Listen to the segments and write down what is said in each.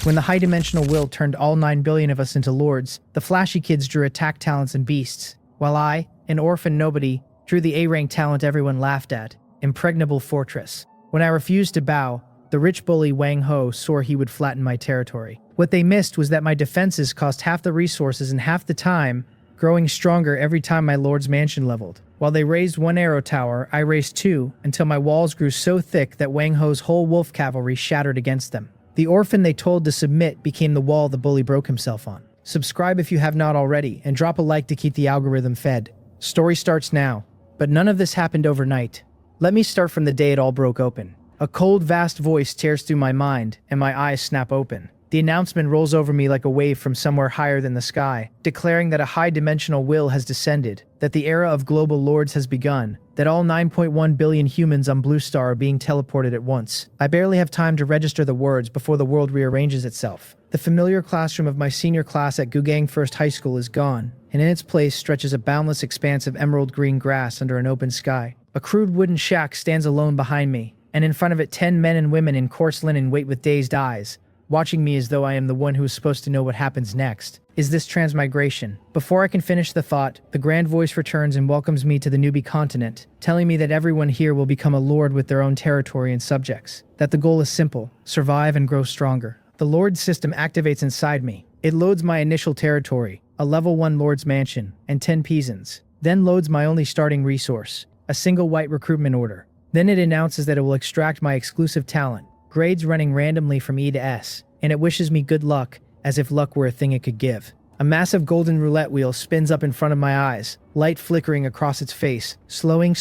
When the high-dimensional will turned all 9 billion of us into lords, the flashy kids drew attack talents and beasts, while I, an orphan nobody, drew the A-rank talent everyone laughed at, impregnable fortress. When I refused to bow, the rich bully Wang Ho swore he would flatten my territory. What they missed was that my defenses cost half the resources and half the time, growing stronger every time my lord's mansion leveled. While they raised 1 arrow tower, I raised 2, until my walls grew so thick that Wang Ho's whole wolf cavalry shattered against them. The orphan they told to submit became the wall the bully broke himself on. Subscribe if you have not already, and drop a like to keep the algorithm fed. Story starts now, but none of this happened overnight. Let me start from the day it all broke open. A cold, vast voice tears through my mind, and my eyes snap open. The announcement rolls over me like a wave from somewhere higher than the sky, declaring that a high-dimensional will has descended, that the era of global lords has begun, that all 9.1 billion humans on Blue Star are being teleported at once. I barely have time to register the words before the world rearranges itself. The familiar classroom of my senior class at Gugang First High School is gone, and in its place stretches a boundless expanse of emerald green grass under an open sky. A crude wooden shack stands alone behind me, and in front of it 10 men and women in coarse linen wait with dazed eyes, watching me as though I am the one who is supposed to know what happens next. Is this transmigration? Before I can finish the thought, the grand voice returns and welcomes me to the newbie continent, telling me that everyone here will become a lord with their own territory and subjects. That the goal is simple: survive and grow stronger. The lord system activates inside me. It loads my initial territory, a level 1 lord's mansion, and 10 peasants. Then loads my only starting resource, a single white recruitment order. Then it announces that it will extract my exclusive talent, grades running randomly from E to S, and it wishes me good luck, as if luck were a thing it could give. A massive golden roulette wheel spins up in front of my eyes, light flickering across its face, slowing,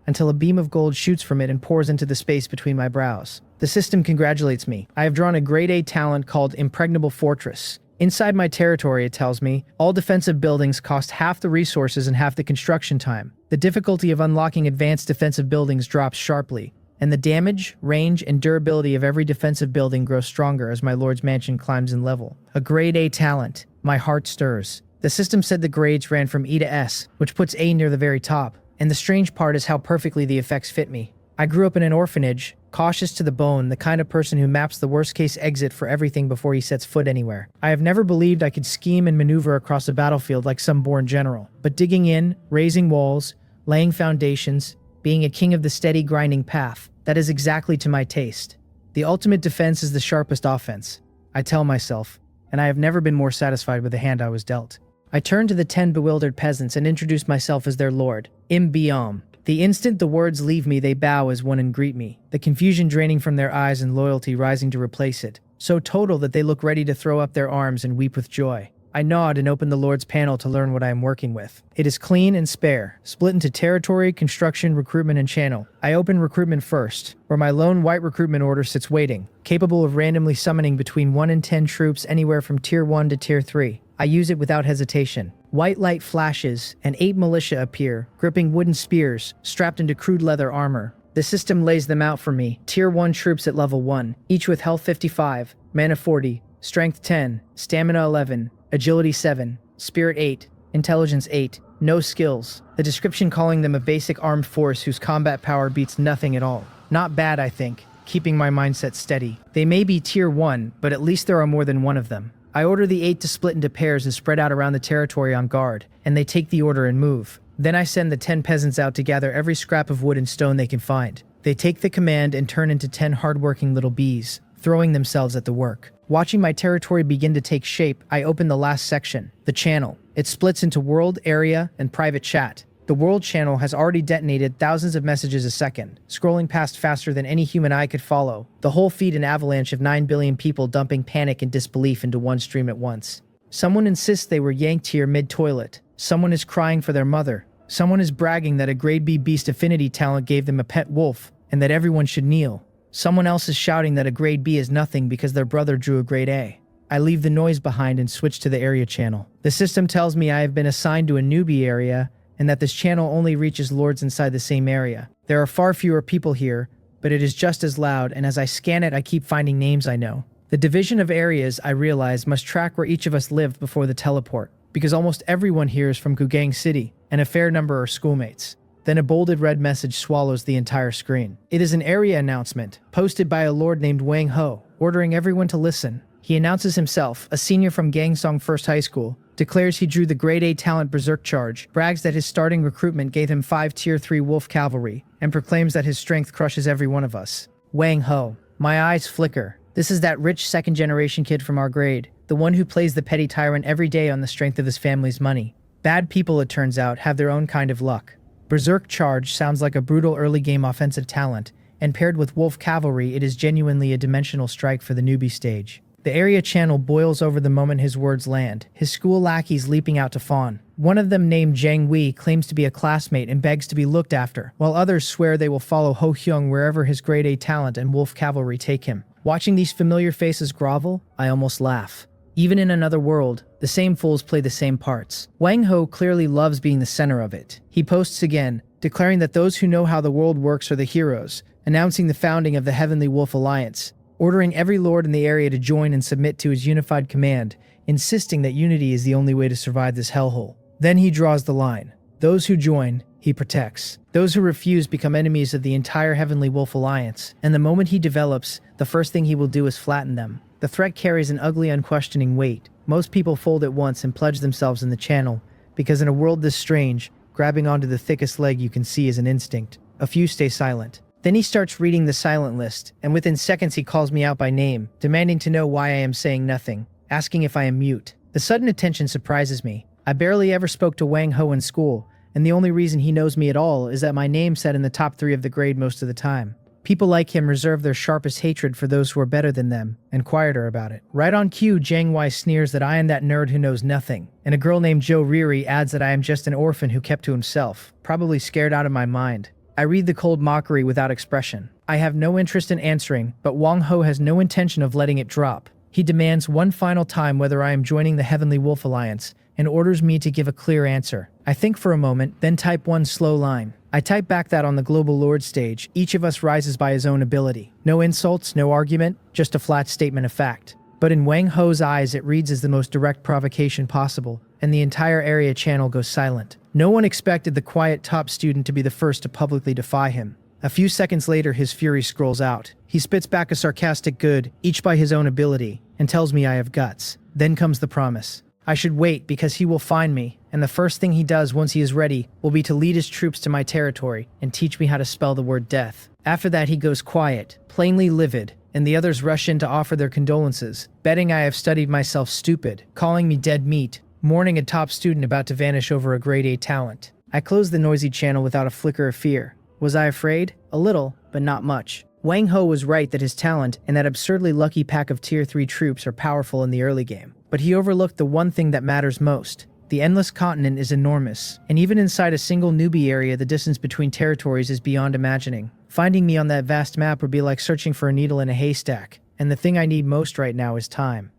until a beam of gold shoots from it and pours into the space between my brows. The system congratulates me. I have drawn a grade A talent called Impregnable Fortress. Inside my territory, it tells me, all defensive buildings cost half the resources and half the construction time. The difficulty of unlocking advanced defensive buildings drops sharply, and the damage, range, and durability of every defensive building grows stronger as my lord's mansion climbs in level. A grade A talent. My heart stirs. The system said the grades ran from E to S, which puts A near the very top, and the strange part is how perfectly the effects fit me. I grew up in an orphanage, cautious to the bone, the kind of person who maps the worst-case exit for everything before he sets foot anywhere. I have never believed I could scheme and maneuver across a battlefield like some born general, but digging in, raising walls, laying foundations, being a king of the steady grinding path, that is exactly to my taste. The ultimate defense is the sharpest offense, I tell myself, and I have never been more satisfied with the hand I was dealt. I turn to the 10 bewildered peasants and introduce myself as their lord, Imbiom. The instant the words leave me, they bow as one and greet me, the confusion draining from their eyes and loyalty rising to replace it, so total that they look ready to throw up their arms and weep with joy. I nod and open the Lord's panel to learn what I am working with. It is clean and spare, split into territory, construction, recruitment, and channel. I open recruitment first, where my lone white recruitment order sits waiting, capable of randomly summoning between 1 and 10 troops anywhere from Tier 1 to Tier 3. I use it without hesitation. White light flashes, and 8 militia appear, gripping wooden spears, strapped into crude leather armor. The system lays them out for me, Tier 1 troops at level 1, each with health 55, mana 40, strength 10, stamina 11, agility 7, spirit 8, intelligence 8, no skills. The description calling them a basic armed force whose combat power beats nothing at all. Not bad, I think, keeping my mindset steady. They may be Tier 1, but at least there are more than one of them. I order the 8 to split into pairs and spread out around the territory on guard, and they take the order and move. Then I send the 10 peasants out to gather every scrap of wood and stone they can find. They take the command and turn into 10 hardworking little bees, throwing themselves at the work. Watching my territory begin to take shape, I open the last section, the channel. It splits into world, area, and private chat. The world channel has already detonated thousands of messages a second, scrolling past faster than any human eye could follow, the whole feed an avalanche of 9 billion people dumping panic and disbelief into one stream at once. Someone insists they were yanked here mid-toilet. Someone is crying for their mother. Someone is bragging that a grade B beast affinity talent gave them a pet wolf, and that everyone should kneel. Someone else is shouting that a grade B is nothing because their brother drew a grade A. I leave the noise behind and switch to the area channel. The system tells me I have been assigned to a newbie area, and that this channel only reaches lords inside the same area. There are far fewer people here, but it is just as loud, and as I scan it, I keep finding names I know. The division of areas, I realize, must track where each of us lived before the teleport, because almost everyone here is from Gugang City, and a fair number are schoolmates. Then a bolded red message swallows the entire screen. It is an area announcement, posted by a lord named Wang Ho, ordering everyone to listen. He announces himself, a senior from Gangsong First High School, declares he drew the grade A talent Berserk charge, brags that his starting recruitment gave him 5 tier 3 wolf cavalry, and proclaims that his strength crushes every one of us. Wang Ho. My eyes flicker. This is that rich second-generation kid from our grade, the one who plays the petty tyrant every day on the strength of his family's money. Bad people, it turns out, have their own kind of luck. Berserk charge sounds like a brutal early-game offensive talent, and paired with wolf cavalry, it is genuinely a dimensional strike for the newbie stage. The area channel boils over the moment his words land, his school lackeys leaping out to fawn. One of them, named Zhang Wei, claims to be a classmate and begs to be looked after, while others swear they will follow Ho Hyung wherever his grade A talent and wolf cavalry take him. Watching these familiar faces grovel, I almost laugh. Even in another world, the same fools play the same parts. Wang Ho clearly loves being the center of it. He posts again, declaring that those who know how the world works are the heroes, announcing the founding of the Heavenly Wolf Alliance, ordering every lord in the area to join and submit to his unified command, insisting that unity is the only way to survive this hellhole. Then he draws the line. Those who join, he protects. Those who refuse become enemies of the entire Heavenly Wolf Alliance, and the moment he develops, the first thing he will do is flatten them. The threat carries an ugly, unquestioning weight. Most people fold at once and pledge themselves in the channel, because in a world this strange, grabbing onto the thickest leg you can see is an instinct. A few stay silent. Then he starts reading the silent list, and within seconds he calls me out by name, demanding to know why I am saying nothing, asking if I am mute. The sudden attention surprises me. I barely ever spoke to Wang Ho in school, and the only reason he knows me at all is that my name sat in the top 3 of the grade most of the time. People like him reserve their sharpest hatred for those who are better than them, and quieter about it. Right on cue, Zhang Wei sneers that I am that nerd who knows nothing, and a girl named Jo Riri adds that I am just an orphan who kept to himself, probably scared out of my mind. I read the cold mockery without expression. I have no interest in answering, but Wang Ho has no intention of letting it drop. He demands one final time whether I am joining the Heavenly Wolf Alliance, and orders me to give a clear answer. I think for a moment, then type one slow line. I type back that on the Global Lord stage, each of us rises by his own ability. No insults, no argument, just a flat statement of fact. But in Wang Ho's eyes, it reads as the most direct provocation possible, and the entire area channel goes silent. No one expected the quiet top student to be the first to publicly defy him. A few seconds later, his fury scrolls out. He spits back a sarcastic good, each by his own ability, and tells me I have guts. Then comes the promise. I should wait because he will find me, and the first thing he does once he is ready will be to lead his troops to my territory and teach me how to spell the word death. After that, he goes quiet, plainly livid, and the others rush in to offer their condolences, betting I have studied myself stupid, calling me dead meat, mourning a top student about to vanish over a grade A talent. I closed the noisy channel without a flicker of fear. Was I afraid? A little, but not much. Wang Ho was right that his talent and that absurdly lucky pack of tier 3 troops are powerful in the early game. But he overlooked the one thing that matters most. The endless continent is enormous, and even inside a single newbie area, the distance between territories is beyond imagining. Finding me on that vast map would be like searching for a needle in a haystack, and the thing I need most right now is time.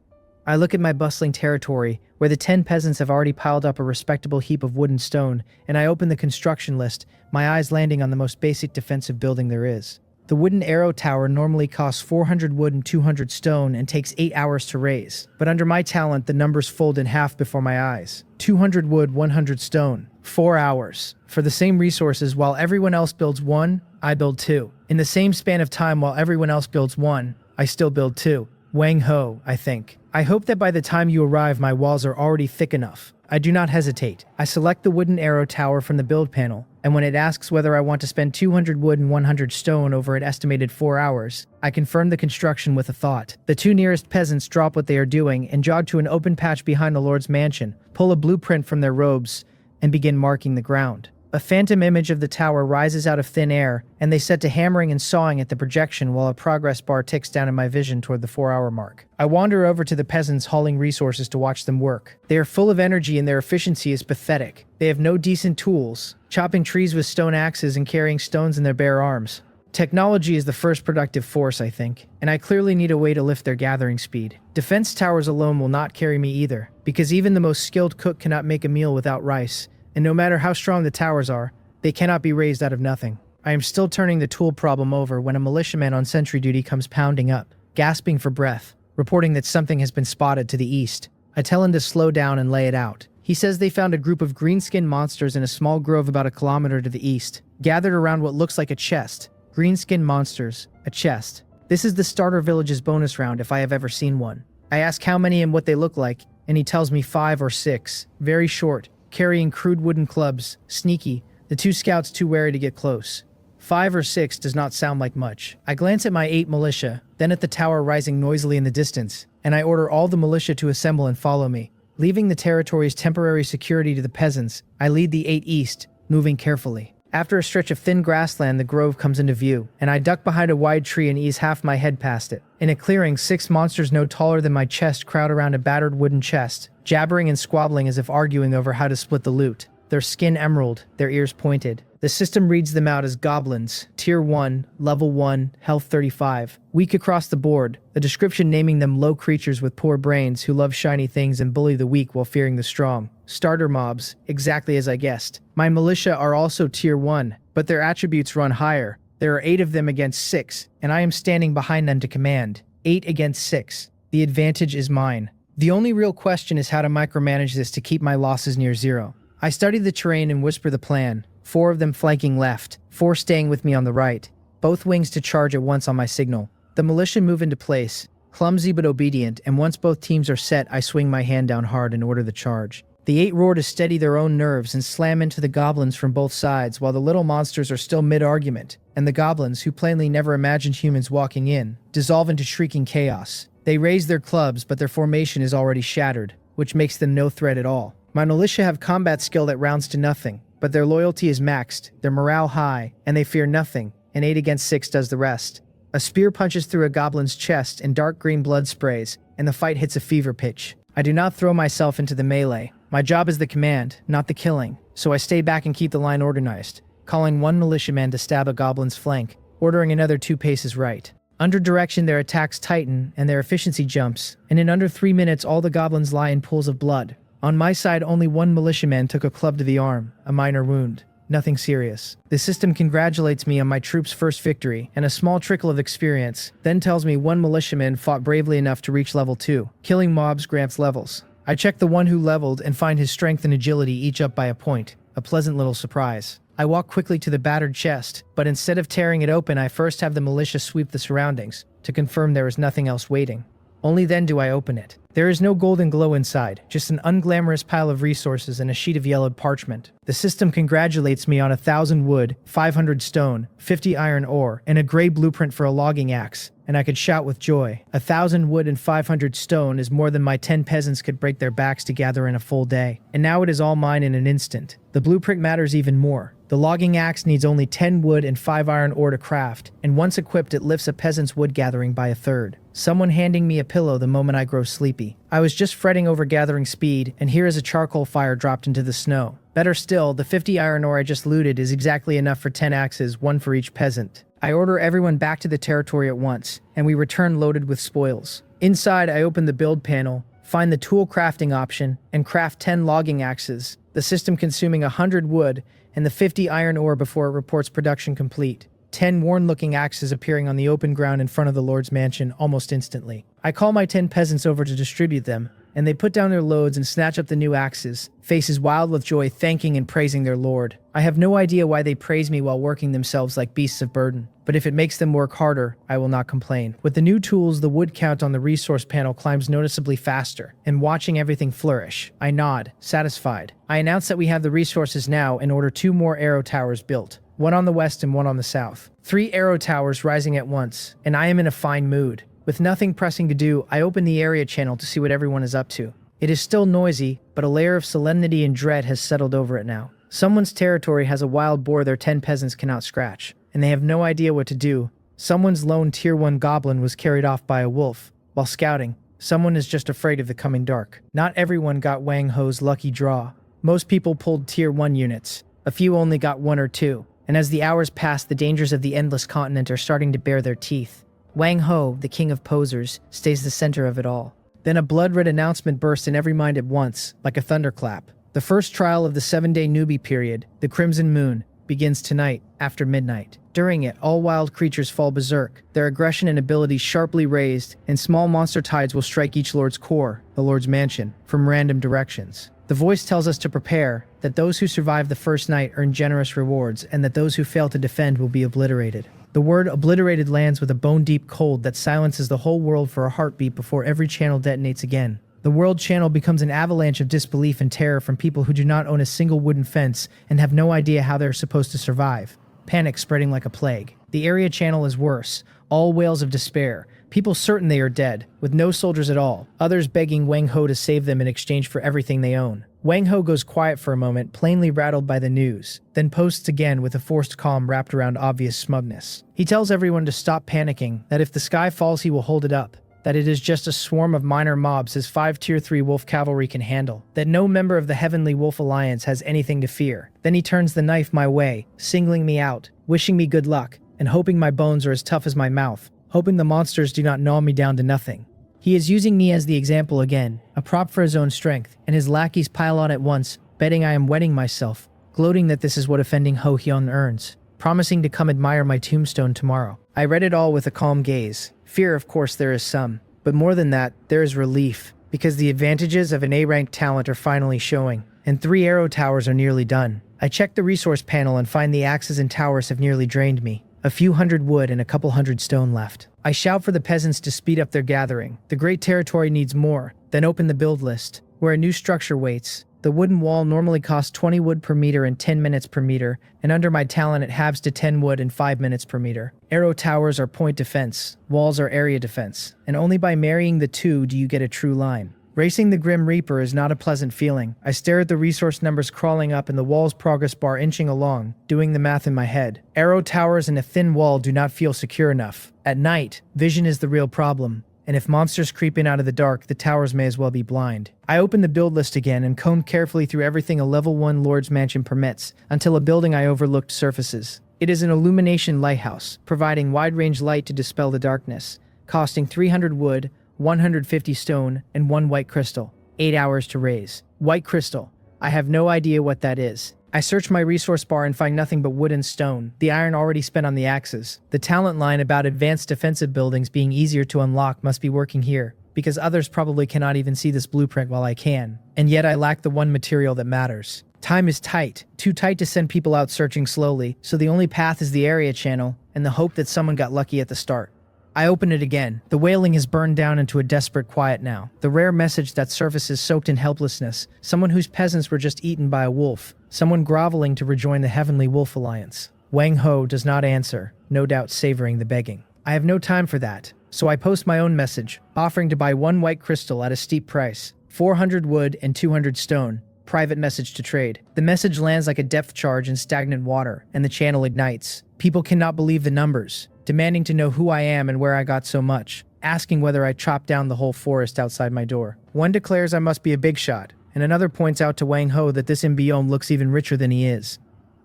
I look at my bustling territory, where the 10 peasants have already piled up a respectable heap of wood and stone, and I open the construction list, my eyes landing on the most basic defensive building there is. The wooden arrow tower normally costs 400 wood and 200 stone and takes 8 hours to raise, but under my talent the numbers fold in half before my eyes. 200 wood, 100 stone. 4 hours. For the same resources, while everyone else builds 1, I build 2. In the same span of time, while everyone else builds 1, I still build 2. Wang Ho, I think. I hope that by the time you arrive my walls are already thick enough. I do not hesitate. I select the wooden arrow tower from the build panel, and when it asks whether I want to spend 200 wood and 100 stone over an estimated 4 hours, I confirm the construction with a thought. The 2 nearest peasants drop what they are doing and jog to an open patch behind the Lord's mansion, pull a blueprint from their robes, and begin marking the ground. A phantom image of the tower rises out of thin air, and they set to hammering and sawing at the projection while a progress bar ticks down in my vision toward the 4-hour mark. I wander over to the peasants hauling resources to watch them work. They are full of energy and their efficiency is pathetic. They have no decent tools, chopping trees with stone axes and carrying stones in their bare arms. Technology is the first productive force, I think, and I clearly need a way to lift their gathering speed. Defense towers alone will not carry me either, because even the most skilled cook cannot make a meal without rice. And no matter how strong the towers are, they cannot be raised out of nothing. I am still turning the tool problem over when a militiaman on sentry duty comes pounding up, gasping for breath, reporting that something has been spotted to the east. I tell him to slow down and lay it out. He says they found a group of green-skinned monsters in a small grove about a kilometer to the east, gathered around what looks like a chest. Green-skinned monsters, a chest. This is the starter village's bonus round if I have ever seen one. I ask how many and what they look like, and he tells me 5 or 6, very short, carrying crude wooden clubs, sneaky, the 2 scouts too wary to get close. 5 or 6 does not sound like much. I glance at my 8 militia, then at the tower rising noisily in the distance, and I order all the militia to assemble and follow me. Leaving the territory's temporary security to the peasants, I lead the 8 east, moving carefully. After a stretch of thin grassland, the grove comes into view, and I duck behind a wide tree and ease half my head past it. In a clearing, 6 monsters no taller than my chest crowd around a battered wooden chest, jabbering and squabbling as if arguing over how to split the loot. Their skin emerald, their ears pointed. The system reads them out as goblins, Tier 1, Level 1, Health 35. Weak across the board, the description naming them low creatures with poor brains who love shiny things and bully the weak while fearing the strong. Starter mobs, exactly as I guessed. My militia are also Tier 1, but their attributes run higher. There are 8 of them against 6, and I am standing behind them to command. 8 against 6. The advantage is mine. The only real question is how to micromanage this to keep my losses near 0. I study the terrain and whisper the plan. 4 of them flanking left, 4 staying with me on the right. Both wings to charge at once on my signal. The militia move into place, clumsy but obedient, and once both teams are set, I swing my hand down hard and order the charge. The 8 roar to steady their own nerves and slam into the goblins from both sides while the little monsters are still mid-argument, and the goblins, who plainly never imagined humans walking in, dissolve into shrieking chaos. They raise their clubs, but their formation is already shattered, which makes them no threat at all. My militia have combat skill that rounds to nothing, but their loyalty is maxed, their morale high, and they fear nothing, and 8 against 6 does the rest. A spear punches through a goblin's chest and dark green blood sprays, and the fight hits a fever pitch. I do not throw myself into the melee. My job is the command, not the killing, so I stay back and keep the line organized, calling 1 militiaman to stab a goblin's flank, ordering another 2 paces right. Under direction, their attacks tighten and their efficiency jumps, and in under 3 minutes all the goblins lie in pools of blood. On my side, only 1 militiaman took a club to the arm, a minor wound. Nothing serious. The system congratulates me on my troops' first victory and a small trickle of experience, then tells me 1 militiaman fought bravely enough to reach level 2. Killing mobs grants levels. I check the one who leveled and find his strength and agility each up by a point. A pleasant little surprise. I walk quickly to the battered chest, but instead of tearing it open, I first have the militia sweep the surroundings to confirm there is nothing else waiting. Only then do I open it. There is no golden glow inside, just an unglamorous pile of resources and a sheet of yellowed parchment. The system congratulates me on 1,000 wood, 500 stone, 50 iron ore, and a gray blueprint for a logging axe, and I could shout with joy. 1,000 wood and 500 stone is more than my 10 peasants could break their backs to gather in a full day, and now it is all mine in an instant. The blueprint matters even more. The logging axe needs only 10 wood and 5 iron ore to craft, and once equipped it lifts a peasant's wood gathering by 1/3. Someone handing me a pillow the moment I grow sleepy. I was just fretting over gathering speed, and here is a charcoal fire dropped into the snow. Better still, the 50 iron ore I just looted is exactly enough for 10 axes, 1 for each peasant. I order everyone back to the territory at once, and we return loaded with spoils. Inside, I open the build panel, find the tool crafting option, and craft 10 logging axes, the system consuming 100 wood and the 50 iron ore before it reports production complete. 10 worn-looking axes appearing on the open ground in front of the Lord's mansion almost instantly. I call my 10 peasants over to distribute them, and they put down their loads and snatch up the new axes, faces wild with joy, thanking and praising their lord. I have no idea why they praise me while working themselves like beasts of burden, but if it makes them work harder, I will not complain. With the new tools, the wood count on the resource panel climbs noticeably faster, and watching everything flourish, I nod, satisfied. I announce that we have the resources now and order 2 more arrow towers built, 1 on the west and 1 on the south. 3 arrow towers rising at once, and I am in a fine mood. With nothing pressing to do, I open the area channel to see what everyone is up to. It is still noisy, but a layer of solemnity and dread has settled over it now. Someone's territory has a wild boar their 10 peasants cannot scratch, and they have no idea what to do. Someone's lone Tier 1 goblin was carried off by a wolf. While scouting, someone is just afraid of the coming dark. Not everyone got Wang Ho's lucky draw. Most people pulled Tier 1 units. A few only got 1 or 2. And as the hours pass, the dangers of the endless continent are starting to bare their teeth. Wang Ho, the king of posers, stays the center of it all. Then a blood-red announcement bursts in every mind at once, like a thunderclap. The first trial of the 7-day newbie period, the Crimson Moon, begins tonight, after midnight. During it, all wild creatures fall berserk, their aggression and abilities sharply raised, and small monster tides will strike each lord's core, the lord's mansion, from random directions. The voice tells us to prepare, that those who survive the first night earn generous rewards, and that those who fail to defend will be obliterated. The word obliterated lands with a bone-deep cold that silences the whole world for a heartbeat before every channel detonates again. The world channel becomes an avalanche of disbelief and terror from people who do not own a single wooden fence and have no idea how they're supposed to survive. Panic spreading like a plague. The area channel is worse. All wails of despair. People certain they are dead, with no soldiers at all. Others begging Wang Ho to save them in exchange for everything they own. Wang Ho goes quiet for a moment, plainly rattled by the news, then posts again with a forced calm wrapped around obvious smugness. He tells everyone to stop panicking, that if the sky falls he will hold it up, that it is just a swarm of minor mobs his 5 Tier 3 wolf cavalry can handle, that no member of the Heavenly Wolf Alliance has anything to fear. Then he turns the knife my way, singling me out, wishing me good luck, and hoping my bones are as tough as my mouth, hoping the monsters do not gnaw me down to nothing. He is using me as the example again, a prop for his own strength, and his lackeys pile on at once, betting I am wetting myself, gloating that this is what offending Ho Hyun earns, promising to come admire my tombstone tomorrow. I read it all with a calm gaze. Fear, of course, there is some, but more than that, there is relief, because the advantages of an A-ranked talent are finally showing, and 3 arrow towers are nearly done. I check the resource panel and find the axes and towers have nearly drained me. A few hundred wood and a couple hundred stone left. I shout for the peasants to speed up their gathering. The great territory needs more. Then open the build list, where a new structure waits. The wooden wall normally costs 20 wood per meter and 10 minutes per meter, and under my talent it halves to 10 wood and 5 minutes per meter. Arrow towers are point defense, walls are area defense, and only by marrying the two do you get a true line. Racing the Grim Reaper is not a pleasant feeling. I stare at the resource numbers crawling up and the wall's progress bar inching along, doing the math in my head. Arrow towers and a thin wall do not feel secure enough. At night, vision is the real problem, and if monsters creep in out of the dark, the towers may as well be blind. I open the build list again and comb carefully through everything a level 1 Lord's Mansion permits, until a building I overlooked surfaces. It is an illumination lighthouse, providing wide-range light to dispel the darkness, costing 300 wood, 150 stone, and 1 white crystal. 8 hours to raise. White crystal. I have no idea what that is. I search my resource bar and find nothing but wood and stone, the iron already spent on the axes. The talent line about advanced defensive buildings being easier to unlock must be working here, because others probably cannot even see this blueprint while I can. And yet I lack the one material that matters. Time is tight, too tight to send people out searching slowly, so the only path is the area channel, and the hope that someone got lucky at the start. I open it again. The wailing is burned down into a desperate quiet now. The rare message that surfaces soaked in helplessness. Someone whose peasants were just eaten by a wolf. Someone groveling to rejoin the Heavenly Wolf Alliance. Wang Ho does not answer, no doubt savoring the begging. I have no time for that, so I post my own message, offering to buy 1 white crystal at a steep price, 400 wood and 200 stone. Private message to trade. The message lands like a depth charge in stagnant water, and the channel ignites. People cannot believe the numbers, demanding to know who I am and where I got so much, asking whether I chopped down the whole forest outside my door. One declares I must be a big shot, and another points out to Wang Ho that this Imbiome looks even richer than he is.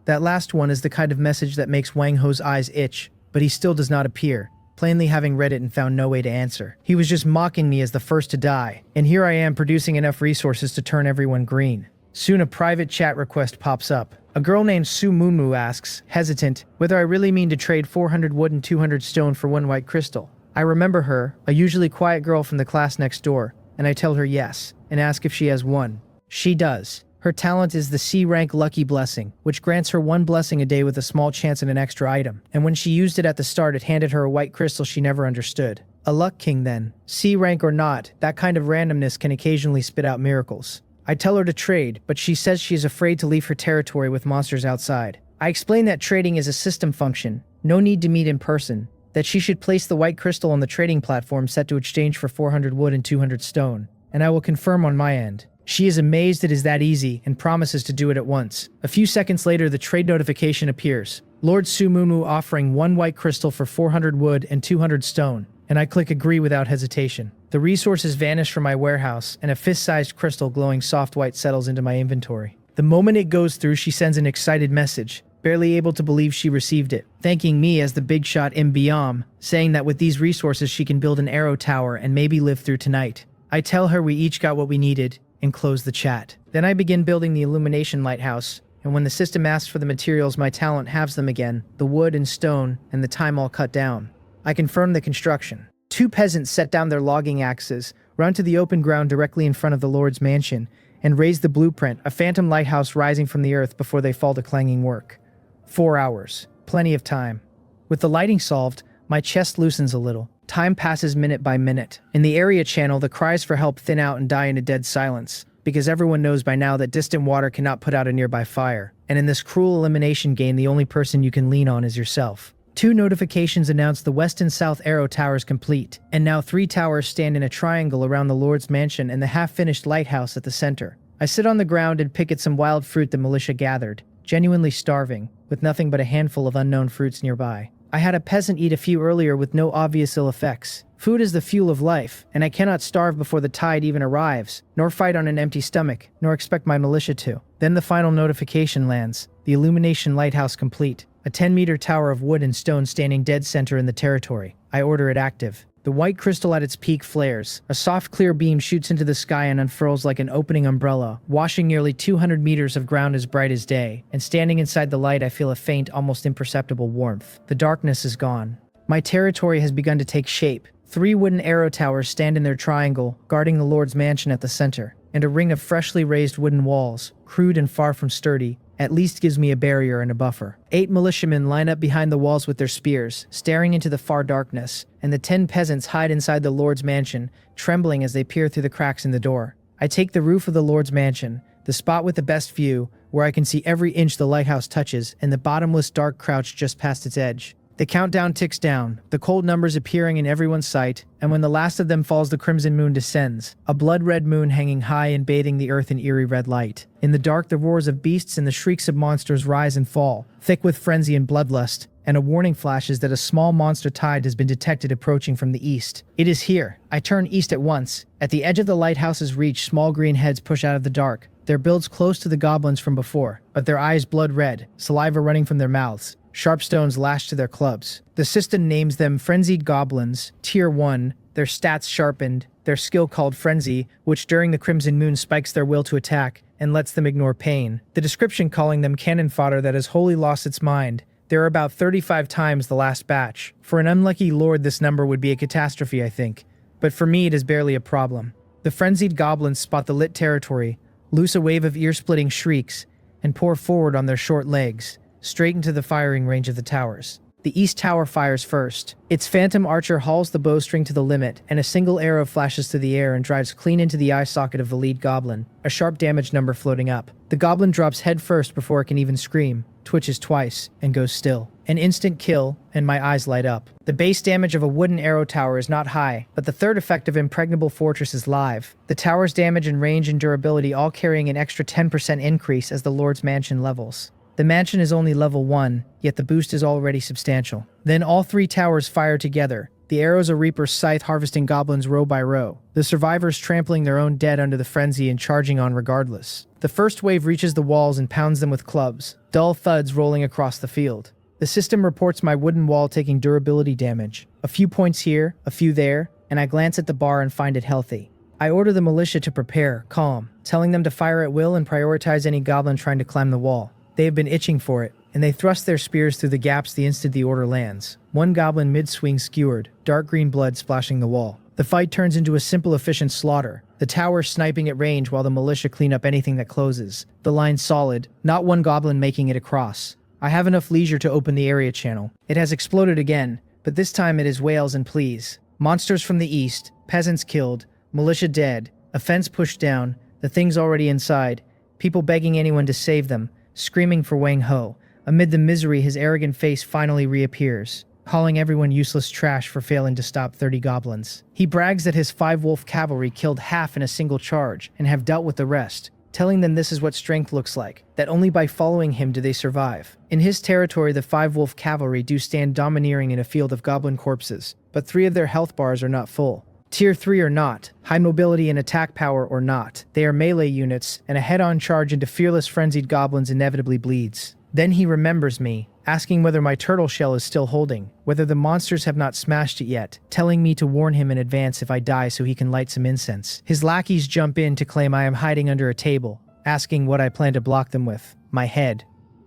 That last one is the kind of message that makes Wang Ho's eyes itch, but he still does not appear, plainly having read it and found no way to answer. He was just mocking me as the first to die, and here I am producing enough resources to turn everyone green. Soon a private chat request pops up. A girl named Su Mumu asks, hesitant, whether I really mean to trade 400 wood and 200 stone for 1 white crystal. I remember her, a usually quiet girl from the class next door, and I tell her yes, and ask if she has one. She does. Her talent is the C-rank Lucky Blessing, which grants her 1 blessing a day with a small chance at an extra item, and when she used it at the start it handed her a white crystal she never understood. A luck king then. C-rank or not, that kind of randomness can occasionally spit out miracles. I tell her to trade, but she says she is afraid to leave her territory with monsters outside. I explain that trading is a system function, no need to meet in person, that she should place the white crystal on the trading platform set to exchange for 400 wood and 200 stone, and I will confirm on my end. She is amazed it is that easy and promises to do it at once. A few seconds later, the trade notification appears. Lord Sumumu offering 1 white crystal for 400 wood and 200 stone, and I click agree without hesitation. The resources vanish from my warehouse, and a fist-sized crystal glowing soft white settles into my inventory. The moment it goes through, she sends an excited message, barely able to believe she received it, thanking me as the big shot Imbiome, saying that with these resources she can build an arrow tower and maybe live through tonight. I tell her we each got what we needed, and close the chat. Then I begin building the illumination lighthouse, and when the system asks for the materials, my talent halves them again, the wood and stone, and the time all cut down. I confirm the construction. 2 peasants set down their logging axes, run to the open ground directly in front of the Lord's mansion, and raise the blueprint, a phantom lighthouse rising from the earth before they fall to clanging work. 4 hours. Plenty of time. With the lighting solved, my chest loosens a little. Time passes minute by minute. In the area channel, the cries for help thin out and die in a dead silence, because everyone knows by now that distant water cannot put out a nearby fire. And in this cruel elimination game, the only person you can lean on is yourself. 2 notifications announce the west and south arrow towers complete, and now 3 towers stand in a triangle around the Lord's mansion and the half-finished lighthouse at the center. I sit on the ground and pick at some wild fruit the militia gathered, genuinely starving, with nothing but a handful of unknown fruits nearby. I had a peasant eat a few earlier with no obvious ill effects. Food is the fuel of life, and I cannot starve before the tide even arrives, nor fight on an empty stomach, nor expect my militia to. Then the final notification lands, the illumination lighthouse complete. A 10-meter tower of wood and stone standing dead center in the territory. I order it active. The white crystal at its peak flares. A soft clear beam shoots into the sky and unfurls like an opening umbrella, washing nearly 200 meters of ground as bright as day. And standing inside the light, I feel a faint, almost imperceptible warmth. The darkness is gone. My territory has begun to take shape. 3 wooden arrow towers stand in their triangle, guarding the Lord's mansion at the center. And a ring of freshly raised wooden walls, crude and far from sturdy, at least gives me a barrier and a buffer. 8 militiamen line up behind the walls with their spears, staring into the far darkness, and the 10 peasants hide inside the Lord's mansion, trembling as they peer through the cracks in the door. I take the roof of the Lord's mansion, the spot with the best view, where I can see every inch the lighthouse touches, and the bottomless dark crouch just past its edge. The countdown ticks down, the cold numbers appearing in everyone's sight, and when the last of them falls, the crimson moon descends, a blood-red moon hanging high and bathing the earth in eerie red light. In the dark, the roars of beasts and the shrieks of monsters rise and fall, thick with frenzy and bloodlust, and a warning flashes that a small monster tide has been detected approaching from the east. It is here. I turn east at once. At the edge of the lighthouse's reach, small green heads push out of the dark, their builds close to the goblins from before, but their eyes blood-red, saliva running from their mouths. Sharp stones lashed to their clubs. The system names them Frenzied Goblins, Tier 1, their stats sharpened, their skill called Frenzy, which during the Crimson Moon spikes their will to attack and lets them ignore pain. The description calling them cannon fodder that has wholly lost its mind. There are about 35 times the last batch. For an unlucky lord, this number would be a catastrophe, I think. But for me, it is barely a problem. The Frenzied Goblins spot the lit territory, loose a wave of ear-splitting shrieks, and pour forward on their short legs, straight into the firing range of the towers. The east tower fires first. Its phantom archer hauls the bowstring to the limit, and a single arrow flashes through the air and drives clean into the eye socket of the lead goblin, a sharp damage number floating up. The goblin drops head first before it can even scream, twitches twice, and goes still. An instant kill, and my eyes light up. The base damage of a wooden arrow tower is not high, but the third effect of Impregnable Fortress is live. The tower's damage and range and durability all carrying an extra 10% increase as the Lord's Mansion levels. The mansion is only level 1, yet the boost is already substantial. Then all 3 towers fire together. The arrows of Reaper's scythe harvesting goblins row by row, the survivors trampling their own dead under the frenzy and charging on regardless. The first wave reaches the walls and pounds them with clubs, dull thuds rolling across the field. The system reports my wooden wall taking durability damage. A few points here, a few there, and I glance at the bar and find it healthy. I order the militia to prepare, calm, telling them to fire at will and prioritize any goblin trying to climb the wall. They have been itching for it, and they thrust their spears through the gaps the instant the order lands. One goblin mid-swing skewered, dark green blood splashing the wall. The fight turns into a simple, efficient slaughter, the tower sniping at range while the militia clean up anything that closes. The line solid, not one goblin making it across. I have enough leisure to open the area channel. It has exploded again, but this time it is wails and pleas. Monsters from the east, peasants killed, militia dead, a fence pushed down, the things already inside, people begging anyone to save them, screaming for Wang Ho. Amid the misery, his arrogant face finally reappears, calling everyone useless trash for failing to stop 30 goblins. He brags that his 5-wolf cavalry killed half in a single charge and have dealt with the rest, telling them this is what strength looks like, that only by following him do they survive. In his territory, the 5-wolf cavalry do stand domineering in a field of goblin corpses, but 3 of their health bars are not full. Tier 3 or not, high mobility and attack power or not, they are melee units, and a head-on charge into fearless frenzied goblins inevitably bleeds. Then he remembers me, asking whether my turtle shell is still holding, whether the monsters have not smashed it yet, telling me to warn him in advance if I die so he can light some incense. His lackeys jump in to claim I am hiding under a table, asking what I plan to block them with. My head.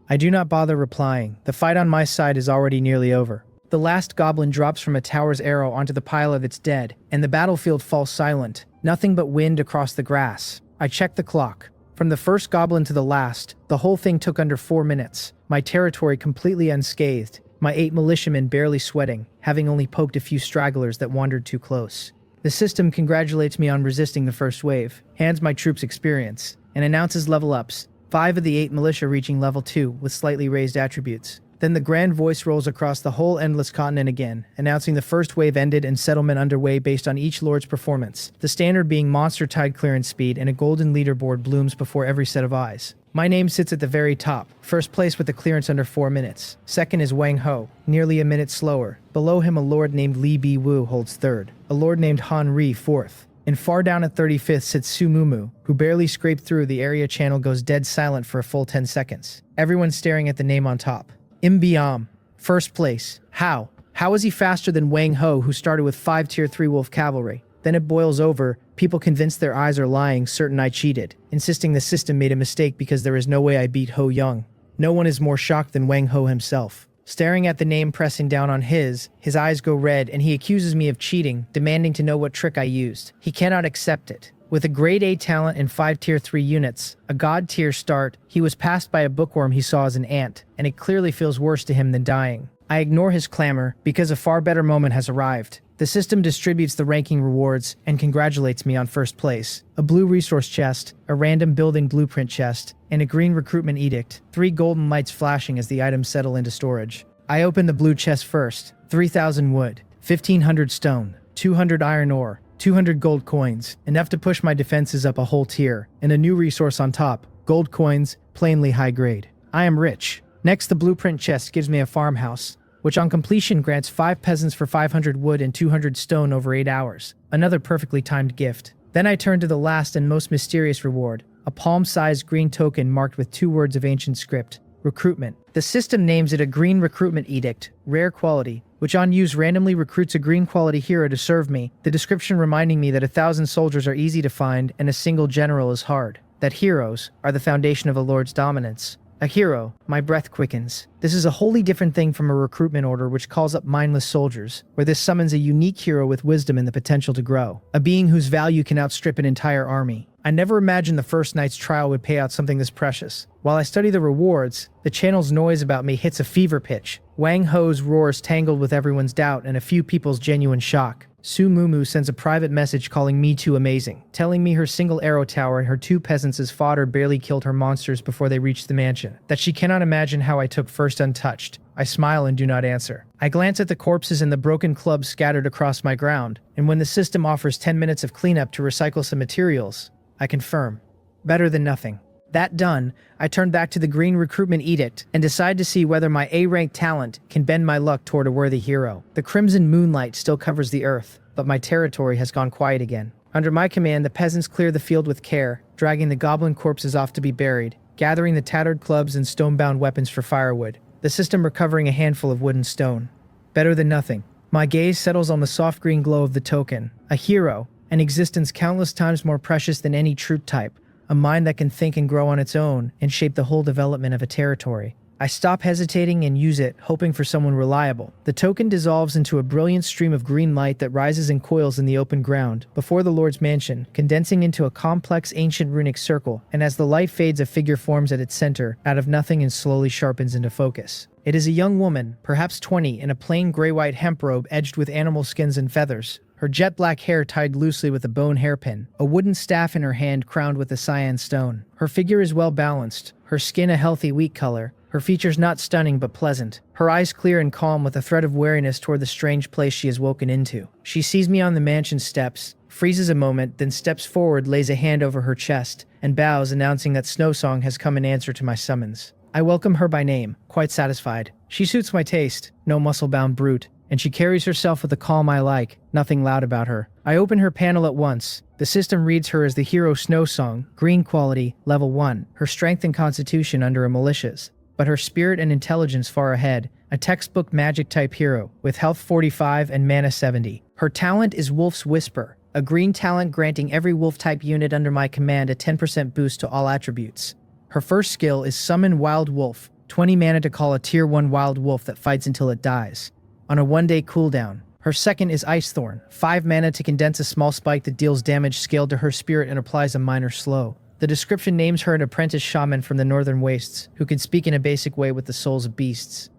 I do not bother replying. The fight on my side is already nearly over. The last goblin drops from a tower's arrow onto the pile of its dead, and the battlefield falls silent. Nothing but wind across the grass. I check the clock. From the first goblin to the last, the whole thing took under 4 minutes. My territory completely unscathed. my 8 militiamen barely sweating, having only poked a few stragglers that wandered too close. The system congratulates me on resisting the first wave, hands my troops experience, and announces level ups, 5 of the 8 militia reaching level 2 with slightly raised attributes. Then the grand voice rolls across the whole endless continent again, announcing the first wave ended and settlement underway based on each lord's performance, the standard being monster tide clearance speed, and a golden leaderboard blooms before every set of eyes. My name sits at the very top, first place with a clearance under 4 minutes. Second is Wang Ho, nearly a minute slower. Below him a lord named Li Bi Wu holds third, a lord named Han Ri fourth. And far down at 35th sits Su Mumu, who barely scraped through. The area channel goes dead silent for a full 10 seconds. Everyone's staring at the name on top. Imbiam, first place. How? How is he faster than Wang Ho, who started with 5 tier 3 wolf cavalry? Then it boils over, people convinced their eyes are lying, certain I cheated, insisting the system made a mistake because there is no way I beat Ho Young. No one is more shocked than Wang Ho himself. Staring at the name pressing down on his eyes go red and he accuses me of cheating, demanding to know what trick I used. He cannot accept it. With a grade A talent and 5 tier 3 units, a god tier start, he was passed by a bookworm he saw as an ant, and it clearly feels worse to him than dying. I ignore his clamor because a far better moment has arrived. The system distributes the ranking rewards and congratulates me on first place. A blue resource chest, a random building blueprint chest, and a green recruitment edict, 3 golden lights flashing as the items settle into storage. I open the blue chest first, 3,000 wood, 1,500 stone, 200 iron ore, 200 gold coins, enough to push my defenses up a whole tier, and a new resource on top, gold coins, plainly high grade. I am rich. Next, the blueprint chest gives me a farmhouse, which on completion grants 5 peasants for 500 wood and 200 stone over 8 hours. Another perfectly timed gift. Then I turn to the last and most mysterious reward, a palm-sized green token marked with 2 words of ancient script, recruitment. The system names it a green recruitment edict, rare quality, which on use randomly recruits a green quality hero to serve me, the description reminding me that 1,000 soldiers are easy to find and a single general is hard. That heroes are the foundation of a lord's dominance. A hero, my breath quickens. This is a wholly different thing from a recruitment order which calls up mindless soldiers, where this summons a unique hero with wisdom and the potential to grow. A being whose value can outstrip an entire army. I never imagined the first night's trial would pay out something this precious. While I study the rewards, the channel's noise about me hits a fever pitch. Wang Ho's roars tangled with everyone's doubt and a few people's genuine shock. Su Mumu sends a private message calling me too amazing, telling me her single arrow tower and her 2 peasants as fodder barely killed her monsters before they reached the mansion, that she cannot imagine how I took first untouched. I smile and do not answer. I glance at the corpses and the broken clubs scattered across my ground, and when the system offers 10 minutes of cleanup to recycle some materials, I confirm. Better than nothing. That done, I turn back to the green recruitment edict and decide to see whether my A-rank talent can bend my luck toward a worthy hero. The crimson moonlight still covers the earth, but my territory has gone quiet again. Under my command, the peasants clear the field with care, dragging the goblin corpses off to be buried, gathering the tattered clubs and stone-bound weapons for firewood, the system recovering a handful of wood and stone. Better than nothing. My gaze settles on the soft green glow of the token, a hero, an existence countless times more precious than any truth type, a mind that can think and grow on its own and shape the whole development of a territory. I stop hesitating and use it, hoping for someone reliable. The token dissolves into a brilliant stream of green light that rises and coils in the open ground, before the Lord's mansion, condensing into a complex ancient runic circle, and as the light fades a figure forms at its center, out of nothing and slowly sharpens into focus. It is a young woman, perhaps 20, in a plain gray-white hemp robe edged with animal skins and feathers, her jet-black hair tied loosely with a bone hairpin, a wooden staff in her hand crowned with a cyan stone. Her figure is well-balanced, her skin a healthy wheat color, her features not stunning but pleasant, her eyes clear and calm with a thread of wariness toward the strange place she has woken into. She sees me on the mansion steps, freezes a moment, then steps forward, lays a hand over her chest, and bows, announcing that Snowsong has come in answer to my summons. I welcome her by name, quite satisfied. She suits my taste, no muscle-bound brute, and she carries herself with a calm I like, nothing loud about her. I open her panel at once. The system reads her as the hero Snowsong, green quality, level 1, her strength and constitution under a malicious, but her spirit and intelligence far ahead, a textbook magic-type hero, with health 45 and mana 70. Her talent is Wolf's Whisper, a green talent granting every wolf-type unit under my command a 10% boost to all attributes. Her first skill is Summon Wild Wolf, 20 mana to call a tier 1 wild wolf that fights until it dies, on a 1-day cooldown. Her second is Ice Thorn, 5 mana to condense a small spike that deals damage scaled to her spirit and applies a minor slow. The description names her an apprentice shaman from the northern wastes, who can speak in a basic way with the souls of beasts.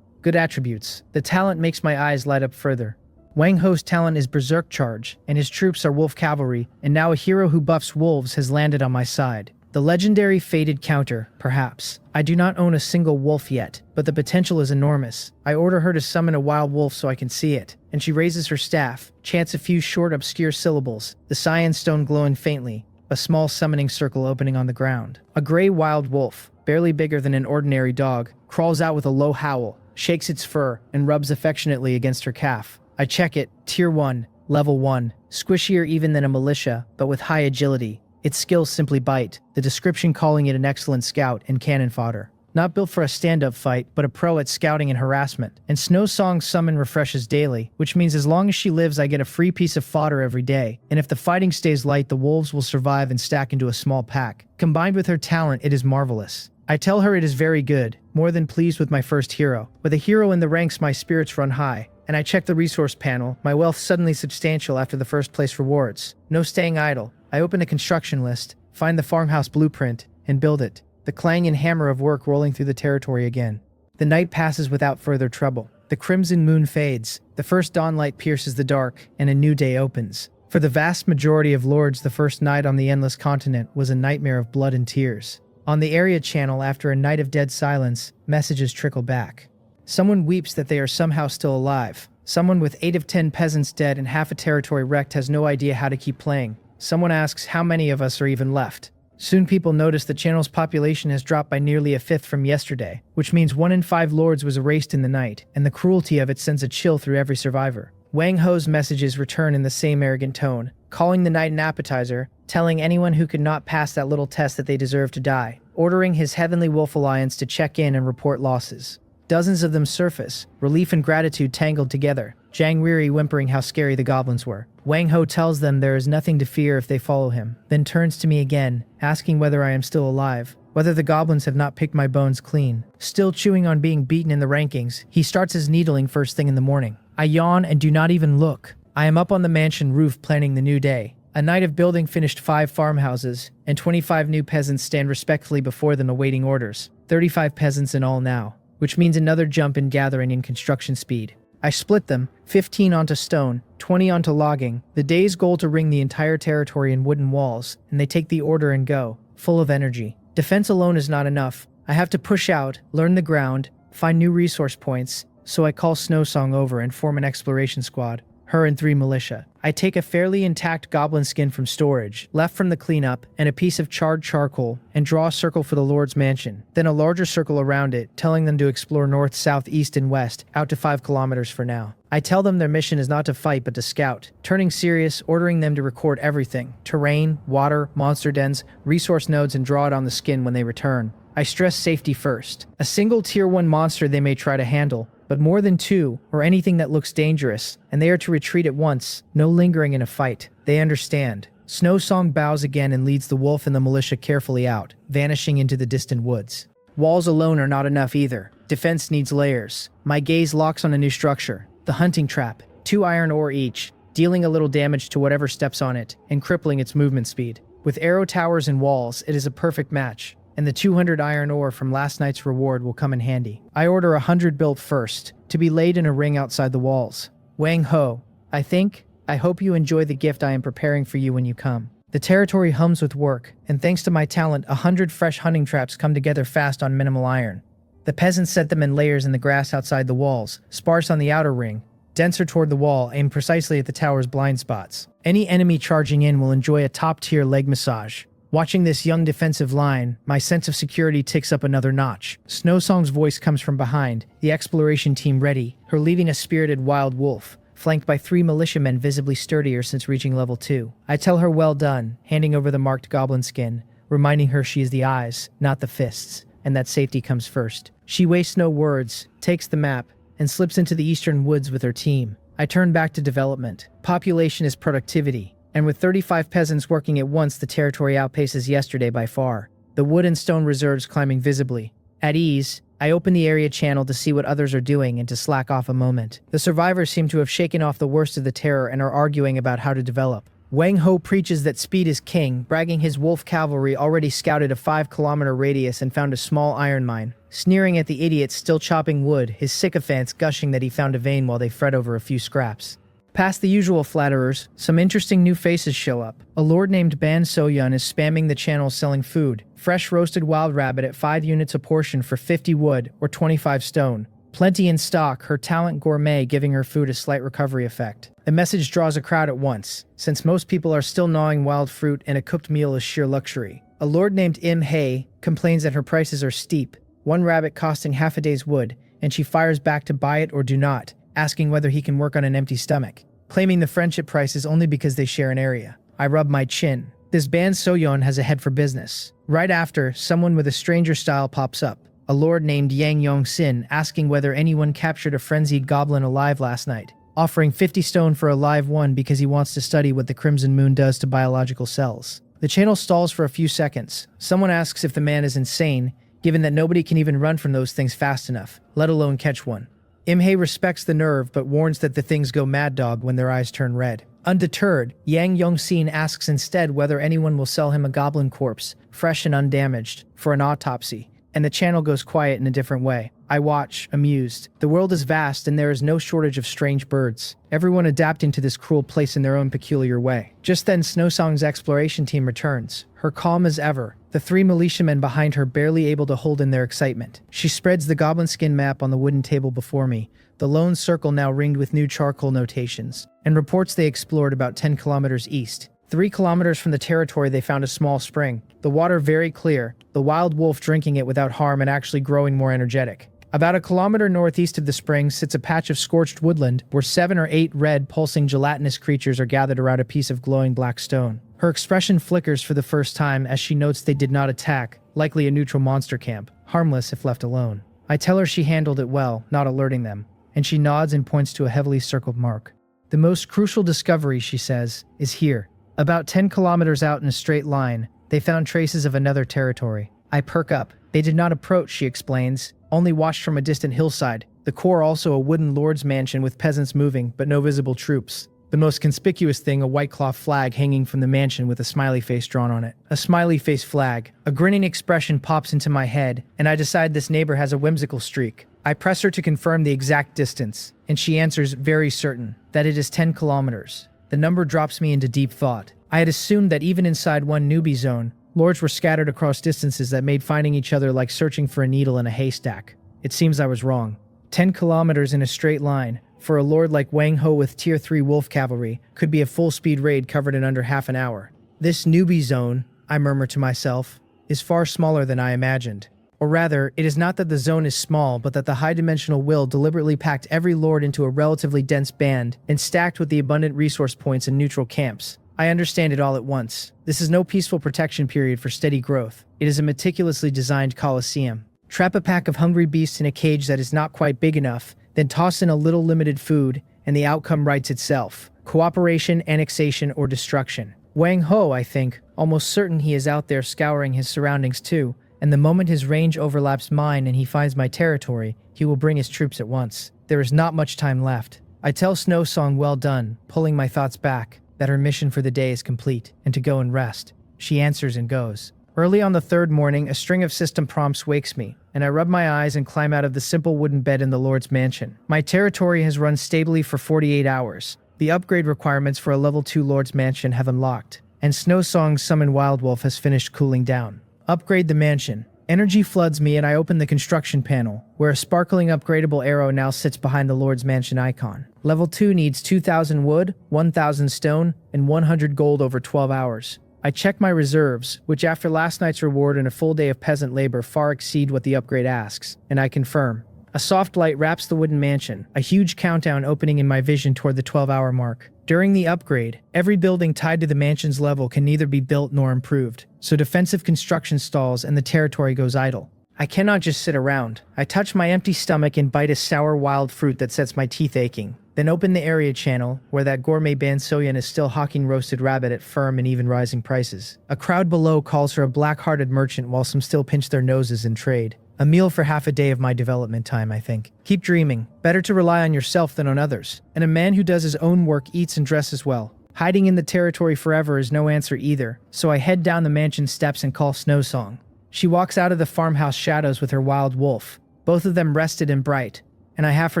Good attributes. The talent makes my eyes light up further. Wang Ho's talent is Berserk Charge, and his troops are wolf cavalry, and now a hero who buffs wolves has landed on my side. The legendary Fated counter, perhaps. I do not own a single wolf yet, but the potential is enormous. I order her to summon a wild wolf so I can see it, and she raises her staff, chants a few short obscure syllables, the cyan stone glowing faintly, a small summoning circle opening on the ground. A gray wild wolf, barely bigger than an ordinary dog, crawls out with a low howl, shakes its fur, and rubs affectionately against her calf. I check it, Tier 1, Level 1, squishier even than a militia, but with high agility. Its skills simply bite, the description calling it an excellent scout and cannon fodder. Not built for a stand-up fight, but a pro at scouting and harassment. And Snow Song's summon refreshes daily, which means as long as she lives I get a free piece of fodder every day. And if the fighting stays light, the wolves will survive and stack into a small pack. Combined with her talent, it is marvelous. I tell her it is very good, more than pleased with my first hero. With a hero in the ranks, my spirits run high. And I check the resource panel, my wealth suddenly substantial after the first place rewards. No staying idle. I open a construction list, find the farmhouse blueprint, and build it. The clang and hammer of work rolling through the territory again. The night passes without further trouble. The crimson moon fades, the first dawnlight pierces the dark, and a new day opens. For the vast majority of lords, the first night on the endless continent was a nightmare of blood and tears. On the area channel, after a night of dead silence, messages trickle back. Someone weeps that they are somehow still alive. Someone with 8 of 10 peasants dead and half a territory wrecked has no idea how to keep playing. Someone asks how many of us are even left. Soon people notice the channel's population has dropped by nearly a fifth from yesterday, which means 1 in 5 lords was erased in the night, and the cruelty of it sends a chill through every survivor. Wang Ho's messages return in the same arrogant tone, calling the night an appetizer, telling anyone who could not pass that little test that they deserve to die, ordering his Heavenly Wolf Alliance to check in and report losses. Dozens of them surface, relief and gratitude tangled together, Zhang Riri whimpering how scary the goblins were. Wang Ho tells them there is nothing to fear if they follow him, then turns to me again, asking whether I am still alive, whether the goblins have not picked my bones clean. Still chewing on being beaten in the rankings, he starts his needling first thing in the morning. I yawn and do not even look. I am up on the mansion roof planning the new day. A night of building finished 5 farmhouses, and 25 new peasants stand respectfully before them awaiting orders. 35 peasants in all now, which means another jump in gathering and construction speed. I split them, 15 onto stone, 20 onto logging, the day's goal to ring the entire territory in wooden walls, and they take the order and go, full of energy. Defense alone is not enough. I have to push out, learn the ground, find new resource points, so I call Snow Song over and form an exploration squad, her and 3 militia. I take a fairly intact goblin skin from storage, left from the cleanup, and a piece of charred charcoal, and draw a circle for the Lord's mansion, then a larger circle around it, telling them to explore north, south, east, and west, out to 5 kilometers for now. I tell them their mission is not to fight but to scout, turning serious, ordering them to record everything, terrain, water, monster dens, resource nodes, and draw it on the skin when they return. I stress safety first. A single Tier 1 monster they may try to handle, but more than 2, or anything that looks dangerous, and they are to retreat at once, no lingering in a fight. They understand. Snow Song bows again and leads the wolf and the militia carefully out, vanishing into the distant woods. Walls alone are not enough either. Defense needs layers. My gaze locks on a new structure, the hunting trap, 2 iron ore each, dealing a little damage to whatever steps on it, and crippling its movement speed. With arrow towers and walls, it is a perfect match. And the 200 iron ore from last night's reward will come in handy. I order 100 built first, to be laid in a ring outside the walls. Wang Ho, I hope you enjoy the gift I am preparing for you when you come. The territory hums with work, and thanks to my talent, 100 fresh hunting traps come together fast on minimal iron. The peasants set them in layers in the grass outside the walls, sparse on the outer ring, denser toward the wall, aimed precisely at the tower's blind spots. Any enemy charging in will enjoy a top-tier leg massage. Watching this young defensive line, my sense of security ticks up another notch. Snow Song's voice comes from behind, the exploration team ready, her leading a spirited wild wolf, flanked by 3 militiamen visibly sturdier since reaching level 2. I tell her well done, handing over the marked goblin skin, reminding her she is the eyes, not the fists, and that safety comes first. She wastes no words, takes the map, and slips into the eastern woods with her team. I turn back to development. Population is productivity. And with 35 peasants working at once, the territory outpaces yesterday by far. The wood and stone reserves climbing visibly. At ease, I open the area channel to see what others are doing and to slack off a moment. The survivors seem to have shaken off the worst of the terror and are arguing about how to develop. Wang Ho preaches that speed is king, bragging his wolf cavalry already scouted a 5-kilometer radius and found a small iron mine. Sneering at the idiots still chopping wood, his sycophants gushing that he found a vein while they fret over a few scraps. Past the usual flatterers, some interesting new faces show up. A lord named Ban Soyun is spamming the channel selling food. Fresh roasted wild rabbit at 5 units a portion for 50 wood or 25 stone. Plenty in stock, her talent gourmet giving her food a slight recovery effect. The message draws a crowd at once, since most people are still gnawing wild fruit and a cooked meal is sheer luxury. A lord named Im Hei complains that her prices are steep, 1 rabbit costing half a day's wood, and she fires back to buy it or do not, asking whether he can work on an empty stomach, claiming the friendship price is only because they share an area. I rub my chin. This Ban Soyeon has a head for business. Right after, someone with a stranger style pops up. A lord named Yang Yong-sin asking whether anyone captured a frenzied goblin alive last night, offering 50 stone for a live one because he wants to study what the crimson moon does to biological cells. The channel stalls for a few seconds. Someone asks if the man is insane, given that nobody can even run from those things fast enough, let alone catch one. Imhei respects the nerve but warns that the things go mad dog when their eyes turn red. Undeterred, Yang Yong-sin asks instead whether anyone will sell him a goblin corpse, fresh and undamaged, for an autopsy. And the channel goes quiet in a different way. I watch, amused. The world is vast and there is no shortage of strange birds, everyone adapting to this cruel place in their own peculiar way. Just then Snowsong's exploration team returns, her calm as ever, the 3 militiamen behind her barely able to hold in their excitement. She spreads the goblin skin map on the wooden table before me, the lone circle now ringed with new charcoal notations, and reports they explored about 10 kilometers east. 3 kilometers from the territory they found a small spring, the water very clear, the wild wolf drinking it without harm and actually growing more energetic. About a kilometer northeast of the spring sits a patch of scorched woodland where 7 or 8 red, pulsing gelatinous creatures are gathered around a piece of glowing black stone. Her expression flickers for the first time as she notes they did not attack, likely a neutral monster camp, harmless if left alone. I tell her she handled it well, not alerting them, and she nods and points to a heavily circled mark. The most crucial discovery, she says, is here. About 10 kilometers out in a straight line, they found traces of another territory. I perk up. They did not approach, she explains, only watched from a distant hillside. The core also a wooden lord's mansion with peasants moving, but no visible troops. The most conspicuous thing, a white cloth flag hanging from the mansion with a smiley face drawn on it. A smiley face flag. A grinning expression pops into my head, and I decide this neighbor has a whimsical streak. I press her to confirm the exact distance, and she answers very certain that it is 10 kilometers. The number drops me into deep thought. I had assumed that even inside one newbie zone, lords were scattered across distances that made finding each other like searching for a needle in a haystack. It seems I was wrong. 10 kilometers in a straight line, for a lord like Wang Ho with Tier 3 wolf cavalry, could be a full-speed raid covered in under half an hour. This newbie zone, I murmur to myself, is far smaller than I imagined. Or rather, it is not that the zone is small, but that the high-dimensional will deliberately packed every lord into a relatively dense band and stacked with the abundant resource points in neutral camps. I understand it all at once. This is no peaceful protection period for steady growth. It is a meticulously designed coliseum. Trap a pack of hungry beasts in a cage that is not quite big enough, then toss in a little limited food, and the outcome writes itself. Cooperation, annexation, or destruction. Wang Ho, I think, almost certain he is out there scouring his surroundings too, and the moment his range overlaps mine and he finds my territory, he will bring his troops at once. There is not much time left. I tell Snowsong well done, pulling my thoughts back, that her mission for the day is complete, and to go and rest. She answers and goes. Early on the 3rd morning, a string of system prompts wakes me, and I rub my eyes and climb out of the simple wooden bed in the Lord's mansion. My territory has run stably for 48 hours. The upgrade requirements for a level 2 Lord's mansion have unlocked, and Snowsong's summoned Wild Wolf has finished cooling down. Upgrade the mansion. Energy floods me and I open the construction panel, where a sparkling upgradable arrow now sits behind the Lord's Mansion icon. Level 2 needs 2,000 wood, 1,000 stone, and 100 gold over 12 hours. I check my reserves, which after last night's reward and a full day of peasant labor far exceed what the upgrade asks, and I confirm. A soft light wraps the wooden mansion, a huge countdown opening in my vision toward the 12-hour mark. During the upgrade, every building tied to the mansion's level can neither be built nor improved, so defensive construction stalls and the territory goes idle. I cannot just sit around. I touch my empty stomach and bite a sour wild fruit that sets my teeth aching, then open the area channel, where that gourmet Ban Soyeon is still hawking roasted rabbit at firm and even rising prices. A crowd below calls her a black-hearted merchant while some still pinch their noses in trade. A meal for half a day of my development time, I think. Keep dreaming. Better to rely on yourself than on others. And a man who does his own work eats and dresses well. Hiding in the territory forever is no answer either, so I head down the mansion steps and call Snowsong. She walks out of the farmhouse shadows with her wild wolf, both of them rested and bright, and I have her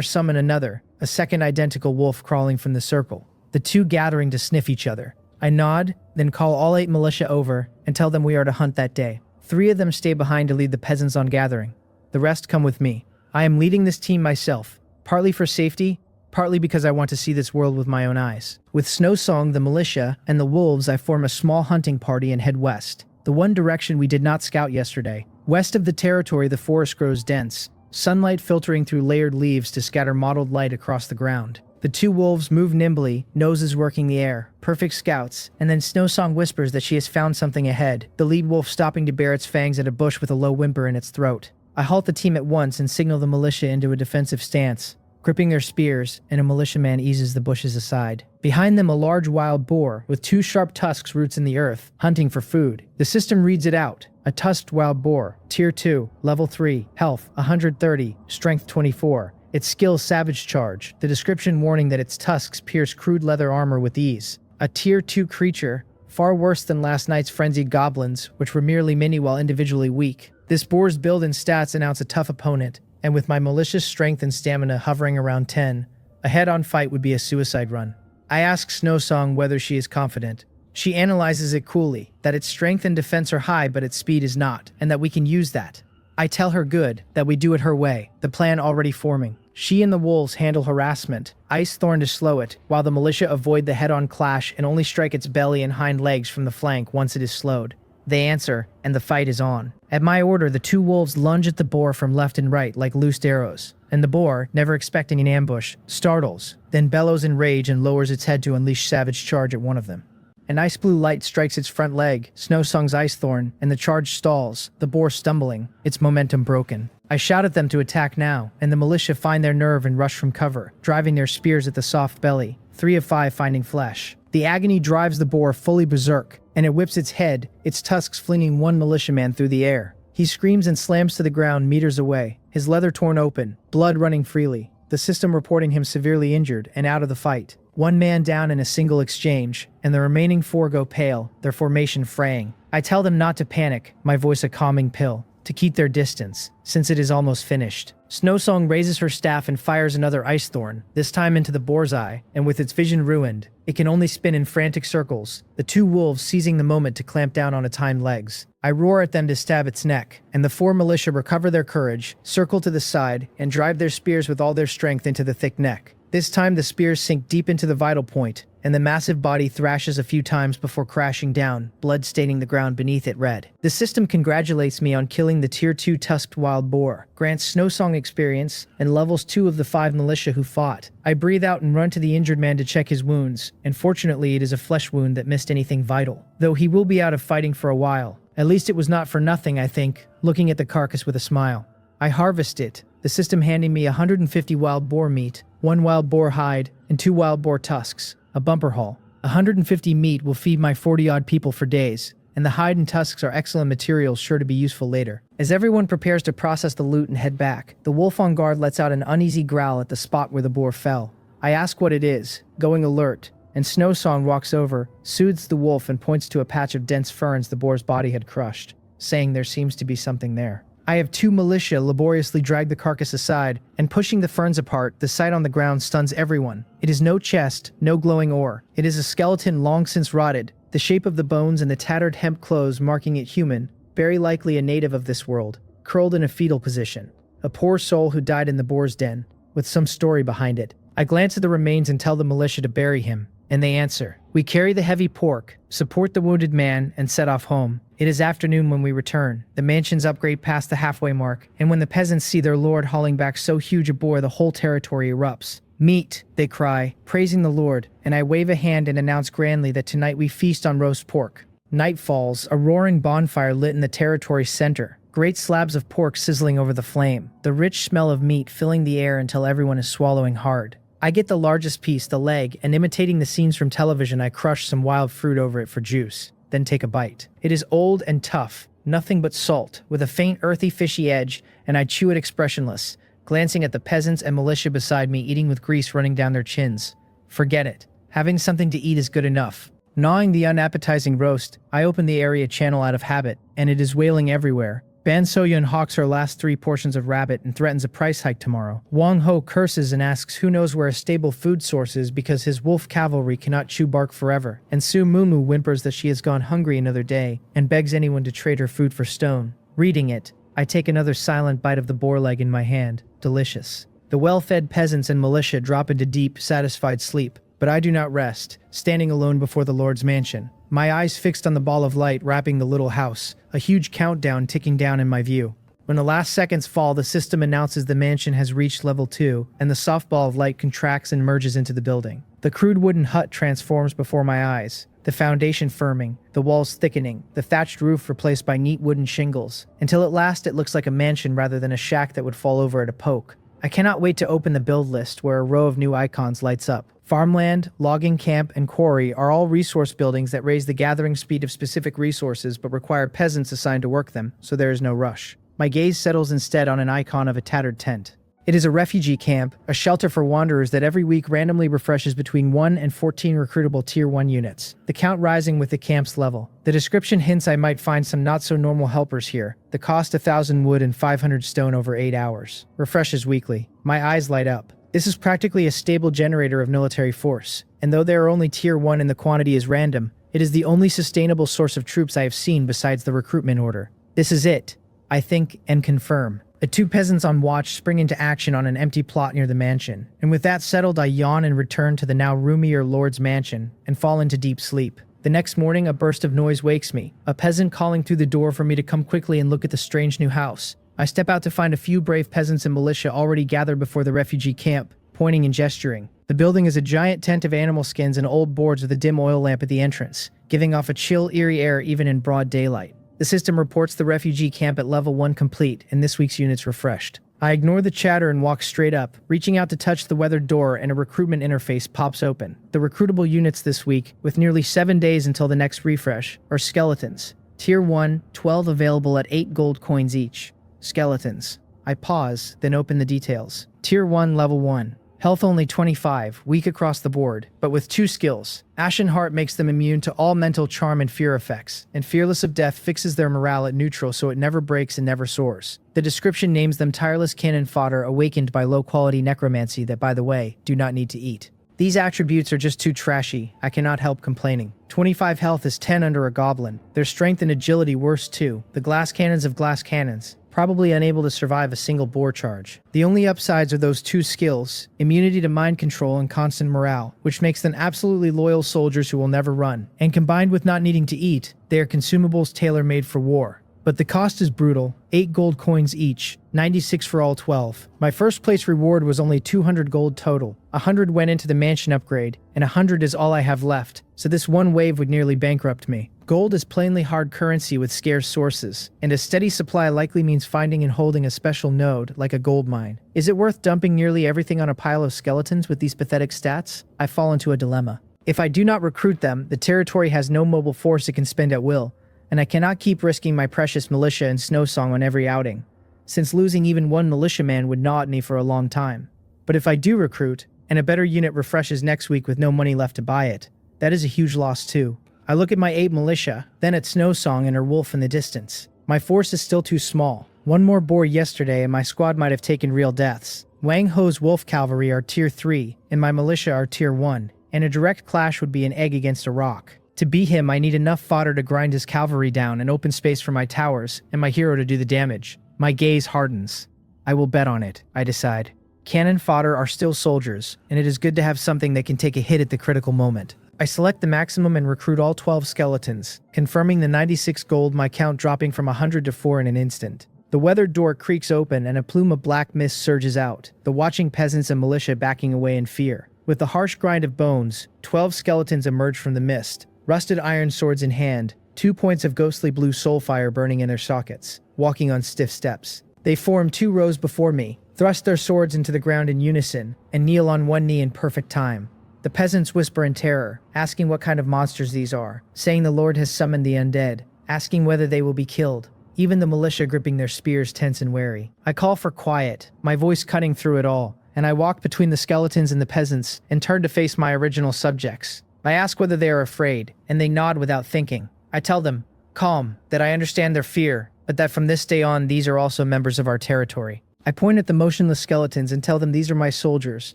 summon another, a second identical wolf crawling from the circle, the two gathering to sniff each other. I nod, then call all 8 militia over and tell them we are to hunt that day. 3 of them stay behind to lead the peasants on gathering. The rest come with me. I am leading this team myself, partly for safety, partly because I want to see this world with my own eyes. With Snowsong, the militia, and the wolves, I form a small hunting party and head west, the one direction we did not scout yesterday. West of the territory, the forest grows dense, sunlight filtering through layered leaves to scatter mottled light across the ground. The 2 wolves move nimbly, noses working the air, perfect scouts, and then Snowsong whispers that she has found something ahead, the lead wolf stopping to bare its fangs at a bush with a low whimper in its throat. I halt the team at once and signal the militia into a defensive stance, gripping their spears, and a militiaman eases the bushes aside. Behind them, a large wild boar with 2 sharp tusks roots in the earth, hunting for food. The system reads it out. A tusked wild boar, Tier 2, Level 3, Health 130, Strength 24. Its skill Savage Charge, the description warning that its tusks pierce crude leather armor with ease. A Tier 2 creature, far worse than last night's frenzied goblins, which were merely mini while individually weak. This boar's build and stats announce a tough opponent, and with my malicious strength and stamina hovering around 10, a head-on fight would be a suicide run. I ask Snowsong whether she is confident. She analyzes it coolly, that its strength and defense are high but its speed is not, and that we can use that. I tell her good, that we do it her way, the plan already forming. She and the wolves handle harassment, Ice Thorn to slow it, while the militia avoid the head-on clash and only strike its belly and hind legs from the flank once it is slowed. They answer, and the fight is on. At my order, the 2 wolves lunge at the boar from left and right like loosed arrows, and the boar, never expecting an ambush, startles, then bellows in rage and lowers its head to unleash Savage Charge at one of them. An ice blue light strikes its front leg, Snowsong's Ice Thorn, and the charge stalls, the boar stumbling, its momentum broken. I shout at them to attack now, and the militia find their nerve and rush from cover, driving their spears at the soft belly, 3 of 5 finding flesh. The agony drives the boar fully berserk, and it whips its head, its tusks flinging one militiaman through the air. He screams and slams to the ground meters away, his leather torn open, blood running freely, the system reporting him severely injured and out of the fight. 1 man down in a single exchange, and the remaining 4 go pale, their formation fraying. I tell them not to panic, my voice a calming pill, to keep their distance, since it is almost finished. Snowsong raises her staff and fires another Ice Thorn, this time into the boar's eye, and with its vision ruined, it can only spin in frantic circles, the 2 wolves seizing the moment to clamp down on its hind legs. I roar at them to stab its neck, and the 4 militia recover their courage, circle to the side, and drive their spears with all their strength into the thick neck. This time the spears sink deep into the vital point, and the massive body thrashes a few times before crashing down, blood staining the ground beneath it red. The system congratulates me on killing the Tier 2 tusked wild boar, grants Snowsong experience, and levels 2 of the 5 militia who fought. I breathe out and run to the injured man to check his wounds, and fortunately it is a flesh wound that missed anything vital, though he will be out of fighting for a while. At least it was not for nothing, I think, looking at the carcass with a smile. I harvest it, the system handing me 150 wild boar meat, 1 wild boar hide, and 2 wild boar tusks, a bumper haul. 150 meat will feed my 40-odd people for days, and the hide and tusks are excellent materials sure to be useful later. As everyone prepares to process the loot and head back, the wolf on guard lets out an uneasy growl at the spot where the boar fell. I ask what it is, going alert, and Snowsong walks over, soothes the wolf and points to a patch of dense ferns the boar's body had crushed, saying there seems to be something there. I have 2 militia laboriously drag the carcass aside, and pushing the ferns apart, the sight on the ground stuns everyone. It is no chest, no glowing ore. It is a skeleton long since rotted, the shape of the bones and the tattered hemp clothes marking it human, very likely a native of this world, curled in a fetal position. A poor soul who died in the boar's den, with some story behind it. I glance at the remains and tell the militia to bury him, and they answer. We carry the heavy pork, support the wounded man, and set off home. It is afternoon when we return. The mansions upgrade past the halfway mark, and when the peasants see their lord hauling back so huge a boar, the whole territory erupts. Meat, they cry, praising the Lord, and I wave a hand and announce grandly that tonight we feast on roast pork. Night falls, a roaring bonfire lit in the territory's center, great slabs of pork sizzling over the flame, the rich smell of meat filling the air until everyone is swallowing hard. I get the largest piece, the leg, and imitating the scenes from television, I crush some wild fruit over it for juice, then take a bite. It is old and tough, nothing but salt, with a faint earthy fishy edge, and I chew it expressionless, glancing at the peasants and militia beside me eating with grease running down their chins. Forget it. Having something to eat is good enough. Gnawing the unappetizing roast, I open the area channel out of habit, and it is wailing everywhere. Ban Soyun hawks our last 3 portions of rabbit and threatens a price hike tomorrow. Wang Ho curses and asks who knows where a stable food source is because his wolf cavalry cannot chew bark forever. And Su Mumu whimpers that she has gone hungry another day and begs anyone to trade her food for stone. Reading it, I take another silent bite of the boar leg in my hand. Delicious. The well-fed peasants and militia drop into deep, satisfied sleep, but I do not rest, standing alone before the Lord's mansion. My eyes fixed on the ball of light wrapping the little house, a huge countdown ticking down in my view. When the last seconds fall, the system announces the mansion has reached level 2, and the soft ball of light contracts and merges into the building. The crude wooden hut transforms before my eyes, the foundation firming, the walls thickening, the thatched roof replaced by neat wooden shingles, until at last it looks like a mansion rather than a shack that would fall over at a poke. I cannot wait to open the build list where a row of new icons lights up. Farmland, logging camp, and quarry are all resource buildings that raise the gathering speed of specific resources but require peasants assigned to work them, so there is no rush. My gaze settles instead on an icon of a tattered tent. It is a refugee camp, a shelter for wanderers that every week randomly refreshes between 1 and 14 recruitable Tier 1 units, the count rising with the camp's level. The description hints I might find some not-so-normal helpers here. The cost 1,000 wood and 500 stone over 8 hours. Refreshes weekly. My eyes light up. This is practically a stable generator of military force, and though they are only Tier 1 and the quantity is random, it is the only sustainable source of troops I have seen besides the recruitment order. This is it, I think, and confirm. The 2 peasants on watch spring into action on an empty plot near the mansion, and with that settled I yawn and return to the now roomier Lord's mansion, and fall into deep sleep. The next morning a burst of noise wakes me, a peasant calling through the door for me to come quickly and look at the strange new house. I step out to find a few brave peasants and militia already gathered before the refugee camp, pointing and gesturing. The building is a giant tent of animal skins and old boards with a dim oil lamp at the entrance, giving off a chill, eerie air even in broad daylight. The system reports the refugee camp at level 1 complete, and this week's units refreshed. I ignore the chatter and walk straight up, reaching out to touch the weathered door, and a recruitment interface pops open. The recruitable units this week, with nearly 7 days until the next refresh, are skeletons. Tier 1, 12 available at 8 gold coins each. Skeletons. I pause, then open the details. Tier 1, level 1. Health only 25, weak across the board, but with 2 skills. Ashen Heart makes them immune to all mental charm and fear effects, and Fearless of Death fixes their morale at neutral so it never breaks and never soars. The description names them tireless cannon fodder awakened by low-quality necromancy that, by the way, do not need to eat. These attributes are just too trashy, I cannot help complaining. 25 health is 10 under a goblin. Their strength and agility worse too, the glass cannons of glass cannons, probably unable to survive a single bore charge. The only upsides are those 2 skills, immunity to mind control and constant morale, which makes them absolutely loyal soldiers who will never run. And combined with not needing to eat, they are consumables tailor-made for war. But the cost is brutal, 8 gold coins each, 96 for all 12. My first place reward was only 200 gold total. 100 went into the mansion upgrade, and 100 is all I have left, so this one wave would nearly bankrupt me. Gold is plainly hard currency with scarce sources, and a steady supply likely means finding and holding a special node, like a gold mine. Is it worth dumping nearly everything on a pile of skeletons with these pathetic stats? I fall into a dilemma. If I do not recruit them, the territory has no mobile force it can spend at will, and I cannot keep risking my precious militia and Snowsong on every outing, since losing even one militiaman would gnaw at me for a long time. But if I do recruit, and a better unit refreshes next week with no money left to buy it, that is a huge loss too. I look at my 8 militia, then at Snowsong and her wolf in the distance. My force is still too small. One more boar yesterday and my squad might have taken real deaths. Wang Ho's wolf cavalry are Tier 3, and my militia are Tier 1, and a direct clash would be an egg against a rock. To beat him, I need enough fodder to grind his cavalry down and open space for my towers, and my hero to do the damage. My gaze hardens. I will bet on it, I decide. Cannon fodder are still soldiers, and it is good to have something that can take a hit at the critical moment. I select the maximum and recruit all 12 skeletons, confirming the 96 gold, my count dropping from 100 to 4 in an instant. The weathered door creaks open and a plume of black mist surges out, the watching peasants and militia backing away in fear. With the harsh grind of bones, 12 skeletons emerge from the mist, rusted iron swords in hand, 2 points of ghostly blue soul fire burning in their sockets, walking on stiff steps. They form 2 rows before me, thrust their swords into the ground in unison, and kneel on one knee in perfect time. The peasants whisper in terror, asking what kind of monsters these are, saying the Lord has summoned the undead, asking whether they will be killed, even the militia gripping their spears tense and wary. I call for quiet, my voice cutting through it all, and I walk between the skeletons and the peasants and turn to face my original subjects. I ask whether they are afraid, and they nod without thinking. I tell them, calm, that I understand their fear, but that from this day on these are also members of our territory. I point at the motionless skeletons and tell them these are my soldiers,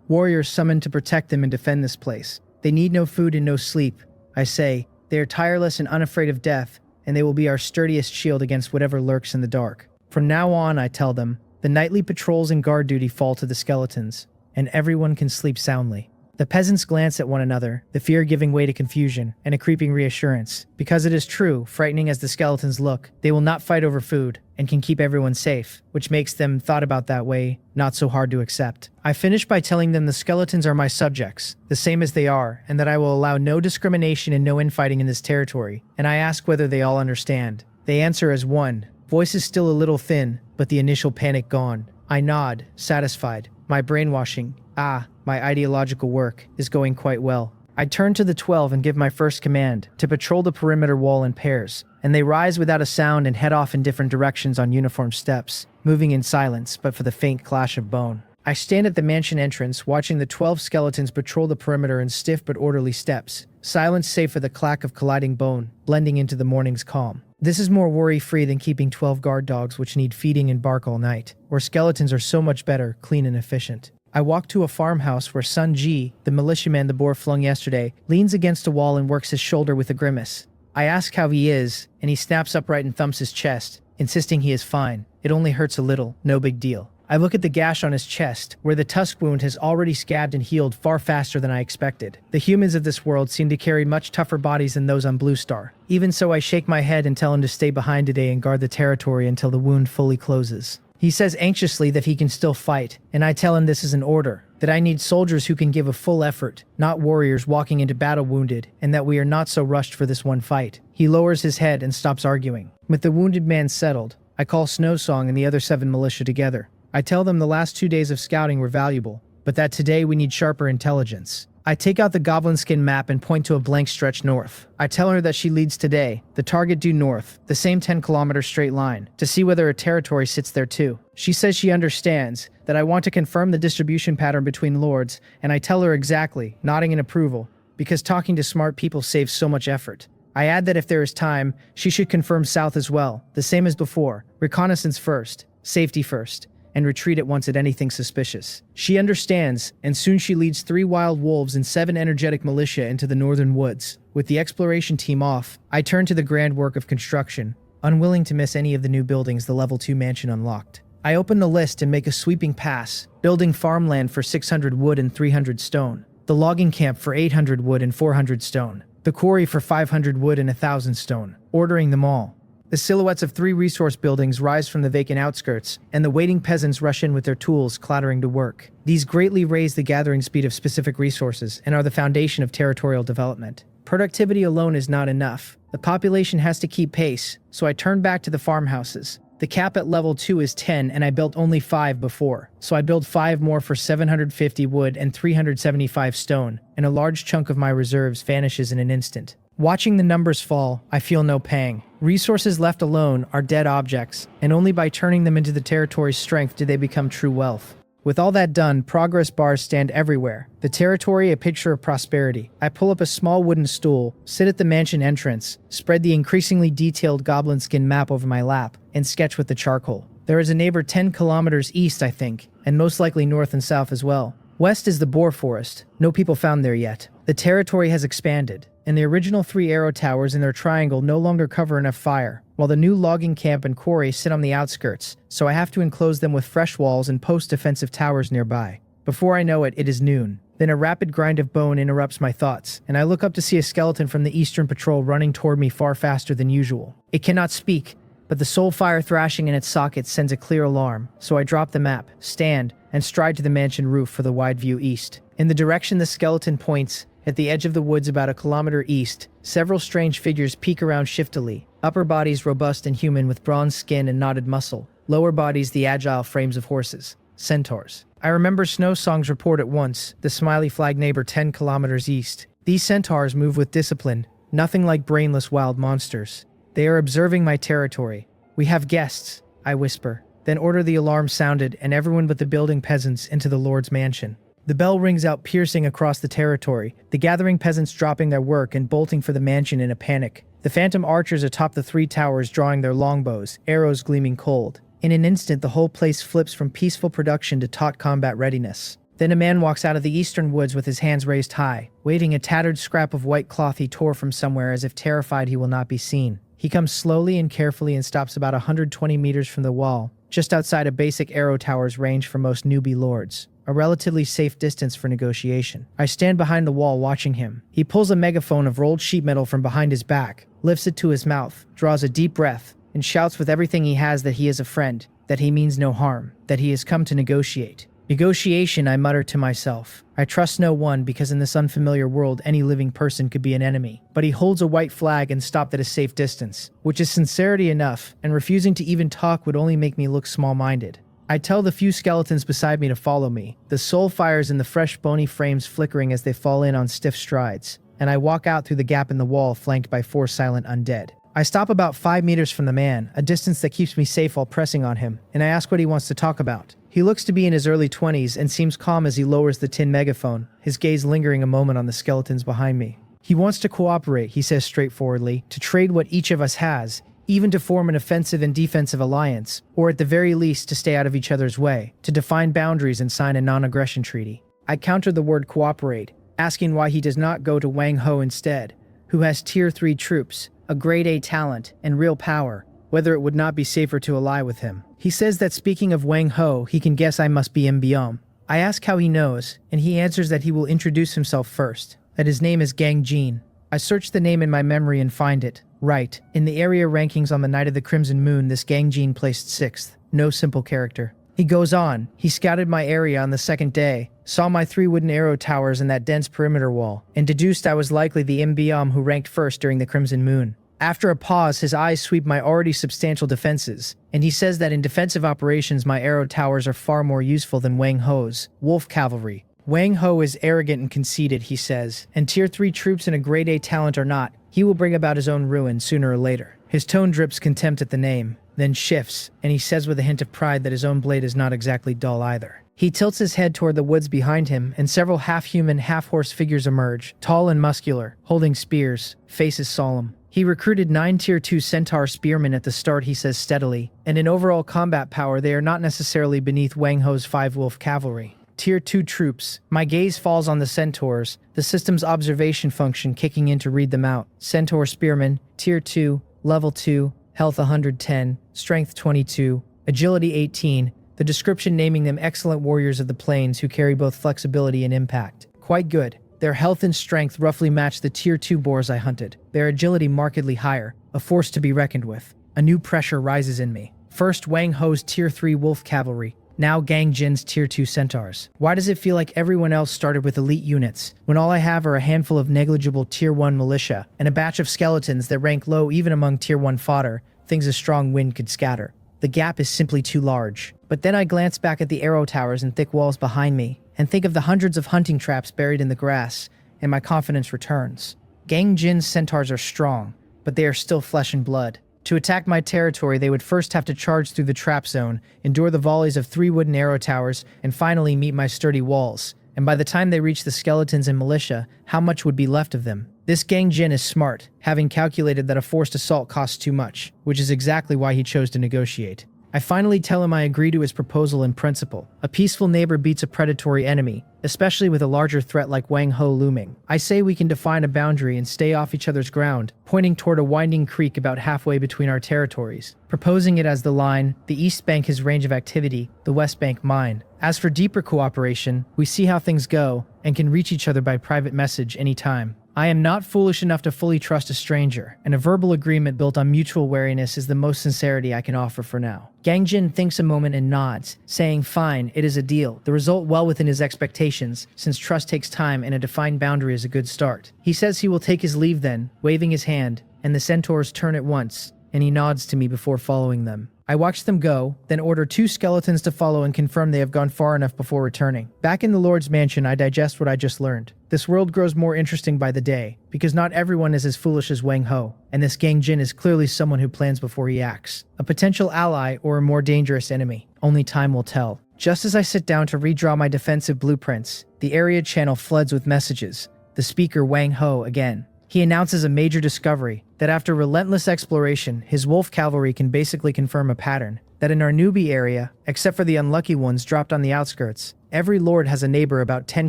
warriors summoned to protect them and defend this place. They need no food and no sleep. I say, they are tireless and unafraid of death, and they will be our sturdiest shield against whatever lurks in the dark. From now on, I tell them, the nightly patrols and guard duty fall to the skeletons, and everyone can sleep soundly. The peasants glance at one another, the fear giving way to confusion and a creeping reassurance. Because it is true, frightening as the skeletons look, they will not fight over food and can keep everyone safe, which makes them, thought about that way, not so hard to accept. I finish by telling them the skeletons are my subjects, the same as they are, and that I will allow no discrimination and no infighting in this territory, and I ask whether they all understand. They answer as one, voices still a little thin, but the initial panic gone. I nod, satisfied. My brainwashing, my ideological work, is going quite well. I turn to the 12 and give my first command, to patrol the perimeter wall in pairs, and they rise without a sound and head off in different directions on uniform steps, moving in silence but for the faint clash of bone. I stand at the mansion entrance, watching the 12 skeletons patrol the perimeter in stiff but orderly steps, silence save for the clack of colliding bone, blending into the morning's calm. This is more worry-free than keeping 12 guard dogs which need feeding and bark all night, where skeletons are so much better, clean and efficient. I walk to a farmhouse where Sun Ji, the militiaman the boar flung yesterday, leans against a wall and works his shoulder with a grimace. I ask how he is, and he snaps upright and thumps his chest, insisting he is fine. It only hurts a little, no big deal. I look at the gash on his chest, where the tusk wound has already scabbed and healed far faster than I expected. The humans of this world seem to carry much tougher bodies than those on Blue Star. Even so, I shake my head and tell him to stay behind today and guard the territory until the wound fully closes. He says anxiously that he can still fight, and I tell him this is an order, that I need soldiers who can give a full effort, not warriors walking into battle wounded, and that we are not so rushed for this one fight. He lowers his head and stops arguing. With the wounded man settled, I call Snowsong and the other 7 militia together. I tell them the last 2 days of scouting were valuable, but that today we need sharper intelligence. I take out the goblin skin map and point to a blank stretch north. I tell her that she leads today, the target due north, the same 10-kilometer straight line, to see whether a territory sits there too. She says she understands, that I want to confirm the distribution pattern between lords, and I tell her exactly, nodding in approval, because talking to smart people saves so much effort. I add that if there is time, she should confirm south as well, the same as before, reconnaissance first, safety first, and retreat at once at anything suspicious. She understands, and soon she leads 3 wild wolves and 7 energetic militia into the northern woods. With the exploration team off, I turn to the grand work of construction, unwilling to miss any of the new buildings the level 2 mansion unlocked. I open the list and make a sweeping pass, building farmland for 600 wood and 300 stone, the logging camp for 800 wood and 400 stone, the quarry for 500 wood and 1,000 stone, ordering them all. The silhouettes of 3 resource buildings rise from the vacant outskirts, and the waiting peasants rush in with their tools, clattering to work. These greatly raise the gathering speed of specific resources and are the foundation of territorial development. Productivity alone is not enough. The population has to keep pace, so I turn back to the farmhouses. The cap at level 2 is 10, and I built only 5 before, so I build 5 more for 750 wood and 375 stone, and a large chunk of my reserves vanishes in an instant. Watching the numbers fall, I feel no pang. Resources left alone are dead objects, and only by turning them into the territory's strength do they become true wealth. With all that done, progress bars stand everywhere. The territory a picture of prosperity. I pull up a small wooden stool, sit at the mansion entrance, spread the increasingly detailed goblin skin map over my lap, and sketch with the charcoal. There is a neighbor 10 kilometers east, I think, and most likely north and south as well. West is the boar forest. No people found there yet. The territory has expanded, and the original 3 arrow towers in their triangle no longer cover enough fire, while the new logging camp and quarry sit on the outskirts, so I have to enclose them with fresh walls and post defensive towers nearby. Before I know it, it is noon. Then a rapid grind of bone interrupts my thoughts, and I look up to see a skeleton from the eastern patrol running toward me far faster than usual. It cannot speak, but the soul fire thrashing in its socket sends a clear alarm, so I drop the map, stand, and stride to the mansion roof for the wide view east. In the direction the skeleton points, at the edge of the woods about a kilometer east, several strange figures peek around shiftily, upper bodies robust and human with bronze skin and knotted muscle, lower bodies the agile frames of horses, centaurs. I remember Snowsong's report at once, the smiley flag neighbor 10 kilometers east. These centaurs move with discipline, nothing like brainless wild monsters. They are observing my territory. We have guests, I whisper. Then order the alarm sounded, and everyone but the building peasants into the lord's mansion. The bell rings out piercing across the territory, the gathering peasants dropping their work and bolting for the mansion in a panic. The phantom archers atop the 3 towers drawing their longbows, arrows gleaming cold. In an instant, the whole place flips from peaceful production to taut combat readiness. Then a man walks out of the eastern woods with his hands raised high, waving a tattered scrap of white cloth he tore from somewhere as if terrified he will not be seen. He comes slowly and carefully and stops about 120 meters from the wall, just outside a basic arrow tower's range for most newbie lords. A relatively safe distance for negotiation. I stand behind the wall watching him. He pulls a megaphone of rolled sheet metal from behind his back, lifts it to his mouth, draws a deep breath, and shouts with everything he has that he is a friend, that he means no harm, that he has come to negotiate. Negotiation, I mutter to myself. I trust no one because in this unfamiliar world any living person could be an enemy. But he holds a white flag and stopped at a safe distance, which is sincerity enough, and refusing to even talk would only make me look small-minded. I tell the few skeletons beside me to follow me, the soul fires in the fresh bony frames flickering as they fall in on stiff strides, and I walk out through the gap in the wall flanked by 4 silent undead. I stop about 5 meters from the man, a distance that keeps me safe while pressing on him, and I ask what he wants to talk about. He looks to be in his early 20s and seems calm as he lowers the tin megaphone, his gaze lingering a moment on the skeletons behind me. He wants to cooperate, he says straightforwardly, to trade what each of us has, even to form an offensive and defensive alliance, or at the very least to stay out of each other's way, to define boundaries and sign a non-aggression treaty. I counter the word cooperate, asking why he does not go to Wang Ho instead, who has tier 3 troops, a grade A talent, and real power, whether it would not be safer to ally with him. He says that speaking of Wang Ho, he can guess I must be Mbiom. I ask how he knows, and he answers that he will introduce himself first, that his name is Gang Jin. I search the name in my memory and find it. Right, in the area rankings on the night of the Crimson Moon, this Gang Jin placed 6th. No simple character. He goes on, he scouted my area on the 2nd day, saw my 3 wooden arrow towers and that dense perimeter wall, and deduced I was likely the Mbiom who ranked first during the Crimson Moon. After a pause, his eyes sweep my already substantial defenses, and he says that in defensive operations my arrow towers are far more useful than Wang Ho's wolf cavalry. Wang Ho is arrogant and conceited, he says, and tier 3 troops and a grade A talent or not, he will bring about his own ruin sooner or later. His tone drips contempt at the name, then shifts, and he says with a hint of pride that his own blade is not exactly dull either. He tilts his head toward the woods behind him, and several half-human, half-horse figures emerge, tall and muscular, holding spears, faces solemn. He recruited 9 tier 2 centaur spearmen at the start, he says steadily, and in overall combat power they are not necessarily beneath Wang Ho's 5 wolf cavalry. Tier 2 troops. My gaze falls on the centaurs, the system's observation function kicking in to read them out. Centaur spearmen, tier 2, level 2, health 110, strength 22, agility 18, the description naming them excellent warriors of the plains who carry both flexibility and impact. Quite good. Their health and strength roughly match the tier 2 boars I hunted. Their agility markedly higher, a force to be reckoned with. A new pressure rises in me. First Wang Ho's tier 3 wolf cavalry, now Gang Jin's tier 2 centaurs. Why does it feel like everyone else started with elite units, when all I have are a handful of negligible tier 1 militia, and a batch of skeletons that rank low even among tier 1 fodder, things a strong wind could scatter? The gap is simply too large. But then I glance back at the arrow towers and thick walls behind me, and think of the hundreds of hunting traps buried in the grass, and my confidence returns. Gang Jin's centaurs are strong, but they are still flesh and blood. To attack my territory, they would first have to charge through the trap zone, endure the volleys of 3 wooden arrow towers, and finally meet my sturdy walls. And by the time they reach the skeletons and militia, how much would be left of them? This Gang Jin is smart, having calculated that a forced assault costs too much, which is exactly why he chose to negotiate. I finally tell him I agree to his proposal in principle. A peaceful neighbor beats a predatory enemy, especially with a larger threat like Wang Ho looming. I say we can define a boundary and stay off each other's ground, pointing toward a winding creek about halfway between our territories, proposing it as the line, the east bank his range of activity, the west bank mine. As for deeper cooperation, we see how things go, and can reach each other by private message anytime. I am not foolish enough to fully trust a stranger, and a verbal agreement built on mutual wariness is the most sincerity I can offer for now. Gang Jin thinks a moment and nods, saying fine, it is a deal, the result well within his expectations, since trust takes time and a defined boundary is a good start. He says he will take his leave then, waving his hand, and the centaurs turn at once, and he nods to me before following them. I watch them go, then order 2 skeletons to follow and confirm they have gone far enough before returning. Back in the Lord's mansion, I digest what I just learned. This world grows more interesting by the day, because not everyone is as foolish as Wang Ho, and this Gang Jin is clearly someone who plans before he acts. A potential ally or a more dangerous enemy. Only time will tell. Just as I sit down to redraw my defensive blueprints, the area channel floods with messages. The speaker Wang Ho again. He announces a major discovery, that after relentless exploration, his wolf cavalry can basically confirm a pattern, that in our newbie area, except for the unlucky ones dropped on the outskirts, every lord has a neighbor about 10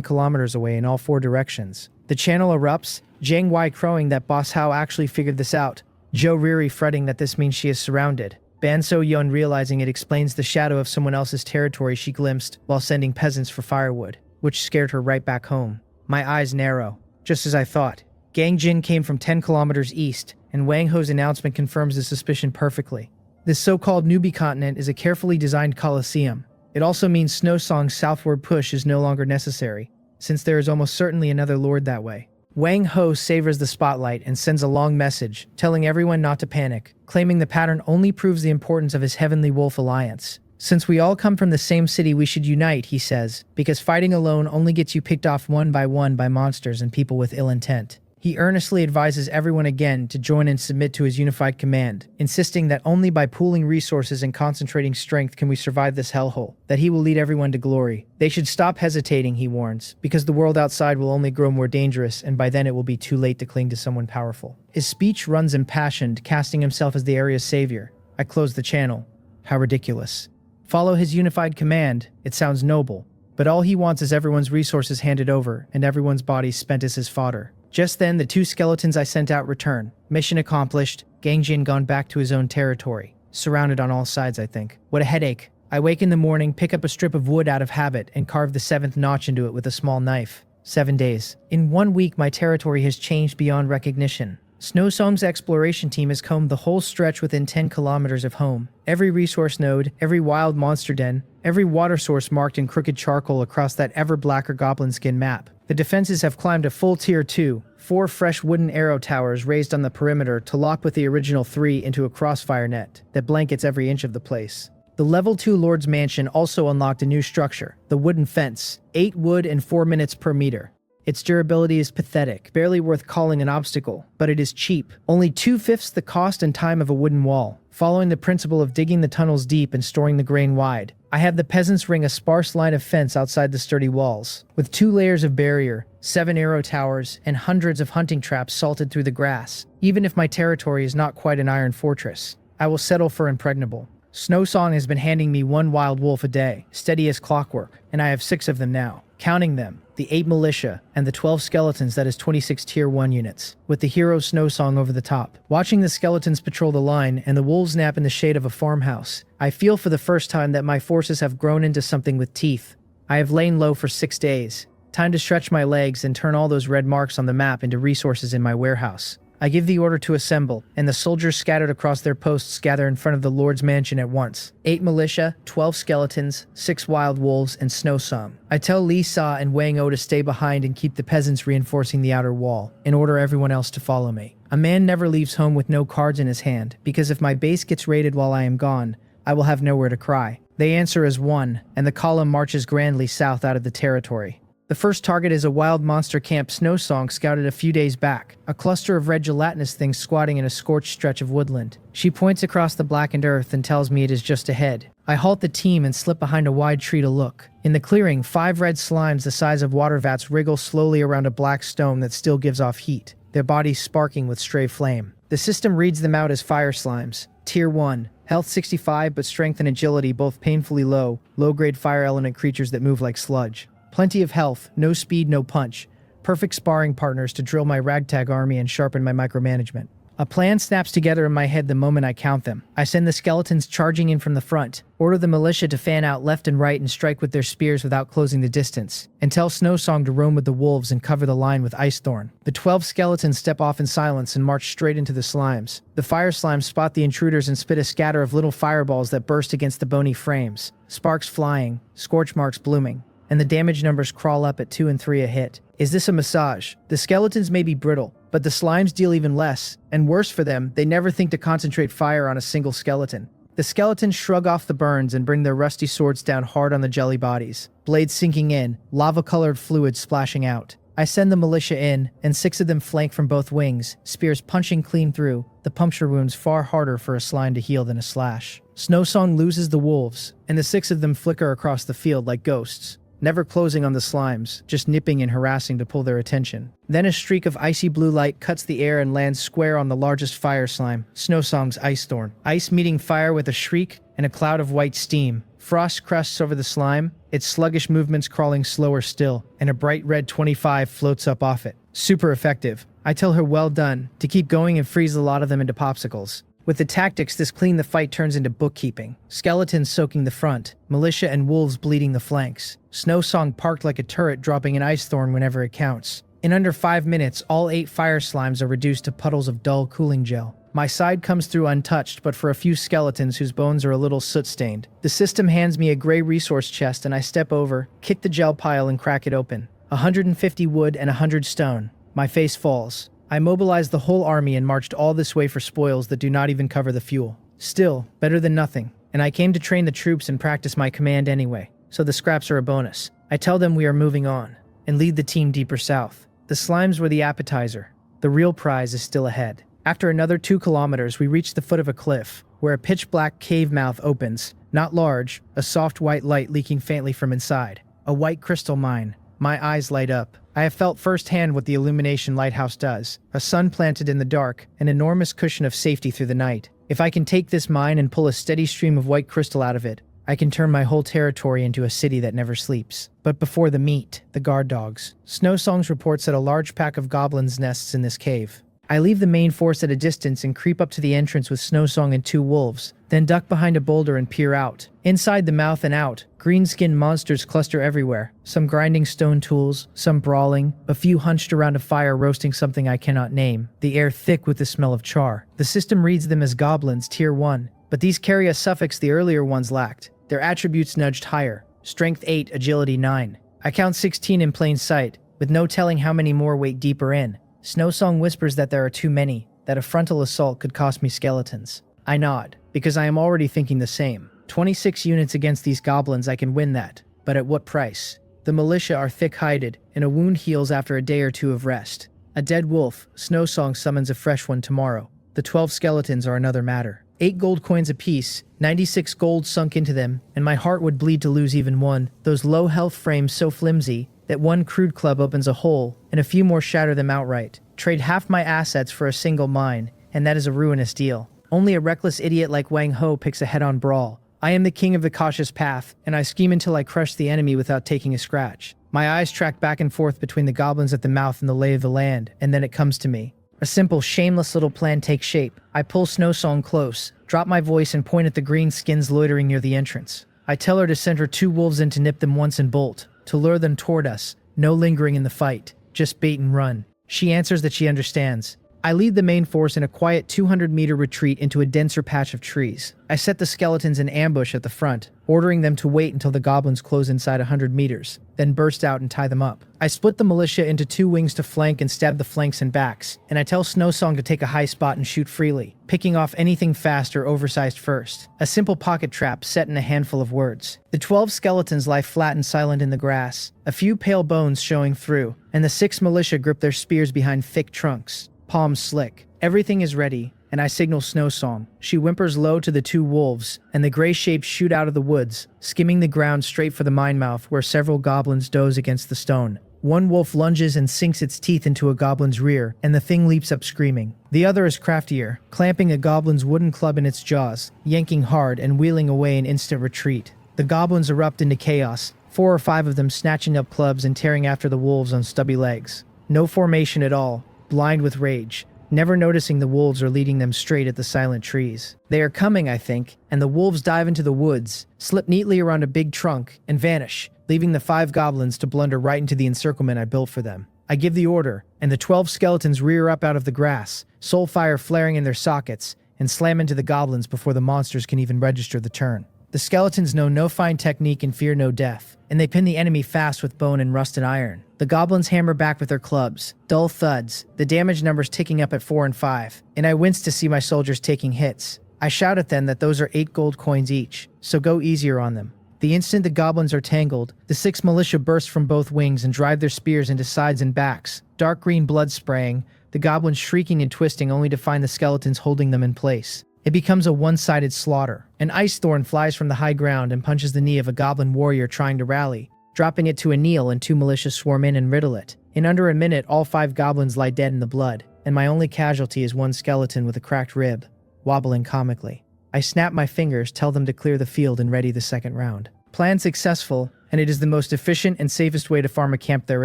kilometers away in all 4 directions. The channel erupts, Jiang Wei crowing that Boss Hao actually figured this out, Zhou Riri fretting that this means she is surrounded, Ban So Yun realizing it explains the shadow of someone else's territory she glimpsed while sending peasants for firewood, which scared her right back home. My eyes narrow. Just as I thought. Gang Jin came from 10 kilometers east, and Wang Ho's announcement confirms the suspicion perfectly. This so-called newbie continent is a carefully designed coliseum. It also means Snow Song's southward push is no longer necessary, since there is almost certainly another lord that way. Wang Ho savors the spotlight and sends a long message, telling everyone not to panic, claiming the pattern only proves the importance of his Heavenly Wolf alliance. Since we all come from the same city, we should unite, he says, because fighting alone only gets you picked off one by monsters and people with ill intent. He earnestly advises everyone again to join and submit to his unified command, insisting that only by pooling resources and concentrating strength can we survive this hellhole, that he will lead everyone to glory. They should stop hesitating, he warns, because the world outside will only grow more dangerous, and by then it will be too late to cling to someone powerful. His speech runs impassioned, casting himself as the area's savior. I close the channel. How ridiculous. Follow his unified command. It sounds noble, but all he wants is everyone's resources handed over and everyone's bodies spent as his fodder. Just then, the 2 skeletons I sent out return. Mission accomplished. Gang Jin gone back to his own territory. Surrounded on all sides, I think. What a headache. I wake in the morning, pick up a strip of wood out of habit, and carve the 7th notch into it with a small knife. 7 days. In 1 week, my territory has changed beyond recognition. Snow Song's exploration team has combed the whole stretch within 10 kilometers of home. Every resource node, every wild monster den, every water source marked in crooked charcoal across that ever blacker goblin skin map. The defenses have climbed a full tier 2, 4 fresh wooden arrow towers raised on the perimeter to lock with the original 3 into a crossfire net that blankets every inch of the place. The level 2 Lord's Mansion also unlocked a new structure, the wooden fence, 8 wood and 4 minutes per meter. Its durability is pathetic, barely worth calling an obstacle, but it is cheap, only 2/5 the cost and time of a wooden wall, following the principle of digging the tunnels deep and storing the grain wide. I have the peasants ring a sparse line of fence outside the sturdy walls, with 2 layers of barrier, 7 arrow towers, and hundreds of hunting traps salted through the grass. Even if my territory is not quite an iron fortress, I will settle for impregnable. Snow Song has been handing me 1 wild wolf a day, steady as clockwork, and I have 6 of them now. Counting them, the 8 militia, and the 12 skeletons, that is 26 tier 1 units, with the hero Snow Song over the top. Watching the skeletons patrol the line and the wolves nap in the shade of a farmhouse, I feel for the first time that my forces have grown into something with teeth. I have lain low for 6 days. Time to stretch my legs and turn all those red marks on the map into resources in my warehouse. I give the order to assemble, and the soldiers scattered across their posts gather in front of the Lord's mansion at once. 8 militia, 12 skeletons, 6 wild wolves, and Snow Song. I tell Li Sa and Wang O to stay behind and keep the peasants reinforcing the outer wall, and order everyone else to follow me. A man never leaves home with no cards in his hand, because if my base gets raided while I am gone, I will have nowhere to cry. They answer as one, and the column marches grandly south out of the territory. The first target is a wild monster camp Snow Song scouted a few days back, a cluster of red gelatinous things squatting in a scorched stretch of woodland. She points across the blackened earth and tells me it is just ahead. I halt the team and slip behind a wide tree to look. In the clearing, 5 red slimes the size of water vats wriggle slowly around a black stone that still gives off heat, their bodies sparking with stray flame. The system reads them out as fire slimes. Tier 1. Health 65, but strength and agility both painfully low, low-grade fire element creatures that move like sludge. Plenty of health, no speed, no punch. Perfect sparring partners to drill my ragtag army and sharpen my micromanagement. A plan snaps together in my head the moment I count them. I send the skeletons charging in from the front, order the militia to fan out left and right and strike with their spears without closing the distance, and tell Snow Song to roam with the wolves and cover the line with Ice Thorn. The 12 skeletons step off in silence and march straight into the slimes. The fire slimes spot the intruders and spit a scatter of little fireballs that burst against the bony frames, sparks flying, scorch marks blooming, and the damage numbers crawl up at 2 and 3 a hit. Is this a massage? The skeletons may be brittle, but the slimes deal even less, and worse for them, they never think to concentrate fire on a single skeleton. The skeletons shrug off the burns and bring their rusty swords down hard on the jelly bodies, blades sinking in, lava-colored fluid splashing out. I send the militia in, and 6 of them flank from both wings, spears punching clean through, the puncture wounds far harder for a slime to heal than a slash. Snowsong loses the wolves, and the 6 of them flicker across the field like ghosts, never closing on the slimes, just nipping and harassing to pull their attention. Then a streak of icy blue light cuts the air and lands square on the largest fire slime, Snowsong's ice thorn. Ice meeting fire with a shriek and a cloud of white steam. Frost crusts over the slime, its sluggish movements crawling slower still, and a bright red 25 floats up off it. Super effective. I tell her well done, to keep going and freeze a lot of them into popsicles. With the tactics this clean, the fight turns into bookkeeping. Skeletons soaking the front, militia and wolves bleeding the flanks. Snowsong parked like a turret, dropping an ice thorn whenever it counts. In under 5 minutes, all 8 fire slimes are reduced to puddles of dull cooling gel. My side comes through untouched, but for a few skeletons whose bones are a little soot-stained. The system hands me a gray resource chest and I step over, kick the gel pile and crack it open. 150 wood and 100 stone. My face falls. I mobilized the whole army and marched all this way for spoils that do not even cover the fuel. Still, better than nothing. And I came to train the troops and practice my command anyway, so the scraps are a bonus. I tell them we are moving on, and lead the team deeper south. The slimes were the appetizer. The real prize is still ahead. After another 2 kilometers, we reach the foot of a cliff, where a pitch-black cave mouth opens. Not large, a soft white light leaking faintly from inside. A white crystal mine. My eyes light up. I have felt firsthand what the illumination lighthouse does. A sun planted in the dark, an enormous cushion of safety through the night. If I can take this mine and pull a steady stream of white crystal out of it, I can turn my whole territory into a city that never sleeps. But before the meet, the guard dogs. Snowsong's reports that a large pack of goblins nests in this cave. I leave the main force at a distance and creep up to the entrance with Snowsong and 2 wolves, then duck behind a boulder and peer out. Inside the mouth and out, green-skinned monsters cluster everywhere, some grinding stone tools, some brawling, a few hunched around a fire roasting something I cannot name, the air thick with the smell of char. The system reads them as goblins, tier 1, but these carry a suffix the earlier ones lacked. Their attributes nudged higher, strength 8, agility 9. I count 16 in plain sight, with no telling how many more wait deeper in. Snowsong whispers that there are too many, that a frontal assault could cost me skeletons. I nod, because I am already thinking the same. 26 units against these goblins, I can win that. But at what price? The militia are thick-hided, and a wound heals after a day or 2 of rest. A dead wolf, Snowsong summons a fresh one tomorrow. The 12 skeletons are another matter. 8 gold coins apiece, 96 gold sunk into them, and my heart would bleed to lose even one. Those low health frames so flimsy that one crude club opens a hole, and a few more shatter them outright. Trade half my assets for a single mine, and that is a ruinous deal. Only a reckless idiot like Wang Ho picks a head-on brawl. I am the king of the cautious path, and I scheme until I crush the enemy without taking a scratch. My eyes track back and forth between the goblins at the mouth and the lay of the land, and then it comes to me. A simple, shameless little plan takes shape. I pull Snowsong close, drop my voice and point at the green skins loitering near the entrance. I tell her to send her 2 wolves in to nip them once and bolt, to lure them toward us. No lingering in the fight, just bait and run. She answers that she understands. I lead the main force in a quiet 200-meter retreat into a denser patch of trees. I set the skeletons in ambush at the front, ordering them to wait until the goblins close inside 100 meters, then burst out and tie them up. I split the militia into 2 wings to flank and stab the flanks and backs, and I tell Snowsong to take a high spot and shoot freely, picking off anything fast or oversized first. A simple pocket trap set in a handful of words. The 12 skeletons lie flat and silent in the grass, a few pale bones showing through, and the 6 militia grip their spears behind thick trunks, palms slick. Everything is ready, and I signal Snowsong. She whimpers low to the 2 wolves, and the gray shapes shoot out of the woods, skimming the ground straight for the mine mouth where several goblins doze against the stone. One wolf lunges and sinks its teeth into a goblin's rear, and the thing leaps up screaming. The other is craftier, clamping a goblin's wooden club in its jaws, yanking hard and wheeling away in instant retreat. The goblins erupt into chaos, 4 or 5 of them snatching up clubs and tearing after the wolves on stubby legs. No formation at all, blind with rage, never noticing the wolves are leading them straight at the silent trees. They are coming, I think, and the wolves dive into the woods, slip neatly around a big trunk, and vanish, leaving the 5 goblins to blunder right into the encirclement I built for them. I give the order, and the 12 skeletons rear up out of the grass, soul fire flaring in their sockets, and slam into the goblins before the monsters can even register the turn. The skeletons know no fine technique and fear no death, and they pin the enemy fast with bone and rust and iron. The goblins hammer back with their clubs, dull thuds, the damage numbers ticking up at 4 and 5, and I wince to see my soldiers taking hits. I shout at them that those are 8 gold coins each, so go easier on them. The instant the goblins are tangled, the 6 militia burst from both wings and drive their spears into sides and backs, dark green blood spraying, the goblins shrieking and twisting only to find the skeletons holding them in place. It becomes a one-sided slaughter. An ice thorn flies from the high ground and punches the knee of a goblin warrior trying to rally, dropping it to a kneel, and 2 militia swarm in and riddle it. In under a minute, all 5 goblins lie dead in the blood, and my only casualty is 1 skeleton with a cracked rib, wobbling comically. I snap my fingers, tell them to clear the field and ready the second round. Plan successful, and it is the most efficient and safest way to farm a camp there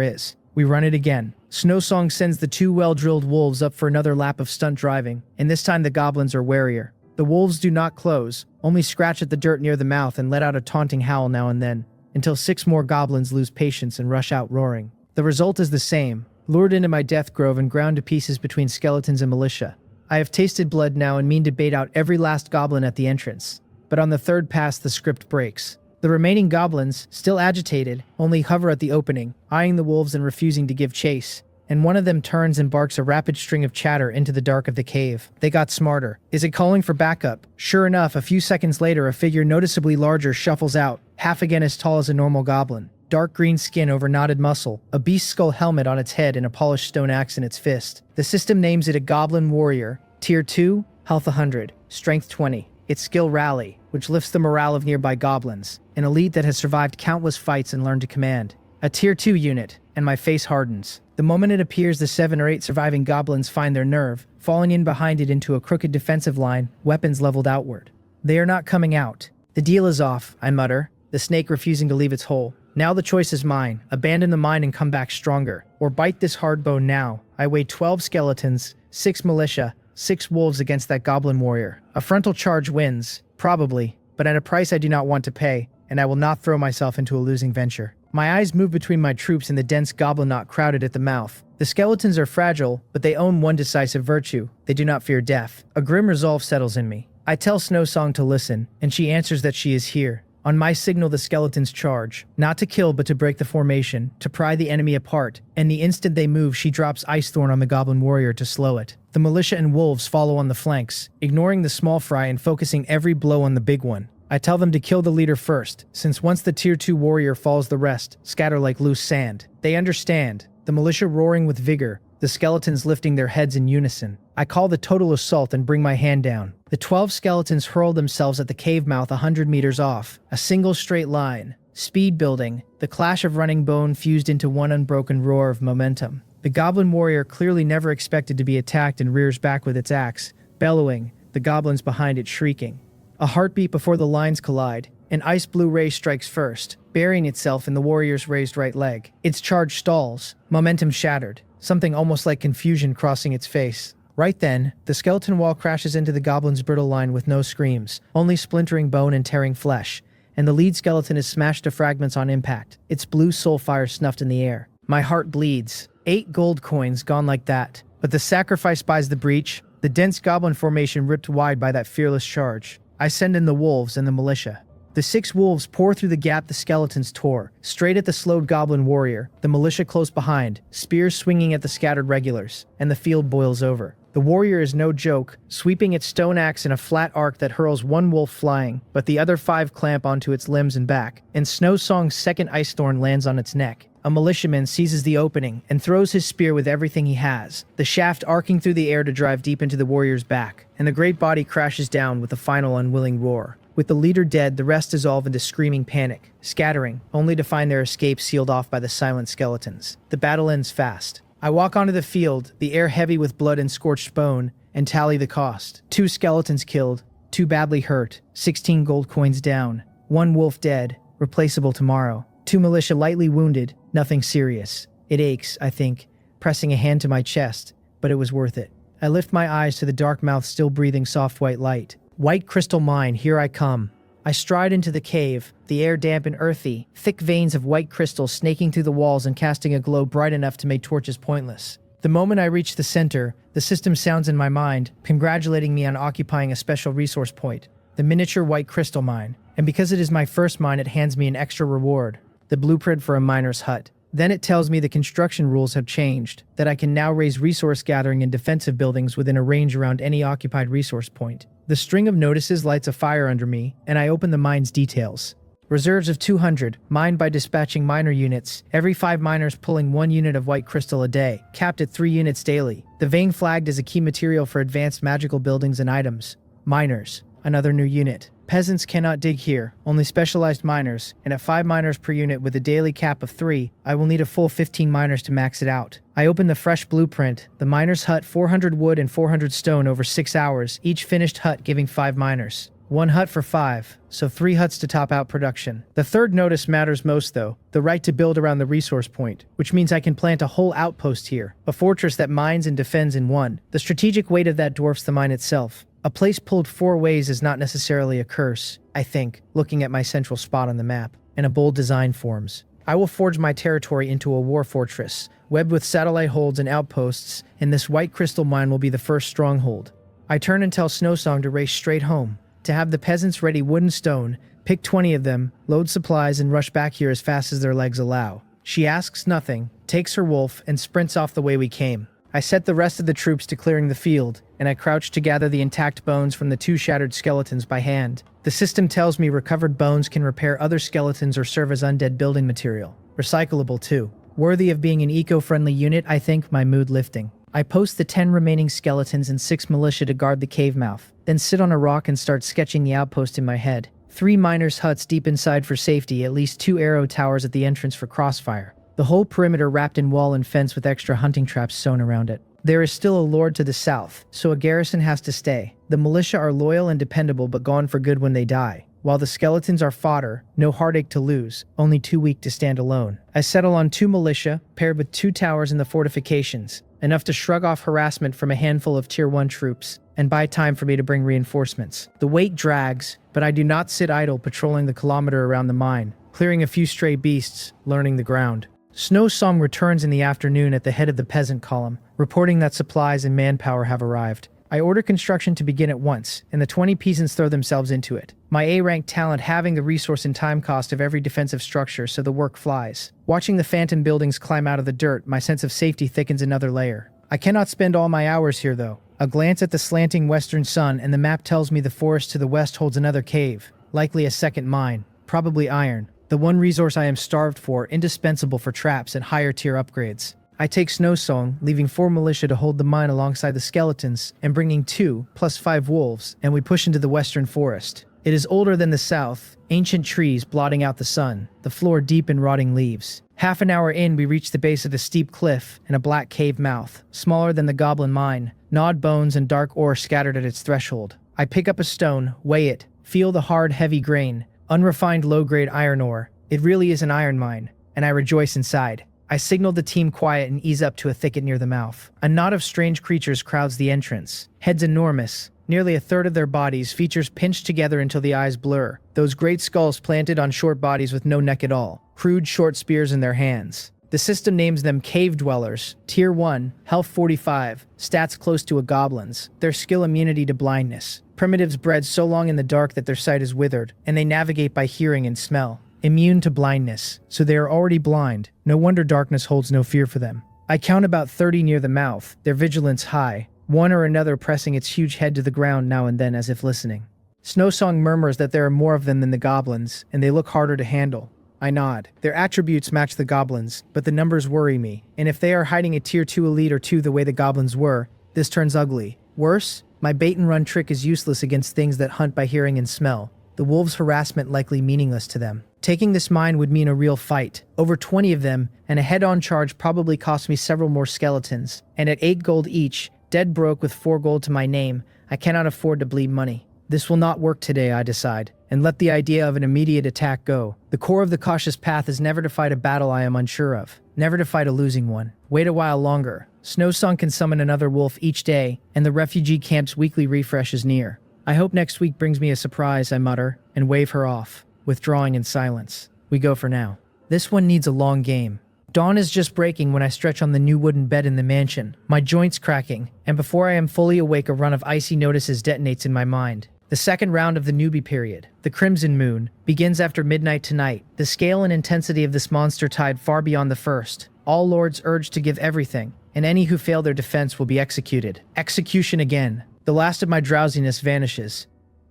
is. We run it again. Snowsong sends the 2 well-drilled wolves up for another lap of stunt driving, and this time the goblins are warier. The wolves do not close, only scratch at the dirt near the mouth and let out a taunting howl now and then, until 6 more goblins lose patience and rush out roaring. The result is the same, lured into my death grove and ground to pieces between skeletons and militia. I have tasted blood now and mean to bait out every last goblin at the entrance. But on the 3rd pass, the script breaks. The remaining goblins, still agitated, only hover at the opening, eyeing the wolves and refusing to give chase. And one of them turns and barks a rapid string of chatter into the dark of the cave. They got smarter. Is it calling for backup? Sure enough, a few seconds later, a figure noticeably larger shuffles out, half again as tall as a normal goblin. Dark green skin over knotted muscle, a beast skull helmet on its head and a polished stone axe in its fist. The system names it a Goblin Warrior. Tier 2, Health 100, Strength 20. Its skill Rally, which lifts the morale of nearby goblins. An elite that has survived countless fights and learned to command. A Tier 2 unit, and my face hardens. The moment it appears, the 7 or 8 surviving goblins find their nerve, falling in behind it into a crooked defensive line, weapons leveled outward. They are not coming out. The deal is off, I mutter, the snake refusing to leave its hole. Now the choice is mine. Abandon the mine and come back stronger. Or bite this hard bone now. I weigh 12 skeletons, 6 militia, 6 wolves against that goblin warrior. A frontal charge wins, probably, but at a price I do not want to pay, and I will not throw myself into a losing venture. My eyes move between my troops and the dense goblin knot crowded at the mouth. The skeletons are fragile, but they own one decisive virtue. They do not fear death. A grim resolve settles in me. I tell Snowsong to listen, and she answers that she is here. On my signal, the skeletons charge, not to kill but to break the formation, to pry the enemy apart, and the instant they move, she drops Ice Thorn on the goblin warrior to slow it. The militia and wolves follow on the flanks, ignoring the small fry and focusing every blow on the big one. I tell them to kill the leader first, since once the Tier 2 warrior falls, the rest scatter like loose sand. They understand, the militia roaring with vigor, the skeletons lifting their heads in unison. I call the total assault and bring my hand down. The 12 skeletons hurl themselves at the cave mouth 100 meters off, a single straight line. Speed building, the clash of running bone fused into one unbroken roar of momentum. The goblin warrior clearly never expected to be attacked and rears back with its axe, bellowing, the goblins behind it shrieking. A heartbeat before the lines collide. An ice blue ray strikes first, burying itself in the warrior's raised right leg. Its charge stalls, momentum shattered, something almost like confusion crossing its face. Right then, the skeleton wall crashes into the goblin's brittle line with no screams, only splintering bone and tearing flesh, and the lead skeleton is smashed to fragments on impact, its blue soul fire snuffed in the air. My heart bleeds. 8 gold coins gone like that. But the sacrifice buys the breach, the dense goblin formation ripped wide by that fearless charge. I send in the wolves and the militia. The 6 wolves pour through the gap the skeletons tore, straight at the slowed goblin warrior, the militia close behind, spears swinging at the scattered regulars, and the field boils over. The warrior is no joke, sweeping its stone axe in a flat arc that hurls one wolf flying, but the other 5 clamp onto its limbs and back, and Snowsong's second ice thorn lands on its neck. A militiaman seizes the opening and throws his spear with everything he has, the shaft arcing through the air to drive deep into the warrior's back, and the great body crashes down with a final unwilling roar. With the leader dead, the rest dissolve into screaming panic, scattering, only to find their escape sealed off by the silent skeletons. The battle ends fast. I walk onto the field, the air heavy with blood and scorched bone, and tally the cost. 2 skeletons killed, 2 badly hurt, 16 gold coins down, 1 wolf dead, replaceable tomorrow, 2 militia lightly wounded, nothing serious. It aches, I think, pressing a hand to my chest, but it was worth it. I lift my eyes to the dark mouth still breathing soft white light. White crystal mine, here I come. I stride into the cave, the air damp and earthy, thick veins of white crystal snaking through the walls and casting a glow bright enough to make torches pointless. The moment I reach the center, the system sounds in my mind, congratulating me on occupying a special resource point, the miniature white crystal mine. And because it is my first mine, it hands me an extra reward, the blueprint for a miner's hut. Then it tells me the construction rules have changed, that I can now raise resource gathering and defensive buildings within a range around any occupied resource point. The string of notices lights a fire under me, and I open the mine's details. Reserves of 200, mined by dispatching miner units, every 5 miners pulling 1 unit of white crystal a day, capped at 3 units daily. The vein flagged as a key material for advanced magical buildings and items. Miners, another new unit. Peasants cannot dig here, only specialized miners, and at 5 miners per unit with a daily cap of 3, I will need a full 15 miners to max it out. I open the fresh blueprint, the miner's hut 400 wood and 400 stone over 6 hours, each finished hut giving 5 miners. 1 hut for 5, so 3 huts to top out production. The third notice matters most though, the right to build around the resource point, which means I can plant a whole outpost here, a fortress that mines and defends in one. The strategic weight of that dwarfs the mine itself. A place pulled 4 ways is not necessarily a curse, I think, looking at my central spot on the map, and a bold design forms. I will forge my territory into a war fortress, webbed with satellite holds and outposts, and this white crystal mine will be the first stronghold. I turn and tell Snowsong to race straight home, to have the peasants ready wood and stone, pick 20 of them, load supplies and rush back here as fast as their legs allow. She asks nothing, takes her wolf, and sprints off the way we came. I set the rest of the troops to clearing the field, and I crouch to gather the intact bones from the 2 shattered skeletons by hand. The system tells me recovered bones can repair other skeletons or serve as undead building material. Recyclable too. Worthy of being an eco-friendly unit, I think, my mood lifting. I post the 10 remaining skeletons and 6 militia to guard the cave mouth, then sit on a rock and start sketching the outpost in my head. 3 miners' huts deep inside for safety, at least 2 arrow towers at the entrance for crossfire. The whole perimeter wrapped in wall and fence with extra hunting traps sewn around it. There is still a lord to the south, so a garrison has to stay. The militia are loyal and dependable but gone for good when they die. While the skeletons are fodder, no heartache to lose, only too weak to stand alone. I settle on 2 militia, paired with 2 towers in the fortifications, enough to shrug off harassment from a handful of Tier 1 troops, and buy time for me to bring reinforcements. The wait drags, but I do not sit idle patrolling the kilometer around the mine, clearing a few stray beasts, learning the ground. Snowsong returns in the afternoon at the head of the peasant column, reporting that supplies and manpower have arrived. I order construction to begin at once, and the 20 peasants throw themselves into it. My A-rank talent having the resource and time cost of every defensive structure, so the work flies. Watching the phantom buildings climb out of the dirt, my sense of safety thickens another layer. I cannot spend all my hours here though. A glance at the slanting western sun and the map tells me the forest to the west holds another cave, likely a second mine, probably iron. The one resource I am starved for, indispensable for traps and higher tier upgrades. I take Snowsong, leaving 4 militia to hold the mine alongside the skeletons, and bringing 2, plus 5 wolves, and we push into the western forest. It is older than the south, ancient trees blotting out the sun, the floor deep in rotting leaves. Half an hour in, we reach the base of the steep cliff and a black cave mouth, smaller than the goblin mine, gnawed bones and dark ore scattered at its threshold. I pick up a stone, weigh it, feel the hard, heavy grain. Unrefined low-grade iron ore. It really is an iron mine, and I rejoice inside. I signal the team quiet and ease up to a thicket near the mouth. A knot of strange creatures crowds the entrance. Heads enormous, nearly a third of their bodies, features pinched together until the eyes blur. Those great skulls planted on short bodies with no neck at all. Crude short spears in their hands. The system names them Cave Dwellers, Tier 1, Health 45, stats close to a goblin's, their skill immunity to blindness. Primitives bred so long in the dark that their sight is withered, and they navigate by hearing and smell. Immune to blindness, so they are already blind. No wonder darkness holds no fear for them. I count about 30 near the mouth, their vigilance high, one or another pressing its huge head to the ground now and then as if listening. Snowsong murmurs that there are more of them than the goblins, and they look harder to handle. I nod. Their attributes match the goblins, but the numbers worry me, and if they are hiding a Tier 2 elite or 2 the way the goblins were, this turns ugly. Worse, my bait-and-run trick is useless against things that hunt by hearing and smell. The wolves' harassment likely meaningless to them. Taking this mine would mean a real fight. Over 20 of them, and a head-on charge probably cost me several more skeletons. And at 8 gold each, dead broke with 4 gold to my name, I cannot afford to bleed money. This will not work today, I decide, and let the idea of an immediate attack go. The core of the cautious path is never to fight a battle I am unsure of. Never to fight a losing one. Wait a while longer. Snowsong can summon another wolf each day, and the refugee camp's weekly refresh is near. I hope next week brings me a surprise, I mutter, and wave her off, withdrawing in silence. We go for now. This one needs a long game. Dawn is just breaking when I stretch on the new wooden bed in the mansion, my joints cracking, and before I am fully awake a run of icy notices detonates in my mind. The The second round of the newbie period, the Crimson Moon, begins after midnight tonight. The scale and intensity of this monster tide far beyond the first. All lords urge to give everything, and any who fail their defense will be executed. Execution again. The last of my drowsiness vanishes.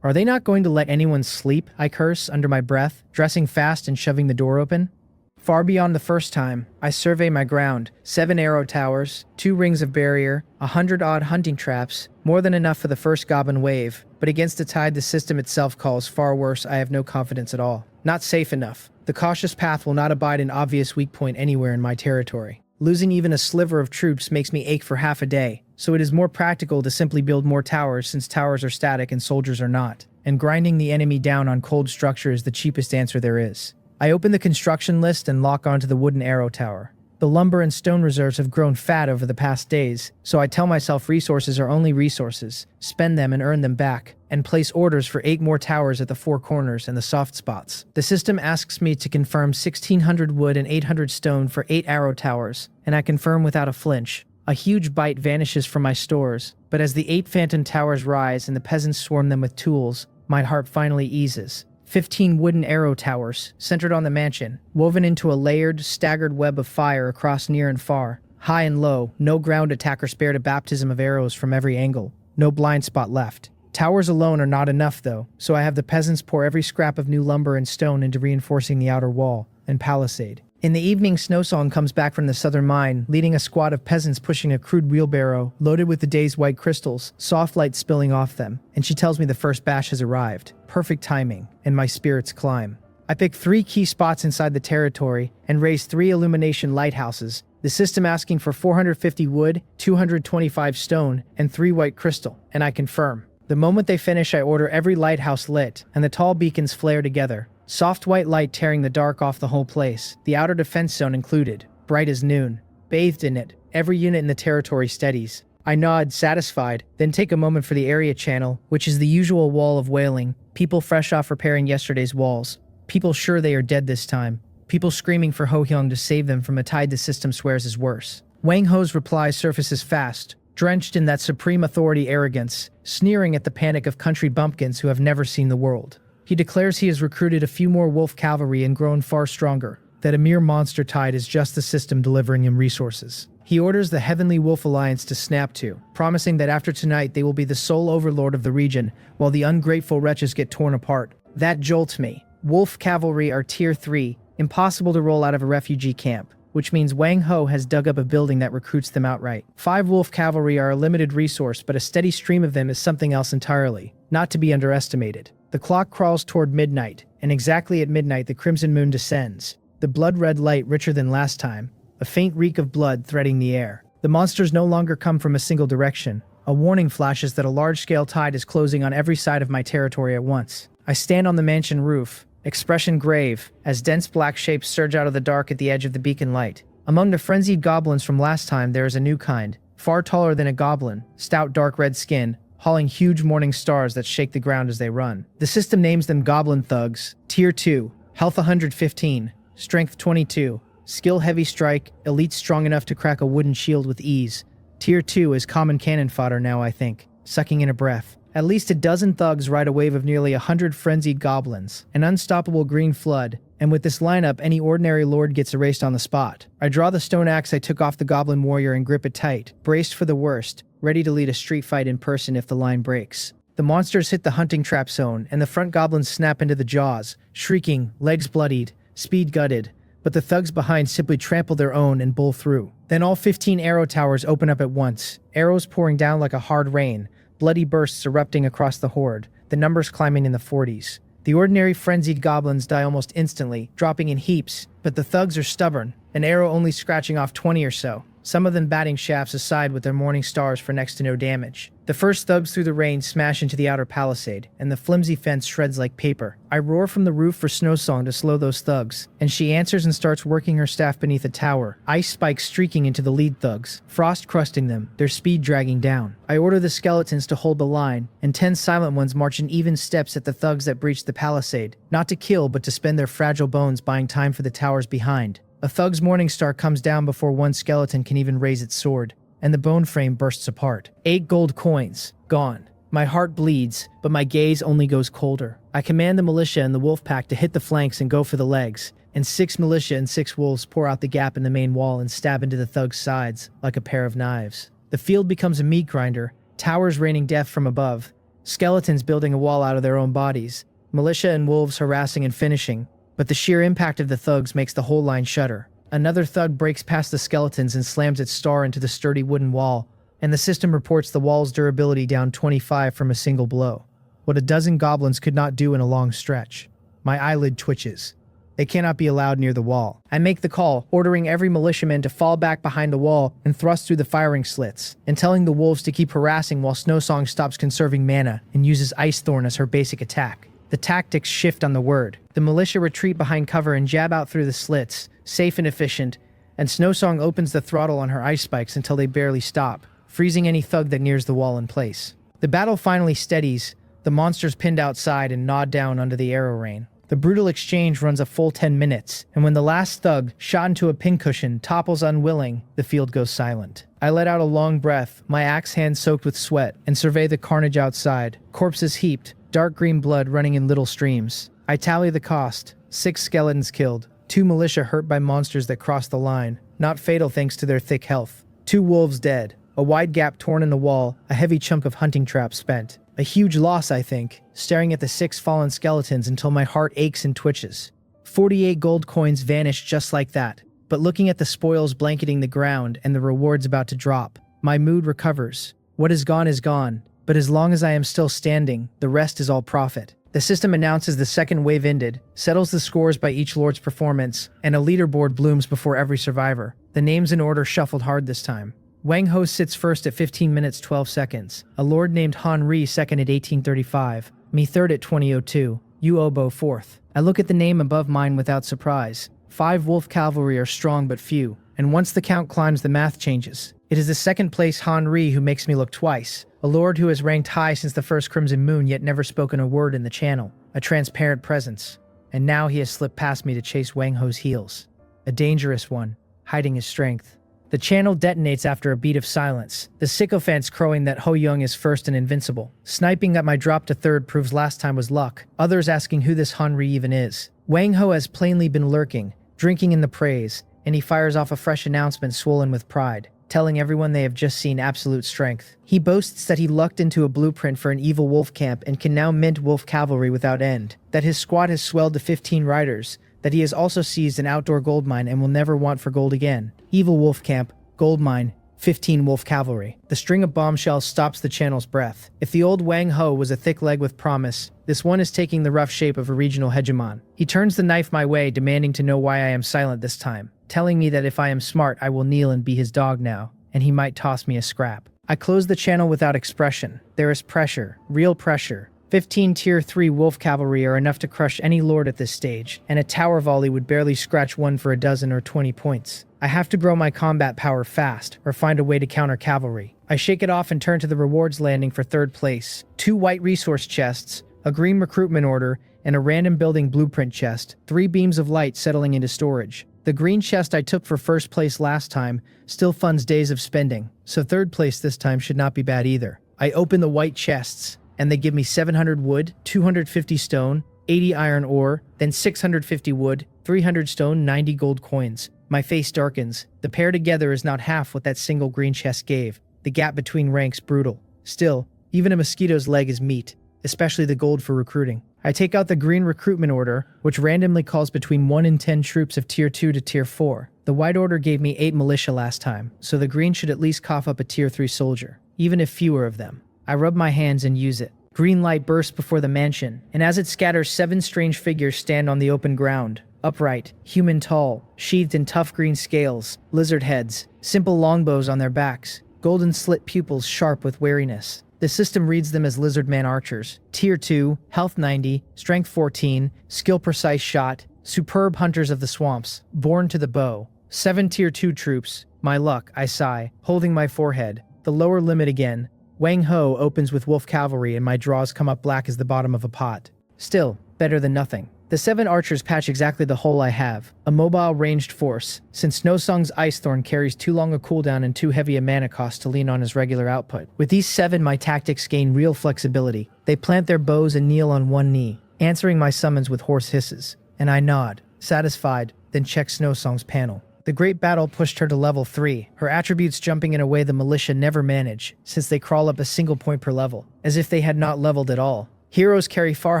Are they not going to let anyone sleep? I curse under my breath, dressing fast and shoving the door open. Far beyond the first time, I survey my ground. 7 arrow towers, 2 rings of barrier, 100-odd hunting traps, more than enough for the first goblin wave. But against the tide the system itself calls far worse, I have no confidence at all. Not safe enough. The cautious path will not abide an obvious weak point anywhere in my territory. Losing even a sliver of troops makes me ache for half a day, so it is more practical to simply build more towers since towers are static and soldiers are not. And grinding the enemy down on cold structure is the cheapest answer there is. I open the construction list and lock onto the wooden arrow tower. The lumber and stone reserves have grown fat over the past days, so I tell myself resources are only resources, spend them and earn them back, and place orders for 8 more towers at the 4 corners and the soft spots. The system asks me to confirm 1,600 wood and 800 stone for 8 arrow towers, and I confirm without a flinch. A huge bite vanishes from my stores, but as the 8 phantom towers rise and the peasants swarm them with tools, my heart finally eases. 15 wooden arrow towers, centered on the mansion, woven into a layered, staggered web of fire across near and far. High and low, no ground attacker spared a baptism of arrows from every angle. No blind spot left. Towers alone are not enough, though, so I have the peasants pour every scrap of new lumber and stone into reinforcing the outer wall and palisade. In the evening, Snowsong comes back from the southern mine, leading a squad of peasants pushing a crude wheelbarrow loaded with the day's white crystals, soft light spilling off them, and she tells me the first batch has arrived. Perfect timing, and my spirits climb. I pick 3 key spots inside the territory and raise 3 illumination lighthouses, the system asking for 450 wood, 225 stone, and 3 white crystal, and I confirm. The moment they finish, I order every lighthouse lit, and the tall beacons flare together. Soft white light tearing the dark off the whole place, the outer defense zone included, bright as noon. Bathed in it, every unit in the territory steadies. I nod, satisfied, then take a moment for the area channel, which is the usual wall of wailing, people fresh off repairing yesterday's walls, people sure they are dead this time, people screaming for Ho Hyung to save them from a tide the system swears is worse. Wang Ho's reply surfaces fast, drenched in that supreme authority arrogance, sneering at the panic of country bumpkins who have never seen the world. He declares he has recruited a few more wolf cavalry and grown far stronger, that a mere monster tide is just the system delivering him resources. He orders the Heavenly Wolf Alliance to snap to, promising that after tonight they will be the sole overlord of the region, while the ungrateful wretches get torn apart. That jolts me. Wolf cavalry are Tier 3, impossible to roll out of a refugee camp, which means Wang Ho has dug up a building that recruits them outright. 5 wolf cavalry are a limited resource, but a steady stream of them is something else entirely, not to be underestimated. The clock crawls toward midnight, and exactly at midnight the crimson moon descends, the blood-red light richer than last time, a faint reek of blood threading the air. The monsters no longer come from a single direction. A warning flashes that a large-scale tide is closing on every side of my territory at once. I stand on the mansion roof, expression grave, as dense black shapes surge out of the dark at the edge of the beacon light. Among the frenzied goblins from last time there is a new kind, far taller than a goblin, stout dark red skin, hauling huge morning stars that shake the ground as they run. The system names them Goblin Thugs, Tier 2, Health 115, Strength 22, Skill Heavy Strike, Elite strong enough to crack a wooden shield with ease. Tier 2 is common cannon fodder now, I think, sucking in a breath. At least a dozen thugs ride a wave of nearly 100 frenzied goblins, an unstoppable green flood, and with this lineup any ordinary lord gets erased on the spot. I draw the stone axe I took off the goblin warrior and grip it tight, braced for the worst, ready to lead a street fight in person if the line breaks. The monsters hit the hunting trap zone, and the front goblins snap into the jaws, shrieking, legs bloodied, speed gutted, but the thugs behind simply trample their own and bull through. Then all 15 arrow towers open up at once, arrows pouring down like a hard rain, bloody bursts erupting across the horde, the numbers climbing in the 40s. The ordinary frenzied goblins die almost instantly, dropping in heaps, but the thugs are stubborn, an arrow only scratching off 20 or so, some of them batting shafts aside with their morning stars for next to no damage. The first thugs through the rain smash into the outer palisade, and the flimsy fence shreds like paper. I roar from the roof for Snowsong to slow those thugs, and she answers and starts working her staff beneath a tower, ice spikes streaking into the lead thugs, frost crusting them, their speed dragging down. I order the skeletons to hold the line, and 10 silent ones march in even steps at the thugs that breach the palisade, not to kill but to spend their fragile bones buying time for the towers behind. A thug's morning star comes down before one skeleton can even raise its sword, and the bone frame bursts apart. 8 gold coins, gone. My heart bleeds, but my gaze only goes colder. I command the militia and the wolf pack to hit the flanks and go for the legs, and 6 militia and 6 wolves pour out the gap in the main wall and stab into the thugs' sides like a pair of knives. The field becomes a meat grinder, towers raining death from above, skeletons building a wall out of their own bodies, militia and wolves harassing and finishing, but the sheer impact of the thugs makes the whole line shudder. Another thug breaks past the skeletons and slams its star into the sturdy wooden wall, and the system reports the wall's durability down 25 from a single blow. What a dozen goblins could not do in a long stretch. My eyelid twitches. They cannot be allowed near the wall. I make the call, ordering every militiaman to fall back behind the wall and thrust through the firing slits, and telling the wolves to keep harassing while Snowsong stops conserving mana and uses Ice Thorn as her basic attack. The tactics shift on the word. The militia retreat behind cover and jab out through the slits, safe and efficient, and Snowsong opens the throttle on her ice spikes until they barely stop, freezing any thug that nears the wall in place. The battle finally steadies, the monsters pinned outside and gnawed down under the arrow rain. The brutal exchange runs a full 10 minutes, and when the last thug, shot into a pincushion, topples unwilling, the field goes silent. I let out a long breath, my axe hand soaked with sweat, and survey the carnage outside. Corpses heaped, dark green blood running in little streams. I tally the cost. 6 skeletons killed, 2 militia hurt by monsters that crossed the line, not fatal thanks to their thick health. 2 wolves dead, a wide gap torn in the wall, a heavy chunk of hunting trap spent. A huge loss, I think, staring at the 6 fallen skeletons until my heart aches and twitches. 48 gold coins vanished just like that, but looking at the spoils blanketing the ground and the rewards about to drop, my mood recovers. What is gone, but as long as I am still standing, the rest is all profit. The system announces the second wave ended, settles the scores by each lord's performance, and a leaderboard blooms before every survivor. The names in order shuffled hard this time. Wang Ho sits first at 15 minutes 12 seconds, a lord named Han Ri second at 1835, me third at 2002, Yu Obo fourth. I look at the name above mine without surprise. 5 wolf cavalry are strong but few, and once the count climbs the math changes. It is the second place Han Ri who makes me look twice, a lord who has ranked high since the first Crimson Moon yet never spoken a word in the channel, a transparent presence. And now he has slipped past me to chase Wang Ho's heels. A dangerous one, hiding his strength. The channel detonates after a beat of silence, the sycophants crowing that Ho Young is first and invincible. Sniping that my drop to third proves last time was luck, others asking who this Han Ri even is. Wang Ho has plainly been lurking, drinking in the praise, and he fires off a fresh announcement swollen with pride, telling everyone they have just seen absolute strength. He boasts that he lucked into a blueprint for an evil wolf camp and can now mint wolf cavalry without end, that his squad has swelled to 15 riders, that he has also seized an outdoor gold mine and will never want for gold again. Evil wolf camp, gold mine, 15 wolf cavalry. The string of bombshells stops the channel's breath. If the old Wang Ho was a thick leg with promise, this one is taking the rough shape of a regional hegemon. He turns the knife my way, demanding to know why I am silent this time, telling me that if I am smart I will kneel and be his dog now, and he might toss me a scrap. I close the channel without expression. There is pressure, real pressure. 15 tier 3 wolf cavalry are enough to crush any lord at this stage, and a tower volley would barely scratch one for a dozen or 20 points. I have to grow my combat power fast, or find a way to counter cavalry. I shake it off and turn to the rewards landing for third place. 2 white resource chests, a green recruitment order, and a random building blueprint chest, 3 beams of light settling into storage. The green chest I took for first place last time still funds days of spending, so third place this time should not be bad either. I open the white chests, and they give me 700 wood, 250 stone, 80 iron ore, then 650 wood, 300 stone, 90 gold coins. My face darkens. The pair together is not half what that single green chest gave. The gap between ranks brutal. Still, even a mosquito's leg is meat, especially the gold for recruiting. I take out the green recruitment order, which randomly calls between 1 and 10 troops of tier 2 to tier 4. The white order gave me 8 militia last time, so the green should at least cough up a tier 3 soldier, even if fewer of them. I rub my hands and use it. Green light bursts before the mansion, and as it scatters, 7 strange figures stand on the open ground. Upright, human tall, sheathed in tough green scales, lizard heads, simple longbows on their backs, golden slit pupils sharp with wariness. The system reads them as lizardman archers. Tier 2, health 90, strength 14, skill precise shot, superb hunters of the swamps, born to the bow. 7 tier 2 troops. My luck, I sigh, holding my forehead. The lower limit again. Wang Ho opens with wolf cavalry and my draws come up black as the bottom of a pot. Still, better than nothing. The 7 archers patch exactly the hole I have, a mobile ranged force, since Snowsong's Ice Thorn carries too long a cooldown and too heavy a mana cost to lean on as regular output. With these 7, my tactics gain real flexibility. They plant their bows and kneel on one knee, answering my summons with hoarse hisses. And I nod, satisfied, then check Snowsong's panel. The great battle pushed her to level 3, her attributes jumping in a way the militia never manage, since they crawl up a single point per level, as if they had not leveled at all. Heroes carry far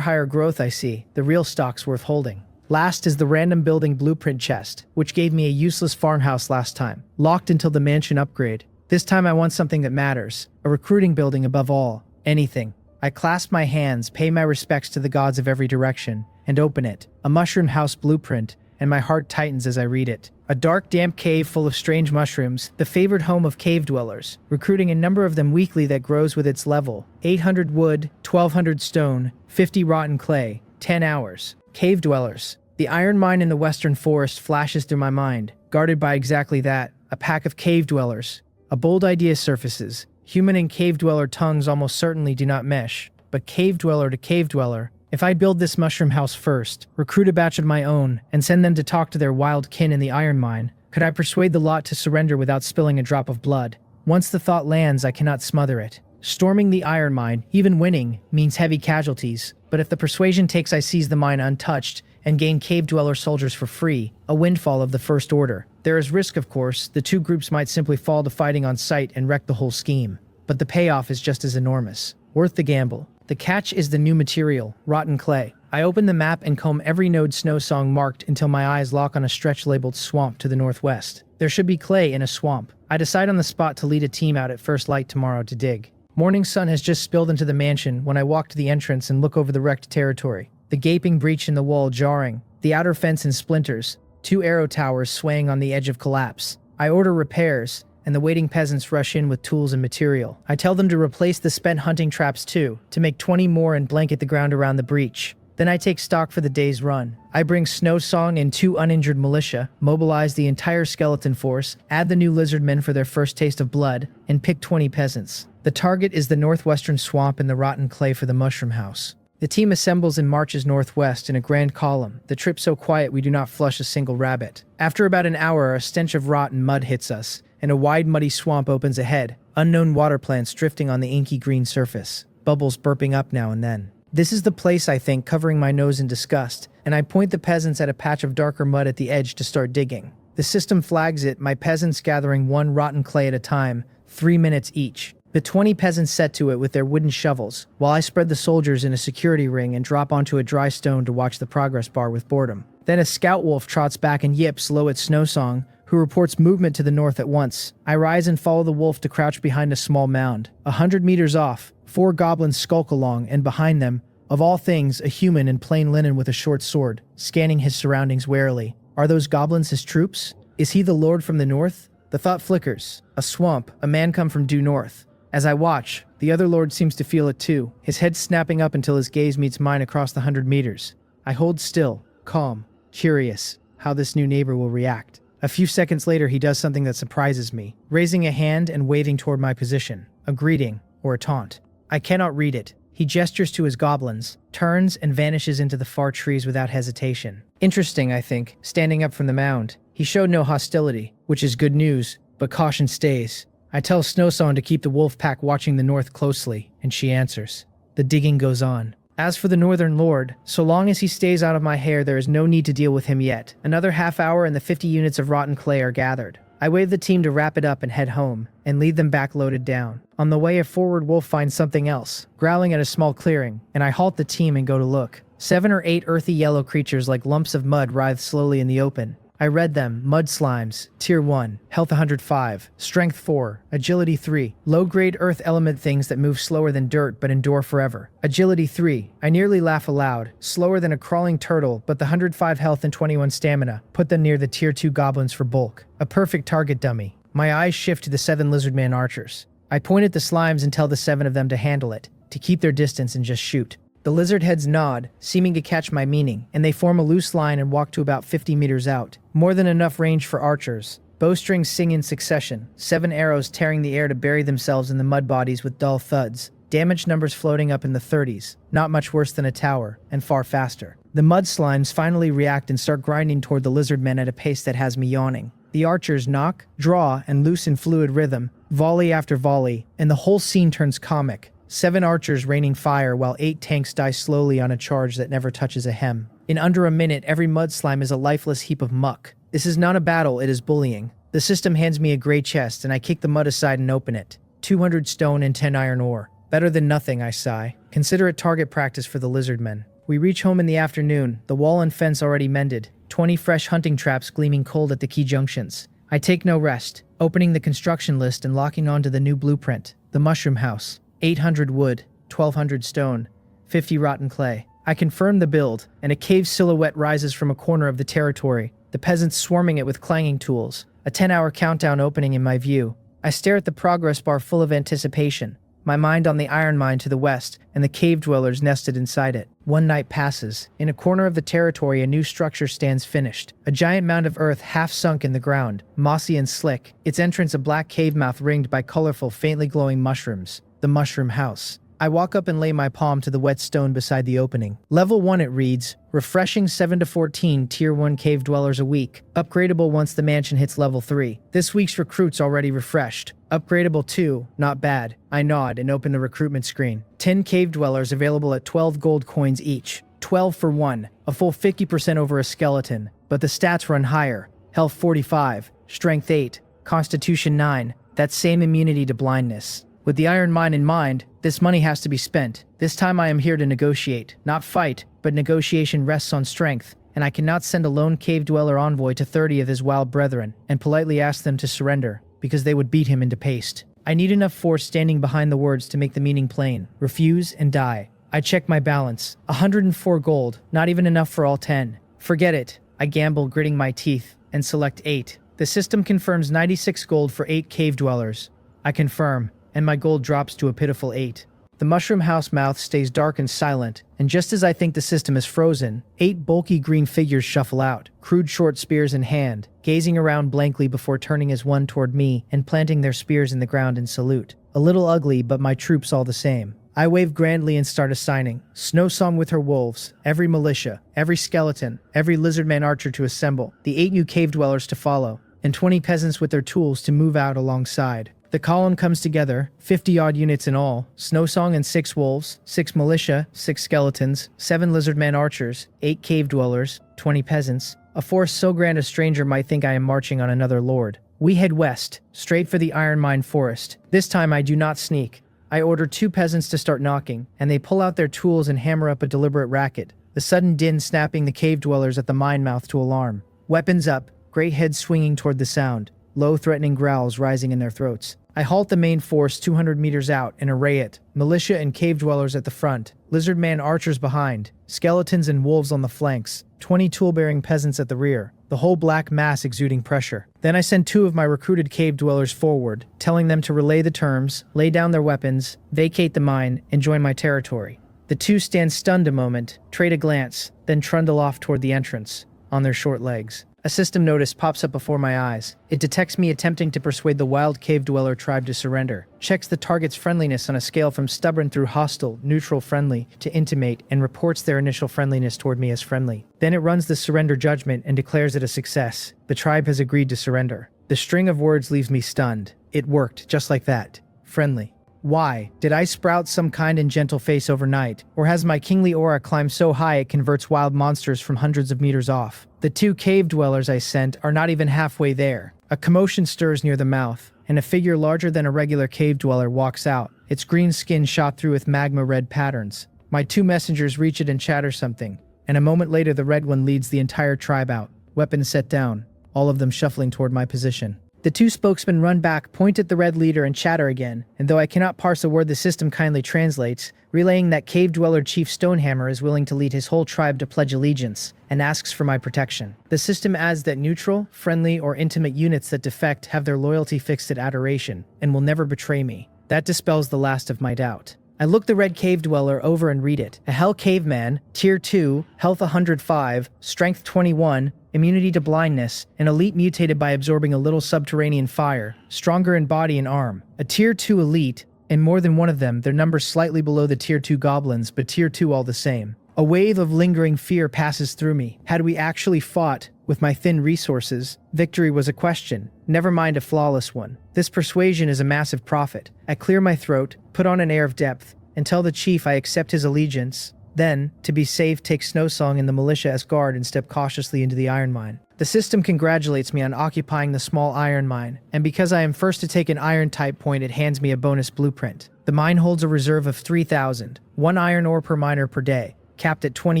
higher growth, I see, the real stock's worth holding. Last is the random building blueprint chest, which gave me a useless farmhouse last time, locked until the mansion upgrade. This time I want something that matters, a recruiting building above all, anything. I clasp my hands, pay my respects to the gods of every direction, and open it, a mushroom house blueprint, and my heart tightens as I read it. A dark, damp cave full of strange mushrooms, the favored home of cave dwellers, recruiting a number of them weekly that grows with its level. 800 wood, 1200 stone, 50 rotten clay, 10 hours. Cave dwellers. The iron mine in the western forest flashes through my mind, guarded by exactly that, a pack of cave dwellers. A bold idea surfaces. Human and cave dweller tongues almost certainly do not mesh, but cave dweller to cave dweller. If I build this mushroom house first, recruit a batch of my own, and send them to talk to their wild kin in the iron mine, could I persuade the lot to surrender without spilling a drop of blood? Once the thought lands, I cannot smother it. Storming the iron mine, even winning, means heavy casualties, but if the persuasion takes I seize the mine untouched and gain cave dweller soldiers for free, a windfall of the first order. There is risk, of course. The two groups might simply fall to fighting on sight and wreck the whole scheme. But the payoff is just as enormous. Worth the gamble. The catch is the new material, rotten clay. I open the map and comb every node Snowsong marked until my eyes lock on a stretch labeled swamp to the northwest. There should be clay in a swamp. I decide on the spot to lead a team out at first light tomorrow to dig. Morning sun has just spilled into the mansion when I walk to the entrance and look over the wrecked territory. The gaping breach in the wall jarring, the outer fence in splinters, 2 arrow towers swaying on the edge of collapse. I order repairs, and the waiting peasants rush in with tools and material. I tell them to replace the spent hunting traps too, to make 20 more and blanket the ground around the breach. Then I take stock for the day's run. I bring Snowsong and 2 uninjured militia, mobilize the entire skeleton force, add the new lizard men for their first taste of blood, and pick 20 peasants. The target is the northwestern swamp and the rotten clay for the mushroom house. The team assembles and marches northwest in a grand column, the trip so quiet we do not flush a single rabbit. After about an hour, a stench of rot and mud hits us, and a wide muddy swamp opens ahead, unknown water plants drifting on the inky green surface, bubbles burping up now and then. This is the place, I think, covering my nose in disgust, and I point the peasants at a patch of darker mud at the edge to start digging. The system flags it, my peasants gathering 1 rotten clay at a time, 3 minutes each. The 20 peasants set to it with their wooden shovels, while I spread the soldiers in a security ring and drop onto a dry stone to watch the progress bar with boredom. Then a scout wolf trots back and yips low at Snowsong, who reports movement to the north at once. I rise and follow the wolf to crouch behind a small mound. 100 meters off, 4 goblins skulk along, and behind them, of all things, a human in plain linen with a short sword, scanning his surroundings warily. Are those goblins his troops? Is he the lord from the north? The thought flickers. A swamp, a man come from due north. As I watch, the other lord seems to feel it too, his head snapping up until his gaze meets mine across the 100 meters. I hold still, calm, curious, how this new neighbor will react. A few seconds later, he does something that surprises me, raising a hand and waving toward my position, a greeting or a taunt. I cannot read it. He gestures to his goblins, turns, and vanishes into the far trees without hesitation. Interesting, I think, standing up from the mound. He showed no hostility, which is good news, but caution stays. I tell Snowsong to keep the wolf pack watching the north closely, and she answers. The digging goes on. As for the Northern Lord, so long as he stays out of my hair, there is no need to deal with him yet. Another half hour and the 50 units of rotten clay are gathered. I wave the team to wrap it up and head home, and lead them back loaded down. On the way, a forward wolf finds something else, growling at a small clearing, and I halt the team and go to look. 7 or 8 earthy yellow creatures like lumps of mud writhe slowly in the open. I read them. Mud slimes, Tier 1, Health 105, Strength 4, Agility 3, low-grade earth element things that move slower than dirt but endure forever. Agility 3, I nearly laugh aloud, slower than a crawling turtle, but the 105 health and 21 stamina put them near the Tier 2 goblins for bulk. A perfect target dummy. My eyes shift to the 7 lizardman archers. I point at the slimes and tell the 7 of them to handle it, to keep their distance and just shoot. The lizard heads nod, seeming to catch my meaning, and they form a loose line and walk to about 50 meters out. More than enough range for archers. Bowstrings sing in succession, 7 arrows tearing the air to bury themselves in the mud bodies with dull thuds. Damage numbers floating up in the 30s, not much worse than a tower, and far faster. The mud slimes finally react and start grinding toward the lizard men at a pace that has me yawning. The archers knock, draw, and loose in fluid rhythm, volley after volley, and the whole scene turns comic. 7 archers raining fire while 8 tanks die slowly on a charge that never touches a hem. In under a minute, every mud slime is a lifeless heap of muck. This is not a battle, it is bullying. The system hands me a gray chest, and I kick the mud aside and open it. 200 stone and 10 iron ore. Better than nothing, I sigh. Consider it target practice for the lizard men. We reach home in the afternoon, the wall and fence already mended, 20 fresh hunting traps gleaming cold at the key junctions. I take no rest, opening the construction list and locking onto the new blueprint. The mushroom house. 800 wood, 1200 stone, 50 rotten clay. I confirm the build, and a cave silhouette rises from a corner of the territory, the peasants swarming it with clanging tools. A 10-hour countdown opening in my view. I stare at the progress bar full of anticipation, my mind on the iron mine to the west and the cave dwellers nested inside it. One night passes. In a corner of the territory, a new structure stands finished. A giant mound of earth half sunk in the ground, mossy and slick, its entrance a black cave mouth ringed by colorful, faintly glowing mushrooms. The mushroom house. I walk up and lay my palm to the wet stone beside the opening. Level 1 it reads, refreshing 7 to 14 Tier 1 cave dwellers a week. Upgradable once the mansion hits level 3. This week's recruits already refreshed. Upgradable 2, not bad. I nod and open the recruitment screen. 10 cave dwellers available at 12 gold coins each. 12 for 1, a full 50% over a skeleton. But the stats run higher. Health 45, Strength 8, Constitution 9, that same immunity to blindness. With the iron mine in mind, this money has to be spent. This time I am here to negotiate, not fight, but negotiation rests on strength, and I cannot send a lone cave dweller envoy to 30 of his wild brethren and politely ask them to surrender, because they would beat him into paste. I need enough force standing behind the words to make the meaning plain. Refuse and die. I check my balance. 104 gold, not even enough for all 10. Forget it. I gamble, gritting my teeth, and select 8. The system confirms 96 gold for 8 cave dwellers. I confirm, and my gold drops to a pitiful 8. The mushroom house mouth stays dark and silent, and just as I think the system is frozen, 8 bulky green figures shuffle out, crude short spears in hand, gazing around blankly before turning as one toward me and planting their spears in the ground in salute. A little ugly, but my troops all the same. I wave grandly and start assigning. Snow Song with her wolves, every militia, every skeleton, every lizardman archer to assemble, the 8 new cave dwellers to follow, and 20 peasants with their tools to move out alongside. The column comes together, 50-odd units in all, Snow Song and 6 wolves, 6 militia, 6 skeletons, 7 lizardman archers, 8 cave dwellers, 20 peasants, a force so grand a stranger might think I am marching on another lord. We head west, straight for the iron mine forest. This time I do not sneak. I order 2 peasants to start knocking, and they pull out their tools and hammer up a deliberate racket, the sudden din snapping the cave dwellers at the mine mouth to alarm. Weapons up, great heads swinging toward the sound. Low threatening growls rising in their throats. I halt the main force 200 meters out and array it, militia and cave dwellers at the front, lizardman archers behind, skeletons and wolves on the flanks, 20 tool-bearing peasants at the rear, the whole black mass exuding pressure. Then I send 2 of my recruited cave dwellers forward, telling them to relay the terms, lay down their weapons, vacate the mine, and join my territory. The 2 stand stunned a moment, trade a glance, then trundle off toward the entrance, on their short legs. A system notice pops up before my eyes. It detects me attempting to persuade the wild cave dweller tribe to surrender, checks the target's friendliness on a scale from stubborn through hostile, neutral friendly, to intimate, and reports their initial friendliness toward me as friendly. Then it runs the surrender judgment and declares it a success. The tribe has agreed to surrender. The string of words leaves me stunned. It worked, just like that. Friendly. Why? Did I sprout some kind and gentle face overnight? Or has my kingly aura climbed so high it converts wild monsters from hundreds of meters off? The 2 cave dwellers I sent are not even halfway there. A commotion stirs near the mouth, and a figure larger than a regular cave dweller walks out, its green skin shot through with magma red patterns. My 2 messengers reach it and chatter something, and a moment later the red one leads the entire tribe out, weapons set down, all of them shuffling toward my position. The 2 spokesmen run back, point at the red leader, and chatter again, and though I cannot parse a word the system kindly translates, relaying that cave dweller Chief Stonehammer is willing to lead his whole tribe to pledge allegiance, and asks for my protection. The system adds that neutral, friendly, or intimate units that defect have their loyalty fixed at adoration, and will never betray me. That dispels the last of my doubt. I look the red cave dweller over and read it. A Hell Caveman, Tier 2, Health 105, Strength 21, Immunity to blindness, an elite mutated by absorbing a little subterranean fire, stronger in body and arm. A Tier 2 elite, and more than one of them, their numbers slightly below the Tier 2 goblins, but Tier 2 all the same. A wave of lingering fear passes through me. Had we actually fought, with my thin resources, victory was a question, never mind a flawless one. This persuasion is a massive profit. I clear my throat, put on an air of depth, and tell the chief I accept his allegiance. Then, to be safe, take Snowsong and the militia as guard and step cautiously into the iron mine. The system congratulates me on occupying the small iron mine, and because I am first to take an iron type point, it hands me a bonus blueprint. The mine holds a reserve of 3,000, 1 iron ore per miner per day, capped at 20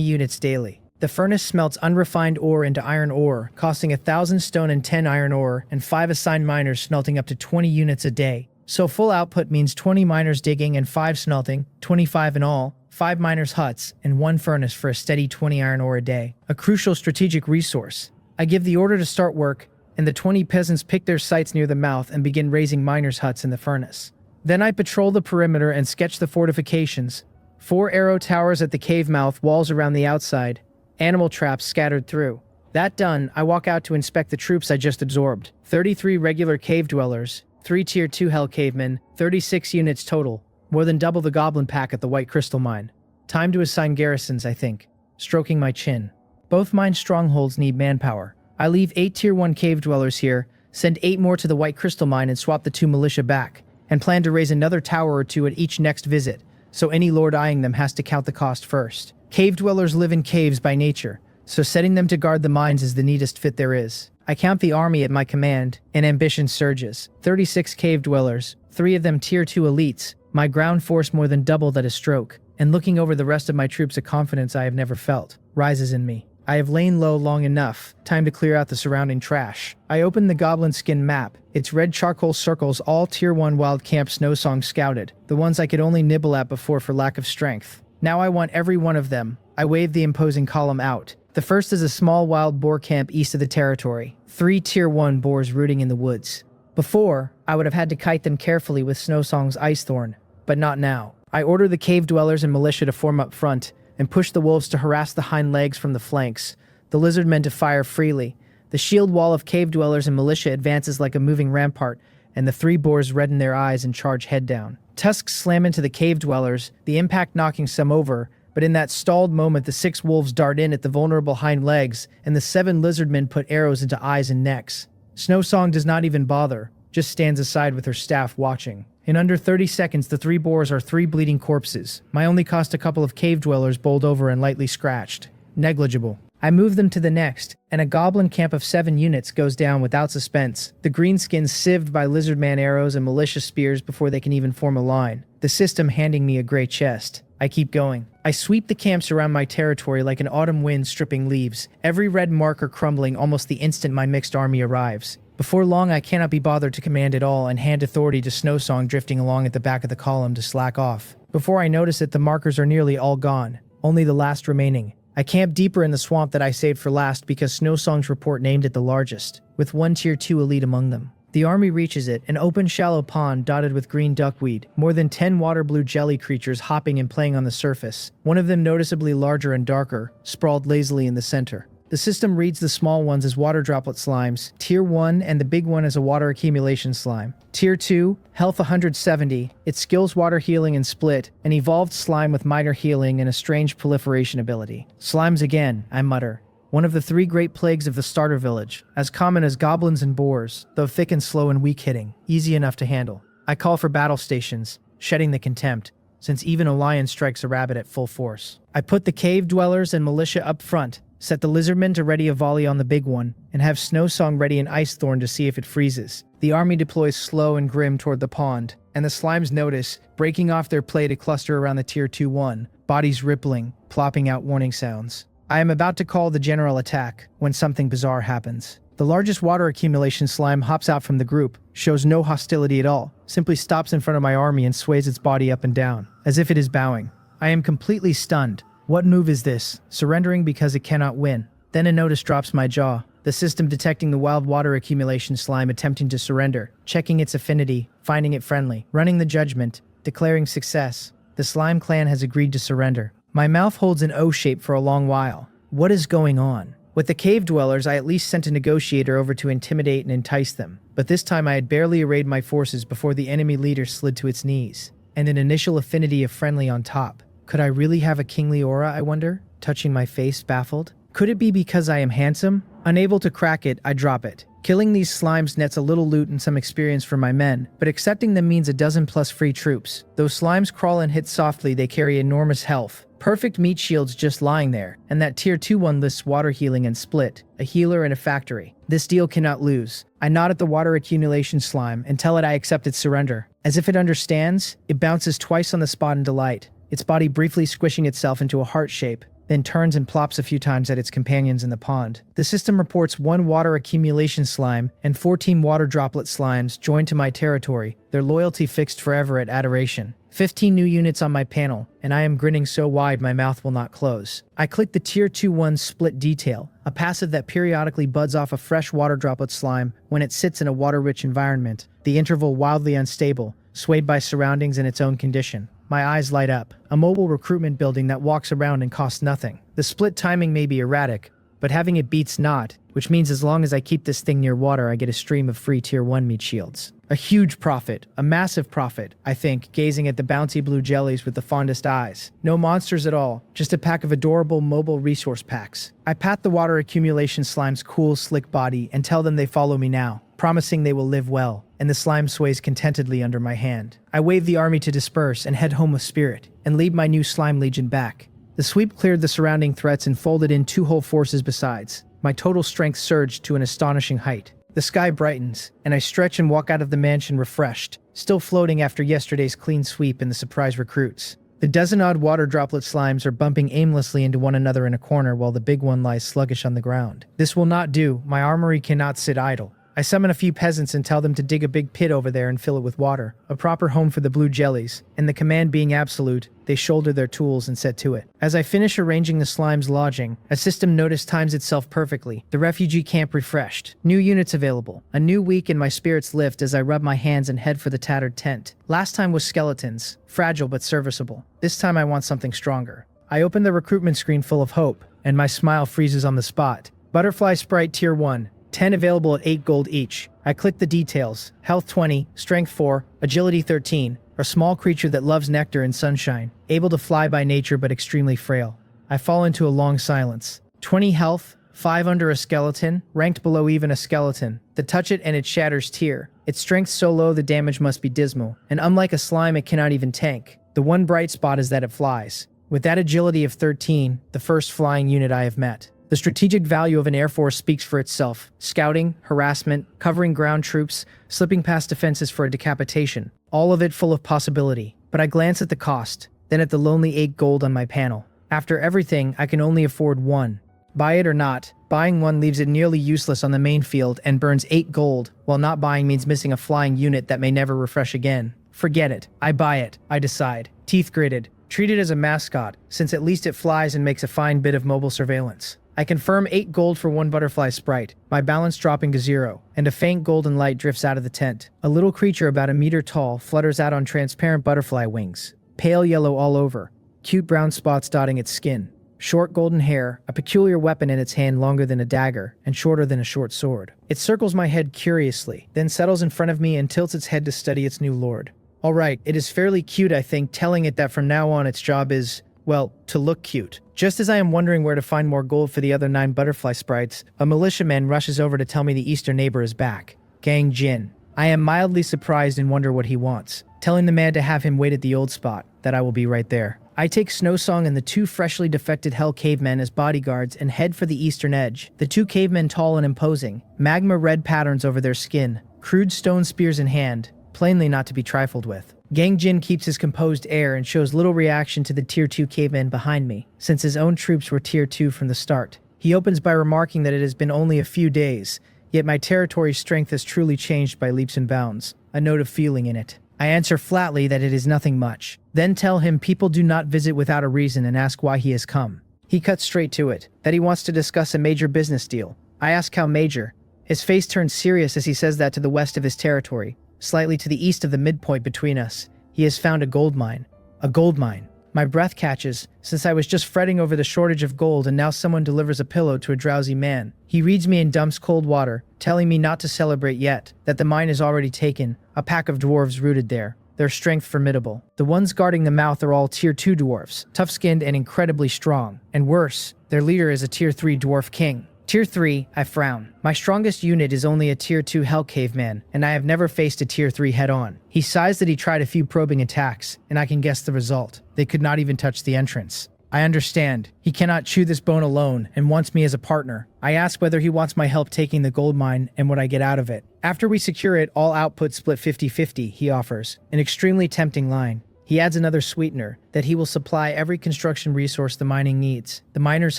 units daily. The furnace smelts unrefined ore into iron ore, costing 1,000 stone and 10 iron ore, and 5 assigned miners smelting up to 20 units a day. So full output means 20 miners digging and 5 smelting, 25 in all, 5 miners' huts, and 1 furnace for a steady 20 iron ore a day. A crucial strategic resource. I give the order to start work, and the 20 peasants pick their sites near the mouth and begin raising miners' huts in the furnace. Then I patrol the perimeter and sketch the fortifications. 4 arrow towers at the cave mouth, walls around the outside, animal traps scattered through. That done, I walk out to inspect the troops I just absorbed. 33 regular cave dwellers, 3 tier 2 hell cavemen, 36 units total, more than double the goblin pack at the White Crystal Mine. Time to assign garrisons, I think. Stroking my chin. Both mine strongholds need manpower. I leave 8 tier 1 cave dwellers here, send 8 more to the White Crystal Mine and swap the 2 militia back, and plan to raise another tower or 2 at each next visit, so any lord eyeing them has to count the cost first. Cave dwellers live in caves by nature, so setting them to guard the mines is the neatest fit there is. I count the army at my command, and ambition surges. 36 cave dwellers, 3 of them tier 2 elites, my ground force more than doubled at a stroke, and looking over the rest of my troops, a confidence I have never felt rises in me. I have lain low long enough, time to clear out the surrounding trash. I open the goblin skin map, its red charcoal circles all tier 1 wild camp Snowsong scouted, the ones I could only nibble at before for lack of strength. Now I want every one of them. I wave the imposing column out. The first is a small wild boar camp east of the territory, 3 tier 1 boars rooting in the woods. Before, I would have had to kite them carefully with Snowsong's ice thorn, but not now. I order the cave dwellers and militia to form up front, and push the wolves to harass the hind legs from the flanks, the lizard men to fire freely. The shield wall of cave dwellers and militia advances like a moving rampart, and the 3 boars redden their eyes and charge head down. Tusks slam into the cave dwellers, the impact knocking some over, but in that stalled moment the 6 wolves dart in at the vulnerable hind legs, and the 7 lizard men put arrows into eyes and necks. Snowsong does not even bother, just stands aside with her staff watching. In under 30 seconds, the 3 boars are 3 bleeding corpses. My only cost a couple of cave dwellers bowled over and lightly scratched. Negligible. I move them to the next, and a goblin camp of 7 units goes down without suspense, the greenskins sieved by lizardman arrows and militia spears before they can even form a line, the system handing me a gray chest. I keep going. I sweep the camps around my territory like an autumn wind stripping leaves, every red marker crumbling almost the instant my mixed army arrives. Before long, I cannot be bothered to command it all and hand authority to Snowsong drifting along at the back of the column to slack off. Before I notice it, the markers are nearly all gone, only the last remaining. I camp deeper in the swamp that I saved for last because Snowsong's report named it the largest, with 1 tier 2 elite among them. The army reaches it, an open shallow pond dotted with green duckweed, more than 10 water blue jelly creatures hopping and playing on the surface, one of them noticeably larger and darker, sprawled lazily in the center. The system reads the small ones as water droplet slimes, tier 1, and the big one as a water accumulation slime. Tier 2, health 170, it skills water healing and split, an evolved slime with minor healing and a strange proliferation ability. Slimes again, I mutter. One of the 3 great plagues of the starter village, as common as goblins and boars, though thick and slow and weak hitting, easy enough to handle. I call for battle stations, shedding the contempt, since even a lion strikes a rabbit at full force. I put the cave dwellers and militia up front, set the lizardmen to ready a volley on the big one, and have Snowsong ready an ice thorn to see if it freezes. The army deploys slow and grim toward the pond, and the slimes notice, breaking off their play to cluster around the tier 2-1, bodies rippling, plopping out warning sounds. I am about to call the general attack, when something bizarre happens. The largest water accumulation slime hops out from the group, shows no hostility at all, simply stops in front of my army and sways its body up and down, as if it is bowing. I am completely stunned. What move is this? Surrendering because it cannot win. Then a notice drops my jaw. The system detecting the wild water accumulation slime attempting to surrender, checking its affinity, finding it friendly, running the judgment, declaring success. The slime clan has agreed to surrender. My mouth holds an O shape for a long while. What is going on? With the cave dwellers, I at least sent a negotiator over to intimidate and entice them, but this time I had barely arrayed my forces before the enemy leader slid to its knees, and an initial affinity of friendly on top. Could I really have a kingly aura, I wonder, touching my face, baffled? Could it be because I am handsome? Unable to crack it, I drop it. Killing these slimes nets a little loot and some experience for my men, but accepting them means a dozen plus free troops. Those slimes crawl and hit softly, they carry enormous health. Perfect meat shields just lying there, and that tier 2 one lists water healing and split, a healer and a factory. This deal cannot lose. I nod at the water accumulation slime and tell it I accept its surrender. As if it understands, it bounces twice on the spot in delight, its body briefly squishing itself into a heart shape, then turns and plops a few times at its companions in the pond. The system reports 1 water accumulation slime and 14 water droplet slimes joined to my territory, their loyalty fixed forever at adoration. 15 new units on my panel, and I am grinning so wide my mouth will not close. I click the tier 2-1 split detail, a passive that periodically buds off a fresh water droplet slime when it sits in a water-rich environment, the interval wildly unstable, swayed by surroundings and its own condition. My eyes light up. A mobile recruitment building that walks around and costs nothing. The split timing may be erratic, but having it beats not, which means as long as I keep this thing near water, I get a stream of free tier 1 meat shields. A huge profit, a massive profit, I think, gazing at the bouncy blue jellies with the fondest eyes. No monsters at all, just a pack of adorable mobile resource packs. I pat the water accumulation slime's cool, slick body and tell them they follow me now, promising they will live well, and the slime sways contentedly under my hand. I wave the army to disperse and head home with spirit, and lead my new slime legion back. The sweep cleared the surrounding threats and folded in 2 whole forces besides. My total strength surged to an astonishing height. The sky brightens, and I stretch and walk out of the mansion refreshed, still floating after yesterday's clean sweep and the surprise recruits. The dozen-odd water droplet slimes are bumping aimlessly into one another in a corner while the big one lies sluggish on the ground. This will not do. My armory cannot sit idle. I summon a few peasants and tell them to dig a big pit over there and fill it with water, a proper home for the blue jellies, and the command being absolute, they shoulder their tools and set to it. As I finish arranging the slime's lodging, a system notice times itself perfectly, the refugee camp refreshed, new units available, a new week and my spirits lift as I rub my hands and head for the tattered tent. Last time was skeletons, fragile but serviceable. This time I want something stronger. I open the recruitment screen full of hope, and my smile freezes on the spot. Butterfly Sprite Tier 1. 10 available at 8 gold each. I click the details. Health 20, Strength 4, Agility 13. A small creature that loves nectar and sunshine. Able to fly by nature but extremely frail. I fall into a long silence. 20 health, 5 under a skeleton, ranked below even a skeleton. The touch it and it shatters tier. Its strength so low the damage must be dismal. And unlike a slime it cannot even tank. The one bright spot is that it flies. With that agility of 13, the first flying unit I have met. The strategic value of an air force speaks for itself. Scouting, harassment, covering ground troops, slipping past defenses for a decapitation. All of it full of possibility. But I glance at the cost, then at the lonely 8 gold on my panel. After everything, I can only afford 1. Buy it or not, buying 1 leaves it nearly useless on the main field and burns 8 gold, while not buying means missing a flying unit that may never refresh again. Forget it. I buy it, I decide. Teeth gritted. Treat it as a mascot, since at least it flies and makes a fine bit of mobile surveillance. I confirm 8 gold for 1 butterfly sprite, my balance dropping to 0, and a faint golden light drifts out of the tent. A little creature about a meter tall flutters out on transparent butterfly wings, pale yellow all over, cute brown spots dotting its skin. Short golden hair, a peculiar weapon in its hand longer than a dagger, and shorter than a short sword. It circles my head curiously, then settles in front of me and tilts its head to study its new lord. Alright, it is fairly cute, I think, telling it that from now on its job is, well, to look cute. Just as I am wondering where to find more gold for the other 9 butterfly sprites, a militiaman rushes over to tell me the eastern neighbor is back. Gang Jin. I am mildly surprised and wonder what he wants, telling the man to have him wait at the old spot, that I will be right there. I take Snowsong and the 2 freshly defected Hell cavemen as bodyguards and head for the eastern edge. The 2 cavemen tall and imposing, magma red patterns over their skin, crude stone spears in hand, plainly not to be trifled with. Gang Jin keeps his composed air and shows little reaction to the Tier 2 cavemen behind me, since his own troops were Tier 2 from the start. He opens by remarking that it has been only a few days, yet my territory's strength has truly changed by leaps and bounds, a note of feeling in it. I answer flatly that it is nothing much, then tell him people do not visit without a reason and ask why he has come. He cuts straight to it, that he wants to discuss a major business deal. I ask how major. His face turns serious as he says that to the west of his territory, slightly to the east of the midpoint between us, he has found a gold mine. A gold mine. My breath catches, since I was just fretting over the shortage of gold and now someone delivers a pillow to a drowsy man. He reads me and dumps cold water, telling me not to celebrate yet, that the mine is already taken, a pack of dwarves rooted there. their strength formidable. The ones guarding the mouth are all tier 2 dwarves, tough-skinned and incredibly strong. And worse, their leader is a tier 3 dwarf king. Tier 3, I frown. My strongest unit is only a tier 2 hell caveman, and I have never faced a tier 3 head-on. He sighs that he tried a few probing attacks, and I can guess the result. They could not even touch the entrance. I understand. He cannot chew this bone alone and wants me as a partner. I ask whether he wants my help taking the gold mine and what I get out of it. After we secure it, all output split 50-50, he offers. An extremely tempting line. He adds another sweetener, that he will supply every construction resource the mining needs. The miners'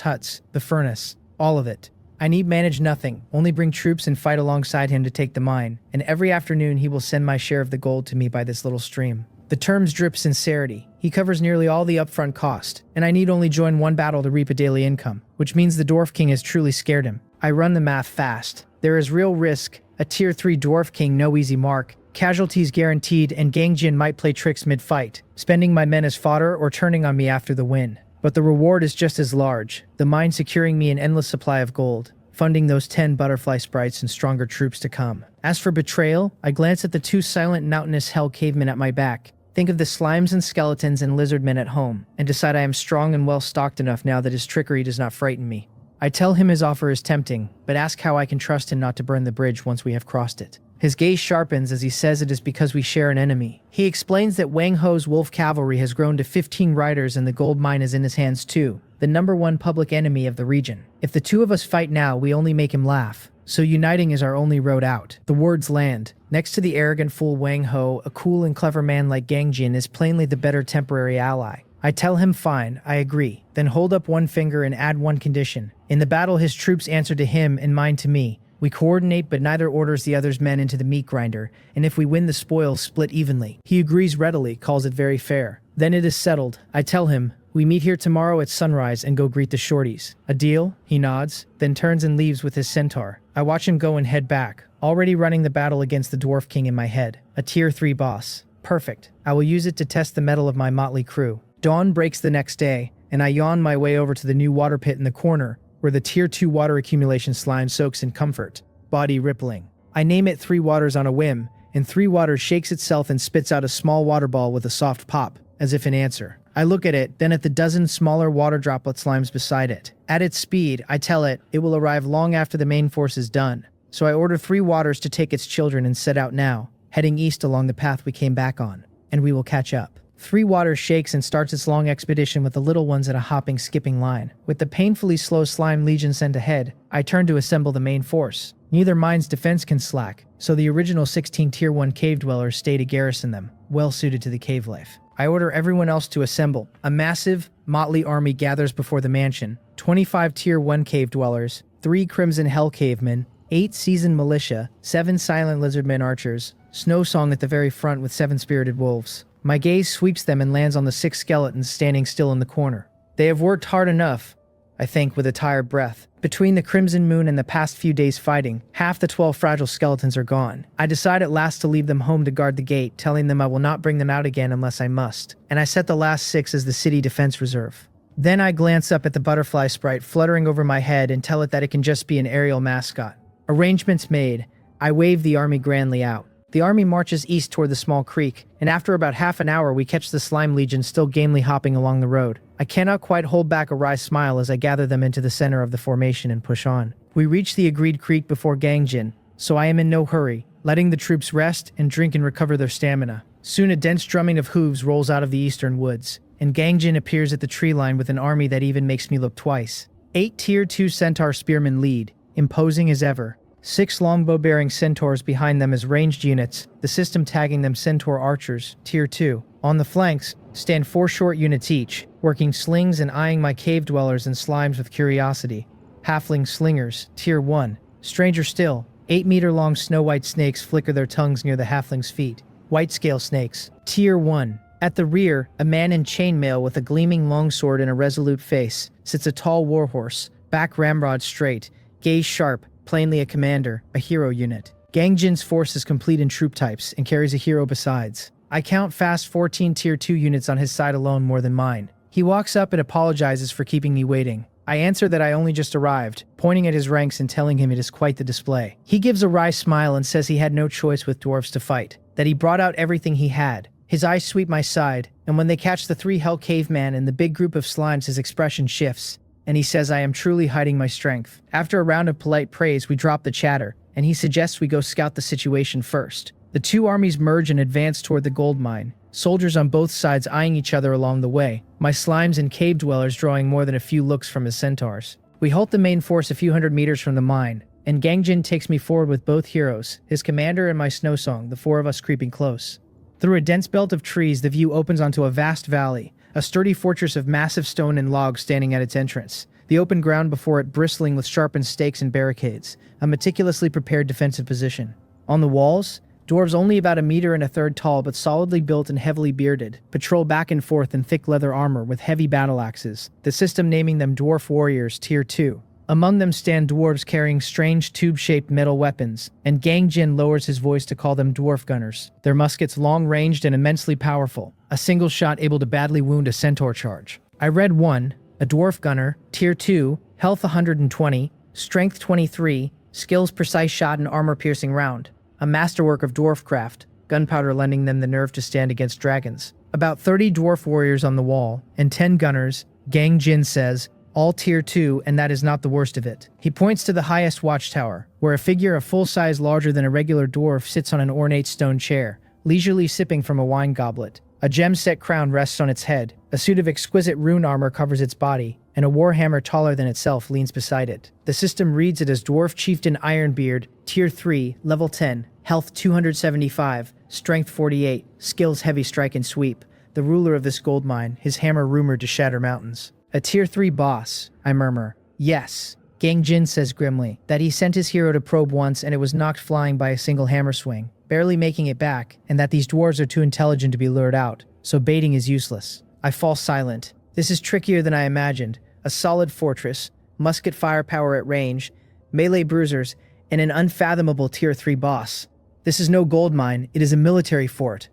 huts, the furnace, all of it. I need manage nothing, only bring troops and fight alongside him to take the mine, and every afternoon he will send my share of the gold to me by this little stream. The terms drip sincerity. He covers nearly all the upfront cost, and I need only join one battle to reap a daily income, which means the Dwarf King has truly scared him. I run the math fast. There is real risk, a tier 3 Dwarf King no easy mark, casualties guaranteed, and Gangjin might play tricks mid-fight, spending my men as fodder or turning on me after the win. But the reward is just as large, the mine securing me an endless supply of gold, funding those 10 butterfly sprites and stronger troops to come. As for betrayal, I glance at the 2 silent mountainous hell cavemen at my back, think of the slimes and skeletons and lizardmen at home, and decide I am strong and well stocked enough now that his trickery does not frighten me. I tell him his offer is tempting, but ask how I can trust him not to burn the bridge once we have crossed it. His gaze sharpens as he says it is because we share an enemy. He explains that Wang Ho's wolf cavalry has grown to 15 riders and the gold mine is in his hands too, the #1 public enemy of the region. If the 2 of us fight now, we only make him laugh. So uniting is our only road out. The words land. Next to the arrogant fool Wang Ho, a cool and clever man like Gangjin is plainly the better temporary ally. I tell him fine, I agree, then hold up one finger and add one condition. In the battle his troops answer to him and mine to me. We coordinate but neither orders the other's men into the meat grinder, and if we win the spoils split evenly. He agrees readily, calls it very fair. Then it is settled. I tell him, we meet here tomorrow at sunrise and go greet the shorties. A deal? He nods, then turns and leaves with his centaur. I watch him go and head back, already running the battle against the Dwarf King in my head. A tier 3 boss. Perfect. I will use it to test the mettle of my motley crew. Dawn breaks the next day, and I yawn my way over to the new water pit in the corner, where the tier 2 water accumulation slime soaks in comfort, body rippling. I name it 3 Waters on a whim, and 3 Waters shakes itself and spits out a small water ball with a soft pop, as if in answer. I look at it, then at the dozen smaller water droplet slimes beside it. At its speed, I tell it, it will arrive long after the main force is done. So I order 3 Waters to take its children and set out now, heading east along the path we came back on, and we will catch up. 3 Waters shakes and starts its long expedition with the little ones in a hopping, skipping line. With the painfully slow slime legion sent ahead, I turn to assemble the main force. Neither mine's defense can slack, so the original 16 Tier 1 cave dwellers stay to garrison them, well suited to the cave life. I order everyone else to assemble. A massive, motley army gathers before the mansion. 25 Tier 1 cave dwellers, 3 Crimson Hell cavemen, 8 seasoned militia, 7 silent lizardmen archers, Snowsong at the very front with 7 spirited wolves. My gaze sweeps them and lands on the 6 skeletons standing still in the corner. They have worked hard enough, I think, with a tired breath. Between the Crimson Moon and the past few days fighting, half the 12 fragile skeletons are gone. I decide at last to leave them home to guard the gate, telling them I will not bring them out again unless I must, and I set the last 6 as the city defense reserve. Then I glance up at the butterfly sprite fluttering over my head and tell it that it can just be an aerial mascot. Arrangements made, I wave the army grandly out. The army marches east toward the small creek, and after about half an hour we catch the slime legion still gamely hopping along the road. I cannot quite hold back a wry smile as I gather them into the center of the formation and push on. We reach the agreed creek before Gangjin, so I am in no hurry, letting the troops rest and drink and recover their stamina. Soon a dense drumming of hooves rolls out of the eastern woods, and Gangjin appears at the tree line with an army that even makes me look twice. 8 Tier 2 Centaur spearmen lead, imposing as ever. 6 longbow-bearing centaurs behind them as ranged units, the system tagging them Centaur archers, Tier 2. On the flanks stand 4 short units each, working slings and eyeing my cave dwellers and slimes with curiosity. Halfling slingers, Tier 1. Stranger still, 8-meter-long snow-white snakes flicker their tongues near the halfling's feet. White-scale snakes, Tier 1. At the rear, a man in chainmail with a gleaming longsword and a resolute face sits a tall warhorse, back ramrod straight, gaze sharp, plainly a commander, a hero unit. Gangjin's force is complete in troop types and carries a hero besides. I count fast 14 Tier 2 units on his side alone more than mine. He walks up and apologizes for keeping me waiting. I answer that I only just arrived, pointing at his ranks and telling him it is quite the display. He gives a wry smile and says he had no choice with dwarves to fight, that he brought out everything he had, His eyes sweep my side, and when they catch the 3 Hell Caveman and the big group of slimes, his expression shifts, and he says I am truly hiding my strength. After a round of polite praise, we drop the chatter, and he suggests we go scout the situation first. The 2 armies merge and advance toward the gold mine, soldiers on both sides eyeing each other along the way, my slimes and cave dwellers drawing more than a few looks from his centaurs. We halt the main force a few hundred meters from the mine, and Gangjin takes me forward with both heroes, his commander and my snow song, the 4 of us creeping close. Through a dense belt of trees, the view opens onto a vast valley, a sturdy fortress of massive stone and logs standing at its entrance, the open ground before it bristling with sharpened stakes and barricades, a meticulously prepared defensive position. On the walls, dwarves only about 1.33 meters tall but solidly built and heavily bearded, patrol back and forth in thick leather armor with heavy battle axes, the system naming them Dwarf Warriors Tier 2. Among them stand dwarves carrying strange tube-shaped metal weapons, and Gangjin lowers his voice to call them dwarf gunners, their muskets long-ranged and immensely powerful, a single shot able to badly wound a centaur charge. I read 1, a dwarf gunner, Tier 2, health 120, strength 23, skills precise shot and armor-piercing round, a masterwork of dwarfcraft, gunpowder lending them the nerve to stand against dragons. About 30 dwarf warriors on the wall, and 10 gunners, Gangjin says, all Tier 2, and that is not the worst of it. He points to the highest watchtower, where a figure a full size larger than a regular dwarf sits on an ornate stone chair, leisurely sipping from a wine goblet. A gem-set crown rests on its head, a suit of exquisite rune armor covers its body, and a warhammer taller than itself leans beside it. The system reads it as Dwarf Chieftain Ironbeard, Tier 3, Level 10, Health 275, Strength 48, Skills Heavy Strike and Sweep, the ruler of this gold mine, his hammer rumored to shatter mountains. A Tier 3 boss, I murmur. Yes. Gangjin says grimly that he sent his hero to probe once and it was knocked flying by a single hammer swing, barely making it back, and that these dwarves are too intelligent to be lured out, so baiting is useless. I fall silent. This is trickier than I imagined. A solid fortress, musket firepower at range, melee bruisers, and an unfathomable Tier 3 boss. This is no gold mine, it is a military fort.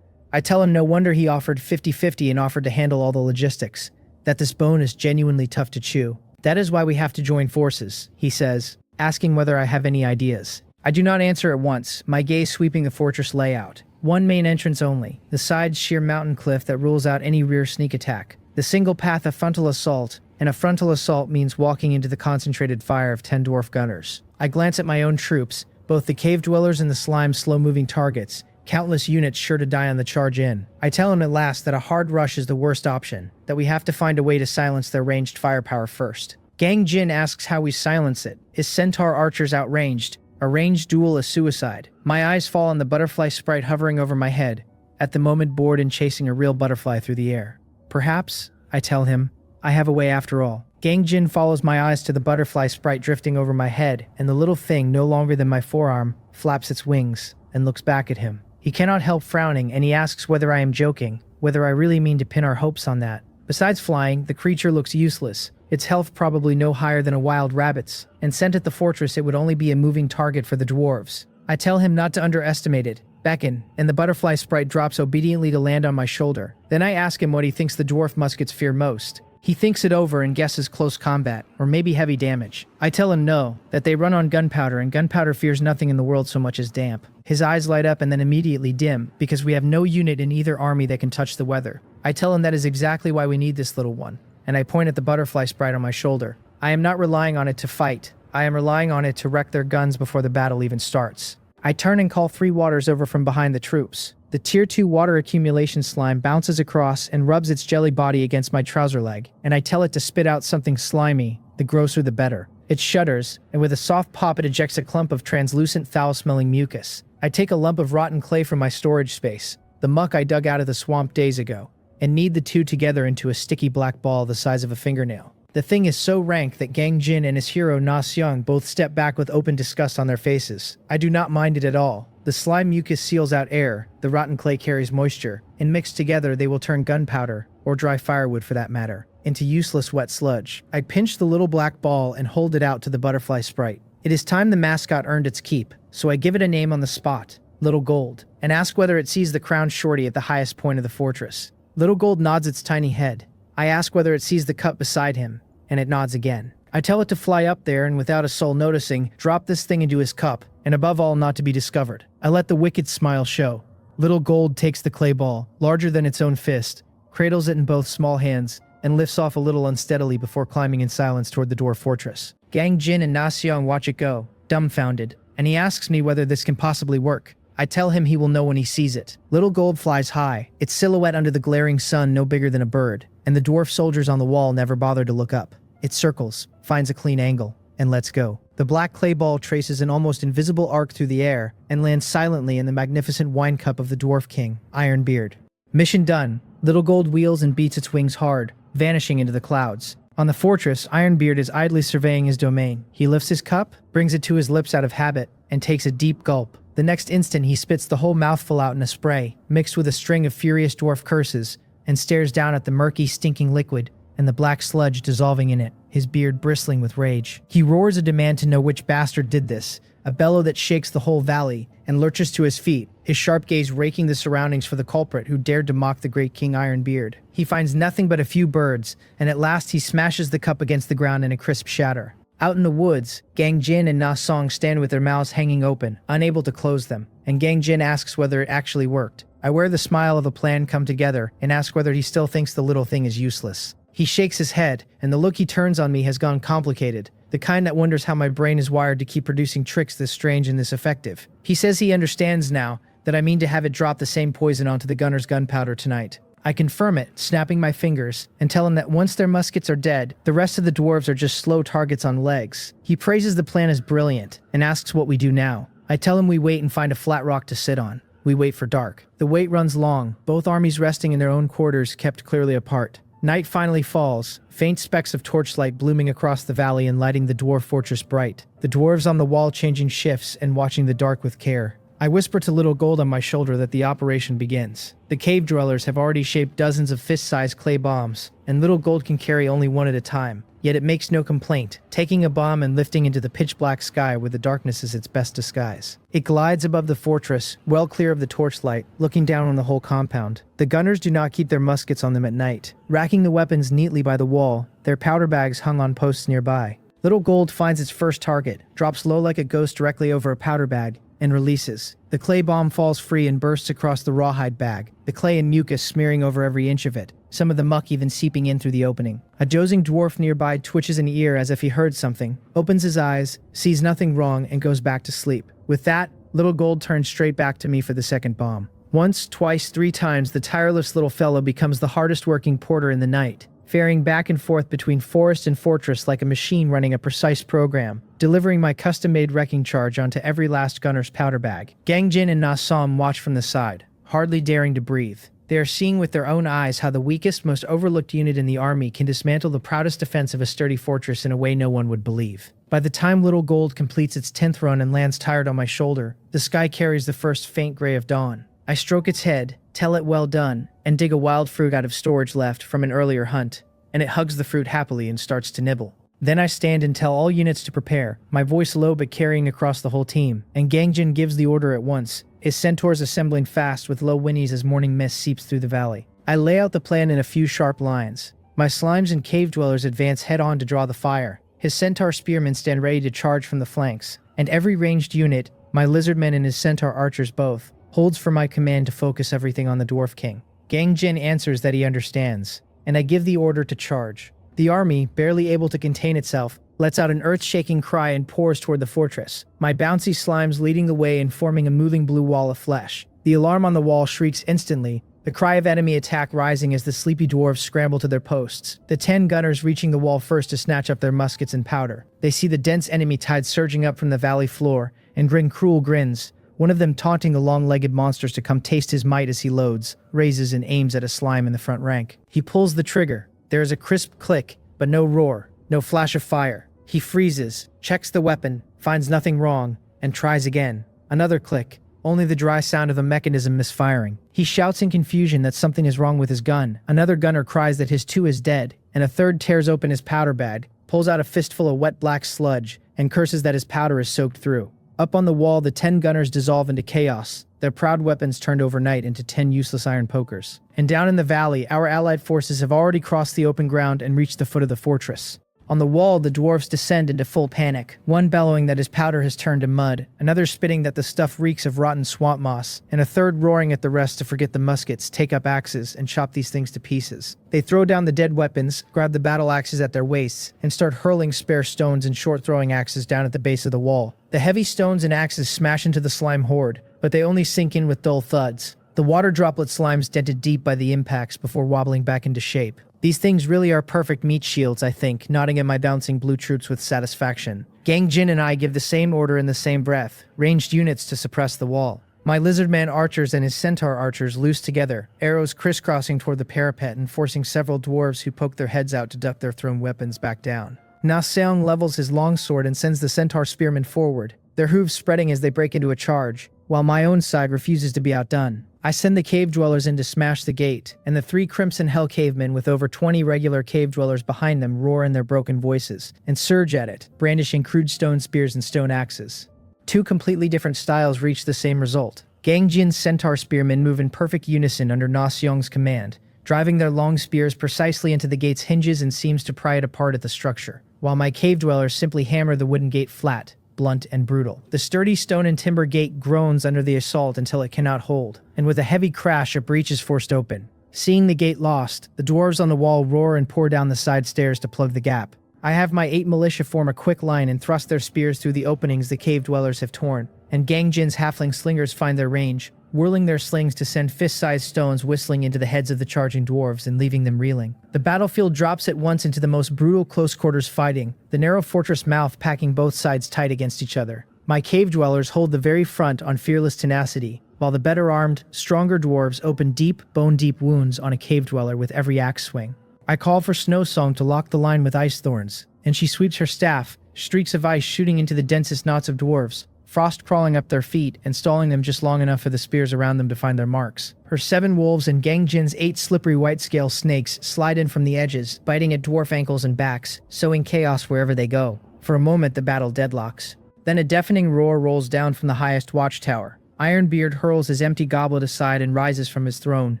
I tell him no wonder he offered 50-50 and offered to handle all the logistics. That this bone is genuinely tough to chew. That is why we have to join forces, he says, asking whether I have any ideas. I do not answer at once, my gaze sweeping the fortress layout. 1 main entrance only, the side's sheer mountain cliff that rules out any rear sneak attack. The single path of frontal assault, and a frontal assault means walking into the concentrated fire of 10 dwarf gunners. I glance at my own troops, both the cave dwellers and the slime's slow-moving targets, countless units sure to die on the charge in. I tell him at last that a hard rush is the worst option, that we have to find a way to silence their ranged firepower first. Gangjin asks how we silence it. Is centaur archers outranged? A ranged duel is suicide. My eyes fall on the butterfly sprite hovering over my head, at the moment bored in chasing a real butterfly through the air. Perhaps, I tell him, I have a way after all. Gangjin follows my eyes to the butterfly sprite drifting over my head, and the little thing, no longer than my forearm, flaps its wings and looks back at him. He cannot help frowning, and he asks whether I am joking, whether I really mean to pin our hopes on that. Besides flying, the creature looks useless, its health probably no higher than a wild rabbit's, and sent at the fortress it would only be a moving target for the dwarves. I tell him not to underestimate it, beckon, and the butterfly sprite drops obediently to land on my shoulder. Then I ask him what he thinks the dwarf muskets fear most. He thinks it over and guesses close combat, or maybe heavy damage. I tell him no, that they run on gunpowder, and gunpowder fears nothing in the world so much as damp. His eyes light up and then immediately dim, because we have no unit in either army that can touch the weather. I tell him that is exactly why we need this little one, and I point at the butterfly sprite on my shoulder. I am not relying on it to fight. I am relying on it to wreck their guns before the battle even starts. I turn and call 3 waters over from behind the troops. The Tier 2 water accumulation slime bounces across and rubs its jelly body against my trouser leg, and I tell it to spit out something slimy, the grosser the better. It shudders, and with a soft pop it ejects a clump of translucent foul-smelling mucus. I take a lump of rotten clay from my storage space, the muck I dug out of the swamp days ago, and knead the two together into a sticky black ball the size of a fingernail. The thing is so rank that Gangjin and his hero Na Seong both step back with open disgust on their faces. I do not mind it at all. The slime mucus seals out air, the rotten clay carries moisture, and mixed together they will turn gunpowder, or dry firewood for that matter, into useless wet sludge. I pinch the little black ball and hold it out to the butterfly sprite. It is time the mascot earned its keep, so I give it a name on the spot, Little Gold, and ask whether it sees the crowned shorty at the highest point of the fortress. Little Gold nods its tiny head. I ask whether it sees the cup beside him, and it nods again. I tell it to fly up there and without a soul noticing, drop this thing into his cup, and above all not to be discovered. I let the wicked smile show. Little Gold takes the clay ball, larger than its own fist, cradles it in both small hands, and lifts off a little unsteadily before climbing in silence toward the dwarf fortress. Gang Jin and Na Xiang watch it go, dumbfounded, and he asks me whether this can possibly work. I tell him he will know when he sees it. Little Gold flies high, its silhouette under the glaring sun no bigger than a bird, and the dwarf soldiers on the wall never bother to look up. It circles, finds a clean angle, and lets go. The black clay ball traces an almost invisible arc through the air and lands silently in the magnificent wine cup of the dwarf king, Ironbeard. Mission done. Little Gold wheels and beats its wings hard, vanishing into the clouds. On the fortress, Ironbeard is idly surveying his domain. He lifts his cup, brings it to his lips out of habit, and takes a deep gulp. The next instant he spits the whole mouthful out in a spray, mixed with a string of furious dwarf curses, and stares down at the murky, stinking liquid and the black sludge dissolving in it, his beard bristling with rage. He roars a demand to know which bastard did this, a bellow that shakes the whole valley, and lurches to his feet, his sharp gaze raking the surroundings for the culprit who dared to mock the great King Ironbeard. He finds nothing but a few birds, and at last he smashes the cup against the ground in a crisp shatter. Out in the woods, Gang Jin and Na Song stand with their mouths hanging open, unable to close them, and Gang Jin asks whether it actually worked. I wear the smile of a plan come together and ask whether he still thinks the little thing is useless. He shakes his head, and the look he turns on me has gone complicated, the kind that wonders how my brain is wired to keep producing tricks this strange and this effective. He says he understands now that I mean to have it drop the same poison onto the gunner's gunpowder tonight. I confirm it, snapping my fingers, and tell him that once their muskets are dead, the rest of the dwarves are just slow targets on legs. He praises the plan as brilliant, and asks what we do now. I tell him we wait and find a flat rock to sit on. We wait for dark. The wait runs long, both armies resting in their own quarters kept clearly apart. Night finally falls, faint specks of torchlight blooming across the valley and lighting the dwarf fortress bright. The dwarves on the wall changing shifts and watching the dark with care. I whisper to Little Gold on my shoulder that the operation begins. The cave dwellers have already shaped dozens of fist-sized clay bombs, and Little Gold can carry only one at a time. Yet it makes no complaint, taking a bomb and lifting into the pitch-black sky where the darkness is its best disguise. It glides above the fortress, well clear of the torchlight, looking down on the whole compound. The gunners do not keep their muskets on them at night, racking the weapons neatly by the wall, their powder bags hung on posts nearby. Little Gold finds its first target, drops low like a ghost directly over a powder bag, and releases. The clay bomb falls free and bursts across the rawhide bag, the clay and mucus smearing over every inch of it, some of the muck even seeping in through the opening. A dozing dwarf nearby twitches an ear as if he heard something, opens his eyes, sees nothing wrong, and goes back to sleep. With that, Little Gold turns straight back to me for the second bomb. Once, twice, 3 times, the tireless little fellow becomes the hardest working porter in the night, ferrying back and forth between forest and fortress like a machine running a precise program, delivering my custom-made wrecking charge onto every last gunner's powder bag. Gang Jin and Na Som watch from the side, hardly daring to breathe. They are seeing with their own eyes how the weakest, most overlooked unit in the army can dismantle the proudest defense of a sturdy fortress in a way no one would believe. By the time Little Gold completes its 10th run and lands tired on my shoulder, the sky carries the first faint gray of dawn. I stroke its head, tell it well done, and dig a wild fruit out of storage left from an earlier hunt, and it hugs the fruit happily and starts to nibble. Then I stand and tell all units to prepare, my voice low but carrying across the whole team, and Gangjin gives the order at once, his centaurs assembling fast with low whinnies as morning mist seeps through the valley. I lay out the plan in a few sharp lines. My slimes and cave dwellers advance head-on to draw the fire. His centaur spearmen stand ready to charge from the flanks, and every ranged unit, my lizardmen and his centaur archers both, holds for my command to focus everything on the Dwarf King. Gangjin answers that he understands, and I give the order to charge. The army, barely able to contain itself, lets out an earth-shaking cry and pours toward the fortress, my bouncy slimes leading the way and forming a moving blue wall of flesh. The alarm on the wall shrieks instantly, the cry of enemy attack rising as the sleepy dwarves scramble to their posts, the 10 gunners reaching the wall first to snatch up their muskets and powder. They see the dense enemy tide surging up from the valley floor and grin cruel grins, one of them taunting the long-legged monsters to come taste his might as he loads, raises and aims at a slime in the front rank. He pulls the trigger. There is a crisp click, but no roar, no flash of fire. He freezes, checks the weapon, finds nothing wrong, and tries again. Another click, only the dry sound of a mechanism misfiring. He shouts in confusion that something is wrong with his gun. Another gunner cries that his 2 is dead, and a third tears open his powder bag, pulls out a fistful of wet black sludge, and curses that his powder is soaked through. Up on the wall, the 10 gunners dissolve into chaos, their proud weapons turned overnight into 10 useless iron pokers. And down in the valley, our allied forces have already crossed the open ground and reached the foot of the fortress. On the wall, the dwarves descend into full panic, one bellowing that his powder has turned to mud, another spitting that the stuff reeks of rotten swamp moss, and a third roaring at the rest to forget the muskets, take up axes, and chop these things to pieces. They throw down the dead weapons, grab the battle axes at their waists, and start hurling spare stones and short-throwing axes down at the base of the wall. The heavy stones and axes smash into the slime horde, but they only sink in with dull thuds. The water droplet slimes dented deep by the impacts before wobbling back into shape. These things really are perfect meat shields, I think, nodding at my bouncing blue troops with satisfaction. Gang Jin and I give the same order in the same breath, ranged units to suppress the wall. My lizardman archers and his centaur archers loose together, arrows crisscrossing toward the parapet and forcing several dwarves who poke their heads out to duck their thrown weapons back down. Na Seong levels his longsword and sends the centaur spearmen forward, their hooves spreading as they break into a charge, while my own side refuses to be outdone. I send the cave dwellers in to smash the gate, and the 3 Crimson Hell cavemen with over 20 regular cave dwellers behind them roar in their broken voices, and surge at it, brandishing crude stone spears and stone axes. 2 completely different styles reach the same result. Gang Jin's centaur spearmen move in perfect unison under Na Seong's command, driving their long spears precisely into the gate's hinges and seams to pry it apart at the structure, while my cave dwellers simply hammer the wooden gate flat, blunt and brutal. The sturdy stone and timber gate groans under the assault until it cannot hold, and with a heavy crash a breach is forced open. Seeing the gate lost, the dwarves on the wall roar and pour down the side stairs to plug the gap. I have my 8 militia form a quick line and thrust their spears through the openings the cave dwellers have torn, and Gang Jin's halfling slingers find their range, whirling their slings to send fist-sized stones whistling into the heads of the charging dwarves and leaving them reeling. The battlefield drops at once into the most brutal close-quarters fighting, the narrow fortress mouth packing both sides tight against each other. My cave dwellers hold the very front on fearless tenacity, while the better-armed, stronger dwarves open deep, bone-deep wounds on a cave dweller with every axe swing. I call for Snow Song to lock the line with ice thorns, and she sweeps her staff, streaks of ice shooting into the densest knots of dwarves, frost crawling up their feet and stalling them just long enough for the spears around them to find their marks. Her 7 wolves and Gang Jin's 8 slippery white-scale snakes slide in from the edges, biting at dwarf ankles and backs, sowing chaos wherever they go. For a moment, the battle deadlocks. Then a deafening roar rolls down from the highest watchtower. Ironbeard hurls his empty goblet aside and rises from his throne,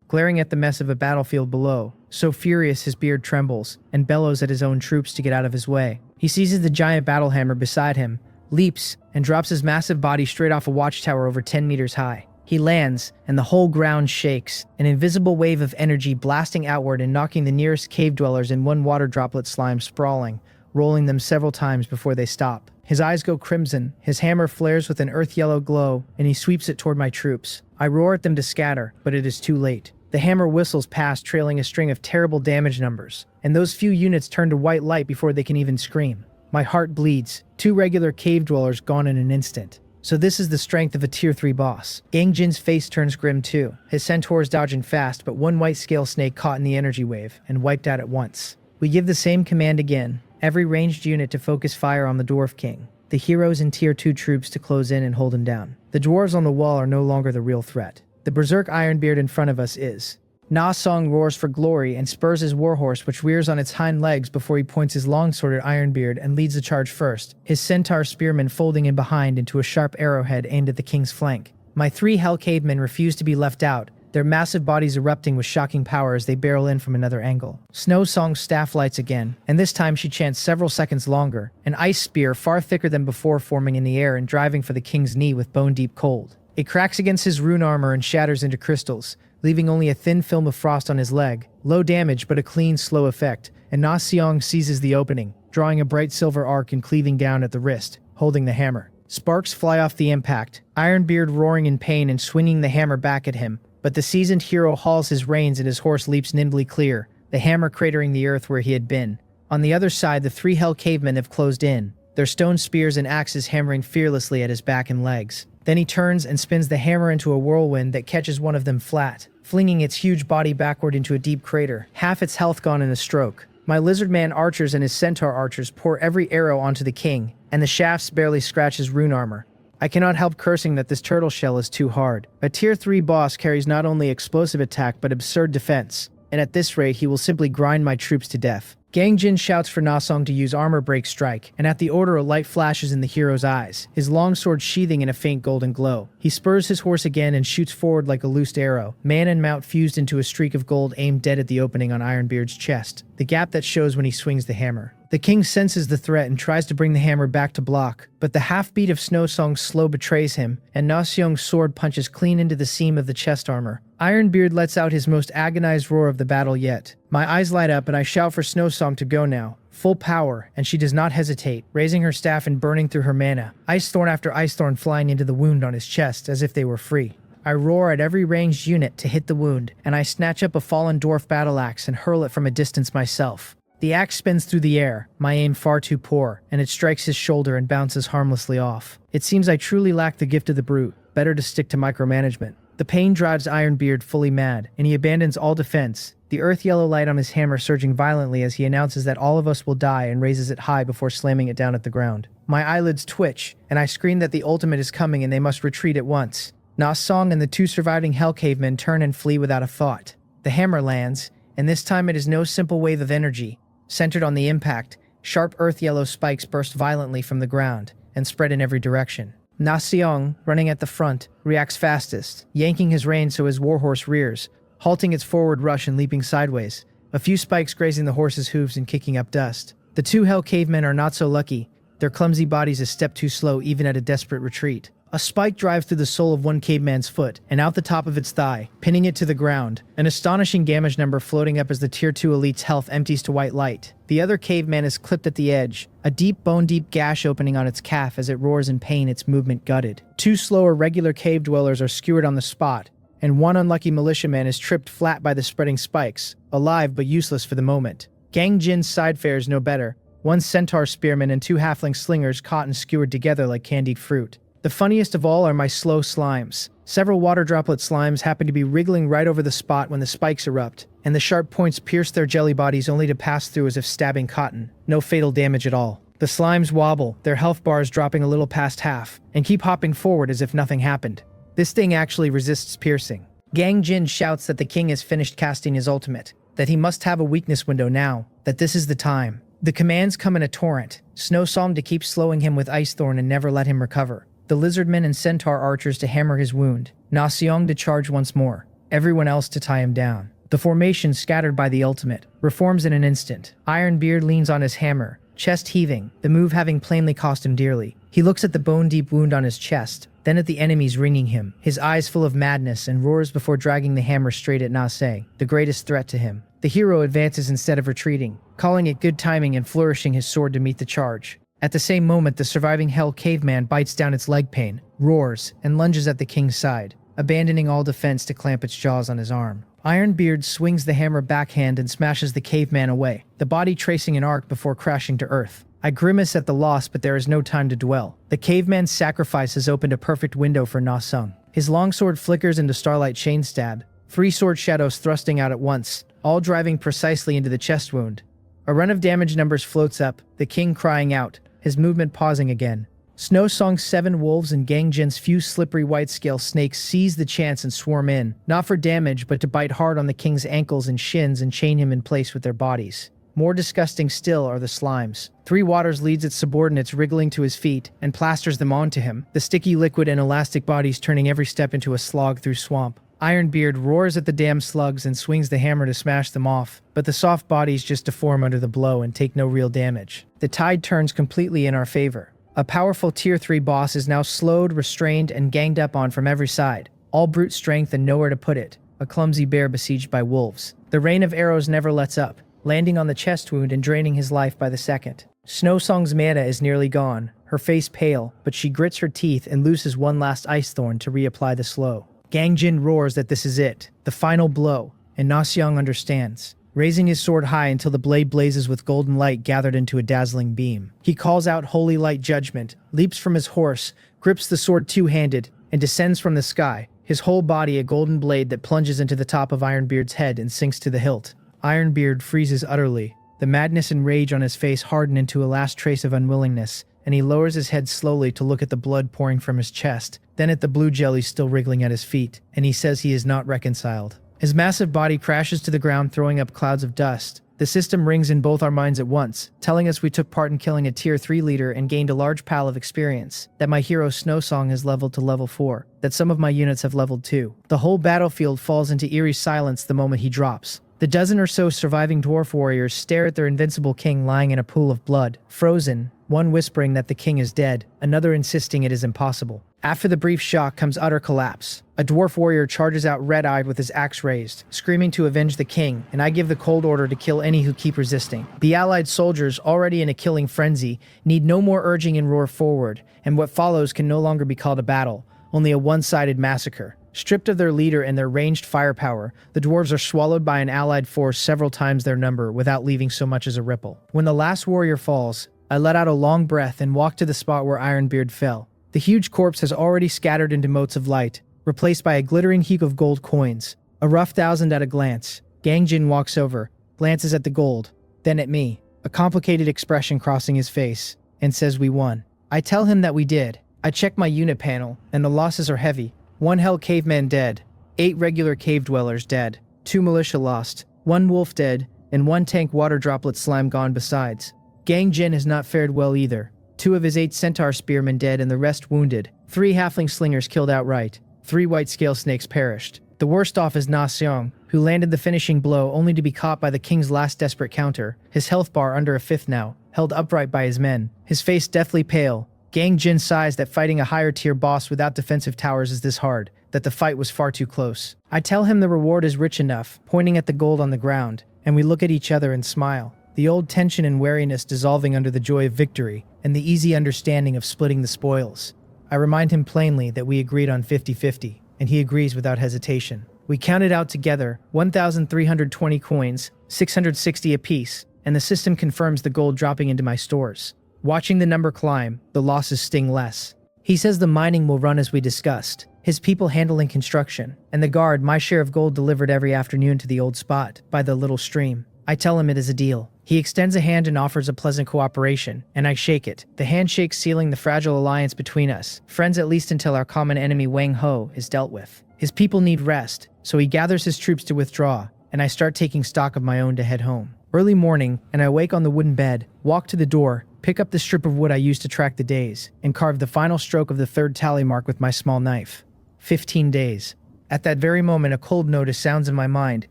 glaring at the mess of a battlefield below, so furious his beard trembles, and bellows at his own troops to get out of his way. He seizes the giant battle hammer beside him, leaps, and drops his massive body straight off a watchtower over 10 meters high. He lands, and the whole ground shakes, an invisible wave of energy blasting outward and knocking the nearest cave dwellers in one water droplet slime sprawling, rolling them several times before they stop. His eyes go crimson, his hammer flares with an earth-yellow glow, and he sweeps it toward my troops. I roar at them to scatter, but it is too late. The hammer whistles past, trailing a string of terrible damage numbers, and those few units turn to white light before they can even scream. My heart bleeds. 2 regular cave dwellers gone in an instant. So this is the strength of a tier 3 boss. Gang Jin's face turns grim too, his centaurs dodging fast, but one white scale snake caught in the energy wave and wiped out at once. We give the same command again, every ranged unit to focus fire on the Dwarf King, the heroes and tier 2 troops to close in and hold him down. The dwarves on the wall are no longer the real threat. The berserk Ironbeard in front of us is. Na Song roars for glory and spurs his warhorse, which rears on its hind legs before he points his longsword at Ironbeard and leads the charge first, his centaur spearmen folding in behind into a sharp arrowhead aimed at the king's flank. My 3 Hell cavemen refuse to be left out, their massive bodies erupting with shocking power as they barrel in from another angle. Snow Song's staff lights again, and this time she chants several seconds longer, an ice spear far thicker than before forming in the air and driving for the king's knee with bone-deep cold. It cracks against his rune armor and shatters into crystals, leaving only a thin film of frost on his leg. Low damage, but a clean, slow effect, and Na Seong seizes the opening, drawing a bright silver arc and cleaving down at the wrist, holding the hammer. Sparks fly off the impact, Ironbeard roaring in pain and swinging the hammer back at him, but the seasoned hero hauls his reins and his horse leaps nimbly clear, the hammer cratering the earth where he had been. On the other side, the 3 Hell cavemen have closed in, their stone spears and axes hammering fearlessly at his back and legs. Then he turns and spins the hammer into a whirlwind that catches one of them flat, flinging its huge body backward into a deep crater, half its health gone in a stroke. My lizardman archers and his centaur archers pour every arrow onto the king, and the shafts barely scratch his rune armor. I cannot help cursing that this turtle shell is too hard. A tier 3 boss carries not only explosive attack but absurd defense, and at this rate he will simply grind my troops to death. Gang Jin shouts for Na Song to use armor break strike, and at the order a light flashes in the hero's eyes, his longsword sheathing in a faint golden glow. He spurs his horse again and shoots forward like a loosed arrow, man and mount fused into a streak of gold aimed dead at the opening on Ironbeard's chest, the gap that shows when he swings the hammer. The king senses the threat and tries to bring the hammer back to block, but the half-beat of Snow Song's slow betrays him, and Na Seong's sword punches clean into the seam of the chest armor. Ironbeard lets out his most agonized roar of the battle yet. My eyes light up and I shout for Snow Song to go now. Full power, and she does not hesitate, raising her staff and burning through her mana, ice thorn after ice thorn flying into the wound on his chest as if they were free. I roar at every ranged unit to hit the wound, and I snatch up a fallen dwarf battle axe and hurl it from a distance myself. The axe spins through the air, my aim far too poor, and it strikes his shoulder and bounces harmlessly off. It seems I truly lack the gift of the brute, better to stick to micromanagement. The pain drives Ironbeard fully mad, and he abandons all defense, the earth-yellow light on his hammer surging violently as he announces that all of us will die and raises it high before slamming it down at the ground. My eyelids twitch, and I scream that the ultimate is coming and they must retreat at once. Na Song and the two surviving Hell Cavemen turn and flee without a thought. The hammer lands, and this time it is no simple wave of energy. Centered on the impact, sharp earth-yellow spikes burst violently from the ground and spread in every direction. Na Seong, running at the front, reacts fastest, yanking his rein so his warhorse rears, halting its forward rush and leaping sideways, a few spikes grazing the horse's hooves and kicking up dust. The two Hell Cavemen are not so lucky, their clumsy bodies a step too slow even at a desperate retreat. A spike drives through the sole of one caveman's foot and out the top of its thigh, pinning it to the ground, an astonishing damage number floating up as the Tier 2 elite's health empties to white light. The other caveman is clipped at the edge, a deep bone-deep gash opening on its calf as it roars in pain, its movement gutted. Two slower regular cave dwellers are skewered on the spot, and one unlucky militiaman is tripped flat by the spreading spikes, alive but useless for the moment. Gang Jin's side fares no better, one centaur spearman and two halfling slingers caught and skewered together like candied fruit. The funniest of all are my slow slimes. Several water droplet slimes happen to be wriggling right over the spot when the spikes erupt, and the sharp points pierce their jelly bodies only to pass through as if stabbing cotton. No fatal damage at all. The slimes wobble, their health bars dropping a little past half, and keep hopping forward as if nothing happened. This thing actually resists piercing. Gang Jin shouts that the king has finished casting his ultimate, that he must have a weakness window now, that this is the time. The commands come in a torrent, Snow Song to keep slowing him with Ice Thorn and never let him recover. The lizardmen and centaur archers to hammer his wound, Na Seong to charge once more, everyone else to tie him down. The formation scattered by the ultimate reforms in an instant. Ironbeard leans on his hammer, chest heaving, the move having plainly cost him dearly. He looks at the bone-deep wound on his chest, then at the enemies ringing him, his eyes full of madness, and roars before dragging the hammer straight at Na Se, the greatest threat to him. The hero advances instead of retreating, calling it good timing and flourishing his sword to meet the charge. At the same moment, the surviving Hell Caveman bites down its leg pain, roars, and lunges at the king's side, abandoning all defense to clamp its jaws on his arm. Ironbeard swings the hammer backhand and smashes the caveman away, the body tracing an arc before crashing to earth. I grimace at the loss, but there is no time to dwell. The caveman's sacrifice has opened a perfect window for Na Sung. His longsword flickers into starlight chain stab, three sword shadows thrusting out at once, all driving precisely into the chest wound. A run of damage numbers floats up, the king crying out, his movement pausing again. Snow Song's 7 wolves and Gang Jin's few slippery white-scale snakes seize the chance and swarm in, not for damage but to bite hard on the king's ankles and shins and chain him in place with their bodies. More disgusting still are the slimes. Three Waters leads its subordinates wriggling to his feet and plasters them onto him, the sticky liquid and elastic bodies turning every step into a slog through swamp. Ironbeard roars at the damn slugs and swings the hammer to smash them off, but the soft bodies just deform under the blow and take no real damage. The tide turns completely in our favor. A powerful Tier 3 boss is now slowed, restrained, and ganged up on from every side. All brute strength and nowhere to put it. A clumsy bear besieged by wolves. The rain of arrows never lets up, landing on the chest wound and draining his life by the second. Snow Song's mana is nearly gone, her face pale, but she grits her teeth and looses one last ice thorn to reapply the slow. Gang Jin roars that this is it, the final blow, and Na Seong understands, raising his sword high until the blade blazes with golden light gathered into a dazzling beam. He calls out holy light judgment, leaps from his horse, grips the sword two-handed, and descends from the sky, his whole body a golden blade that plunges into the top of Ironbeard's head and sinks to the hilt. Ironbeard freezes utterly, the madness and rage on his face harden into a last trace of unwillingness, and he lowers his head slowly to look at the blood pouring from his chest, then at the blue jelly still wriggling at his feet, and he says he is not reconciled. His massive body crashes to the ground, throwing up clouds of dust. The system rings in both our minds at once, telling us we took part in killing a Tier 3 leader and gained a large pile of experience, that my hero Snow Song has leveled to level 4, that some of my units have leveled too. The whole battlefield falls into eerie silence the moment he drops. The dozen or so surviving dwarf warriors stare at their invincible king lying in a pool of blood, frozen, one whispering that the king is dead, another insisting it is impossible. After the brief shock comes utter collapse. A dwarf warrior charges out red-eyed with his axe raised, screaming to avenge the king, and I give the cold order to kill any who keep resisting. The allied soldiers, already in a killing frenzy, need no more urging and roar forward, and what follows can no longer be called a battle, only a one-sided massacre. Stripped of their leader and their ranged firepower, the dwarves are swallowed by an allied force several times their number without leaving so much as a ripple. When the last warrior falls, I let out a long breath and walk to the spot where Ironbeard fell. The huge corpse has already scattered into motes of light, replaced by a glittering heap of gold coins. A rough 1,000 at a glance. Gangjin walks over, glances at the gold, then at me, a complicated expression crossing his face, and says we won. I tell him that we did. I check my unit panel, and the losses are heavy. 1 hell caveman dead, 8 regular cave dwellers dead, 2 militia lost, 1 wolf dead, and 1 tank water droplet slime gone besides. Gangjin has not fared well either. 2 of his 8 centaur spearmen dead and the rest wounded. 3 halfling slingers killed outright. 3 white scale snakes perished. The worst off is Na Seong, who landed the finishing blow only to be caught by the king's last desperate counter, his health bar under a fifth now, held upright by his men, his face deathly pale. Gangjin sighs that fighting a higher tier boss without defensive towers is this hard, that the fight was far too close. I tell him the reward is rich enough, pointing at the gold on the ground, and we look at each other and smile, the old tension and wariness dissolving under the joy of victory, and the easy understanding of splitting the spoils. I remind him plainly that we agreed on 50-50, and he agrees without hesitation. We counted out together 1,320 coins, 660 apiece, and the system confirms the gold dropping into my stores. Watching the number climb, the losses sting less. He says the mining will run as we discussed, his people handling construction, and the guard my share of gold delivered every afternoon to the old spot, by the little stream. I tell him it is a deal. He extends a hand and offers a pleasant cooperation, and I shake it, the handshake sealing the fragile alliance between us, friends at least until our common enemy Wang Ho is dealt with. His people need rest, so he gathers his troops to withdraw, and I start taking stock of my own to head home. Early morning, and I wake on the wooden bed, walk to the door, pick up the strip of wood I used to track the days, and carve the final stroke of the 3rd tally mark with my small knife. 15 days. At that very moment, a cold notice sounds in my mind,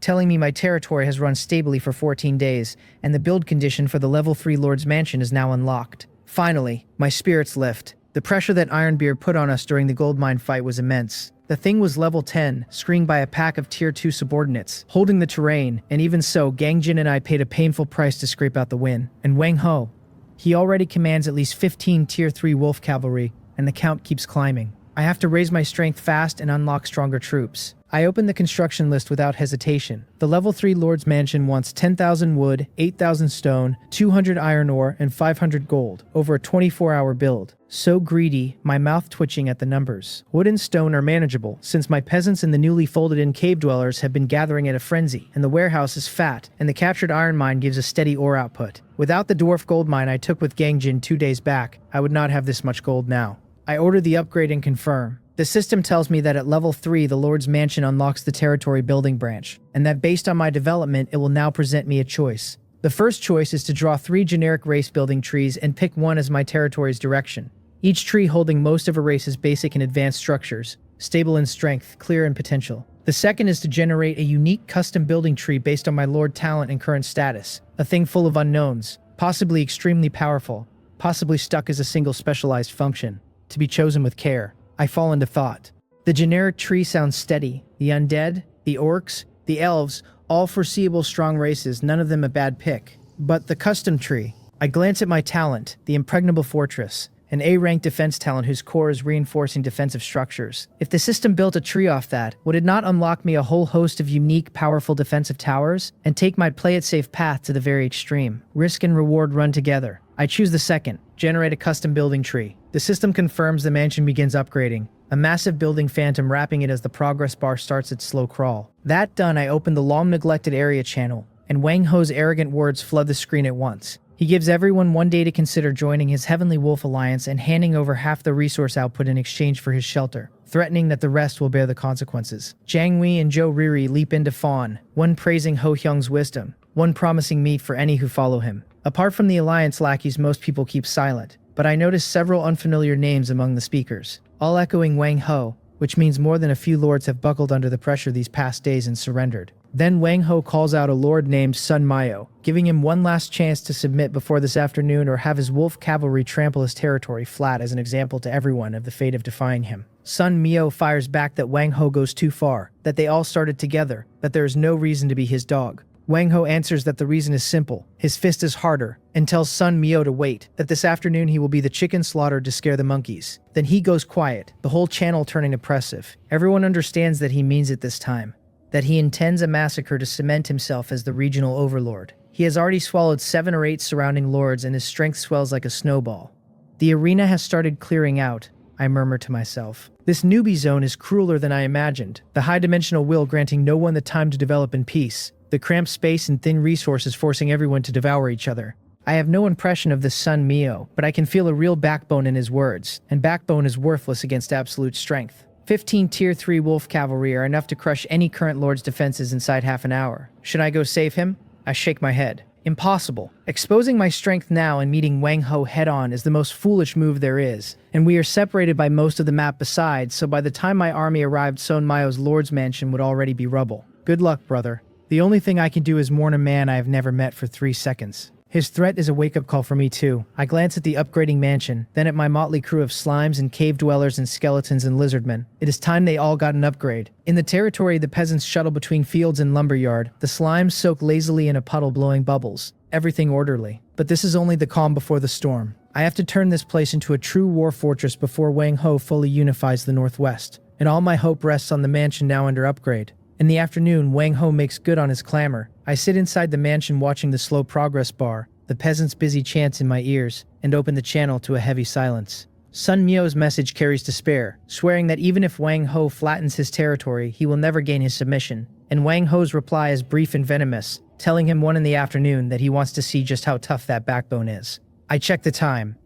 telling me my territory has run stably for 14 days, and the build condition for the level 3 Lord's Mansion is now unlocked. Finally, my spirits lift. The pressure that Ironbeard put on us during the gold mine fight was immense. The thing was level 10, screened by a pack of tier 2 subordinates, holding the terrain, and even so, Gangjin and I paid a painful price to scrape out the win. And Wang Ho, he already commands at least 15 tier 3 wolf cavalry, and the count keeps climbing. I have to raise my strength fast and unlock stronger troops. I open the construction list without hesitation. The level 3 Lord's Mansion wants 10,000 wood, 8,000 stone, 200 iron ore, and 500 gold, over a 24-hour build. So greedy, my mouth twitching at the numbers. Wood and stone are manageable, since my peasants and the newly folded-in cave dwellers have been gathering at a frenzy, and the warehouse is fat, and the captured iron mine gives a steady ore output. Without the dwarf gold mine I took with Gangjin 2 days back, I would not have this much gold now. I order the upgrade and confirm. The system tells me that at level 3 the Lord's Mansion unlocks the territory building branch, and that based on my development it will now present me a choice. The first choice is to draw 3 generic race building trees and pick one as my territory's direction. Each tree holding most of a race's basic and advanced structures, stable in strength, clear in potential. The second is to generate a unique custom building tree based on my lord talent and current status, a thing full of unknowns, possibly extremely powerful, possibly stuck as a single specialized function. To be chosen with care. I fall into thought. The generic tree sounds steady. The undead, the orcs, the elves, all foreseeable strong races, none of them a bad pick. But the custom tree. I glance at my talent, the impregnable fortress, an A-rank defense talent whose core is reinforcing defensive structures. If the system built a tree off that, would it not unlock me a whole host of unique, powerful defensive towers, and take my play-it-safe path to the very extreme? Risk and reward run together. I choose the second, generate a custom building tree. The system confirms the mansion begins upgrading, a massive building phantom wrapping it as the progress bar starts its slow crawl. That done, I open the long-neglected area channel, and Wang Ho's arrogant words flood the screen at once. He gives everyone 1 day to consider joining his Heavenly Wolf Alliance and handing over half the resource output in exchange for his shelter, threatening that the rest will bear the consequences. Jiang Wei and Zhou Riri leap into fawn, one praising Ho Hyung's wisdom, one promising meat for any who follow him. Apart from the Alliance lackeys, most people keep silent, but I notice several unfamiliar names among the speakers, all echoing Wang Ho, which means more than a few lords have buckled under the pressure these past days and surrendered. Then Wang Ho calls out a lord named Sun Mayo, giving him one last chance to submit before this afternoon or have his wolf cavalry trample his territory flat as an example to everyone of the fate of defying him. Sun Mio fires back that Wang Ho goes too far, that they all started together, that there is no reason to be his dog. Wang Ho answers that the reason is simple, his fist is harder, and tells Sun Mio to wait, that this afternoon he will be the chicken slaughtered to scare the monkeys. Then he goes quiet, the whole channel turning oppressive. Everyone understands that he means it this time, that he intends a massacre to cement himself as the regional overlord. He has already swallowed 7 or 8 surrounding lords and his strength swells like a snowball. The arena has started clearing out, I murmur to myself. This newbie zone is crueler than I imagined, the high-dimensional will granting no one the time to develop in peace, the cramped space and thin resources forcing everyone to devour each other. I have no impression of this Sun Mio, but I can feel a real backbone in his words, and backbone is worthless against absolute strength. 15 Tier 3 wolf cavalry are enough to crush any current lord's defenses inside half an hour. Should I go save him? I shake my head. Impossible. Exposing my strength now and meeting Wang Ho head-on is the most foolish move there is, and we are separated by most of the map besides, so by the time my army arrived Sun Mio's lord's mansion would already be rubble. Good luck, brother. The only thing I can do is mourn a man I have never met for 3 seconds. His threat is a wake-up call for me too. I glance at the upgrading mansion, then at my motley crew of slimes and cave dwellers and skeletons and lizardmen. It is time they all got an upgrade. In the territory, the peasants shuttle between fields and lumberyard. The slimes soak lazily in a puddle blowing bubbles. Everything orderly. But this is only the calm before the storm. I have to turn this place into a true war fortress before Wang Ho fully unifies the Northwest. And all my hope rests on the mansion now under upgrade. In the afternoon, Wang Ho makes good on his clamor. I sit inside the mansion watching the slow progress bar, the peasants' busy chants in my ears, and open the channel to a heavy silence. Sun Mio's message carries despair, swearing that even if Wang Ho flattens his territory, he will never gain his submission. And Wang Ho's reply is brief and venomous, telling him 1 in the afternoon that he wants to see just how tough that backbone is. I check the time,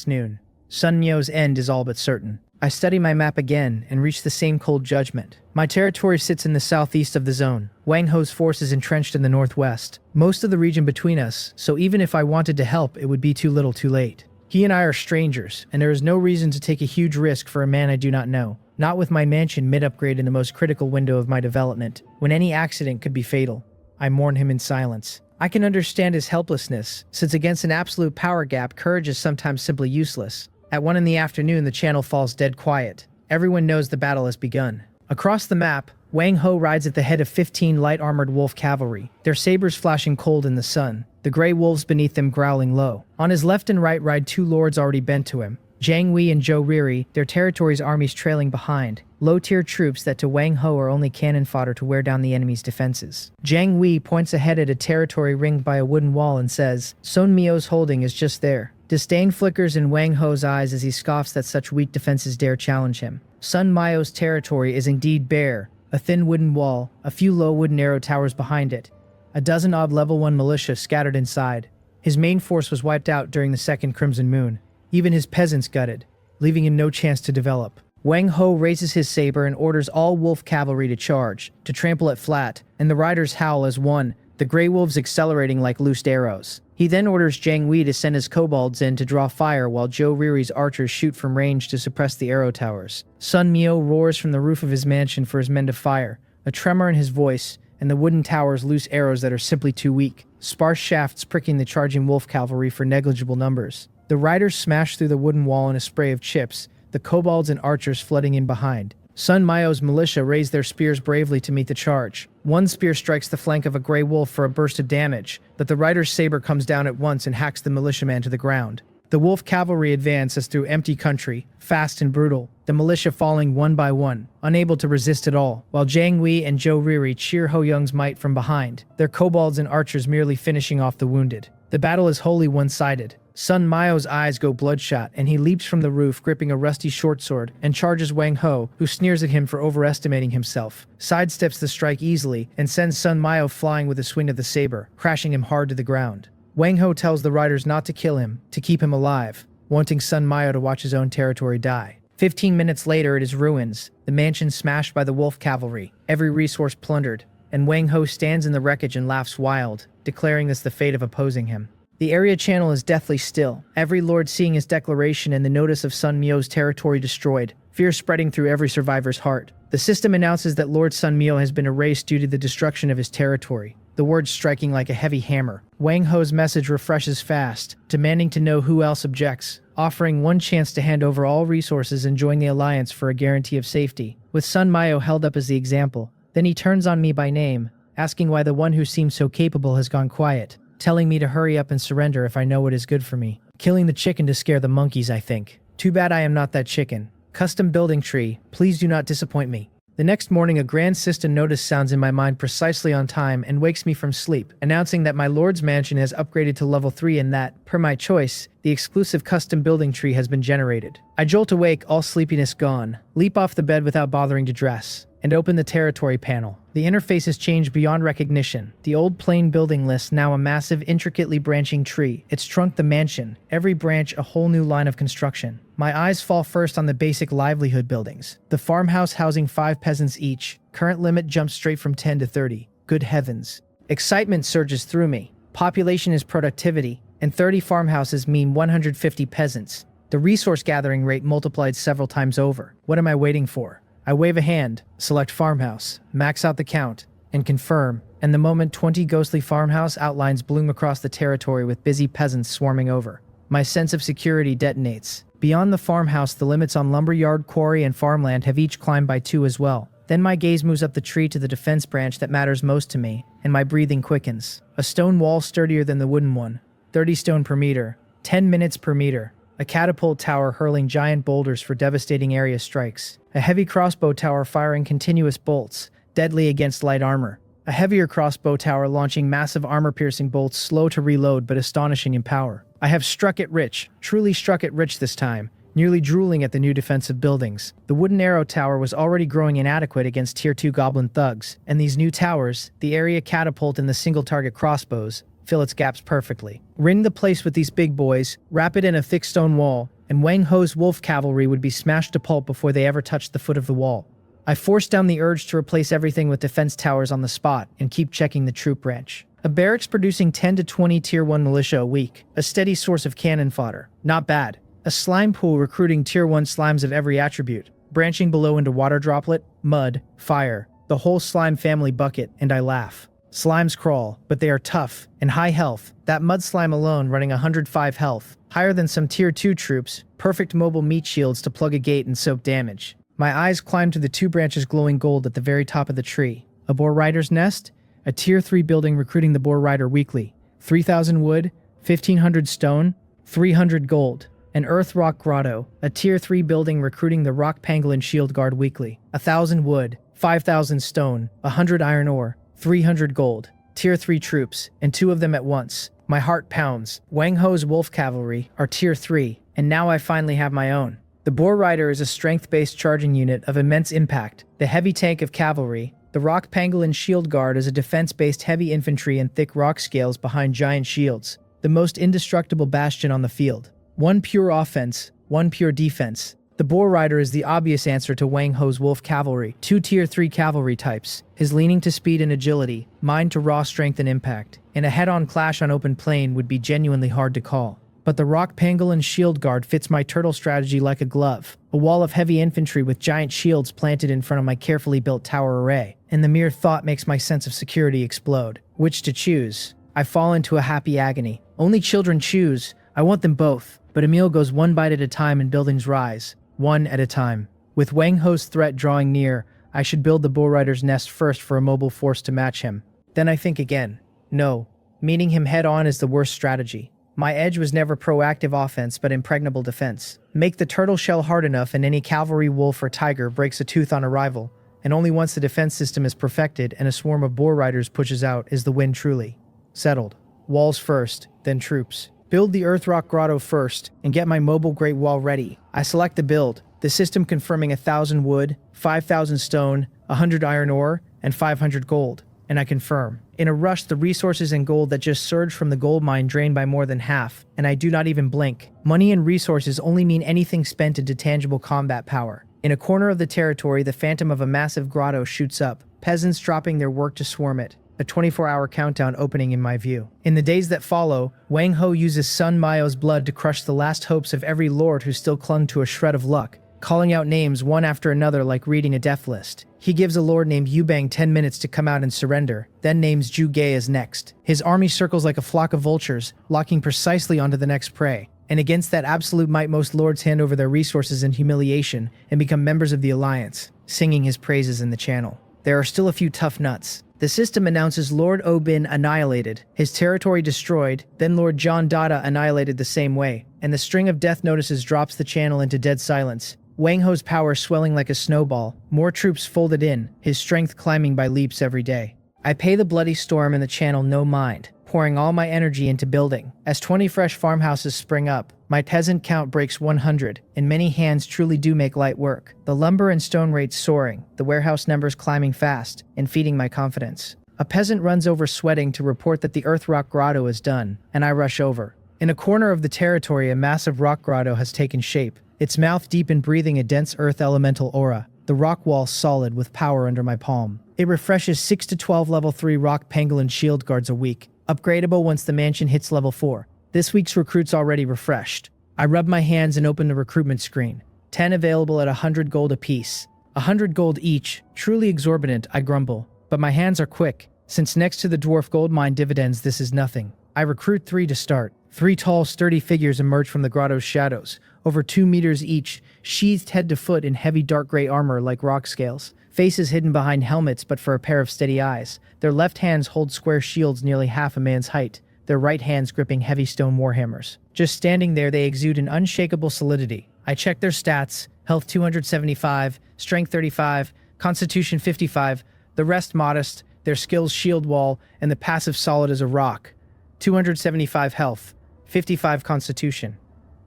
noon. Sun Mio's end is all but certain. I study my map again and reach the same cold judgment. My territory sits in the southeast of the zone. Wang Ho's force is entrenched in the northwest. Most of the region between us, so even if I wanted to help, it would be too little too late. He and I are strangers, and there is no reason to take a huge risk for a man I do not know. Not with my mansion mid-upgrade in the most critical window of my development, when any accident could be fatal. I mourn him in silence. I can understand his helplessness, since against an absolute power gap, courage is sometimes simply useless. At 1 in the afternoon, the channel falls dead quiet. Everyone knows the battle has begun. Across the map, Wang Ho rides at the head of 15 light-armored wolf cavalry, their sabers flashing cold in the sun, the gray wolves beneath them growling low. On his left and right ride 2 lords already bent to him, Jiang Wei and Zhou Riri, their territory's armies trailing behind, low-tier troops that to Wang Ho are only cannon fodder to wear down the enemy's defenses. Jiang Wei points ahead at a territory ringed by a wooden wall and says, Sun Mio's holding is just there. Disdain flickers in Wang Ho's eyes as he scoffs that such weak defenses dare challenge him. Sun Mio's territory is indeed bare, a thin wooden wall, a few low wooden arrow towers behind it, a dozen odd level 1 militia scattered inside. His main force was wiped out during the second Crimson Moon. Even his peasants gutted, leaving him no chance to develop. Wang Ho raises his saber and orders all wolf cavalry to charge, to trample it flat, and the riders howl as one, the gray wolves accelerating like loosed arrows. He then orders Jiang Wei to send his kobolds in to draw fire while Zhou Riri's archers shoot from range to suppress the arrow towers. Sun Mio roars from the roof of his mansion for his men to fire, a tremor in his voice, and the wooden towers loose arrows that are simply too weak, sparse shafts pricking the charging wolf cavalry for negligible numbers. The riders smash through the wooden wall in a spray of chips, the kobolds and archers flooding in behind. Sun Mio's militia raise their spears bravely to meet the charge. One spear strikes the flank of a gray wolf for a burst of damage, but the rider's saber comes down at once and hacks the militiaman to the ground. The wolf cavalry advance as through empty country, fast and brutal, the militia falling one by one, unable to resist at all, while Jiang Wei and Zhou Riri cheer Ho Young's might from behind, their kobolds and archers merely finishing off the wounded. The battle is wholly one-sided. Sun Mio's eyes go bloodshot, and he leaps from the roof gripping a rusty short sword and charges Wang Ho, who sneers at him for overestimating himself, sidesteps the strike easily, and sends Sun Mio flying with a swing of the saber, crashing him hard to the ground. Wang Ho tells the riders not to kill him, to keep him alive, wanting Sun Mio to watch his own territory die. 15 minutes later it is ruins, the mansion smashed by the wolf cavalry, every resource plundered, and Wang Ho stands in the wreckage and laughs wild, declaring this the fate of opposing him. The area channel is deathly still, every lord seeing his declaration and the notice of Sun Mio's territory destroyed, fear spreading through every survivor's heart. The system announces that Lord Sun Mio has been erased due to the destruction of his territory, the words striking like a heavy hammer. Wang Ho's message refreshes fast, demanding to know who else objects, offering one chance to hand over all resources and join the alliance for a guarantee of safety, with Sun Mio held up as the example. Then he turns on me by name, asking why the one who seemed so capable has gone quiet, telling me to hurry up and surrender if I know what is good for me. Killing the chicken to scare the monkeys, I think. Too bad I am not that chicken. Custom building tree, please do not disappoint me. The next morning, a grand system notice sounds in my mind precisely on time and wakes me from sleep, announcing that my lord's mansion has upgraded to level 3 and that, per my choice, the exclusive custom building tree has been generated. I jolt awake, all sleepiness gone, leap off the bed without bothering to dress, and open the territory panel. The interface has changed beyond recognition. The old plain building list, now a massive, intricately branching tree. Its trunk the mansion, every branch a whole new line of construction. My eyes fall first on the basic livelihood buildings. The farmhouse housing 5 peasants each. Current limit jumps straight from 10 to 30. Good heavens. Excitement surges through me. Population is productivity, and 30 farmhouses mean 150 peasants. The resource gathering rate multiplied several times over. What am I waiting for? I wave a hand, select farmhouse, max out the count, and confirm, and the moment 20 ghostly farmhouse outlines bloom across the territory with busy peasants swarming over. My sense of security detonates. Beyond the farmhouse, the limits on lumberyard, quarry, and farmland have each climbed by 2 as well. Then my gaze moves up the tree to the defense branch that matters most to me, and my breathing quickens. A stone wall sturdier than the wooden one, 30 stone per meter, 10 minutes per meter. A catapult tower hurling giant boulders for devastating area strikes. A heavy crossbow tower firing continuous bolts, deadly against light armor. A heavier crossbow tower launching massive armor-piercing bolts slow to reload but astonishing in power. I have struck it rich, truly struck it rich this time, nearly drooling at the new defensive buildings. The wooden arrow tower was already growing inadequate against Tier 2 goblin thugs, and these new towers, the area catapult and the single-target crossbows, fill its gaps perfectly. Ring the place with these big boys, wrap it in a thick stone wall, and Wang Ho's wolf cavalry would be smashed to pulp before they ever touched the foot of the wall. I force down the urge to replace everything with defense towers on the spot and keep checking the troop branch. A barracks producing 10 to 20 Tier 1 militia a week, a steady source of cannon fodder. Not bad. A slime pool recruiting Tier 1 slimes of every attribute, branching below into water droplet, mud, fire, the whole slime family bucket, and I laugh. Slimes crawl, but they are tough and high health. That mud slime alone running 105 health, higher than some Tier 2 troops, perfect mobile meat shields to plug a gate and soak damage. My eyes climb to the 2 branches glowing gold at the very top of the tree. A boar rider's nest? A Tier 3 building recruiting the boar rider weekly. 3,000 wood, 1,500 stone, 300 gold. An earth rock grotto, a Tier 3 building recruiting the rock pangolin shield guard weekly. 1,000 wood, 5,000 stone, 100 iron ore, 300 gold, Tier 3 troops, and 2 of them at once. My heart pounds. Wang Ho's wolf cavalry are Tier 3, and now I finally have my own. The boar rider is a strength-based charging unit of immense impact, the heavy tank of cavalry. The rock pangolin shield guard is a defense-based heavy infantry and thick rock scales behind giant shields, the most indestructible bastion on the field. One pure offense, one pure defense. The boar rider is the obvious answer to Wang Ho's wolf cavalry. 2 Tier 3 cavalry types, his leaning to speed and agility, mine to raw strength and impact. In a head-on clash on open plain would be genuinely hard to call. But the rock pangolin shield guard fits my turtle strategy like a glove. A wall of heavy infantry with giant shields planted in front of my carefully built tower array. And the mere thought makes my sense of security explode. Which to choose? I fall into a happy agony. Only children choose. I want them both. But Emil goes one bite at a time and buildings rise. One at a time. With Wang Ho's threat drawing near, I should build the bull rider's nest first for a mobile force to match him. Then I think again. No, meeting him head-on is the worst strategy. My edge was never proactive offense but impregnable defense. Make the turtle shell hard enough and any cavalry wolf or tiger breaks a tooth on arrival, and only once the defense system is perfected and a swarm of boar riders pushes out is the win truly. Settled. Walls first, then troops. Build the earth rock grotto first, and get my mobile great wall ready. I select the build, the system confirming 1,000 wood, 5,000 stone, 100 iron ore, and 500 gold. And I confirm. In a rush, the resources and gold that just surged from the gold mine drained by more than half, and I do not even blink. Money and resources only mean anything spent into tangible combat power. In a corner of the territory, the phantom of a massive grotto shoots up, peasants dropping their work to swarm it. A 24-hour countdown opening in my view. In the days that follow, Wang Ho uses Sun Mio's blood to crush the last hopes of every lord who still clung to a shred of luck, calling out names one after another like reading a death list. He gives a lord named Yubang 10 minutes to come out and surrender, then names Ju Ge as next. His army circles like a flock of vultures, locking precisely onto the next prey. And against that absolute might, most lords hand over their resources in humiliation and become members of the alliance, singing his praises in the channel. There are still a few tough nuts. The system announces Lord Obin annihilated, his territory destroyed, then Lord John Dada annihilated the same way, and the string of death notices drops the channel into dead silence. Wang Ho's power swelling like a snowball, more troops folded in, his strength climbing by leaps every day. I pay the bloody storm in the channel no mind, pouring all my energy into building. As 20 fresh farmhouses spring up, my peasant count breaks 100, and many hands truly do make light work. The lumber and stone rates soaring, the warehouse numbers climbing fast, and feeding my confidence. A peasant runs over sweating to report that the earth rock grotto is done, and I rush over. In a corner of the territory, a massive rock grotto has taken shape, its mouth deep in breathing a dense earth elemental aura, the rock wall solid with power under my palm. It refreshes 6 to 12 level 3 rock pangolin shield guards a week, upgradable once the mansion hits level 4. This week's recruit's already refreshed. I rub my hands and open the recruitment screen. 10 available at 100 gold apiece. 100 gold each, truly exorbitant, I grumble. But my hands are quick, since next to the dwarf gold mine dividends this is nothing. I recruit 3 to start. 3 tall, sturdy figures emerge from the grotto's shadows, over 2 meters each, sheathed head to foot in heavy dark gray armor like rock scales. Faces hidden behind helmets but for a pair of steady eyes. Their left hands hold square shields nearly half a man's height, their right hands gripping heavy stone warhammers. Just standing there, they exude an unshakable solidity. I check their stats: health 275, strength 35, constitution 55, the rest modest, their skills shield wall, and the passive solid as a rock. 275 health, 55 constitution.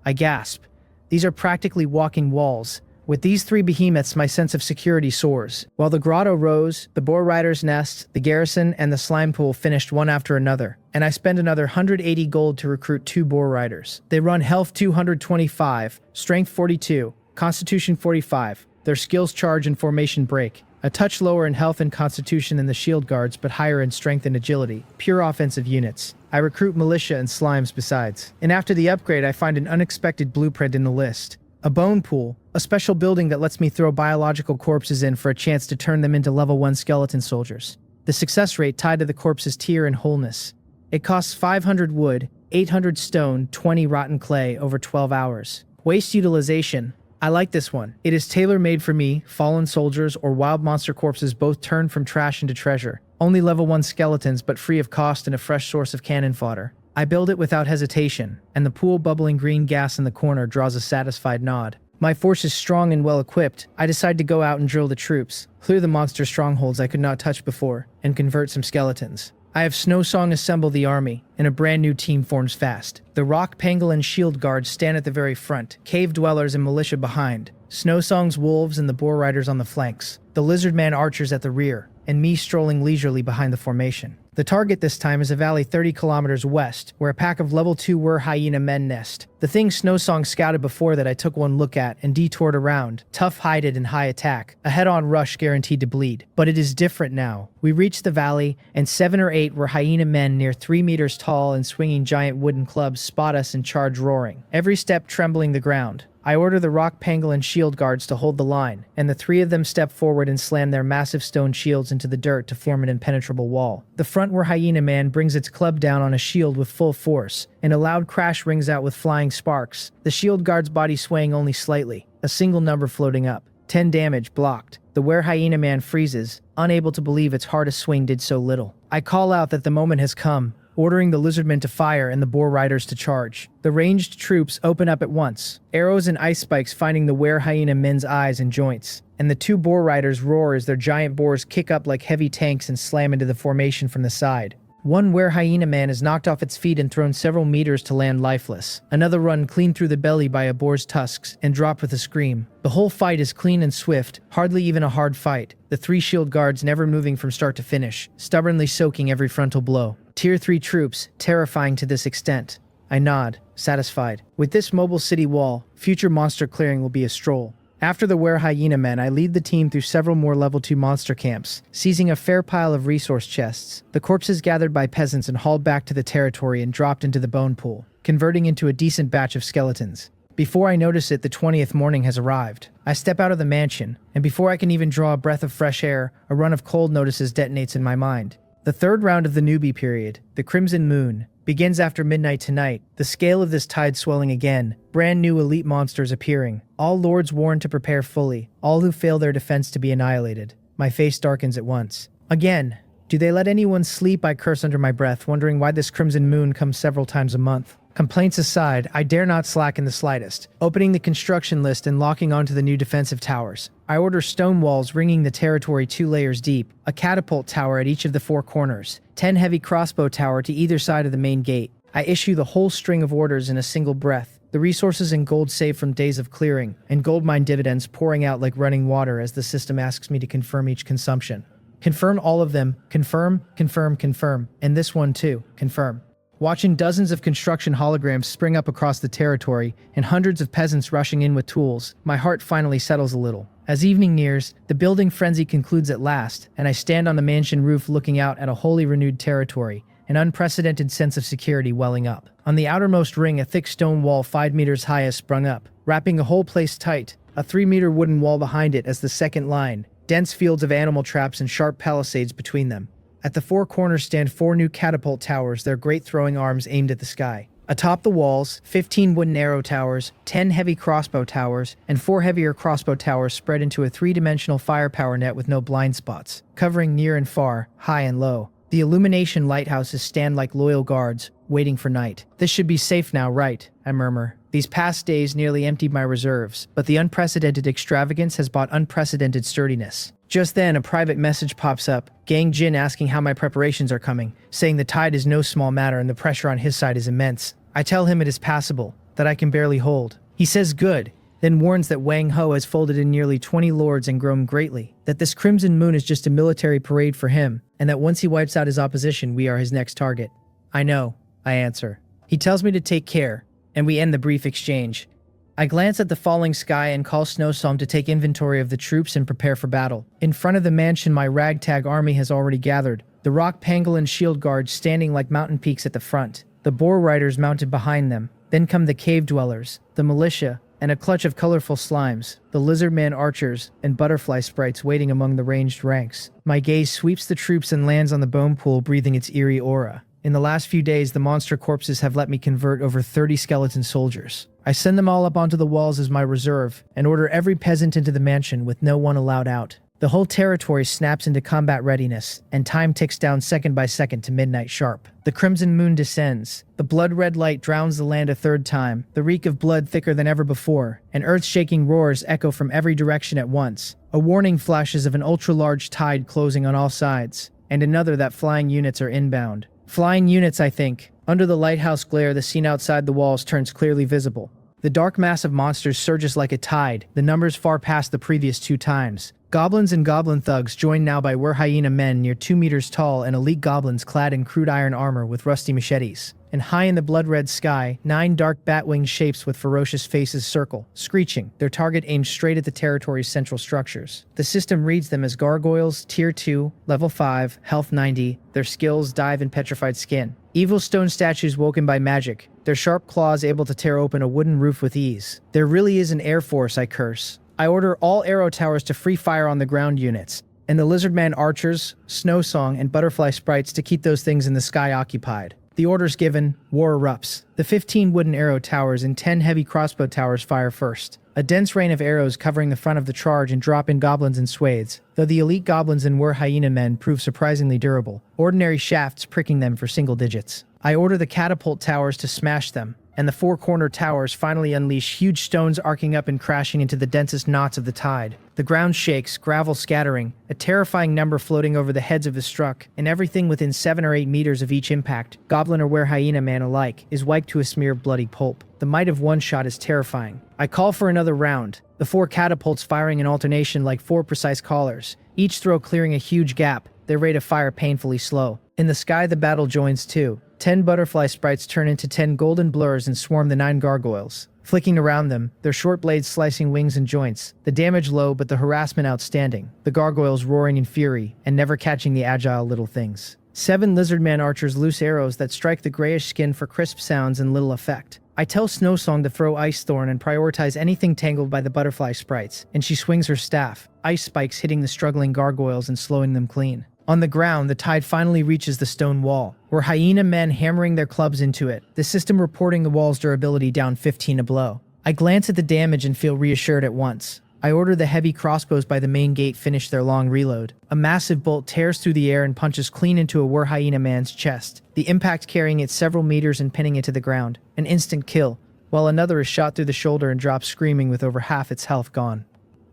I gasp. These are practically walking walls. With these 3 behemoths, my sense of security soars. While the grotto rose, the boar rider's nest, the garrison, and the slime pool finished one after another, and I spend another 180 gold to recruit 2 boar riders. They run health 225, strength 42, constitution 45, their skills charge and formation break. A touch lower in health and constitution than the shield guards, but higher in strength and agility. Pure offensive units. I recruit militia and slimes besides. And after the upgrade, I find an unexpected blueprint in the list. A bone pool, a special building that lets me throw biological corpses in for a chance to turn them into level 1 skeleton soldiers. The success rate tied to the corpse's tier and wholeness. It costs 500 wood, 800 stone, 20 rotten clay over 12 hours. Waste utilization. I like this one. It is tailor-made for me, fallen soldiers, or wild monster corpses both turned from trash into treasure. Only level 1 skeletons, but free of cost and a fresh source of cannon fodder. I build it without hesitation, and the pool bubbling green gas in the corner draws a satisfied nod. My force is strong and well-equipped. I decide to go out and drill the troops, clear the monster strongholds I could not touch before, and convert some skeletons. I have Snowsong assemble the army, and a brand new team forms fast. The rock pangolin shield guards stand at the very front, cave dwellers and militia behind, Snowsong's wolves and the boar riders on the flanks, the lizardman archers at the rear, and me strolling leisurely behind the formation. The target this time is a valley 30 kilometers west, where a pack of level 2 hyena men nest. The thing Snowsong scouted before that I took one look at and detoured around, tough-hided and high attack, a head-on rush guaranteed to bleed. But it is different now. We reach the valley, and 7 or 8 hyena men near 3 meters tall and swinging giant wooden clubs spot us and charge roaring, every step trembling the ground. I order the rock pangolin shield guards to hold the line, and the 3 of them step forward and slam their massive stone shields into the dirt to form an impenetrable wall. The front hyena man brings its club down on a shield with full force, and a loud crash rings out with flying sparks, the shield guard's body swaying only slightly, a single number floating up. 10 damage, blocked. The hyena man freezes, unable to believe its hardest swing did so little. I call out that the moment has come, ordering the lizardmen to fire and the boar riders to charge. The ranged troops open up at once, arrows and ice spikes finding the hyena men's eyes and joints, and the 2 boar riders roar as their giant boars kick up like heavy tanks and slam into the formation from the side. One hyena man is knocked off its feet and thrown several meters to land lifeless. Another run clean through the belly by a boar's tusks and dropped with a scream. The whole fight is clean and swift, hardly even a hard fight. The 3 shield guards never moving from start to finish, stubbornly soaking every frontal blow. Tier 3 troops, terrifying to this extent. I nod, satisfied. With this mobile city wall, future monster clearing will be a stroll. After the hyena men, I lead the team through several more level 2 monster camps, seizing a fair pile of resource chests. The corpses gathered by peasants and hauled back to the territory and dropped into the bone pool, converting into a decent batch of skeletons. Before I notice it, the 20th morning has arrived. I step out of the mansion, and before I can even draw a breath of fresh air, a run of cold notices detonates in my mind. The third round of the newbie period, the Crimson Moon, begins after midnight tonight, the scale of this tide swelling again, brand new elite monsters appearing, all lords warned to prepare fully, all who fail their defense to be annihilated. My face darkens at once. Again, do they let anyone sleep? I curse under my breath, wondering why this Crimson Moon comes several times a month. Complaints aside, I dare not slack in the slightest, opening the construction list and locking onto the new defensive towers. I order stone walls ringing the territory 2 layers deep, a catapult tower at each of the 4 corners, 10 heavy crossbow tower to either side of the main gate. I issue the whole string of orders in a single breath, the resources in gold saved from days of clearing, and gold mine dividends pouring out like running water as the system asks me to confirm each consumption. Confirm all of them, confirm, confirm, confirm, and this one too, confirm. Watching dozens of construction holograms spring up across the territory and hundreds of peasants rushing in with tools, my heart finally settles a little. As evening nears, the building frenzy concludes at last, and I stand on the mansion roof looking out at a wholly renewed territory, an unprecedented sense of security welling up. On the outermost ring, a thick stone wall 5 meters high has sprung up, wrapping the whole place tight, a 3-meter wooden wall behind it as the second line, dense fields of animal traps and sharp palisades between them. At the 4 corners stand 4 new catapult towers, their great throwing arms aimed at the sky. Atop the walls, 15 wooden arrow towers, 10 heavy crossbow towers, and 4 heavier crossbow towers spread into a 3-dimensional firepower net with no blind spots, covering near and far, high and low. The illumination lighthouses stand like loyal guards, waiting for night. This should be safe now, right? I murmur. These past days nearly emptied my reserves, but the unprecedented extravagance has brought unprecedented sturdiness. Just then, a private message pops up, Gang Jin asking how my preparations are coming, saying the tide is no small matter and the pressure on his side is immense. I tell him it is passable, that I can barely hold. He says good, then warns that Wang Ho has folded in nearly 20 lords and grown greatly, that this Crimson Moon is just a military parade for him, and that once he wipes out his opposition, we are his next target. I know, I answer. He tells me to take care, and we end the brief exchange. I glance at the falling sky and call Snowsong to take inventory of the troops and prepare for battle. In front of the mansion, my ragtag army has already gathered, the rock pangolin shield guards standing like mountain peaks at the front, the boar riders mounted behind them. Then come the cave dwellers, the militia, and a clutch of colorful slimes, the lizardman archers, and butterfly sprites waiting among the ranged ranks. My gaze sweeps the troops and lands on the bone pool, breathing its eerie aura. In the last few days, the monster corpses have let me convert over 30 skeleton soldiers. I send them all up onto the walls as my reserve, and order every peasant into the mansion with no one allowed out. The whole territory snaps into combat readiness, and time ticks down second by second to midnight sharp. The Crimson Moon descends. The blood-red light drowns the land a third time, the reek of blood thicker than ever before, and earth-shaking roars echo from every direction at once. A warning flashes of an ultra-large tide closing on all sides, and another that flying units are inbound. Flying units, I think. Under the lighthouse glare, the scene outside the walls turns clearly visible. The dark mass of monsters surges like a tide, the numbers far past the previous 2 times. Goblins and goblin thugs joined now by were-hyena men near 2 meters tall and elite goblins clad in crude iron armor with rusty machetes. And high in the blood-red sky, 9 dark bat-winged shapes with ferocious faces circle, screeching, their target aimed straight at the territory's central structures. The system reads them as gargoyles, Tier 2, Level 5, Health 90, their skills dive in petrified skin. Evil stone statues woken by magic, their sharp claws able to tear open a wooden roof with ease. There really is an air force, I curse. I order all arrow towers to free fire on the ground units, and the lizardman archers, Snowsong, and butterfly sprites to keep those things in the sky occupied. The orders given, war erupts. The 15 wooden arrow towers and 10 heavy crossbow towers fire first. A dense rain of arrows covering the front of the charge and drop in goblins in swathes, though the elite goblins and were-hyena men prove surprisingly durable, ordinary shafts pricking them for single digits. I order the catapult towers to smash them, and the 4 corner towers finally unleash huge stones arcing up and crashing into the densest knots of the tide. The ground shakes, gravel scattering, a terrifying number floating over the heads of the struck, and everything within 7 or 8 meters of each impact, goblin or were-hyena man alike, is wiped to a smear of bloody pulp. The might of one shot is terrifying. I call for another round, the 4 catapults firing in alternation like 4 precise callers, each throw clearing a huge gap, their rate of fire painfully slow. In the sky the battle joins too. 10 butterfly sprites turn into 10 golden blurs and swarm the 9 gargoyles, flicking around them, their short blades slicing wings and joints, the damage low but the harassment outstanding, the gargoyles roaring in fury and never catching the agile little things. 7 lizardman archers loose arrows that strike the grayish skin for crisp sounds and little effect. I tell Snowsong to throw Ice Thorn and prioritize anything tangled by the butterfly sprites, and she swings her staff, ice spikes hitting the struggling gargoyles and slowing them clean. On the ground, the tide finally reaches the stone wall, where hyena men hammering their clubs into it, the system reporting the wall's durability down 15 a blow. I glance at the damage and feel reassured at once. I order the heavy crossbows by the main gate finish their long reload. A massive bolt tears through the air and punches clean into a war hyena man's chest, the impact carrying it several meters and pinning it to the ground. An instant kill, while another is shot through the shoulder and drops screaming with over half its health gone.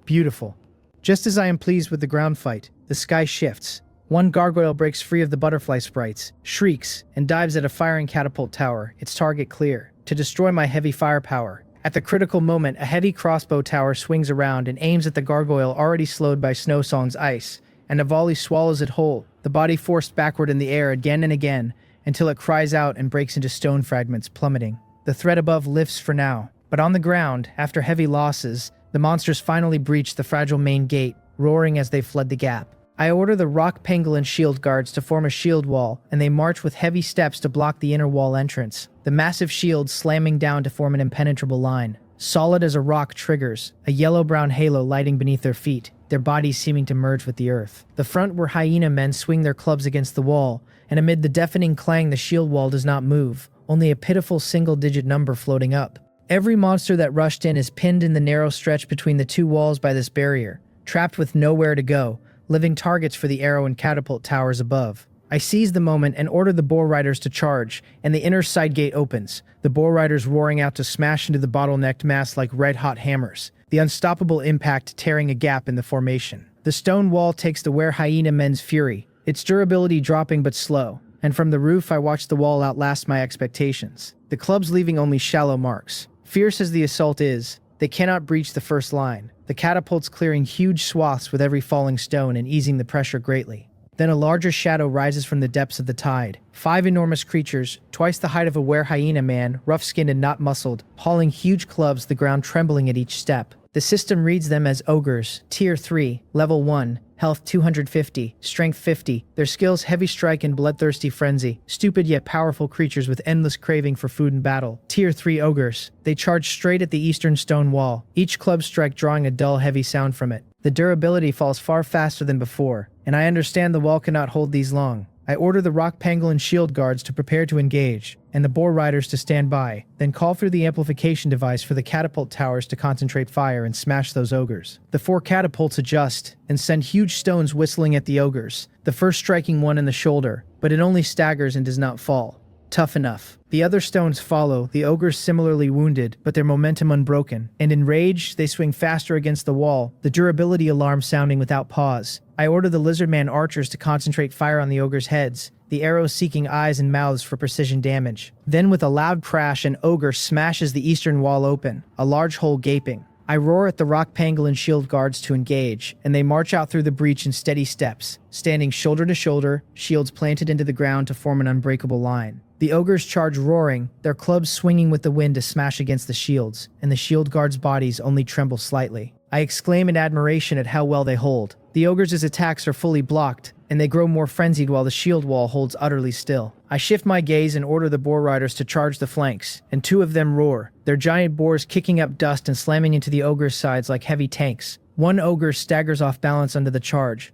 Beautiful. Just as I am pleased with the ground fight, the sky shifts. One gargoyle breaks free of the butterfly sprites, shrieks, and dives at a firing catapult tower, its target clear, to destroy my heavy firepower. At the critical moment, a heavy crossbow tower swings around and aims at the gargoyle already slowed by Snowsong's ice, and a volley swallows it whole, the body forced backward in the air again and again, until it cries out and breaks into stone fragments, plummeting. The threat above lifts for now, but on the ground, after heavy losses, the monsters finally breach the fragile main gate, roaring as they fled the gap. I order the rock pangolin shield guards to form a shield wall, and they march with heavy steps to block the inner wall entrance, the massive shields slamming down to form an impenetrable line. Solid as a rock triggers, a yellow-brown halo lighting beneath their feet, their bodies seeming to merge with the earth. The front where hyena men swing their clubs against the wall, and amid the deafening clang the shield wall does not move, only a pitiful single-digit number floating up. Every monster that rushed in is pinned in the narrow stretch between the two walls by this barrier, trapped with nowhere to go, living targets for the arrow and catapult towers above. I seize the moment and order the boar riders to charge, and the inner side gate opens, the boar riders roaring out to smash into the bottlenecked mass like red-hot hammers, the unstoppable impact tearing a gap in the formation. The stone wall takes the were hyena men's fury, its durability dropping but slow, and from the roof I watch the wall outlast my expectations, the clubs leaving only shallow marks. Fierce as the assault is, they cannot breach the first line, the catapults clearing huge swaths with every falling stone and easing the pressure greatly. Then a larger shadow rises from the depths of the tide. 5 enormous creatures, twice the height of a were hyena man, rough-skinned and not muscled, hauling huge clubs, the ground trembling at each step. The system reads them as ogres, Tier 3, Level 1, Health 250, Strength 50, their skills heavy strike and bloodthirsty frenzy, stupid yet powerful creatures with endless craving for food and battle. Tier 3 ogres. They charge straight at the eastern stone wall, each club strike drawing a dull heavy sound from it. The durability falls far faster than before, and I understand the wall cannot hold these long. I order the rock pangolin shield guards to prepare to engage, and the boar riders to stand by, then call through the amplification device for the catapult towers to concentrate fire and smash those ogres. The 4 catapults adjust, and send huge stones whistling at the ogres, the first striking one in the shoulder, but it only staggers and does not fall. Tough enough. The other stones follow, the ogres similarly wounded, but their momentum unbroken, and in rage, they swing faster against the wall, the durability alarm sounding without pause. I order the lizardman archers to concentrate fire on the ogres' heads, the arrows seeking eyes and mouths for precision damage. Then with a loud crash, an ogre smashes the eastern wall open, a large hole gaping. I roar at the rock pangolin shield guards to engage, and they march out through the breach in steady steps, standing shoulder to shoulder, shields planted into the ground to form an unbreakable line. The ogres charge roaring, their clubs swinging with the wind to smash against the shields, and the shield guards' bodies only tremble slightly. I exclaim in admiration at how well they hold. The ogres' attacks are fully blocked, and they grow more frenzied while the shield wall holds utterly still. I shift my gaze and order the boar riders to charge the flanks, and 2 of them roar, their giant boars kicking up dust and slamming into the ogres' sides like heavy tanks. One ogre staggers off balance under the charge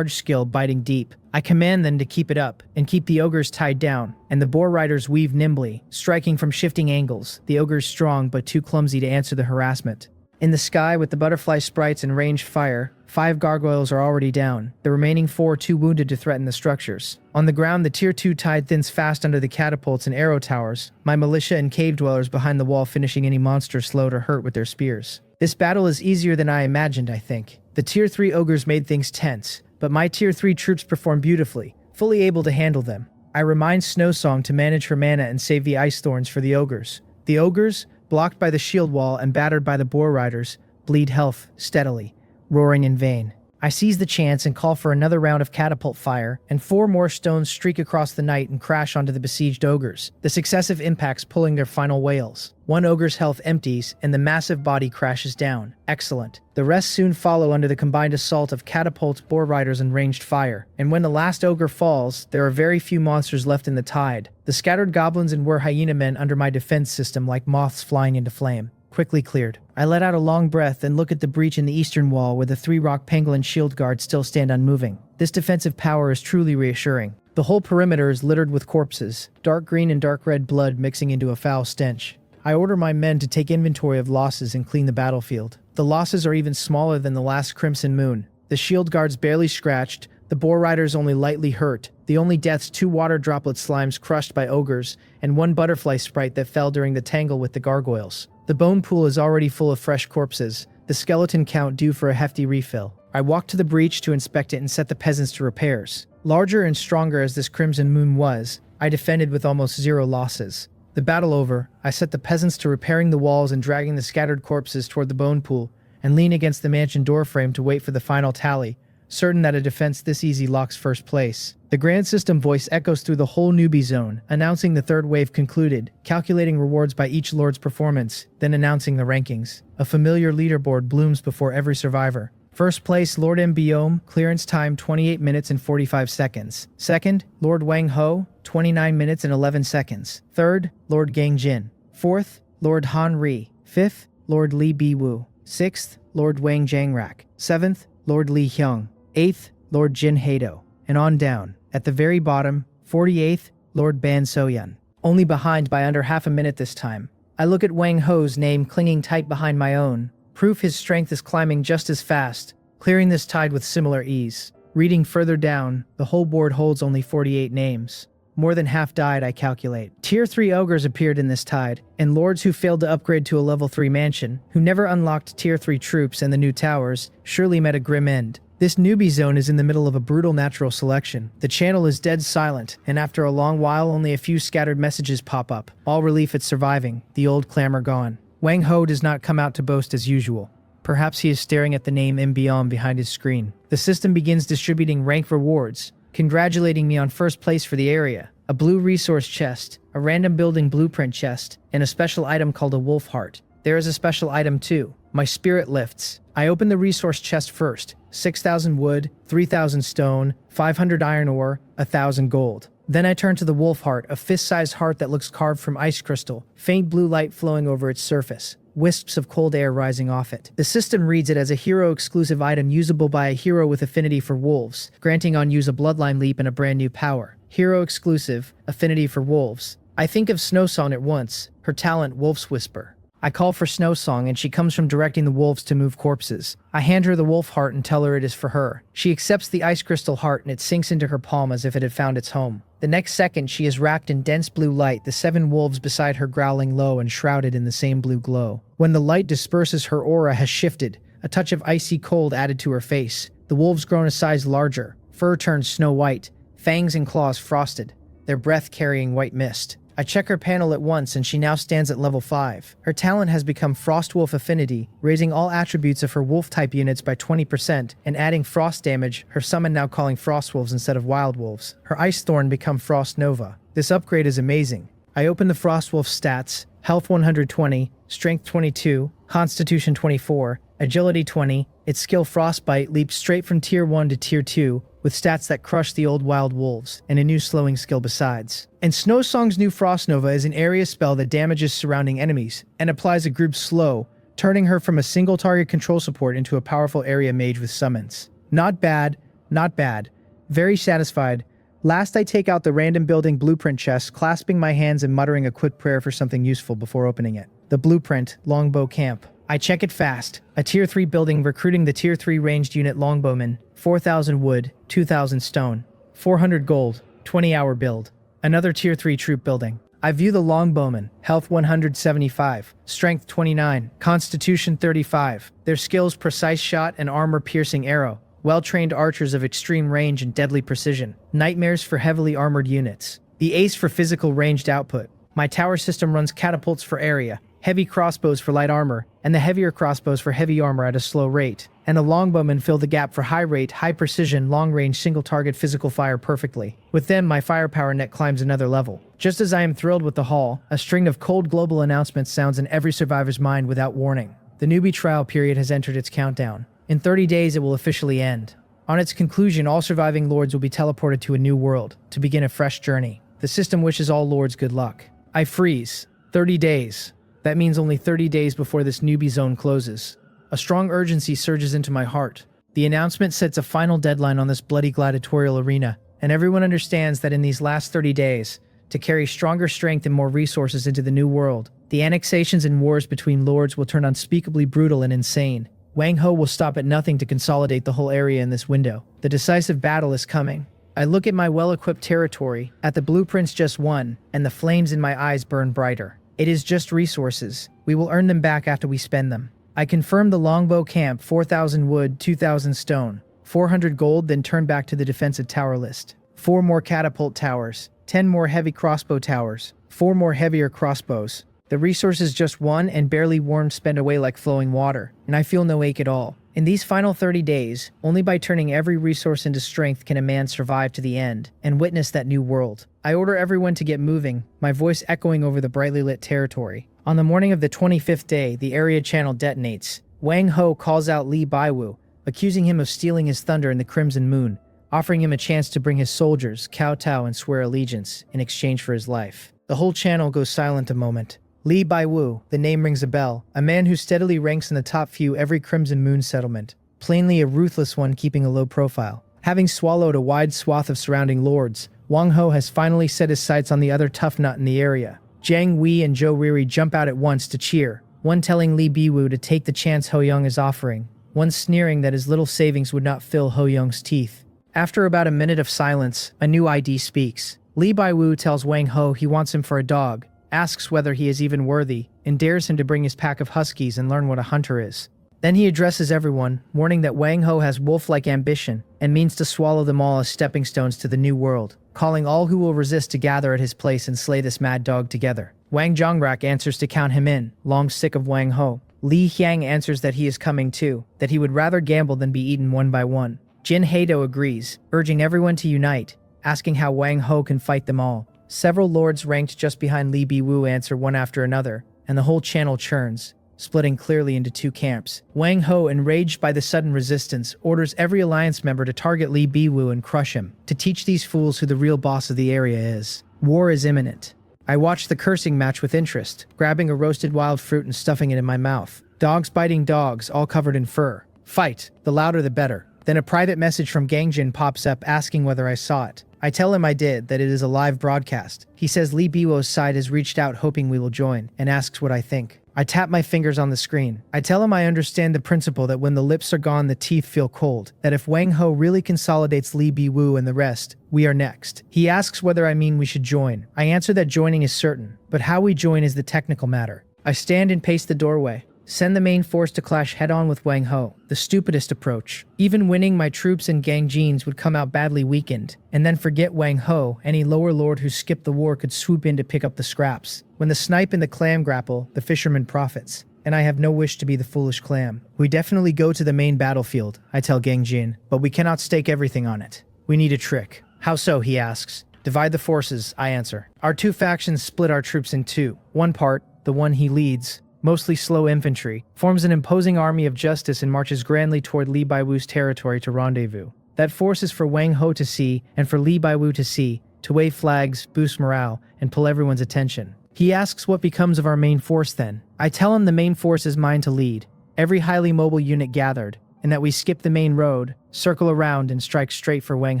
skill biting deep. I command them to keep it up, and keep the ogres tied down, and the boar riders weave nimbly, striking from shifting angles, the ogres strong but too clumsy to answer the harassment. In the sky, with the butterfly sprites and ranged fire, 5 gargoyles are already down, the remaining 4 too wounded to threaten the structures. On the ground, the Tier 2 tide thins fast under the catapults and arrow towers, my militia and cave dwellers behind the wall finishing any monster slowed or hurt with their spears. This battle is easier than I imagined, I think. The Tier 3 ogres made things tense, but my Tier 3 troops performed beautifully, fully able to handle them. I remind Snowsong to manage her mana and save the ice thorns for the ogres. The ogres, blocked by the shield wall and battered by the boar riders, bleed health steadily, roaring in vain. I seize the chance and call for another round of catapult fire, and 4 more stones streak across the night and crash onto the besieged ogres, the successive impacts pulling their final wails. 1 ogre's health empties, and the massive body crashes down. Excellent. The rest soon follow under the combined assault of catapults, boar riders, and ranged fire. And when the last ogre falls, there are very few monsters left in the tide. The scattered goblins and were hyena men under my defense system like moths flying into flame. Quickly cleared. I let out a long breath and look at the breach in the eastern wall where the 3 rock pangolin shield guards still stand unmoving. This defensive power is truly reassuring. The whole perimeter is littered with corpses, dark green and dark red blood mixing into a foul stench. I order my men to take inventory of losses and clean the battlefield. The losses are even smaller than the last Crimson Moon. The shield guards barely scratched, the boar riders only lightly hurt, the only deaths 2 water droplet slimes crushed by ogres, and 1 butterfly sprite that fell during the tangle with the gargoyles. The bone pool is already full of fresh corpses, the skeleton count due for a hefty refill. I walked to the breach to inspect it and set the peasants to repairs. Larger and stronger as this Crimson Moon was, I defended with almost 0 losses. The battle over, I set the peasants to repairing the walls and dragging the scattered corpses toward the bone pool, and lean against the mansion doorframe to wait for the final tally, certain that a defense this easy locks first place. The Grand System voice echoes through the whole newbie zone, announcing the 3rd wave concluded, calculating rewards by each lord's performance, then announcing the rankings. A familiar leaderboard blooms before every survivor. First place, Lord Mbiome, clearance time 28 minutes and 45 seconds. Second, Lord Wang Ho, 29 minutes and 11 seconds. Third, Lord Gang Jin. Fourth, Lord Han Ri. Fifth, Lord Li Biwu. Sixth, Lord Wang Jangrak. Seventh, Lord Li Hyung. Eighth, Lord Jin Hado. And on down. At the very bottom, 48th, Lord Ban Soyun. Only behind by under half a minute this time. I look at Wang Ho's name clinging tight behind my own. Proof his strength is climbing just as fast, clearing this tide with similar ease. Reading further down, the whole board holds only 48 names. More than half died, I calculate. Tier 3 ogres appeared in this tide, and lords who failed to upgrade to a level 3 mansion, who never unlocked Tier 3 troops and the new towers, surely met a grim end. This newbie zone is in the middle of a brutal natural selection. The channel is dead silent, and after a long while only a few scattered messages pop up, all relief at surviving, the old clamor gone. Wang Ho does not come out to boast as usual. Perhaps he is staring at the name Mbiome behind his screen. The system begins distributing rank rewards, congratulating me on first place for the area. A blue resource chest, a random building blueprint chest, and a special item called a wolf heart. There is a special item too. My spirit lifts. I open the resource chest first. 6,000 wood, 3,000 stone, 500 iron ore, 1,000 gold. Then I turn to the wolf heart, a fist-sized heart that looks carved from ice crystal, faint blue light flowing over its surface, wisps of cold air rising off it. The system reads it as a hero-exclusive item usable by a hero with affinity for wolves, granting on use a bloodline leap and a brand new power. Hero-exclusive, affinity for wolves. I think of Snowsong at once, her talent Wolf's Whisper. I call for Snowsong and she comes from directing the wolves to move corpses. I hand her the wolf heart and tell her it is for her. She accepts the ice crystal heart and it sinks into her palm as if it had found its home. The next second she is wrapped in dense blue light, the 7 wolves beside her growling low and shrouded in the same blue glow. When the light disperses, her aura has shifted, a touch of icy cold added to her face. The wolves grown a size larger, fur turned snow white, fangs and claws frosted, their breath carrying white mist. I check her panel at once and she now stands at level 5. Her talent has become Frost Wolf Affinity, raising all attributes of her wolf-type units by 20% and adding frost damage, her summon now calling Frost Wolves instead of Wild Wolves. Her Ice Thorn become Frost Nova. This upgrade is amazing. I open the Frost Wolf stats, Health 120, Strength 22, Constitution 24, Agility 20, its skill Frostbite leaps straight from Tier 1 to Tier 2, with stats that crush the old wild wolves, and a new slowing skill besides. And Snowsong's new Frost Nova is an area spell that damages surrounding enemies, and applies a group slow, turning her from a single target control support into a powerful area mage with summons. Not bad, not bad. Very satisfied. Last I take out the random building blueprint chest, clasping my hands and muttering a quick prayer for something useful before opening it. The blueprint, Longbow Camp. I check it fast. A Tier 3 building recruiting the Tier 3 ranged unit Longbowman. 4,000 wood, 2,000 stone, 400 gold, 20-hour build. Another Tier 3 troop building. I view the Longbowmen, Health 175, Strength 29, Constitution 35. Their skills precise shot and armor-piercing arrow. Well-trained archers of extreme range and deadly precision. Nightmares for heavily armored units. The Ace for physical ranged output. My tower system runs catapults for area, heavy crossbows for light armor, and the heavier crossbows for heavy armor at a slow rate. and the longbowmen fill the gap for high-rate, high-precision, long-range single-target physical fire perfectly. With them, my firepower net climbs another level. Just as I am thrilled with the haul, a string of cold global announcements sounds in every survivor's mind without warning. The newbie trial period has entered its countdown. In 30 days, it will officially end. On its conclusion, all surviving lords will be teleported to a new world, to begin a fresh journey. The system wishes all lords good luck. I freeze. 30 days. That means only 30 days before this newbie zone closes. A strong urgency surges into my heart. The announcement sets a final deadline on this bloody gladiatorial arena, and everyone understands that in these last 30 days, to carry stronger strength and more resources into the new world, the annexations and wars between lords will turn unspeakably brutal and insane. Wang Ho will stop at nothing to consolidate the whole area in this window. The decisive battle is coming. I look at my well-equipped territory, at the blueprints just won, and the flames in my eyes burn brighter. It is just resources. We will earn them back after we spend them. I confirm the longbow camp, 4,000 wood, 2,000 stone, 400 gold, then turn back to the defensive tower list. 4 more catapult towers, 10 more heavy crossbow towers, 4 more heavier crossbows. The resources just won and barely worn spend away like flowing water, and I feel no ache at all. In these final 30 days, only by turning every resource into strength can a man survive to the end and witness that new world. I order everyone to get moving, my voice echoing over the brightly lit territory. On the morning of the 25th day, the area channel detonates. Wang Ho calls out Li Baiwu, accusing him of stealing his thunder in the Crimson Moon, offering him a chance to bring his soldiers, kowtow and swear allegiance, in exchange for his life. The whole channel goes silent a moment. Li Baiwu, the name rings a bell, a man who steadily ranks in the top few every Crimson Moon settlement, plainly a ruthless one keeping a low profile. Having swallowed a wide swath of surrounding lords, Wang Ho has finally set his sights on the other tough nut in the area. Jiang Wei and Zhou Riri jump out at once to cheer, one telling Li Biwu to take the chance Ho Young is offering, one sneering that his little savings would not fill Ho Young's teeth. After about a minute of silence, a new ID speaks. Li Baiwu tells Wang Ho he wants him for a dog, asks whether he is even worthy, and dares him to bring his pack of huskies and learn what a hunter is. Then he addresses everyone, warning that Wang Ho has wolf-like ambition and means to swallow them all as stepping stones to the new world, calling all who will resist to gather at his place and slay this mad dog together. Wang Zhongrak answers to count him in, long sick of Wang Ho. Li Xiang answers that he is coming too, that he would rather gamble than be eaten one by one. Jin Heido agrees, urging everyone to unite, asking how Wang Ho can fight them all. Several lords ranked just behind Li Biwu answer one after another, and the whole channel churns, splitting clearly into 2 camps. Wang Ho, enraged by the sudden resistance, orders every alliance member to target Li Biwu and crush him, to teach these fools who the real boss of the area is. War is imminent. I watch the cursing match with interest, grabbing a roasted wild fruit and stuffing it in my mouth. Dogs biting dogs, all covered in fur. Fight, the louder the better. Then a private message from Gangjin pops up asking whether I saw it. I tell him I did, that it is a live broadcast. He says Li Biwo's side has reached out hoping we will join, and asks what I think. I tap my fingers on the screen. I tell him I understand the principle that when the lips are gone, the teeth feel cold, that if Wang Ho really consolidates Li Biwu and the rest, we are next. He asks whether I mean we should join. I answer that joining is certain, but how we join is the technical matter. I stand and pace the doorway. Send the main force to clash head-on with Wang Ho, the stupidest approach. Even winning, my troops and Gangjins would come out badly weakened, and then forget Wang Ho, any lower lord who skipped the war could swoop in to pick up the scraps. When the snipe and the clam grapple, the fisherman profits, and I have no wish to be the foolish clam. We definitely go to the main battlefield, I tell Gangjin, but we cannot stake everything on it. We need a trick. How so, he asks. Divide the forces, I answer. Our 2 factions split our troops in 2. One part, the one he leads, mostly slow infantry, forms an imposing army of justice and marches grandly toward Li Baiwu's territory to rendezvous. That force is for Wang Ho to see and for Li Baiwu to see, to wave flags, boost morale, and pull everyone's attention. He asks what becomes of our main force then. I tell him the main force is mine to lead, every highly mobile unit gathered, and that we skip the main road, circle around, and strike straight for Wang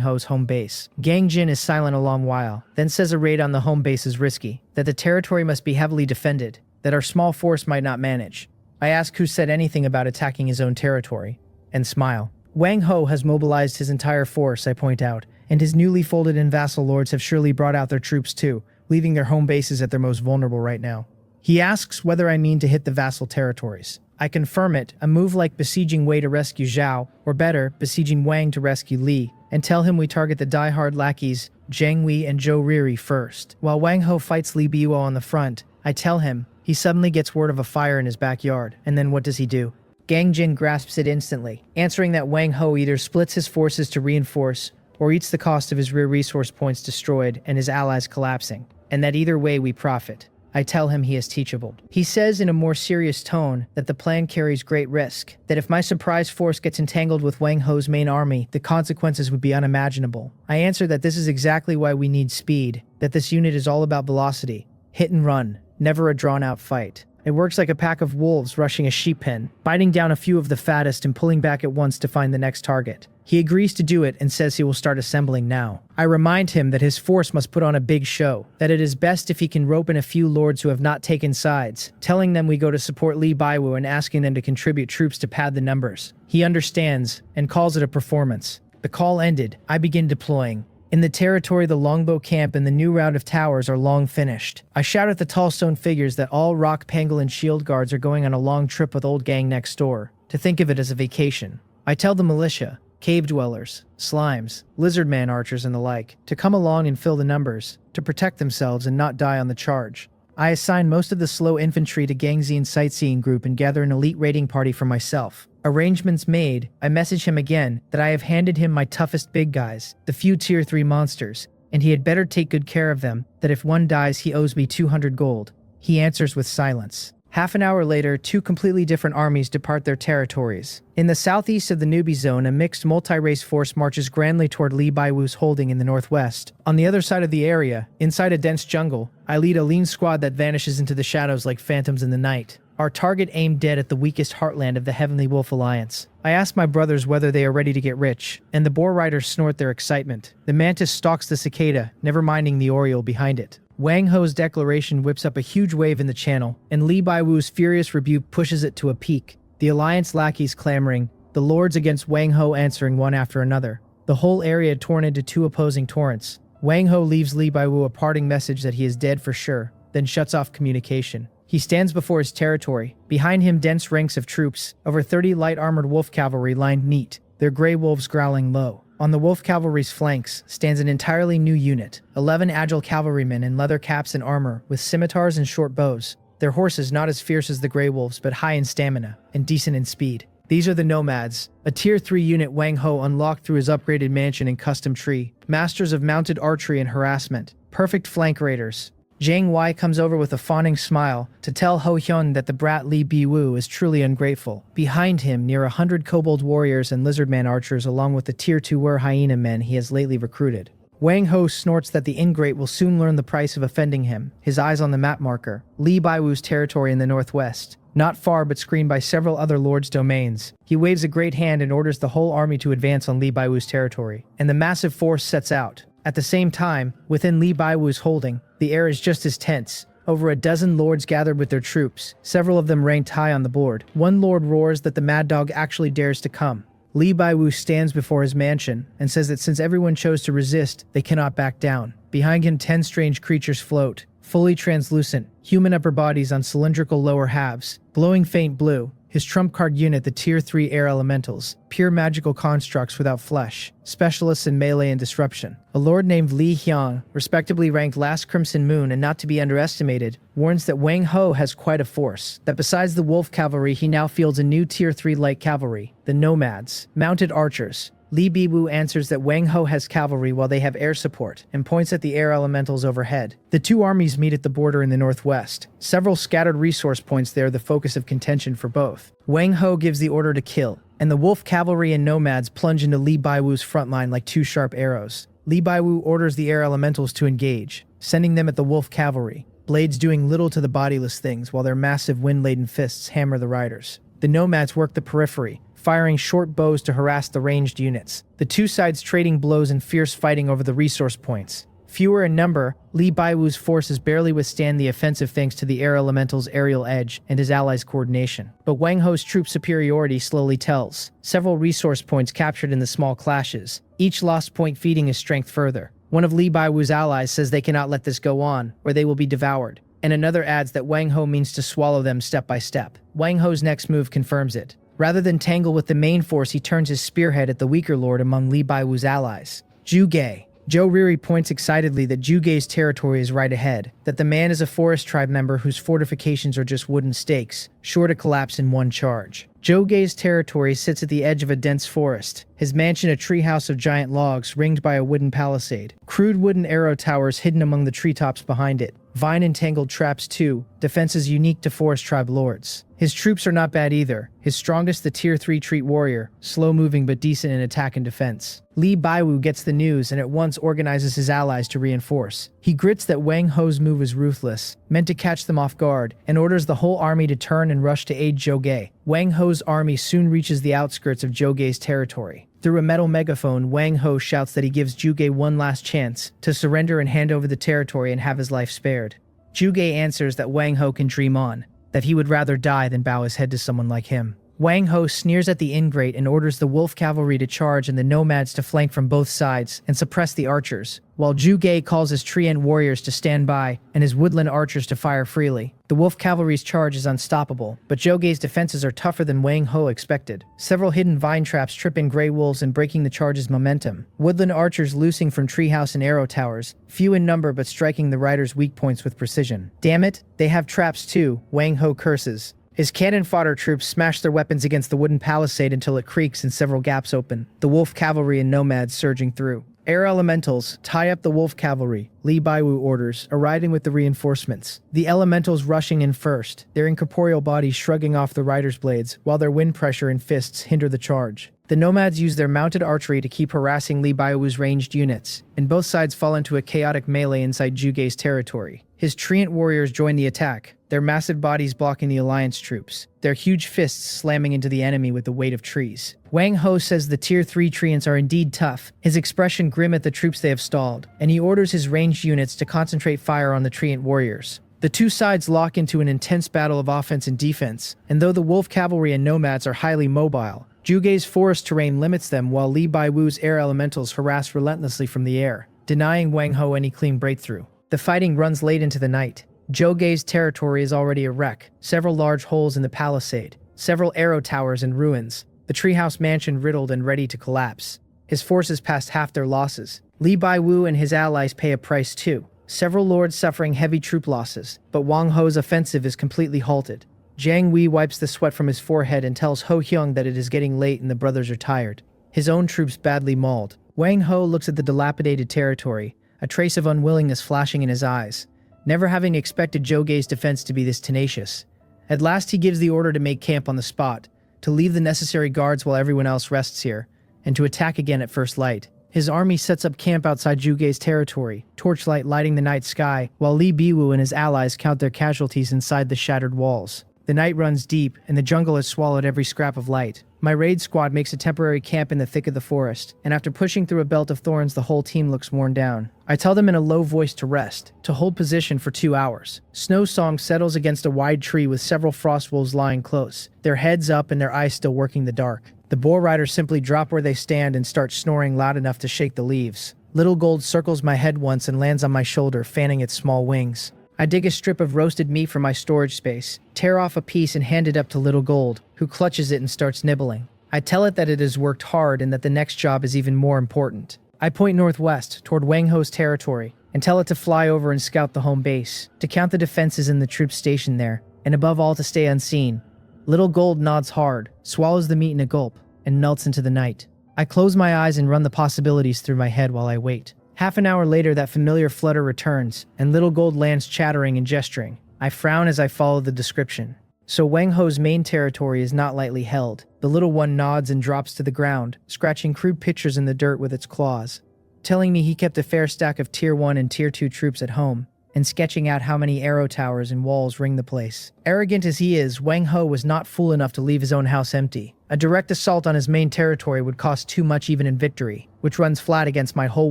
Ho's home base. Gang Jin is silent a long while, then says a raid on the home base is risky, that the territory must be heavily defended, that our small force might not manage. I ask who said anything about attacking his own territory, and smile. Wang Ho has mobilized his entire force, I point out, and his newly folded in vassal lords have surely brought out their troops too, leaving their home bases at their most vulnerable right now. He asks whether I mean to hit the vassal territories. I confirm it, a move like besieging Wei to rescue Zhao, or better, besieging Wang to rescue Li, and tell him we target the die-hard lackeys, Jiang Wei and Zhou Riri first. While Wang Ho fights Li Biwo on the front, I tell him, he suddenly gets word of a fire in his backyard, and then what does he do? Gang Jin grasps it instantly, answering that Wang Ho either splits his forces to reinforce or eats the cost of his rear resource points destroyed and his allies collapsing, and that either way we profit. I tell him he is teachable. He says in a more serious tone that the plan carries great risk, that if my surprise force gets entangled with Wang Ho's main army, the consequences would be unimaginable. I answer that this is exactly why we need speed, that this unit is all about velocity, hit and run, never a drawn-out fight. It works like a pack of wolves rushing a sheep pen, biting down a few of the fattest and pulling back at once to find the next target. He agrees to do it and says he will start assembling now. I remind him that his force must put on a big show, that it is best if he can rope in a few lords who have not taken sides, telling them we go to support Li Baiwu and asking them to contribute troops to pad the numbers. He understands and calls it a performance. The call ended. I begin deploying. In the territory, the longbow camp and the new round of towers are long finished. I shout at the tall stone figures that all rock, pangolin shield guards are going on a long trip with old gang next door, to think of it as a vacation. I tell the militia, cave dwellers, slimes, lizard man archers and the like, to come along and fill the numbers, to protect themselves and not die on the charge. I assign most of the slow infantry to Gangxian's sightseeing group and gather an elite raiding party for myself. Arrangements made, I message him again that I have handed him my toughest big guys, the few tier 3 monsters, and he had better take good care of them, that if one dies he owes me 200 gold. He answers with silence. Half an hour later, two completely different armies depart their territories. In the southeast of the newbie zone, a mixed multi-race force marches grandly toward Li Baiwu's holding in the northwest. On the other side of the area, inside a dense jungle, I lead a lean squad that vanishes into the shadows like phantoms in the night. Our target aimed dead at the weakest heartland of the Heavenly Wolf Alliance. I ask my brothers whether they are ready to get rich, and the boar riders snort their excitement. The mantis stalks the cicada, never minding the oriole behind it. Wang Ho's declaration whips up a huge wave in the channel, and Li Baiwu's furious rebuke pushes it to a peak. The Alliance lackeys clamoring, the lords against Wang Ho answering one after another. The whole area torn into two opposing torrents. Wang Ho leaves Li Baiwu a parting message that he is dead for sure, then shuts off communication. He stands before his territory. Behind him, dense ranks of troops, over 30 light-armored wolf cavalry lined neat, their gray wolves growling low. On the wolf cavalry's flanks stands an entirely new unit, 11 agile cavalrymen in leather caps and armor, with scimitars and short bows. Their horses not as fierce as the gray wolves, but high in stamina and decent in speed. These are the Nomads, a tier 3 unit Wang Ho unlocked through his upgraded mansion and custom tree, masters of mounted archery and harassment, perfect flank raiders. Zhang Wei comes over with a fawning smile to tell Ho Hyun that the brat Li Biwu is truly ungrateful. Behind him, near 100 kobold warriors and lizardman archers along with the tier 2 hyena men he has lately recruited. Wang Ho snorts that the ingrate will soon learn the price of offending him, his eyes on the map marker, Li Baiwu's territory in the northwest. Not far but screened by several other lords' domains. He waves a great hand and orders the whole army to advance on Li Baiwu's territory, and the massive force sets out. At the same time, within Li Baiwu's holding, the air is just as tense. Over a dozen lords gathered with their troops, several of them ranked high on the board. One lord roars that the mad dog actually dares to come. Li Baiwu stands before his mansion and says that since everyone chose to resist, they cannot back down. Behind him, 10 strange creatures float, fully translucent, human upper bodies on cylindrical lower halves, glowing faint blue. His trump card unit, the tier 3 air elementals, pure magical constructs without flesh, specialists in melee and disruption. A lord named Li Hyang, respectably ranked last Crimson Moon and not to be underestimated, warns that Wang Ho has quite a force, that besides the wolf cavalry he now fields a new tier 3 light cavalry, the Nomads, mounted archers. Li Biwu answers that Wang Ho has cavalry while they have air support, and points at the air elementals overhead. The two armies meet at the border in the northwest. Several scattered resource points there, the focus of contention for both. Wang Ho gives the order to kill, and the wolf cavalry and Nomads plunge into Li Baiwu's front line like two sharp arrows. Li Baiwu orders the air elementals to engage, sending them at the wolf cavalry, blades doing little to the bodiless things while their massive wind-laden fists hammer the riders. The Nomads work the periphery, firing short bows to harass the ranged units. The two sides trading blows and fierce fighting over the resource points. Fewer in number, Li Baiwu's forces barely withstand the offensive thanks to the air elemental's aerial edge and his allies' coordination. But Wang Ho's troop superiority slowly tells. Several resource points captured in the small clashes, each lost point feeding his strength further. One of Li Baiwu's allies says they cannot let this go on, or they will be devoured. And another adds that Wang Ho means to swallow them step by step. Wang Ho's next move confirms it. Rather than tangle with the main force, he turns his spearhead at the weaker lord among Li Baiwu's allies, Zhu Ge. Joe Riri points excitedly that Jugei's territory is right ahead, that the man is a forest tribe member whose fortifications are just wooden stakes, sure to collapse in one charge. Jogei's territory sits at the edge of a dense forest, his mansion a treehouse of giant logs ringed by a wooden palisade, crude wooden arrow towers hidden among the treetops behind it, vine-entangled traps too, defenses unique to forest tribe lords. His troops are not bad either, his strongest the tier 3 treat warrior, slow-moving but decent in attack and defense. Li Baiwu gets the news and at once organizes his allies to reinforce. He grits that Wang Ho's move is ruthless, meant to catch them off guard, and orders the whole army to turn and rush to aid Jogei. Wang Ho's army soon reaches the outskirts of Jogei's territory. Through a metal megaphone, Wang Ho shouts that he gives Jugei one last chance to surrender and hand over the territory and have his life spared. Jugei answers that Wang Ho can dream on, that he would rather die than bow his head to someone like him. Wang Ho sneers at the ingrate and orders the wolf cavalry to charge and the nomads to flank from both sides and suppress the archers, while Jugei calls his treant warriors to stand by and his woodland archers to fire freely. The wolf cavalry's charge is unstoppable, but Jogei's defenses are tougher than Wang Ho expected. Several hidden vine traps trip in gray wolves and breaking the charge's momentum. Woodland archers loosing from treehouse and arrow towers, few in number but striking the riders' weak points with precision. Damn it, they have traps too, Wang Ho curses. His cannon fodder troops smash their weapons against the wooden palisade until it creaks and several gaps open, the wolf cavalry and nomads surging through. Air elementals, tie up the wolf cavalry, Li Baiwu orders, arriving with the reinforcements. The elementals rushing in first, their incorporeal bodies shrugging off the riders' blades, while their wind pressure and fists hinder the charge. The nomads use their mounted archery to keep harassing Li Baiwu's ranged units, and both sides fall into a chaotic melee inside Jugei's territory. His treant warriors join the attack, their massive bodies blocking the alliance troops, their huge fists slamming into the enemy with the weight of trees. Wang Ho says the tier 3 treants are indeed tough, his expression grim at the troops they have stalled, and he orders his ranged units to concentrate fire on the treant warriors. The two sides lock into an intense battle of offense and defense, and though the wolf cavalry and nomads are highly mobile, Jugei's forest terrain limits them while Li Baiwu's air elementals harass relentlessly from the air, denying Wang Ho any clean breakthrough. The fighting runs late into the night. Jogei's territory is already a wreck, several large holes in the palisade, several arrow towers in ruins, the treehouse mansion riddled and ready to collapse. His forces passed half their losses. Li Baiwu and his allies pay a price too, several lords suffering heavy troop losses, but Wang Ho's offensive is completely halted. Jiang Wei wipes the sweat from his forehead and tells Ho Hyung that it is getting late and the brothers are tired. His own troops badly mauled. Wang Ho looks at the dilapidated territory, a trace of unwillingness flashing in his eyes, never having expected Jogei's defense to be this tenacious. At last he gives the order to make camp on the spot, to leave the necessary guards while everyone else rests here, and to attack again at first light. His army sets up camp outside Jugei's territory, torchlight lighting the night sky, while Li Biwu and his allies count their casualties inside the shattered walls. The night runs deep, and the jungle has swallowed every scrap of light. My raid squad makes a temporary camp in the thick of the forest, and after pushing through a belt of thorns the whole team looks worn down. I tell them in a low voice to rest, to hold position for 2 hours. Snow Song settles against a wide tree with several frost wolves lying close, their heads up and their eyes still working the dark. The boar riders simply drop where they stand and start snoring loud enough to shake the leaves. Little Gold circles my head once and lands on my shoulder, fanning its small wings. I dig a strip of roasted meat from my storage space, tear off a piece and hand it up to Little Gold, who clutches it and starts nibbling. I tell it that it has worked hard and that the next job is even more important. I point northwest, toward Wang Ho's territory, and tell it to fly over and scout the home base, to count the defenses and the troops stationed there, and above all to stay unseen. Little Gold nods hard, swallows the meat in a gulp, and melts into the night. I close my eyes and run the possibilities through my head while I wait. Half an hour later, that familiar flutter returns, and Little Gold lands chattering and gesturing. I frown as I follow the description. So Wang Ho's main territory is not lightly held. The little one nods and drops to the ground, scratching crude pictures in the dirt with its claws, telling me he kept a fair stack of Tier 1 and Tier 2 troops at home, and sketching out how many arrow towers and walls ring the place. Arrogant as he is, Wang Ho was not fool enough to leave his own house empty. A direct assault on his main territory would cost too much even in victory, which runs flat against my whole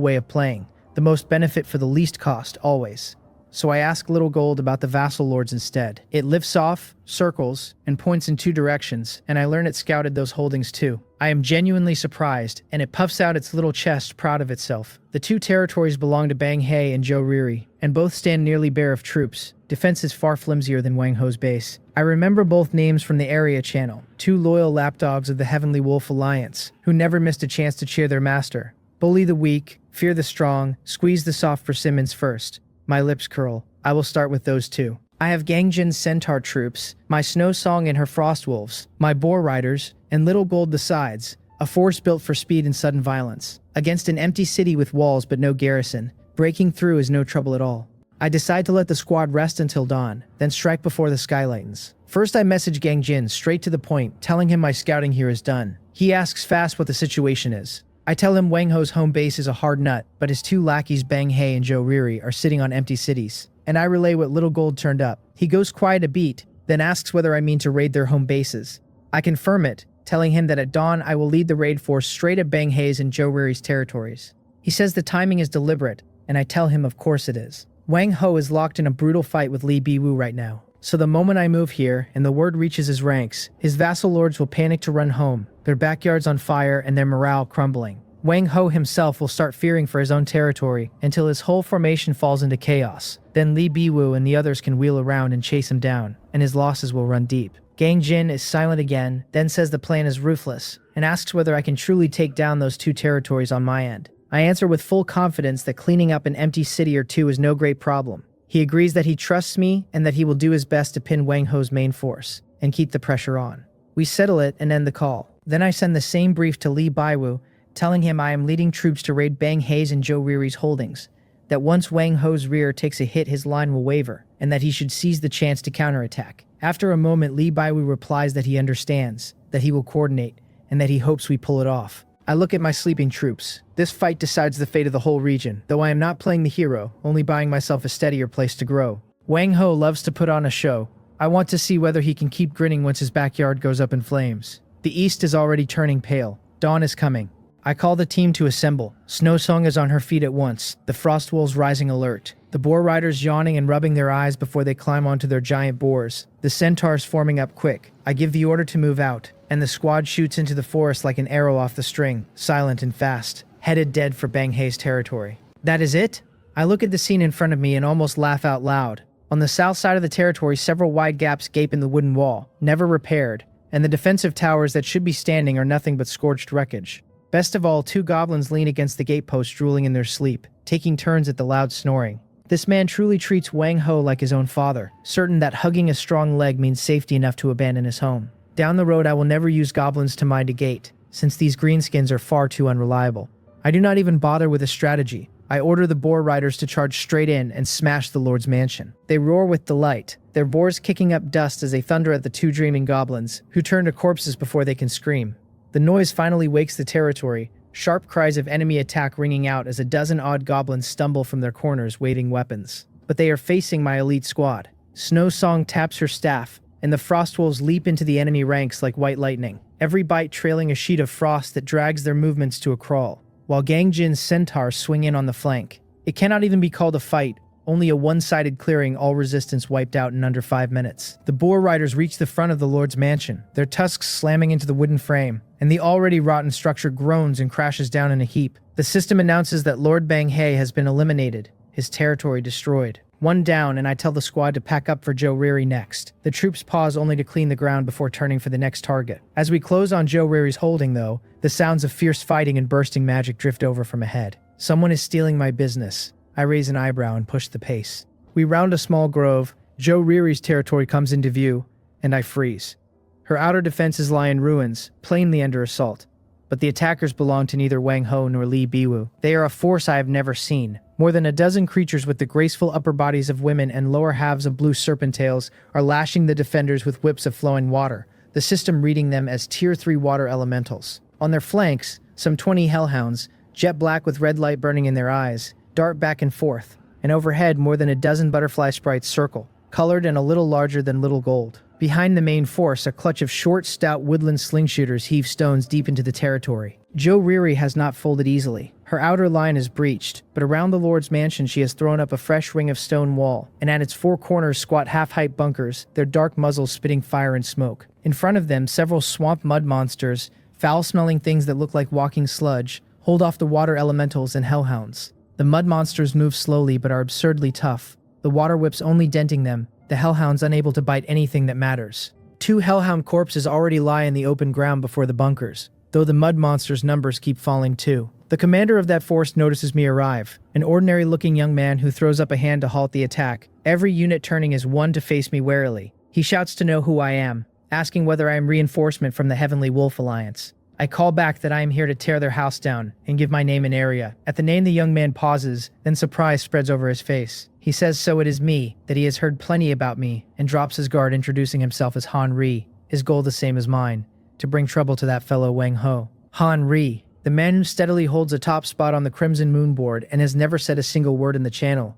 way of playing. The most benefit for the least cost, always. So I ask Little Gold about the vassal lords instead. It lifts off, circles, and points in 2 directions, and I learn it scouted those holdings too. I am genuinely surprised, and it puffs out its little chest proud of itself. The 2 territories belong to Bang He and Joe Riri, and both stand nearly bare of troops. Defense is far flimsier than Wang Ho's base. I remember both names from the area channel, 2 loyal lapdogs of the Heavenly Wolf Alliance, who never missed a chance to cheer their master. Bully the weak, fear the strong, squeeze the soft persimmons first. My lips curl. I will start with those two. I have Gangjin's centaur troops, my snow song and her frost wolves, my boar riders, and little gold besides, a force built for speed and sudden violence. Against an empty city with walls but no garrison, breaking through is no trouble at all. I decide to let the squad rest until dawn, then strike before the sky lightens. First I message Gangjin straight to the point, telling him my scouting here is done. He asks fast what the situation is. I tell him Wang Ho's home base is a hard nut, but his two lackeys Bang He and Zhou Riri are sitting on empty cities. And I relay what little gold turned up. He goes quiet a beat, then asks whether I mean to raid their home bases. I confirm it, telling him that at dawn I will lead the raid force straight at Bang He's and Zhou Riri's territories. He says the timing is deliberate, and I tell him of course it is. Wang Ho is locked in a brutal fight with Li Biwu right now. So the moment I move here and the word reaches his ranks, his vassal lords will panic to run home, their backyards on fire and their morale crumbling. Wang Ho himself will start fearing for his own territory until his whole formation falls into chaos. Then Li Biwu and the others can wheel around and chase him down, and his losses will run deep. Gang Jin is silent again, then says the plan is ruthless, and asks whether I can truly take down those two territories on my end. I answer with full confidence that cleaning up an empty city or two is no great problem. He agrees that he trusts me and that he will do his best to pin Wang Ho's main force, and keep the pressure on. We settle it and end the call. Then I send the same brief to Li Biwu, telling him I am leading troops to raid Bang He's and Zhou Riri's holdings, that once Wang Ho's rear takes a hit his line will waver, and that he should seize the chance to counterattack. After a moment Li Biwu replies that he understands, that he will coordinate, and that he hopes we pull it off. I look at my sleeping troops. This fight decides the fate of the whole region, though I am not playing the hero, only buying myself a steadier place to grow. Wang Ho loves to put on a show. I want to see whether he can keep grinning once his backyard goes up in flames. The east is already turning pale. Dawn is coming. I call the team to assemble. Snow Song is on her feet at once, the frost wolves rising alert. The boar riders yawning and rubbing their eyes before they climb onto their giant boars. The centaurs forming up quick. I give the order to move out, and the squad shoots into the forest like an arrow off the string, silent and fast, headed dead for Bang He's territory. That is it? I look at the scene in front of me and almost laugh out loud. On the south side of the territory, several wide gaps gape in the wooden wall, never repaired, and the defensive towers that should be standing are nothing but scorched wreckage. Best of all, two goblins lean against the gatepost drooling in their sleep, taking turns at the loud snoring. This man truly treats Wang Ho like his own father, certain that hugging a strong leg means safety enough to abandon his home. Down the road I will never use goblins to mind a gate, since these greenskins are far too unreliable. I do not even bother with a strategy. I order the boar riders to charge straight in and smash the Lord's mansion. They roar with delight, their boars kicking up dust as they thunder at the two dreaming goblins, who turn to corpses before they can scream. The noise finally wakes the territory, sharp cries of enemy attack ringing out as a dozen odd goblins stumble from their corners waving weapons. But they are facing my elite squad. Snow Song taps her staff, and the frost wolves leap into the enemy ranks like white lightning, every bite trailing a sheet of frost that drags their movements to a crawl, while Gang Jin's centaurs swing in on the flank. It cannot even be called a fight, only a one-sided clearing, all resistance wiped out in under 5 minutes. The boar riders reach the front of the Lord's mansion, their tusks slamming into the wooden frame, and the already rotten structure groans and crashes down in a heap. The system announces that Lord Bang He has been eliminated, his territory destroyed. One down, and I tell the squad to pack up for Zhou Riri next. The troops pause only to clean the ground before turning for the next target. As we close on Zhou Riri's holding, though, the sounds of fierce fighting and bursting magic drift over from ahead. Someone is stealing my business. I raise an eyebrow and push the pace. We round a small grove, Zhou Riri's territory comes into view, and I freeze. Her outer defenses lie in ruins, plainly under assault. But the attackers belong to neither Wang Ho nor Li Biwu. They are a force I have never seen. More than a dozen creatures with the graceful upper bodies of women and lower halves of blue serpentails are lashing the defenders with whips of flowing water, the system reading them as Tier 3 water elementals. On their flanks, some 20 hellhounds, jet black with red light burning in their eyes, dart back and forth, and overhead more than a dozen butterfly sprites circle, colored and a little larger than little gold. Behind the main force, a clutch of short, stout woodland slingshooters heave stones deep into the territory. Zhou Riri has not folded easily. Her outer line is breached, but around the Lord's mansion she has thrown up a fresh ring of stone wall, and at its four corners squat half-height bunkers, their dark muzzles spitting fire and smoke. In front of them, several swamp mud monsters, foul-smelling things that look like walking sludge, hold off the water elementals and hellhounds. The mud monsters move slowly but are absurdly tough, the water whips only denting them, the hellhounds unable to bite anything that matters. 2 hellhound corpses already lie in the open ground before the bunkers, though the mud monsters' numbers keep falling too. The commander of that force notices me arrive, an ordinary-looking young man who throws up a hand to halt the attack, every unit turning as one to face me warily. He shouts to know who I am, asking whether I am reinforcement from the Heavenly Wolf Alliance. I call back that I am here to tear their house down and give my name and area. At the name, the young man pauses, then surprise spreads over his face. He says so it is me, that he has heard plenty about me, and drops his guard, introducing himself as Han Ri, his goal the same as mine, to bring trouble to that fellow Wang Ho. Han Ri, the man who steadily holds a top spot on the Crimson Moon board and has never said a single word in the channel.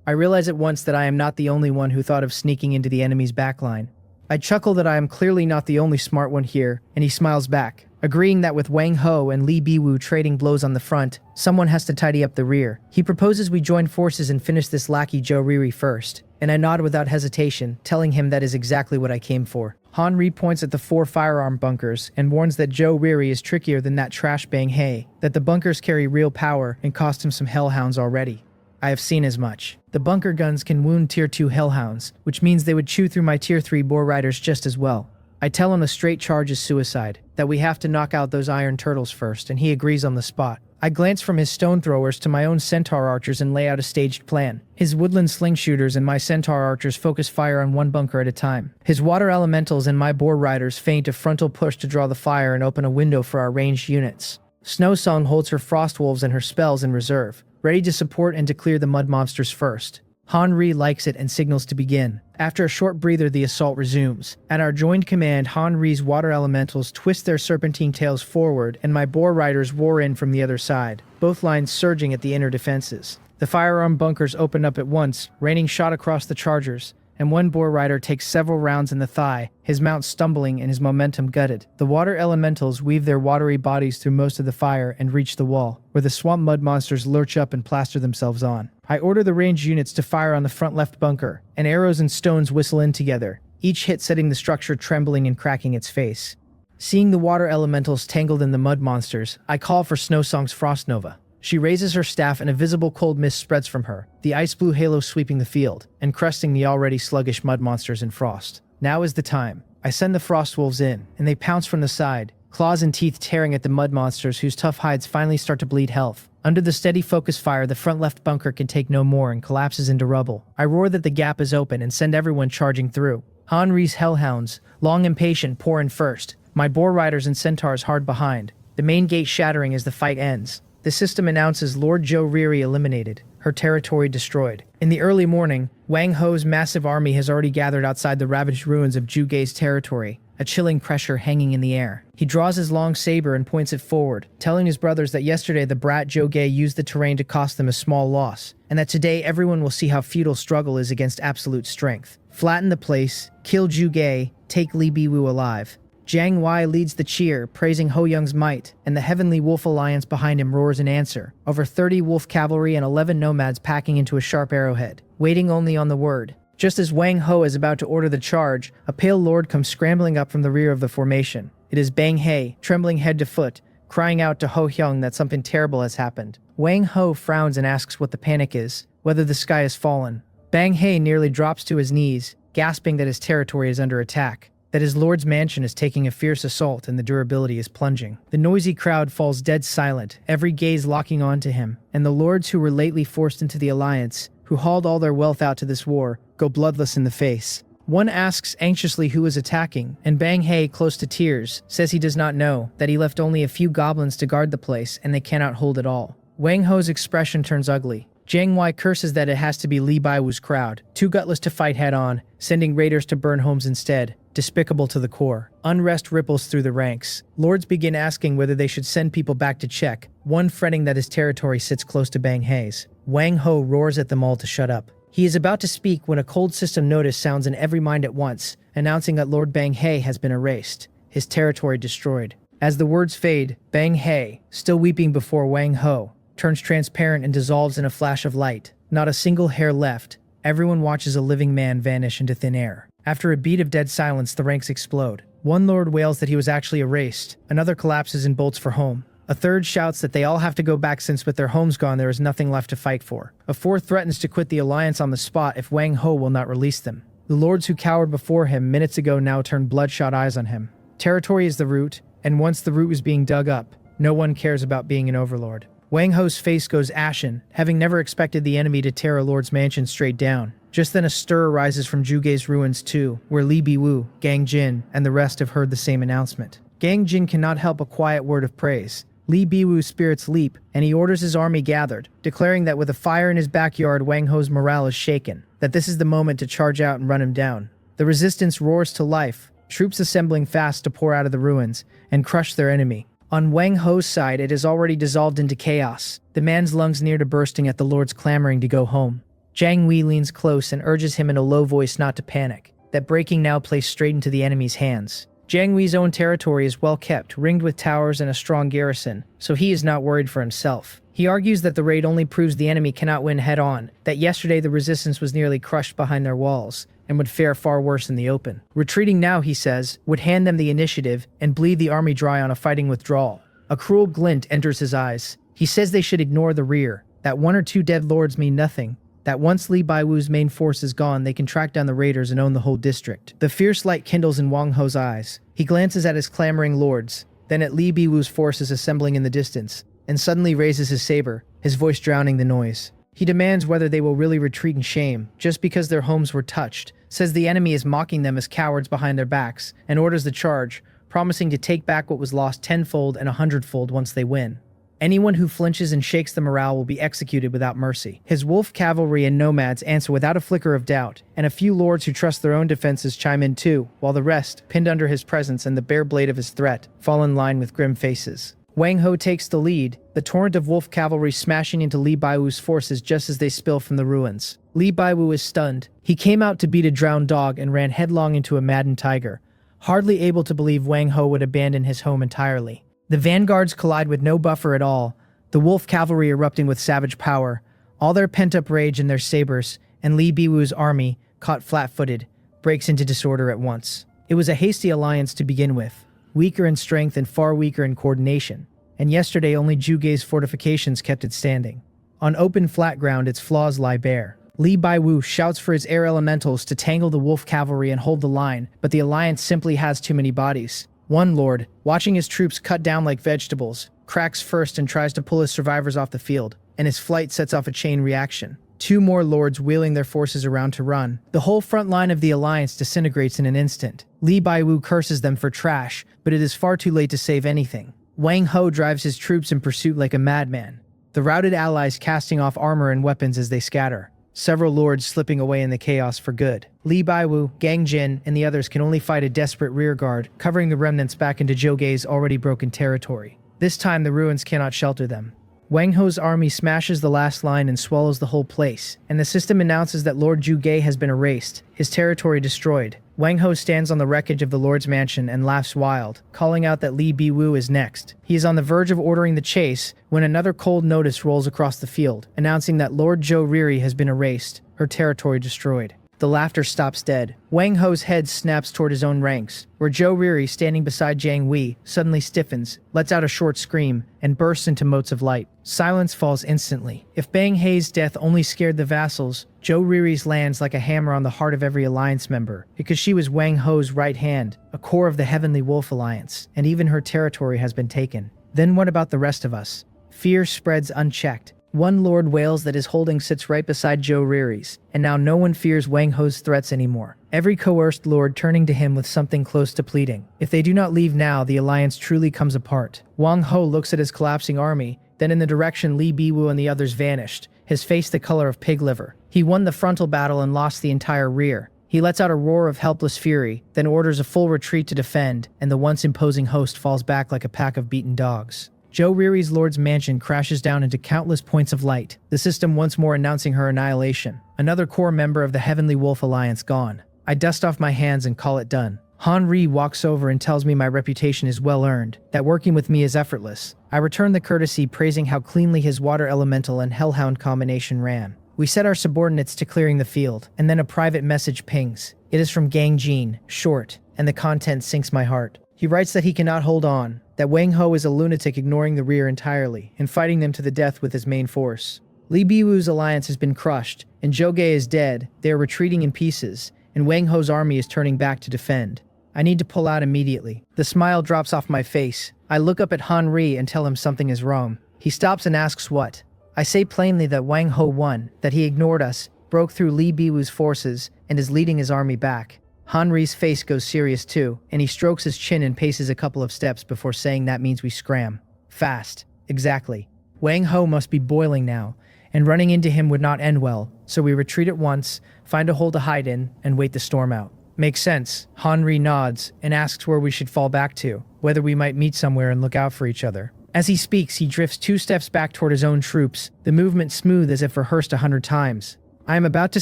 I realize at once that I am not the only one who thought of sneaking into the enemy's backline. I chuckle that I am clearly not the only smart one here, and he smiles back, agreeing that with Wang Ho and Li Biwu trading blows on the front, someone has to tidy up the rear. He proposes we join forces and finish this lackey Zhou Riri first, and I nod without hesitation, telling him that is exactly what I came for. Han Ri points at the 4 firearm bunkers and warns that Zhou Riri is trickier than that trash Bang He, that the bunkers carry real power and cost him some hellhounds already. I have seen as much. The bunker guns can wound Tier 2 hellhounds, which means they would chew through my Tier 3 boar riders just as well. I tell him a straight charge is suicide, that we have to knock out those iron turtles first, and he agrees on the spot. I glance from his stone throwers to my own centaur archers and lay out a staged plan. His woodland sling shooters and my centaur archers focus fire on one bunker at a time. His water elementals and my boar riders feint a frontal push to draw the fire and open a window for our ranged units. Snowsong holds her frost wolves and her spells in reserve, ready to support and to clear the mud monsters first. Han Ri likes it and signals to begin. After a short breather, the assault resumes. At our joined command, Han Ri's water elementals twist their serpentine tails forward, and my boar riders roar in from the other side, both lines surging at the inner defenses. The firearm bunkers open up at once, raining shot across the chargers, and one boar rider takes several rounds in the thigh, his mount stumbling and his momentum gutted. The water elementals weave their watery bodies through most of the fire and reach the wall, where the swamp mud monsters lurch up and plaster themselves on. I order the ranged units to fire on the front left bunker, and arrows and stones whistle in together, each hit setting the structure trembling and cracking its face. Seeing the water elementals tangled in the mud monsters, I call for Snowsong's Frost Nova. She raises her staff and a visible cold mist spreads from her, the ice blue halo sweeping the field, and cresting the already sluggish mud monsters in frost. Now is the time. I send the frost wolves in, and they pounce from the side, claws and teeth tearing at the mud monsters whose tough hides finally start to bleed health. Under the steady focus fire, the front left bunker can take no more and collapses into rubble. I roar that the gap is open and send everyone charging through. Han Ri's hellhounds, long impatient, pour in first, my boar riders and centaurs hard behind, the main gate shattering as the fight ends. The system announces Lord Zhou Riri eliminated, her territory destroyed. In the early morning, Wang Ho's massive army has already gathered outside the ravaged ruins of Zhu Gei's territory, a chilling pressure hanging in the air. He draws his long saber and points it forward, telling his brothers that yesterday the brat Zhou Gei used the terrain to cost them a small loss, and that today everyone will see how futile struggle is against absolute strength. Flatten the place, kill Zhu Gei, take Li Biwu alive. Jiang Wei leads the cheer, praising Ho Young's might, and the Heavenly Wolf Alliance behind him roars in answer. Over 30 wolf cavalry and 11 nomads packing into a sharp arrowhead, waiting only on the word. Just as Wang Ho is about to order the charge, a pale lord comes scrambling up from the rear of the formation. It is Bang He, trembling head to foot, crying out to Ho Hyung that something terrible has happened. Wang Ho frowns and asks what the panic is, whether the sky has fallen. Bang He nearly drops to his knees, gasping that his territory is under attack, that his lord's mansion is taking a fierce assault and the durability is plunging. The noisy crowd falls dead silent, every gaze locking onto him, and the lords who were lately forced into the alliance, who hauled all their wealth out to this war, go bloodless in the face. One asks anxiously who is attacking, and Bang He, close to tears, says he does not know, that he left only a few goblins to guard the place and they cannot hold it all. Wang Ho's expression turns ugly. Jiang Wei curses that it has to be Li Biwu's crowd, too gutless to fight head-on, sending raiders to burn homes instead, despicable to the core. Unrest ripples through the ranks. Lords begin asking whether they should send people back to check, one fretting that his territory sits close to Bang He's. Wang Ho roars at them all to shut up. He is about to speak when a cold system notice sounds in every mind at once, announcing that Lord Bang He has been erased, his territory destroyed. As the words fade, Bang He, still weeping before Wang Ho, turns transparent and dissolves in a flash of light. Not a single hair left. Everyone watches a living man vanish into thin air. After a beat of dead silence, the ranks explode. One lord wails that he was actually erased. Another collapses and bolts for home. A third shouts that they all have to go back since with their homes gone there is nothing left to fight for. A fourth threatens to quit the alliance on the spot if Wang Ho will not release them. The lords who cowered before him minutes ago now turn bloodshot eyes on him. Territory is the root, and once the root was being dug up, no one cares about being an overlord. Wang Ho's face goes ashen, having never expected the enemy to tear a lord's mansion straight down. Just then a stir arises from Zhuge's ruins too, where Li Biwu, Gang Jin, and the rest have heard the same announcement. Gang Jin cannot help a quiet word of praise. Li Biwu's spirits leap, and he orders his army gathered, declaring that with a fire in his backyard, Wang Ho's morale is shaken, that this is the moment to charge out and run him down. The resistance roars to life, troops assembling fast to pour out of the ruins and crush their enemy. On Wang Ho's side, it has already dissolved into chaos, the man's lungs near to bursting at the lords clamoring to go home. Jiang Wei leans close and urges him in a low voice not to panic, that breaking now plays straight into the enemy's hands. Jiang Wei's own territory is well kept, ringed with towers and a strong garrison, so he is not worried for himself. He argues that the raid only proves the enemy cannot win head-on, that yesterday the resistance was nearly crushed behind their walls, and would fare far worse in the open. Retreating now, he says, would hand them the initiative and bleed the army dry on a fighting withdrawal. A cruel glint enters his eyes. He says they should ignore the rear, that 1 or 2 dead lords mean nothing, that once Li Biwu's main force is gone, they can track down the raiders and own the whole district. The fierce light kindles in Wang Ho's eyes. He glances at his clamoring lords, then at Li Biwu's forces assembling in the distance, and suddenly raises his saber, his voice drowning the noise. He demands whether they will really retreat in shame, just because their homes were touched, says the enemy is mocking them as cowards behind their backs, and orders the charge, promising to take back what was lost 10-fold and 100-fold once they win. Anyone who flinches and shakes the morale will be executed without mercy. His wolf cavalry and nomads answer without a flicker of doubt, and a few lords who trust their own defenses chime in too, while the rest, pinned under his presence and the bare blade of his threat, fall in line with grim faces. Wang Ho takes the lead, the torrent of wolf cavalry smashing into Li Biwu's forces just as they spill from the ruins. Li Biwu is stunned. He came out to beat a drowned dog and ran headlong into a maddened tiger, hardly able to believe Wang Ho would abandon his home entirely. The vanguards collide with no buffer at all, the wolf cavalry erupting with savage power, all their pent-up rage in their sabers, and Li Biwu's army, caught flat-footed, breaks into disorder at once. It was a hasty alliance to begin with, weaker in strength and far weaker in coordination, and yesterday only Zhuge's fortifications kept it standing. On open flat ground, its flaws lie bare. Li Biwu shouts for his air elementals to tangle the wolf cavalry and hold the line, but the alliance simply has too many bodies. One lord, watching his troops cut down like vegetables, cracks first and tries to pull his survivors off the field, and his flight sets off a chain reaction. 2 more lords wheeling their forces around to run. The whole front line of the alliance disintegrates in an instant. Li Biwu curses them for trash, but it is far too late to save anything. Wang Ho drives his troops in pursuit like a madman, the routed allies casting off armor and weapons as they scatter, several lords slipping away in the chaos for good. Li Biwu, Gang Jin, and the others can only fight a desperate rearguard, covering the remnants back into Zhuge's already broken territory. This time the ruins cannot shelter them. Wang Ho's army smashes the last line and swallows the whole place, and the system announces that Lord Zhuge has been erased, his territory destroyed. Wang Ho stands on the wreckage of the Lord's mansion and laughs wild, calling out that Li Biwu is next. He is on the verge of ordering the chase when another cold notice rolls across the field, announcing that Lord Zhou Riri has been erased, her territory destroyed. The laughter stops dead. Wang Ho's head snaps toward his own ranks, where Zhou Riri, standing beside Jiang Wei, suddenly stiffens, lets out a short scream, and bursts into motes of light. Silence falls instantly. If Bang Hei's death only scared the vassals, Zhou Riri's lands like a hammer on the heart of every alliance member, because she was Wang Ho's right hand, a core of the Heavenly Wolf Alliance, and even her territory has been taken. Then what about the rest of us? Fear spreads unchecked. One lord wails that his holding sits right beside Zhou Riri's, and now no one fears Wang Ho's threats anymore. Every coerced lord turning to him with something close to pleading. If they do not leave now, the alliance truly comes apart. Wang Ho looks at his collapsing army, then in the direction Li Biwu and the others vanished, his face the color of pig liver. He won the frontal battle and lost the entire rear. He lets out a roar of helpless fury, then orders a full retreat to defend, and the once imposing host falls back like a pack of beaten dogs. Zhou Riri's lord's mansion crashes down into countless points of light, the system once more announcing her annihilation. Another core member of the Heavenly Wolf Alliance gone. I dust off my hands and call it done. Han Ri walks over and tells me my reputation is well earned, that working with me is effortless. I return the courtesy, praising how cleanly his water elemental and hellhound combination ran. We set our subordinates to clearing the field, and then a private message pings. It is from Gang Jin, short, and the content sinks my heart. He writes that he cannot hold on, that Wang Ho is a lunatic ignoring the rear entirely, and fighting them to the death with his main force. Li Biwu's alliance has been crushed, and Zhuge is dead, they are retreating in pieces, and Wang Ho's army is turning back to defend. I need to pull out immediately. The smile drops off my face, I look up at Han Ri and tell him something is wrong. He stops and asks what. I say plainly that Wang Ho won, that he ignored us, broke through Li Biwu's forces, and is leading his army back. Han Ri's face goes serious too, and he strokes his chin and paces a couple of steps before saying that means we scram. Fast. Exactly. Wang Ho must be boiling now, and running into him would not end well, so we retreat at once, find a hole to hide in, and wait the storm out. Makes sense. Han Ri nods and asks where we should fall back to, whether we might meet somewhere and look out for each other. As he speaks, he drifts 2 steps back toward his own troops, the movement smooth as if rehearsed 100 times. I am about to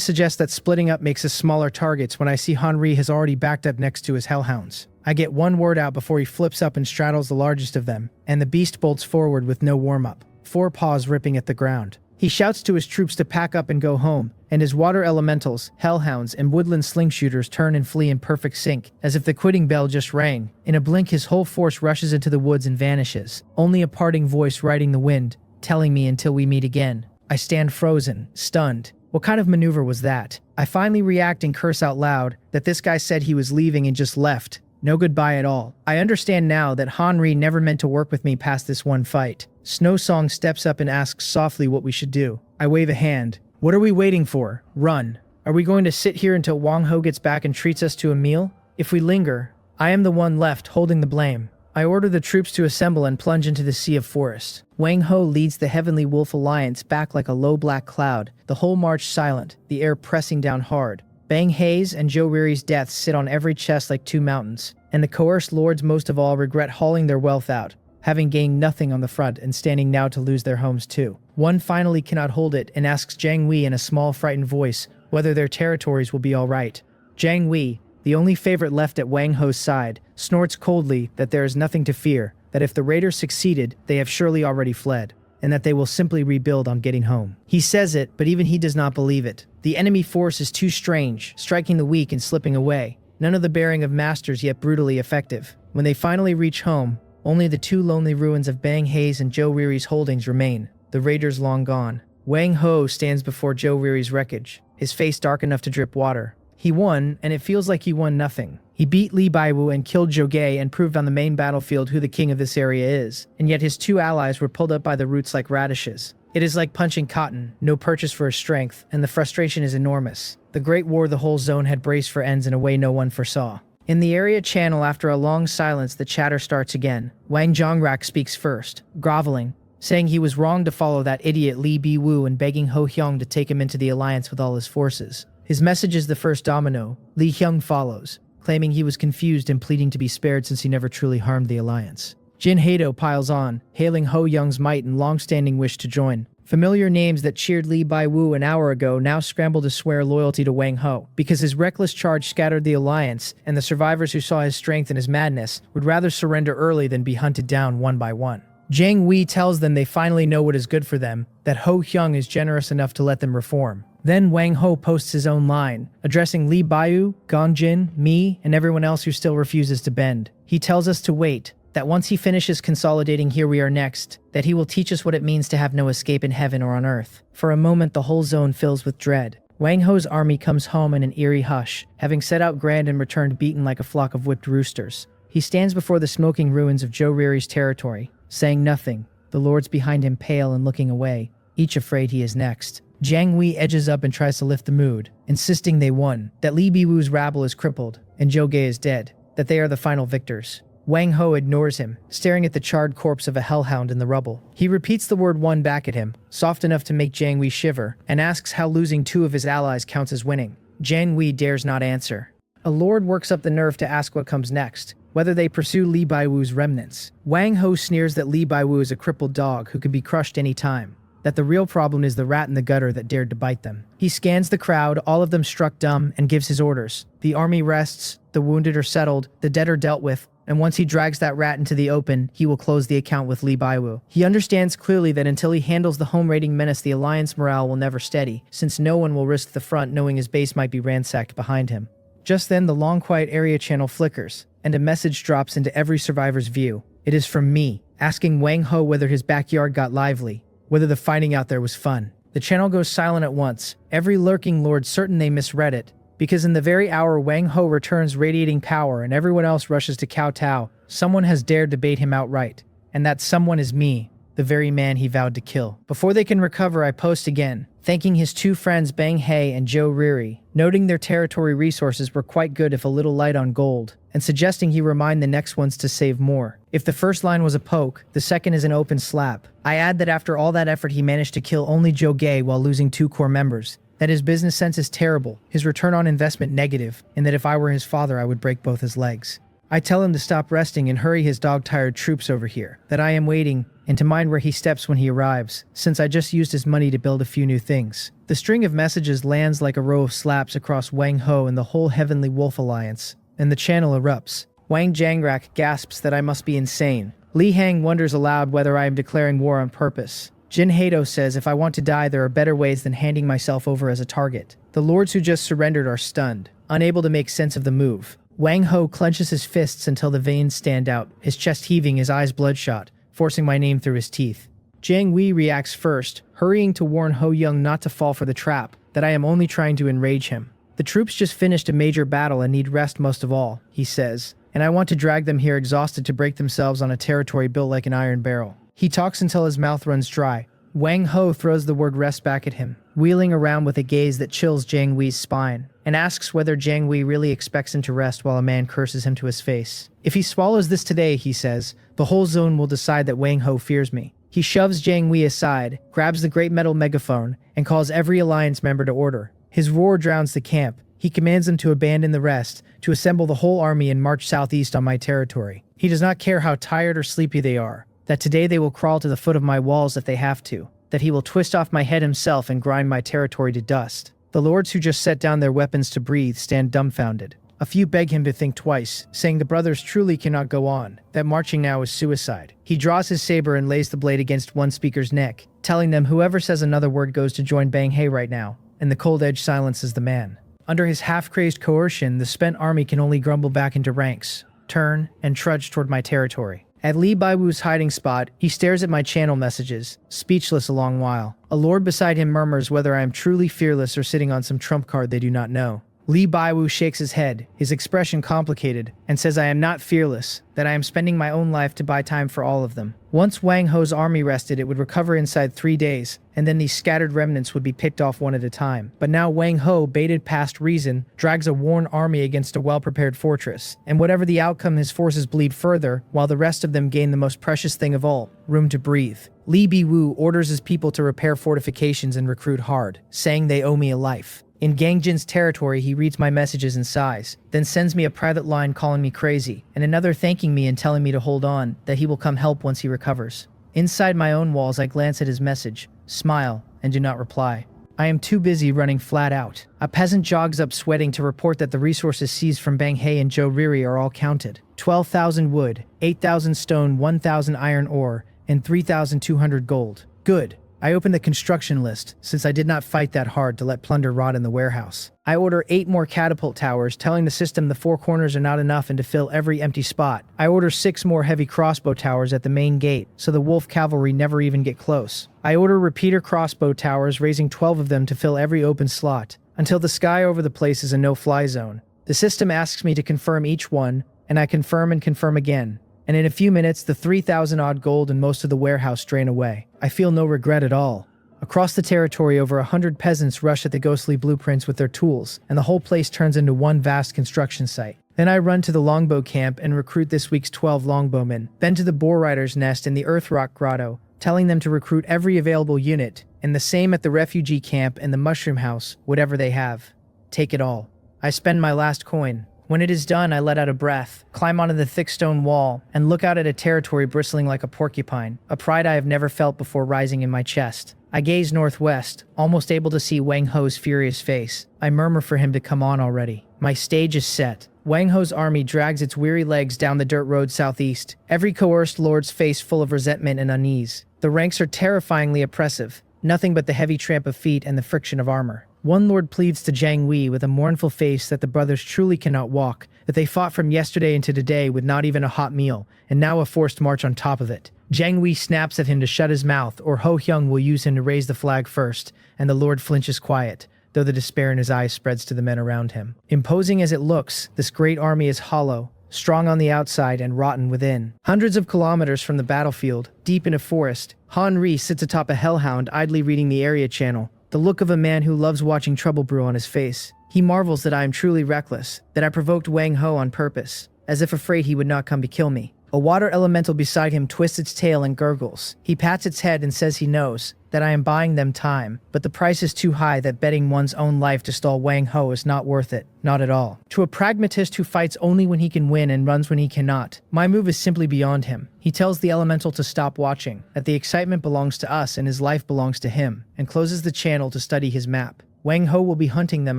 suggest that splitting up makes us smaller targets when I see Han Ri has already backed up next to his hellhounds. I get one word out before he flips up and straddles the largest of them, and the beast bolts forward with no warm-up, 4 paws ripping at the ground. He shouts to his troops to pack up and go home, and his water elementals, hellhounds, and woodland slingshooters turn and flee in perfect sync, as if the quitting bell just rang. In a blink, his whole force rushes into the woods and vanishes, only a parting voice riding the wind, telling me until we meet again. I stand frozen, stunned. What kind of maneuver was that? I finally react and curse out loud that this guy said he was leaving and just left. No goodbye at all. I understand now that Han Ri never meant to work with me past this one fight. Snow Song steps up and asks softly what we should do. I wave a hand. What are we waiting for? Run. Are we going to sit here until Wang Ho gets back and treats us to a meal? If we linger, I am the one left holding the blame. I order the troops to assemble and plunge into the sea of forest. Wang Ho leads the Heavenly Wolf Alliance back like a low black cloud, the whole march silent, the air pressing down hard. Bang Hei's and Zhou Riri's deaths sit on every chest like 2 mountains, and the coerced lords most of all regret hauling their wealth out, having gained nothing on the front and standing now to lose their homes too. One finally cannot hold it and asks Jiang Wei in a small frightened voice whether their territories will be all right. Jiang Wei, the only favorite left at Wang Ho's side, snorts coldly that there is nothing to fear, that if the raiders succeeded, they have surely already fled, and that they will simply rebuild on getting home. He says it, but even he does not believe it. The enemy force is too strange, striking the weak and slipping away. None of the bearing of masters, yet brutally effective. When they finally reach home, only the 2 lonely ruins of Bang Hei's and Zhou Riri's holdings remain, the raiders long gone. Wang Ho stands before Zhou Riri's wreckage, his face dark enough to drip water. He won, and it feels like he won nothing. He beat Li Baiwu and killed Zhou Ge and proved on the main battlefield who the king of this area is, and yet his 2 allies were pulled up by the roots like radishes. It is like punching cotton, no purchase for his strength, and the frustration is enormous. The great war the whole zone had braced for ends in a way no one foresaw. In the area channel, after a long silence, the chatter starts again. Wang Zhongrak speaks first, groveling, saying he was wrong to follow that idiot Li Biwu and begging Ho Hyung to take him into the alliance with all his forces. His message is the first domino. Li Hyung follows, claiming he was confused and pleading to be spared since he never truly harmed the alliance. Jin Hado piles on, hailing Ho Young's might and long-standing wish to join. Familiar names that cheered Li Baiwu an hour ago now scramble to swear loyalty to Wang Ho, because his reckless charge scattered the alliance, and the survivors who saw his strength and his madness would rather surrender early than be hunted down one by one. Jiang Wei tells them they finally know what is good for them, that Ho Hyung is generous enough to let them reform. Then Wang Ho posts his own line, addressing Li Baiyu, Gangjin, me, and everyone else who still refuses to bend. He tells us to wait, that once he finishes consolidating Here We Are Next, that he will teach us what it means to have no escape in heaven or on earth. For a moment, the whole zone fills with dread. Wang Ho's army comes home in an eerie hush, having set out grand and returned beaten like a flock of whipped roosters. He stands before the smoking ruins of Zhou Riri's territory, saying nothing, the lords behind him pale and looking away, each afraid he is next. Jiang Wei edges up and tries to lift the mood, insisting they won, that Li Biwu's rabble is crippled, and Zhou Ge is dead, that they are the final victors. Wang Ho ignores him, staring at the charred corpse of a hellhound in the rubble. He repeats the word "won" back at him, soft enough to make Jiang Wei shiver, and asks how losing 2 of his allies counts as winning. Jiang Wei dares not answer. A lord works up the nerve to ask what comes next, whether they pursue Li Baiwu's remnants. Wang Ho sneers that Li Baiwu is a crippled dog who can be crushed any time, that the real problem is the rat in the gutter that dared to bite them. He scans the crowd, all of them struck dumb, and gives his orders. The army rests, the wounded are settled, the dead are dealt with, and once he drags that rat into the open, he will close the account with Li Baiwu. He understands clearly that until he handles the home-raiding menace, the alliance morale will never steady, since no one will risk the front knowing his base might be ransacked behind him. Just then, the long quiet area channel flickers, and a message drops into every survivor's view. It is from me, asking Wang Ho whether his backyard got lively, whether the fighting out there was fun. The channel goes silent at once, every lurking lord certain they misread it, because in the very hour Wang Ho returns radiating power and everyone else rushes to kowtow, Someone has dared to bait him outright, and that someone is me, the very man he vowed to kill. Before they can recover, I post again, thanking his two friends Bang Hae and Joe Riri, noting their territory resources were quite good if a little light on gold, and suggesting he remind the next ones to save more. If the first line was a poke, the second is an open slap. I add that after all that effort he managed to kill only Joe Gay while losing 2 core members, that his business sense is terrible, his return on investment negative, and that if I were his father I would break both his legs. I tell him to stop resting and hurry his dog-tired troops over here, that I am waiting, and to mind where he steps when he arrives, since I just used his money to build a few new things. The string of messages lands like a row of slaps across Wang Ho and the whole Heavenly Wolf Alliance, and the channel erupts. Wang Jangrak gasps that I must be insane. Li Hang wonders aloud whether I am declaring war on purpose. Jin Hato says if I want to die there are better ways than handing myself over as a target. The lords who just surrendered are stunned, unable to make sense of the move. Wang Ho clenches his fists until the veins stand out, his chest heaving, his eyes bloodshot, forcing my name through his teeth. Jiang Wei reacts first, hurrying to warn Ho Young not to fall for the trap, that I am only trying to enrage him. The troops just finished a major battle and need rest most of all, he says, and I want to drag them here exhausted to break themselves on a territory built like an iron barrel. He talks until his mouth runs dry. Wang Ho throws the word rest back at him, wheeling around with a gaze that chills Jiang Wei's spine, and asks whether Jiang Wei really expects him to rest while a man curses him to his face. If he swallows this today, he says, the whole zone will decide that Wang Ho fears me. He shoves Jiang Wei aside, grabs the great metal megaphone, and calls every alliance member to order. His roar drowns the camp. He commands them to abandon the rest, to assemble the whole army and march southeast on my territory. He does not care how tired or sleepy they are, that today they will crawl to the foot of my walls if they have to, that he will twist off my head himself and grind my territory to dust. The lords who just set down their weapons to breathe stand dumbfounded. A few beg him to think twice, saying the brothers truly cannot go on, that marching now is suicide. He draws his saber and lays the blade against one speaker's neck, telling them whoever says another word goes to join Bang Hae right now, and the cold edge silences the man. Under his half-crazed coercion, the spent army can only grumble back into ranks, turn, and trudge toward my territory. At Li Baiwu's hiding spot, he stares at my channel messages, speechless a long while. A lord beside him murmurs whether I am truly fearless or sitting on some trump card they do not know. Li Baiwu shakes his head, his expression complicated, and says I am not fearless, that I am spending my own life to buy time for all of them. Once Wang Ho's army rested, it would recover inside 3 days, and then these scattered remnants would be picked off one at a time. But now Wang Ho, baited past reason, drags a worn army against a well-prepared fortress, and whatever the outcome, his forces bleed further, while the rest of them gain the most precious thing of all, room to breathe. Li Biwu orders his people to repair fortifications and recruit hard, saying they owe me a life. In Gangjin's territory, he reads my messages and sighs, then sends me a private line calling me crazy, and another thanking me and telling me to hold on, that he will come help once he recovers. Inside my own walls, I glance at his message, smile, and do not reply. I am too busy running flat out. A peasant jogs up sweating to report that the resources seized from Bang Hae and Joe Riri are all counted. 12,000 wood, 8,000 stone, 1,000 iron ore, and 3,200 gold. Good. I open the construction list, since I did not fight that hard to let plunder rot in the warehouse. I order 8 more catapult towers, telling the system the 4 corners are not enough and to fill every empty spot. I order 6 more heavy crossbow towers at the main gate, so the wolf cavalry never even get close. I order repeater crossbow towers, raising 12 of them to fill every open slot, until the sky over the place is a no-fly zone. The system asks me to confirm each one, and I confirm and confirm again. And in a few minutes, the 3,000-odd gold and most of the warehouse drain away. I feel no regret at all. Across the territory, over 100 peasants rush at the ghostly blueprints with their tools, and the whole place turns into one vast construction site. Then I run to the longbow camp and recruit this week's 12 longbowmen, then to the boar rider's nest in the Earthrock Grotto, telling them to recruit every available unit, and the same at the refugee camp and the mushroom house, whatever they have. Take it all. I spend my last coin. When it is done, I let out a breath, climb onto the thick stone wall, and look out at a territory bristling like a porcupine, a pride I have never felt before rising in my chest. I gaze northwest, almost able to see Wang Ho's furious face. I murmur for him to come on already. My stage is set. Wang Ho's army drags its weary legs down the dirt road southeast, every coerced lord's face full of resentment and unease. The ranks are terrifyingly oppressive, nothing but the heavy tramp of feet and the friction of armor. One lord pleads to Jiang Wei with a mournful face that the brothers truly cannot walk, that they fought from yesterday into today with not even a hot meal, and now a forced march on top of it. Jiang Wei snaps at him to shut his mouth, or Ho Hyung will use him to raise the flag first, and the lord flinches quiet, though the despair in his eyes spreads to the men around him. Imposing as it looks, this great army is hollow, strong on the outside and rotten within. Hundreds of kilometers from the battlefield, deep in a forest, Henri sits atop a hellhound idly reading the area channel, the look of a man who loves watching trouble brew on his face. He marvels that I am truly reckless, that I provoked Wang Ho on purpose, as if afraid he would not come to kill me. A water elemental beside him twists its tail and gurgles. He pats its head and says he knows that I am buying them time, but the price is too high, that betting one's own life to stall Wang Ho is not worth it. Not at all. To a pragmatist who fights only when he can win and runs when he cannot, my move is simply beyond him. He tells the elemental to stop watching, that the excitement belongs to us and his life belongs to him, and closes the channel to study his map. Wang Ho will be hunting them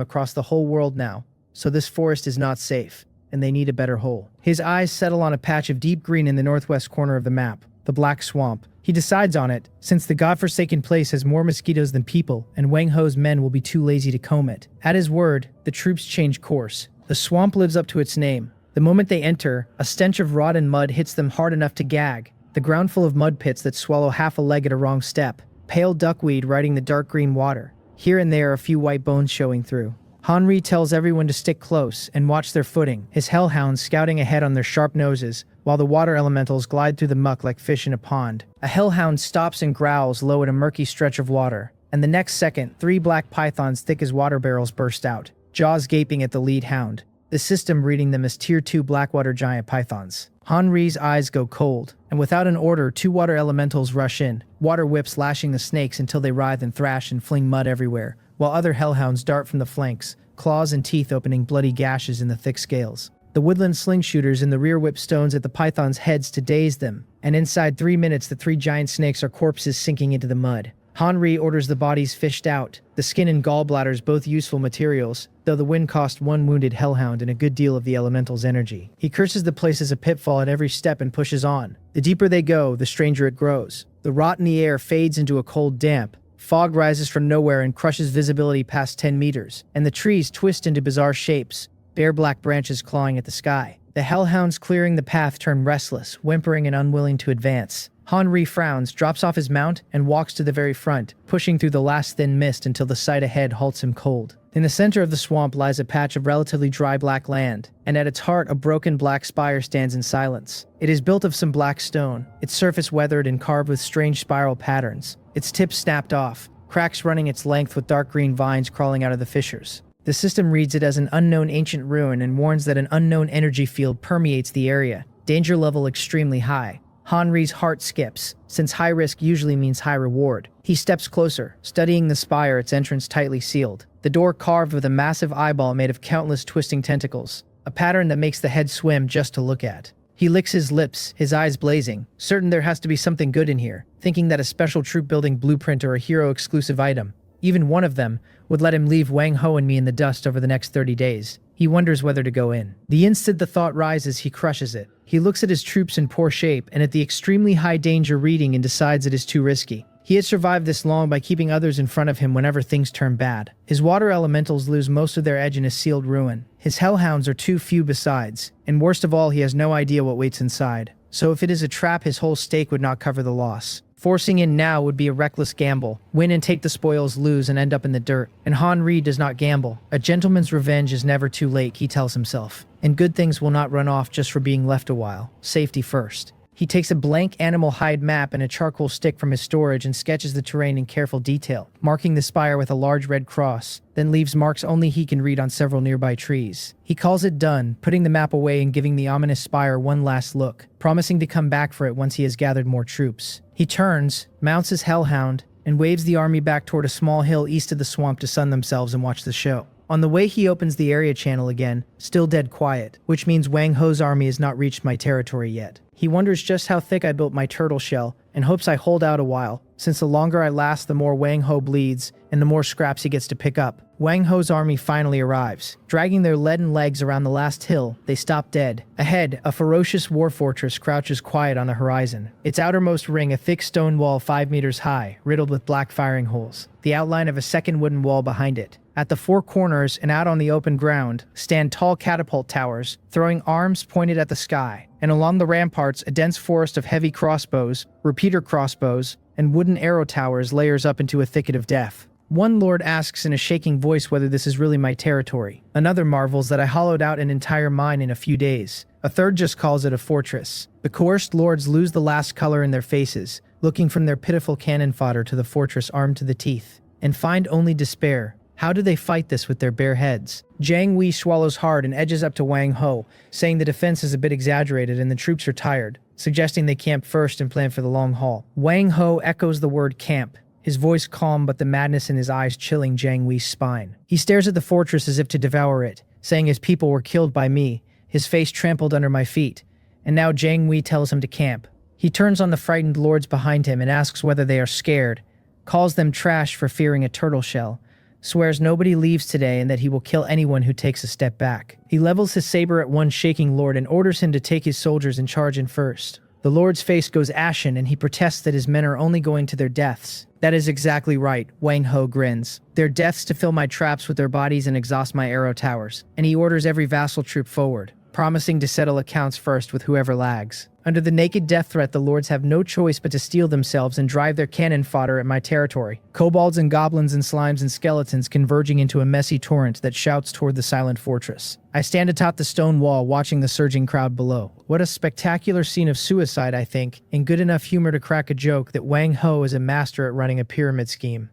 across the whole world now, so this forest is not safe, and they need a better hole. His eyes settle on a patch of deep green in the northwest corner of the map, the Black Swamp. He decides on it, since the godforsaken place has more mosquitoes than people, and Wang Ho's men will be too lazy to comb it. At his word, the troops change course. The swamp lives up to its name. The moment they enter, a stench of rot and mud hits them hard enough to gag. The ground full of mud pits that swallow half a leg at a wrong step. Pale duckweed riding the dark green water. Here and there a few white bones showing through. Henri tells everyone to stick close and watch their footing, his hellhounds scouting ahead on their sharp noses, while the water elementals glide through the muck like fish in a pond. A hellhound stops and growls low at a murky stretch of water, and the next second, 3 black pythons thick as water barrels burst out, jaws gaping at the lead hound, the system reading them as Tier 2 blackwater giant pythons. Henri's eyes go cold, and without an order, 2 water elementals rush in, water whips lashing the snakes until they writhe and thrash and fling mud everywhere, while other hellhounds dart from the flanks, claws and teeth opening bloody gashes in the thick scales. The woodland sling shooters in the rear whip stones at the pythons' heads to daze them, and inside 3 minutes the 3 giant snakes are corpses sinking into the mud. Henri orders the bodies fished out, the skin and gallbladders both useful materials, though the wind cost 1 wounded hellhound and a good deal of the elemental's energy. He curses the place as a pitfall at every step and pushes on. The deeper they go, the stranger it grows. The rot in the air fades into a cold damp. Fog rises from nowhere and crushes visibility past 10 meters, and the trees twist into bizarre shapes, bare black branches clawing at the sky. The hellhounds clearing the path turn restless, whimpering and unwilling to advance. Henri frowns, drops off his mount, and walks to the very front, pushing through the last thin mist until the sight ahead halts him cold. In the center of the swamp lies a patch of relatively dry black land, and at its heart a broken black spire stands in silence. It is built of some black stone, its surface weathered and carved with strange spiral patterns, its tips snapped off, cracks running its length with dark green vines crawling out of the fissures. The system reads it as an unknown ancient ruin and warns that an unknown energy field permeates the area, danger level extremely high. Henri's heart skips, since high risk usually means high reward. He steps closer, studying the spire, its entrance tightly sealed. The door carved with a massive eyeball made of countless twisting tentacles, a pattern that makes the head swim just to look at. He licks his lips, his eyes blazing, certain there has to be something good in here, thinking that a special troop-building blueprint or a hero-exclusive item, even one of them, would let him leave Wang Ho and me in the dust over the next 30 days. He wonders whether to go in. The instant the thought rises, he crushes it. He looks at his troops in poor shape and at the extremely high danger reading and decides it is too risky. He had survived this long by keeping others in front of him whenever things turn bad. His water elementals lose most of their edge in a sealed ruin. His hellhounds are too few besides, and worst of all, he has no idea what waits inside. So if it is a trap, his whole stake would not cover the loss. Forcing in now would be a reckless gamble. Win and take the spoils, lose and end up in the dirt. And Henri does not gamble. A gentleman's revenge is never too late, he tells himself. And good things will not run off just for being left a while. Safety first. He takes a blank animal hide map and a charcoal stick from his storage and sketches the terrain in careful detail, marking the spire with a large red cross, then leaves marks only he can read on several nearby trees. He calls it done, putting the map away and giving the ominous spire one last look, promising to come back for it once he has gathered more troops. He turns, mounts his hellhound, and waves the army back toward a small hill east of the swamp to sun themselves and watch the show. On the way, he opens the area channel again, still dead quiet, which means Wang Ho's army has not reached my territory yet. He wonders just how thick I built my turtle shell and hopes I hold out a while, since the longer I last, the more Wang Ho bleeds and the more scraps he gets to pick up. Wang Ho's army finally arrives. Dragging their leaden legs around the last hill, they stop dead. Ahead, a ferocious war fortress crouches quiet on the horizon. Its outermost ring a thick stone wall 5 meters high, riddled with black firing holes. The outline of a second wooden wall behind it. At the 4 corners and out on the open ground stand tall catapult towers, throwing arms pointed at the sky, and along the ramparts a dense forest of heavy crossbows, repeater crossbows, and wooden arrow towers layers up into a thicket of death. One lord asks in a shaking voice whether this is really my territory. Another marvels that I hollowed out an entire mine in a few days. A third just calls it a fortress. The coerced lords lose the last color in their faces, looking from their pitiful cannon fodder to the fortress armed to the teeth, and find only despair. How do they fight this with their bare heads? Jiang Wei swallows hard and edges up to Wang Ho, saying the defense is a bit exaggerated and the troops are tired, suggesting they camp first and plan for the long haul. Wang Ho echoes the word camp, his voice calm but the madness in his eyes chilling Jiang Wei's spine. He stares at the fortress as if to devour it, saying his people were killed by me, his face trampled under my feet, and now Jiang Wei tells him to camp. He turns on the frightened lords behind him and asks whether they are scared, calls them trash for fearing a turtle shell, swears nobody leaves today and that he will kill anyone who takes a step back. He levels his saber at one shaking lord and orders him to take his soldiers in charge in first. The lord's face goes ashen and he protests that his men are only going to their deaths. That is exactly right, Wang Ho grins. Their deaths to fill my traps with their bodies and exhaust my arrow towers. And he orders every vassal troop forward, promising to settle accounts first with whoever lags. Under the naked death threat, the lords have no choice but to steel themselves and drive their cannon fodder at my territory. Kobolds and goblins and slimes and skeletons converging into a messy torrent that shouts toward the silent fortress. I stand atop the stone wall watching the surging crowd below. What a spectacular scene of suicide, I think, and good enough humor to crack a joke that Wang Ho is a master at running a pyramid scheme.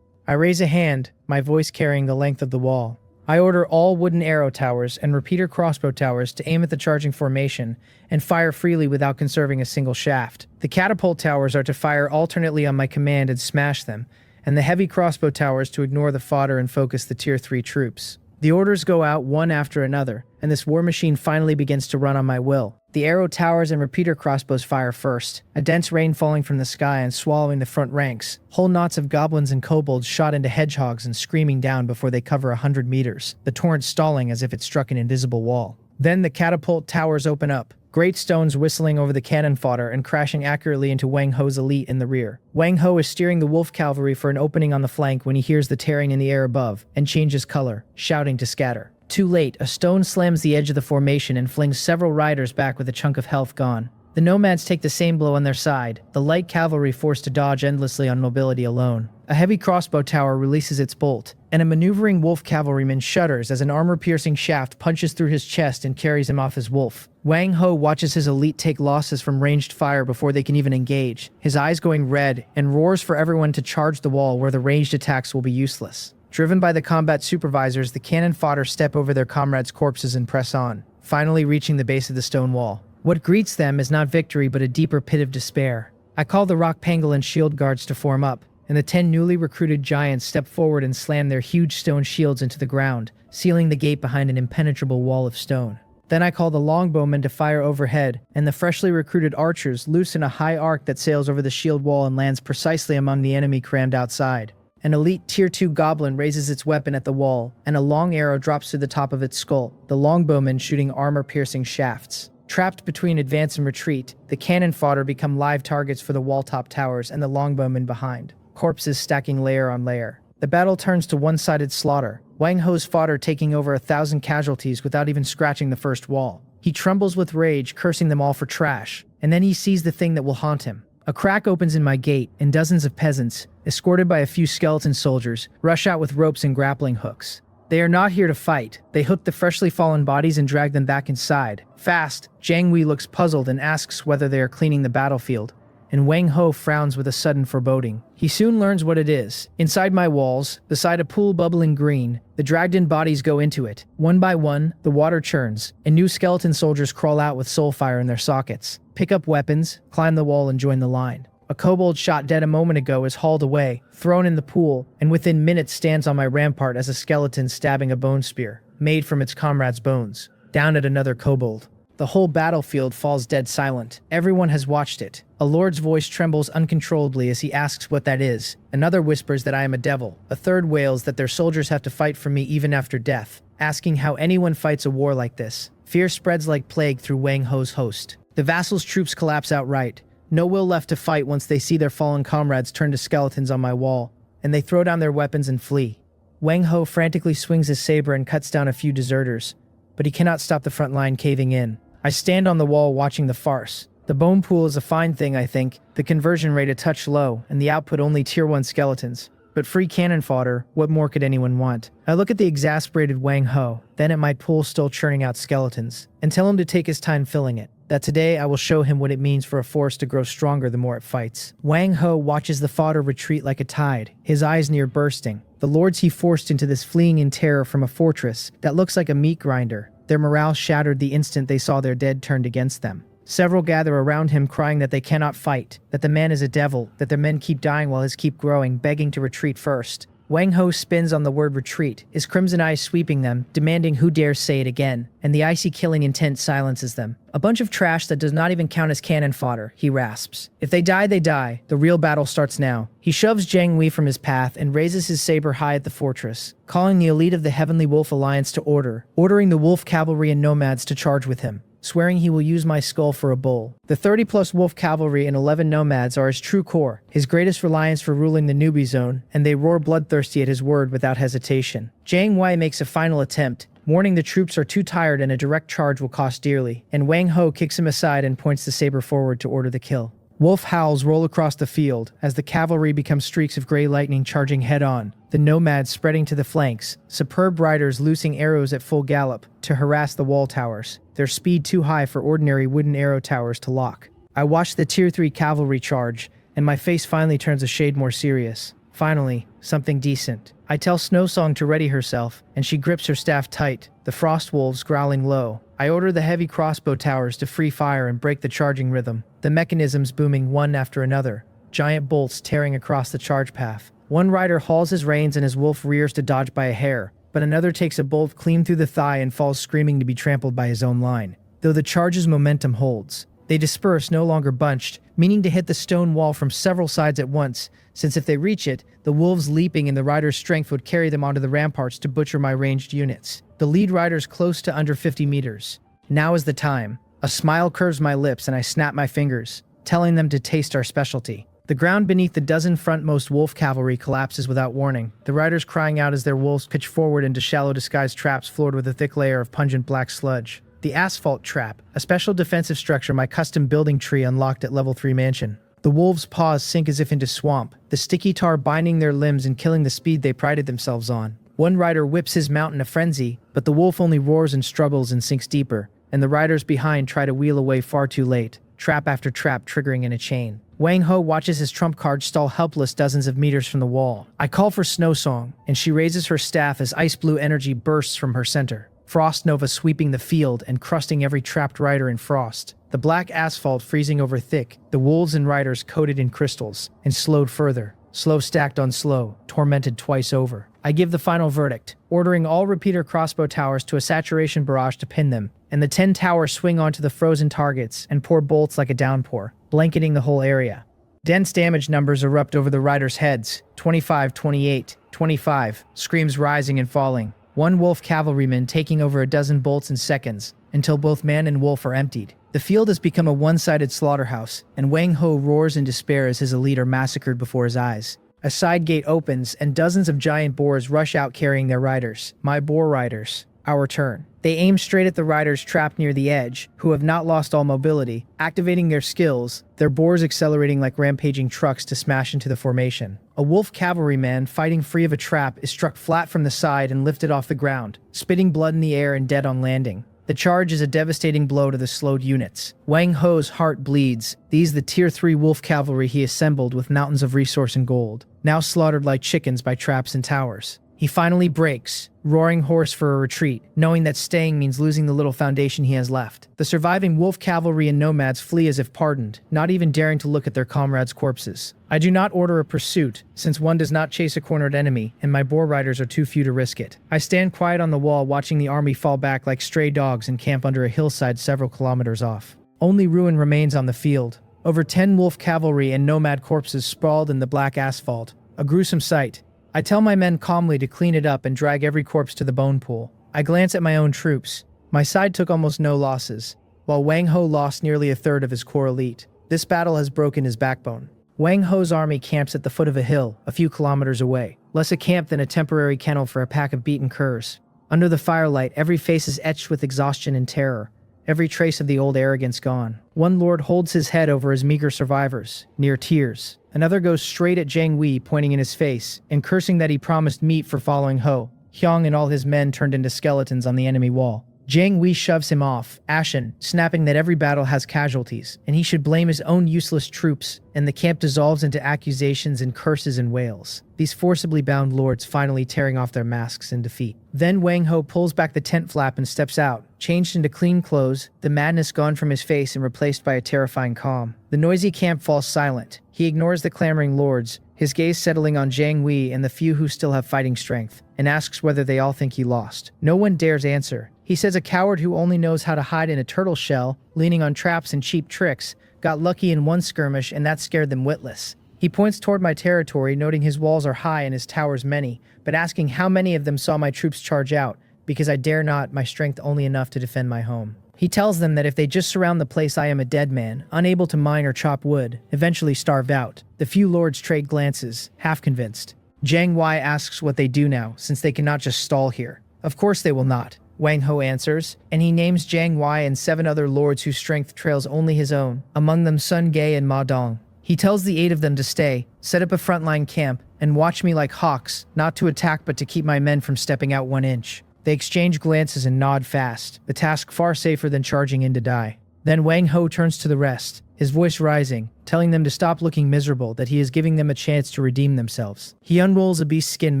I raise a hand, my voice carrying the length of the wall. I order all wooden arrow towers and repeater crossbow towers to aim at the charging formation and fire freely without conserving a single shaft. The catapult towers are to fire alternately on my command and smash them, and the heavy crossbow towers to ignore the fodder and focus the Tier 3 troops. The orders go out one after another, and this war machine finally begins to run on my will. The arrow towers and repeater crossbows fire first, a dense rain falling from the sky and swallowing the front ranks. Whole knots of goblins and kobolds shot into hedgehogs and screaming down before they cover 100 meters, the torrent stalling as if it struck an invisible wall. Then the catapult towers open up, great stones whistling over the cannon fodder and crashing accurately into Wang Ho's elite in the rear. Wang Ho is steering the wolf cavalry for an opening on the flank when he hears the tearing in the air above, and changes color, shouting to scatter. Too late, a stone slams the edge of the formation and flings several riders back with a chunk of health gone. The nomads take the same blow on their side, the light cavalry forced to dodge endlessly on mobility alone. A heavy crossbow tower releases its bolt, and a maneuvering wolf cavalryman shudders as an armor-piercing shaft punches through his chest and carries him off his wolf. Wang Ho watches his elite take losses from ranged fire before they can even engage, his eyes going red, and roars for everyone to charge the wall where the ranged attacks will be useless. Driven by the combat supervisors, the cannon fodder step over their comrades' corpses and press on, finally reaching the base of the stone wall. What greets them is not victory but a deeper pit of despair. I call the rock pangolin shield guards to form up, and the 10 newly recruited giants step forward and slam their huge stone shields into the ground, sealing the gate behind an impenetrable wall of stone. Then I call the longbowmen to fire overhead, and the freshly recruited archers loosen a high arc that sails over the shield wall and lands precisely among the enemy crammed outside. An elite Tier 2 goblin raises its weapon at the wall, and a long arrow drops through the top of its skull, the longbowmen shooting armor-piercing shafts. Trapped between advance and retreat, the cannon fodder become live targets for the wall-top towers and the longbowmen behind, corpses stacking layer on layer. The battle turns to one-sided slaughter, Wang Ho's fodder taking over 1,000 casualties without even scratching the first wall. He trembles with rage, cursing them all for trash, and then he sees the thing that will haunt him. A crack opens in my gate, and dozens of peasants, escorted by a few skeleton soldiers, rush out with ropes and grappling hooks. They are not here to fight. They hook the freshly fallen bodies and drag them back inside. Fast, Jiang Wei looks puzzled and asks whether they are cleaning the battlefield, and Wang Ho frowns with a sudden foreboding. He soon learns what it is. Inside my walls, beside a pool bubbling green, the dragged-in bodies go into it. One by one, the water churns, and new skeleton soldiers crawl out with soul fire in their sockets, pick up weapons, climb the wall, and join the line. A kobold shot dead a moment ago is hauled away, thrown in the pool, and within minutes stands on my rampart as a skeleton stabbing a bone spear, made from its comrade's bones, down at another kobold. The whole battlefield falls dead silent. Everyone has watched it. A lord's voice trembles uncontrollably as he asks what that is. Another whispers that I am a devil. A third wails that their soldiers have to fight for me even after death, asking how anyone fights a war like this. Fear spreads like plague through Wang Ho's host. The vassals' troops collapse outright. No will left to fight once they see their fallen comrades turn to skeletons on my wall, and they throw down their weapons and flee. Wang Ho frantically swings his saber and cuts down a few deserters, but he cannot stop the front line caving in. I stand on the wall watching the farce. The bone pool is a fine thing, I think, the conversion rate a touch low, and the output only Tier 1 skeletons. But free cannon fodder, what more could anyone want? I look at the exasperated Wang Ho, then at my pool still churning out skeletons, and tell him to take his time filling it. That today I will show him what it means for a force to grow stronger the more it fights. Wang Ho watches the fodder retreat like a tide, his eyes near bursting. The lords he forced into this fleeing in terror from a fortress that looks like a meat grinder. Their morale shattered the instant they saw their dead turned against them. Several gather around him crying that they cannot fight, that the man is a devil, that their men keep dying while his keep growing, begging to retreat first. Wang Ho spins on the word retreat, his crimson eyes sweeping them, demanding who dares say it again, and the icy killing intent silences them. A bunch of trash that does not even count as cannon fodder, he rasps. If they die, they die. The real battle starts now. He shoves Jiang Wei from his path and raises his saber high at the fortress, calling the elite of the Heavenly Wolf Alliance to order, ordering the wolf cavalry and nomads to charge with him, swearing he will use my skull for a bull. The 30-plus wolf cavalry and 11 nomads are his true core, his greatest reliance for ruling the newbie zone, and they roar bloodthirsty at his word without hesitation. Jiang Wei makes a final attempt, warning the troops are too tired and a direct charge will cost dearly, and Wang Ho kicks him aside and points the saber forward to order the kill. Wolf howls roll across the field as the cavalry become streaks of gray lightning charging head-on, the nomads spreading to the flanks, superb riders loosing arrows at full gallop to harass the wall towers, their speed too high for ordinary wooden arrow towers to lock. I watch the Tier 3 cavalry charge, and my face finally turns a shade more serious. Finally, something decent. I tell Snowsong to ready herself, and she grips her staff tight, the frost wolves growling low. I order the heavy crossbow towers to free fire and break the charging rhythm, the mechanisms booming one after another, giant bolts tearing across the charge path. One rider hauls his reins and his wolf rears to dodge by a hair, but another takes a bolt clean through the thigh and falls screaming to be trampled by his own line. Though the charge's momentum holds, they disperse no longer bunched, meaning to hit the stone wall from several sides at once, since if they reach it, the wolves leaping and the rider's strength would carry them onto the ramparts to butcher my ranged units. The lead rider's close to under 50 meters. Now is the time. A smile curves my lips and I snap my fingers, telling them to taste our specialty. The ground beneath the dozen frontmost wolf cavalry collapses without warning, the riders crying out as their wolves pitch forward into shallow disguised traps floored with a thick layer of pungent black sludge. The asphalt trap, a special defensive structure my custom building tree unlocked at level 3 mansion. The wolves' paws sink as if into swamp, the sticky tar binding their limbs and killing the speed they prided themselves on. One rider whips his mount in a frenzy, but the wolf only roars and struggles and sinks deeper, and the riders behind try to wheel away far too late, trap after trap triggering in a chain. Wang Ho watches his trump card stall helpless dozens of meters from the wall. I call for Snowsong, and she raises her staff as ice blue energy bursts from her center. Frost nova sweeping the field and crusting every trapped rider in frost. The black asphalt freezing over thick, the wolves and riders coated in crystals, and slowed further. Slow stacked on slow, tormented twice over. I give the final verdict, ordering all repeater crossbow towers to a saturation barrage to pin them, and the 10 towers swing onto the frozen targets and pour bolts like a downpour, blanketing the whole area. Dense damage numbers erupt over the riders' heads. 25, 28, 25, screams rising and falling. One wolf cavalryman taking over a dozen bolts in seconds, until both man and wolf are emptied. The field has become a one-sided slaughterhouse, and Wang Ho roars in despair as his elite are massacred before his eyes. A side gate opens, and dozens of giant boars rush out carrying their riders. My boar riders. Our turn. They aim straight at the riders trapped near the edge, who have not lost all mobility, activating their skills, their boars accelerating like rampaging trucks to smash into the formation. A wolf cavalryman fighting free of a trap is struck flat from the side and lifted off the ground, spitting blood in the air and dead on landing. The charge is a devastating blow to the slowed units. Wang Ho's heart bleeds. These the Tier 3 wolf cavalry he assembled with mountains of resource and gold, now slaughtered like chickens by traps and towers. He finally breaks, roaring hoarse for a retreat, knowing that staying means losing the little foundation he has left. The surviving wolf cavalry and nomads flee as if pardoned, not even daring to look at their comrades' corpses. I do not order a pursuit, since one does not chase a cornered enemy, and my boar riders are too few to risk it. I stand quiet on the wall watching the army fall back like stray dogs and camp under a hillside several kilometers off. Only ruin remains on the field. Over 10 wolf cavalry and nomad corpses sprawled in the black asphalt. A gruesome sight. I tell my men calmly to clean it up and drag every corpse to the bone pool. I glance at my own troops. My side took almost no losses, while Wang Ho lost nearly a third of his core elite. This battle has broken his backbone. Wang Ho's army camps at the foot of a hill, a few kilometers away, less a camp than a temporary kennel for a pack of beaten curs. Under the firelight, every face is etched with exhaustion and terror, every trace of the old arrogance gone. One lord holds his head over his meager survivors, near tears, Another goes straight at Jiang Wei, pointing in his face, and cursing that he promised meat for following Ho. Hyung and all his men turned into skeletons on the enemy wall. Jiang Wei shoves him off, ashen, snapping that every battle has casualties, and he should blame his own useless troops, and the camp dissolves into accusations and curses and wails, these forcibly bound lords finally tearing off their masks in defeat. Then Wang Ho pulls back the tent flap and steps out, changed into clean clothes, the madness gone from his face and replaced by a terrifying calm. The noisy camp falls silent. He ignores the clamoring lords, his gaze settling on Jiang Wei and the few who still have fighting strength, and asks whether they all think he lost. No one dares answer. He says a coward who only knows how to hide in a turtle shell, leaning on traps and cheap tricks, got lucky in one skirmish and that scared them witless. He points toward my territory, noting his walls are high and his towers many, but asking how many of them saw my troops charge out, because I dare not, my strength only enough to defend my home. He tells them that if they just surround the place, I am a dead man, unable to mine or chop wood, eventually starved out. The few lords trade glances, half convinced. Jiang Wei asks what they do now, since they cannot just stall here. Of course they will not, Wang Ho answers, and he names Jiang Wei and 7 other lords whose strength trails only his own, among them Sun Ge and Ma Dong. He tells the 8 of them to stay, set up a frontline camp, and watch me like hawks, not to attack but to keep my men from stepping out 1 inch. They exchange glances and nod fast, the task far safer than charging in to die. Then Wang Ho turns to the rest, his voice rising, telling them to stop looking miserable, that he is giving them a chance to redeem themselves. He unrolls a beast skin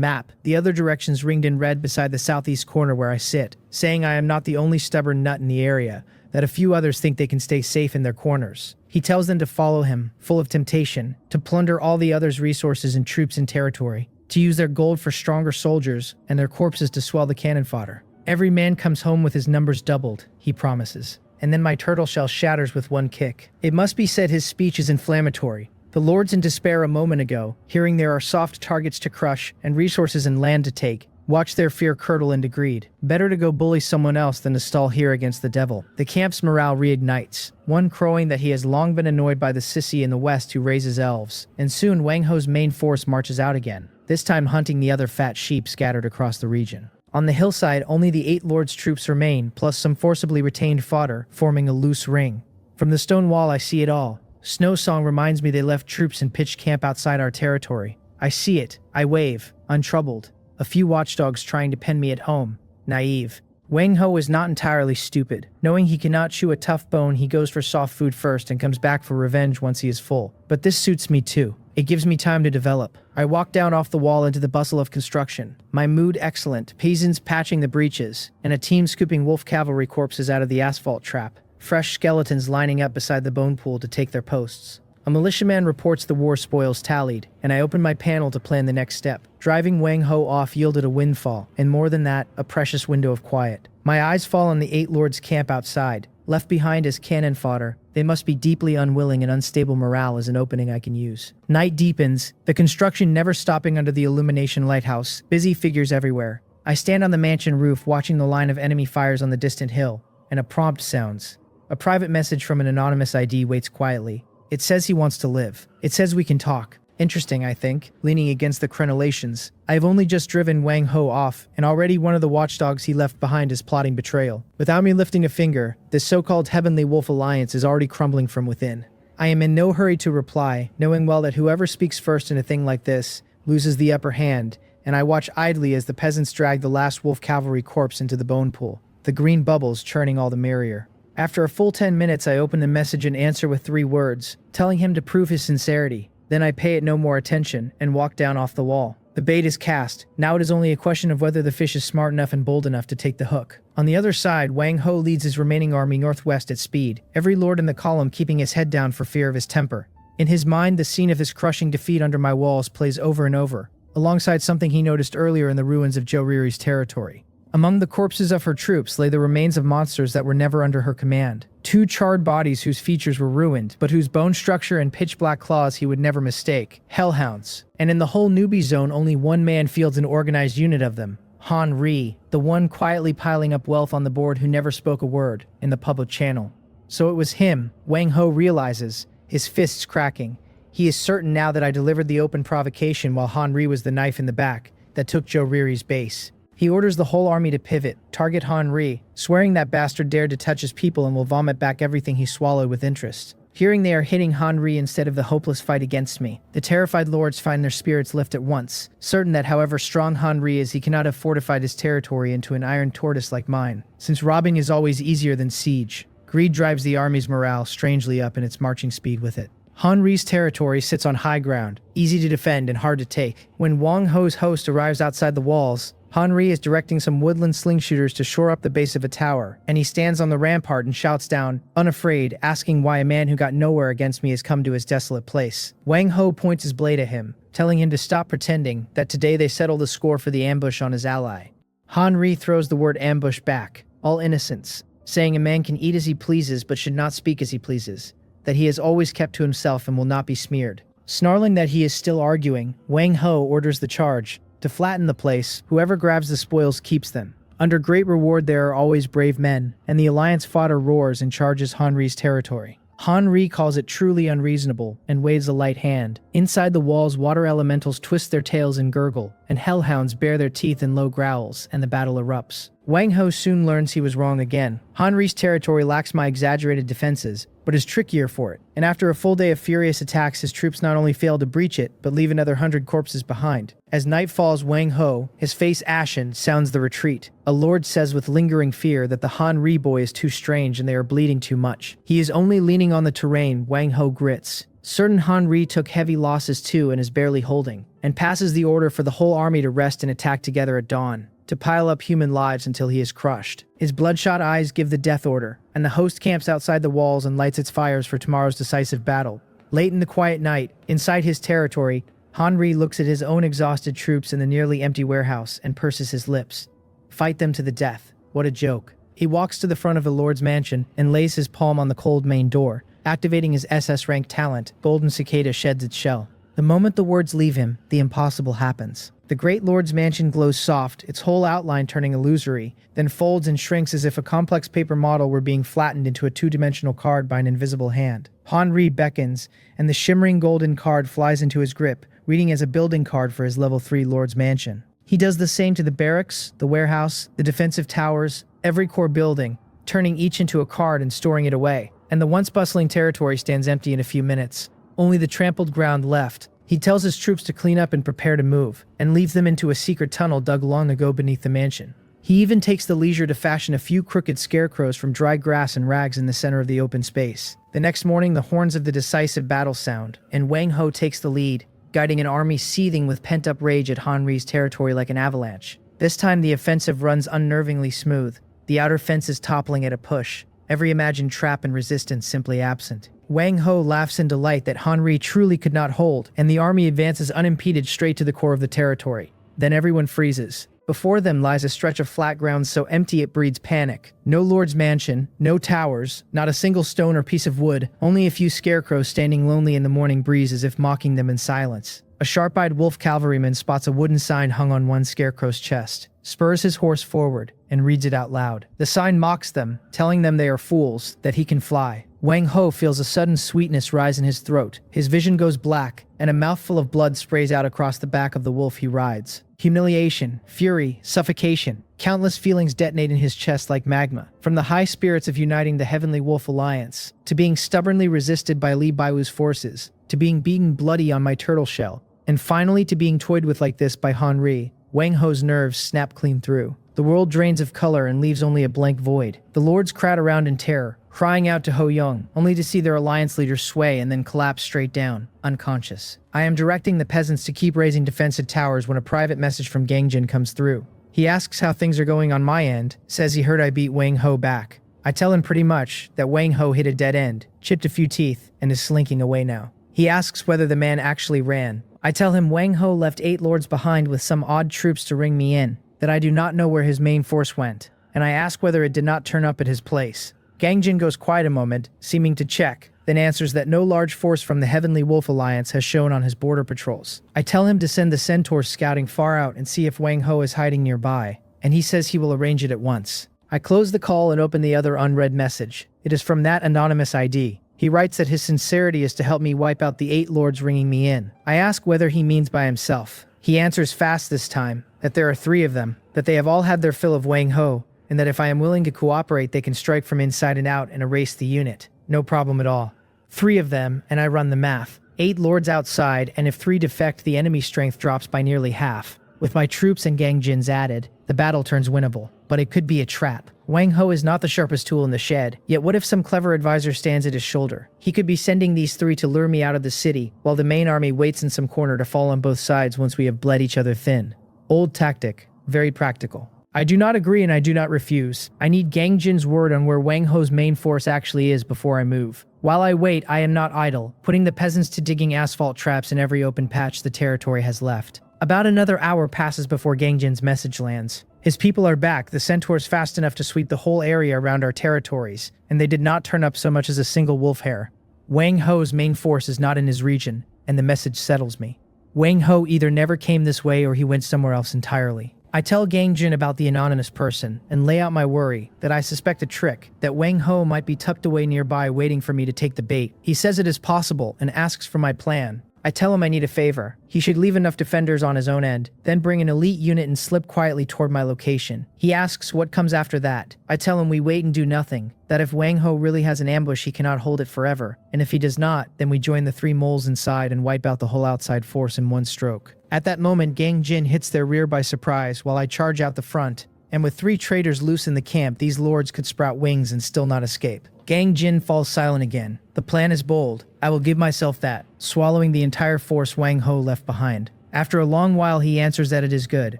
map, the other directions ringed in red beside the southeast corner where I sit, saying I am not the only stubborn nut in the area, that a few others think they can stay safe in their corners. He tells them to follow him, full of temptation, to plunder all the others' resources and troops and territory, to use their gold for stronger soldiers and their corpses to swell the cannon fodder. Every man comes home with his numbers doubled, he promises. And then my turtle shell shatters with 1 kick. It must be said his speech is inflammatory. The lords in despair a moment ago, hearing there are soft targets to crush and resources and land to take, watch their fear curdle into greed. Better to go bully someone else than to stall here against the devil. The camp's morale reignites, one crowing that he has long been annoyed by the sissy in the west who raises elves, and soon Wang Ho's main force marches out again, this time hunting the other fat sheep scattered across the region. On the hillside, only the 8 lords' troops remain, plus some forcibly retained fodder, forming a loose ring. From the stone wall I see it all. Snow Song reminds me they left troops and pitched camp outside our territory. I see it. I wave, untroubled. A few watchdogs trying to pen me at home. Naive. Wang Ho is not entirely stupid. Knowing he cannot chew a tough bone, he goes for soft food first and comes back for revenge once he is full. But this suits me too. It gives me time to develop. I walk down off the wall into the bustle of construction. My mood excellent, peasants patching the breaches, and a team scooping wolf cavalry corpses out of the asphalt trap. Fresh skeletons lining up beside the bone pool to take their posts. A militiaman reports the war spoils tallied, and I open my panel to plan the next step. Driving Wang Ho off yielded a windfall, and more than that, a precious window of quiet. My eyes fall on the 8 lords' camp outside. Left behind as cannon fodder, they must be deeply unwilling, and unstable morale is an opening I can use. Night deepens, the construction never stopping under the illumination lighthouse, busy figures everywhere. I stand on the mansion roof watching the line of enemy fires on the distant hill, and a prompt sounds. A private message from an anonymous ID waits quietly. It says he wants to live. It says we can talk. Interesting, I think, leaning against the crenellations. I have only just driven Wang Ho off, and already one of the watchdogs he left behind is plotting betrayal. Without me lifting a finger, this so-called Heavenly Wolf Alliance is already crumbling from within. I am in no hurry to reply, knowing well that whoever speaks first in a thing like this loses the upper hand, and I watch idly as the peasants drag the last wolf cavalry corpse into the bone pool, the green bubbles churning all the merrier. After a full 10 minutes, I open the message and answer with 3 words, telling him to prove his sincerity. Then I pay it no more attention and walk down off the wall. The bait is cast. Now it is only a question of whether the fish is smart enough and bold enough to take the hook. On the other side, Wang Ho leads his remaining army northwest at speed, every lord in the column keeping his head down for fear of his temper. In his mind, the scene of his crushing defeat under my walls plays over and over, alongside something he noticed earlier in the ruins of Jouriri's territory. Among the corpses of her troops lay the remains of monsters that were never under her command. 2 charred bodies whose features were ruined, but whose bone structure and pitch-black claws he would never mistake. Hellhounds. And in the whole newbie zone, only one man fields an organized unit of them. Han Ri, the one quietly piling up wealth on the board who never spoke a word in the public channel. So it was him, Wang Ho realizes, his fists cracking. He is certain now that I delivered the open provocation while Han Ri was the knife in the back that took Jouriri's base. He orders the whole army to pivot, target Han Ri, swearing that bastard dared to touch his people and will vomit back everything he swallowed with interest. Hearing they are hitting Hanri instead of the hopeless fight against me, the terrified lords find their spirits lift at once, certain that however strong Hanri is, he cannot have fortified his territory into an iron tortoise like mine, since robbing is always easier than siege. Greed drives the army's morale strangely up in its marching speed with it. Hanri's territory sits on high ground, easy to defend and hard to take. When Wang Ho's host arrives outside the walls, Hanri is directing some woodland slingshooters to shore up the base of a tower, and he stands on the rampart and shouts down, unafraid, asking why a man who got nowhere against me has come to his desolate place. Wang Ho points his blade at him, telling him to stop pretending, that today they settle the score for the ambush on his ally. Hanri throws the word ambush back, all innocence, saying a man can eat as he pleases but should not speak as he pleases, that he has always kept to himself and will not be smeared. Snarling that he is still arguing, Wang Ho orders the charge. To flatten the place, whoever grabs the spoils keeps them. Under great reward there are always brave men, and the alliance fodder roars and charges Hanri's territory. Hanri calls it truly unreasonable and waves a light hand. Inside the walls, water elementals twist their tails and gurgle, and hellhounds bare their teeth in low growls, and the battle erupts. Wang Ho soon learns he was wrong again. Hanri's territory lacks my exaggerated defenses, but is trickier for it, and after a full day of furious attacks, his troops not only fail to breach it, but leave another 100 corpses behind. As night falls, Wang Ho, his face ashen, sounds the retreat. A lord says with lingering fear that the Hanri boy is too strange and they are bleeding too much. He is only leaning on the terrain, Wang Ho grits. Certain Hanri took heavy losses too and is barely holding, and passes the order for the whole army to rest and attack together at dawn, to pile up human lives until he is crushed. His bloodshot eyes give the death order, and the host camps outside the walls and lights its fires for tomorrow's decisive battle. Late in the quiet night, inside his territory, Hanri looks at his own exhausted troops in the nearly empty warehouse and purses his lips. Fight them to the death. What a joke. He walks to the front of the lord's mansion and lays his palm on the cold main door. Activating his SS rank talent, Golden Cicada sheds its shell. The moment the words leave him, the impossible happens. The great lord's mansion glows soft, its whole outline turning illusory, then folds and shrinks as if a complex paper model were being flattened into a two-dimensional card by an invisible hand. Hanri beckons, and the shimmering golden card flies into his grip, reading as a building card for his level 3 lord's mansion. He does the same to the barracks, the warehouse, the defensive towers, every core building, turning each into a card and storing it away. And the once bustling territory stands empty in a few minutes. Only the trampled ground left. He tells his troops to clean up and prepare to move, and leaves them into a secret tunnel dug long ago beneath the mansion. He even takes the leisure to fashion a few crooked scarecrows from dry grass and rags in the center of the open space. The next morning, the horns of the decisive battle sound, and Wang Ho takes the lead, guiding an army seething with pent-up rage at Hanri's territory like an avalanche. This time, the offensive runs unnervingly smooth, the outer fences toppling at a push, every imagined trap and resistance simply absent. Wang Ho laughs in delight that Hanri truly could not hold, and the army advances unimpeded straight to the core of the territory. Then everyone freezes. Before them lies a stretch of flat ground so empty it breeds panic. No lord's mansion, no towers, not a single stone or piece of wood, only a few scarecrows standing lonely in the morning breeze as if mocking them in silence. A sharp-eyed wolf cavalryman spots a wooden sign hung on one scarecrow's chest, spurs his horse forward, and reads it out loud. The sign mocks them, telling them they are fools, that he can fly. Wang Ho feels a sudden sweetness rise in his throat. His vision goes black, and a mouthful of blood sprays out across the back of the wolf he rides. Humiliation, fury, suffocation. Countless feelings detonate in his chest like magma. From the high spirits of uniting the Heavenly Wolf Alliance, to being stubbornly resisted by Li Baiwu's forces, to being beaten bloody on my turtle shell, and finally to being toyed with like this by Hanri, Wang Ho's nerves snap clean through. The world drains of color and leaves only a blank void. The lords crowd around in terror, crying out to Ho Young, only to see their alliance leader sway and then collapse straight down, unconscious. I am directing the peasants to keep raising defensive towers when a private message from Gangjin comes through. He asks how things are going on my end, says he heard I beat Wang Ho back. I tell him pretty much that Wang Ho hit a dead end, chipped a few teeth, and is slinking away now. He asks whether the man actually ran. I tell him Wang Ho left 8 lords behind with some odd troops to ring me in, that I do not know where his main force went, and I ask whether it did not turn up at his place. Gangjin goes quiet a moment, seeming to check, then answers that no large force from the Heavenly Wolf Alliance has shown on his border patrols. I tell him to send the centaurs scouting far out and see if Wang Ho is hiding nearby, and he says he will arrange it at once. I close the call and open the other unread message. It is from that anonymous ID. He writes that his sincerity is to help me wipe out the 8 lords ringing me in. I ask whether he means by himself. He answers fast this time, that there are 3 of them, that they have all had their fill of Wang Ho, and that if I am willing to cooperate they can strike from inside and out and erase the unit. No problem at all. 3 of them, and I run the math. 8 lords outside, and if 3 defect, the enemy strength drops by nearly half. With my troops and gangjins added, the battle turns winnable. But it could be a trap. Wang Ho is not the sharpest tool in the shed, yet what if some clever advisor stands at his shoulder? He could be sending these 3 to lure me out of the city, while the main army waits in some corner to fall on both sides once we have bled each other thin. Old tactic, very practical. I do not agree and I do not refuse. I need Gang Jin's word on where Wang Ho's main force actually is before I move. While I wait, I am not idle, putting the peasants to digging asphalt traps in every open patch the territory has left. About another hour passes before Gang Jin's message lands. His people are back, the centaurs fast enough to sweep the whole area around our territories, and they did not turn up so much as a single wolf hair. Wang Ho's main force is not in his region, and the message settles me. Wang Ho either never came this way or he went somewhere else entirely. I tell Gang Jin about the anonymous person and lay out my worry that I suspect a trick, that Wang Ho might be tucked away nearby waiting for me to take the bait. He says it is possible and asks for my plan. I tell him I need a favor. He should leave enough defenders on his own end, then bring an elite unit and slip quietly toward my location. He asks what comes after that. I tell him we wait and do nothing, that if Wang Ho really has an ambush he cannot hold it forever, and if he does not, then we join the 3 moles inside and wipe out the whole outside force in one stroke. At that moment, Gang Jin hits their rear by surprise while I charge out the front, and with 3 traitors loose in the camp, these lords could sprout wings and still not escape. Gang Jin falls silent again. The plan is bold. I will give myself that, swallowing the entire force Wang Ho left behind. After a long while he answers that it is good,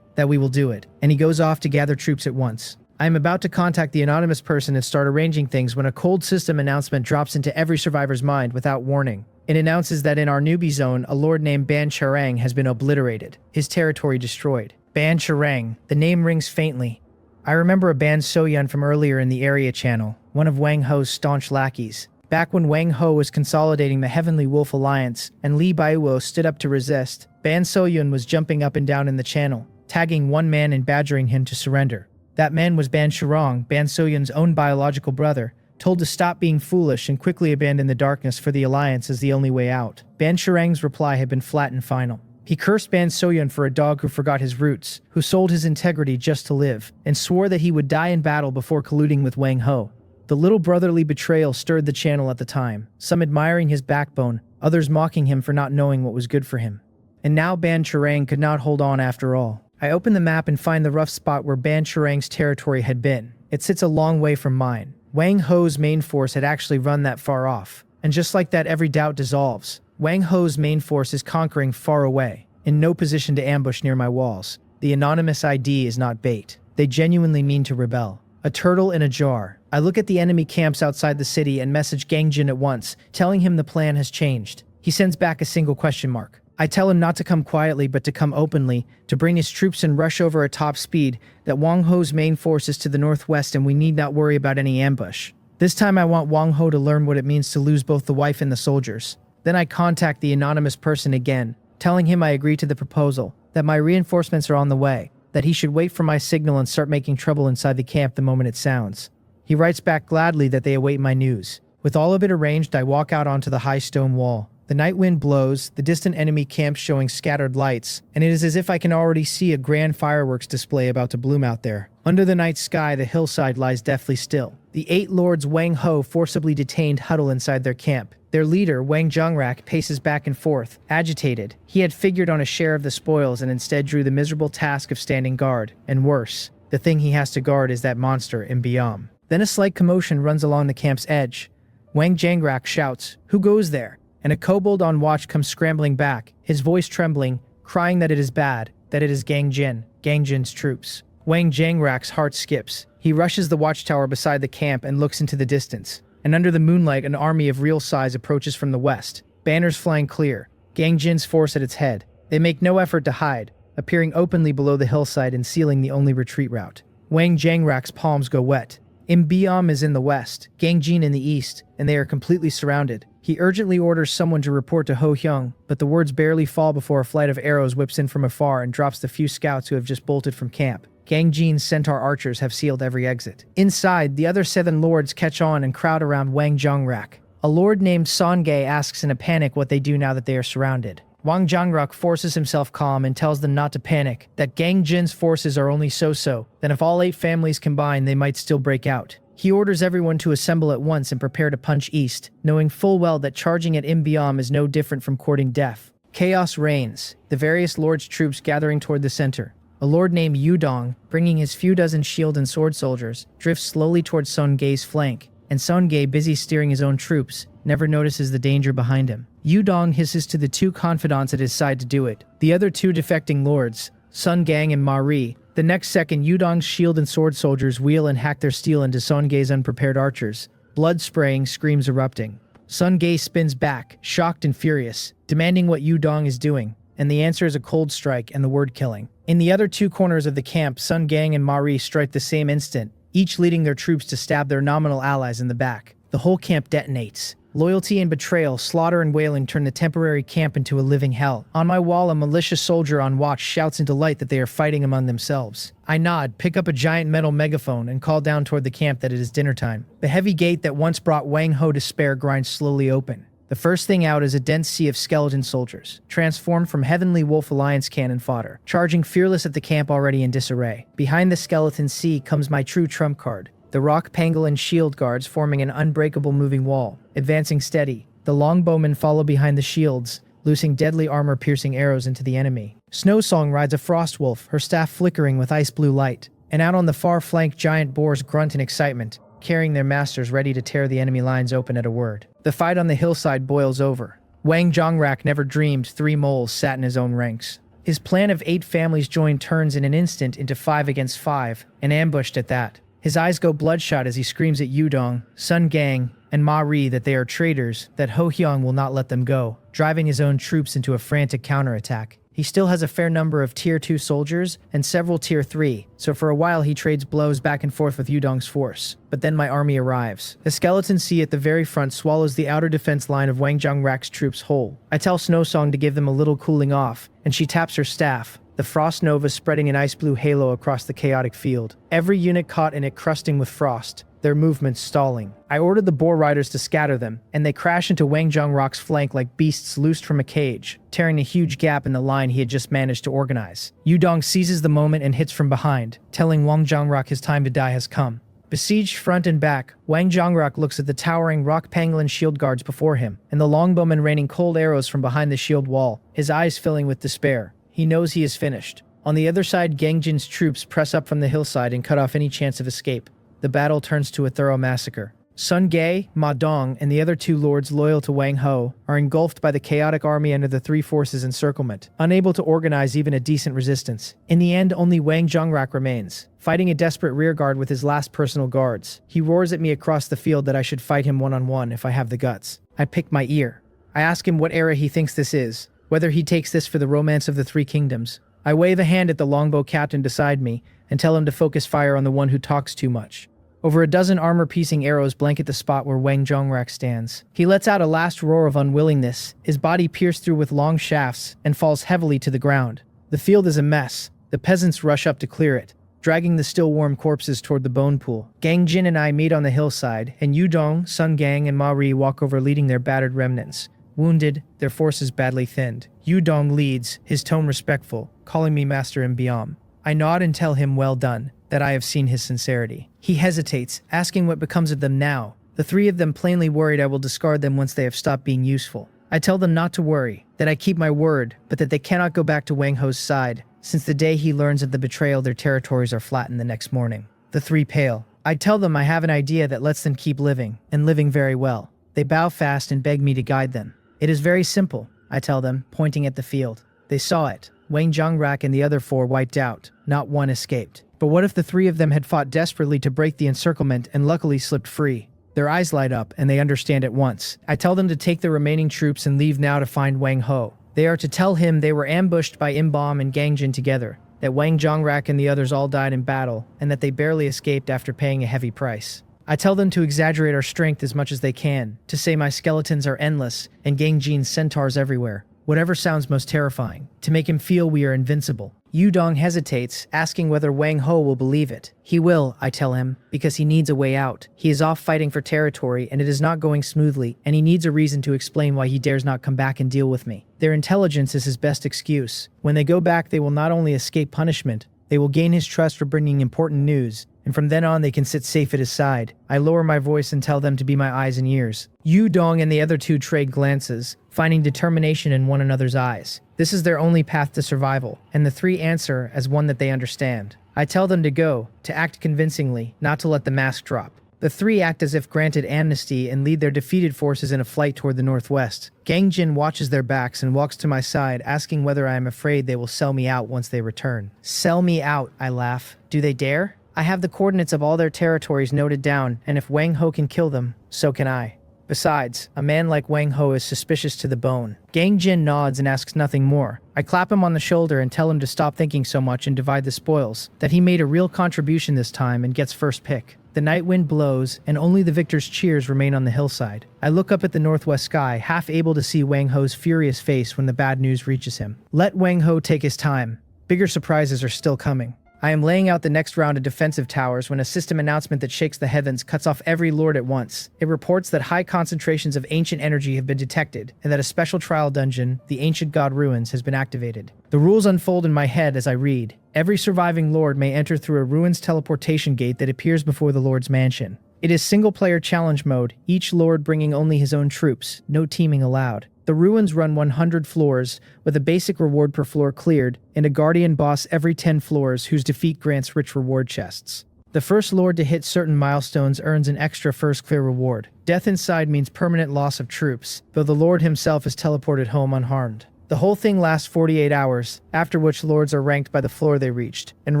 that we will do it, and he goes off to gather troops at once. I am about to contact the anonymous person and start arranging things when a cold system announcement drops into every survivor's mind without warning. It announces that in our newbie zone, a lord named Ban Charang has been obliterated, his territory destroyed. Ban Charang, the name rings faintly. I remember a Ban Soyun from earlier in the area channel, one of Wang Ho's staunch lackeys. Back when Wang Ho was consolidating the Heavenly Wolf Alliance and Li Baiwo stood up to resist, Ban Soyun was jumping up and down in the channel, tagging one man and badgering him to surrender. That man was Ban Shirong, Ban Soyun's own biological brother, told to stop being foolish and quickly abandon the darkness for the Alliance as the only way out. Ban Shirang's reply had been flat and final. He cursed Ban Soyun for a dog who forgot his roots, who sold his integrity just to live, and swore that he would die in battle before colluding with Wang Ho. The little brotherly betrayal stirred the channel at the time, some admiring his backbone, others mocking him for not knowing what was good for him. And now Ban Charang could not hold on after all. I open the map and find the rough spot where Ban Charang's territory had been. It sits a long way from mine. Wang Ho's main force had actually run that far off. And just like that, every doubt dissolves. Wang Ho's main force is conquering far away, in no position to ambush near my walls. The anonymous ID is not bait. They genuinely mean to rebel. A turtle in a jar. I look at the enemy camps outside the city and message Gang Jin at once, telling him the plan has changed. He sends back a single question mark. I tell him not to come quietly but to come openly, to bring his troops and rush over at top speed, that Wang Ho's main force is to the northwest and we need not worry about any ambush. This time I want Wang Ho to learn what it means to lose both the wife and the soldiers. Then I contact the anonymous person again, telling him I agree to the proposal, that my reinforcements are on the way, that he should wait for my signal and start making trouble inside the camp the moment it sounds. He writes back gladly that they await my news. With all of it arranged, I walk out onto the high stone wall. The night wind blows, the distant enemy camp showing scattered lights, and it is as if I can already see a grand fireworks display about to bloom out there. Under the night sky, the hillside lies deathly still. The 8 lords Wang Ho forcibly detained huddle inside their camp. Their leader, Wang Zhongrak, paces back and forth, agitated. He had figured on a share of the spoils and instead drew the miserable task of standing guard. And worse, the thing he has to guard is that monster in Biam. Then a slight commotion runs along the camp's edge. Wang Zhongrak shouts, "Who goes there?" And a kobold on watch comes scrambling back, his voice trembling, crying that it is bad, that it is Gang Jin's troops. Wang Zhongrak's heart skips. He rushes the watchtower beside the camp and looks into the distance. And under the moonlight, an army of real size approaches from the west, banners flying clear, Gang Jin's force at its head. They make no effort to hide, appearing openly below the hillside and sealing the only retreat route. Wang Zhongrak's palms go wet. Imbiam is in the west, Gang Jin in the east, and they are completely surrounded. He urgently orders someone to report to Ho Hyung, but the words barely fall before a flight of arrows whips in from afar and drops the few scouts who have just bolted from camp. Gang Jin's centaur archers have sealed every exit. Inside, the other 7 lords catch on and crowd around Wang Zhongrak. A lord named Songae asks in a panic what they do now that they are surrounded. Wang Zhongrak forces himself calm and tells them not to panic, that Gang Jin's forces are only so-so, that if all 8 families combine they might still break out. He orders everyone to assemble at once and prepare to punch east, knowing full well that charging at Imbiam is no different from courting death. Chaos reigns, the various lords' troops gathering toward the center. A lord named Yudong, bringing his few dozen shield and sword soldiers, drifts slowly towards Sun Ge's flank, and Sun Ge, busy steering his own troops, never notices the danger behind him. Yudong hisses to the two confidants at his side to do it. The other two defecting lords, Sun Gang and Ma Ri. The next second, Yudong's shield and sword soldiers wheel and hack their steel into Sun Ge's unprepared archers, blood spraying, screams erupting. Sun Ge spins back, shocked and furious, demanding what Yudong is doing, and the answer is a cold strike and the word killing. In the other two corners of the camp, Sun Gang and Ma Ri strike the same instant, each leading their troops to stab their nominal allies in the back. The whole camp detonates. Loyalty and betrayal, slaughter and wailing turn the temporary camp into a living hell. On my wall, a malicious soldier on watch shouts in delight that they are fighting among themselves. I nod, pick up a giant metal megaphone, and call down toward the camp that it is dinner time. The heavy gate that once brought Wang Ho despair grinds slowly open. The first thing out is a dense sea of skeleton soldiers, transformed from Heavenly Wolf Alliance cannon fodder, charging fearless at the camp already in disarray. Behind the skeleton sea comes my true trump card. The rock pangolin shield guards forming an unbreakable moving wall, advancing steady. The longbowmen follow behind the shields, loosing deadly armor-piercing arrows into the enemy. Snowsong rides a frost wolf, her staff flickering with ice blue light. And out on the far flank, giant boars grunt in excitement, carrying their masters ready to tear the enemy lines open at a word. The fight on the hillside boils over. Wang Zhongrak never dreamed 3 moles sat in his own ranks. His plan of 8 families joined turns in an instant into 5 against 5, and ambushed at that. His eyes go bloodshot as he screams at Yudong, Sun Gang, and Ma Ri that they are traitors, that Ho Hyung will not let them go, driving his own troops into a frantic counterattack. He still has a fair number of Tier 2 soldiers and several Tier 3, so for a while he trades blows back and forth with Yudong's force. But then my army arrives. The skeleton sea at the very front swallows the outer defense line of Wang Zhongrak's troops whole. I tell Snowsong to give them a little cooling off, and she taps her staff, the frost nova spreading an ice blue halo across the chaotic field. Every unit caught in it crusting with frost, their movements stalling. I ordered the boar riders to scatter them, and they crash into Wang Zhongrak's flank like beasts loosed from a cage, tearing a huge gap in the line he had just managed to organize. Yudong seizes the moment and hits from behind, telling Wang Zhongrak his time to die has come. Besieged front and back, Wang Zhongrak looks at the towering rock pangolin shield guards before him, and the longbowmen raining cold arrows from behind the shield wall, his eyes filling with despair. He knows he is finished. On the other side, Gangjin's troops press up from the hillside and cut off any chance of escape. The battle turns to a thorough massacre. Sun Ge, Ma Dong, and the other 2 lords loyal to Wang Ho are engulfed by the chaotic army under the 3 forces' encirclement, unable to organize even a decent resistance. In the end, only Wang Zhongrak remains, fighting a desperate rearguard with his last personal guards. He roars at me across the field that I should fight him one-on-one if I have the guts. I pick my ear. I ask him what era he thinks this is, whether he takes this for the romance of the 3 kingdoms. I wave a hand at the longbow captain beside me and tell him to focus fire on the one who talks too much. Over a dozen armor-piercing arrows blanket the spot where Wang Zhongrak stands. He lets out a last roar of unwillingness, his body pierced through with long shafts, and falls heavily to the ground. The field is a mess. The peasants rush up to clear it, dragging the still warm corpses toward the bone pool. Gang Jin and I meet on the hillside, and Yudong, Sun Gang, and Ma Ri walk over leading their battered remnants. Wounded, their forces badly thinned. Yudong leads, his tone respectful, calling me Master Mbiam. I nod and tell him well done, that I have seen his sincerity. He hesitates, asking what becomes of them now. The 3 of them plainly worried I will discard them once they have stopped being useful. I tell them not to worry, that I keep my word, but that they cannot go back to Wang Ho's side, since the day he learns of the betrayal their territories are flattened the next morning. The 3 pale. I tell them I have an idea that lets them keep living, and living very well. They bow fast and beg me to guide them. It is very simple, I tell them, pointing at the field. They saw it. Wang Zhongrak and the other 4 wiped out. Not one escaped. But what if the 3 of them had fought desperately to break the encirclement and luckily slipped free? Their eyes light up, and they understand at once. I tell them to take the remaining troops and leave now to find Wang Ho. They are to tell him they were ambushed by Imbam and Gangjin together, that Wang Zhongrak and the others all died in battle, and that they barely escaped after paying a heavy price. I tell them to exaggerate our strength as much as they can, to say my skeletons are endless and Gangjin's centaurs everywhere, whatever sounds most terrifying, to make him feel we are invincible. Yudong hesitates, asking whether Wang Ho will believe it. He will, I tell him, because he needs a way out. He is off fighting for territory, and it is not going smoothly, and he needs a reason to explain why he dares not come back and deal with me. Their intelligence is his best excuse. When they go back, they will not only escape punishment, they will gain his trust for bringing important news, and from then on they can sit safe at his side. I lower my voice and tell them to be my eyes and ears. Yu Dong and the other two trade glances, finding determination in one another's eyes. This is their only path to survival, and the three answer as one that they understand. I tell them to go, to act convincingly, not to let the mask drop. The three act as if granted amnesty and lead their defeated forces in a flight toward the northwest. Gang Jin watches their backs and walks to my side, asking whether I am afraid they will sell me out once they return. Sell me out, I laugh. Do they dare? I have the coordinates of all their territories noted down, and if Wang Ho can kill them, so can I. Besides, a man like Wang Ho is suspicious to the bone. Gang Jin nods and asks nothing more. I clap him on the shoulder and tell him to stop thinking so much and divide the spoils, that he made a real contribution this time and gets first pick. The night wind blows, and only the victor's cheers remain on the hillside. I look up at the northwest sky, half able to see Wang Ho's furious face when the bad news reaches him. Let Wang Ho take his time. Bigger surprises are still coming. I am laying out the next round of defensive towers when a system announcement that shakes the heavens cuts off every lord at once. It reports that high concentrations of ancient energy have been detected, and that a special trial dungeon, the Ancient God Ruins, has been activated. The rules unfold in my head as I read. Every surviving lord may enter through a ruins teleportation gate that appears before the lord's mansion. It is single-player challenge mode, each lord bringing only his own troops, no teaming allowed. The ruins run 100 floors, with a basic reward per floor cleared, and a guardian boss every 10 floors whose defeat grants rich reward chests. The first lord to hit certain milestones earns an extra first clear reward. Death inside means permanent loss of troops, though the lord himself is teleported home unharmed. The whole thing lasts 48 hours, after which lords are ranked by the floor they reached, and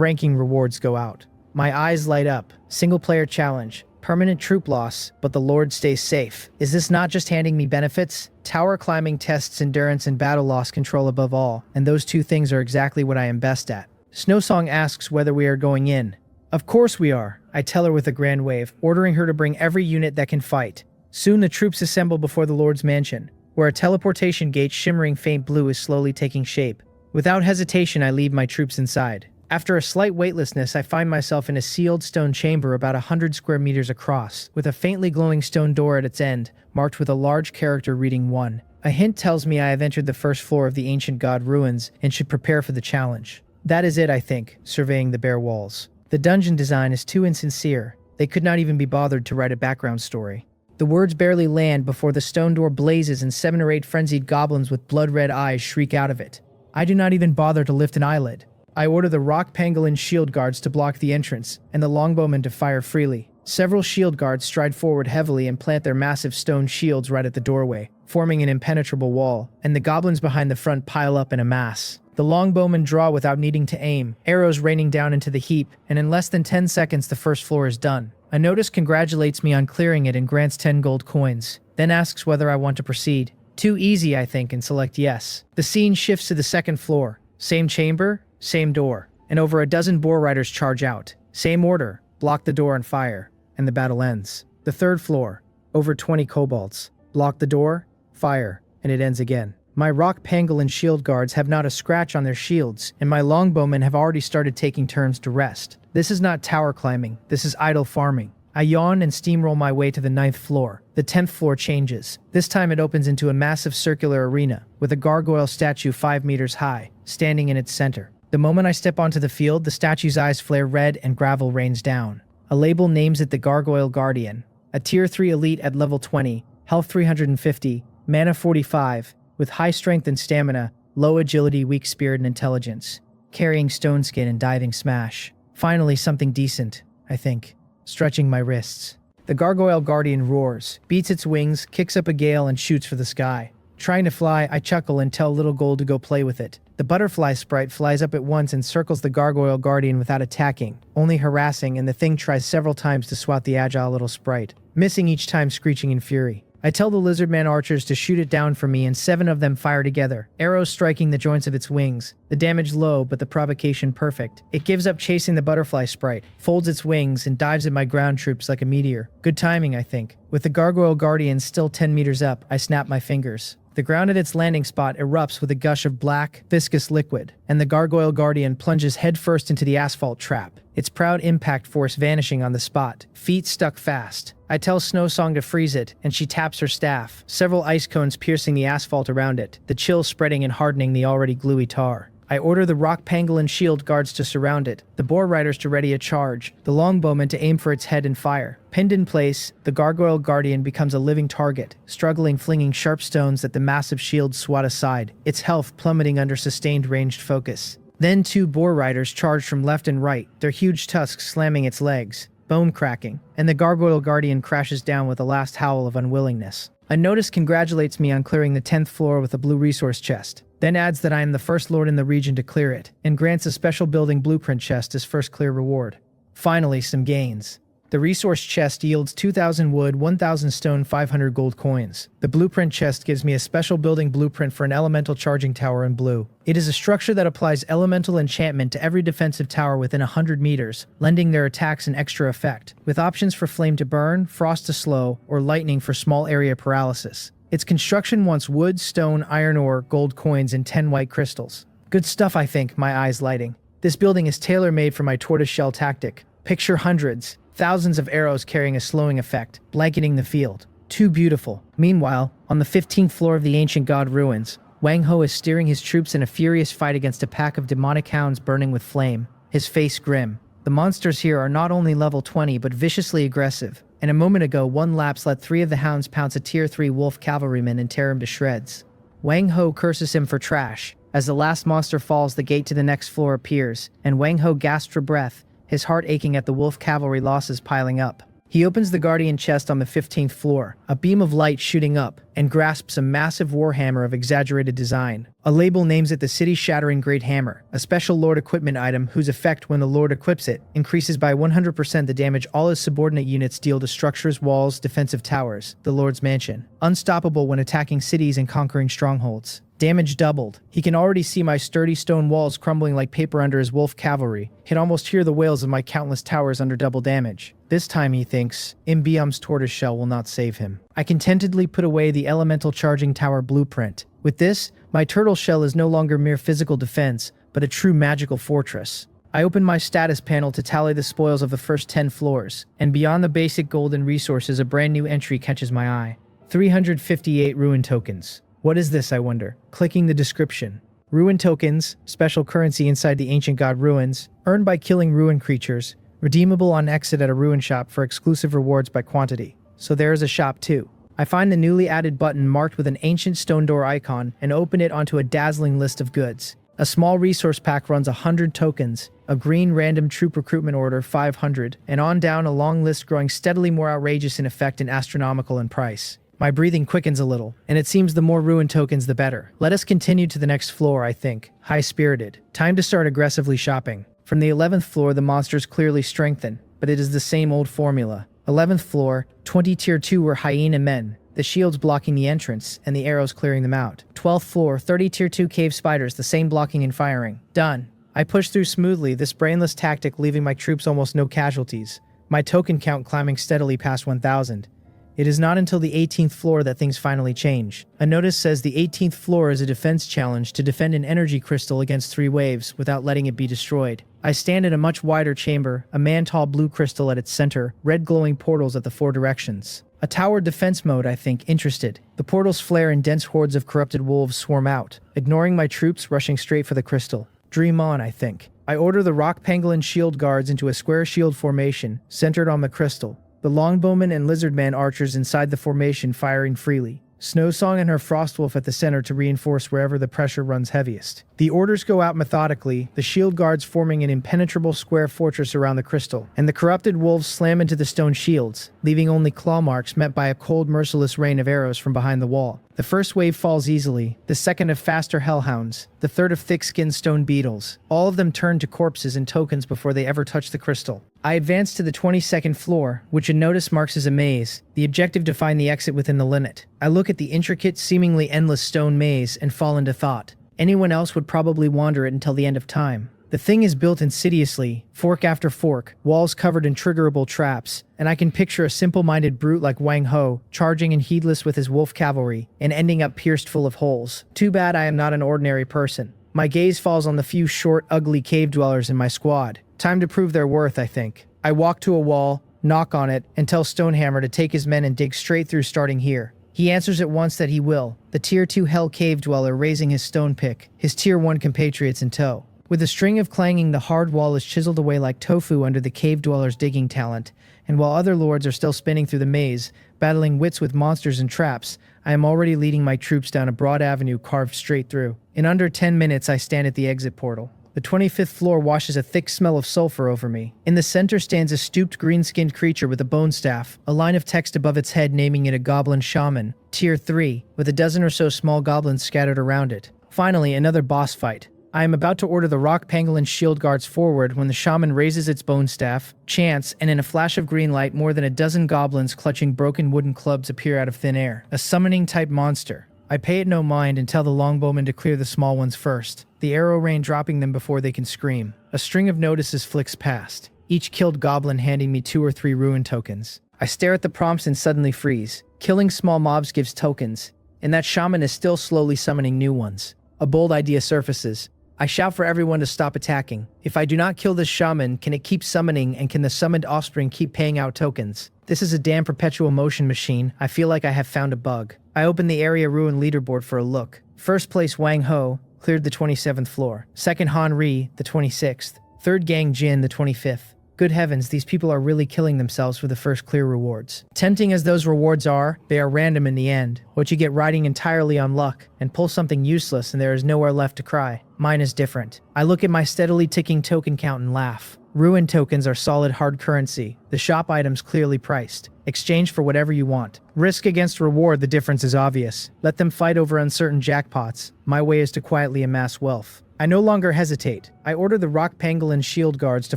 ranking rewards go out. My eyes light up. Single-player challenge. Permanent troop loss, but the lord stays safe. Is this not just handing me benefits? Tower climbing tests endurance and battle loss control above all, and those two things are exactly what I am best at. Snowsong asks whether we are going in. Of course we are, I tell her with a grand wave, ordering her to bring every unit that can fight. Soon the troops assemble before the lord's mansion, where a teleportation gate shimmering faint blue is slowly taking shape. Without hesitation, I leave my troops inside. After a slight weightlessness, I find myself in a sealed stone chamber about 100 square meters across, with a faintly glowing stone door at its end, marked with a large character reading 1. A hint tells me I have entered the first floor of the Ancient God Ruins and should prepare for the challenge. That is it, I think, surveying the bare walls. The dungeon design is too insincere. They could not even be bothered to write a background story. The words barely land before the stone door blazes and 7 or 8 frenzied goblins with blood-red eyes shriek out of it. I do not even bother to lift an eyelid. I order the rock pangolin shield guards to block the entrance, and the longbowmen to fire freely. Several shield guards stride forward heavily and plant their massive stone shields right at the doorway, forming an impenetrable wall, and the goblins behind the front pile up in a mass. The longbowmen draw without needing to aim, arrows raining down into the heap, and in less than 10 seconds the first floor is done. A notice congratulates me on clearing it and grants 10 gold coins, then asks whether I want to proceed. Too easy, I think, and select yes. The scene shifts to the second floor. Same chamber, same door, and over a dozen boar riders charge out. Same order, block the door and fire, and the battle ends. The third floor, over 20 kobolds. Block the door, fire, and it ends again. My rock pangolin shield guards have not a scratch on their shields, and my longbowmen have already started taking turns to rest. This is not tower climbing, this is idle farming. I yawn and steamroll my way to the 9th floor. The 10th floor changes. This time it opens into a massive circular arena, with a gargoyle statue 5 meters high, standing in its center. The moment I step onto the field, the statue's eyes flare red and gravel rains down. A label names it the Gargoyle Guardian, a Tier 3 elite at level 20, health 350, mana 45, with high strength and stamina, low agility, weak spirit and intelligence, carrying stone skin and diving smash. Finally something decent, I think, stretching my wrists. The Gargoyle Guardian roars, beats its wings, kicks up a gale and shoots for the sky. Trying to fly, I chuckle and tell Little Gold to go play with it. The butterfly sprite flies up at once and circles the Gargoyle Guardian without attacking, only harassing, and the thing tries several times to swat the agile little sprite, missing each time, screeching in fury. I tell the lizardman archers to shoot it down for me and 7 of them fire together, arrows striking the joints of its wings. The damage low, but the provocation perfect. It gives up chasing the butterfly sprite, folds its wings, and dives at my ground troops like a meteor. Good timing, I think. With the Gargoyle Guardian still 10 meters up, I snap my fingers. The ground at its landing spot erupts with a gush of black, viscous liquid, and the Gargoyle Guardian plunges headfirst into the asphalt trap, its proud impact force vanishing on the spot, feet stuck fast. I tell Snowsong to freeze it, and she taps her staff, several ice cones piercing the asphalt around it, the chill spreading and hardening the already gluey tar. I order the rock pangolin shield guards to surround it, the boar riders to ready a charge, the longbowmen to aim for its head and fire. Pinned in place, the gargoyle guardian becomes a living target, struggling, flinging sharp stones that the massive shields swat aside, its health plummeting under sustained ranged focus. Then 2 boar riders charge from left and right, their huge tusks slamming its legs, bone cracking, and the gargoyle guardian crashes down with a last howl of unwillingness. A notice congratulates me on clearing the 10th floor with a blue resource chest, then adds that I am the first lord in the region to clear it, and grants a special building blueprint chest as first clear reward. Finally, some gains. The resource chest yields 2,000 wood, 1,000 stone, 500 gold coins. The blueprint chest gives me a special building blueprint for an elemental charging tower in blue. It is a structure that applies elemental enchantment to every defensive tower within 100 meters, lending their attacks an extra effect, with options for flame to burn, frost to slow, or lightning for small area paralysis. Its construction wants wood, stone, iron ore, gold coins, and 10 white crystals. Good stuff, I think, my eyes lighting. This building is tailor-made for my tortoiseshell tactic. Picture hundreds, thousands of arrows carrying a slowing effect, blanketing the field. Too beautiful. Meanwhile, on the 15th floor of the ancient god ruins, Wang Ho is steering his troops in a furious fight against a pack of demonic hounds burning with flame, his face grim. The monsters here are not only level 20 but viciously aggressive, and a moment ago one lapse let 3 of the hounds pounce a tier 3 wolf cavalryman and tear him to shreds. Wang Ho curses him for trash. As the last monster falls, the gate to the next floor appears, and Wang Ho gasps for breath, his heart aching at the wolf cavalry losses piling up. He opens the guardian chest on the 15th floor, a beam of light shooting up, and grasps a massive warhammer of exaggerated design. A label names it the city-shattering Great Hammer, a special Lord equipment item whose effect when the Lord equips it increases by 100% the damage all his subordinate units deal to structures, walls, defensive towers, the Lord's mansion. Unstoppable when attacking cities and conquering strongholds. Damage doubled. He can already see my sturdy stone walls crumbling like paper under his wolf cavalry. Can almost hear the wails of my countless towers under double damage. This time, he thinks, Imbium's tortoiseshell will not save him. I contentedly put away the elemental charging tower blueprint. With this, my turtle shell is no longer mere physical defense, but a true magical fortress. I open my status panel to tally the spoils of the first 10 floors, and beyond the basic golden resources, a brand new entry catches my eye. 358 ruin tokens. What is this, I wonder? Clicking the description. Ruin tokens, special currency inside the ancient god ruins, earned by killing ruin creatures, redeemable on exit at a ruin shop for exclusive rewards by quantity. So there is a shop too. I find the newly added button marked with an ancient stone door icon and open it onto a dazzling list of goods. A small resource pack runs 100 tokens, a green random troop recruitment order 500, and on down a long list growing steadily more outrageous in effect and astronomical in price. My breathing quickens a little, and it seems the more ruin tokens the better. Let us continue to the next floor, I think, high-spirited. Time to start aggressively shopping. From the 11th floor, the monsters clearly strengthen, but it is the same old formula. 11th floor, 20 tier 2 were hyena men, the shields blocking the entrance, and the arrows clearing them out. 12th floor, 30 tier 2 cave spiders, the same blocking and firing. Done. I push through smoothly, this brainless tactic leaving my troops almost no casualties. My token count climbing steadily past 1,000. It is not until the 18th floor that things finally change. A notice says the 18th floor is a defense challenge to defend an energy crystal against 3 waves without letting it be destroyed. I stand in a much wider chamber, a man-tall blue crystal at its center, red glowing portals at the 4 directions. A tower defense mode, I think, interested. The portals flare and dense hordes of corrupted wolves swarm out, ignoring my troops rushing straight for the crystal. Dream on, I think. I order the rock pangolin shield guards into a square shield formation, centered on the crystal. The longbowmen and lizardman archers inside the formation firing freely. Snowsong and her frostwolf at the center to reinforce wherever the pressure runs heaviest. The orders go out methodically, the shield guards forming an impenetrable square fortress around the crystal, and the corrupted wolves slam into the stone shields, leaving only claw marks met by a cold, merciless rain of arrows from behind the wall. The first wave falls easily, the second of faster hellhounds, the third of thick-skinned stone beetles. All of them turn to corpses and tokens before they ever touch the crystal. I advance to the 22nd floor, which a notice marks as a maze, the objective to find the exit within the limit. I look at the intricate, seemingly endless stone maze and fall into thought. Anyone else would probably wander it until the end of time. The thing is built insidiously, fork after fork, walls covered in triggerable traps, and I can picture a simple-minded brute like Wang Ho, charging and heedless with his wolf cavalry, and ending up pierced full of holes. Too bad I am not an ordinary person. My gaze falls on the few short, ugly cave dwellers in my squad. Time to prove their worth, I think. I walk to a wall, knock on it, and tell Stonehammer to take his men and dig straight through starting here. He answers at once that he will, the Tier 2 Hell Cave Dweller raising his stone pick, his Tier 1 compatriots in tow. With a string of clanging, the hard wall is chiseled away like tofu under the cave dweller's digging talent, and while other lords are still spinning through the maze, battling wits with monsters and traps, I am already leading my troops down a broad avenue carved straight through. In under 10 minutes, I stand at the exit portal. The 25th floor washes a thick smell of sulfur over me. In the center stands a stooped green-skinned creature with a bone staff, a line of text above its head naming it a goblin shaman, Tier 3, with a dozen or so small goblins scattered around it. Finally, another boss fight. I am about to order the rock pangolin shield guards forward when the shaman raises its bone staff, chants, and in a flash of green light, more than a dozen goblins clutching broken wooden clubs appear out of thin air. A summoning-type monster. I pay it no mind and tell the longbowmen to clear the small ones first, the arrow rain dropping them before they can scream. A string of notices flicks past, each killed goblin handing me 2 or 3 ruin tokens. I stare at the prompts and suddenly freeze. Killing small mobs gives tokens, and that shaman is still slowly summoning new ones. A bold idea surfaces. I shout for everyone to stop attacking. If I do not kill this shaman, can it keep summoning, and can the summoned offspring keep paying out tokens? This is a damn perpetual motion machine. I feel like I have found a bug. I open the area ruin leaderboard for a look. First place Wang Ho cleared the 27th floor. Second Han Ri, the 26th. Third Gang Jin, the 25th. Good heavens, these people are really killing themselves for the first clear rewards. Tempting as those rewards are, they are random in the end. What you get riding entirely on luck, and pull something useless and there is nowhere left to cry. Mine is different. I look at my steadily ticking token count and laugh. Ruin tokens are solid hard currency, the shop items clearly priced. Exchange for whatever you want. Risk against reward, the difference is obvious. Let them fight over uncertain jackpots. My way is to quietly amass wealth. I no longer hesitate. I order the rock pangolin shield guards to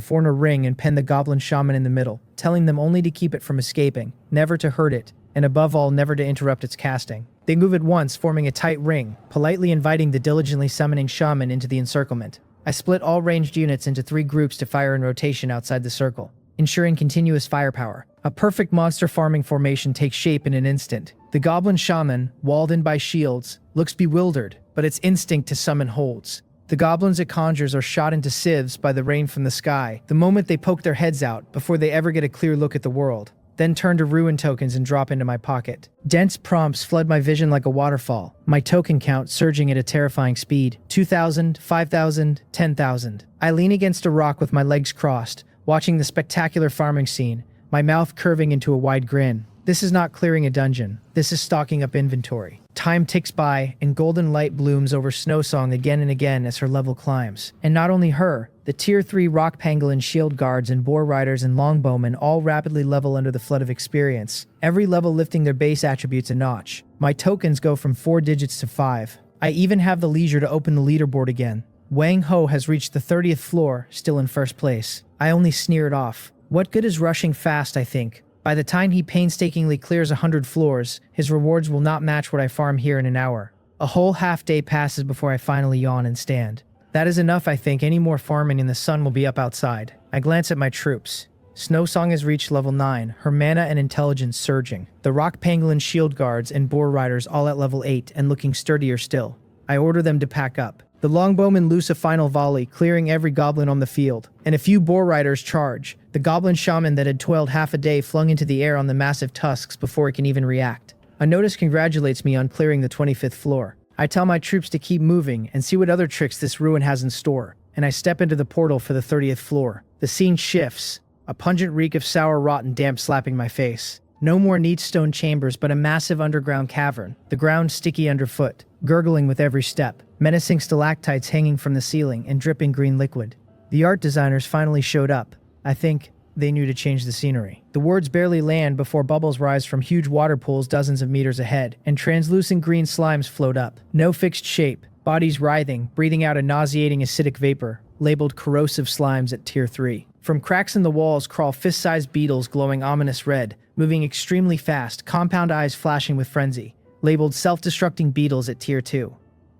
form a ring and pen the goblin shaman in the middle, telling them only to keep it from escaping, never to hurt it, and above all, never to interrupt its casting. They move at once, forming a tight ring, politely inviting the diligently summoning shaman into the encirclement. I split all ranged units into 3 groups to fire in rotation outside the circle, ensuring continuous firepower. A perfect monster farming formation takes shape in an instant. The goblin shaman, walled in by shields, looks bewildered, but its instinct to summon holds. The goblins it conjures are shot into sieves by the rain from the sky the moment they poke their heads out before they ever get a clear look at the world, then turn to ruin tokens and drop into my pocket. Dense prompts flood my vision like a waterfall, my token count surging at a terrifying speed. 2,000, 5,000, 10,000. I lean against a rock with my legs crossed, watching the spectacular farming scene, my mouth curving into a wide grin. This is not clearing a dungeon. This is stocking up inventory. Time ticks by, and golden light blooms over Snowsong again and again as her level climbs. And not only her, the Tier 3 rock pangolin shield guards and boar riders and longbowmen all rapidly level under the flood of experience, every level lifting their base attributes a notch. My tokens go from 4 digits to 5. I even have the leisure to open the leaderboard again. Wang Ho has reached the 30th floor, still in first place. I only sneer it off. What good is rushing fast, I think? By the time he painstakingly clears 100 floors, his rewards will not match what I farm here in an hour. A whole half day passes before I finally yawn and stand. That is enough, I think. Any more farming and the sun will be up outside. I glance at my troops. Snowsong has reached level 9, her mana and intelligence surging. The rock pangolin shield guards and boar riders all at level 8 and looking sturdier still. I order them to pack up. The longbowmen loose a final volley, clearing every goblin on the field, and a few boar riders charge. The goblin shaman that had toiled half a day flung into the air on the massive tusks before it can even react. A notice congratulates me on clearing the 25th floor. I tell my troops to keep moving and see what other tricks this ruin has in store, and I step into the portal for the 30th floor. The scene shifts, a pungent reek of sour rot and damp slapping my face. No more neat stone chambers, but a massive underground cavern, the ground sticky underfoot, gurgling with every step, menacing stalactites hanging from the ceiling and dripping green liquid. The art designers finally showed up. I think they knew to change the scenery. The words barely land before bubbles rise from huge water pools dozens of meters ahead, and translucent green slimes float up. No fixed shape, bodies writhing, breathing out a nauseating acidic vapor, labeled corrosive slimes at Tier 3. From cracks in the walls crawl fist-sized beetles glowing ominous red, moving extremely fast, compound eyes flashing with frenzy, labeled self-destructing beetles at Tier 2.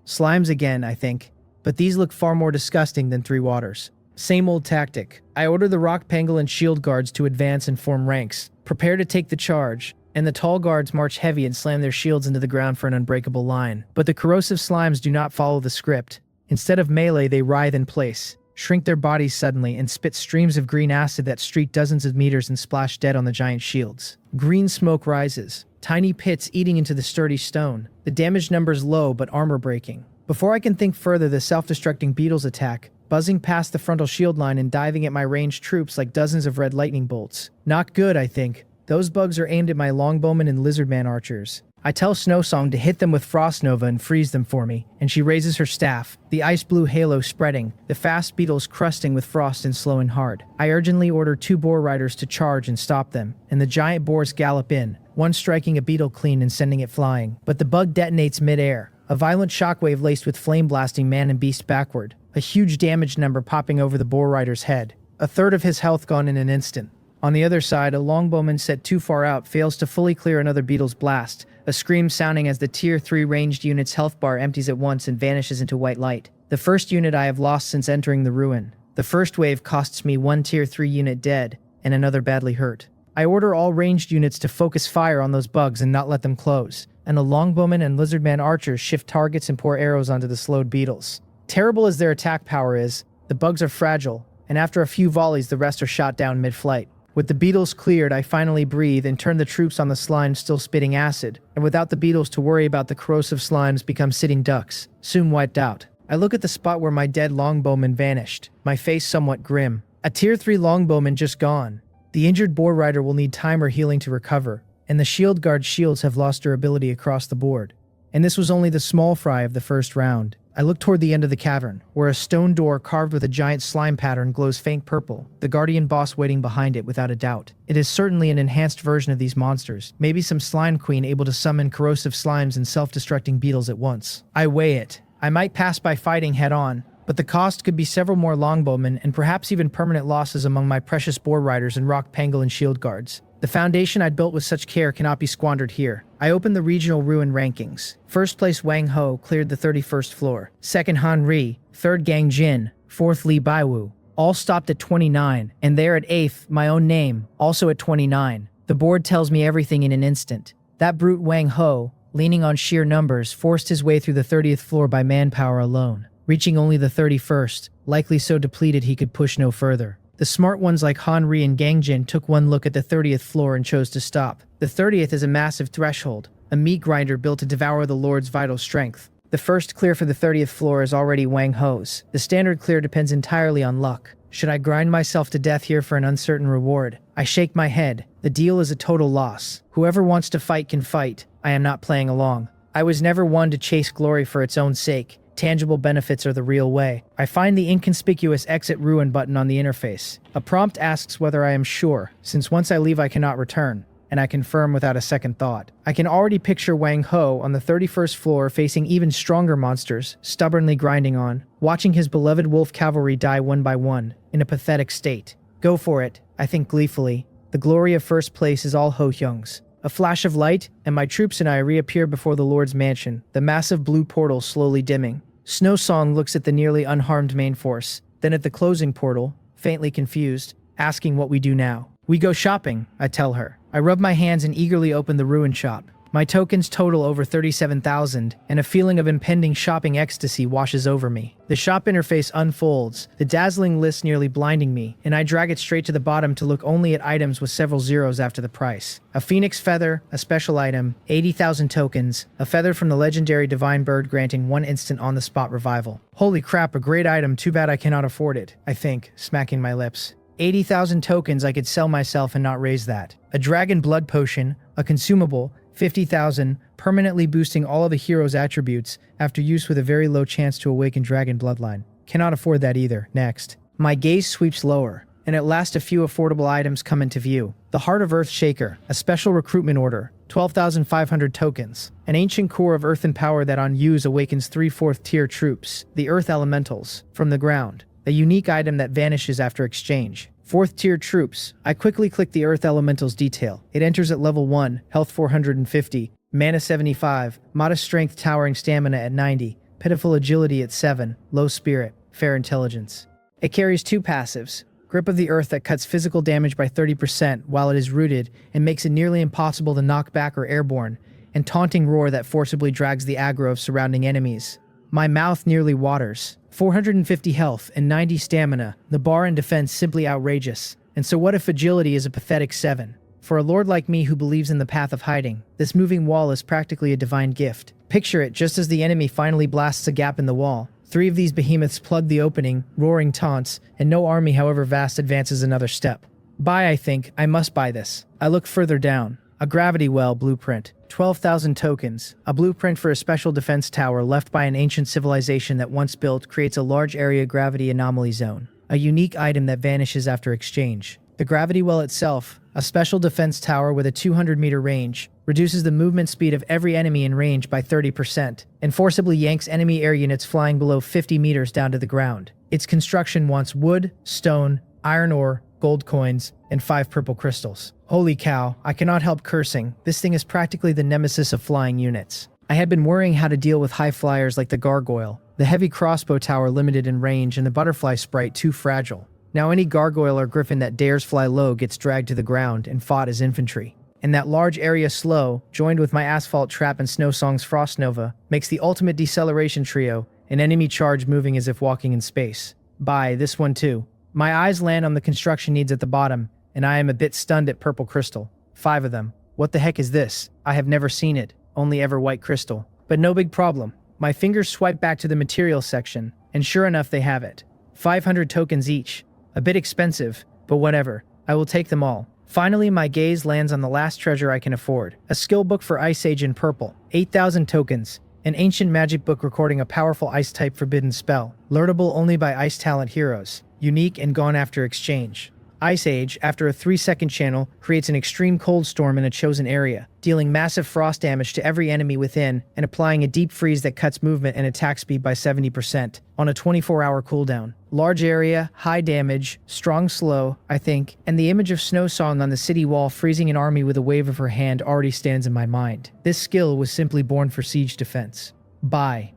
Slimes again, I think, but these look far more disgusting than Three Waters. Same old tactic. I order the rock pangolin shield guards to advance and form ranks, prepare to take the charge, and the tall guards march heavy and slam their shields into the ground for an unbreakable line. But the corrosive slimes do not follow the script. Instead of melee, they writhe in place, shrink their bodies suddenly, and spit streams of green acid that streak dozens of meters and splash dead on the giant shields. Green smoke rises, tiny pits eating into the sturdy stone. The damage numbers low but armor breaking. Before I can think further, the self-destructing beetles attack, buzzing past the frontal shield line and diving at my ranged troops like dozens of red lightning bolts. Not good, I think. Those bugs are aimed at my longbowmen and lizardman archers. I tell Snowsong to hit them with Frost Nova and freeze them for me, and she raises her staff, the ice blue halo spreading, the fast beetles crusting with frost and slowing hard. I urgently order 2 boar riders to charge and stop them, and the giant boars gallop in, one striking a beetle clean and sending it flying. But the bug detonates mid-air, a violent shockwave laced with flame blasting man and beast backward, a huge damage number popping over the boar rider's head. A third of his health gone in an instant. On the other side, a longbowman set too far out fails to fully clear another beetle's blast, a scream sounding as the Tier 3 ranged unit's health bar empties at once and vanishes into white light. The first unit I have lost since entering the ruin. The first wave costs me 1 Tier 3 unit dead, and another badly hurt. I order all ranged units to focus fire on those bugs and not let them close, and the longbowmen and lizardman archers shift targets and pour arrows onto the slowed beetles. Terrible as their attack power is, the bugs are fragile, and after a few volleys the rest are shot down mid-flight. With the beetles cleared, I finally breathe and turn the troops on the slimes still spitting acid, and without the beetles to worry about, the corrosive slimes become sitting ducks, soon wiped out. I look at the spot where my dead longbowman vanished, my face somewhat grim. A Tier 3 longbowman just gone. The injured boar rider will need time or healing to recover, and the shield guard shields have lost durability across the board. And this was only the small fry of the first round. I look toward the end of the cavern, where a stone door carved with a giant slime pattern glows faint purple, the guardian boss waiting behind it without a doubt. It is certainly an enhanced version of these monsters, maybe some slime queen able to summon corrosive slimes and self-destructing beetles at once. I weigh it. I might pass by fighting head-on, but the cost could be several more longbowmen and perhaps even permanent losses among my precious boar riders and rock pangolin shield guards. The foundation I'd built with such care cannot be squandered here. I opened the regional ruin rankings. First place Wang Ho cleared the 31st floor. Second Han Ri, third Gang Jin, fourth Li Baiwu. All stopped at 29, and there at 8th, my own name, also at 29. The board tells me everything in an instant. That brute Wang Ho, leaning on sheer numbers, forced his way through the 30th floor by manpower alone, reaching only the 31st, likely so depleted he could push no further. The smart ones like Han Ri and Gang Jin took one look at the 30th floor and chose to stop. The 30th is a massive threshold, a meat grinder built to devour the Lord's vital strength. The first clear for the 30th floor is already Wang Ho's. The standard clear depends entirely on luck. Should I grind myself to death here for an uncertain reward? I shake my head. The deal is a total loss. Whoever wants to fight can fight. I am not playing along. I was never one to chase glory for its own sake. Tangible benefits are the real way. I find the inconspicuous Exit Ruin button on the interface. A prompt asks whether I am sure, since once I leave I cannot return, and I confirm without a second thought. I can already picture Wang Ho on the 31st floor facing even stronger monsters, stubbornly grinding on, watching his beloved wolf cavalry die one by one, in a pathetic state. Go for it, I think gleefully. The glory of first place is all Ho Hyung's. A flash of light, and my troops and I reappear before the Lord's mansion, the massive blue portal slowly dimming. Snowsong looks at the nearly unharmed main force, then at the closing portal, faintly confused, asking what we do now. We go shopping, I tell her. I rub my hands and eagerly open the ruin shop. My tokens total over 37,000, and a feeling of impending shopping ecstasy washes over me. The shop interface unfolds, the dazzling list nearly blinding me, and I drag it straight to the bottom to look only at items with several zeros after the price. A phoenix feather, a special item, 80,000 tokens, a feather from the legendary divine bird granting 1 instant on-the-spot revival. Holy crap, a great item, too bad I cannot afford it, I think, smacking my lips. 80,000 tokens, I could sell myself and not raise that. A dragon blood potion, a consumable, 50,000, permanently boosting all of the hero's attributes after use with a very low chance to awaken dragon bloodline. Cannot afford that either. Next. My gaze sweeps lower, and at last a few affordable items come into view. The Heart of Earth Shaker, a special recruitment order, 12,500 tokens. An ancient core of earthen power that on use awakens 3 4th tier troops, the Earth Elementals, from the ground. A unique item that vanishes after exchange. 4th tier troops. I quickly click the Earth Elementals detail. It enters at level 1, health 450, mana 75, modest strength towering stamina at 90, pitiful agility at 7, low spirit, fair intelligence. It carries 2 passives. Grip of the Earth that cuts physical damage by 30% while it is rooted and makes it nearly impossible to knock back or airborne, and Taunting Roar that forcibly drags the aggro of surrounding enemies. My mouth nearly waters. 450 health and 90 stamina, the bar in defense simply outrageous. And so what if agility is a pathetic 7? For a lord like me who believes in the path of hiding, this moving wall is practically a divine gift. Picture it just as the enemy finally blasts a gap in the wall. 3 of these behemoths plug the opening, roaring taunts, and no army however vast advances another step. Buy, I think. I must buy this. I look further down. A gravity well blueprint. 12,000 tokens. A blueprint for a special defense tower left by an ancient civilization that once built creates a large area gravity anomaly zone. A unique item that vanishes after exchange. The gravity well itself, a special defense tower with a 200-meter range, reduces the movement speed of every enemy in range by 30%, and forcibly yanks enemy air units flying below 50 meters down to the ground. Its construction wants wood, stone, iron ore, gold coins, and 5 purple crystals. Holy cow, I cannot help cursing. This thing is practically the nemesis of flying units. I had been worrying how to deal with high flyers like the gargoyle, the heavy crossbow tower limited in range, and the butterfly sprite too fragile. Now any gargoyle or griffin that dares fly low gets dragged to the ground and fought as infantry. And that large area slow, joined with my asphalt trap and Snow Song's Frost Nova, makes the ultimate deceleration trio, an enemy charge moving as if walking in space. Buy this one too. My eyes land on the construction needs at the bottom, and I am a bit stunned at purple crystal. 5 of them. What the heck is this? I have never seen it, only ever white crystal. But no big problem. My fingers swipe back to the materials section, and sure enough they have it. 500 tokens each. A bit expensive, but whatever. I will take them all. Finally, my gaze lands on the last treasure I can afford. A skill book for Ice Age in purple. 8,000 tokens. An ancient magic book recording a powerful ice-type forbidden spell. Learnable only by ice talent heroes. Unique and gone after exchange. Ice Age, after a 3-second channel, creates an extreme cold storm in a chosen area, dealing massive frost damage to every enemy within and applying a deep freeze that cuts movement and attack speed by 70% on a 24-hour cooldown. Large area, high damage, strong slow, I think, and the image of Snow Song on the city wall freezing an army with a wave of her hand already stands in my mind. This skill was simply born for siege defense. Buy.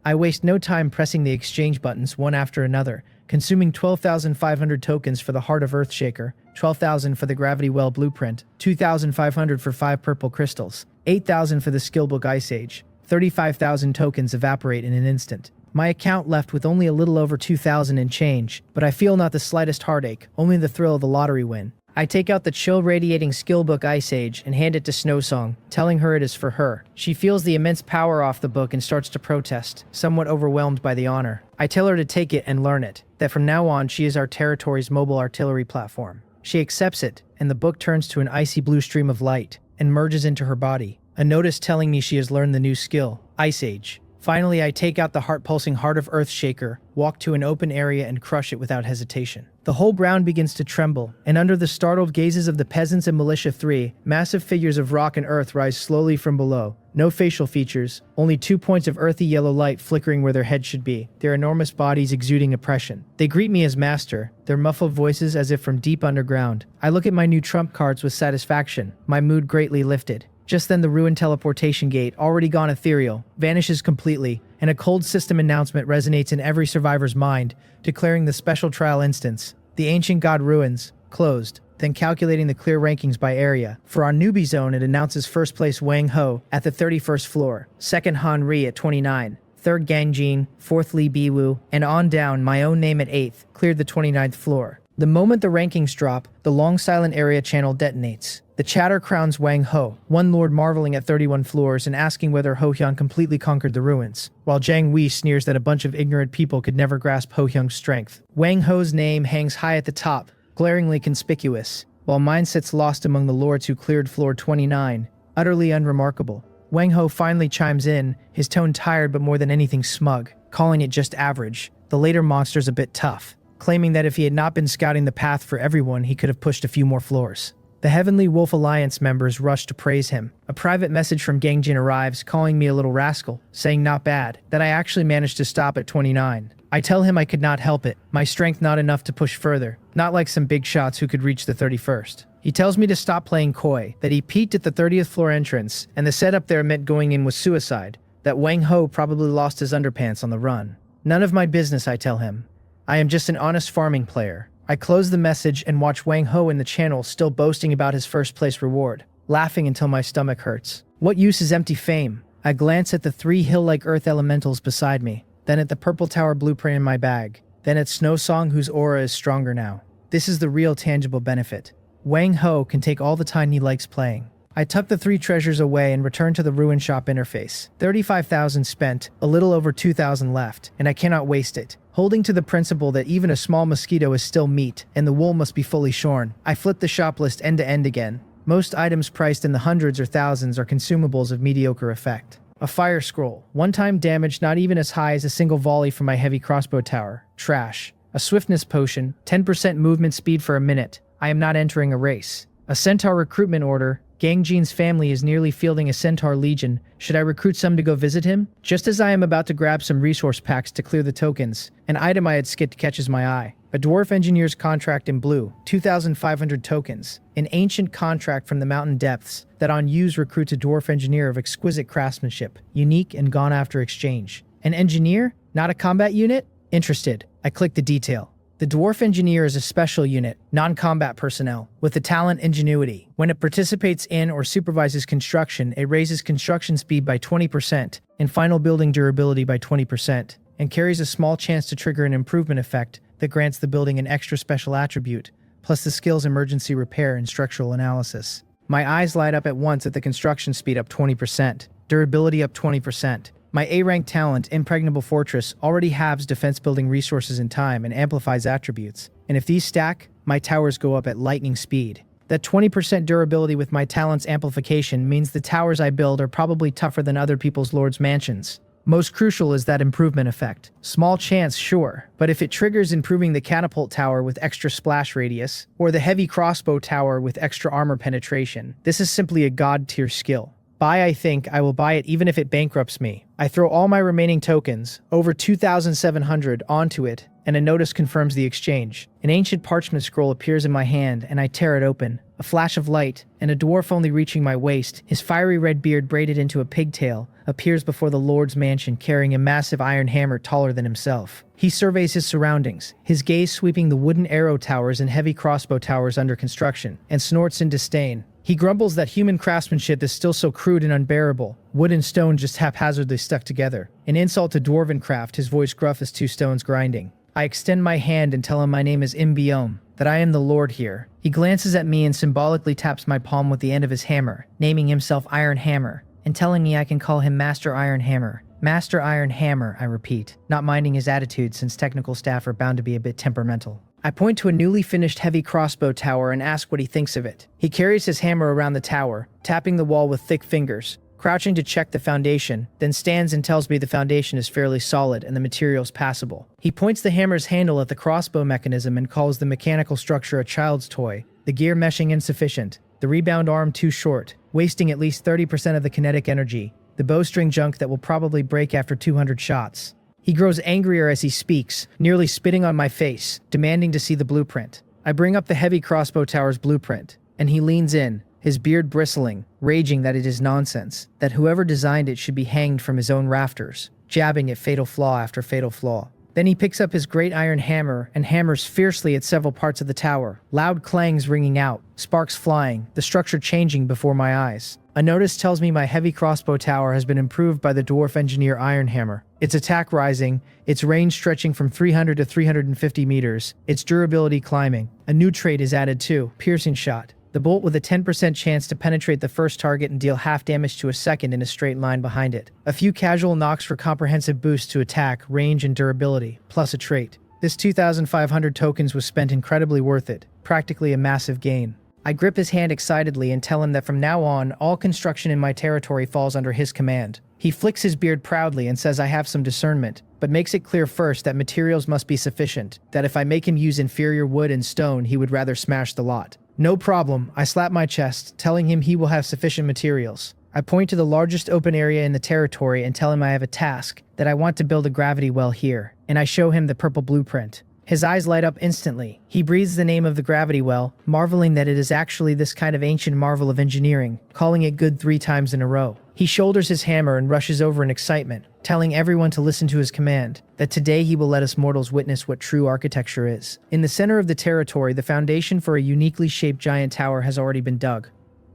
I waste no time pressing the exchange buttons one after another, consuming 12,500 tokens for the Heart of Earthshaker, 12,000 for the Gravity Well Blueprint, 2,500 for 5 purple crystals, 8,000 for the Skillbook Ice Age. 35,000 tokens evaporate in an instant. My account left with only a little over 2,000 and change, but I feel not the slightest heartache, only the thrill of the lottery win. I take out the chill-radiating skillbook Ice Age and hand it to Snow Song, telling her it is for her. She feels the immense power off the book and starts to protest, somewhat overwhelmed by the honor. I tell her to take it and learn it, that from now on she is our territory's mobile artillery platform. She accepts it, and the book turns to an icy blue stream of light and merges into her body, a notice telling me she has learned the new skill, Ice Age. Finally, I take out the heart-pulsing Heart of Earthshaker, walk to an open area and crush it without hesitation. The whole ground begins to tremble, and under the startled gazes of the peasants and Militia 3, massive figures of rock and earth rise slowly from below. No facial features, only 2 points of earthy yellow light flickering where their heads should be, their enormous bodies exuding oppression. They greet me as master, their muffled voices as if from deep underground. I look at my new trump cards with satisfaction, my mood greatly lifted. Just then the ruined teleportation gate, already gone ethereal, vanishes completely, and a cold system announcement resonates in every survivor's mind, declaring the special trial instance, the ancient god ruins, closed. Then calculating the clear rankings by area. For our newbie zone, it announces first place Wang Ho at the 31st floor, second Han Ri at 29, third Gang Jin, fourth Li Biwu, and on down, my own name at 8th, cleared the 29th floor. The moment the rankings drop, the long silent area channel detonates. The chatter crowns Wang Ho, one lord marveling at 31 floors and asking whether Ho Hyun completely conquered the ruins, while Jang Wei sneers that a bunch of ignorant people could never grasp Ho Hyun's strength. Wang Ho's name hangs high at the top, glaringly conspicuous, while mine sits lost among the lords who cleared floor 29, utterly unremarkable. Wang Ho finally chimes in, his tone tired but more than anything smug, calling it just average, the later monsters a bit tough, claiming that if he had not been scouting the path for everyone, he could have pushed a few more floors. The Heavenly Wolf Alliance members rush to praise him. A private message from Gangjin arrives, calling me a little rascal, saying not bad, that I actually managed to stop at 29. I tell him I could not help it, my strength not enough to push further, not like some big shots who could reach the 31st. He tells me to stop playing coy, that he peeked at the 30th floor entrance, and the setup there meant going in was suicide, that Wang Ho probably lost his underpants on the run. None of my business, I tell him. I am just an honest farming player. I close the message and watch Wang Ho in the channel still boasting about his first place reward, laughing until my stomach hurts. What use is empty fame? I glance at the 3 hill-like earth elementals beside me, then at the purple tower blueprint in my bag, then at Snow Song whose aura is stronger now. This is the real tangible benefit. Wang Ho can take all the time he likes playing. I tuck the 3 treasures away and return to the ruin shop interface. 35,000 spent, a little over 2,000 left, and I cannot waste it. Holding to the principle that even a small mosquito is still meat, and the wool must be fully shorn, I flip the shop list end to end again. Most items priced in the hundreds or thousands are consumables of mediocre effect. A fire scroll. One-time damage not even as high as a single volley from my heavy crossbow tower. Trash. A swiftness potion. 10% movement speed for a minute. I am not entering a race. A centaur recruitment order. Gangjin's family is nearly fielding a centaur legion. Should I recruit some to go visit him? Just as I am about to grab some resource packs to clear the tokens, an item I had skipped catches my eye. A dwarf engineer's contract in blue, 2,500 tokens. An ancient contract from the mountain depths that on use recruits a dwarf engineer of exquisite craftsmanship, unique and gone after exchange. An engineer? Not a combat unit? Interested. I click the detail. The dwarf engineer is a special unit, non-combat personnel, with the talent ingenuity. When it participates in or supervises construction, it raises construction speed by 20% and final building durability by 20%, and carries a small chance to trigger an improvement effect that grants the building an extra special attribute, plus the skills emergency repair and structural analysis. My eyes light up at once at the construction speed up 20%, durability up 20%. My A-rank talent, Impregnable Fortress, already halves defense building resources and time and amplifies attributes. And if these stack, my towers go up at lightning speed. That 20% durability with my talent's amplification means the towers I build are probably tougher than other people's lords' mansions. Most crucial is that improvement effect. Small chance, sure, but if it triggers improving the catapult tower with extra splash radius, or the heavy crossbow tower with extra armor penetration, this is simply a god-tier skill. Buy, I think. I will buy it even if it bankrupts me. I throw all my remaining tokens, over 2,700, onto it, and a notice confirms the exchange. An ancient parchment scroll appears in my hand, and I tear it open. A flash of light, and a dwarf only reaching my waist, his fiery red beard braided into a pigtail, appears before the lord's mansion carrying a massive iron hammer taller than himself. He surveys his surroundings, his gaze sweeping the wooden arrow towers and heavy crossbow towers under construction, and snorts in disdain. He grumbles that human craftsmanship is still so crude and unbearable, wood and stone just haphazardly stuck together. An insult to dwarven craft, his voice gruff as 2 stones grinding. I extend my hand and tell him my name is Imbiome, that I am the lord here. He glances at me and symbolically taps my palm with the end of his hammer, naming himself Iron Hammer, and telling me I can call him Master Iron Hammer. Master Iron Hammer, I repeat, not minding his attitude since technical staff are bound to be a bit temperamental. I point to a newly finished heavy crossbow tower and ask what he thinks of it. He carries his hammer around the tower, tapping the wall with thick fingers, crouching to check the foundation, then stands and tells me the foundation is fairly solid and the materials passable. He points the hammer's handle at the crossbow mechanism and calls the mechanical structure a child's toy, the gear meshing insufficient, the rebound arm too short, wasting at least 30% of the kinetic energy, the bowstring junk that will probably break after 200 shots. He grows angrier as he speaks, nearly spitting on my face, demanding to see the blueprint. I bring up the heavy crossbow tower's blueprint, and he leans in, his beard bristling, raging that it is nonsense, that whoever designed it should be hanged from his own rafters, jabbing at fatal flaw after fatal flaw. Then he picks up his great iron hammer and hammers fiercely at several parts of the tower, loud clangs ringing out, sparks flying, the structure changing before my eyes. A notice tells me my heavy crossbow tower has been improved by the dwarf engineer Iron Hammer. Its attack rising, its range stretching from 300 to 350 meters, its durability climbing. A new trait is added too, piercing shot. The bolt with a 10% chance to penetrate the first target and deal half damage to a second in a straight line behind it. A few casual knocks for comprehensive boost to attack, range, and durability, plus a trait. This 2,500 tokens was spent incredibly worth it, practically a massive gain. I grip his hand excitedly and tell him that from now on, all construction in my territory falls under his command. He flicks his beard proudly and says I have some discernment, but makes it clear first that materials must be sufficient, that if I make him use inferior wood and stone, he would rather smash the lot. No problem, I slap my chest, telling him he will have sufficient materials. I point to the largest open area in the territory and tell him I have a task, that I want to build a gravity well here, and I show him the purple blueprint. His eyes light up instantly. He breathes the name of the gravity well, marveling that it is actually this kind of ancient marvel of engineering, calling it good 3 times in a row. He shoulders his hammer and rushes over in excitement, telling everyone to listen to his command, that today he will let us mortals witness what true architecture is. In the center of the territory, the foundation for a uniquely shaped giant tower has already been dug.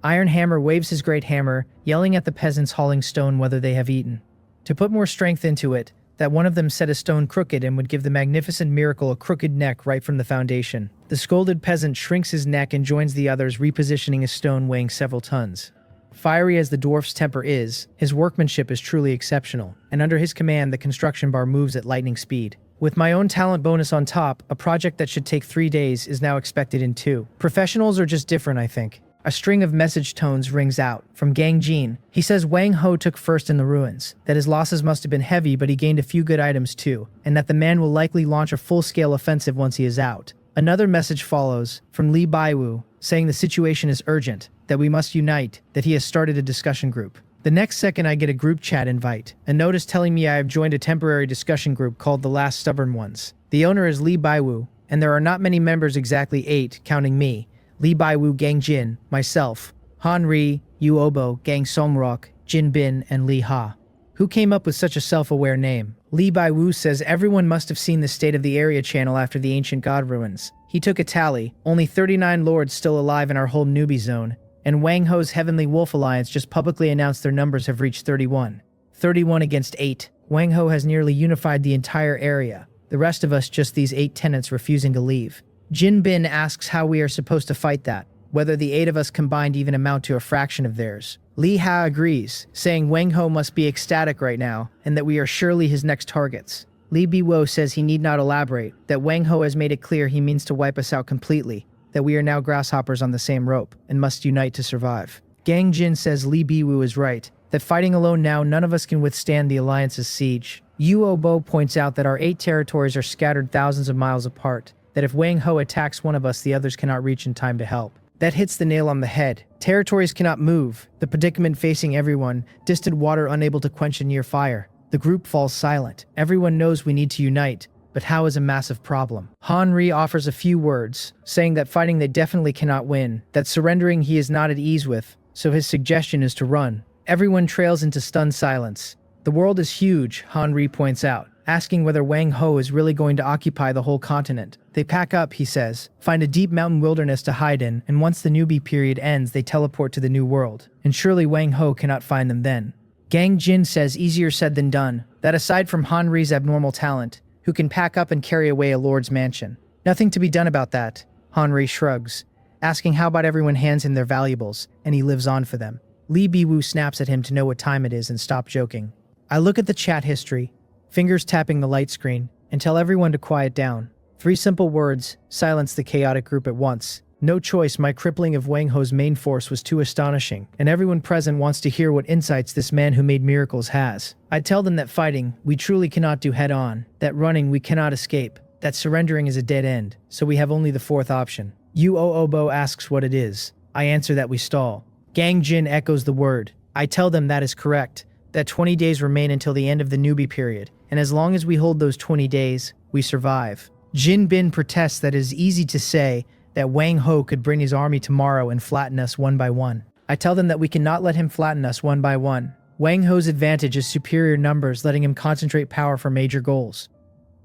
Iron Hammer waves his great hammer, yelling at the peasants hauling stone whether they have eaten. To put more strength into it, that one of them set a stone crooked and would give the magnificent miracle a crooked neck right from the foundation. The scolded peasant shrinks his neck and joins the others, repositioning a stone weighing several tons. Fiery as the dwarf's temper is, his workmanship is truly exceptional, and under his command the construction bar moves at lightning speed. With my own talent bonus on top, a project that should take 3 days is now expected in 2. Professionals are just different, I think. A string of message tones rings out from Gang Jin. He says Wang Ho took first in the ruins, that his losses must have been heavy but he gained a few good items too, and that the man will likely launch a full-scale offensive once he is out. Another message follows from Li Baiwu, saying the situation is urgent, that we must unite, that he has started a discussion group. The next second I get a group chat invite, a notice telling me I have joined a temporary discussion group called The Last Stubborn Ones. The owner is Li Baiwu, and there are not many members, exactly 8, counting me. Li Baiwu, Gang Jin, myself, Han Ri, Yu Obo, Gang Songrok, Jin Bin, and Li Ha. Who came up with such a self-aware name? Li Baiwu says everyone must have seen the state of the area channel after the ancient god ruins. He took a tally, only 39 lords still alive in our whole newbie zone, and Wang Ho's Heavenly Wolf Alliance just publicly announced their numbers have reached 31. 31 against 8. Wang Ho has nearly unified the entire area. The rest of us just these 8 tenants refusing to leave. Jin Bin asks how we are supposed to fight that, whether the 8 of us combined even amount to a fraction of theirs. Li Ha agrees, saying Wang Ho must be ecstatic right now, and that we are surely his next targets. Li Biwo says he need not elaborate, that Wang Ho has made it clear he means to wipe us out completely, that we are now grasshoppers on the same rope, and must unite to survive. Gang Jin says Li Biwu is right, that fighting alone now none of us can withstand the Alliance's siege. Yu Obo points out that our 8 territories are scattered thousands of miles apart, that if Wang Ho attacks one of us the others cannot reach in time to help. That hits the nail on the head. Territories cannot move, the predicament facing everyone, distant water unable to quench a near fire. The group falls silent. Everyone knows we need to unite, but how is a massive problem. Han Ri offers a few words, saying that fighting they definitely cannot win, that surrendering he is not at ease with, so his suggestion is to run. Everyone trails into stunned silence. The world is huge, Han Ri points out, asking whether Wang Ho is really going to occupy the whole continent. They pack up, he says, find a deep mountain wilderness to hide in, and once the newbie period ends they teleport to the new world. And surely Wang Ho cannot find them then. Gang Jin says easier said than done, that aside from Han Ri's abnormal talent, who can pack up and carry away a lord's mansion. Nothing to be done about that, Han Ri shrugs, asking how about everyone hands him their valuables, and he lives on for them. Li Biwu snaps at him to know what time it is and stop joking. I look at the chat history, fingers tapping the light screen, and tell everyone to quiet down. 3 simple words, silence the chaotic group at once. No choice, my crippling of Wang Ho's main force was too astonishing, and everyone present wants to hear what insights this man who made miracles has. I tell them that fighting, we truly cannot do head-on, that running we cannot escape, that surrendering is a dead end, so we have only the 4th option. Yu Obo asks what it is. I answer that we stall. Gang Jin echoes the word. I tell them that is correct, that 20 days remain until the end of the newbie period, and as long as we hold those 20 days, we survive. Jin Bin protests that it is easy to say that Wang Ho could bring his army tomorrow and flatten us one by one. I tell them that we cannot let him flatten us one by one. Wang Ho's advantage is superior numbers, letting him concentrate power for major goals.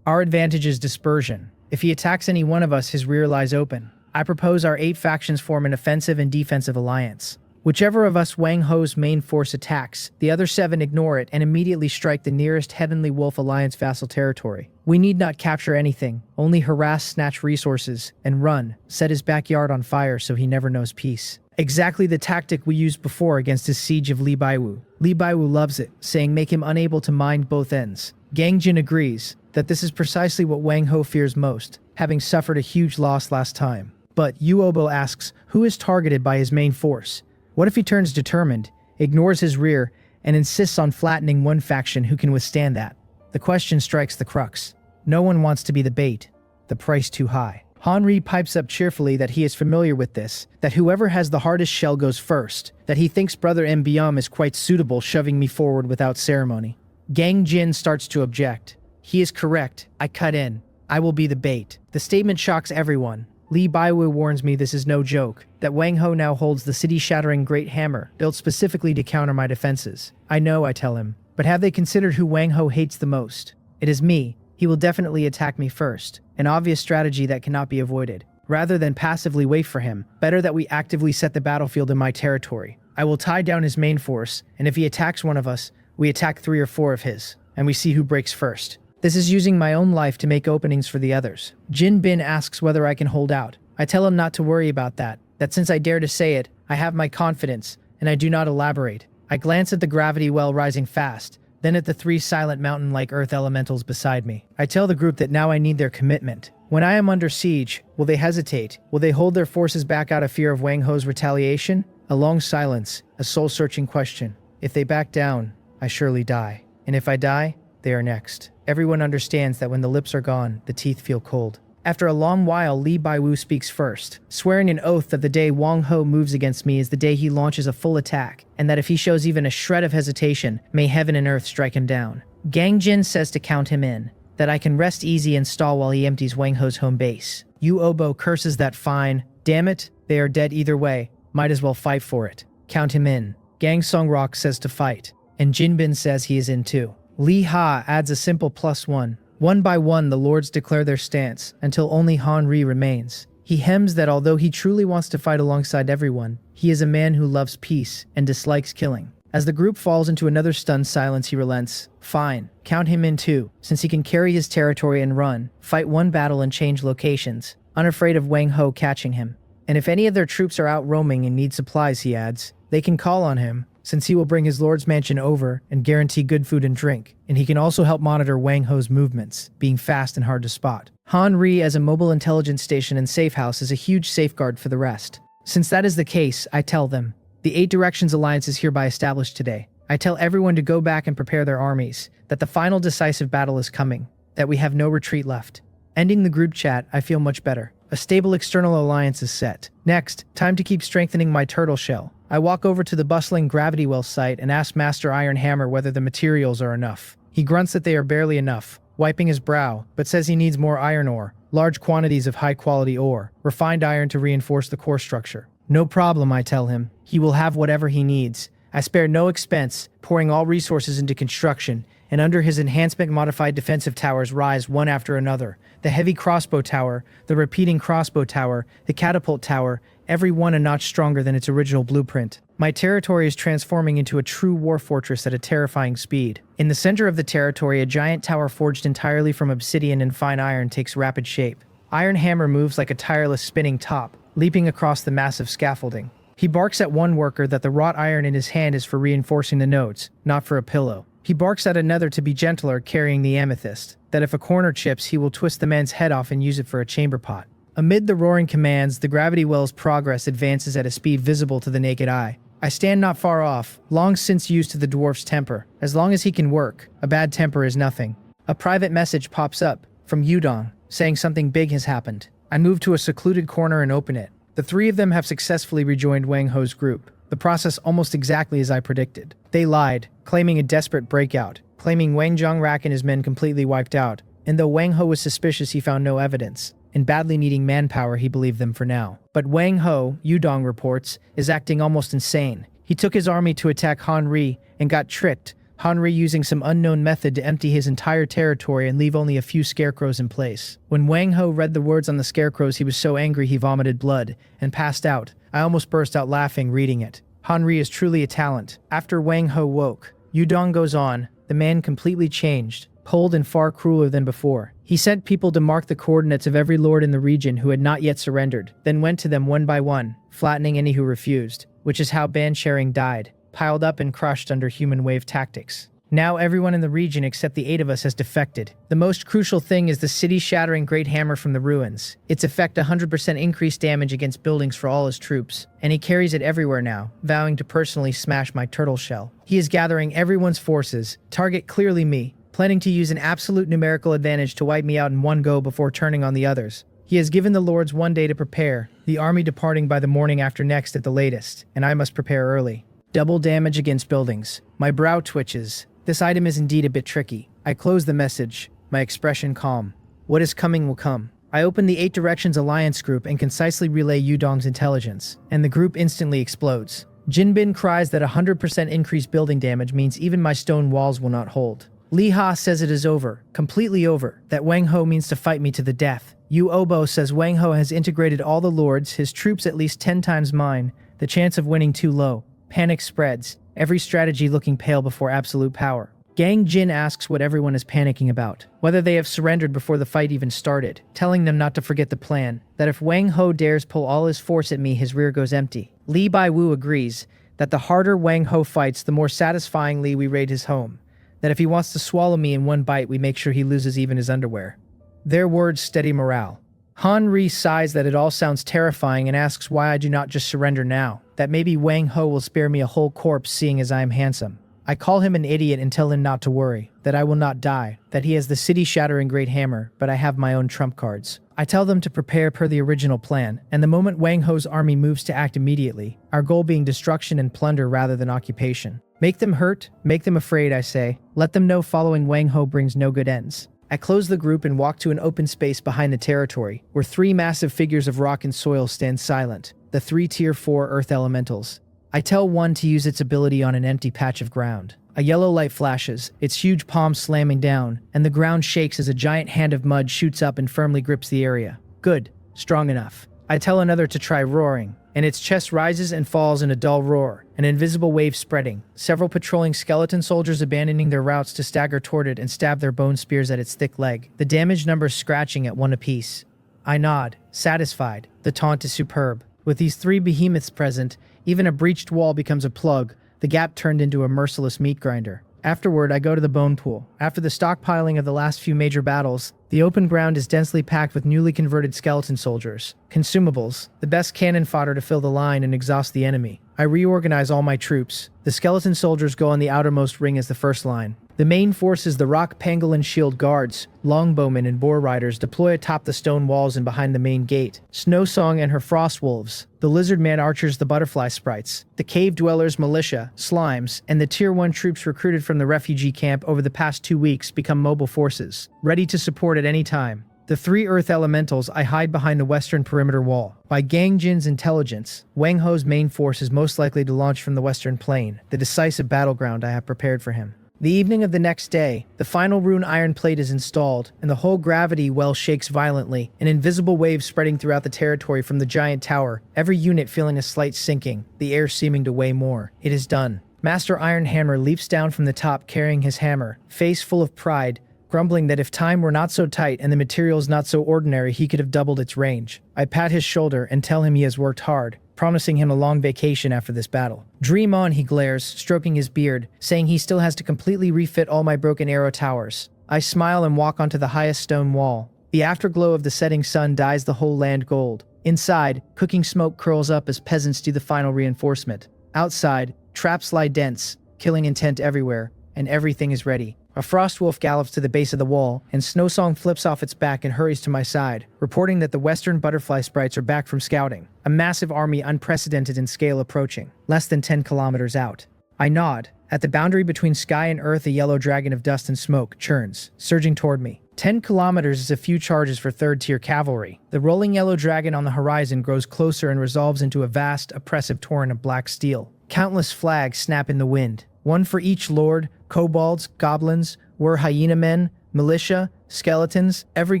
Our advantage is dispersion. If he attacks any one of us, his rear lies open. I propose our 8 factions form an offensive and defensive alliance. Whichever of us Wang Ho's main force attacks, the other 7 ignore it and immediately strike the nearest Heavenly Wolf Alliance vassal territory. We need not capture anything, only harass, snatch resources, and run, set his backyard on fire so he never knows peace. Exactly the tactic we used before against his siege of Li Baiwu. Li Baiwu loves it, saying make him unable to mind both ends. Gang Jin agrees that this is precisely what Wang Ho fears most, having suffered a huge loss last time. But Yu Obo asks who is targeted by his main force. What if he turns determined, ignores his rear, and insists on flattening one faction who can withstand that? The question strikes the crux. No one wants to be the bait. The price too high. Han Ri pipes up cheerfully that he is familiar with this, that whoever has the hardest shell goes first, that he thinks Brother Mbiam is quite suitable shoving me forward without ceremony. Gang Jin starts to object. He is correct. I cut in. I will be the bait. The statement shocks everyone. Li Baiwu warns me this is no joke, that Wang Ho now holds the city-shattering Great Hammer, built specifically to counter my defenses. I know, I tell him, but have they considered who Wang Ho hates the most? It is me. He will definitely attack me first, an obvious strategy that cannot be avoided. Rather than passively wait for him, better that we actively set the battlefield in my territory. I will tie down his main force, and if he attacks one of us, we attack 3 or 4 of his. and we see who breaks first. This is using my own life to make openings for the others. Jin Bin asks whether I can hold out. I tell him not to worry about that since I dare to say it, I have my confidence, and I do not elaborate. I glance at the gravity well rising fast, then at the 3 silent mountain-like earth elementals beside me. I tell the group that now I need their commitment. When I am under siege, will they hesitate? Will they hold their forces back out of fear of Wang Ho's retaliation? A long silence, a soul-searching question. If they back down, I surely die. And if I die, they are next. Everyone understands that when the lips are gone, the teeth feel cold. After a long while, Li Baiwu speaks first, swearing an oath that the day Wang Ho moves against me is the day he launches a full attack, and that if he shows even a shred of hesitation, may heaven and earth strike him down. Gang Jin says to count him in, that I can rest easy and stall while he empties Wang Ho's home base. Yu Obo curses that fine. Damn it, they are dead either way. Might as well fight for it. Count him in. Gang Songrock says to fight, and Jin Bin says he is in too. Li Ha adds a simple +1. One by one, the lords declare their stance, until only Han Ri remains. He hems that although he truly wants to fight alongside everyone, he is a man who loves peace and dislikes killing. As the group falls into another stunned silence, he relents. Fine, count him in too, since he can carry his territory and run, fight one battle and change locations, unafraid of Wang Ho catching him. And if any of their troops are out roaming and need supplies, he adds, they can call on him, since he will bring his lord's mansion over and guarantee good food and drink, and he can also help monitor Wang Ho's movements, being fast and hard to spot. Han Ri as a mobile intelligence station and safe house is a huge safeguard for the rest. Since that is the case, I tell them, the 8 Directions Alliance is hereby established today. I tell everyone to go back and prepare their armies, that the final decisive battle is coming, that we have no retreat left. Ending the group chat, I feel much better. A stable external alliance is set. Next, time to keep strengthening my turtle shell. I walk over to the bustling gravity well site and ask Master Iron Hammer whether the materials are enough. He grunts that they are barely enough, wiping his brow, but says he needs more iron ore, large quantities of high-quality ore, refined iron to reinforce the core structure. No problem, I tell him. He will have whatever he needs. I spare no expense, pouring all resources into construction, and under his enhancement-modified defensive towers rise one after another. The heavy crossbow tower, the repeating crossbow tower, the catapult tower, every one a notch stronger than its original blueprint. My territory is transforming into a true war fortress at a terrifying speed. In the center of the territory, a giant tower forged entirely from obsidian and fine iron takes rapid shape. Iron Hammer moves like a tireless spinning top, leaping across the massive scaffolding. He barks at one worker that the wrought iron in his hand is for reinforcing the nodes, not for a pillow. He barks at another to be gentler, carrying the amethyst, that if a corner chips, he will twist the man's head off and use it for a chamber pot. Amid the roaring commands, the gravity well's progress advances at a speed visible to the naked eye. I stand not far off, long since used to the dwarf's temper. As long as he can work, a bad temper is nothing. A private message pops up, from Yudong, saying something big has happened. I move to a secluded corner and open it. The 3 of them have successfully rejoined Wang Ho's group. The process almost exactly as I predicted. They lied, claiming a desperate breakout, claiming Wang Zhongrak and his men completely wiped out, and though Wang Ho was suspicious, he found no evidence. And badly needing manpower, he believed them for now. But Wang Ho, Yudong reports, is acting almost insane. He took his army to attack Han Ri and got tricked, Han Ri using some unknown method to empty his entire territory and leave only a few scarecrows in place. When Wang Ho read the words on the scarecrows, he was so angry he vomited blood and passed out. I almost burst out laughing reading it. Han Ri is truly a talent. After Wang Ho woke, Yudong goes on, the man completely changed, cold and far crueler than before. He sent people to mark the coordinates of every lord in the region who had not yet surrendered, then went to them one by one, flattening any who refused, which is how Ban Sharing died, piled up and crushed under human wave tactics. Now everyone in the region except the 8 of us has defected. The most crucial thing is the city-shattering Great Hammer from the ruins. Its effect 100% increased damage against buildings for all his troops, and he carries it everywhere now, vowing to personally smash my turtle shell. He is gathering everyone's forces, target clearly me, planning to use an absolute numerical advantage to wipe me out in one go before turning on the others. He has given the lords 1 day to prepare, the army departing by the morning after next at the latest, and I must prepare early. Double damage against buildings. My brow twitches. This item is indeed a bit tricky. I close the message, my expression calm. What is coming will come. I open the 8 Directions Alliance group and concisely relay Yudong's intelligence, and the group instantly explodes. Jinbin cries that 100% increased building damage means even my stone walls will not hold. Li Ha says it is over, completely over, that Wang Ho means to fight me to the death. Yu Obo says Wang Ho has integrated all the lords, his troops at least 10 times mine, the chance of winning too low. Panic spreads, every strategy looking pale before absolute power. Gang Jin asks what everyone is panicking about, whether they have surrendered before the fight even started, telling them not to forget the plan, that if Wang Ho dares pull all his force at me, his rear goes empty. Li Bai-wu agrees that the harder Wang Ho fights, the more satisfyingly we raid his home, that if he wants to swallow me in one bite, we make sure he loses even his underwear. Their words steady morale. Han Ri sighs that it all sounds terrifying and asks why I do not just surrender now, that maybe Wang Ho will spare me a whole corpse seeing as I am handsome. I call him an idiot and tell him not to worry, that I will not die, that he has the city-shattering great hammer, but I have my own trump cards. I tell them to prepare per the original plan, and the moment Wang Ho's army moves to act immediately, our goal being destruction and plunder rather than occupation. Make them hurt, make them afraid, I say. Let them know following Wang Ho brings no good ends. I close the group and walk to an open space behind the territory, where 3 massive figures of rock and soil stand silent, the 3 Tier 4 Earth Elementals. I tell one to use its ability on an empty patch of ground. A yellow light flashes, its huge palm slamming down, and the ground shakes as a giant hand of mud shoots up and firmly grips the area. Good. Strong enough. I tell another to try roaring, and its chest rises and falls in a dull roar, an invisible wave spreading, several patrolling skeleton soldiers abandoning their routes to stagger toward it and stab their bone spears at its thick leg, the damage numbers scratching at 1 apiece. I nod, satisfied. The taunt is superb. With these 3 behemoths present, even a breached wall becomes a plug, the gap turned into a merciless meat grinder. Afterward, I go to the bone pool. After the stockpiling of the last few major battles, the open ground is densely packed with newly converted skeleton soldiers. Consumables, the best cannon fodder to fill the line and exhaust the enemy. I reorganize all my troops. The skeleton soldiers go on the outermost ring as the first line. The main forces, the rock pangolin shield guards, longbowmen and boar riders deploy atop the stone walls and behind the main gate. Snowsong and her frost wolves, the lizard man archers, the butterfly sprites, the cave dwellers militia, slimes, and the tier 1 troops recruited from the refugee camp over the past 2 weeks become mobile forces, ready to support at any time. The 3 Earth Elementals I hide behind the western perimeter wall. By Gang Jin's intelligence, Wang Ho's main force is most likely to launch from the western plain, the decisive battleground I have prepared for him. The evening of the next day, the final rune iron plate is installed, and the whole gravity well shakes violently, an invisible wave spreading throughout the territory from the giant tower, every unit feeling a slight sinking, the air seeming to weigh more. It is done. Master Iron Hammer leaps down from the top carrying his hammer, face full of pride, grumbling that if time were not so tight and the materials not so ordinary, he could have doubled its range. I pat his shoulder and tell him he has worked hard, promising him a long vacation after this battle. Dream on, he glares, stroking his beard, saying he still has to completely refit all my broken arrow towers. I smile and walk onto the highest stone wall. The afterglow of the setting sun dyes the whole land gold. Inside, cooking smoke curls up as peasants do the final reinforcement. Outside, traps lie dense, killing intent everywhere, and everything is ready. A frost wolf gallops to the base of the wall, and Snowsong flips off its back and hurries to my side, reporting that the western butterfly sprites are back from scouting. A massive army unprecedented in scale approaching, less than 10 kilometers out. I nod. At the boundary between sky and earth, a yellow dragon of dust and smoke churns, surging toward me. 10 kilometers is a few charges for 3rd-tier cavalry. The rolling yellow dragon on the horizon grows closer and resolves into a vast, oppressive torrent of black steel. Countless flags snap in the wind. One for each lord, kobolds, goblins, hyena men, militia, skeletons, every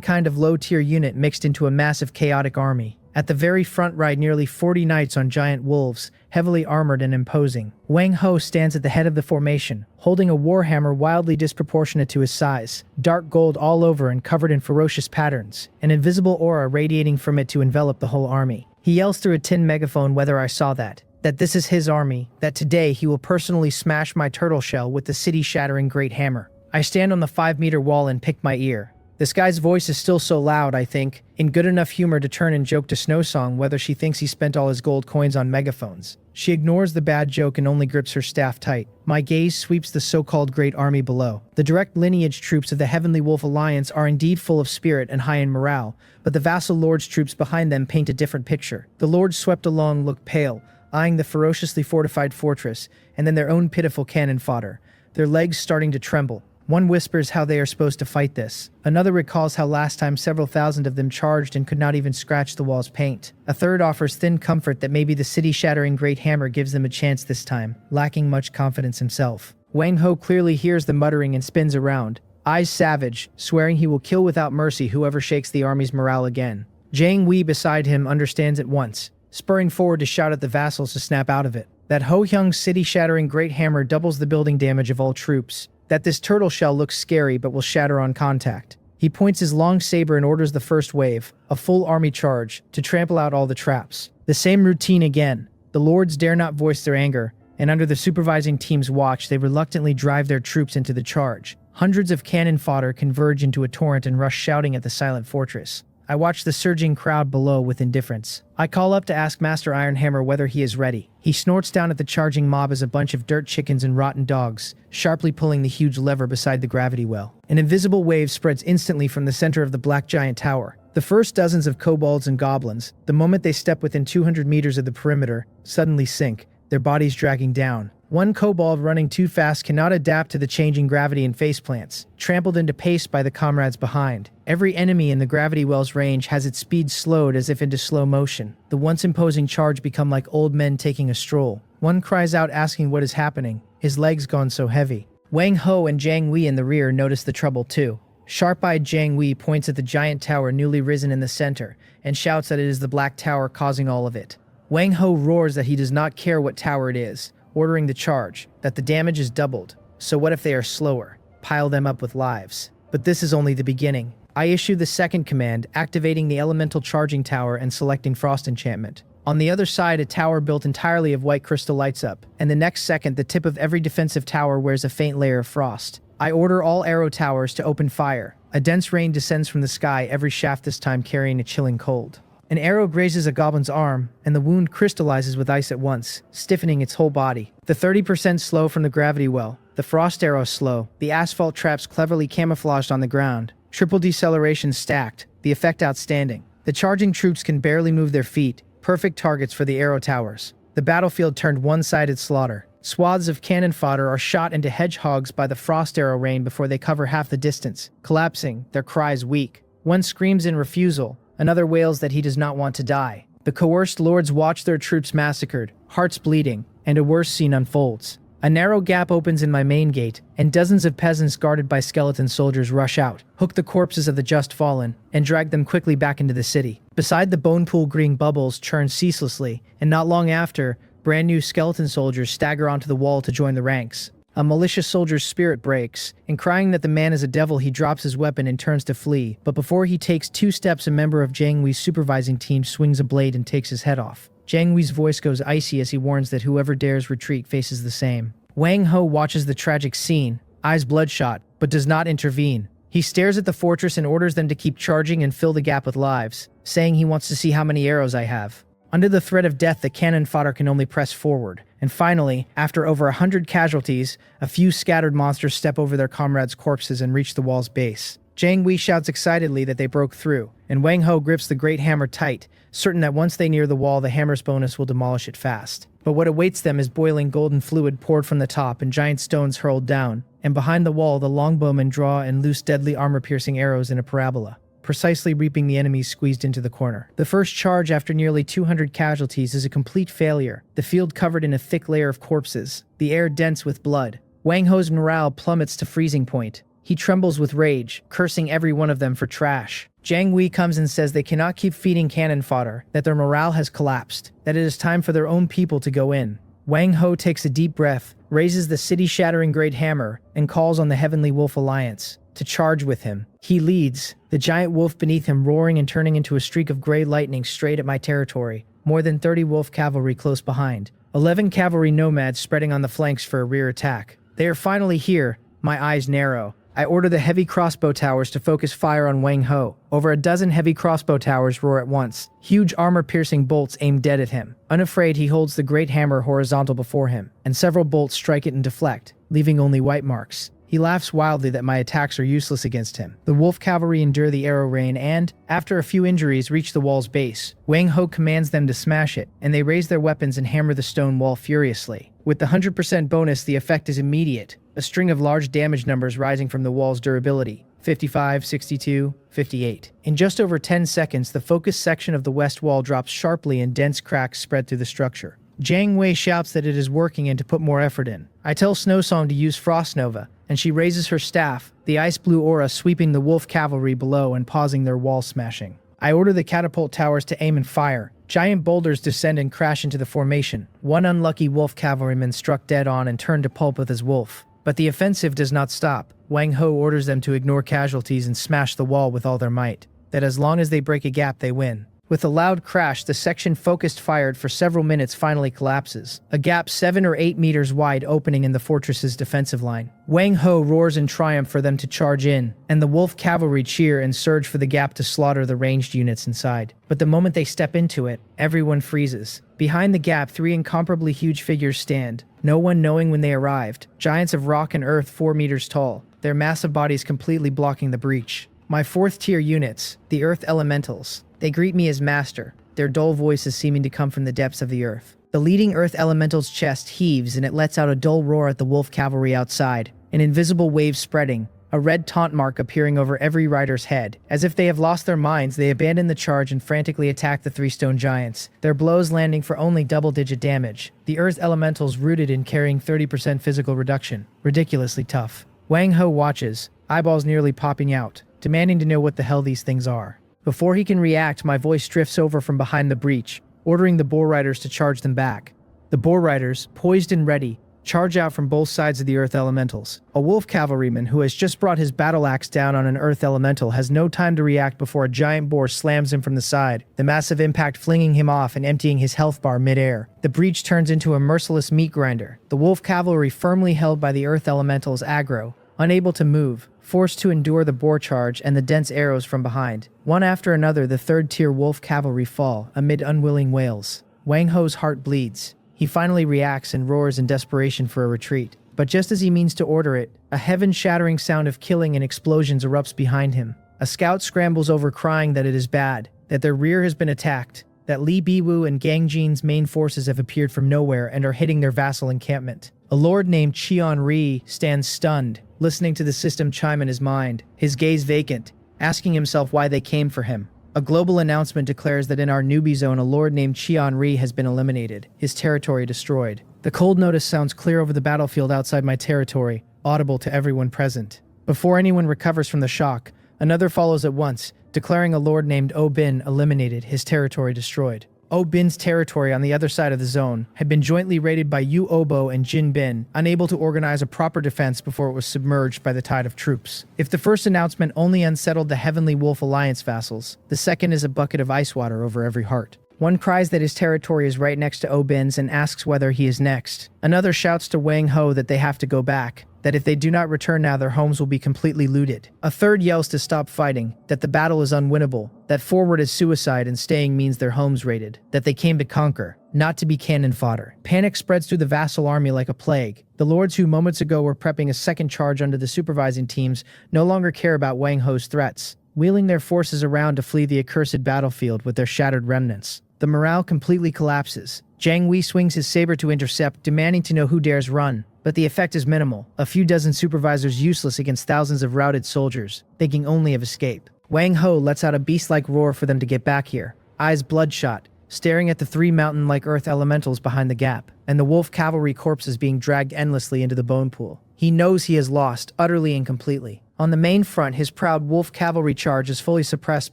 kind of low-tier unit mixed into a massive chaotic army. At the very front ride nearly 40 knights on giant wolves, heavily armored and imposing. Wang Ho stands at the head of the formation, holding a warhammer wildly disproportionate to his size, dark gold all over and covered in ferocious patterns, an invisible aura radiating from it to envelop the whole army. He yells through a tin megaphone whether I saw that this is his army, that today he will personally smash my turtle shell with the city-shattering great hammer. I stand on the 5-meter wall and pick my ear. This guy's voice is still so loud, I think, in good enough humor to turn and joke to Snowsong whether she thinks he spent all his gold coins on megaphones. She ignores the bad joke and only grips her staff tight. My gaze sweeps the so-called great army below. The direct lineage troops of the Heavenly Wolf Alliance are indeed full of spirit and high in morale, but the vassal lords' troops behind them paint a different picture. The lords swept along look pale, eyeing the ferociously fortified fortress, and then their own pitiful cannon fodder, their legs starting to tremble. One whispers how they are supposed to fight this. Another recalls how last time several thousand of them charged and could not even scratch the wall's paint. A third offers thin comfort that maybe the city-shattering great hammer gives them a chance this time, lacking much confidence himself. Wang Ho clearly hears the muttering and spins around, eyes savage, swearing he will kill without mercy whoever shakes the army's morale again. Jiang Wei beside him understands at once, spurring forward to shout at the vassals to snap out of it. That Ho Hyung's city-shattering great hammer doubles the building damage of all troops. that this turtle shell looks scary but will shatter on contact. He points his long saber and orders the first wave, a full army charge, to trample out all the traps. The same routine again. The lords dare not voice their anger, and under the supervising team's watch they reluctantly drive their troops into the charge. Hundreds of cannon fodder converge into a torrent and rush shouting at the silent fortress. I watch the surging crowd below with indifference. I call up to ask Master Ironhammer whether he is ready. He snorts down at the charging mob as a bunch of dirt chickens and rotten dogs, sharply pulling the huge lever beside the gravity well. An invisible wave spreads instantly from the center of the black giant tower. The first dozens of kobolds and goblins, the moment they step within 200 meters of the perimeter, suddenly sink, their bodies dragging down. One kobold running too fast cannot adapt to the changing gravity and faceplants, trampled into paste by the comrades behind. Every enemy in the gravity well's range has its speed slowed as if into slow motion. The once imposing charge become like old men taking a stroll. One cries out asking what is happening, his legs gone so heavy. Wang Ho and Jiang Wei in the rear notice the trouble too. Sharp-eyed Jiang Wei points at the giant tower newly risen in the center, and shouts that it is the Black Tower causing all of it. Wang Ho roars that he does not care what tower it is, ordering the charge, that the damage is doubled. So what if they are slower? Pile them up with lives. But this is only the beginning. I issue the second command, activating the elemental charging tower and selecting Frost enchantment. On the other side, a tower built entirely of white crystal lights up, and the next second the tip of every defensive tower wears a faint layer of frost. I order all arrow towers to open fire. A dense rain descends from the sky, every shaft this time carrying a chilling cold. An arrow grazes a goblin's arm, and the wound crystallizes with ice at once, stiffening its whole body. The 30% slow from the gravity well, the frost arrow slow, the asphalt traps cleverly camouflaged on the ground, triple deceleration stacked, the effect outstanding. The charging troops can barely move their feet, perfect targets for the arrow towers. The battlefield turned one-sided slaughter. Swaths of cannon fodder are shot into hedgehogs by the frost arrow rain before they cover half the distance, collapsing, their cries weak. One screams in refusal, another wails that he does not want to die. The coerced lords watch their troops massacred, hearts bleeding, and a worse scene unfolds. A narrow gap opens in my main gate, and dozens of peasants guarded by skeleton soldiers rush out, hook the corpses of the just fallen, and drag them quickly back into the city. Beside the bone pool, green bubbles churn ceaselessly, and not long after, brand new skeleton soldiers stagger onto the wall to join the ranks. A malicious soldier's spirit breaks, and crying that the man is a devil, he drops his weapon and turns to flee. But before he takes 2 steps, a member of Jiang Wei's supervising team swings a blade and takes his head off. Jiang Wei's voice goes icy as he warns that whoever dares retreat faces the same. Wang Ho watches the tragic scene, eyes bloodshot, but does not intervene. He stares at the fortress and orders them to keep charging and fill the gap with lives, saying he wants to see how many arrows I have. Under the threat of death, the cannon fodder can only press forward. And finally, after over 100 casualties, a few scattered monsters step over their comrades' corpses and reach the wall's base. Jiang Wei shouts excitedly that they broke through, and Wang Ho grips the great hammer tight, certain that once they near the wall, the hammer's bonus will demolish it fast. But what awaits them is boiling golden fluid poured from the top and giant stones hurled down, and behind the wall, the longbowmen draw and loose deadly armor-piercing arrows in a parabola, precisely reaping the enemies squeezed into the corner. The first charge after nearly 200 casualties is a complete failure, the field covered in a thick layer of corpses, the air dense with blood. Wang Ho's morale plummets to freezing point. He trembles with rage, cursing every one of them for trash. Jiang Wei comes and says they cannot keep feeding cannon fodder, that their morale has collapsed, that it is time for their own people to go in. Wang Ho takes a deep breath, raises the city-shattering great hammer, and calls on the Heavenly Wolf Alliance to charge with him. He leads, the giant wolf beneath him roaring and turning into a streak of gray lightning straight at my territory. More than 30 wolf cavalry close behind. 11 cavalry nomads spreading on the flanks for a rear attack. They are finally here. My eyes narrow. I order the heavy crossbow towers to focus fire on Wang Ho. Over a dozen heavy crossbow towers roar at once. Huge armor-piercing bolts aim dead at him. Unafraid, he holds the great hammer horizontal before him, and several bolts strike it and deflect, leaving only white marks. He laughs wildly that my attacks are useless against him. The wolf cavalry endure the arrow rain and, after a few injuries, reach the wall's base. Wang Ho commands them to smash it, and they raise their weapons and hammer the stone wall furiously. With the 100% bonus, the effect is immediate, a string of large damage numbers rising from the wall's durability. 55, 62, 58. In just over 10 seconds, the focus section of the west wall drops sharply and dense cracks spread through the structure. Jiang Wei shouts that it is working and to put more effort in. I tell Snowsong to use Frost Nova, and she raises her staff, the ice blue aura sweeping the wolf cavalry below and pausing their wall smashing. I order the catapult towers to aim and fire. Giant boulders descend and crash into the formation. One unlucky wolf cavalryman struck dead on and turned to pulp with his wolf. But the offensive does not stop. Wang Ho orders them to ignore casualties and smash the wall with all their might. That as long as they break a gap, they win. With a loud crash, the section focused fired for several minutes finally collapses, a gap 7 or 8 meters wide opening in the fortress's defensive line. Wang Ho roars in triumph for them to charge in, and the wolf cavalry cheer and surge for the gap to slaughter the ranged units inside. But the moment they step into it, everyone freezes. Behind the gap, 3 incomparably huge figures stand, no one knowing when they arrived, giants of rock and earth 4 meters tall, their massive bodies completely blocking the breach. My 4th tier units, the Earth Elementals. They greet me as master, their dull voices seeming to come from the depths of the earth. The leading Earth Elemental's chest heaves and it lets out a dull roar at the wolf cavalry outside, an invisible wave spreading, a red taunt mark appearing over every rider's head. As if they have lost their minds, they abandon the charge and frantically attack the 3 stone giants, their blows landing for only double-digit damage. The Earth Elementals rooted in carrying 30% physical reduction. Ridiculously tough. Wang Ho watches, eyeballs nearly popping out, demanding to know what the hell these things are. Before he can react, my voice drifts over from behind the breach, ordering the boar riders to charge them back. The boar riders, poised and ready, charge out from both sides of the Earth Elementals. A wolf cavalryman who has just brought his battle axe down on an Earth Elemental has no time to react before a giant boar slams him from the side, the massive impact flinging him off and emptying his health bar mid-air. The breach turns into a merciless meat grinder, the wolf cavalry firmly held by the Earth Elementals aggro, unable to move, forced to endure the boar charge and the dense arrows from behind. One after another, the 3rd-tier wolf cavalry fall, amid unwilling wails. Wang Ho's heart bleeds. He finally reacts and roars in desperation for a retreat. But just as he means to order it, a heaven-shattering sound of killing and explosions erupts behind him. A scout scrambles over crying that it is bad, that their rear has been attacked, that Li Biwu and Gang Jin's main forces have appeared from nowhere and are hitting their vassal encampment. A lord named Qian Ri stands stunned, listening to the system chime in his mind, his gaze vacant, asking himself why they came for him. A global announcement declares that in our newbie zone a lord named Qian Ri has been eliminated, his territory destroyed. The cold notice sounds clear over the battlefield outside my territory, audible to everyone present. Before anyone recovers from the shock, another follows at once, declaring a lord named Oh Bin eliminated, his territory destroyed. Oh Bin's territory on the other side of the zone had been jointly raided by Yu Obo and Jin Bin, unable to organize a proper defense before it was submerged by the tide of troops. If the first announcement only unsettled the Heavenly Wolf Alliance vassals, the second is a bucket of ice water over every heart. One cries that his territory is right next to Oh Bin's and asks whether he is next. Another shouts to Wang Ho that they have to go back, that if they do not return now their homes will be completely looted. A third yells to stop fighting, that the battle is unwinnable, that forward is suicide and staying means their homes raided, that they came to conquer, not to be cannon fodder. Panic spreads through the vassal army like a plague. The lords who moments ago were prepping a second charge under the supervising teams no longer care about Wang Ho's threats, wheeling their forces around to flee the accursed battlefield with their shattered remnants. The morale completely collapses. Jiang Wei swings his saber to intercept, demanding to know who dares run. But the effect is minimal, a few dozen supervisors useless against thousands of routed soldiers, thinking only of escape. Wang Ho lets out a beast-like roar for them to get back here, eyes bloodshot, staring at the 3 mountain-like earth elementals behind the gap, and the wolf cavalry corpses being dragged endlessly into the bone pool. He knows he has lost, utterly and completely. On the main front, his proud wolf cavalry charge is fully suppressed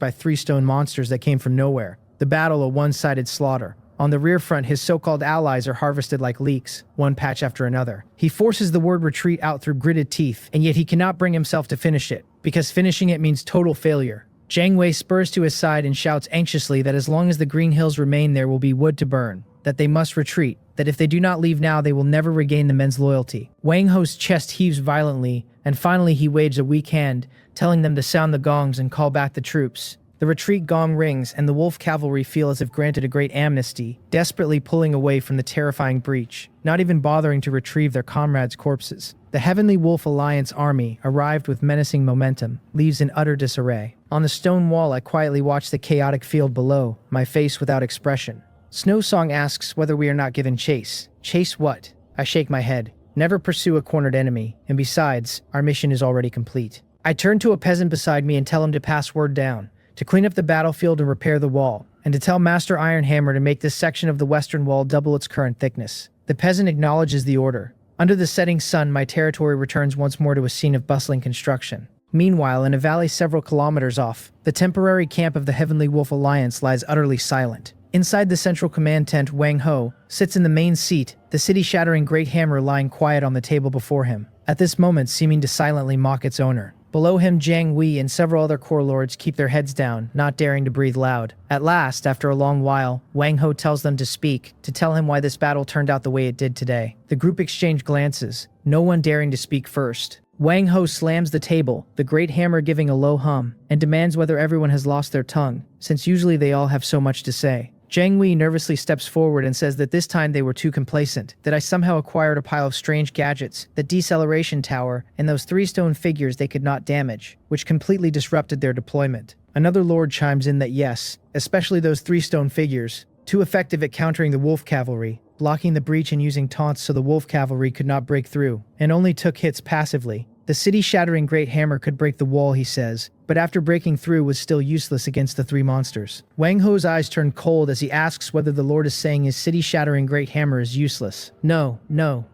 by 3 stone monsters that came from nowhere. The battle a one-sided slaughter. On the rear front, his so-called allies are harvested like leeks, one patch after another. He forces the word retreat out through gritted teeth, and yet he cannot bring himself to finish it, because finishing it means total failure. Jiang Wei spurs to his side and shouts anxiously that as long as the green hills remain there will be wood to burn, that they must retreat, that if they do not leave now they will never regain the men's loyalty. Wang Ho's chest heaves violently, and finally he waves a weak hand, telling them to sound the gongs and call back the troops. The retreat gong rings, and the wolf cavalry feel as if granted a great amnesty, desperately pulling away from the terrifying breach, not even bothering to retrieve their comrades' corpses. The Heavenly Wolf Alliance army, arrived with menacing momentum, leaves in utter disarray. On the stone wall, I quietly watch the chaotic field below, my face without expression. Snowsong asks whether we are not given chase. Chase what? I shake my head. Never pursue a cornered enemy, and besides, our mission is already complete. I turn to a peasant beside me and tell him to pass word down, to clean up the battlefield and repair the wall, and to tell Master Ironhammer to make this section of the western wall double its current thickness. The peasant acknowledges the order. Under the setting sun, my territory returns once more to a scene of bustling construction. Meanwhile, in a valley several kilometers off, the temporary camp of the Heavenly Wolf Alliance lies utterly silent. Inside the central command tent, Wang Ho sits in the main seat, the city-shattering great hammer lying quiet on the table before him, at this moment seeming to silently mock its owner. Below him, Jiang Wei and several other core lords keep their heads down, not daring to breathe loud. At last, after a long while, Wang Ho tells them to speak, to tell him why this battle turned out the way it did today. The group exchange glances, no one daring to speak first. Wang Ho slams the table, the great hammer giving a low hum, and demands whether everyone has lost their tongue, since usually they all have so much to say. Jiang Wei nervously steps forward and says that this time they were too complacent, that I somehow acquired a pile of strange gadgets, the deceleration tower, and those 3 stone figures they could not damage, which completely disrupted their deployment. Another lord chimes in that yes, especially those 3 stone figures, too effective at countering the wolf cavalry, blocking the breach and using taunts so the wolf cavalry could not break through, and only took hits passively. The city-shattering great hammer could break the wall, he says, but after breaking through was still useless against the 3 monsters. Wang Ho's eyes turn cold as he asks whether the Lord is saying his city-shattering great hammer is useless. No,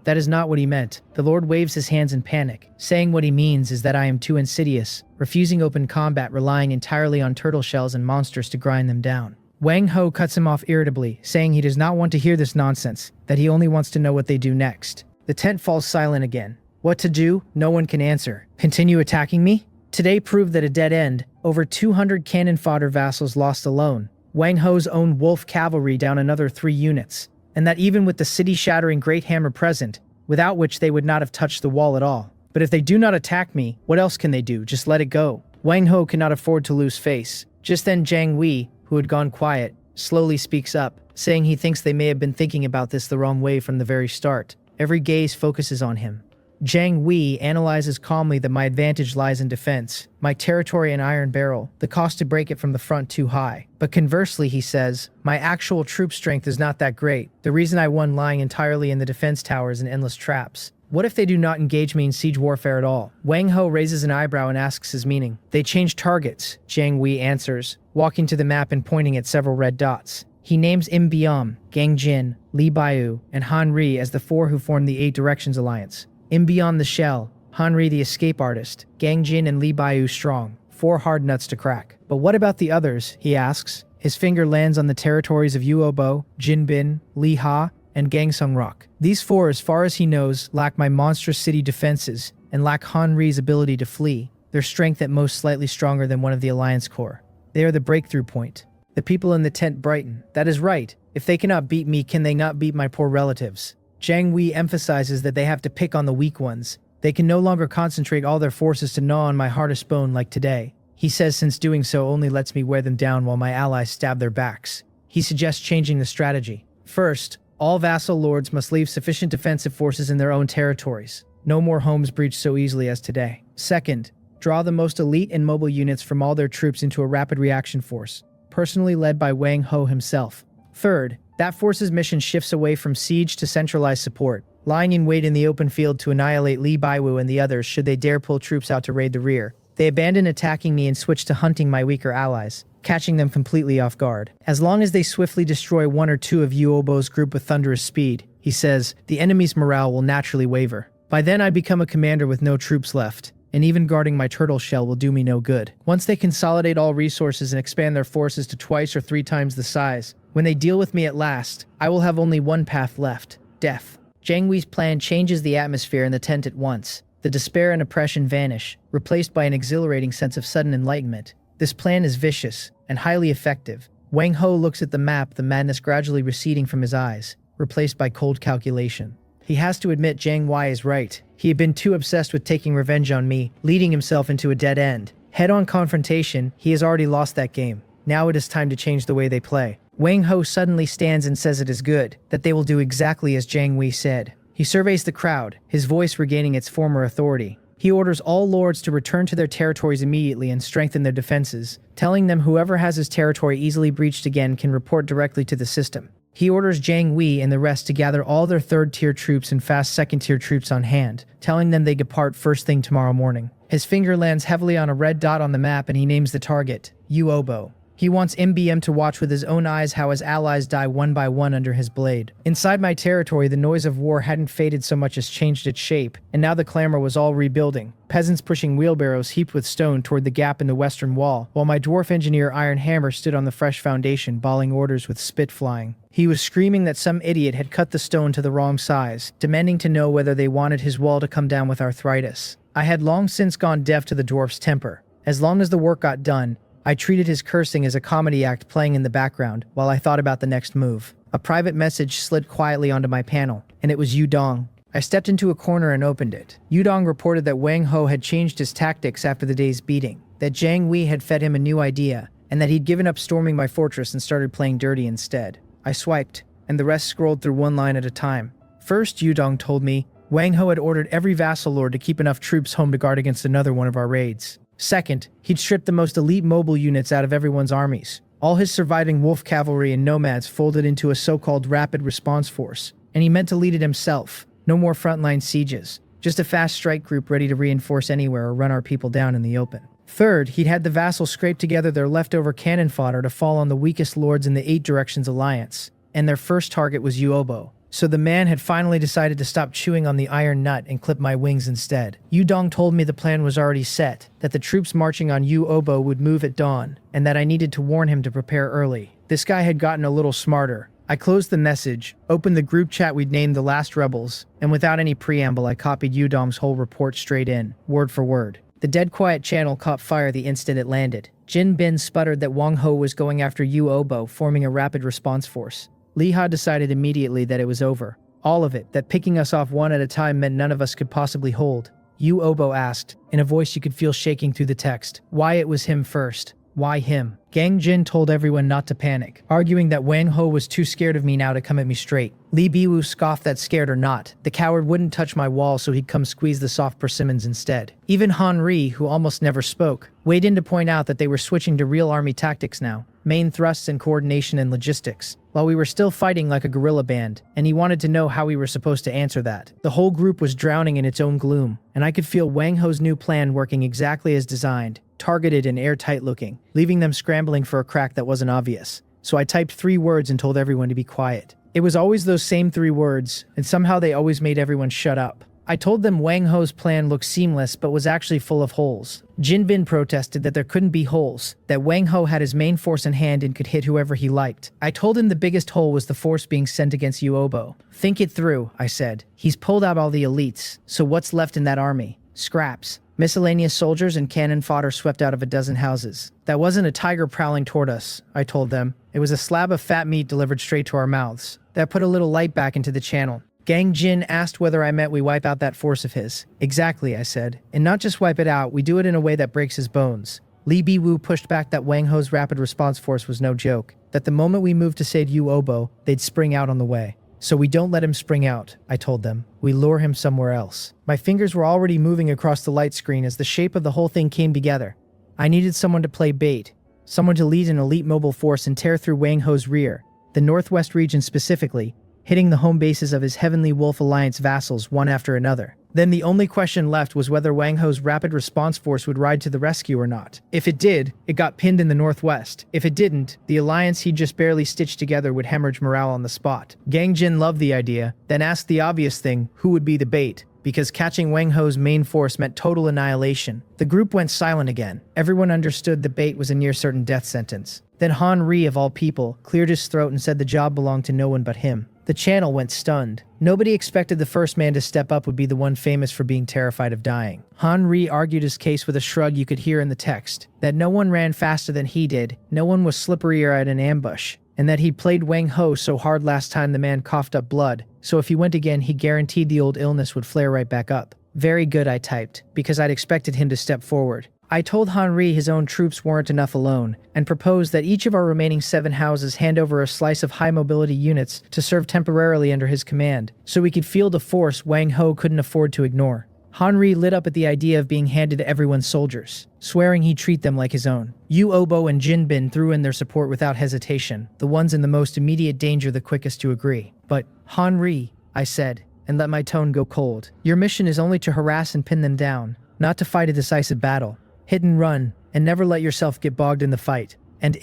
that is not what he meant. The Lord waves his hands in panic, saying what he means is that I am too insidious, refusing open combat, relying entirely on turtle shells and monsters to grind them down. Wang Ho cuts him off irritably, saying he does not want to hear this nonsense, that he only wants to know what they do next. The tent falls silent again. What to do? No one can answer. Continue attacking me? Today proved that a dead end, over 200 cannon fodder vassals lost alone, Wang Ho's own wolf cavalry down another 3 units, and that even with the city-shattering great hammer present, without which they would not have touched the wall at all. But if they do not attack me, what else can they do? Just let it go. Wang Ho cannot afford to lose face. Just then Jiang Wei, who had gone quiet, slowly speaks up, saying he thinks they may have been thinking about this the wrong way from the very start. Every gaze focuses on him. Jiang Wei analyzes calmly that my advantage lies in defense, my territory an iron barrel, the cost to break it from the front too high. But conversely, he says, my actual troop strength is not that great, the reason I won lying entirely in the defense towers and endless traps. What if they do not engage me in siege warfare at all? Wang Ho raises an eyebrow and asks his meaning. They change targets, Jiang Wei answers, walking to the map and pointing at several red dots. He names Im Biam, Gang Jin, Li Baiyu, and Han Ri as the 4 who form the 8 Directions Alliance. In Beyond the Shell, Han Ri the escape artist, Gang Jin and Li Baiyu strong, 4 hard nuts to crack. But what about the others, he asks. His finger lands on the territories of Yuobo, Jinbin, Li Ha, and Gangsung Rock. These 4, as far as he knows, lack my monstrous city defenses, and lack Han Ri's ability to flee, their strength at most slightly stronger than one of the Alliance Corps. They are the breakthrough point. The people in the tent brighten. That is right. If they cannot beat me, can they not beat my poor relatives? Jiang Wei emphasizes that they have to pick on the weak ones. They can no longer concentrate all their forces to gnaw on my hardest bone like today. He says since doing so only lets me wear them down while my allies stab their backs. He suggests changing the strategy. First, all vassal lords must leave sufficient defensive forces in their own territories. No more homes breached so easily as today. Second, draw the most elite and mobile units from all their troops into a rapid reaction force, personally led by Wang Ho himself. Third, that force's mission shifts away from siege to centralized support, lying in wait in the open field to annihilate Li Baiwu and the others should they dare pull troops out to raid the rear. They abandon attacking me and switch to hunting my weaker allies, catching them completely off guard. As long as they swiftly destroy 1 or 2 of Yuobo's group with thunderous speed, he says, the enemy's morale will naturally waver. By then I become a commander with no troops left, and even guarding my turtle shell will do me no good. Once they consolidate all resources and expand their forces to 2 or 3 times the size, when they deal with me at last, I will have only one path left, death. Jiang Wei's plan changes the atmosphere in the tent at once. The despair and oppression vanish, replaced by an exhilarating sense of sudden enlightenment. This plan is vicious and highly effective. Wang Ho looks at the map, the madness gradually receding from his eyes, replaced by cold calculation. He has to admit Jiang Wei is right. He had been too obsessed with taking revenge on me, leading himself into a dead end. Head-on confrontation, he has already lost that game. Now it is time to change the way they play. Wang Ho suddenly stands and says it is good, that they will do exactly as Jiang Wei said. He surveys the crowd, his voice regaining its former authority. He orders all lords to return to their territories immediately and strengthen their defenses, telling them whoever has his territory easily breached again can report directly to the system. He orders Jiang Wei and the rest to gather all their 3rd-tier troops and fast 2nd-tier troops on hand, telling them they depart first thing tomorrow morning. His finger lands heavily on a red dot on the map and he names the target, Yuobo. He wants MBM to watch with his own eyes how his allies die one by one under his blade. Inside my territory, the noise of war hadn't faded so much as changed its shape, and now the clamor was all rebuilding. Peasants pushing wheelbarrows heaped with stone toward the gap in the western wall, while my dwarf engineer Iron Hammer stood on the fresh foundation, bawling orders with spit flying. He was screaming that some idiot had cut the stone to the wrong size, demanding to know whether they wanted his wall to come down with arthritis. I had long since gone deaf to the dwarf's temper. As long as the work got done, I treated his cursing as a comedy act playing in the background while I thought about the next move. A private message slid quietly onto my panel, and it was Yudong. I stepped into a corner and opened it. Yudong reported that Wang Ho had changed his tactics after the day's beating, that Jiang Wei had fed him a new idea, and that he'd given up storming my fortress and started playing dirty instead. I swiped, and the rest scrolled through one line at a time. First, Yudong told me Wang Ho had ordered every vassal lord to keep enough troops home to guard against another one of our raids. Second, he'd stripped the most elite mobile units out of everyone's armies. All his surviving wolf cavalry and nomads folded into a so-called rapid response force, and he meant to lead it himself. No more frontline sieges, just a fast strike group ready to reinforce anywhere or run our people down in the open. Third, he'd had the vassals scrape together their leftover cannon fodder to fall on the weakest lords in the Eight Directions Alliance, and their first target was Yuobo. So the man had finally decided to stop chewing on the iron nut and clip my wings instead. Yudong told me the plan was already set, that the troops marching on Yuobo would move at dawn, and that I needed to warn him to prepare early. This guy had gotten a little smarter. I closed the message, opened the group chat we'd named the Last Rebels, and without any preamble I copied Yudong's whole report straight in, word for word. The dead quiet channel caught fire the instant it landed. Jin Bin sputtered that Wang Ho was going after Yuobo, forming a rapid response force. Li Ha decided immediately that it was over. All of it, that picking us off one at a time meant none of us could possibly hold. Yuobo asked, in a voice you could feel shaking through the text, why it was him first. Why him? Gang Jin told everyone not to panic, arguing that Wang Ho was too scared of me now to come at me straight. Li Biwu scoffed that scared or not, the coward wouldn't touch my wall so he'd come squeeze the soft persimmons instead. Even Han Ri, who almost never spoke, weighed in to point out that they were switching to real army tactics now, main thrusts and coordination and logistics, while we were still fighting like a guerrilla band, and he wanted to know how we were supposed to answer that. The whole group was drowning in its own gloom, and I could feel Wang Ho's new plan working exactly as designed, targeted and airtight looking, leaving them scrambling for a crack that wasn't obvious. So I typed 3 words and told everyone to be quiet. It was always those same 3 words, and somehow they always made everyone shut up. I told them Wang Ho's plan looked seamless but was actually full of holes. Jin Bin protested that there couldn't be holes, that Wang Ho had his main force in hand and could hit whoever he liked. I told him the biggest hole was the force being sent against Yuobo. Think it through, I said. He's pulled out all the elites, so what's left in that army? Scraps. Miscellaneous soldiers and cannon fodder swept out of a dozen houses. That wasn't a tiger prowling toward us, I told them. It was a slab of fat meat delivered straight to our mouths. That put a little light back into the channel. Gang Jin asked whether I meant we wipe out that force of his. Exactly, I said. And not just wipe it out, we do it in a way that breaks his bones. Li Biwu pushed back that Wang Ho's rapid response force was no joke, that the moment we moved to save Yuobo, they'd spring out on the way. So we don't let him spring out, I told them. We lure him somewhere else. My fingers were already moving across the light screen as the shape of the whole thing came together. I needed someone to play bait, someone to lead an elite mobile force and tear through Wang Ho's rear, the northwest region specifically, hitting the home bases of his Heavenly Wolf Alliance vassals one after another. Then the only question left was whether Wang Ho's rapid response force would ride to the rescue or not. If it did, it got pinned in the northwest. If it didn't, the alliance he'd just barely stitched together would hemorrhage morale on the spot. Gang Jin loved the idea, then asked the obvious thing, who would be the bait? Because catching Wang Ho's main force meant total annihilation. The group went silent again. Everyone understood the bait was a near certain death sentence. Then Han Ri, of all people, cleared his throat and said the job belonged to no one but him. The channel went stunned. Nobody expected the first man to step up would be the one famous for being terrified of dying. Han Ri argued his case with a shrug you could hear in the text, that no one ran faster than he did, no one was slipperier at an ambush, and that he'd played Wang Ho so hard last time the man coughed up blood, so if he went again he guaranteed the old illness would flare right back up. Very good, I typed, because I'd expected him to step forward. I told Han Ri his own troops weren't enough alone, and proposed that each of our remaining 7 houses hand over a slice of high-mobility units to serve temporarily under his command, so we could field a force Wang Ho couldn't afford to ignore. Han Ri lit up at the idea of being handed to everyone's soldiers, swearing he'd treat them like his own. Yuobo and Jin Bin threw in their support without hesitation, the ones in the most immediate danger the quickest to agree. But, Han Ri, I said, and let my tone go cold, your mission is only to harass and pin them down, not to fight a decisive battle. Hit and run, and never let yourself get bogged in the fight. And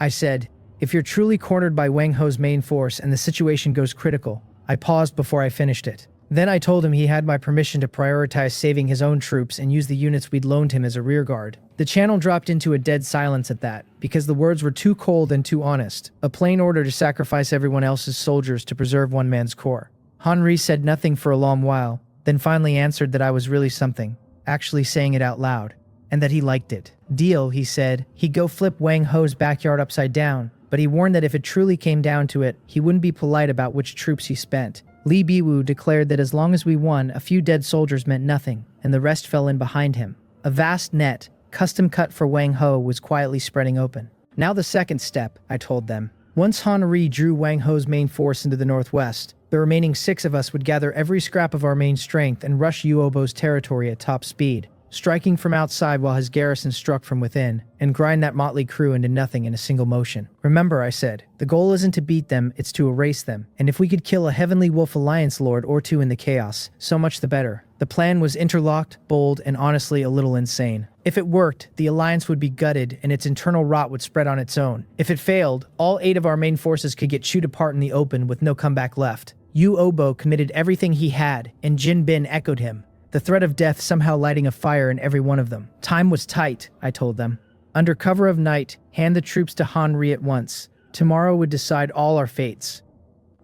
I said, if you're truly cornered by Wang Ho's main force and the situation goes critical. I paused before I finished it. Then I told him he had my permission to prioritize saving his own troops and use the units we'd loaned him as a rearguard. The channel dropped into a dead silence at that, because the words were too cold and too honest. A plain order to sacrifice everyone else's soldiers to preserve one man's core. Henri said nothing for a long while, then finally answered that I was really something, actually saying it out loud, and that he liked it. Deal, he said. He'd go flip Wang Ho's backyard upside down, but he warned that if it truly came down to it, he wouldn't be polite about which troops he spent. Li Biwu declared that as long as we won, a few dead soldiers meant nothing, and the rest fell in behind him. A vast net, custom cut for Wang Ho, was quietly spreading open. Now the second step, I told them. Once Henri drew Wang Ho's main force into the northwest, the remaining 6 of us would gather every scrap of our main strength and rush Yuobo's territory at top speed, striking from outside while his garrison struck from within, and grind that motley crew into nothing in a single motion. Remember, I said, the goal isn't to beat them, it's to erase them, and if we could kill a Heavenly Wolf Alliance lord or 2 in the chaos, so much the better. The plan was interlocked, bold, and honestly a little insane. If it worked, the Alliance would be gutted and its internal rot would spread on its own. If it failed, all 8 of our main forces could get chewed apart in the open with no comeback left. Yuobo committed everything he had, and Jin Bin echoed him, the threat of death somehow lighting a fire in every one of them. Time was tight, I told them. Under cover of night, hand the troops to Henri at once. Tomorrow would decide all our fates.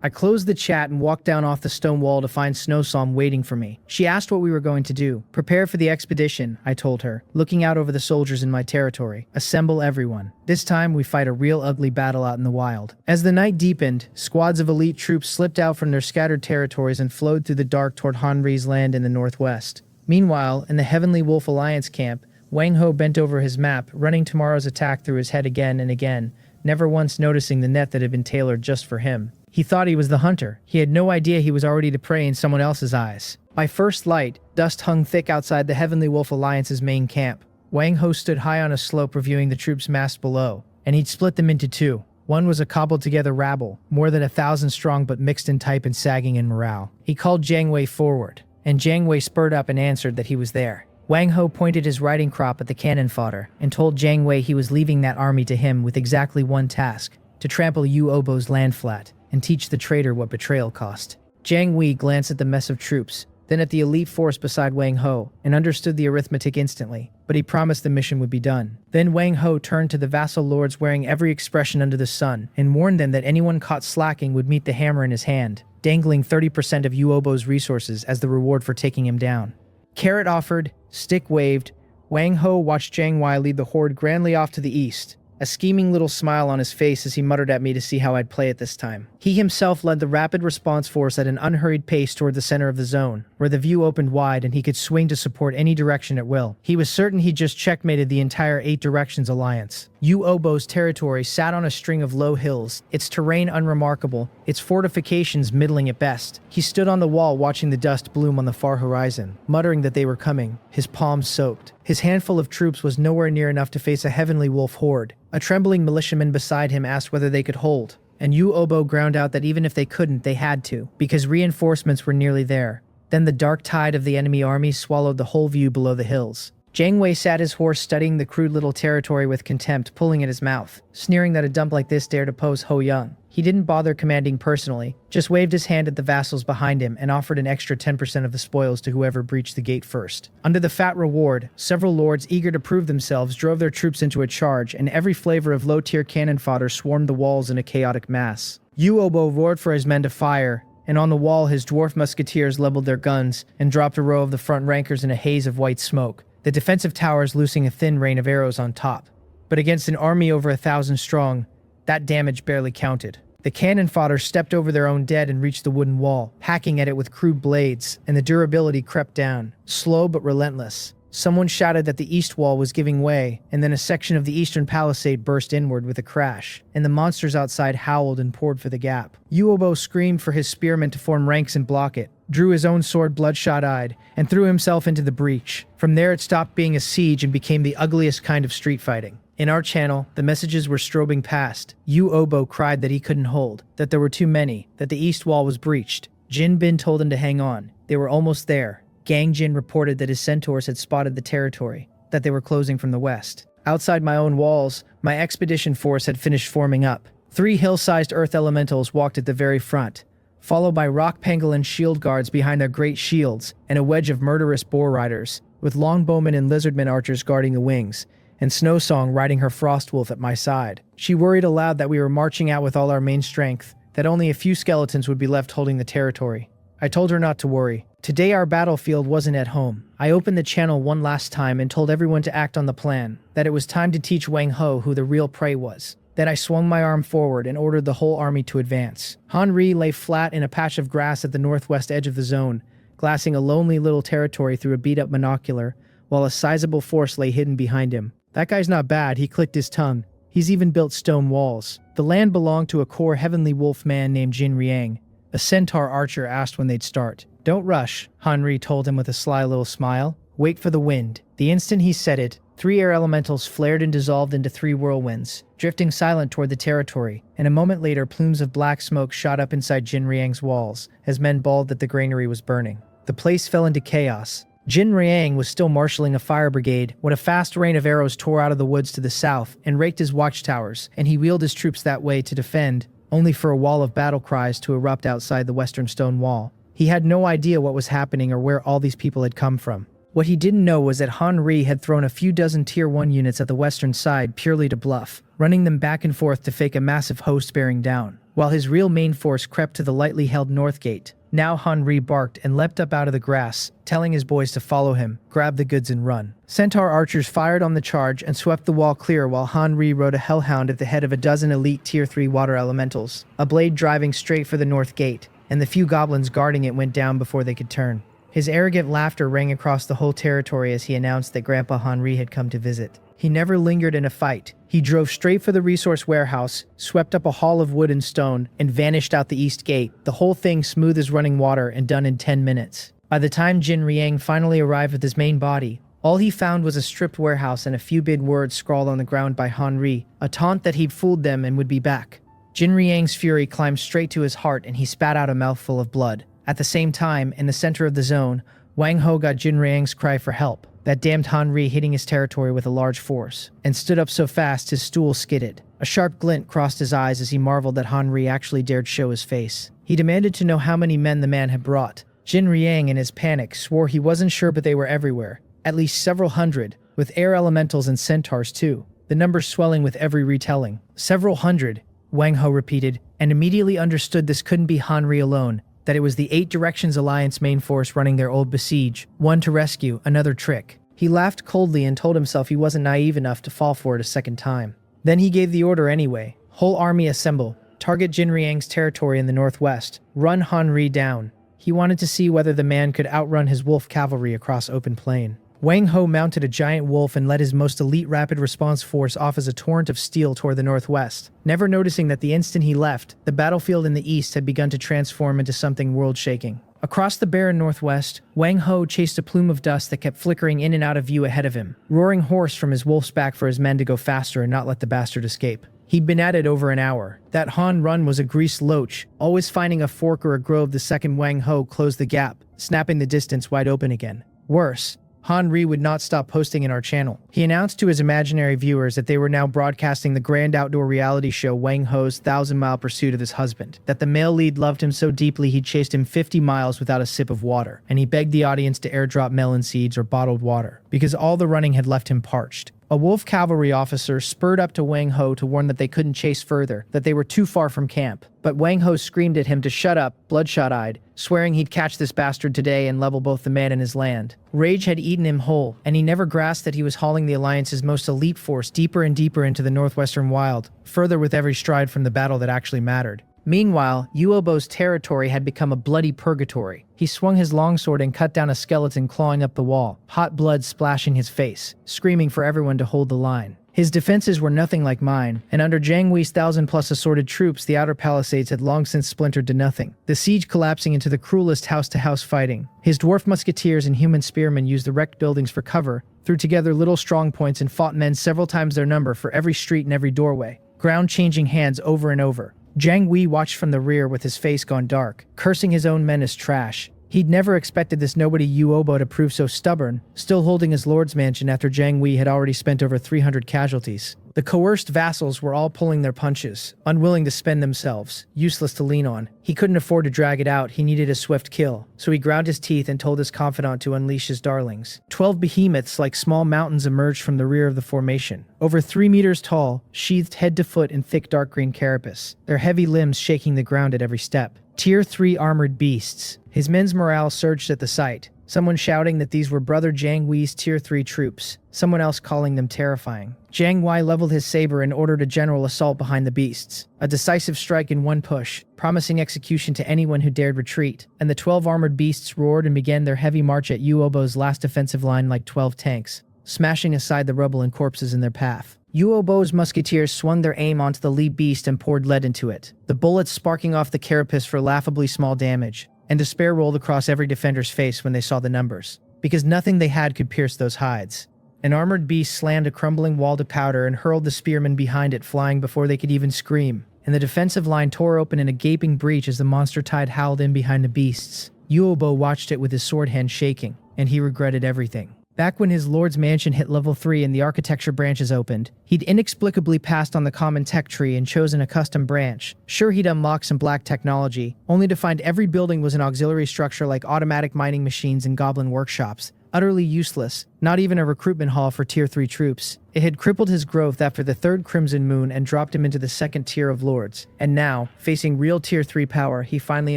I closed the chat and walked down off the stone wall to find Snowstorm waiting for me. She asked what we were going to do. Prepare for the expedition, I told her, looking out over the soldiers in my territory. Assemble everyone. This time we fight a real ugly battle out in the wild. As the night deepened, squads of elite troops slipped out from their scattered territories and flowed through the dark toward Henri's land in the northwest. Meanwhile, in the Heavenly Wolf Alliance camp, Wang Ho bent over his map, running tomorrow's attack through his head again and again, never once noticing the net that had been tailored just for him. He thought he was the hunter. He had no idea he was already the prey in someone else's eyes. By first light, dust hung thick outside the Heavenly Wolf Alliance's main camp. Wang Ho stood high on a slope reviewing the troops massed below, and he'd split them into 2. One was a cobbled-together rabble, more than 1,000 strong but mixed in type and sagging in morale. He called Jiang Wei forward, and Jiang Wei spurred up and answered that he was there. Wang Ho pointed his riding crop at the cannon fodder and told Jiang Wei he was leaving that army to him with exactly one task, to trample Yuobo's land flat and teach the traitor what betrayal cost. Jiang Wei glanced at the mess of troops, then at the elite force beside Wang Ho, and understood the arithmetic instantly, but he promised the mission would be done. Then Wang Ho turned to the vassal lords wearing every expression under the sun, and warned them that anyone caught slacking would meet the hammer in his hand, dangling 30% of Yuobo's resources as the reward for taking him down. Carrot offered, stick waved. Wang Ho watched Jiang Wei lead the horde grandly off to the east, a scheming little smile on his face as he muttered at me to see how I'd play it this time. He himself led the rapid response force at an unhurried pace toward the center of the zone, where the view opened wide and he could swing to support any direction at will. He was certain he'd just checkmated the entire 8 Directions alliance. Yuobo's territory sat on a string of low hills, its terrain unremarkable, its fortifications middling at best. He stood on the wall watching the dust bloom on the far horizon, muttering that they were coming, his palms soaked. His handful of troops was nowhere near enough to face a Heavenly Wolf horde. A trembling militiaman beside him asked whether they could hold, and Yuobo ground out that even if they couldn't, they had to, because reinforcements were nearly there. Then the dark tide of the enemy army swallowed the whole view below the hills. Jiang Wei sat his horse studying the crude little territory with contempt, pulling at his mouth, sneering that a dump like this dared oppose Ho Young. He didn't bother commanding personally, just waved his hand at the vassals behind him and offered an extra 10% of the spoils to whoever breached the gate first. Under the fat reward, several lords eager to prove themselves drove their troops into a charge, and every flavor of low-tier cannon fodder swarmed the walls in a chaotic mass. Yuobo roared for his men to fire, and on the wall his dwarf musketeers leveled their guns and dropped a row of the front rankers in a haze of white smoke, the defensive towers loosing a thin rain of arrows on top. But against an army over 1,000 strong, that damage barely counted. The cannon fodder stepped over their own dead and reached the wooden wall, hacking at it with crude blades, and the durability crept down, slow but relentless. Someone shouted that the east wall was giving way, and then a section of the eastern palisade burst inward with a crash, and the monsters outside howled and poured for the gap. Yuobo screamed for his spearmen to form ranks and block it, drew his own sword bloodshot-eyed, and threw himself into the breach. From there it stopped being a siege and became the ugliest kind of street fighting. In our channel, the messages were strobing past. Yuobo cried that he couldn't hold, that there were too many, that the east wall was breached. Jin Bin told him to hang on. They were almost there. Gang Jin reported that his centaurs had spotted the territory, that they were closing from the west. Outside my own walls, My expedition force had finished forming up. 3 hill-sized earth elementals walked at the very front, followed by rock pangolin shield guards behind their great shields, and a wedge of murderous boar riders, with longbowmen and lizardmen archers guarding the wings, and Snowsong riding her frostwolf at my side. She worried aloud that we were marching out with all our main strength, that only a few skeletons would be left holding the territory. I told her not to worry. Today our battlefield wasn't at home. I opened the channel one last time and told everyone to act on the plan, that it was time to teach Wang Ho who the real prey was. Then I swung my arm forward and ordered the whole army to advance. Han Ri lay flat in a patch of grass at the northwest edge of the zone, glassing a lonely little territory through a beat-up monocular, while a sizable force lay hidden behind him. That guy's not bad, he clicked his tongue. He's even built stone walls. The land belonged to a core heavenly wolf man named Jin Riang. A centaur archer asked when they'd start. Don't rush, Han Ri told him with a sly little smile. Wait for the wind. The instant he said it, 3 air elementals flared and dissolved into 3 whirlwinds, drifting silent toward the territory, and a moment later plumes of black smoke shot up inside Jin Riang's walls, as men bawled that the granary was burning. The place fell into chaos. Jin Riang was still marshalling a fire brigade when a fast rain of arrows tore out of the woods to the south and raked his watchtowers, and he wheeled his troops that way to defend, only for a wall of battle cries to erupt outside the western stone wall. He had no idea what was happening or where all these people had come from. What he didn't know was that Han Ri had thrown a few dozen Tier 1 units at the western side purely to bluff, running them back and forth to fake a massive host bearing down, while his real main force crept to the lightly held north gate. Now Han Ri barked and leapt up out of the grass, telling his boys to follow him, grab the goods and run. Centaur archers fired on the charge and swept the wall clear while Han Ri rode a hellhound at the head of a dozen elite Tier 3 water elementals, a blade driving straight for the north gate, and the few goblins guarding it went down before they could turn. His arrogant laughter rang across the whole territory as he announced that Grandpa Han Ri had come to visit. He never lingered in a fight. He drove straight for the resource warehouse, swept up a hall of wood and stone, and vanished out the east gate, the whole thing smooth as running water and done in 10 minutes. By the time Jin Riang finally arrived with his main body, all he found was a stripped warehouse and a few big words scrawled on the ground by Han Ri, a taunt that he'd fooled them and would be back. Jin Riang's fury climbed straight to his heart and he spat out a mouthful of blood. At the same time, in the center of the zone, Wang Ho got Jin Riang's cry for help, that damned Han Ri hitting his territory with a large force, and stood up so fast his stool skidded. A sharp glint crossed his eyes as he marveled that Han Ri actually dared show his face. He demanded to know how many men the man had brought. Jin Riang, in his panic, swore he wasn't sure but they were everywhere, at least several hundred, with air elementals and centaurs too, the numbers swelling with every retelling. Several hundred, Wang Ho repeated, and immediately understood this couldn't be Han Ri alone, that it was the 8 Directions Alliance main force running their old besiege, one to rescue, another trick. He laughed coldly and told himself he wasn't naive enough to fall for it a second time. Then he gave the order anyway. Whole army assemble. Target Jin Riang's territory in the northwest. Run Han Ri down. He wanted to see whether the man could outrun his wolf cavalry across open plain. Wang Ho mounted a giant wolf and led his most elite rapid response force off as a torrent of steel toward the northwest, never noticing that the instant he left, the battlefield in the east had begun to transform into something world-shaking. Across the barren northwest, Wang Ho chased a plume of dust that kept flickering in and out of view ahead of him, roaring hoarse from his wolf's back for his men to go faster and not let the bastard escape. He'd been at it over an hour. That Han run was a greased loach, always finding a fork or a grove the second Wang Ho closed the gap, snapping the distance wide open again. Worse, Han Ri would not stop posting in our channel. He announced to his imaginary viewers that they were now broadcasting the grand outdoor reality show Wang Ho's 1,000-mile pursuit of his husband, that the male lead loved him so deeply he'd chased him 50 miles without a sip of water, and he begged the audience to airdrop melon seeds or bottled water, because all the running had left him parched. A wolf cavalry officer spurred up to Wang Ho to warn that they couldn't chase further, that they were too far from camp. But Wang Ho screamed at him to shut up, bloodshot-eyed, swearing he'd catch this bastard today and level both the man and his land. Rage had eaten him whole, and he never grasped that he was hauling the Alliance's most elite force deeper and deeper into the northwestern wild, further with every stride from the battle that actually mattered. Meanwhile, Yuobo's territory had become a bloody purgatory. He swung his longsword and cut down a skeleton clawing up the wall, hot blood splashing his face, screaming for everyone to hold the line. His defenses were nothing like mine, and under Jiang Wei's 1,000-plus assorted troops, the outer palisades had long since splintered to nothing, the siege collapsing into the cruelest house-to-house fighting. His dwarf musketeers and human spearmen used the wrecked buildings for cover, threw together little strong points and fought men several times their number for every street and every doorway, ground changing hands over and over. Jiang Wei watched from the rear with his face gone dark, cursing his own men as trash. He'd never expected this nobody Yuobo to prove so stubborn, still holding his lord's mansion after Jiang Wei had already spent over 300 casualties. The The coerced vassals were all pulling their punches, unwilling to spend themselves, useless to lean on. He couldn't afford to drag it out, he needed a swift kill, so he ground his teeth and told his confidant to unleash his darlings. 12 behemoths like small mountains emerged from the rear of the formation. Over 3 meters tall, sheathed head to foot in thick dark green carapace, their heavy limbs shaking the ground at every step. Tier 3 armored beasts. His men's morale surged at the sight. Someone shouting that these were Brother Jiang Wei's Tier 3 troops, someone else calling them terrifying. Jiang Wei leveled his saber and ordered a general assault behind the beasts, a decisive strike in one push, promising execution to anyone who dared retreat, and the 12 armored beasts roared and began their heavy march at Yuobo's last defensive line like 12 tanks, smashing aside the rubble and corpses in their path. Yuobo's musketeers swung their aim onto the lead beast and poured lead into it, the bullets sparking off the carapace for laughably small damage, and despair rolled across every defender's face when they saw the numbers, because nothing they had could pierce those hides. An armored beast slammed a crumbling wall to powder and hurled the spearmen behind it flying before they could even scream, and the defensive line tore open in a gaping breach as the monster tide howled in behind the beasts. Yuobo watched it with his sword hand shaking, and he regretted everything. Back when his lord's mansion hit level 3 and the architecture branches opened, he'd inexplicably passed on the common tech tree and chosen a custom branch. Sure, he'd unlocked some black technology, only to find every building was an auxiliary structure like automatic mining machines and goblin workshops. Utterly useless, not even a recruitment hall for Tier 3 troops. It had crippled his growth after the 3rd Crimson Moon and dropped him into the 2nd tier of lords. And now, facing real Tier 3 power, he finally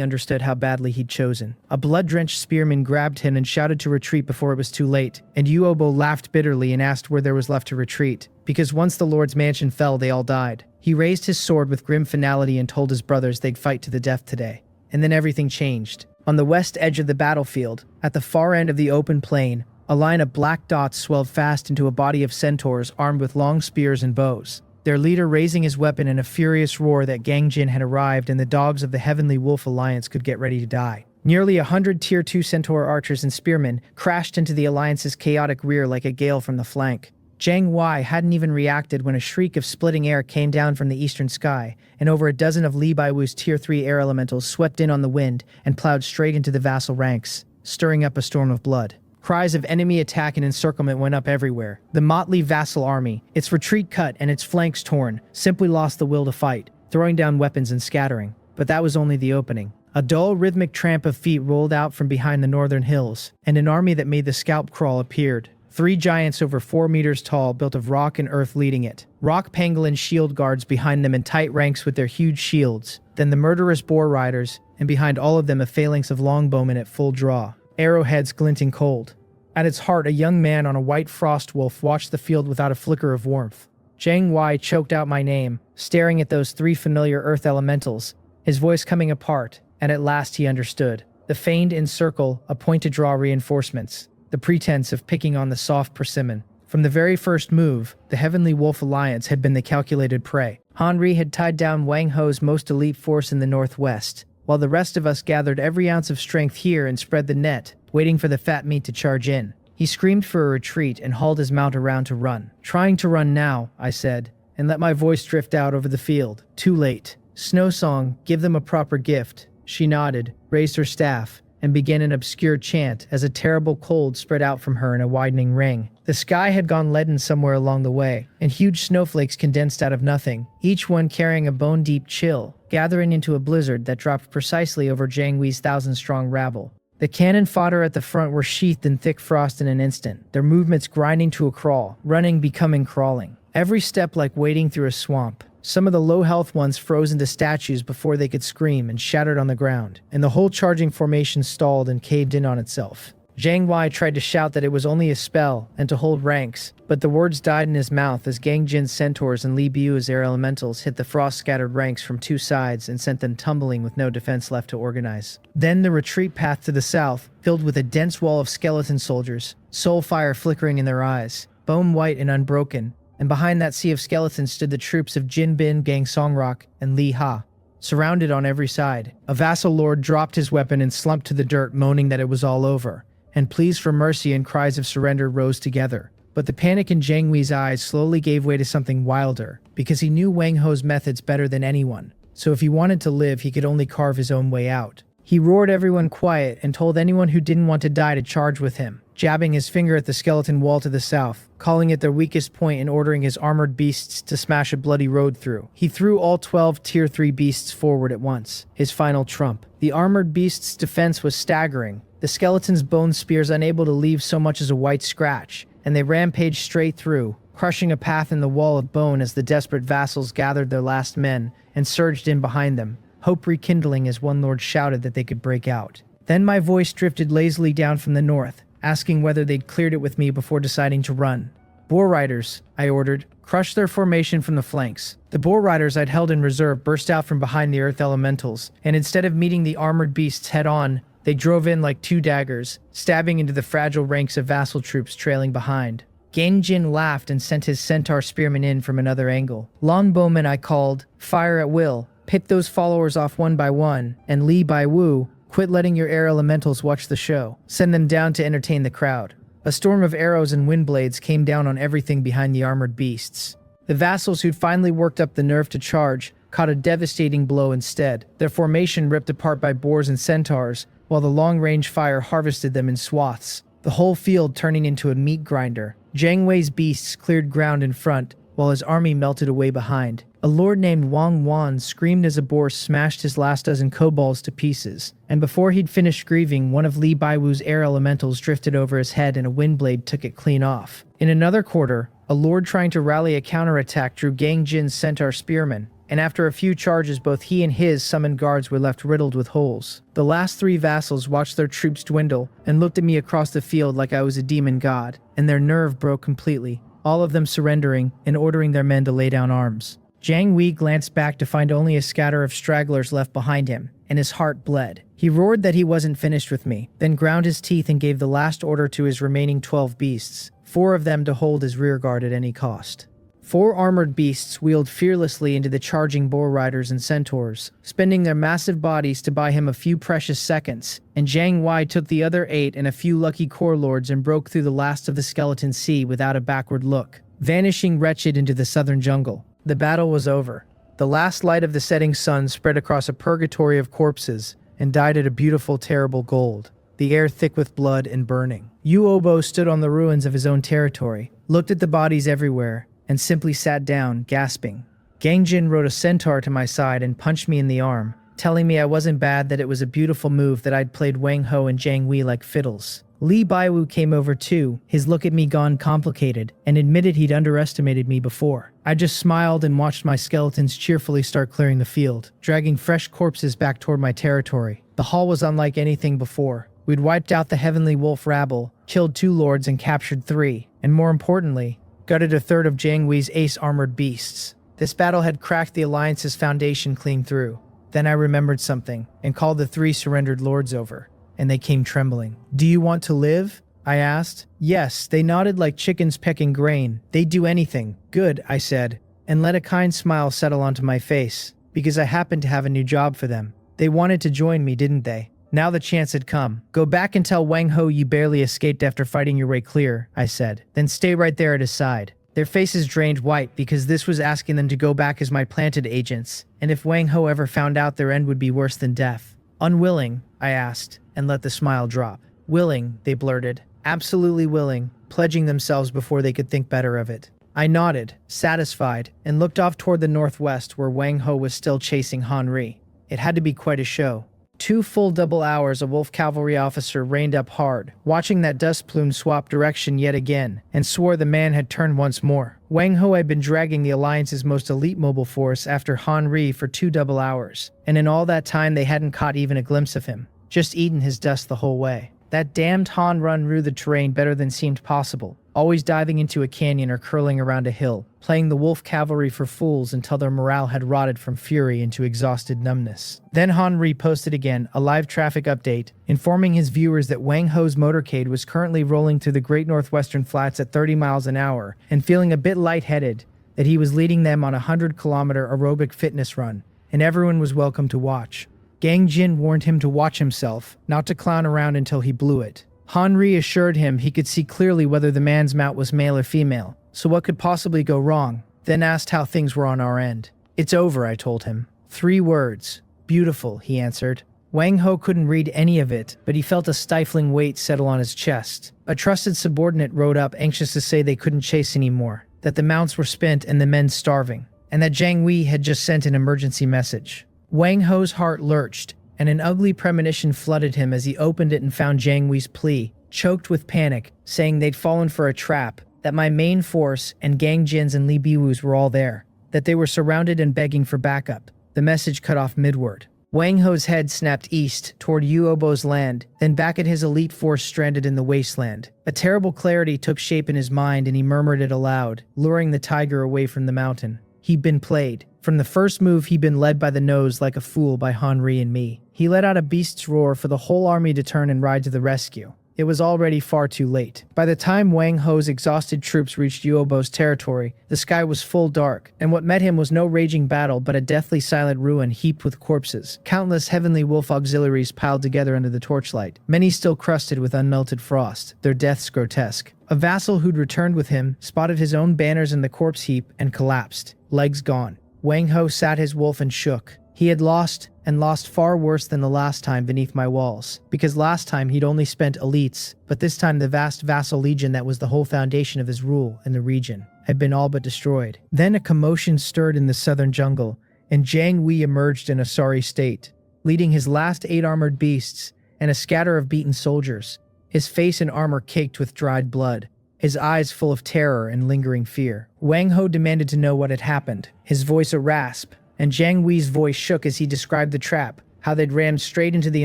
understood how badly he'd chosen. A blood-drenched spearman grabbed him and shouted to retreat before it was too late, and Yuobo laughed bitterly and asked where there was left to retreat, because once the lord's mansion fell, they all died. He raised his sword with grim finality and told his brothers they'd fight to the death today. And then everything changed. On the west edge of the battlefield, at the far end of the open plain, a line of black dots swelled fast into a body of centaurs armed with long spears and bows, their leader raising his weapon in a furious roar that Gangjin had arrived and the dogs of the Heavenly Wolf Alliance could get ready to die. Nearly 100 Tier 2 centaur archers and spearmen crashed into the Alliance's chaotic rear like a gale from the flank. Jiang Wei hadn't even reacted when a shriek of splitting air came down from the eastern sky, and over a dozen of Li Baiwu's Tier 3 air elementals swept in on the wind and plowed straight into the vassal ranks, stirring up a storm of blood. Cries of enemy attack and encirclement went up everywhere. The motley vassal army, its retreat cut and its flanks torn, simply lost the will to fight, throwing down weapons and scattering. But that was only the opening. A dull, rhythmic tramp of feet rolled out from behind the northern hills, and an army that made the scalp crawl appeared. 3 giants over 4 meters tall, built of rock and earth leading it. Rock pangolin shield guards behind them in tight ranks with their huge shields. Then the murderous boar riders, and behind all of them a phalanx of longbowmen at full draw, arrowheads glinting cold. At its heart, a young man on a white frost wolf watched the field without a flicker of warmth. Jiang Wei choked out my name, staring at those 3 familiar earth elementals, his voice coming apart, and at last he understood. The feigned encircle, a point to draw reinforcements. The pretense of picking on the soft persimmon. From the very first move, the Heavenly Wolf Alliance had been the calculated prey. Hanri had tied down Wang Ho's most elite force in the northwest, while the rest of us gathered every ounce of strength here and spread the net, waiting for the fat meat to charge in. He screamed for a retreat and hauled his mount around to run. Trying to run now, I said, and let my voice drift out over the field. Too late. Snow Song, give them a proper gift. She nodded, raised her staff, and began an obscure chant as a terrible cold spread out from her in a widening ring. The sky had gone leaden somewhere along the way, and huge snowflakes condensed out of nothing, each one carrying a bone-deep chill, gathering into a blizzard that dropped precisely over Jiang Wei's 1,000-strong rabble. The cannon fodder at the front were sheathed in thick frost in an instant, their movements grinding to a crawl, running becoming crawling. Every step like wading through a swamp. Some of the low-health ones froze into statues before they could scream and shattered on the ground, and the whole charging formation stalled and caved in on itself. Jiang Wei tried to shout that it was only a spell and to hold ranks, but the words died in his mouth as Gang Jin's centaurs and Li Biu's air elementals hit the frost-scattered ranks from 2 sides and sent them tumbling with no defense left to organize. Then the retreat path to the south, filled with a dense wall of skeleton soldiers, soul fire flickering in their eyes, bone white and unbroken, and behind that sea of skeletons stood the troops of Jin Bin, Gang Songrok, and Li Ha, surrounded on every side. A vassal lord dropped his weapon and slumped to the dirt, moaning that it was all over, and pleas for mercy and cries of surrender rose together. But the panic in Jiang Wei's eyes slowly gave way to something wilder, because he knew Wang Ho's methods better than anyone, so if he wanted to live, he could only carve his own way out. He roared everyone quiet and told anyone who didn't want to die to charge with him. jabbing his finger at the skeleton wall to the south, calling it their weakest point and ordering his armored beasts to smash a bloody road through. He threw all 12 Tier 3 beasts forward at once, his final trump. The armored beasts' defense was staggering, the skeleton's bone spears unable to leave so much as a white scratch, and they rampaged straight through, crushing a path in the wall of bone as the desperate vassals gathered their last men and surged in behind them, hope rekindling as one lord shouted that they could break out. Then my voice drifted lazily down from the north, asking whether they'd cleared it with me before deciding to run. "Boar riders," I ordered, "crush their formation from the flanks." The boar riders I'd held in reserve burst out from behind the earth elementals, and instead of meeting the armored beasts head-on, they drove in like two daggers, stabbing into the fragile ranks of vassal troops trailing behind. Gangjin laughed and sent his centaur spearmen in from another angle. "Longbowmen," I called, "fire at will. Pit those followers off one by one, and Li Bai Wu, quit letting your air elementals watch the show. Send them down to entertain the crowd." A storm of arrows and wind blades came down on everything behind the armored beasts. The vassals who'd finally worked up the nerve to charge caught a devastating blow instead, their formation ripped apart by boars and centaurs, while the long-range fire harvested them in swaths, the whole field turning into a meat grinder. Jiang Wei's beasts cleared ground in front, while his army melted away behind. A lord named Wang Wan screamed as a boar smashed his last dozen kobolds to pieces, and before he'd finished grieving, one of Li Baiwu's air elementals drifted over his head and a wind blade took it clean off. In another quarter, a lord trying to rally a counterattack drew Gang Jin's centaur spearmen, and after a few charges both he and his summoned guards were left riddled with holes. The last three vassals watched their troops dwindle and looked at me across the field like I was a demon god, and their nerve broke completely, all of them surrendering and ordering their men to lay down arms. Jiang Wei glanced back to find only a scatter of stragglers left behind him, and his heart bled. He roared that he wasn't finished with me, then ground his teeth and gave the last order to his remaining 12 beasts, 4 of them to hold his rearguard at any cost. 4 armored beasts wheeled fearlessly into the charging boar riders and centaurs, spending their massive bodies to buy him a few precious seconds, and Jiang Wei took the other 8 and a few lucky core lords and broke through the last of the skeleton sea without a backward look, vanishing wretched into the southern jungle. The battle was over. The last light of the setting sun spread across a purgatory of corpses and dyed it a beautiful, terrible gold, the air thick with blood and burning. Yu Obo stood on the ruins of his own territory, looked at the bodies everywhere, and simply sat down, gasping. Gangjin rode a centaur to my side and punched me in the arm, telling me I wasn't bad, that it was a beautiful move, that I'd played Wang Ho and Jiang Wei like fiddles. Li Baiwu came over too, his look at me gone complicated, and admitted he'd underestimated me before. I just smiled and watched my skeletons cheerfully start clearing the field, dragging fresh corpses back toward my territory. The hall was unlike anything before. We'd wiped out the Heavenly Wolf rabble, killed 2 lords and captured 3, and more importantly, gutted a third of Jiang Wei's ace armored beasts. This battle had cracked the Alliance's foundation clean through. Then I remembered something, and called the 3 surrendered lords over, and they came trembling. "Do you want to live?" I asked. "Yes," they nodded like chickens pecking grain. "They'd do anything." "Good," I said, and let a kind smile settle onto my face, because I happened to have a new job for them. They wanted to join me, didn't they? Now the chance had come. "Go back and tell Wang Ho you barely escaped after fighting your way clear," I said. "Then stay right there at his side." Their faces drained white, because this was asking them to go back as my planted agents, and if Wang Ho ever found out, their end would be worse than death. "Unwilling?" I asked, and let the smile drop. "Willing," they blurted. "Absolutely willing," pledging themselves before they could think better of it. I nodded, satisfied, and looked off toward the northwest where Wang Ho was still chasing Han Ri. It had to be quite a show. 2 full double hours a wolf cavalry officer reined up hard, watching that dust plume swap direction yet again, and swore the man had turned once more. Wang Ho had been dragging the Alliance's most elite mobile force after Han Ri for 2 double hours, and in all that time they hadn't caught even a glimpse of him, just eaten his dust the whole way. That damned Han Run knew the terrain better than seemed possible, always diving into a canyon or curling around a hill, playing the wolf cavalry for fools until their morale had rotted from fury into exhausted numbness. Then Han Ri posted again a live traffic update, informing his viewers that Wang Ho's motorcade was currently rolling through the Great Northwestern Flats at 30 miles an hour, and feeling a bit lightheaded, that he was leading them on a 100-kilometer aerobic fitness run, and everyone was welcome to watch. Gang Jin warned him to watch himself, not to clown around until he blew it. Han Ri assured him he could see clearly whether the man's mount was male or female, so what could possibly go wrong, then asked how things were on our end. "It's over," I told him. 3 words. "Beautiful," he answered. Wang Ho couldn't read any of it, but he felt a stifling weight settle on his chest. A trusted subordinate rode up, anxious to say they couldn't chase anymore, that the mounts were spent and the men starving, and that Jiang Wei had just sent an emergency message. Wang Ho's heart lurched, and an ugly premonition flooded him as he opened it and found Jiang Wei's plea, choked with panic, saying they'd fallen for a trap, that my main force and Gang Jin's and Li Biwu's were all there, that they were surrounded and begging for backup. The message cut off midword. Wang Ho's head snapped east toward Yuobo's land, then back at his elite force stranded in the wasteland. A terrible clarity took shape in his mind and he murmured it aloud, luring the tiger away from the mountain. He'd been played. From the first move, he'd been led by the nose like a fool by Henri and me. He let out a beast's roar for the whole army to turn and ride to the rescue. It was already far too late. By the time Wang Ho's exhausted troops reached Yuobo's territory, the sky was full dark, and what met him was no raging battle but a deathly silent ruin heaped with corpses. Countless heavenly wolf auxiliaries piled together under the torchlight, many still crusted with unmelted frost, their deaths grotesque. A vassal who'd returned with him spotted his own banners in the corpse heap and collapsed, legs gone. Wang Ho sat his wolf and shook. He had lost, and lost far worse than the last time beneath my walls, because last time he'd only spent elites, but this time the vast vassal legion that was the whole foundation of his rule in the region had been all but destroyed. Then a commotion stirred in the southern jungle, and Jiang Wei emerged in a sorry state, leading his last 8 armored beasts and a scatter of beaten soldiers, his face and armor caked with dried blood, his eyes full of terror and lingering fear. Wang Ho demanded to know what had happened, his voice a rasp, and Jiang Wei's voice shook as he described the trap, how they'd rammed straight into the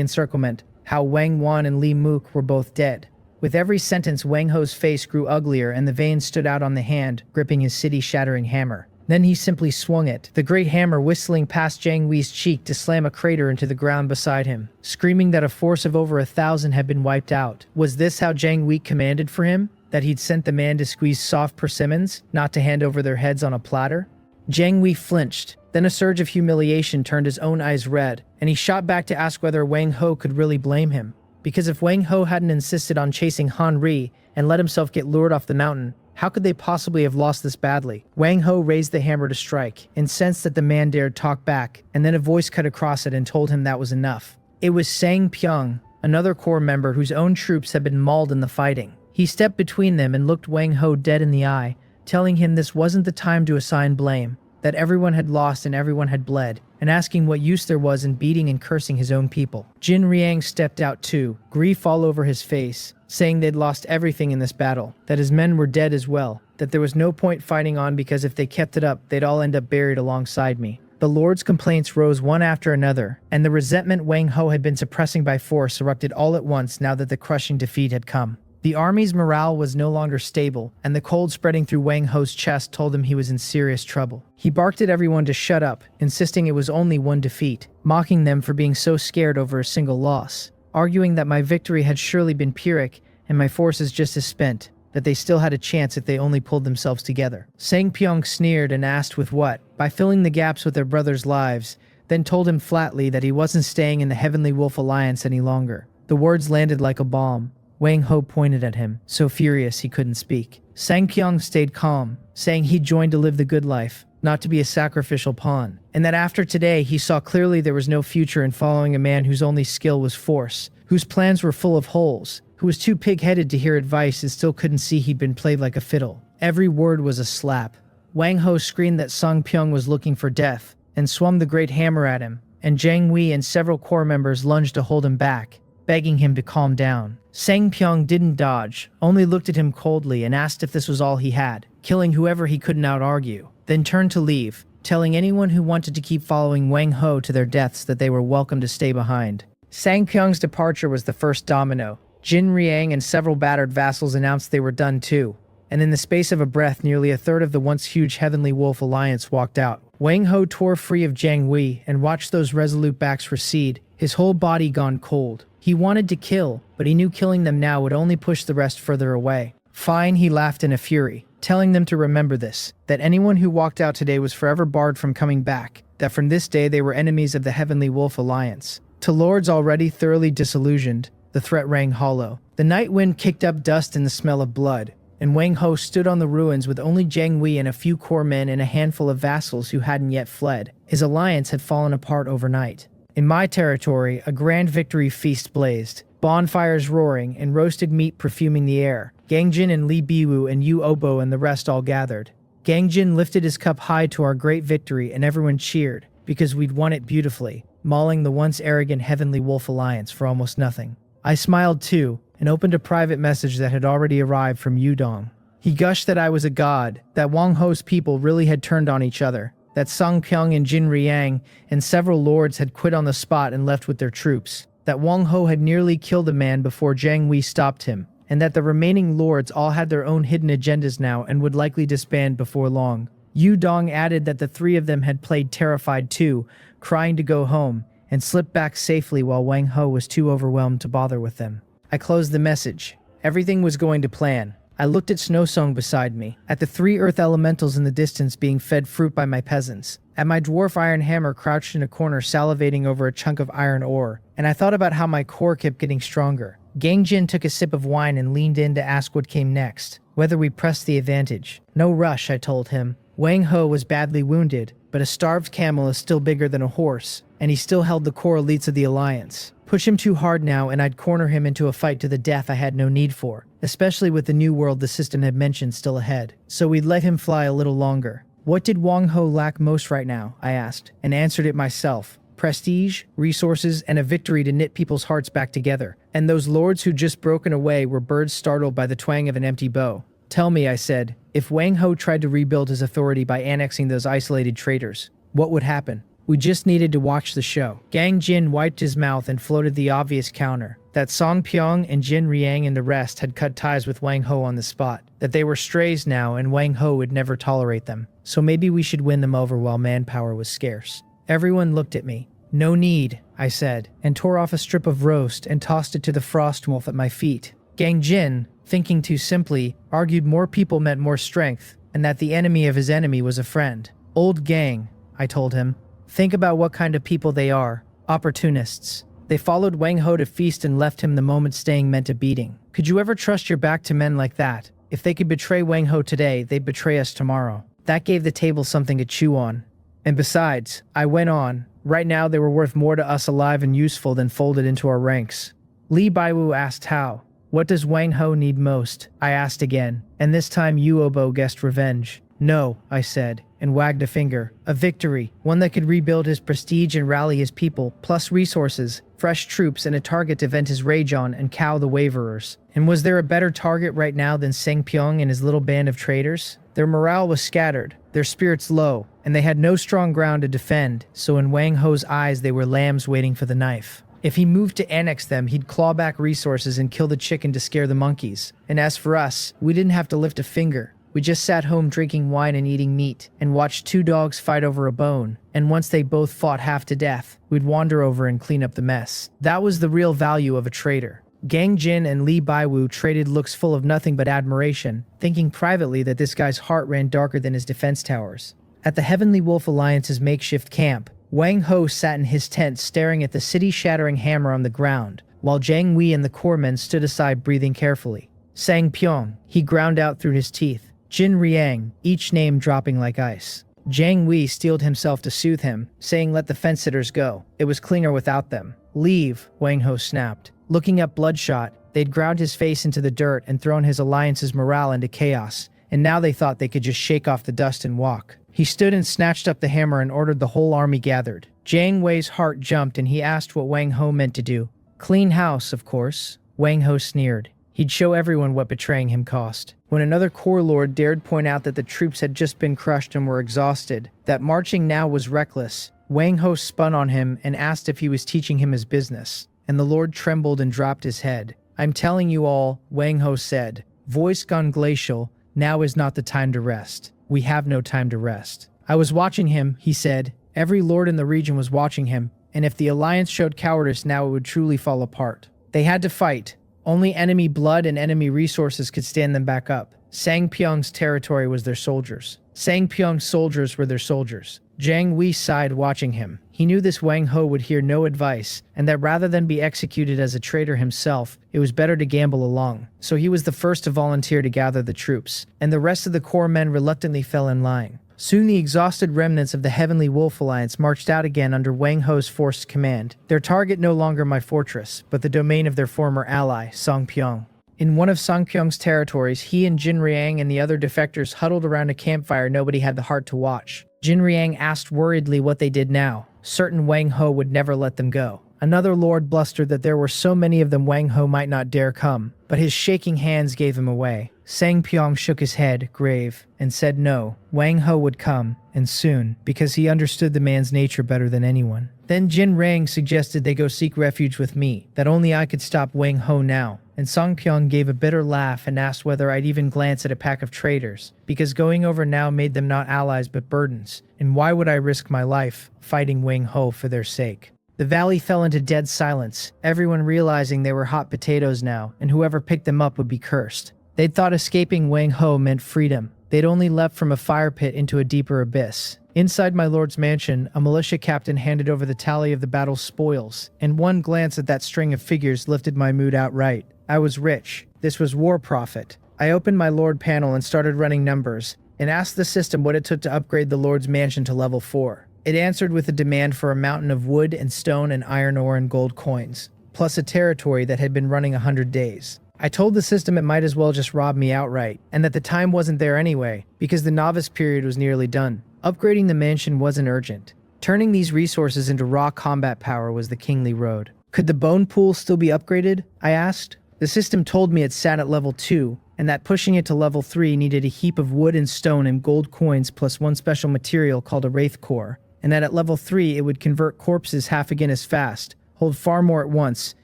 encirclement, how Wang Wan and Li Mook were both dead. With every sentence, Wang Ho's face grew uglier and the veins stood out on the hand, gripping his city-shattering hammer. Then he simply swung it, the great hammer whistling past Jiang Wei's cheek to slam a crater into the ground beside him, screaming that a force of over 1,000 had been wiped out. Was this how Jiang Wei commanded for him? That he'd sent the man to squeeze soft persimmons, not to hand over their heads on a platter? Jiang Wei flinched. Then a surge of humiliation turned his own eyes red, and he shot back to ask whether Wang Ho could really blame him. Because if Wang Ho hadn't insisted on chasing Henri and let himself get lured off the mountain, how could they possibly have lost this badly? Wang Ho raised the hammer to strike, incensed that the man dared talk back, and then a voice cut across it and told him that was enough. It was Sang Pyong, another corps member whose own troops had been mauled in the fighting. He stepped between them and looked Wang Ho dead in the eye, telling him this wasn't the time to assign blame, that everyone had lost and everyone had bled, and asking what use there was in beating and cursing his own people. Jin Riang stepped out too, grief all over his face, saying they'd lost everything in this battle, that his men were dead as well, that there was no point fighting on because if they kept it up, they'd all end up buried alongside me. The Lord's complaints rose one after another, and the resentment Wang Ho had been suppressing by force erupted all at once now that the crushing defeat had come. The army's morale was no longer stable, and the cold spreading through Wang Ho's chest told him he was in serious trouble. He barked at everyone to shut up, insisting it was only one defeat, mocking them for being so scared over a single loss, arguing that my victory had surely been Pyrrhic and my forces just as spent, that they still had a chance if they only pulled themselves together. Sang Pyong sneered and asked with what, by filling the gaps with their brothers' lives, then told him flatly that he wasn't staying in the Heavenly Wolf Alliance any longer. The words landed like a bomb. Wang Ho pointed at him, so furious he couldn't speak. Sang Pyong stayed calm, saying he'd joined to live the good life, not to be a sacrificial pawn, and that after today he saw clearly there was no future in following a man whose only skill was force, whose plans were full of holes, who was too pig-headed to hear advice and still couldn't see he'd been played like a fiddle. Every word was a slap. Wang Ho screamed that Sang Pyong was looking for death, and swung the great hammer at him, and Jiang Wei and several corps members lunged to hold him back, begging him to calm down. Sang Pyong didn't dodge, only looked at him coldly and asked if this was all he had, killing whoever he couldn't out-argue, then turned to leave, telling anyone who wanted to keep following Wang Ho to their deaths that they were welcome to stay behind. Sang Pyong's departure was the first domino. Jin Riang and several battered vassals announced they were done too, and in the space of a breath nearly a third of the once huge Heavenly Wolf Alliance walked out. Wang Ho tore free of Jiang Wei and watched those resolute backs recede, his whole body gone cold. He wanted to kill, but he knew killing them now would only push the rest further away. Fine, he laughed in a fury, telling them to remember this, that anyone who walked out today was forever barred from coming back, that from this day they were enemies of the Heavenly Wolf Alliance. To lords already thoroughly disillusioned, the threat rang hollow. The night wind kicked up dust and the smell of blood, and Wang Ho stood on the ruins with only Jiang Wei and a few corps men and a handful of vassals who hadn't yet fled. His alliance had fallen apart overnight. In my territory, a grand victory feast blazed, bonfires roaring and roasted meat perfuming the air. Gangjin and Li Biwu and Yu Obo and the rest all gathered. Gangjin lifted his cup high to our great victory and everyone cheered, because we'd won it beautifully, mauling the once arrogant Heavenly Wolf Alliance for almost nothing. I smiled too, and opened a private message that had already arrived from Yudong. He gushed that I was a god, that Wang Ho's people really had turned on each other, that Song Pyong and Jin Riang and several lords had quit on the spot and left with their troops, that Wang Ho had nearly killed a man before Jiang Wei stopped him, and that the remaining lords all had their own hidden agendas now and would likely disband before long. Yu Dong added that the three of them had played terrified too, crying to go home, and slipped back safely while Wang Ho was too overwhelmed to bother with them. I closed the message. Everything was going to plan. I looked at Snowsong beside me, at the three earth elementals in the distance being fed fruit by my peasants, at my dwarf iron hammer crouched in a corner salivating over a chunk of iron ore, and I thought about how my core kept getting stronger. Gangjin took a sip of wine and leaned in to ask what came next, whether we pressed the advantage. No rush, I told him. Wang Ho was badly wounded, but a starved camel is still bigger than a horse, and he still held the core elites of the Alliance. Push him too hard now and I'd corner him into a fight to the death I had no need for, especially with the new world the system had mentioned still ahead. So we'd let him fly a little longer. What did Wang Ho lack most right now? I asked, and answered it myself. Prestige, resources, and a victory to knit people's hearts back together. And those lords who'd just broken away were birds startled by the twang of an empty bow. Tell me, I said, if Wang Ho tried to rebuild his authority by annexing those isolated traitors, what would happen? We just needed to watch the show. Gang Jin wiped his mouth and floated the obvious counter, that Song Pyong and Jin Riang and the rest had cut ties with Wang Ho on the spot, that they were strays now and Wang Ho would never tolerate them, so maybe we should win them over while manpower was scarce. Everyone looked at me. No need, I said, and tore off a strip of roast and tossed it to the frost wolf at my feet. Gang Jin, thinking too simply, argued more people meant more strength, and that the enemy of his enemy was a friend. Old Gang, I told him. Think about what kind of people they are. Opportunists. They followed Wang Ho to feast and left him the moment staying meant a beating. Could you ever trust your back to men like that? If they could betray Wang Ho today, they'd betray us tomorrow. That gave the table something to chew on. And besides, I went on, right now they were worth more to us alive and useful than folded into our ranks. Li Baiwu asked how. What does Wang Ho need most? I asked again, and this time Yu Obo guessed revenge. No, I said, and wagged a finger. A victory, one that could rebuild his prestige and rally his people, plus resources, fresh troops, and a target to vent his rage on and cow the waverers. And was there a better target right now than Seng Pyong and his little band of traitors? Their morale was scattered, their spirits low, and they had no strong ground to defend, so in Wang Ho's eyes they were lambs waiting for the knife. If he moved to annex them, he'd claw back resources and kill the chicken to scare the monkeys. And as for us, we didn't have to lift a finger. We just sat home drinking wine and eating meat, and watched two dogs fight over a bone, and once they both fought half to death, we'd wander over and clean up the mess. That was the real value of a traitor. Gang Jin and Li Baiwu traded looks full of nothing but admiration, thinking privately that this guy's heart ran darker than his defense towers. At the Heavenly Wolf Alliance's makeshift camp, Wang Ho sat in his tent staring at the city-shattering hammer on the ground, while Jiang Wei and the corps men stood aside breathing carefully. Sang Pyong, he ground out through his teeth. Jin Riang, each name dropping like ice. Jiang Wei steeled himself to soothe him, saying let the fence-sitters go. It was cleaner without them. Leave, Wang Ho snapped. Looking up Bloodshot, they'd ground his face into the dirt and thrown his alliance's morale into chaos, and now they thought they could just shake off the dust and walk. He stood and snatched up the hammer and ordered the whole army gathered. Jiang Wei's heart jumped and he asked what Wang Ho meant to do. Clean house, of course. Wang Ho sneered. He'd show everyone what betraying him cost. When another corps lord dared point out that the troops had just been crushed and were exhausted, that marching now was reckless, Wang Ho spun on him and asked if he was teaching him his business, and the lord trembled and dropped his head. I'm telling you all, Wang Ho said, voice gone glacial, now is not the time to rest. We have no time to rest. I was watching him, he said. Every lord in the region was watching him, and if the alliance showed cowardice now it would truly fall apart. They had to fight. Only enemy blood and enemy resources could stand them back up. Sang Pyong's territory was their soldiers. Sang Pyong's soldiers were their soldiers. Jiang Wei sighed watching him. He knew this Wang Ho would hear no advice, and that rather than be executed as a traitor himself, it was better to gamble along. So he was the first to volunteer to gather the troops, and the rest of the corps men reluctantly fell in line. Soon the exhausted remnants of the Heavenly Wolf Alliance marched out again under Wang Ho's forced command, their target no longer my fortress, but the domain of their former ally, Songpyeong. In one of Songpyeong's territories, he and Jin Riang and the other defectors huddled around a campfire nobody had the heart to watch. Jin Riang asked worriedly what they did now. Certain Wang Ho would never let them go. Another lord blustered that there were so many of them Wang Ho might not dare come, but his shaking hands gave him away. Sangpyeong shook his head, grave, and said no, Wang Ho would come, and soon, because he understood the man's nature better than anyone. Then Jin Rang suggested they go seek refuge with me, that only I could stop Wang Ho now, and Songpyeong gave a bitter laugh and asked whether I'd even glance at a pack of traitors, because going over now made them not allies but burdens, and why would I risk my life fighting Wang Ho for their sake? The valley fell into dead silence, everyone realizing they were hot potatoes now, and whoever picked them up would be cursed. They'd thought escaping Wang Ho meant freedom. They'd only leapt from a fire pit into a deeper abyss. Inside my lord's mansion, a militia captain handed over the tally of the battle's spoils, and one glance at that string of figures lifted my mood outright. I was rich. This was war profit. I opened my lord panel and started running numbers, and asked the system what it took to upgrade the lord's mansion to level 4. It answered with a demand for a mountain of wood and stone and iron ore and gold coins, plus a territory that had been running 100 days. I told the system it might as well just rob me outright, and that the time wasn't there anyway, because the novice period was nearly done. Upgrading the mansion wasn't urgent. Turning these resources into raw combat power was the kingly road. Could the bone pool still be upgraded? I asked. The system told me it sat at level 2, and that pushing it to level 3 needed a heap of wood and stone and gold coins plus one special material called a wraith core, and that at level 3 it would convert corpses half again as fast, hold far more at once,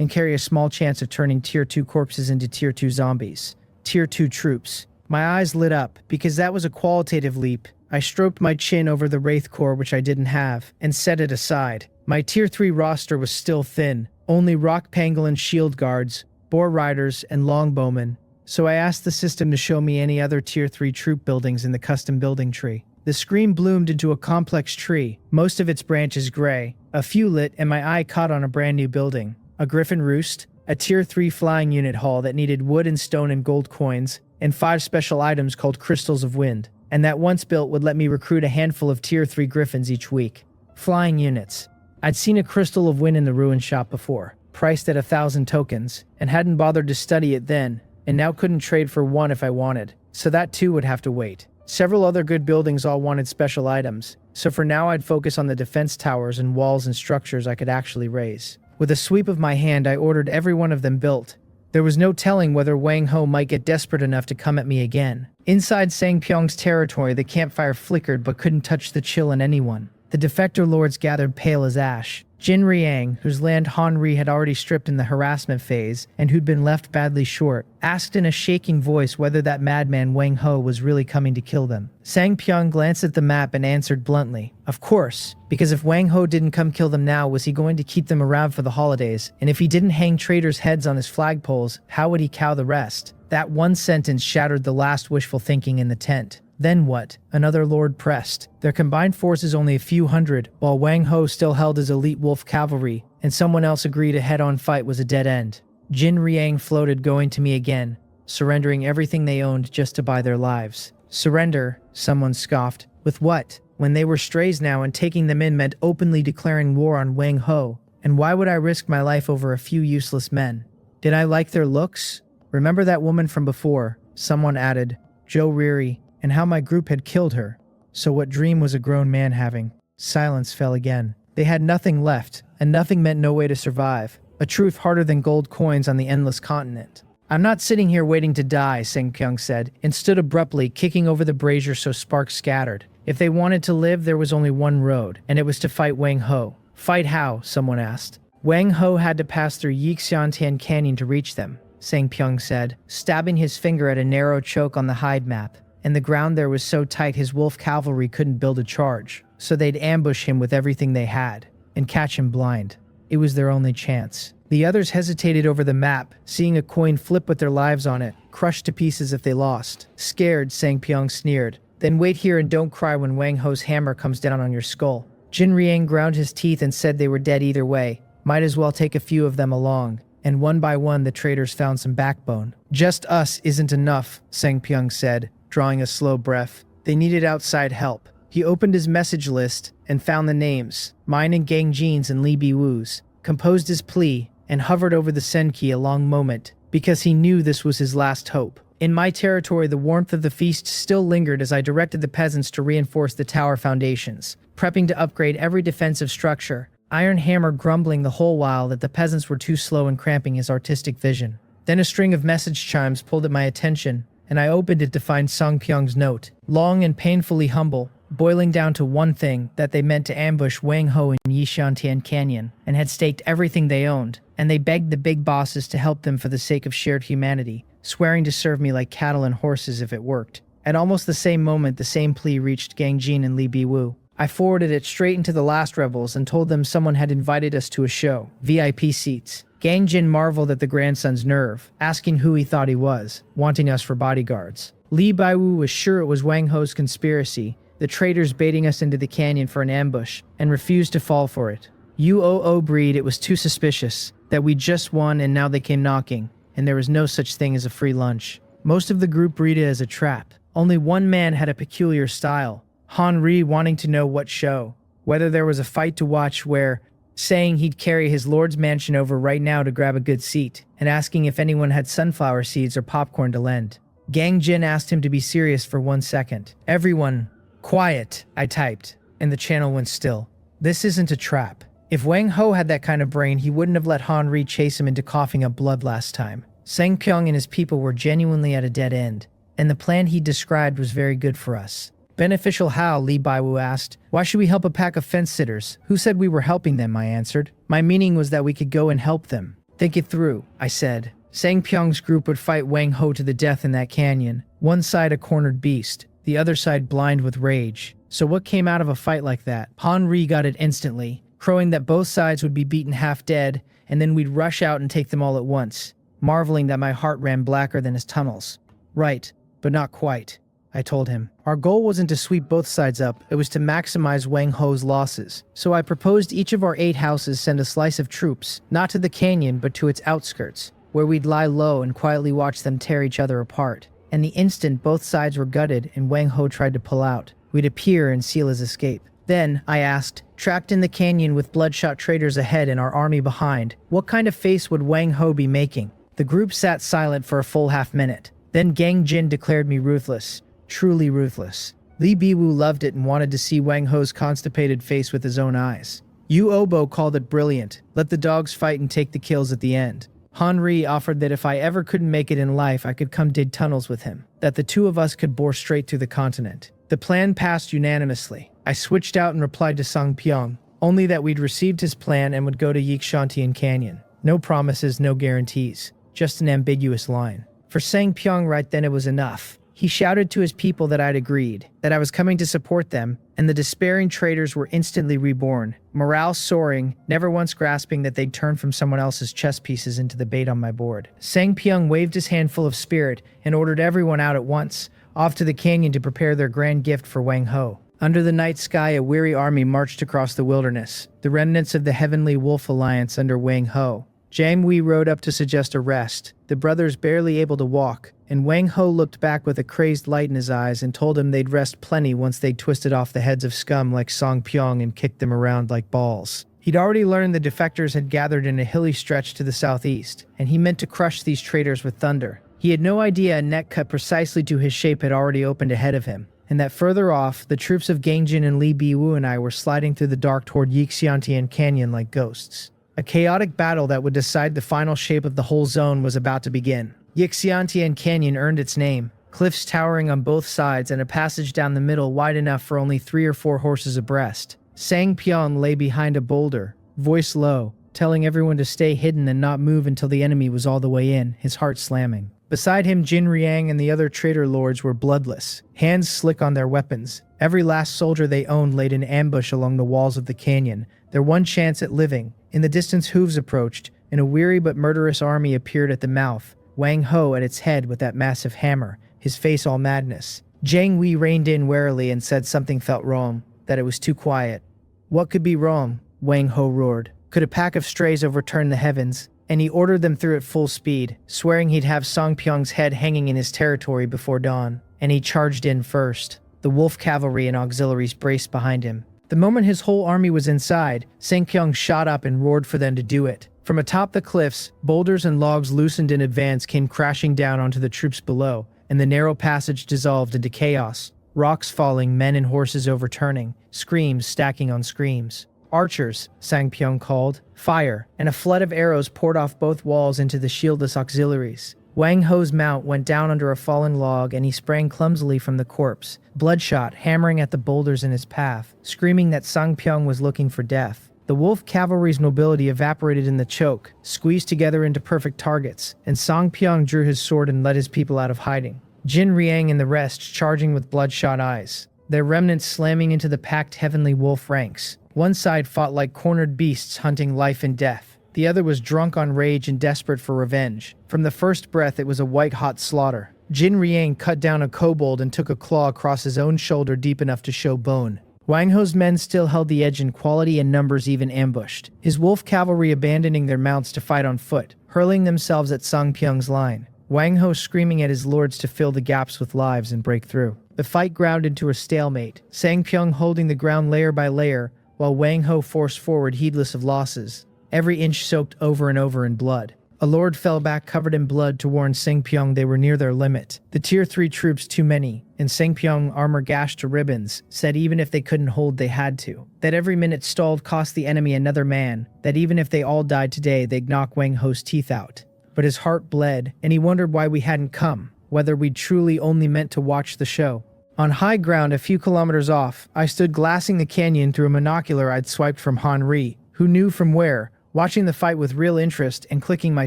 and carry a small chance of turning Tier 2 corpses into Tier 2 zombies. Tier 2 troops. My eyes lit up, because that was a qualitative leap. I stroked my chin over the Wraith Core, which I didn't have, and set it aside. My Tier 3 roster was still thin, only rock pangolin shield guards, boar riders, and longbowmen, so I asked the system to show me any other Tier 3 troop buildings in the custom building tree. The screen bloomed into a complex tree, most of its branches gray, a few lit, and my eye caught on a brand new building. A griffin roost, a Tier 3 flying unit hall that needed wood and stone and gold coins, and 5 special items called Crystals of Wind, and that once built would let me recruit a handful of Tier 3 griffins each week. Flying units. I'd seen a Crystal of Wind in the ruin shop before, priced at 1,000 tokens, and hadn't bothered to study it then, and now couldn't trade for one if I wanted, so that too would have to wait. Several other good buildings all wanted special items, so for now I'd focus on the defense towers and walls and structures I could actually raise. With a sweep of my hand, I ordered every one of them built. There was no telling whether Wang Ho might get desperate enough to come at me again. Inside Sangpyeong's territory, the campfire flickered but couldn't touch the chill in anyone. The defector lords gathered pale as ash. Jin Riang, whose land Han Ri had already stripped in the harassment phase, and who'd been left badly short, asked in a shaking voice whether that madman Wang Ho was really coming to kill them. Sangpyeong glanced at the map and answered bluntly, of course, because if Wang Ho didn't come kill them now, was he going to keep them around for the holidays? And if he didn't hang traitors' heads on his flagpoles, how would he cow the rest? That one sentence shattered the last wishful thinking in the tent. Then what? Another lord pressed. Their combined forces only a few hundred, while Wang Ho still held his elite wolf cavalry, and someone else agreed a head-on fight was a dead end. Jin Riang floated, going to me again, surrendering everything they owned just to buy their lives. Surrender, someone scoffed. With what? When they were strays now, and taking them in meant openly declaring war on Wang Ho. And why would I risk my life over a few useless men? Did I like their looks? Remember that woman from before? Someone added, Joe Reary, and how my group had killed her. So what dream was a grown man having? Silence fell again. They had nothing left, and nothing meant no way to survive. A truth harder than gold coins on the endless continent. I'm not sitting here waiting to die, Sangpyeong said, and stood abruptly, kicking over the brazier so sparks scattered. If they wanted to live, there was only one road, and it was to fight Wang Ho. Fight how? Someone asked. Wang Ho had to pass through Yixiantian Canyon to reach them, Sangpyeong said, stabbing his finger at a narrow choke on the hide map. And the ground there was so tight his wolf cavalry couldn't build a charge, so they'd ambush him with everything they had, and catch him blind. It was their only chance. The others hesitated over the map, seeing a coin flip with their lives on it, crushed to pieces if they lost. Scared, Sangpyeong sneered. Then wait here and don't cry when Wang Ho's hammer comes down on your skull. Jin Riang ground his teeth and said they were dead either way. Might as well take a few of them along. And one by one the traitors found some backbone. Just us isn't enough, Sangpyeong said, drawing a slow breath. They needed outside help. He opened his message list and found the names, mine and Gang Jin's and Lee Bi-woo's, composed his plea, and hovered over the send key a long moment, because he knew this was his last hope. In my territory, the warmth of the feast still lingered as I directed the peasants to reinforce the tower foundations, prepping to upgrade every defensive structure, Iron Hammer grumbling the whole while that the peasants were too slow and cramping his artistic vision. Then a string of message chimes pulled at my attention, and I opened it to find Song Pyong's note, long and painfully humble, boiling down to one thing, that they meant to ambush Wang Ho in Yishantian Canyon, and had staked everything they owned, and they begged the big bosses to help them for the sake of shared humanity, swearing to serve me like cattle and horses if it worked. At almost the same moment, the same plea reached Gang Jin and Lee Bi-woo. I forwarded it straight into the last rebels and told them someone had invited us to a show, VIP seats. Gang Jin marveled at the grandson's nerve, asking who he thought he was, wanting us for bodyguards. Lee Bi-woo was sure it was Wang Ho's conspiracy, the traitors baiting us into the canyon for an ambush, and refused to fall for it. UOO breed, it was too suspicious, that we just won and now they came knocking, and there was no such thing as a free lunch. Most of the group read it as a trap. Only one man had a peculiar style, Han Ri, wanting to know what show, whether there was a fight to watch where, saying he'd carry his lord's mansion over right now to grab a good seat, and asking if anyone had sunflower seeds or popcorn to lend. Gang Jin asked him to be serious for 1 second. Everyone, quiet, I typed, and the channel went still. This isn't a trap. If Wang Ho had that kind of brain, he wouldn't have let Han Ri chase him into coughing up blood last time. Sang Pyong and his people were genuinely at a dead end, and the plan he described was very good for us. Beneficial how? Lee Bi-woo asked. Why should we help a pack of fence-sitters? Who said we were helping them? I answered. My meaning was that we could go and help them. Think it through, I said. Sang Pyong's group would fight Wang Ho to the death in that canyon. One side a cornered beast, the other side blind with rage. So what came out of a fight like that? Han Ri got it instantly, crowing that both sides would be beaten half dead, and then we'd rush out and take them all at once, marveling that my heart ran blacker than his tunnels. Right, but not quite, I told him. Our goal wasn't to sweep both sides up, it was to maximize Wang Ho's losses. So I proposed each of our 8 houses send a slice of troops, not to the canyon but to its outskirts, where we'd lie low and quietly watch them tear each other apart. And the instant both sides were gutted and Wang Ho tried to pull out, we'd appear and seal his escape. Then, I asked, trapped in the canyon with bloodshot traitors ahead and our army behind, what kind of face would Wang Ho be making? The group sat silent for a full half-minute. Then Gang Jin declared me ruthless. Truly ruthless. Lee Bi-woo loved it and wanted to see Wang Ho's constipated face with his own eyes. Yu Obo called it brilliant. Let the dogs fight and take the kills at the end. Han Ri offered that if I ever couldn't make it in life, I could come dig tunnels with him. That the two of us could bore straight through the continent. The plan passed unanimously. I switched out and replied to Song Pyong, only that we'd received his plan and would go to Yishantian Canyon. No promises, no guarantees. Just an ambiguous line. For Sang Pyong right then it was enough. He shouted to his people that I'd agreed, that I was coming to support them, and the despairing traitors were instantly reborn, morale soaring, never once grasping that they'd turned from someone else's chess pieces into the bait on my board. Sang Pyong waved his hand full of spirit and ordered everyone out at once, off to the canyon to prepare their grand gift for Wang Ho. Under the night sky, a weary army marched across the wilderness, the remnants of the Heavenly Wolf Alliance under Wang Ho. Jang Wei rode up to suggest a rest, the brothers barely able to walk, and Wang Ho looked back with a crazed light in his eyes and told him they'd rest plenty once they'd twisted off the heads of scum like Song Pyong and kicked them around like balls. He'd already learned the defectors had gathered in a hilly stretch to the southeast, and he meant to crush these traitors with thunder. He had no idea a net cut precisely to his shape had already opened ahead of him, and that further off, the troops of Gang Jin and Lee Bi-woo and I were sliding through the dark toward Yixyantian Canyon like ghosts. A chaotic battle that would decide the final shape of the whole zone was about to begin. Yixyantian Canyon earned its name, cliffs towering on both sides and a passage down the middle wide enough for only 3 or 4 horses abreast. Sang Pyong lay behind a boulder, voice low, telling everyone to stay hidden and not move until the enemy was all the way in, his heart slamming. Beside him, Jin Riang and the other traitor lords were bloodless, hands slick on their weapons. Every last soldier they owned laid in ambush along the walls of the canyon, their one chance at living. In the distance, hooves approached, and a weary but murderous army appeared at the mouth, Wang Ho at its head with that massive hammer, his face all madness. Jang Wei reined in warily and said something felt wrong, that it was too quiet. What could be wrong? Wang Ho roared. Could a pack of strays overturn the heavens? And he ordered them through at full speed, swearing he'd have Song Pyong's head hanging in his territory before dawn. And he charged in first. The wolf cavalry and auxiliaries braced behind him. The moment his whole army was inside, Sang-kyung shot up and roared for them to do it. From atop the cliffs, boulders and logs loosened in advance came crashing down onto the troops below, and the narrow passage dissolved into chaos. Rocks falling, men and horses overturning, screams stacking on screams. "Archers," Sang-kyung called. "Fire," and a flood of arrows poured off both walls into the shieldless auxiliaries. Wang Ho's mount went down under a fallen log and he sprang clumsily from the corpse, bloodshot, hammering at the boulders in his path, screaming that Sang-kyung was looking for death. The wolf cavalry's nobility evaporated in the choke, squeezed together into perfect targets, and Sang-kyung drew his sword and led his people out of hiding. Jin Riang and the rest charging with bloodshot eyes, their remnants slamming into the packed heavenly wolf ranks. One side fought like cornered beasts hunting life and death. The other was drunk on rage and desperate for revenge. From the first breath, it was a white-hot slaughter. Jin Riang cut down a kobold and took a claw across his own shoulder deep enough to show bone. Wang Ho's men still held the edge in quality and numbers even ambushed, his wolf cavalry abandoning their mounts to fight on foot, hurling themselves at Sang-kyung's line. Wang Ho screaming at his lords to fill the gaps with lives and break through. The fight ground into a stalemate, Sang-kyung holding the ground layer by layer, while Wang Ho forced forward heedless of losses, every inch soaked over and over in blood. A lord fell back covered in blood to warn Sang-kyung they were near their limit. The Tier 3 troops too many, and Sang-kyung, armor gashed to ribbons, said even if they couldn't hold they had to. That every minute stalled cost the enemy another man, that even if they all died today they'd knock Wang Ho's teeth out. But his heart bled, and he wondered why we hadn't come, whether we'd truly only meant to watch the show. On high ground a few kilometers off, I stood glassing the canyon through a monocular I'd swiped from Han Ri, who knew from where, watching the fight with real interest and clicking my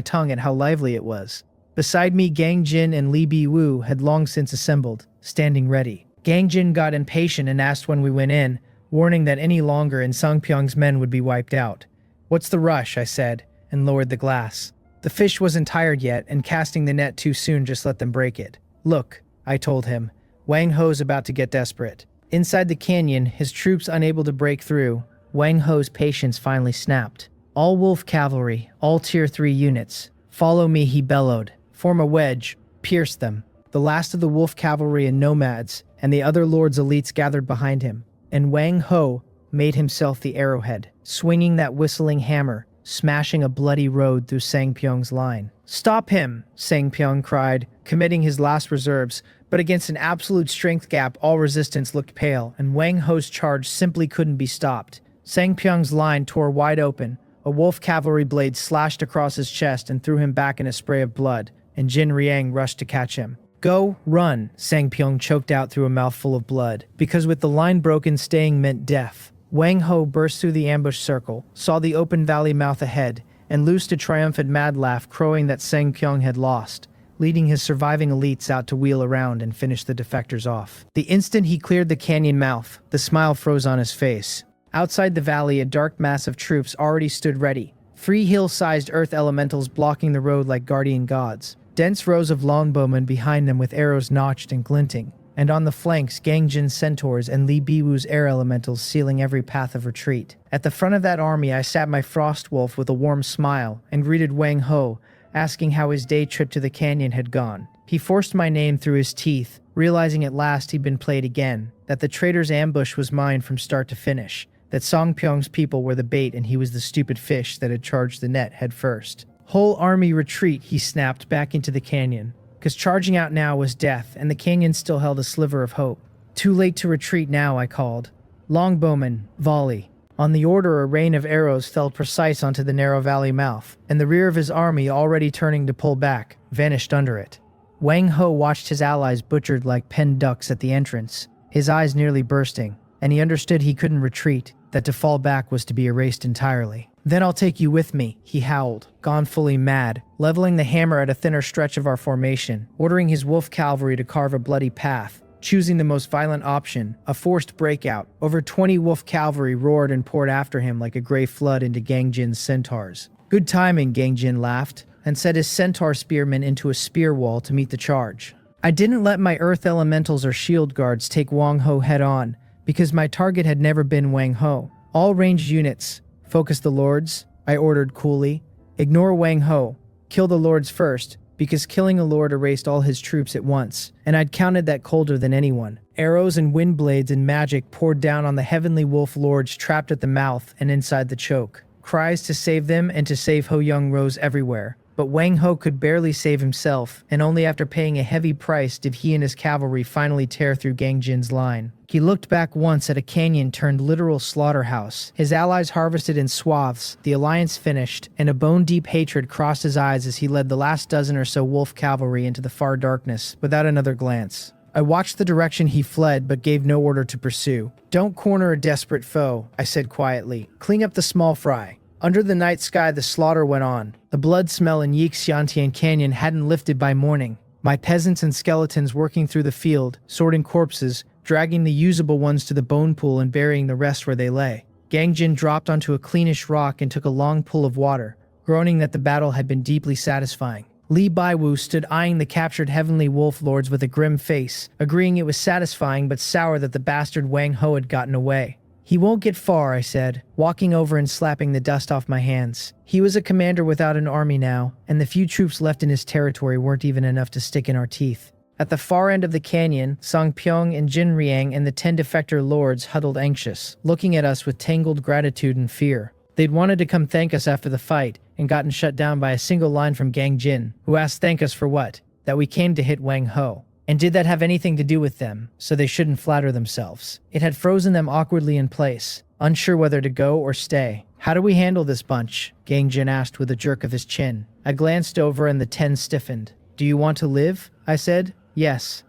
tongue at how lively it was. Beside me, Gang Jin and Li Bi-woo had long since assembled, standing ready. Gang Jin got impatient and asked when we went in, warning that any longer and Sang-kyung's men would be wiped out. "What's the rush?" I said, and lowered the glass. The fish wasn't tired yet, and casting the net too soon just let them break it. "Look," I told him, "Wang Ho's about to get desperate." Inside the canyon, his troops unable to break through, Wang Ho's patience finally snapped. "All wolf cavalry, all Tier 3 units. Follow me," he bellowed. "Form a wedge. Pierce them." The last of the wolf cavalry and nomads, and the other lord's elites gathered behind him. And Wang Ho made himself the arrowhead, swinging that whistling hammer, smashing a bloody road through Sang-kyung's line. "Stop him!" Sang-kyung cried, committing his last reserves, but against an absolute strength gap all resistance looked pale, and Wang Ho's charge simply couldn't be stopped. Sang-kyung's line tore wide open, a wolf cavalry blade slashed across his chest and threw him back in a spray of blood, and Jin Riang rushed to catch him. "Go, run," Sang-kyung choked out through a mouthful of blood, because with the line broken staying meant death. Wang Ho burst through the ambush circle, saw the open valley mouth ahead, and loosed a triumphant mad laugh crowing that Sang-kyung had lost, leading his surviving elites out to wheel around and finish the defectors off. The instant he cleared the canyon mouth, the smile froze on his face. Outside the valley, a dark mass of troops already stood ready, 3 hill-sized earth elementals blocking the road like guardian gods. Dense rows of longbowmen behind them with arrows notched and glinting, and on the flanks Gang Jin's centaurs and Li Bi-woo's air elementals sealing every path of retreat. At the front of that army I sat my frost wolf with a warm smile and greeted Wang Ho, asking how his day trip to the canyon had gone. He forced my name through his teeth, realizing at last he'd been played again, that the traitor's ambush was mine from start to finish, that Sang-kyung's people were the bait and he was the stupid fish that had charged the net head first. "Whole army retreat," he snapped back into the canyon. Because charging out now was death, and the canyon still held a sliver of hope. "Too late to retreat now," I called. "Longbowmen, volley." On the order, a rain of arrows fell precise onto the narrow valley mouth, and the rear of his army, already turning to pull back, vanished under it. Wang Ho watched his allies butchered like penned ducks at the entrance, his eyes nearly bursting, and he understood he couldn't retreat, that to fall back was to be erased entirely. "Then I'll take you with me," he howled, gone fully mad, leveling the hammer at a thinner stretch of our formation, ordering his wolf cavalry to carve a bloody path, choosing the most violent option, a forced breakout. Over 20 wolf cavalry roared and poured after him like a gray flood into Gang Jin's centaurs. "Good timing," Gang Jin laughed, and set his centaur spearmen into a spear wall to meet the charge. I didn't let my earth elementals or shield guards take Wang Ho head on, because my target had never been Wang Ho. "All ranged units, focus the lords," I ordered coolly. "Ignore Wang Ho. Kill the lords first, because killing a lord erased all his troops at once, and I'd counted that colder than anyone. Arrows and wind blades and magic poured down on the heavenly wolf lords trapped at the mouth and inside the choke. Cries to save them and to save Ho Young rose everywhere. But Wang Ho could barely save himself, and only after paying a heavy price did he and his cavalry finally tear through Gang Jin's line. He looked back once at a canyon turned literal slaughterhouse. His allies harvested in swaths, the alliance finished, and a bone-deep hatred crossed his eyes as he led the last dozen or so wolf cavalry into the far darkness, without another glance. I watched the direction he fled but gave no order to pursue. "Don't corner a desperate foe," I said quietly. "Clean up the small fry." Under the night sky, the slaughter went on. The blood smell in Yixiantian Canyon hadn't lifted by morning. My peasants and skeletons working through the field, sorting corpses, dragging the usable ones to the bone pool and burying the rest where they lay. Gang Jin dropped onto a cleanish rock and took a long pull of water, groaning that the battle had been deeply satisfying. Li Baiwu stood eyeing the captured heavenly wolf lords with a grim face, agreeing it was satisfying but sour that the bastard Wang Ho had gotten away. "He won't get far," I said, walking over and slapping the dust off my hands. He was a commander without an army now, and the few troops left in his territory weren't even enough to stick in our teeth. At the far end of the canyon, Song Pyong and Jin Riang and the 10 defector lords huddled anxious, looking at us with tangled gratitude and fear. They'd wanted to come thank us after the fight, and gotten shut down by a single line from Gang Jin, who asked thank us for what? That we came to hit Wang Ho. And did that have anything to do with them, so they shouldn't flatter themselves? It had frozen them awkwardly in place, unsure whether to go or stay. "How do we handle this bunch?" Gang Jin asked with a jerk of his chin. I glanced over and the 10 stiffened. "Do you want to live?" I said. Yes.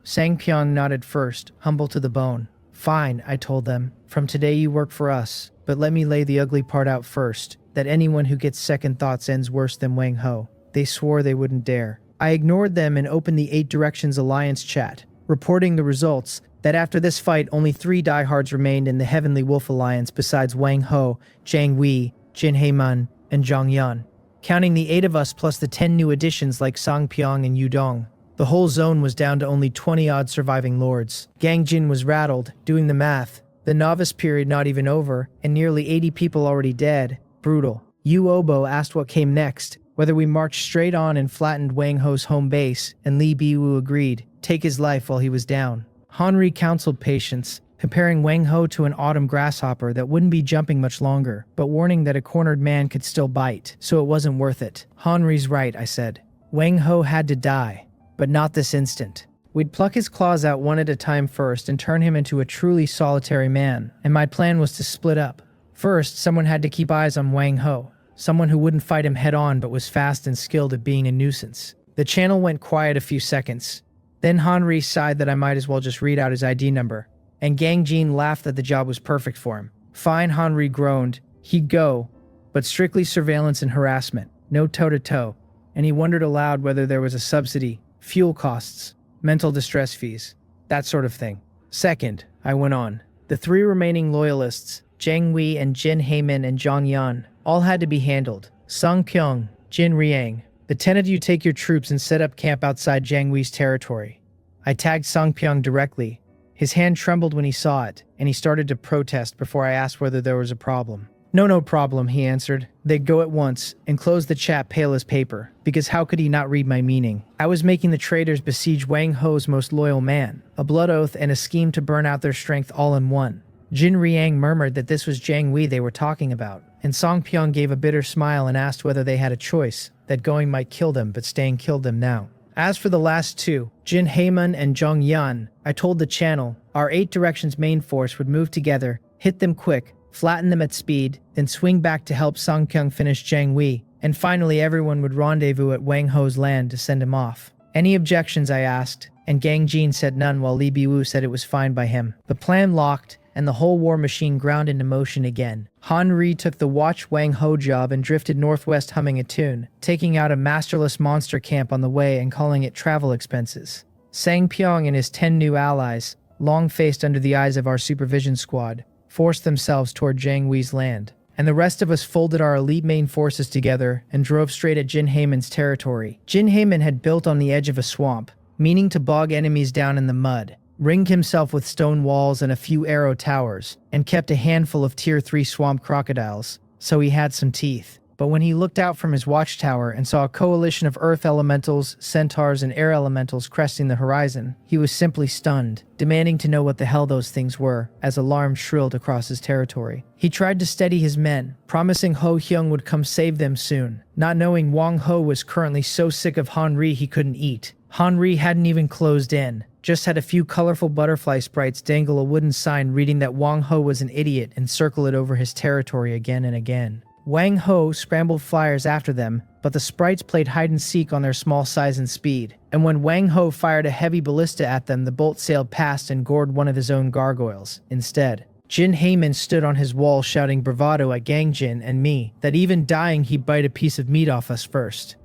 Sang Pyong nodded first, humble to the bone. "Fine," I told them. "From today you work for us. But let me lay the ugly part out first, that anyone who gets second thoughts ends worse than Wang Ho." They swore they wouldn't dare. I ignored them and opened the 8 Directions Alliance chat, reporting the results, that after this fight only 3 diehards remained in the Heavenly Wolf Alliance besides Wang Ho, Jiang Wei, Jin Heiman, and Zhang Yan. Counting the 8 of us plus the 10 new additions like Song Pyong and Yu Dong, the whole zone was down to only 20-odd surviving lords. Gang Jin was rattled, doing the math. The novice period not even over, and nearly 80 people already dead. Brutal. Yu Obo asked what came next, whether we marched straight on and flattened Wang Ho's home base, and Li Biwu agreed, take his life while he was down. Henri counseled patience, comparing Wang Ho to an autumn grasshopper that wouldn't be jumping much longer, but warning that a cornered man could still bite, so it wasn't worth it. Henri's right, I said. Wang Ho had to die, but not this instant. We'd pluck his claws out one at a time first and turn him into a truly solitary man, and my plan was to split up. First, someone had to keep eyes on Wang Ho. Someone who wouldn't fight him head-on but was fast and skilled at being a nuisance. The channel went quiet a few seconds. Then Henri sighed that I might as well just read out his ID number. And Gang Jin laughed that the job was perfect for him. Fine, Henri groaned. He'd go, but strictly surveillance and harassment. No toe-to-toe. And he wondered aloud whether there was a subsidy, fuel costs, mental distress fees, that sort of thing. Second, I went on. The 3 remaining loyalists, Jiang Wei and Jin Heiman and Zhang Yan, all had to be handled. Song Pyong, Jin Riang. The 10 of you take your troops and set up camp outside Jiang Wei's territory. I tagged Song Pyong directly. His hand trembled when he saw it, and he started to protest before I asked whether there was a problem. No problem, he answered. They'd go at once, and closed the chat pale as paper, because how could he not read my meaning? I was making the traitors besiege Wang Ho's most loyal man, a blood oath and a scheme to burn out their strength all in one. Jin Riang murmured that this was Jiang Wei they were talking about, and Song Pyong gave a bitter smile and asked whether they had a choice, that going might kill them but staying killed them now. As for the last 2, Jin Heiman and Zhang Yan, I told the channel, our 8 Directions main force would move together, hit them quick, flatten them at speed, then swing back to help Song Pyong finish Jiang Wei, and finally everyone would rendezvous at Wang Ho's land to send him off. Any objections, I asked, and Gang Jin said none while Li Biwu said it was fine by him. The plan locked, and the whole war machine ground into motion again. Henri took the Watch Wang Ho job and drifted northwest humming a tune, taking out a masterless monster camp on the way and calling it travel expenses. Sang Pyong and his 10 new allies, long-faced under the eyes of our supervision squad, forced themselves toward Jiang Wei's land, and the rest of us folded our elite main forces together and drove straight at Jin Heiman's territory. Jin Heiman had built on the edge of a swamp, meaning to bog enemies down in the mud, ringed himself with stone walls and a few arrow towers, and kept a handful of Tier 3 swamp crocodiles, so he had some teeth. But when he looked out from his watchtower and saw a coalition of earth elementals, centaurs, and air elementals cresting the horizon, he was simply stunned, demanding to know what the hell those things were, as alarm shrilled across his territory. He tried to steady his men, promising Ho Hyung would come save them soon, not knowing Wang Ho was currently so sick of Hanri he couldn't eat. Hanri hadn't even closed in, just had a few colorful butterfly sprites dangle a wooden sign reading that Wang Ho was an idiot and circle it over his territory again and again. Wang Ho scrambled flyers after them, but the sprites played hide-and-seek on their small size and speed, and when Wang Ho fired a heavy ballista at them, the bolt sailed past and gored one of his own gargoyles. Instead, Jin Heyman stood on his wall shouting bravado at Gang Jin and me, that even dying he'd bite a piece of meat off us first.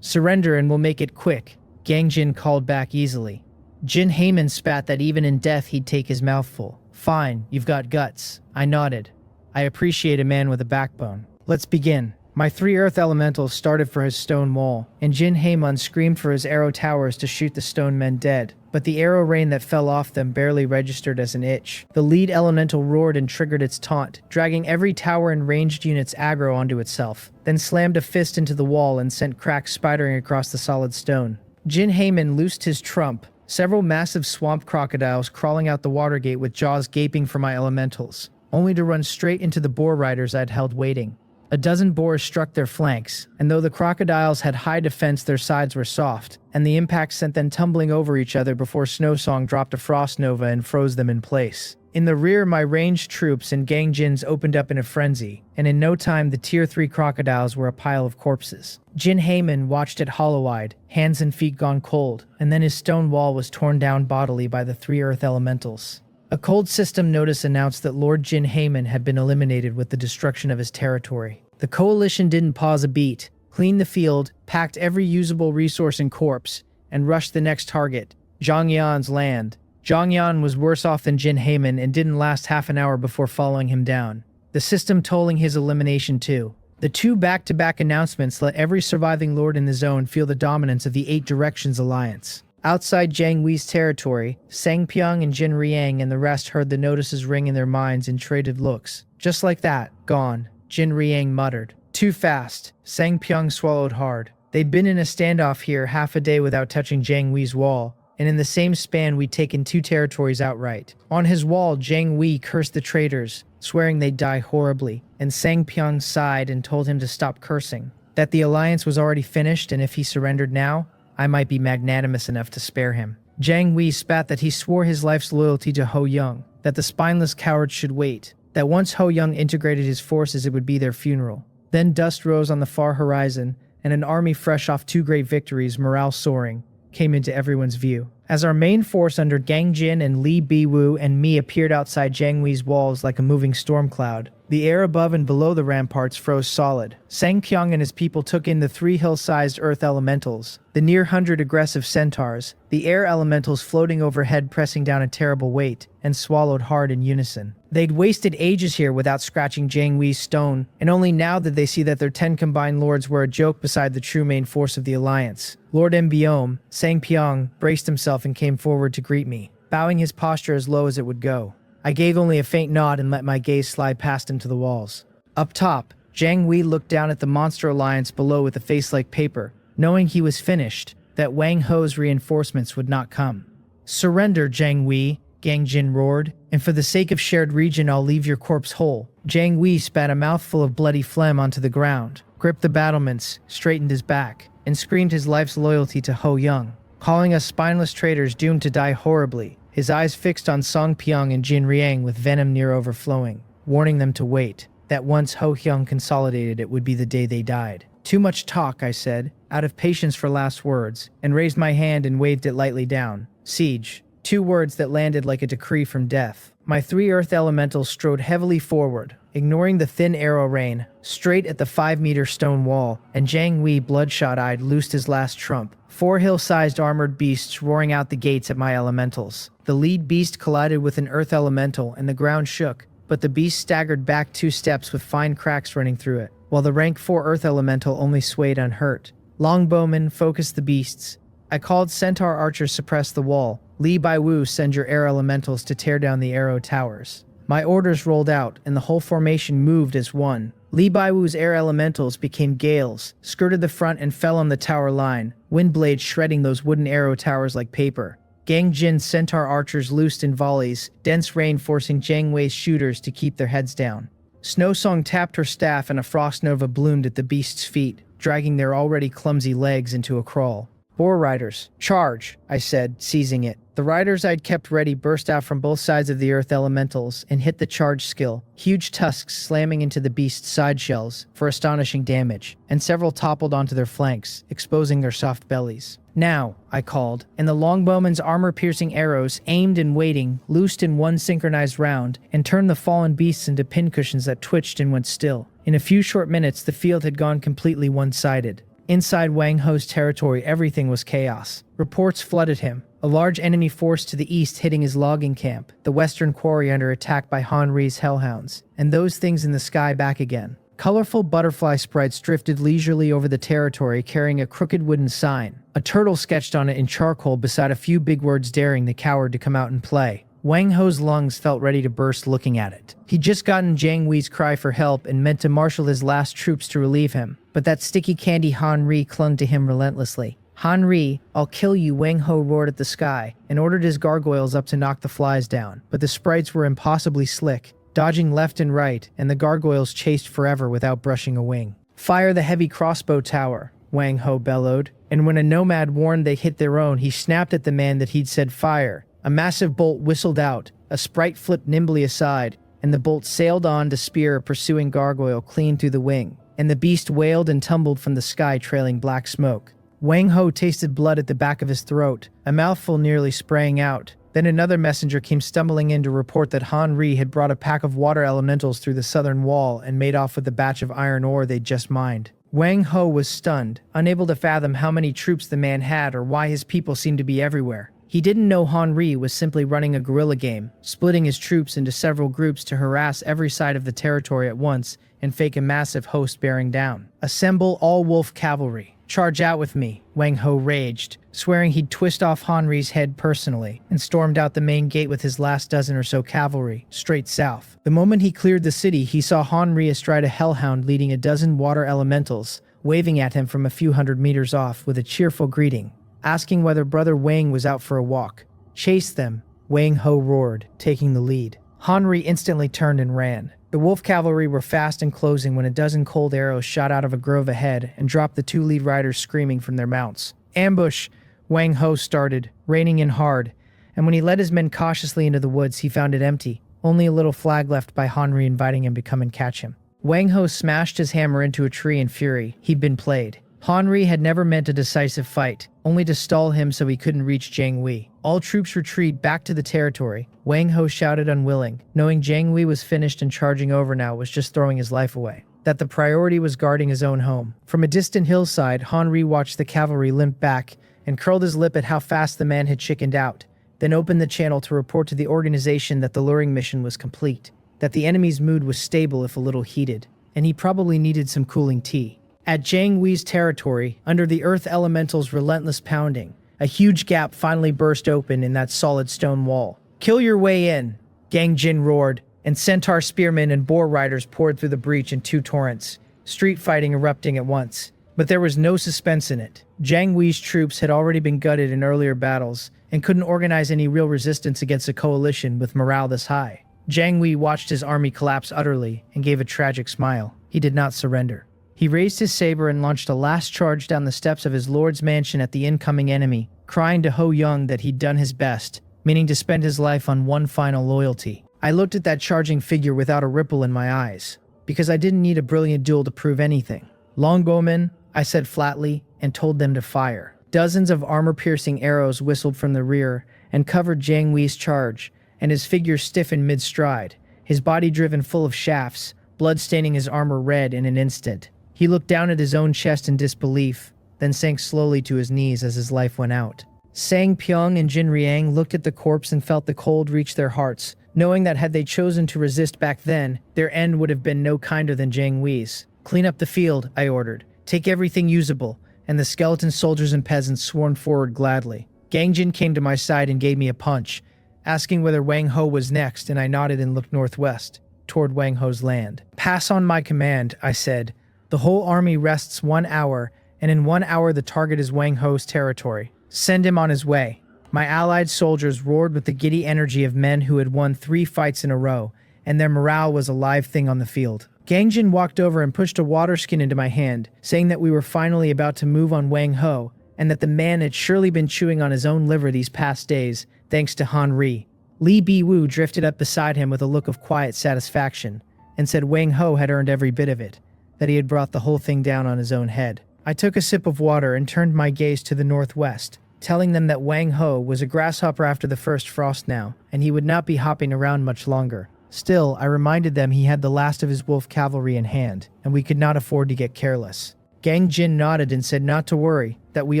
"Surrender and we'll make it quick," Gang Jin called back easily. Jin Heyman spat that even in death he'd take his mouthful. "Fine, you've got guts." I nodded. I appreciate a man with a backbone. "Let's begin." My 3 earth elementals started for his stone wall, and Jin Heyman screamed for his arrow towers to shoot the stone men dead, but the arrow rain that fell off them barely registered as an itch. The lead elemental roared and triggered its taunt, dragging every tower and ranged unit's aggro onto itself, then slammed a fist into the wall and sent cracks spidering across the solid stone. Jin Heyman loosed his trump, several massive swamp crocodiles crawling out the water gate with jaws gaping for my elementals, only to run straight into the boar riders I'd held waiting. A dozen boars struck their flanks, and though the crocodiles had high defense, their sides were soft, and the impact sent them tumbling over each other before Snowsong dropped a frost nova and froze them in place. In the rear, my ranged troops and Gang Jins opened up in a frenzy, and in no time the Tier 3 crocodiles were a pile of corpses. Jin Heyman watched it hollow-eyed, hands and feet gone cold, and then his stone wall was torn down bodily by the 3 earth elementals. A cold system notice announced that Lord Jin Heyman had been eliminated with the destruction of his territory. The coalition didn't pause a beat, cleaned the field, packed every usable resource and corpse, and rushed the next target, Zhangyan's land. Zhangyan was worse off than Jin Heyman and didn't last half an hour before following him down, the system tolling his elimination too. The 2 back-to-back announcements let every surviving lord in the zone feel the dominance of the 8 Directions Alliance. Outside Jiang Wei's territory, Sang Pyong and Jin Riang and the rest heard the notices ring in their minds and traded looks. Just like that, gone, Jin Riang muttered. Too fast, Sang Pyong swallowed hard. They'd been in a standoff here half a day without touching Jiang Wei's wall, and in the same span we'd taken 2 territories outright. On his wall, Jiang Wei cursed the traitors, swearing they'd die horribly, and Sang Pyong sighed and told him to stop cursing, that the alliance was already finished and if he surrendered now, I might be magnanimous enough to spare him. Jiang Wei spat that he swore his life's loyalty to Ho Young, that the spineless cowards should wait, that once Ho Young integrated his forces it would be their funeral. Then dust rose on the far horizon, and an army fresh off 2 great victories, morale soaring, came into everyone's view. As our main force under Gang Jin and Li Biwu and me appeared outside Jiang Wei's walls like a moving storm cloud, the air above and below the ramparts froze solid. Sang Pyong and his people took in the 3 hill-sized earth elementals, the near 100 aggressive centaurs, the air elementals floating overhead pressing down a terrible weight, and swallowed hard in unison. They'd wasted ages here without scratching Jiang Wei's stone, and only now did they see that their 10 combined lords were a joke beside the true main force of the alliance. Lord Mbiom, Sang Pyong, braced himself and came forward to greet me, bowing his posture as low as it would go. I gave only a faint nod and let my gaze slide past him to the walls. Up top, Jiang Wei looked down at the monster alliance below with a face like paper, knowing he was finished, that Wang Ho's reinforcements would not come. "Surrender, Jiang Wei," Gang Jin roared, "and for the sake of shared region I'll leave your corpse whole." Jiang Wei spat a mouthful of bloody phlegm onto the ground, gripped the battlements, straightened his back, and screamed his life's loyalty to Ho Young, calling us spineless traitors doomed to die horribly, his eyes fixed on Song Pyong and Jin Riang with venom near overflowing, warning them to wait, that once Ho Hyung consolidated it would be the day they died. "Too much talk," I said, out of patience for last words, and raised my hand and waved it lightly down. "Siege." 2 words that landed like a decree from death. My 3 earth elementals strode heavily forward, ignoring the thin arrow rain, straight at the 5-meter stone wall, and Jiang Wei, bloodshot-eyed, loosed his last trump. 4 hill-sized armored beasts roaring out the gates at my elementals. The lead beast collided with an earth elemental and the ground shook, but the beast staggered back 2 steps with fine cracks running through it, while the rank 4 earth elemental only swayed unhurt. Longbowmen focused the beasts. I called centaur archers suppress the wall. Li Baiwu, send your air elementals to tear down the arrow towers. My orders rolled out, and the whole formation moved as one, Li Baiwu's air elementals became gales, skirted the front and fell on the tower line, wind blades shredding those wooden arrow towers like paper. Gang Jin's centaur archers loosed in volleys, dense rain forcing Jiang Wei's shooters to keep their heads down. Snowsong tapped her staff and a frost nova bloomed at the beast's feet, dragging their already clumsy legs into a crawl. Boar riders, charge, I said, seizing it. The riders I'd kept ready burst out from both sides of the earth elementals and hit the charge skill, huge tusks slamming into the beast's side shells for astonishing damage, and several toppled onto their flanks, exposing their soft bellies. Now, I called, and the longbowman's armor-piercing arrows, aimed and waiting, loosed in one synchronized round, and turned the fallen beasts into pincushions that twitched and went still. In a few short minutes, the field had gone completely one-sided. Inside Wang Ho's territory, everything was chaos. Reports flooded him. A large enemy force to the east hitting his logging camp, the western quarry under attack by Han Ri's hellhounds, and those things in the sky back again. Colorful butterfly sprites drifted leisurely over the territory carrying a crooked wooden sign. A turtle sketched on it in charcoal beside a few big words daring the coward to come out and play. Wang Ho's lungs felt ready to burst looking at it. He'd just gotten Jiang Wei's cry for help and meant to marshal his last troops to relieve him, but that sticky candy Han Ri clung to him relentlessly. Han Ri, I'll kill you, Wang Ho roared at the sky and ordered his gargoyles up to knock the flies down, but the sprites were impossibly slick, dodging left and right, and the gargoyles chased forever without brushing a wing. Fire the heavy crossbow tower, Wang Ho bellowed, and when a nomad warned they hit their own, he snapped at the man that he'd said fire. A massive bolt whistled out, a sprite flipped nimbly aside, and the bolt sailed on to spear a pursuing gargoyle clean through the wing, and the beast wailed and tumbled from the sky trailing black smoke. Wang Ho tasted blood at the back of his throat, a mouthful nearly spraying out. Then another messenger came stumbling in to report that Han Ri had brought a pack of water elementals through the southern wall and made off with the batch of iron ore they'd just mined. Wang Ho was stunned, unable to fathom how many troops the man had or why his people seemed to be everywhere. He didn't know Han Ri was simply running a guerrilla game, splitting his troops into several groups to harass every side of the territory at once and fake a massive host bearing down. Assemble all wolf cavalry. Charge out with me, Wang Ho raged, swearing he'd twist off Han Ri's head personally, and stormed out the main gate with his last dozen or so cavalry, straight south. The moment he cleared the city, he saw Han Ri astride a hellhound leading a dozen water elementals, waving at him from a few hundred meters off with a cheerful greeting, asking whether Brother Wang was out for a walk. Chase them, Wang Ho roared, taking the lead. Han Ri instantly turned and ran. The wolf cavalry were fast and closing when a dozen cold arrows shot out of a grove ahead and dropped the two lead riders screaming from their mounts. Ambush! Wang Ho started, reining in hard, and when he led his men cautiously into the woods, he found it empty, only a little flag left by Han Ri inviting him to come and catch him. Wang Ho smashed his hammer into a tree in fury. He'd been played. Han Ri had never meant a decisive fight, only to stall him so he couldn't reach Jiang Wei. All troops retreat back to the territory. Wang Ho shouted unwilling, knowing Jiang Wei was finished and charging over now was just throwing his life away. That the priority was guarding his own home. From a distant hillside, Han Ri watched the cavalry limp back and curled his lip at how fast the man had chickened out, then opened the channel to report to the organization that the luring mission was complete, that the enemy's mood was stable if a little heated, and he probably needed some cooling tea. At Jiang Wei's territory, under the earth elemental's relentless pounding, a huge gap finally burst open in that solid stone wall. Kill your way in, Gang Jin roared, and centaur spearmen and boar riders poured through the breach in two torrents, street fighting erupting at once. But there was no suspense in it. Jiang Wei's troops had already been gutted in earlier battles and couldn't organize any real resistance against a coalition with morale this high. Jiang Wei watched his army collapse utterly and gave a tragic smile. He did not surrender. He raised his saber and launched a last charge down the steps of his lord's mansion at the incoming enemy, crying to Ho Young that he'd done his best, meaning to spend his life on one final loyalty. I looked at that charging figure without a ripple in my eyes, because I didn't need a brilliant duel to prove anything. Longbowmen, I said flatly, and told them to fire. Dozens of armor-piercing arrows whistled from the rear and covered Jiang Wei's charge, and his figure stiffened mid-stride, his body driven full of shafts, blood staining his armor red in an instant. He looked down at his own chest in disbelief, then sank slowly to his knees as his life went out. Sang Pyong and Jin Riang looked at the corpse and felt the cold reach their hearts, knowing that had they chosen to resist back then, their end would have been no kinder than Jiang Wei's. Clean up the field, I ordered. Take everything usable, and the skeleton soldiers and peasants swarmed forward gladly. Gang Jin came to my side and gave me a punch, asking whether Wang Ho was next, and I nodded and looked northwest. toward Wang Ho's land. "Pass on my command," I said. "The whole army rests 1 hour, and in 1 hour the target is Wang Ho's territory. Send him on his way." My allied soldiers roared with the giddy energy of men who had won 3 fights in a row, and their morale was a live thing on the field. Gangjin walked over and pushed a water skin into my hand, saying that we were finally about to move on Wang Ho, and that the man had surely been chewing on his own liver these past days, thanks to Han Ri. Li Biwu drifted up beside him with a look of quiet satisfaction, and said Wang Ho had earned every bit of it, that he had brought the whole thing down on his own head. I took a sip of water and turned my gaze to the northwest, telling them that Wang Ho was a grasshopper after the first frost now, and he would not be hopping around much longer. Still, I reminded them he had the last of his wolf cavalry in hand, and we could not afford to get careless. Gang Jin nodded and said not to worry, that we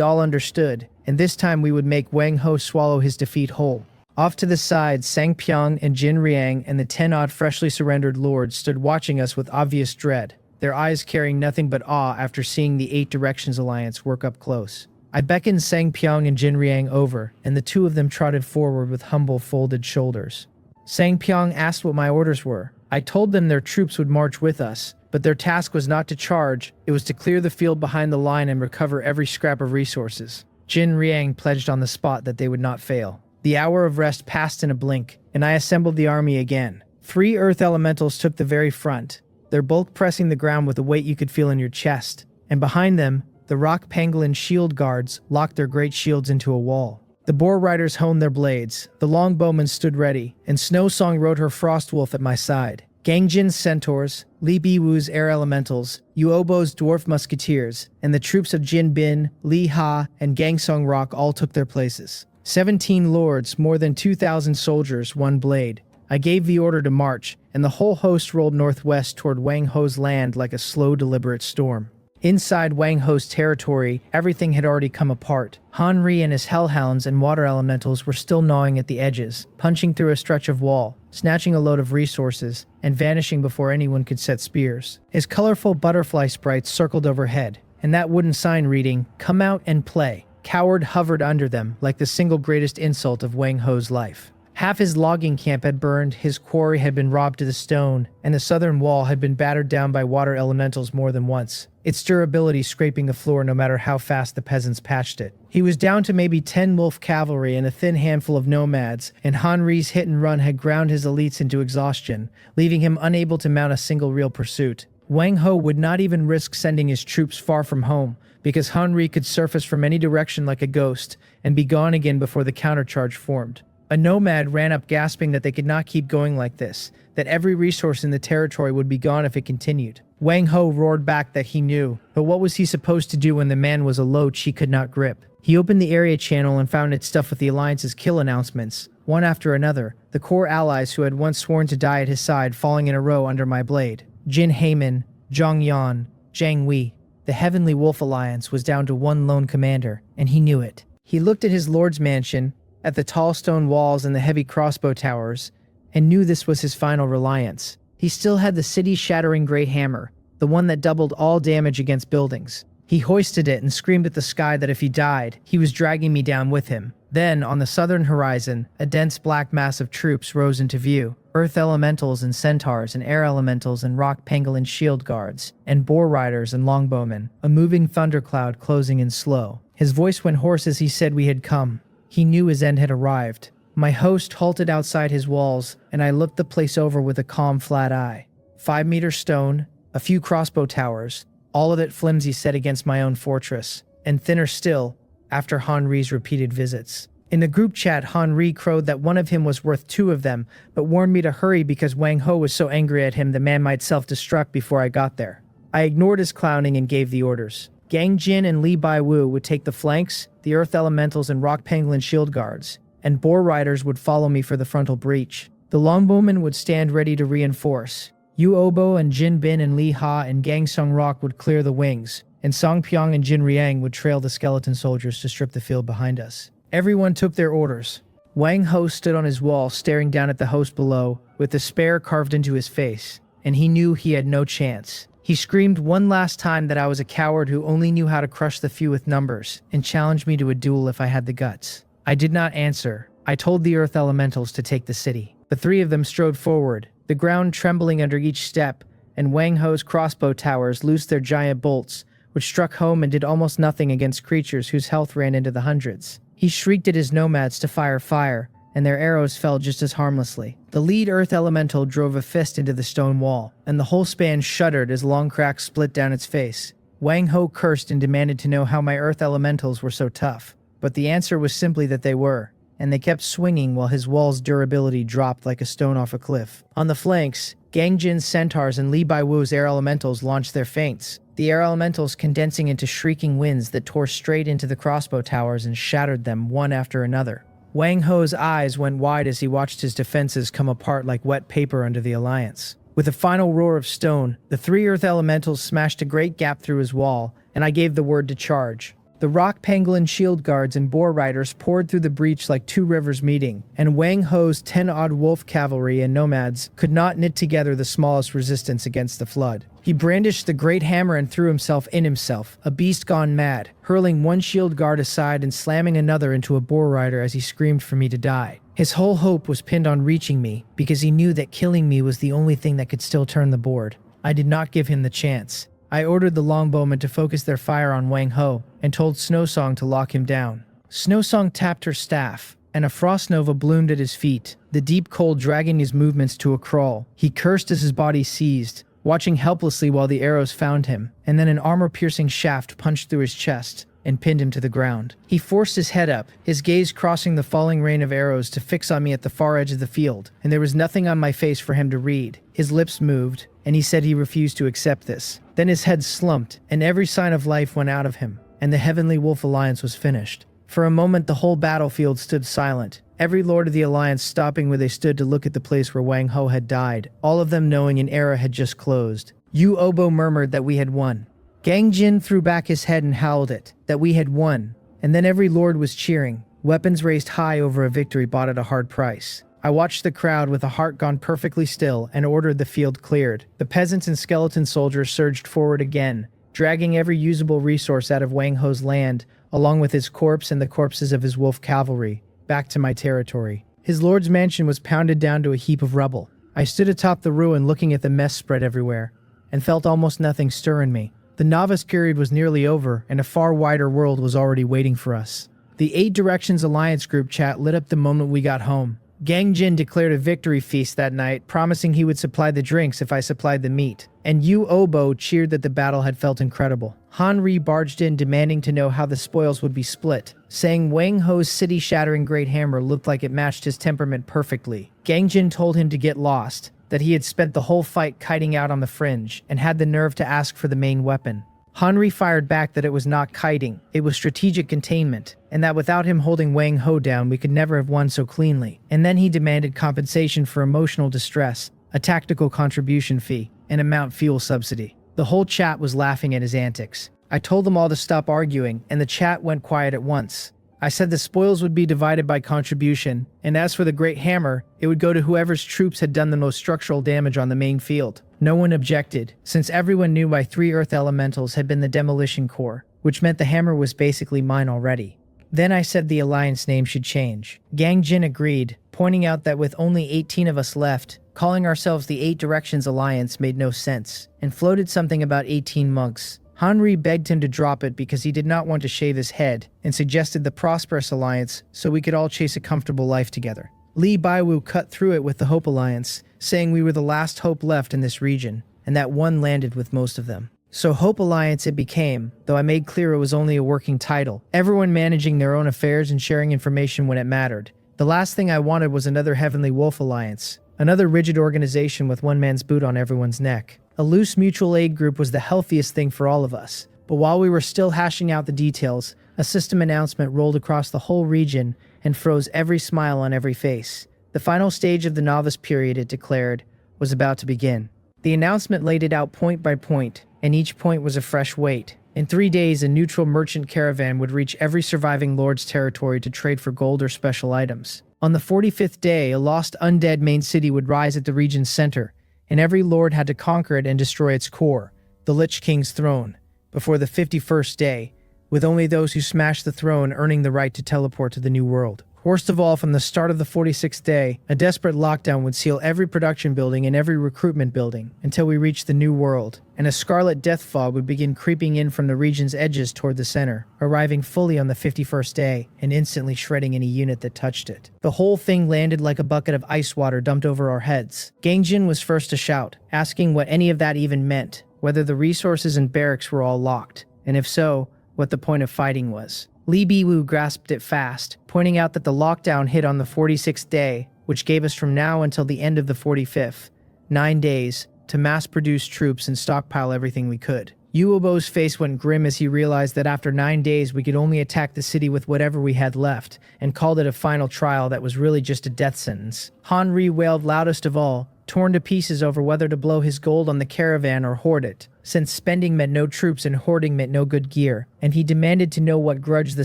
all understood, and this time we would make Wang Ho swallow his defeat whole. Off to the side, Sang Pyong and Jin Riang and the 10-odd freshly surrendered lords stood watching us with obvious dread, their eyes carrying nothing but awe after seeing the 8 Directions Alliance work up close. I beckoned Sang Pyong and Jin Riang over, and the 2 of them trotted forward with humble folded shoulders. Sang Pyong asked what my orders were. I told them their troops would march with us, but their task was not to charge, it was to clear the field behind the line and recover every scrap of resources. Jin Riang pledged on the spot that they would not fail. The hour of rest passed in a blink, and I assembled the army again. 3 earth elementals took the very front, their bulk pressing the ground with a weight you could feel in your chest, and behind them, the rock pangolin shield guards locked their great shields into a wall. The boar riders honed their blades, the longbowmen stood ready, and Snow Song rode her frost wolf at my side. Gangjin's centaurs, Li Biwu's air elementals, Yuobo's dwarf musketeers, and the troops of Jin Bin, Li Ha, and Gangsong Rock all took their places. 17 lords, more than 2,000 soldiers, 1 blade. I gave the order to march, and the whole host rolled northwest toward Wang Ho's land like a slow, deliberate storm. Inside Wang Ho's territory, everything had already come apart. Han Ri and his hellhounds and water elementals were still gnawing at the edges, punching through a stretch of wall, snatching a load of resources, and vanishing before anyone could set spears. His colorful butterfly sprites circled overhead, and that wooden sign reading, "Come out and play," coward hovered under them like the single greatest insult of Wang Ho's life. Half his logging camp had burned, his quarry had been robbed to the stone, and the southern wall had been battered down by water elementals more than once, its durability scraping the floor no matter how fast the peasants patched it. He was down to maybe 10 wolf cavalry and a thin handful of nomads, and Han Ri's hit and run had ground his elites into exhaustion, leaving him unable to mount a single real pursuit. Wang Ho would not even risk sending his troops far from home, because Han Ri could surface from any direction like a ghost and be gone again before the countercharge formed. A nomad ran up gasping that they could not keep going like this, that every resource in the territory would be gone if it continued. Wang Ho roared back that he knew, but what was he supposed to do when the man was a loach he could not grip? He opened the area channel and found it stuffed with the Alliance's kill announcements, one after another, the core allies who had once sworn to die at his side falling in a row under my blade. Jin Heyman, Zhang Yan, Zhang Wei. The Heavenly Wolf Alliance was down to 1 lone commander, and he knew it. He looked at his lord's mansion, at the tall stone walls and the heavy crossbow towers, and knew this was his final reliance. He still had the city-shattering great hammer, the one that doubled all damage against buildings. He hoisted it and screamed at the sky that if he died, he was dragging me down with him. Then, on the southern horizon, a dense black mass of troops rose into view. Earth elementals and centaurs and air elementals and rock pangolin shield guards, and boar riders and longbowmen, a moving thundercloud closing in slow. His voice went hoarse as he said we had come. He knew his end had arrived. My host halted outside his walls, and I looked the place over with a calm, flat eye. 5-meter stone, a few crossbow towers, all of it flimsy set against my own fortress, and thinner still, after Han Ri's repeated visits. In the group chat, Han Ri crowed that one of him was worth 2 of them, but warned me to hurry because Wang Ho was so angry at him the man might self-destruct before I got there. I ignored his clowning and gave the orders. Gang Jin and Li Baiwu would take the flanks, the Earth Elementals and Rock Pangolin shield guards, and Boar Riders would follow me for the frontal breach. The Longbowmen would stand ready to reinforce. Yu Obo and Jin Bin and Li Ha and Gangsong Rock would clear the wings, and Song Pyong and Jin Riang would trail the skeleton soldiers to strip the field behind us. Everyone took their orders. Wang Ho stood on his wall staring down at the host below, with despair carved into his face, and he knew he had no chance. He screamed one last time that I was a coward who only knew how to crush the few with numbers, and challenged me to a duel if I had the guts. I did not answer. I told the Earth Elementals to take the city. The 3 of them strode forward, the the ground trembling under each step, and Wang Ho's crossbow towers loosed their giant bolts, which struck home and did almost nothing against creatures whose health ran into the hundreds. He shrieked at his nomads to fire, and their arrows fell just as harmlessly. The lead earth elemental drove a fist into the stone wall, and the whole span shuddered as long cracks split down its face. Wang Ho cursed and demanded to know how my earth elementals were so tough, but the answer was simply that they were, and they kept swinging while his wall's durability dropped like a stone off a cliff. On the flanks, Gang Jin's centaurs and Li Baiwu's air elementals launched their feints, the air elementals condensing into shrieking winds that tore straight into the crossbow towers and shattered them one after another. Wang Ho's eyes went wide as he watched his defenses come apart like wet paper under the alliance. With a final roar of stone, the 3 earth elementals smashed a great gap through his wall, and I gave the word to charge. The rock pangolin shield guards and boar riders poured through the breach like 2 rivers meeting, and Wang Ho's 10-odd wolf cavalry and nomads could not knit together the smallest resistance against the flood. He brandished the great hammer and threw himself in himself, a beast gone mad, hurling one shield guard aside and slamming another into a boar rider as he screamed for me to die. His whole hope was pinned on reaching me, because he knew that killing me was the only thing that could still turn the board. I did not give him the chance. I ordered the longbowmen to focus their fire on Wang Ho, and told Snowsong to lock him down. Snowsong tapped her staff, and a frost nova bloomed at his feet, the deep cold dragging his movements to a crawl. He cursed as his body seized, watching helplessly while the arrows found him, and then an armor-piercing shaft punched through his chest and pinned him to the ground. He forced his head up, his gaze crossing the falling rain of arrows to fix on me at the far edge of the field, and there was nothing on my face for him to read. His lips moved, and he said he refused to accept this. Then his head slumped, and every sign of life went out of him, and the Heavenly Wolf Alliance was finished. For a moment the whole battlefield stood silent, every lord of the Alliance stopping where they stood to look at the place where Wang Ho had died, all of them knowing an era had just closed. Yu Obo murmured that we had won. Gang Jin threw back his head and howled it, that we had won, and then every lord was cheering, weapons raised high over a victory bought at a hard price. I watched the crowd with a heart gone perfectly still and ordered the field cleared. The peasants and skeleton soldiers surged forward again, dragging every usable resource out of Wang Ho's land, along with his corpse and the corpses of his wolf cavalry, back to my territory. His lord's mansion was pounded down to a heap of rubble. I stood atop the ruin looking at the mess spread everywhere, and felt almost nothing stir in me. The novice period was nearly over, and a far wider world was already waiting for us. The 8 Directions Alliance group chat lit up the moment we got home. Gang Jin declared a victory feast that night, promising he would supply the drinks if I supplied the meat. And Yu Obo cheered that the battle had felt incredible. Han Ri barged in demanding to know how the spoils would be split, saying Wang Ho's city-shattering great hammer looked like it matched his temperament perfectly. Gang Jin told him to get lost, that he had spent the whole fight kiting out on the fringe, and had the nerve to ask for the main weapon. Hanri fired back that it was not kiting, it was strategic containment, and that without him holding Wang Ho down we could never have won so cleanly. And then he demanded compensation for emotional distress, a tactical contribution fee, and a mount fuel subsidy. The whole chat was laughing at his antics. I told them all to stop arguing, and the chat went quiet at once. I said the spoils would be divided by contribution, and as for the Great Hammer, it would go to whoever's troops had done the most structural damage on the main field. No one objected, since everyone knew my 3 Earth Elementals had been the Demolition Corps, which meant the hammer was basically mine already. Then I said the Alliance name should change. Gang Jin agreed, pointing out that with only 18 of us left, calling ourselves the 8 Directions Alliance made no sense, and floated something about 18 monks. Hanri begged him to drop it because he did not want to shave his head, and suggested the Prosperous Alliance so we could all chase a comfortable life together. Li Baiwu cut through it with the Hope Alliance, saying we were the last hope left in this region, and that one landed with most of them. So Hope Alliance it became, though I made clear it was only a working title, everyone managing their own affairs and sharing information when it mattered. The last thing I wanted was another Heavenly Wolf Alliance, another rigid organization with one man's boot on everyone's neck. A loose mutual aid group was the healthiest thing for all of us, but while we were still hashing out the details, a system announcement rolled across the whole region and froze every smile on every face. The final stage of the novice period, it declared, was about to begin. The announcement laid it out point by point, and each point was a fresh weight. In 3 days, a neutral merchant caravan would reach every surviving lord's territory to trade for gold or special items. On the 45th day, a lost undead main city would rise at the region's center, and every lord had to conquer it and destroy its core, the Lich King's throne, before the 51st day, with only those who smashed the throne earning the right to teleport to the new world. Worst of all, from the start of the 46th day, a desperate lockdown would seal every production building and every recruitment building until we reached the new world, and a scarlet death fog would begin creeping in from the region's edges toward the center, arriving fully on the 51st day and instantly shredding any unit that touched it. The whole thing landed like a bucket of ice water dumped over our heads. Gangjin was first to shout, asking what any of that even meant, whether the resources and barracks were all locked, and if so, what the point of fighting was. Li Biwu grasped it fast, pointing out that the lockdown hit on the 46th day, which gave us from now until the end of the 45th, 9 days, to mass-produce troops and stockpile everything we could. Yuobo's face went grim as he realized that after 9 days we could only attack the city with whatever we had left, and called it a final trial that was really just a death sentence. Han Ri wailed loudest of all, torn to pieces over whether to blow his gold on the caravan or hoard it, since spending meant no troops and hoarding meant no good gear, and he demanded to know what grudge the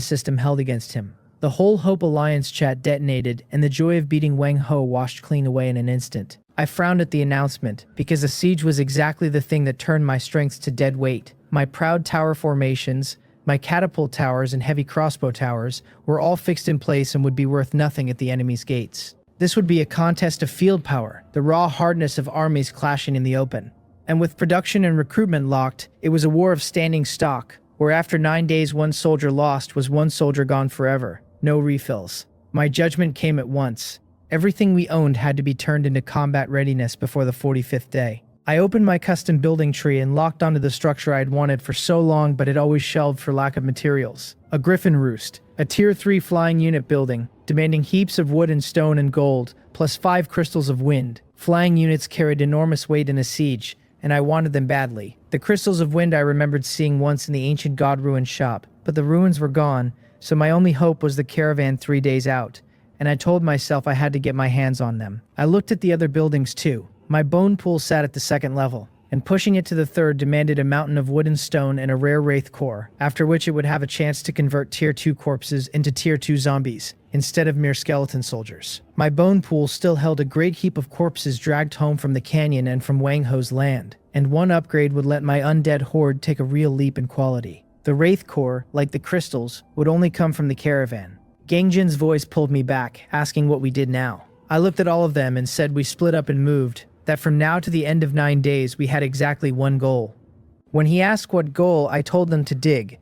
system held against him. The whole Hope Alliance chat detonated, and the joy of beating Wang Ho washed clean away in an instant. I frowned at the announcement, because a siege was exactly the thing that turned my strengths to dead weight. My proud tower formations, my catapult towers and heavy crossbow towers, were all fixed in place and would be worth nothing at the enemy's gates. This would be a contest of field power, the raw hardness of armies clashing in the open. And with production and recruitment locked, it was a war of standing stock, where after 9 days one soldier lost was one soldier gone forever. No refills. My judgment came at once. Everything we owned had to be turned into combat readiness before the 45th day. I opened my custom building tree and locked onto the structure I'd wanted for so long but had always shelved for lack of materials. A griffin roost, a tier 3 flying unit building, demanding heaps of wood and stone and gold, plus 5 crystals of wind. Flying units carried enormous weight in a siege, and I wanted them badly. The crystals of wind I remembered seeing once in the ancient god ruin shop, but the ruins were gone, so my only hope was the caravan 3 days out, and I told myself I had to get my hands on them. I looked at the other buildings too. My bone pool sat at the 2nd level, and pushing it to the 3rd demanded a mountain of wood and stone and a rare wraith core, after which it would have a chance to convert tier 2 corpses into tier 2 zombies, instead of mere skeleton soldiers. My bone pool still held a great heap of corpses dragged home from the canyon and from Wang Ho's land, and one upgrade would let my undead horde take a real leap in quality. The wraith core, like the crystals, would only come from the caravan. Gangjin's voice pulled me back, asking what we did now. I looked at all of them and said we split up and moved, that from now to the end of 9 days we had exactly one goal. When he asked what goal, I told them to dig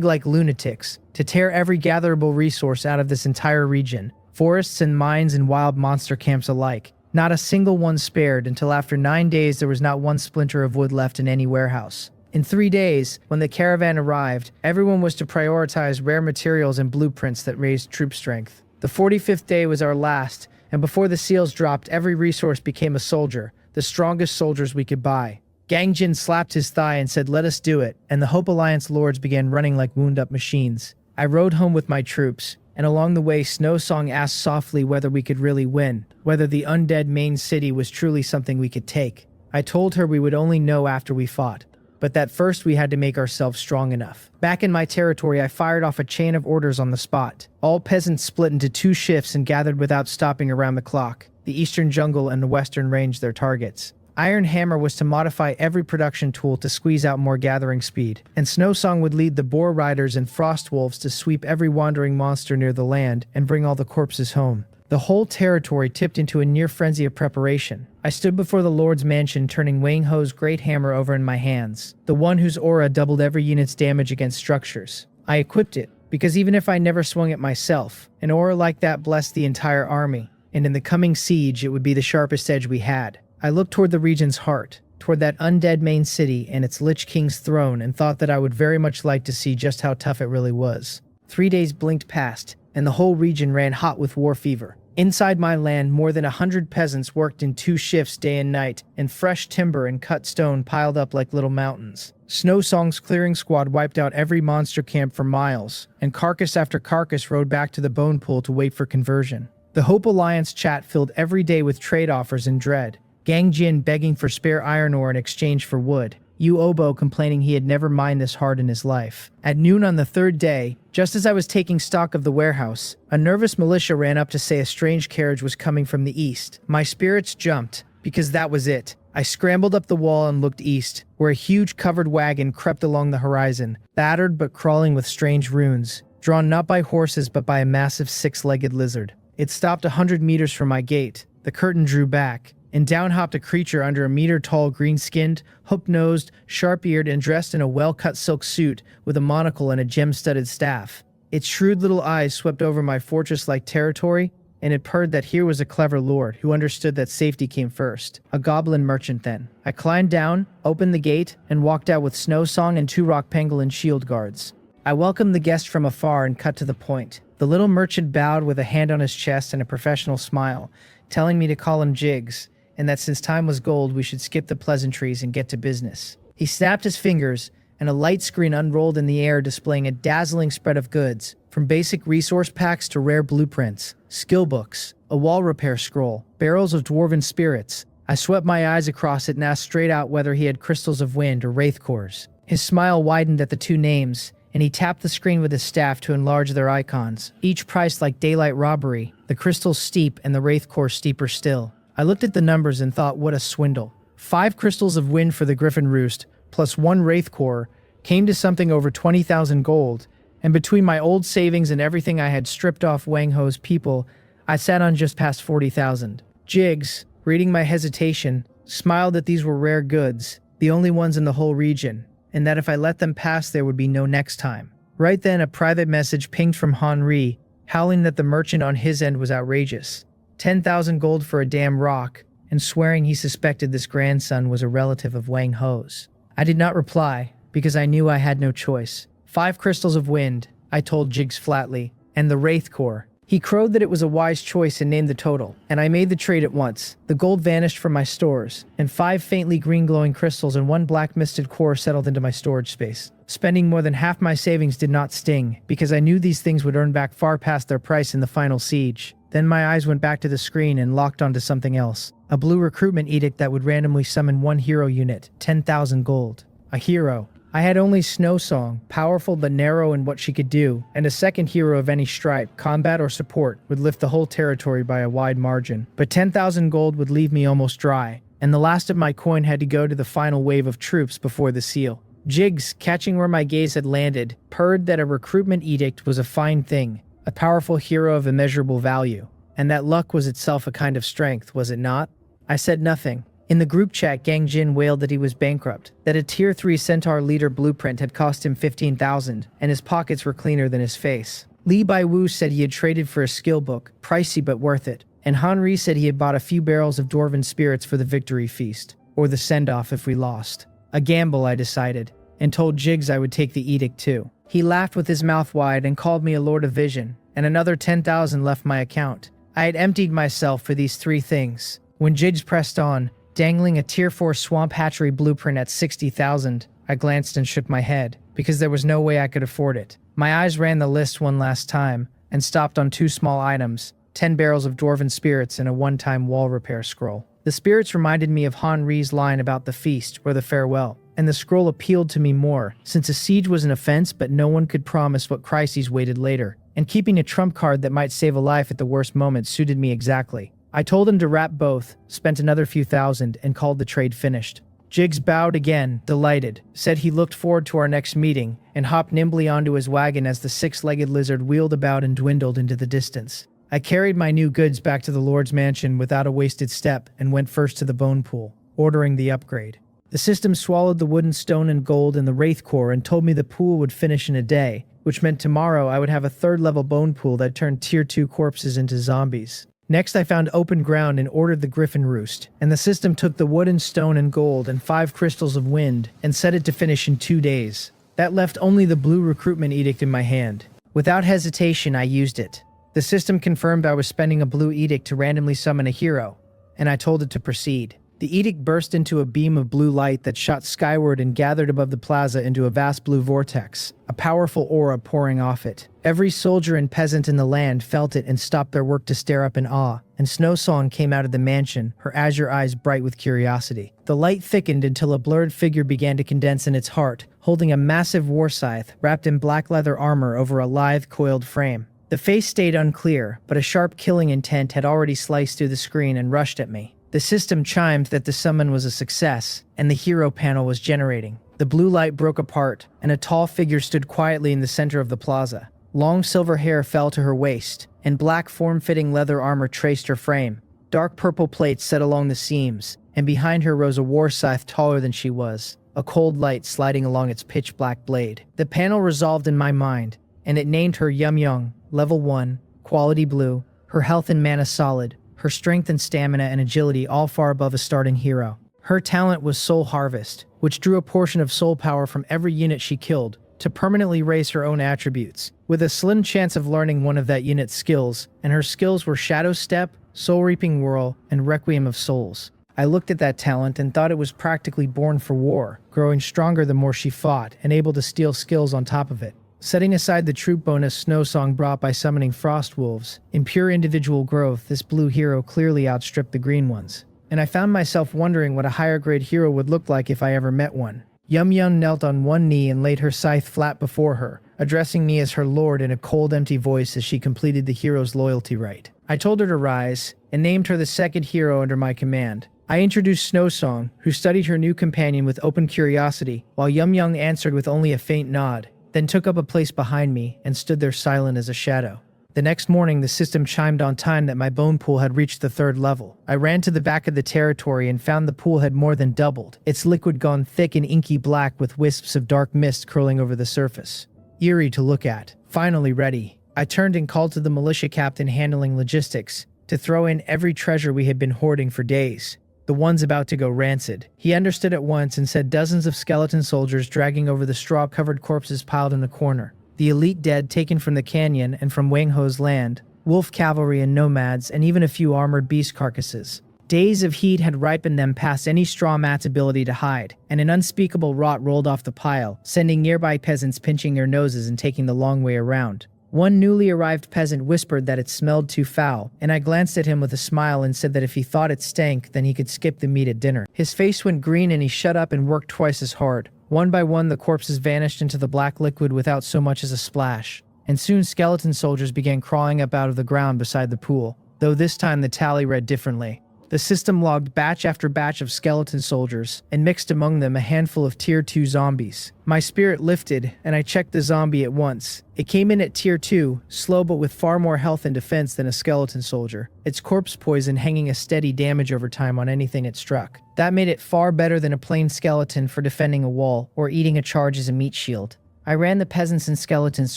like lunatics, to tear every gatherable resource out of this entire region, forests and mines and wild monster camps alike. Not a single one spared until after 9 days there was not one splinter of wood left in any warehouse. In 3 days, when the caravan arrived, everyone was to prioritize rare materials and blueprints that raised troop strength. The 45th day was our last, and before the seals dropped, every resource became a soldier, the strongest soldiers we could buy. Gangjin slapped his thigh and said, "Let us do it," and the Hope Alliance lords began running like wound-up machines. I rode home with my troops, and along the way Snow Song asked softly whether we could really win, whether the undead main city was truly something we could take. I told her we would only know after we fought, but that first we had to make ourselves strong enough. Back in my territory, I fired off a chain of orders on the spot. All peasants split into 2 shifts and gathered without stopping around the clock. The eastern jungle and the western range their targets. Iron Hammer was to modify every production tool to squeeze out more gathering speed, and Snow Song would lead the Boar Riders and Frost Wolves to sweep every wandering monster near the land and bring all the corpses home. The whole territory tipped into a near frenzy of preparation. I stood before the Lord's mansion, turning Wang Ho's great hammer over in my hands, the one whose aura doubled every unit's damage against structures. I equipped it, because even if I never swung it myself, an aura like that blessed the entire army, and in the coming siege it would be the sharpest edge we had. I looked toward the region's heart, toward that undead main city and its Lich King's throne, and thought that I would very much like to see just how tough it really was. 3 days blinked past, and the whole region ran hot with war fever. Inside my land, more than 100 peasants worked in 2 shifts day and night, and fresh timber and cut stone piled up like little mountains. Snow Song's clearing squad wiped out every monster camp for miles, and carcass after carcass rode back to the bone pool to wait for conversion. The Hope Alliance chat filled every day with trade offers in dread. Gangjin begging for spare iron ore in exchange for wood. Yu Obo complaining he had never mined this hard in his life. At noon on the 3rd day, just as I was taking stock of the warehouse, a nervous militia ran up to say a strange carriage was coming from the east. My spirits jumped, because that was it. I scrambled up the wall and looked east, where a huge covered wagon crept along the horizon, battered but crawling with strange runes. drawn not by horses but by a massive six-legged lizard. It stopped 100 meters from my gate. The curtain drew back, and down hopped a creature under a meter-tall, green-skinned, hook-nosed, sharp-eared, and dressed in a well-cut silk suit with a monocle and a gem-studded staff. Its shrewd little eyes swept over my fortress-like territory, and it purred that here was a clever lord who understood that safety came first. A goblin merchant, then. I climbed down, opened the gate, and walked out with Snow Song and 2 rock pangolin shield guards. I welcomed the guest from afar and cut to the point. The little merchant bowed with a hand on his chest and a professional smile, telling me to call him Jigs, and that since time was gold, we should skip the pleasantries and get to business. He snapped his fingers, and a light screen unrolled in the air displaying a dazzling spread of goods, from basic resource packs to rare blueprints, skill books, a wall repair scroll, barrels of dwarven spirits. I swept my eyes across it and asked straight out whether he had crystals of wind or wraith cores. His smile widened at the 2 names, and he tapped the screen with his staff to enlarge their icons, each priced like daylight robbery, the crystals steep and the wraith core steeper still. I looked at the numbers and thought, what a swindle. 5 crystals of wind for the griffin roost, plus 1 wraith core, came to something over 20,000 gold, and between my old savings and everything I had stripped off Wang Ho's people, I sat on just past 40,000. Jigs, reading my hesitation, smiled that these were rare goods, the only ones in the whole region, and that if I let them pass there would be no next time. Right then, a private message pinged from Henri, howling that the merchant on his end was outrageous. 10,000 gold for a damn rock, and swearing he suspected this grandson was a relative of Wang Ho's. I did not reply, because I knew I had no choice. 5 crystals of wind, I told Jigs flatly, and the wraith core. He crowed that it was a wise choice and named the total, and I made the trade at once. The gold vanished from my stores, and 5 faintly green-glowing crystals and 1 black-misted core settled into my storage space. Spending more than half my savings did not sting, because I knew these things would earn back far past their price in the final siege. Then my eyes went back to the screen and locked onto something else. A blue recruitment edict that would randomly summon 1 hero unit, 10,000 gold. A hero. I had only Snow Song, powerful but narrow in what she could do, and a second hero of any stripe, combat or support, would lift the whole territory by a wide margin. But 10,000 gold would leave me almost dry, and the last of my coin had to go to the final wave of troops before the seal. Jigs, catching where my gaze had landed, purred that a recruitment edict was a fine thing, a powerful hero of immeasurable value, and that luck was itself a kind of strength, was it not? I said nothing. In the group chat, Gang Jin wailed that he was bankrupt, that a Tier 3 Centaur leader blueprint had cost him 15,000, and his pockets were cleaner than his face. Li Baiwu said he had traded for a skill book, pricey but worth it, and Henri said he had bought a few barrels of dwarven spirits for the victory feast, or the send-off if we lost. A gamble, I decided, and told Jigs I would take the edict too. He laughed with his mouth wide and called me a Lord of Vision, and another 10,000 left my account. I had emptied myself for these 3 things. When Jigs pressed on, dangling a Tier 4 swamp hatchery blueprint at 60,000, I glanced and shook my head, because there was no way I could afford it. My eyes ran the list one last time, and stopped on 2 small items, 10 barrels of dwarven spirits and a one-time wall repair scroll. The spirits reminded me of Henri's line about the feast, or the farewell, and the scroll appealed to me more, since a siege was an offense but no one could promise what crises waited later, and keeping a trump card that might save a life at the worst moment suited me exactly. I told him to wrap both, spent another few thousand, and called the trade finished. Jigs bowed again, delighted, said he looked forward to our next meeting, and hopped nimbly onto his wagon as the 6-legged lizard wheeled about and dwindled into the distance. I carried my new goods back to the Lord's mansion without a wasted step and went first to the bone pool, ordering the upgrade. The system swallowed the wooden stone and gold in the wraith core and told me the pool would finish in a day, which meant tomorrow I would have a 3rd-level bone pool that turned Tier 2 corpses into zombies. Next, I found open ground and ordered the griffin roost, and the system took the wood and stone and gold and 5 crystals of wind and set it to finish in 2 days. That left only the blue recruitment edict in my hand. Without hesitation, I used it. The system confirmed I was spending a blue edict to randomly summon a hero, and I told it to proceed. The edict burst into a beam of blue light that shot skyward and gathered above the plaza into a vast blue vortex, a powerful aura pouring off it. Every soldier and peasant in the land felt it and stopped their work to stare up in awe, and Snow Song came out of the mansion, her azure eyes bright with curiosity. The light thickened until a blurred figure began to condense in its heart, holding a massive war scythe wrapped in black leather armor over a lithe, coiled frame. The face stayed unclear, but a sharp killing intent had already sliced through the screen and rushed at me. The system chimed that the summon was a success, and the hero panel was generating. The blue light broke apart, and a tall figure stood quietly in the center of the plaza. Long silver hair fell to her waist, and black form-fitting leather armor traced her frame. Dark purple plates set along the seams, and behind her rose a war scythe taller than she was, a cold light sliding along its pitch-black blade. The panel resolved in my mind, and it named her Yum-Young, Level 1, Quality Blue, her health and mana solid, her strength and stamina and agility all far above a starting hero. Her talent was Soul Harvest, which drew a portion of soul power from every unit she killed to permanently raise her own attributes, with a slim chance of learning one of that unit's skills, and her skills were Shadow Step, Soul Reaping Whirl, and Requiem of Souls. I looked at that talent and thought it was practically born for war, growing stronger the more she fought, and able to steal skills on top of it. Setting aside the troop bonus Snow Song brought by summoning Frost Wolves, in pure individual growth, this blue hero clearly outstripped the green ones. And I found myself wondering what a higher grade hero would look like if I ever met one. Yum-Yum knelt on one knee and laid her scythe flat before her, addressing me as her lord in a cold, empty voice as she completed the hero's loyalty rite. I told her to rise, and named her the second hero under my command. I introduced Snow Song, who studied her new companion with open curiosity, while Yum-Young answered with only a faint nod, then took up a place behind me and stood there silent as a shadow. The next morning, the system chimed on time that my bone pool had reached the 3rd level. I ran to the back of the territory and found the pool had more than doubled, its liquid gone thick and inky black with wisps of dark mist curling over the surface. Eerie to look at. Finally ready. I turned and called to the militia captain handling logistics to throw in every treasure we had been hoarding for days, the ones about to go rancid. He understood at once and said dozens of skeleton soldiers dragging over the straw-covered corpses piled in the corner. The elite dead taken from the canyon and from Wang Ho's land, wolf cavalry and nomads, and even a few armored beast carcasses. Days of heat had ripened them past any straw mat's ability to hide, and an unspeakable rot rolled off the pile, sending nearby peasants pinching their noses and taking the long way around. One newly arrived peasant whispered that it smelled too foul, and I glanced at him with a smile and said that if he thought it stank, then he could skip the meat at dinner. His face went green and he shut up and worked twice as hard. One by one, the corpses vanished into the black liquid without so much as a splash, and soon skeleton soldiers began crawling up out of the ground beside the pool, though this time the tally read differently. The system logged batch after batch of skeleton soldiers, and mixed among them a handful of Tier 2 zombies. My spirit lifted, and I checked the zombie at once. It came in at Tier 2, slow but with far more health and defense than a skeleton soldier, its corpse poison hanging a steady damage over time on anything it struck. That made it far better than a plain skeleton for defending a wall, or eating a charge as a meat shield. I ran the peasants and skeletons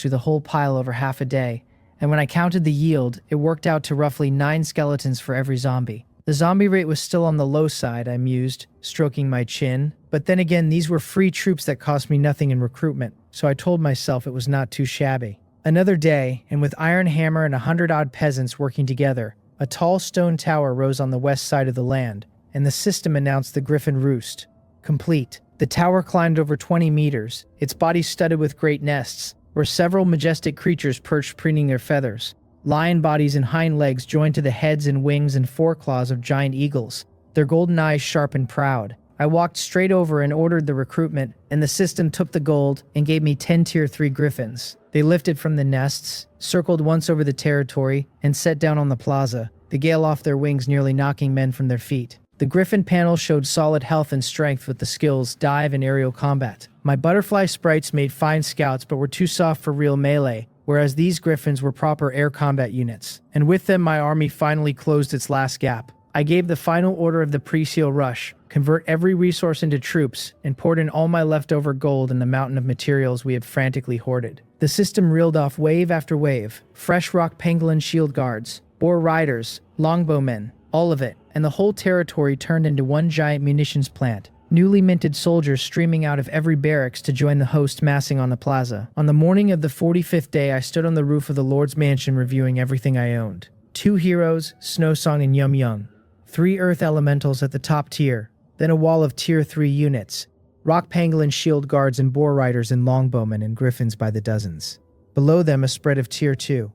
through the whole pile over half a day, and when I counted the yield, it worked out to roughly 9 skeletons for every zombie. The zombie rate was still on the low side, I mused, stroking my chin. But then again, these were free troops that cost me nothing in recruitment, so I told myself it was not too shabby. Another day, and with Iron Hammer and 100-odd peasants working together, a tall stone tower rose on the west side of the land, and the system announced the Griffin Roost. Complete. The tower climbed over 20 meters, its body studded with great nests, where several majestic creatures perched preening their feathers. Lion bodies and hind legs joined to the heads and wings and foreclaws of giant eagles, their golden eyes sharp and proud. I walked straight over and ordered the recruitment, and the system took the gold and gave me 10 Tier 3 griffins. They lifted from the nests, circled once over the territory, and set down on the plaza, the gale off their wings nearly knocking men from their feet. The griffin panel showed solid health and strength with the skills dive and aerial combat. My butterfly sprites made fine scouts but were too soft for real melee, whereas these griffins were proper air combat units. And with them my army finally closed its last gap. I gave the final order of the pre-seal rush, convert every resource into troops, and poured in all my leftover gold in the mountain of materials we had frantically hoarded. The system reeled off wave after wave, fresh rock pangolin shield guards, boar riders, longbowmen, all of it, and the whole territory turned into one giant munitions plant. Newly minted soldiers streaming out of every barracks to join the host massing on the plaza. On the morning of the 45th day, I stood on the roof of the Lord's mansion reviewing everything I owned. 2 heroes, Snow Song and Yum-Young. 3 earth elementals at the top tier. Then a wall of Tier 3 units. Rock pangolin shield guards and boar riders and longbowmen and griffins by the dozens. Below them a spread of Tier 2.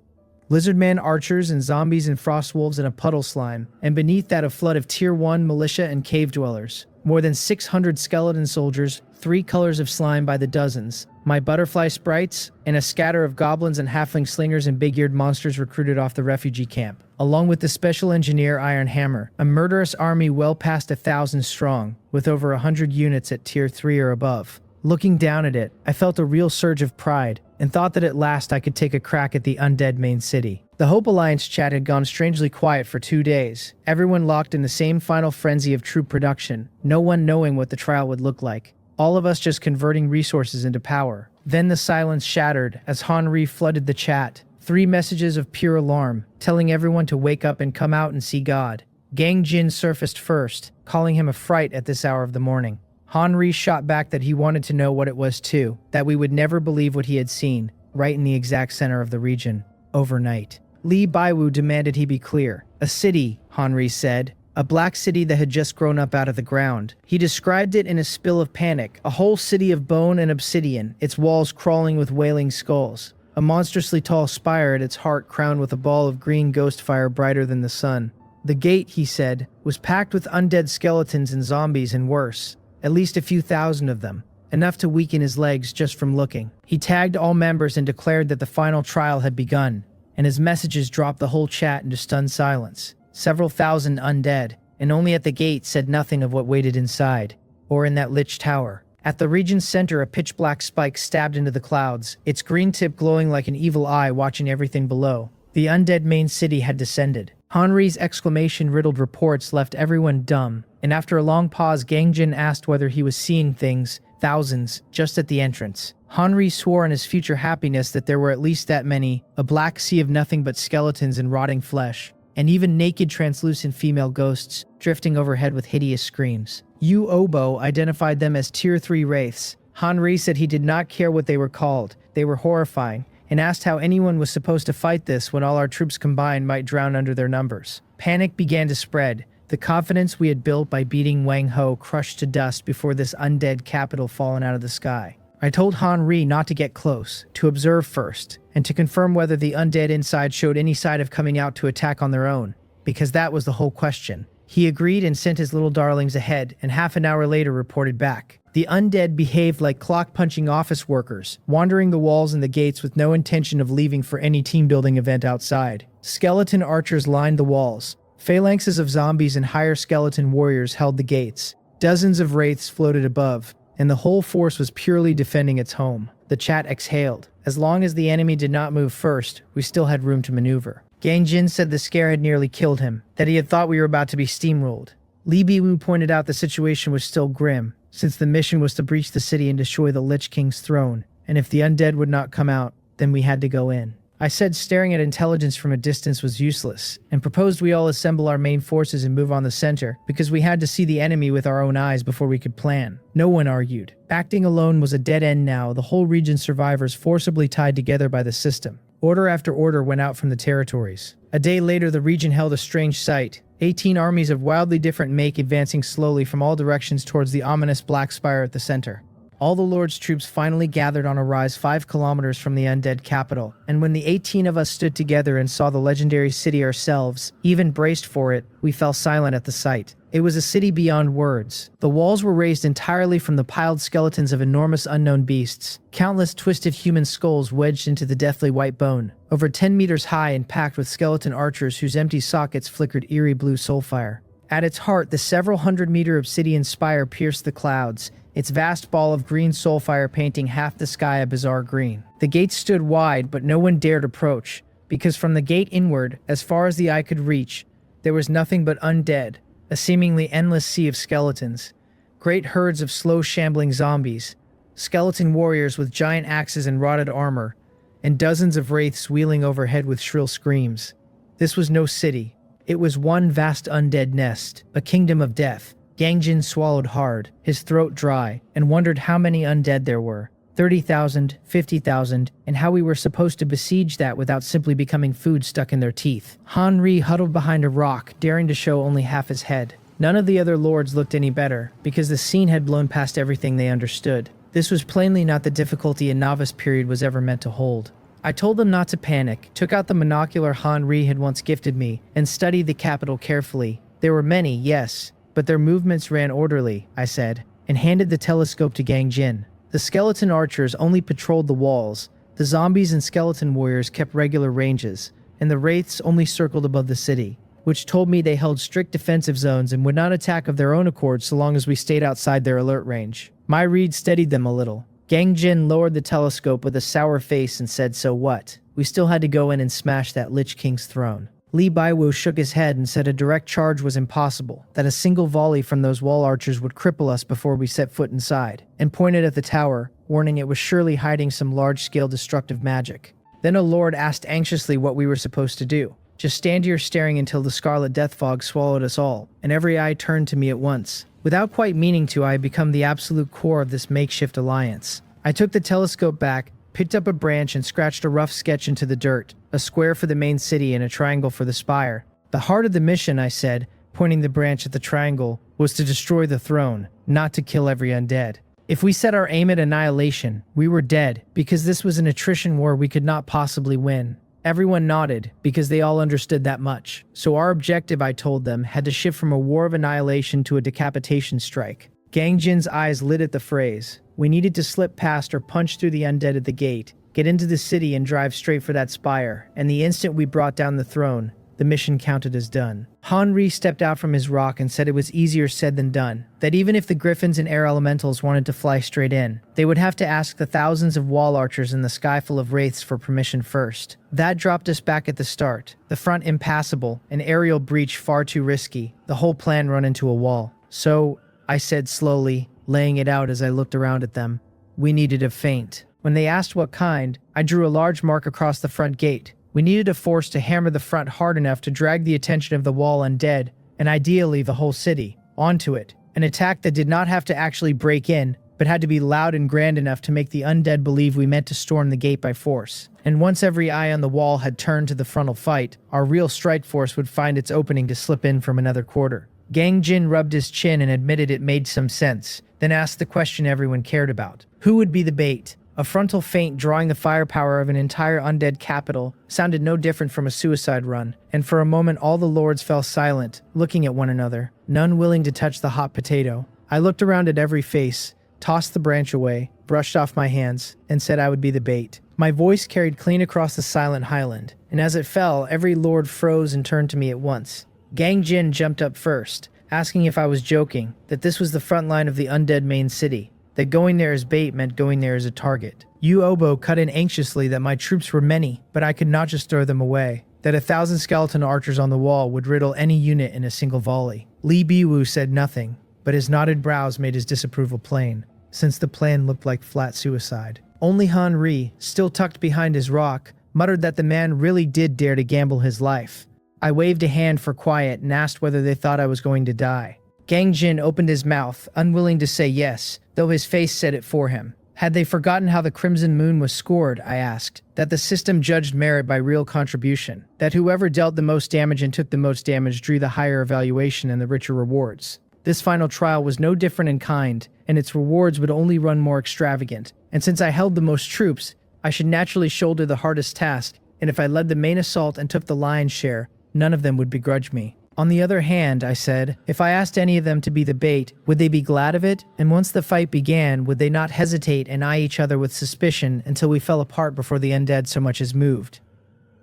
Lizardman archers and zombies and frost wolves in a puddle slime. And beneath that a flood of Tier 1 militia and cave dwellers. More than 600 skeleton soldiers, 3 colors of slime by the dozens, my butterfly sprites, and a scatter of goblins and halfling slingers and big-eared monsters recruited off the refugee camp, along with the special engineer Iron Hammer, a murderous army well past 1,000 strong, with over 100 units at Tier 3 or above. Looking down at it, I felt a real surge of pride, and thought that at last I could take a crack at the undead main city. The Hope Alliance chat had gone strangely quiet for 2 days, everyone locked in the same final frenzy of troop production, no one knowing what the trial would look like. All of us just converting resources into power. Then the silence shattered as Henri flooded the chat. 3 messages of pure alarm, telling everyone to wake up and come out and see God. Gang Jin surfaced first, calling him a fright at this hour of the morning. Henri shot back that he wanted to know what it was too, that we would never believe what he had seen, right in the exact center of the region, overnight. Li Baiwu demanded he be clear. A city, Henri said. A black city that had just grown up out of the ground. He described it in a spill of panic, a whole city of bone and obsidian, its walls crawling with wailing skulls. A monstrously tall spire at its heart crowned with a ball of green ghost fire brighter than the sun. The gate, he said, was packed with undead skeletons and zombies and worse. At least a few thousand of them. Enough to weaken his legs just from looking. He tagged all members and declared that the final trial had begun, and his messages dropped the whole chat into stunned silence. Several thousand undead, and only at the gate said nothing of what waited inside, or in that lich tower. At the region's center, a pitch-black spike stabbed into the clouds, its green tip glowing like an evil eye watching everything below. The undead main city had descended. Henri's exclamation-riddled reports left everyone dumb, and after a long pause, Gangjin asked whether he was seeing things, thousands, just at the entrance. Henri swore in his future happiness that there were at least that many, a black sea of nothing but skeletons and rotting flesh, and even naked translucent female ghosts drifting overhead with hideous screams. Yu Obo identified them as Tier 3 wraiths. Henri said he did not care what they were called, they were horrifying, and asked how anyone was supposed to fight this when all our troops combined might drown under their numbers. Panic began to spread, the confidence we had built by beating Wang Ho crushed to dust before this undead capital fallen out of the sky. I told Henri not to get close, to observe first, and to confirm whether the undead inside showed any sign of coming out to attack on their own, because that was the whole question. He agreed and sent his little darlings ahead, and half an hour later reported back. The undead behaved like clock-punching office workers, wandering the walls and the gates with no intention of leaving for any team-building event outside. Skeleton archers lined the walls. Phalanxes of zombies and higher skeleton warriors held the gates. Dozens of wraiths floated above, and the whole force was purely defending its home. The chat exhaled. As long as the enemy did not move first, we still had room to maneuver. Gangjin said the scare had nearly killed him, that he had thought we were about to be steamrolled. Li Biwu pointed out the situation was still grim, since the mission was to breach the city and destroy the Lich King's throne, and if the undead would not come out, then we had to go in. I said staring at intelligence from a distance was useless, and proposed we all assemble our main forces and move on the center, because we had to see the enemy with our own eyes before we could plan. No one argued. Acting alone was a dead end now, the whole region's survivors forcibly tied together by the system. Order after order went out from the territories. A day later, the region held a strange sight. 18 armies of wildly different make advancing slowly from all directions towards the ominous Black Spire at the center. All the Lord's troops finally gathered on a rise 5 kilometers from the undead capital, and when the 18 of us stood together and saw the legendary city ourselves, even braced for it, we fell silent at the sight. It was a city beyond words. The walls were raised entirely from the piled skeletons of enormous unknown beasts, countless twisted human skulls wedged into the deathly white bone, over 10 meters high and packed with skeleton archers whose empty sockets flickered eerie blue soulfire. At its heart, the several hundred-meter obsidian spire pierced the clouds, its vast ball of green soulfire painting half the sky a bizarre green. The gates stood wide, but no one dared approach, because from the gate inward, as far as the eye could reach, there was nothing but undead, a seemingly endless sea of skeletons, great herds of slow shambling zombies, skeleton warriors with giant axes and rotted armor, and dozens of wraiths wheeling overhead with shrill screams. This was no city. It was one vast undead nest, a kingdom of death. Gangjin swallowed hard, his throat dry, and wondered how many undead there were. 30,000, 50,000, and how we were supposed to besiege that without simply becoming food stuck in their teeth. Henri huddled behind a rock, daring to show only half his head. None of the other lords looked any better, because the scene had blown past everything they understood. This was plainly not the difficulty a novice period was ever meant to hold. I told them not to panic, took out the monocular Henri had once gifted me, and studied the capital carefully. There were many, yes, but their movements ran orderly, I said, and handed the telescope to Gangjin. The skeleton archers only patrolled the walls, the zombies and skeleton warriors kept regular ranges, and the wraiths only circled above the city, which told me they held strict defensive zones and would not attack of their own accord so long as we stayed outside their alert range. My read steadied them a little. Gang Jin lowered the telescope with a sour face and said, "So what? We still had to go in and smash that Lich King's throne." Li Baiwu shook his head and said a direct charge was impossible, that a single volley from those wall archers would cripple us before we set foot inside, and pointed at the tower, warning it was surely hiding some large-scale destructive magic. Then a lord asked anxiously what we were supposed to do. Just stand here staring until the scarlet death fog swallowed us all, and every eye turned to me at once. Without quite meaning to, I had become the absolute core of this makeshift alliance. I took the telescope back, picked up a branch and scratched a rough sketch into the dirt, a square for the main city and a triangle for the spire. The heart of the mission, I said, pointing the branch at the triangle, was to destroy the throne, not to kill every undead. If we set our aim at annihilation, we were dead, because this was an attrition war we could not possibly win. Everyone nodded, because they all understood that much. So our objective, I told them, had to shift from a war of annihilation to a decapitation strike. Gang Jin's eyes lit at the phrase. We needed to slip past or punch through the undead at the gate, get into the city and drive straight for that spire, and the instant we brought down the throne, the mission counted as done. Henri stepped out from his rock and said it was easier said than done, that even if the griffins and air elementals wanted to fly straight in, they would have to ask the thousands of wall archers in the sky full of wraiths for permission first. That dropped us back at the start, the front impassable, an aerial breach far too risky, the whole plan run into a wall. So, I said slowly, laying it out as I looked around at them, we needed a feint. When they asked what kind, I drew a large mark across the front gate. We needed a force to hammer the front hard enough to drag the attention of the wall undead, and ideally the whole city, onto it. An attack that did not have to actually break in, but had to be loud and grand enough to make the undead believe we meant to storm the gate by force. And once every eye on the wall had turned to the frontal fight, our real strike force would find its opening to slip in from another quarter. Gang Jin rubbed his chin and admitted it made some sense, then asked the question everyone cared about. Who would be the bait? A frontal feint drawing the firepower of an entire undead capital sounded no different from a suicide run, and for a moment all the lords fell silent, looking at one another, none willing to touch the hot potato. I looked around at every face, tossed the branch away, brushed off my hands, and said I would be the bait. My voice carried clean across the silent highland, and as it fell, every lord froze and turned to me at once. Gang Jin jumped up first, asking if I was joking, that this was the front line of the undead main city, that going there as bait meant going there as a target. Yu Obo cut in anxiously that my troops were many, but I could not just throw them away, that 1,000 skeleton archers on the wall would riddle any unit in a single volley. Li Biwu said nothing, but his knotted brows made his disapproval plain, since the plan looked like flat suicide. Only Henri, still tucked behind his rock, muttered that the man really did dare to gamble his life. I waved a hand for quiet and asked whether they thought I was going to die. Gang Jin opened his mouth, unwilling to say yes, though his face said it for him. Had they forgotten how the Crimson Moon was scored, I asked, that the system judged merit by real contribution, that whoever dealt the most damage and took the most damage drew the higher evaluation and the richer rewards. This final trial was no different in kind, and its rewards would only run more extravagant, and since I held the most troops, I should naturally shoulder the hardest task, and if I led the main assault and took the lion's share, none of them would begrudge me. On the other hand, I said, if I asked any of them to be the bait, would they be glad of it? And once the fight began, would they not hesitate and eye each other with suspicion until we fell apart before the undead so much as moved?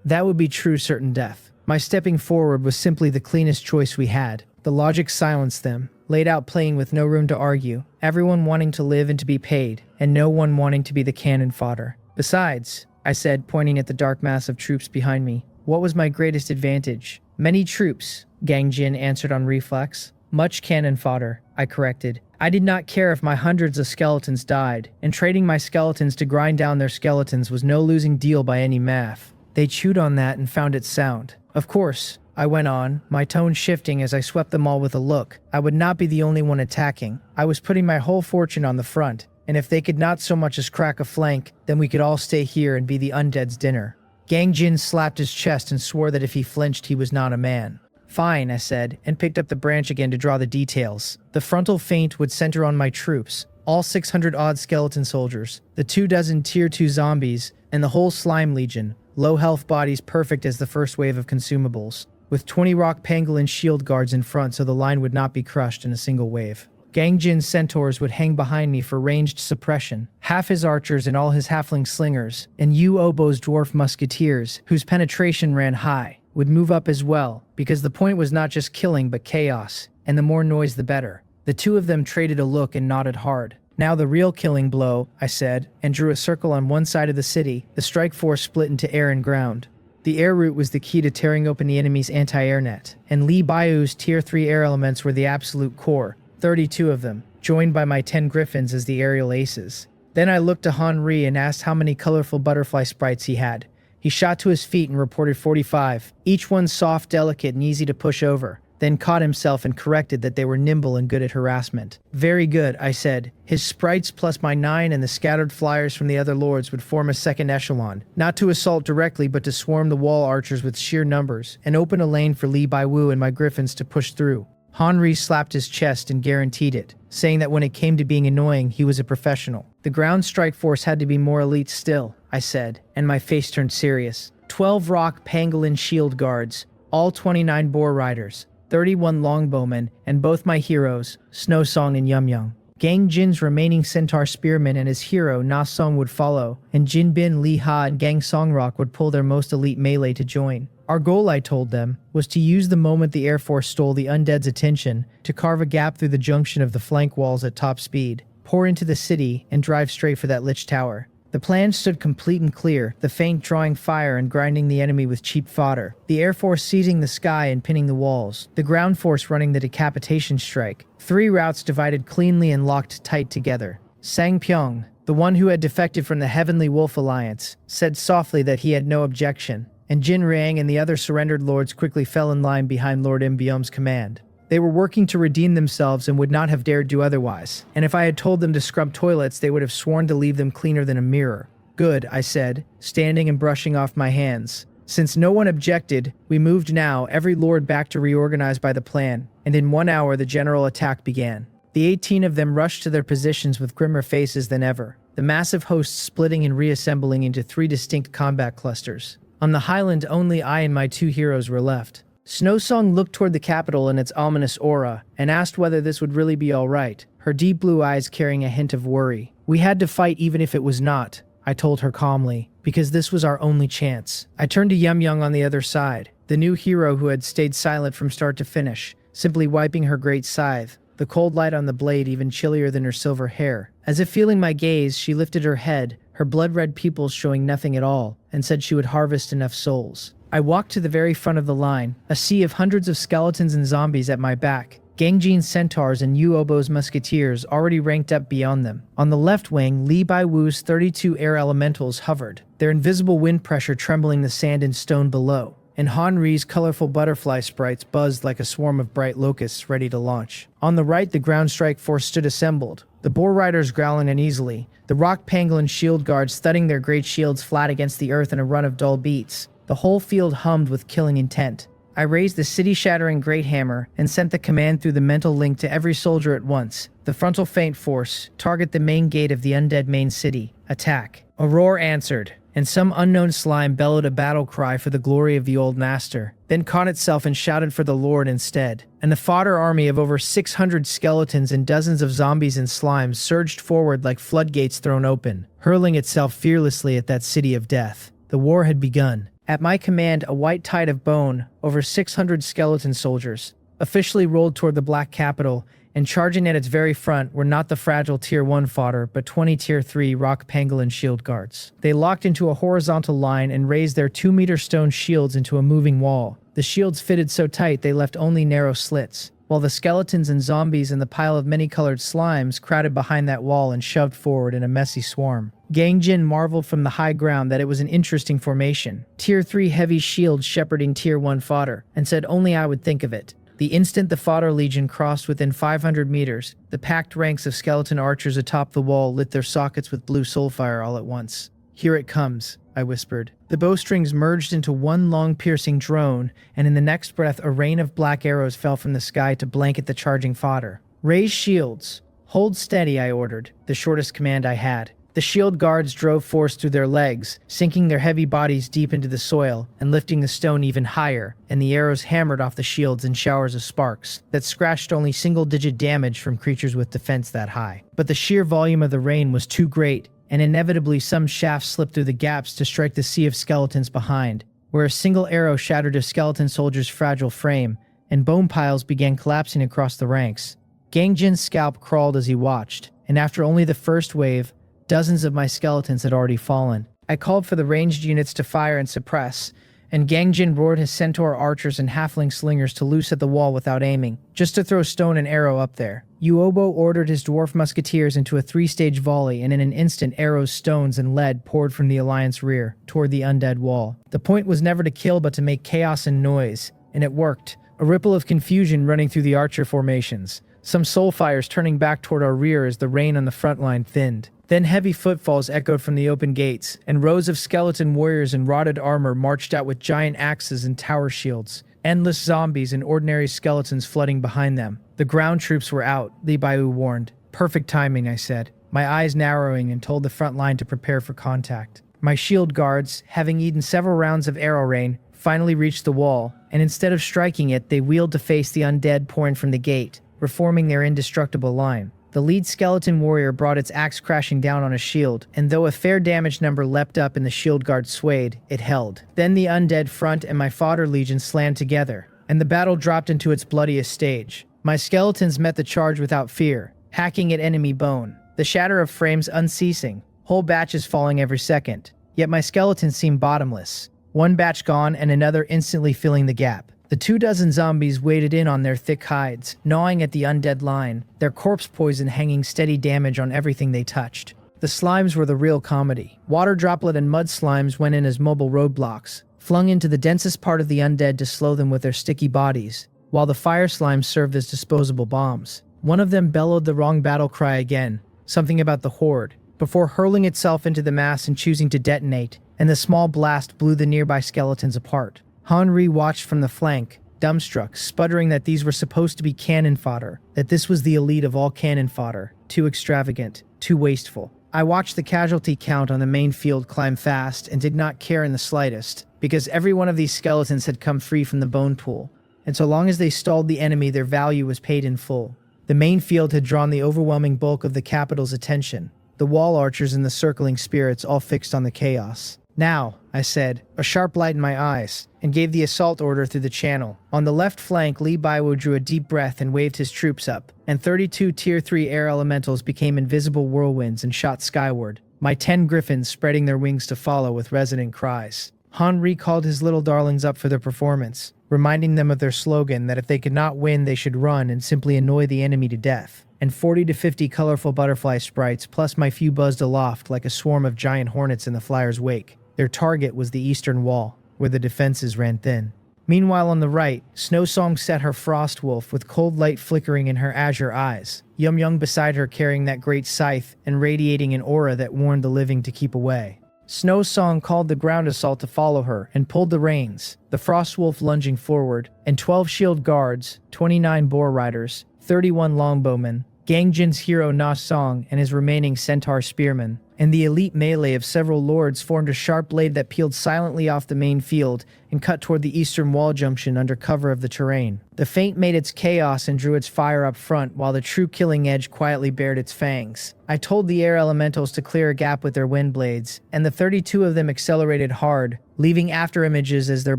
That would be true certain death. My stepping forward was simply the cleanest choice we had. The logic silenced them, laid out plain with no room to argue, everyone wanting to live and to be paid, and no one wanting to be the cannon fodder. Besides, I said, pointing at the dark mass of troops behind me, what was my greatest advantage? Many troops, Gang Jin answered on reflex. Much cannon fodder, I corrected. I did not care if my hundreds of skeletons died, and trading my skeletons to grind down their skeletons was no losing deal by any math. They chewed on that and found it sound. Of course, I went on, my tone shifting as I swept them all with a look. I would not be the only one attacking. I was putting my whole fortune on the front, and if they could not so much as crack a flank, then we could all stay here and be the undead's dinner. Gang Jin slapped his chest and swore that if he flinched, he was not a man. Fine, I said, and picked up the branch again to draw the details. The frontal feint would center on my troops, all 600-odd skeleton soldiers, the 24 Tier 2 zombies, and the whole slime legion, low health bodies perfect as the first wave of consumables, with 20 rock pangolin shield guards in front so the line would not be crushed in a single wave. Gang Jin's centaurs would hang behind me for ranged suppression, half his archers and all his halfling slingers, and Yu Obo's dwarf musketeers, whose penetration ran high, would move up as well, because the point was not just killing but chaos, and the more noise the better. The two of them traded a look and nodded hard. Now the real killing blow, I said, and drew a circle on one side of the city. The strike force split into air and ground. The air route was the key to tearing open the enemy's anti-air net, and Li Baiu's Tier 3 air elements were the absolute core, 32 of them, joined by my 10 griffins as the aerial aces. Then I looked to Henri and asked how many colorful butterfly sprites he had. He shot to his feet and reported 45, each one soft, delicate, and easy to push over, then caught himself and corrected that they were nimble and good at harassment. Very good, I said. His sprites plus my 9 and the scattered flyers from the other lords would form a second echelon, not to assault directly but to swarm the wall archers with sheer numbers, and open a lane for Li Baiwu and my griffins to push through. Henri slapped his chest and guaranteed it, saying that when it came to being annoying, he was a professional. The ground strike force had to be more elite still, I said, and my face turned serious. 12 rock pangolin shield guards, all 29 boar riders, 31 longbowmen, and both my heroes, Snow Song and Yum Young. Gang Jin's remaining centaur spearman and his hero Na Song would follow, and Jin Bin, Li Ha, and Gang Songrock would pull their most elite melee to join. Our goal, I told them, was to use the moment the Air Force stole the undead's attention to carve a gap through the junction of the flank walls at top speed, pour into the city, and drive straight for that Lich Tower. The plan stood complete and clear, the feint drawing fire and grinding the enemy with cheap fodder, the Air Force seizing the sky and pinning the walls, the ground force running the decapitation strike, 3 routes divided cleanly and locked tight together. Sang Pyong, the one who had defected from the Heavenly Wolf Alliance, said softly that he had no objection, and Jin Rang and the other surrendered lords quickly fell in line behind Lord Mbyom's command. They were working to redeem themselves and would not have dared do otherwise, and if I had told them to scrub toilets, they would have sworn to leave them cleaner than a mirror. Good, I said, standing and brushing off my hands. Since no one objected, we moved now, every lord back to reorganize by the plan, and in 1 hour the general attack began. The 18 of them rushed to their positions with grimmer faces than ever, the massive host splitting and reassembling into 3 distinct combat clusters. On the highland, only I and my 2 heroes were left. Snowsong looked toward the capital and its ominous aura, and asked whether this would really be all right, her deep blue eyes carrying a hint of worry. We had to fight even if it was not, I told her calmly, because this was our only chance. I turned to Yum Young on the other side, the new hero who had stayed silent from start to finish, simply wiping her great scythe, the cold light on the blade even chillier than her silver hair. As if feeling my gaze, she lifted her head, her blood-red pupils showing nothing at all, and said she would harvest enough souls. I walked to the very front of the line, a sea of hundreds of skeletons and zombies at my back, Gangjin's centaurs and Yu Obo's musketeers already ranked up beyond them. On the left wing, Li Baiwu's 32 air elementals hovered, their invisible wind pressure trembling the sand and stone below, and Henri's colorful butterfly sprites buzzed like a swarm of bright locusts ready to launch. On the right, the ground strike force stood assembled, the boar riders growling uneasily, the rock pangolin shield guards thudding their great shields flat against the earth in a run of dull beats. The whole field hummed with killing intent. I raised the city-shattering great hammer and sent the command through the mental link to every soldier at once. The frontal feint force, target the main gate of the undead main city. Attack. A roar answered, and some unknown slime bellowed a battle cry for the glory of the old master, then caught itself and shouted for the Lord instead. And the fodder army of over 600 skeletons and dozens of zombies and slimes surged forward like floodgates thrown open, hurling itself fearlessly at that city of death. The war had begun. At my command, a white tide of bone, over 600 skeleton soldiers, officially rolled toward the Black Capital, and charging at its very front were not the fragile Tier 1 fodder, but 20 Tier 3 rock pangolin shield guards. They locked into a horizontal line and raised their 2-meter stone shields into a moving wall. The shields fitted so tight they left only narrow slits, while the skeletons and zombies and the pile of many-colored slimes crowded behind that wall and shoved forward in a messy swarm. Gangjin marveled from the high ground that it was an interesting formation. Tier 3 heavy shields shepherding Tier 1 fodder, and said only I would think of it. The instant the fodder legion crossed within 500 meters, the packed ranks of skeleton archers atop the wall lit their sockets with blue soulfire all at once. Here it comes, I whispered. The bowstrings merged into one long piercing drone, and in the next breath a rain of black arrows fell from the sky to blanket the charging fodder. Raise shields. Hold steady, I ordered, the shortest command I had. The shield guards drove force through their legs, sinking their heavy bodies deep into the soil and lifting the stone even higher, and the arrows hammered off the shields in showers of sparks that scratched only single-digit damage from creatures with defense that high. But the sheer volume of the rain was too great, and inevitably some shafts slipped through the gaps to strike the sea of skeletons behind, where a single arrow shattered a skeleton soldier's fragile frame, and bone piles began collapsing across the ranks. Gangjin's scalp crawled as he watched, and after only the first wave, dozens of my skeletons had already fallen. I called for the ranged units to fire and suppress, and Gangjin roared his centaur archers and halfling slingers to loose at the wall without aiming, just to throw stone and arrow up there. Uobo ordered his dwarf musketeers into a 3-stage volley, and in an instant arrows, stones, and lead poured from the Alliance rear, toward the undead wall. The point was never to kill but to make chaos and noise, and it worked. A ripple of confusion running through the archer formations. Some soul fires turning back toward our rear as the rain on the front line thinned. Then heavy footfalls echoed from the open gates, and rows of skeleton warriors in rotted armor marched out with giant axes and tower shields. Endless zombies and ordinary skeletons flooding behind them. The ground troops were out, Li Baiyu warned. Perfect timing, I said, my eyes narrowing, and told the front line to prepare for contact. My shield guards, having eaten several rounds of arrow rain, finally reached the wall, and instead of striking it, they wheeled to face the undead pouring from the gate, reforming their indestructible line. The lead skeleton warrior brought its axe crashing down on a shield, and though a fair damage number leapt up and the shield guard swayed, it held. Then the undead front and my fodder legion slammed together, and the battle dropped into its bloodiest stage. My skeletons met the charge without fear, hacking at enemy bone, the shatter of frames unceasing, whole batches falling every second. Yet my skeletons seemed bottomless, one batch gone and another instantly filling the gap. The 24 zombies waded in on their thick hides, gnawing at the undead line, their corpse poison hanging steady damage on everything they touched. The slimes were the real comedy. Water droplet and mud slimes went in as mobile roadblocks, flung into the densest part of the undead to slow them with their sticky bodies, while the fire slimes served as disposable bombs. One of them bellowed the wrong battle cry again, something about the horde, before hurling itself into the mass and choosing to detonate, and the small blast blew the nearby skeletons apart. Henri watched from the flank, dumbstruck, sputtering that these were supposed to be cannon fodder, that this was the elite of all cannon fodder, too extravagant, too wasteful. I watched the casualty count on the main field climb fast and did not care in the slightest, because every one of these skeletons had come free from the bone pool, and so long as they stalled the enemy, their value was paid in full. The main field had drawn the overwhelming bulk of the capital's attention, the wall archers and the circling spirits all fixed on the chaos. Now, I said, a sharp light in my eyes, and gave the assault order through the channel. On the left flank, Li Baiwu drew a deep breath and waved his troops up, and 32 Tier 3 air elementals became invisible whirlwinds and shot skyward, my 10 griffins spreading their wings to follow with resonant cries. Henri called his little darlings up for their performance, reminding them of their slogan that if they could not win, they should run and simply annoy the enemy to death. And 40 to 50 colorful butterfly sprites plus my few buzzed aloft like a swarm of giant hornets in the flyer's wake. Their target was the eastern wall, where the defenses ran thin. Meanwhile on the right, Snowsong sat her frost wolf with cold light flickering in her azure eyes, Yum Young beside her carrying that great scythe and radiating an aura that warned the living to keep away. Snowsong called the ground assault to follow her and pulled the reins, the frost wolf lunging forward, and 12 shield guards, 29 boar riders, 31 longbowmen, Gangjin's hero Na Song and his remaining centaur spearmen, and the elite melee of several lords formed a sharp blade that peeled silently off the main field and cut toward the eastern wall junction under cover of the terrain. The feint made its chaos and drew its fire up front, while the true killing edge quietly bared its fangs. I told the air elementals to clear a gap with their wind blades, and the 32 of them accelerated hard, leaving after images as their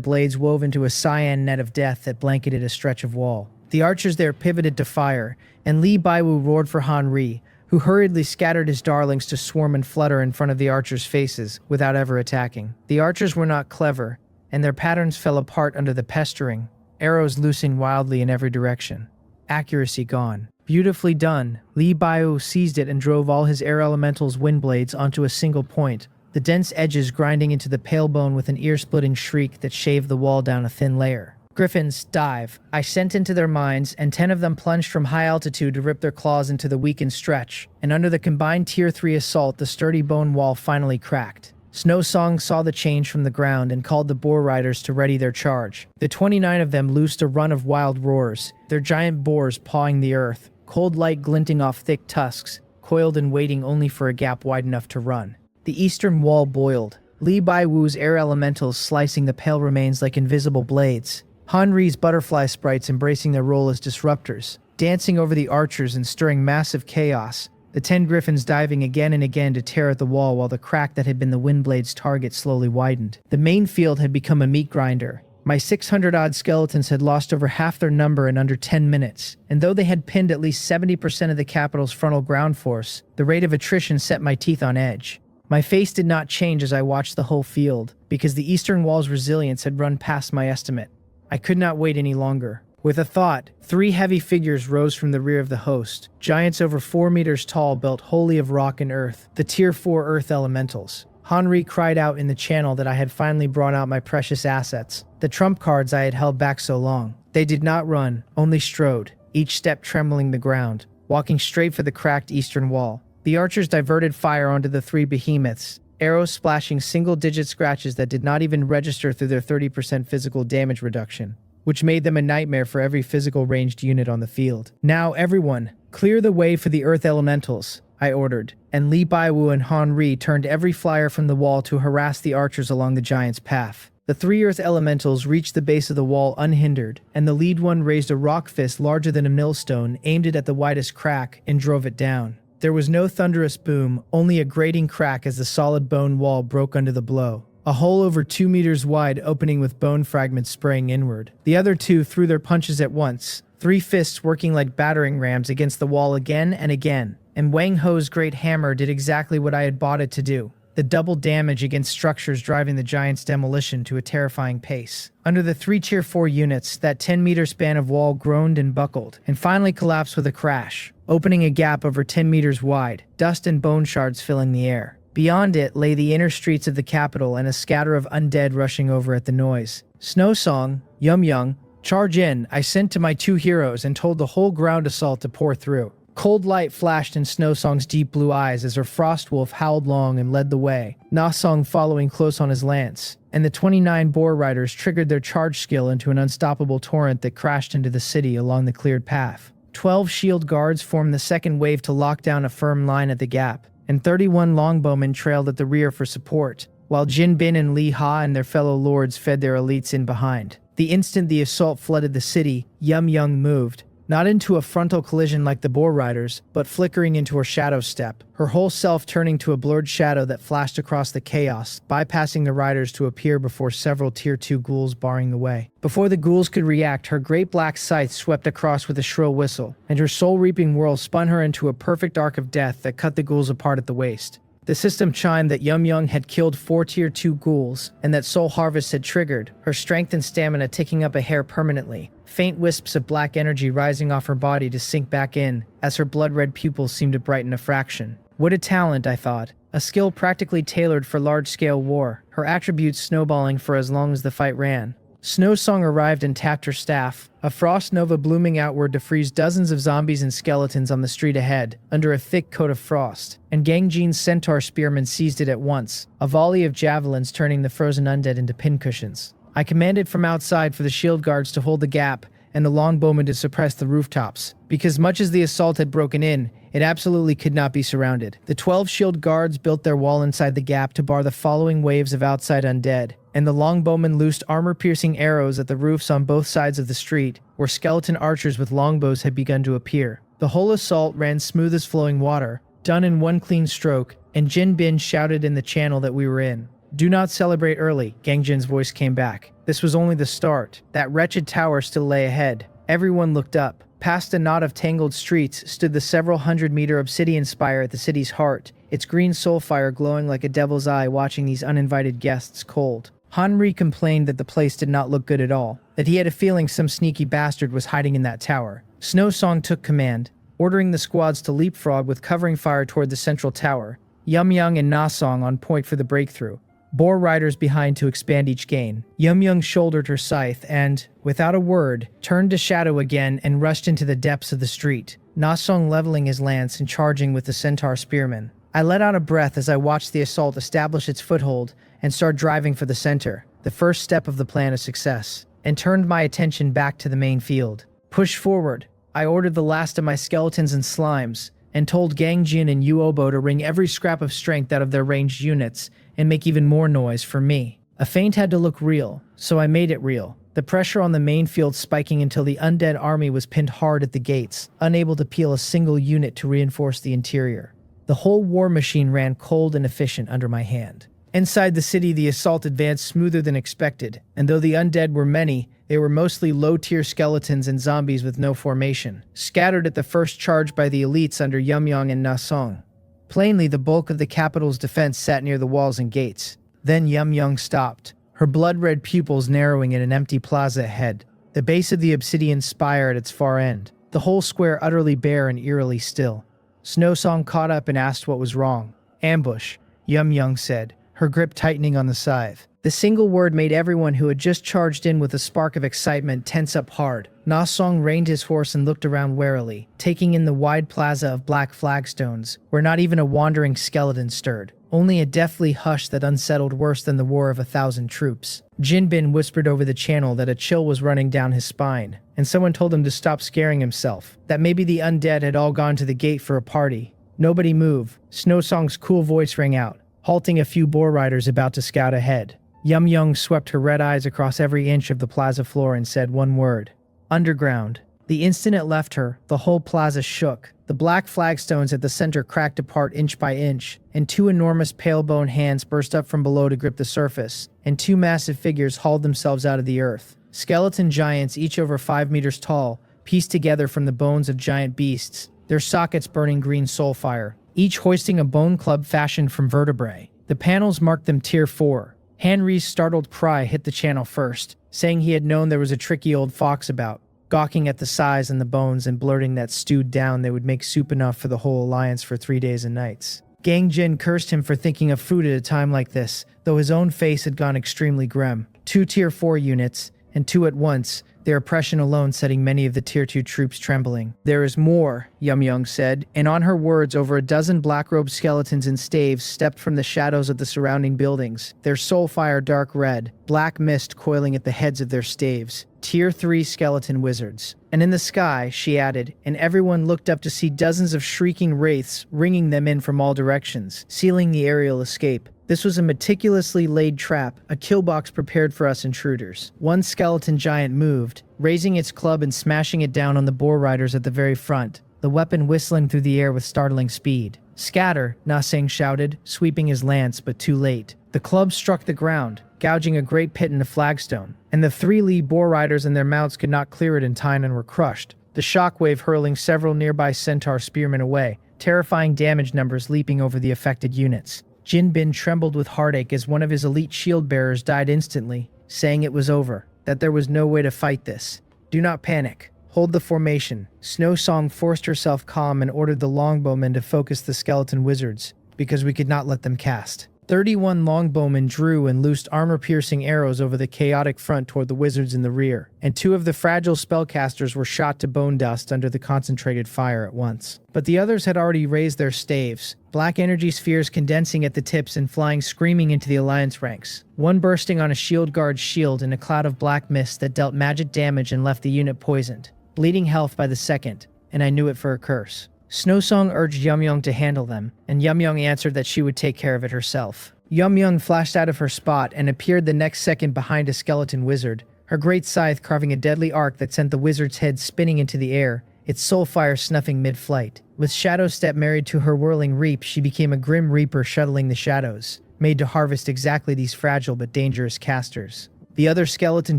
blades wove into a cyan net of death that blanketed a stretch of wall. The archers there pivoted to fire, and Li Baiwu roared for Henri, who hurriedly scattered his darlings to swarm and flutter in front of the archers' faces, without ever attacking. The archers were not clever, and their patterns fell apart under the pestering, arrows loosing wildly in every direction. Accuracy gone. Beautifully done, Li Baiwu seized it and drove all his air elementals' wind blades onto a single point, the dense edges grinding into the pale bone with an ear-splitting shriek that shaved the wall down a thin layer. Griffins, dive. I sent into their minds, and 10 of them plunged from high altitude to rip their claws into the weakened stretch, and under the combined Tier 3 assault, the sturdy bone wall finally cracked. Snowsong saw the change from the ground and called the boar riders to ready their charge. The 29 of them loosed a run of wild roars, their giant boars pawing the earth, cold light glinting off thick tusks, coiled and waiting only for a gap wide enough to run. The eastern wall boiled, Li Baiwu's air elementals slicing the pale remains like invisible blades. Henri's butterfly sprites embracing their role as disruptors, dancing over the archers and stirring massive chaos, the 10 griffins diving again and again to tear at the wall while the crack that had been the Windblade's target slowly widened. The main field had become a meat grinder, My 600-odd skeletons had lost over half their number in under 10 minutes, and though they had pinned at least 70% of the capital's frontal ground force, the rate of attrition set my teeth on edge. My face did not change as I watched the whole field, because the eastern wall's resilience had run past my estimate. I could not wait any longer. With a thought, 3 heavy figures rose from the rear of the host, giants over 4 meters tall built wholly of rock and earth, the Tier 4 Earth Elementals. Henri cried out in the channel that I had finally brought out my precious assets, the trump cards I had held back so long. They did not run, only strode, each step trembling the ground, walking straight for the cracked eastern wall. The archers diverted fire onto the 3 behemoths, arrows splashing single-digit scratches that did not even register through their 30% physical damage reduction, which made them a nightmare for every physical ranged unit on the field. Now everyone, clear the way for the Earth Elementals, I ordered, and Li Baiwu and Henri turned every flyer from the wall to harass the archers along the giant's path. The 3 Earth Elementals reached the base of the wall unhindered, and the lead one raised a rock fist larger than a millstone, aimed it at the widest crack, and drove it down. There was no thunderous boom, only a grating crack as the solid bone wall broke under the blow. A hole over 2 meters wide opening with bone fragments spraying inward. The other 2 threw their punches at once, 3 fists working like battering rams against the wall again and again. And Wang Ho's great hammer did exactly what I had bought it to do. The double damage against structures driving the giant's demolition to a terrifying pace. Under the 3 Tier 4 units, that 10-meter span of wall groaned and buckled, and finally collapsed with a crash, opening a gap over 10 meters wide, dust and bone shards filling the air. Beyond it lay the inner streets of the capital and a scatter of undead rushing over at the noise. Snow Song, Yum Young, charge in, I sent to my 2 heroes and told the whole ground assault to pour through. Cold light flashed in Snow Song's deep blue eyes as her frost wolf howled long and led the way, Na Song following close on his lance, and the 29 boar riders triggered their charge skill into an unstoppable torrent that crashed into the city along the cleared path. 12 shield guards formed the second wave to lock down a firm line at the gap, and 31 longbowmen trailed at the rear for support, while Jin Bin and Li Ha and their fellow lords fed their elites in behind. The instant the assault flooded the city, Yum Young moved, not into a frontal collision like the boar riders, but flickering into her shadow step, her whole self turning to a blurred shadow that flashed across the chaos, bypassing the riders to appear before several Tier 2 ghouls barring the way. Before the ghouls could react, her great black scythe swept across with a shrill whistle, and her soul-reaping whirl spun her into a perfect arc of death that cut the ghouls apart at the waist. The system chimed that Yum Young had killed 4 Tier 2 ghouls, and that Soul Harvest had triggered, her strength and stamina ticking up a hair permanently, faint wisps of black energy rising off her body to sink back in, as her blood-red pupils seemed to brighten a fraction. What a talent, I thought. A skill practically tailored for large-scale war, her attributes snowballing for as long as the fight ran. Snow Song arrived and tapped her staff, a frost nova blooming outward to freeze dozens of zombies and skeletons on the street ahead, under a thick coat of frost, and Gang Jin's centaur spearmen seized it at once, a volley of javelins turning the frozen undead into pincushions. I commanded from outside for the shield guards to hold the gap, and the longbowmen to suppress the rooftops, because much as the assault had broken in, it absolutely could not be surrounded. The 12 shield guards built their wall inside the gap to bar the following waves of outside undead, and the longbowmen loosed armor-piercing arrows at the roofs on both sides of the street, where skeleton archers with longbows had begun to appear. The whole assault ran smooth as flowing water, done in one clean stroke, and Jin Bin shouted in the channel that we were in. "Do not celebrate early," Gang Jin's voice came back. This was only the start. That wretched tower still lay ahead. Everyone looked up. Past a knot of tangled streets stood the several hundred-meter obsidian spire at the city's heart, its green soul fire glowing like a devil's eye watching these uninvited guests cold. Henri complained that the place did not look good at all, that he had a feeling some sneaky bastard was hiding in that tower. Snow Song took command, ordering the squads to leapfrog with covering fire toward the central tower, Yum Young and Na Song on point for the breakthrough, boar riders behind to expand each gain. Yum Young shouldered her scythe and, without a word, turned to shadow again and rushed into the depths of the street, Na Song leveling his lance and charging with the centaur spearmen. I let out a breath as I watched the assault establish its foothold and start driving for the center, the first step of the plan of success, and turned my attention back to the main field. Push forward. I ordered the last of my skeletons and slimes, and told Gang Jin and Uobo to wring every scrap of strength out of their ranged units and make even more noise for me. A feint had to look real, so I made it real. The pressure on the main field spiking until the undead army was pinned hard at the gates, unable to peel a single unit to reinforce the interior. The whole war machine ran cold and efficient under my hand. Inside the city, the assault advanced smoother than expected, and though the undead were many, they were mostly low-tier skeletons and zombies with no formation, scattered at the first charge by the elites under Yumyong and Nasong. Plainly, the bulk of the capital's defense sat near the walls and gates. Then Yumyong stopped, her blood-red pupils narrowing in an empty plaza ahead, the base of the obsidian spire at its far end, the whole square utterly bare and eerily still. Snowsong caught up and asked what was wrong. "Ambush," Yumyong said, her grip tightening on the scythe. The single word made everyone who had just charged in with a spark of excitement tense up hard. Nasong reined his horse and looked around warily, taking in the wide plaza of black flagstones, where not even a wandering skeleton stirred. Only a deathly hush that unsettled worse than the war of 1,000 troops. Jinbin whispered over the channel that a chill was running down his spine, and someone told him to stop scaring himself, that maybe the undead had all gone to the gate for a party. "Nobody move," Snowsong's cool voice rang out, halting a few boar riders about to scout ahead. Yumyong swept her red eyes across every inch of the plaza floor and said one word: "Underground." The instant it left her, the whole plaza shook. The black flagstones at the center cracked apart inch by inch, and two enormous pale-bone hands burst up from below to grip the surface, and two massive figures hauled themselves out of the earth. Skeleton giants, each over 5 meters tall, pieced together from the bones of giant beasts, their sockets burning green soul fire, each hoisting a bone club fashioned from vertebrae. The panels marked them Tier 4. Henry's startled cry hit the channel first, saying he had known there was a tricky old fox about, gawking at the size and the bones and blurting that stewed down they would make soup enough for the whole alliance for 3 days and nights. Gang Jin cursed him for thinking of food at a time like this, though his own face had gone extremely grim. 2 Tier 4 units, and 2 at once, their oppression alone setting many of the Tier 2 troops trembling. "There is more," Yumyong said, and on her words over a dozen black-robed skeletons in staves stepped from the shadows of the surrounding buildings, their soul fire dark red, black mist coiling at the heads of their staves. Tier 3 skeleton wizards. And in the sky, she added, and everyone looked up to see dozens of shrieking wraiths ringing them in from all directions, sealing the aerial escape. This was a meticulously laid trap, a kill box prepared for us intruders. One skeleton giant moved, raising its club and smashing it down on the boar riders at the very front, the weapon whistling through the air with startling speed. "Scatter," Nasing shouted, sweeping his lance, but too late. The club struck the ground, gouging a great pit in the flagstone, and the 3 lead boar riders and their mounts could not clear it in time and were crushed, the shockwave hurling several nearby centaur spearmen away, terrifying damage numbers leaping over the affected units. Jinbin trembled with heartache as one of his elite shield bearers died instantly, saying it was over, that there was no way to fight this. "Do not panic. Hold the formation." Snowsong forced herself calm and ordered the longbowmen to focus the skeleton wizards, because we could not let them cast. 31 longbowmen drew and loosed armor-piercing arrows over the chaotic front toward the wizards in the rear, and 2 of the fragile spellcasters were shot to bone dust under the concentrated fire at once. But the others had already raised their staves, black energy spheres condensing at the tips and flying screaming into the alliance ranks, one bursting on a shield guard's shield in a cloud of black mist that dealt magic damage and left the unit poisoned, bleeding health by the second, and I knew it for a curse. Snowsong urged Yumyong to handle them, and Yumyong answered that she would take care of it herself. Yumyong flashed out of her spot and appeared the next second behind a skeleton wizard, her great scythe carving a deadly arc that sent the wizard's head spinning into the air, its soul fire snuffing mid-flight. With Shadow Step married to her whirling reap, she became a grim reaper shuttling the shadows, made to harvest exactly these fragile but dangerous casters. The other skeleton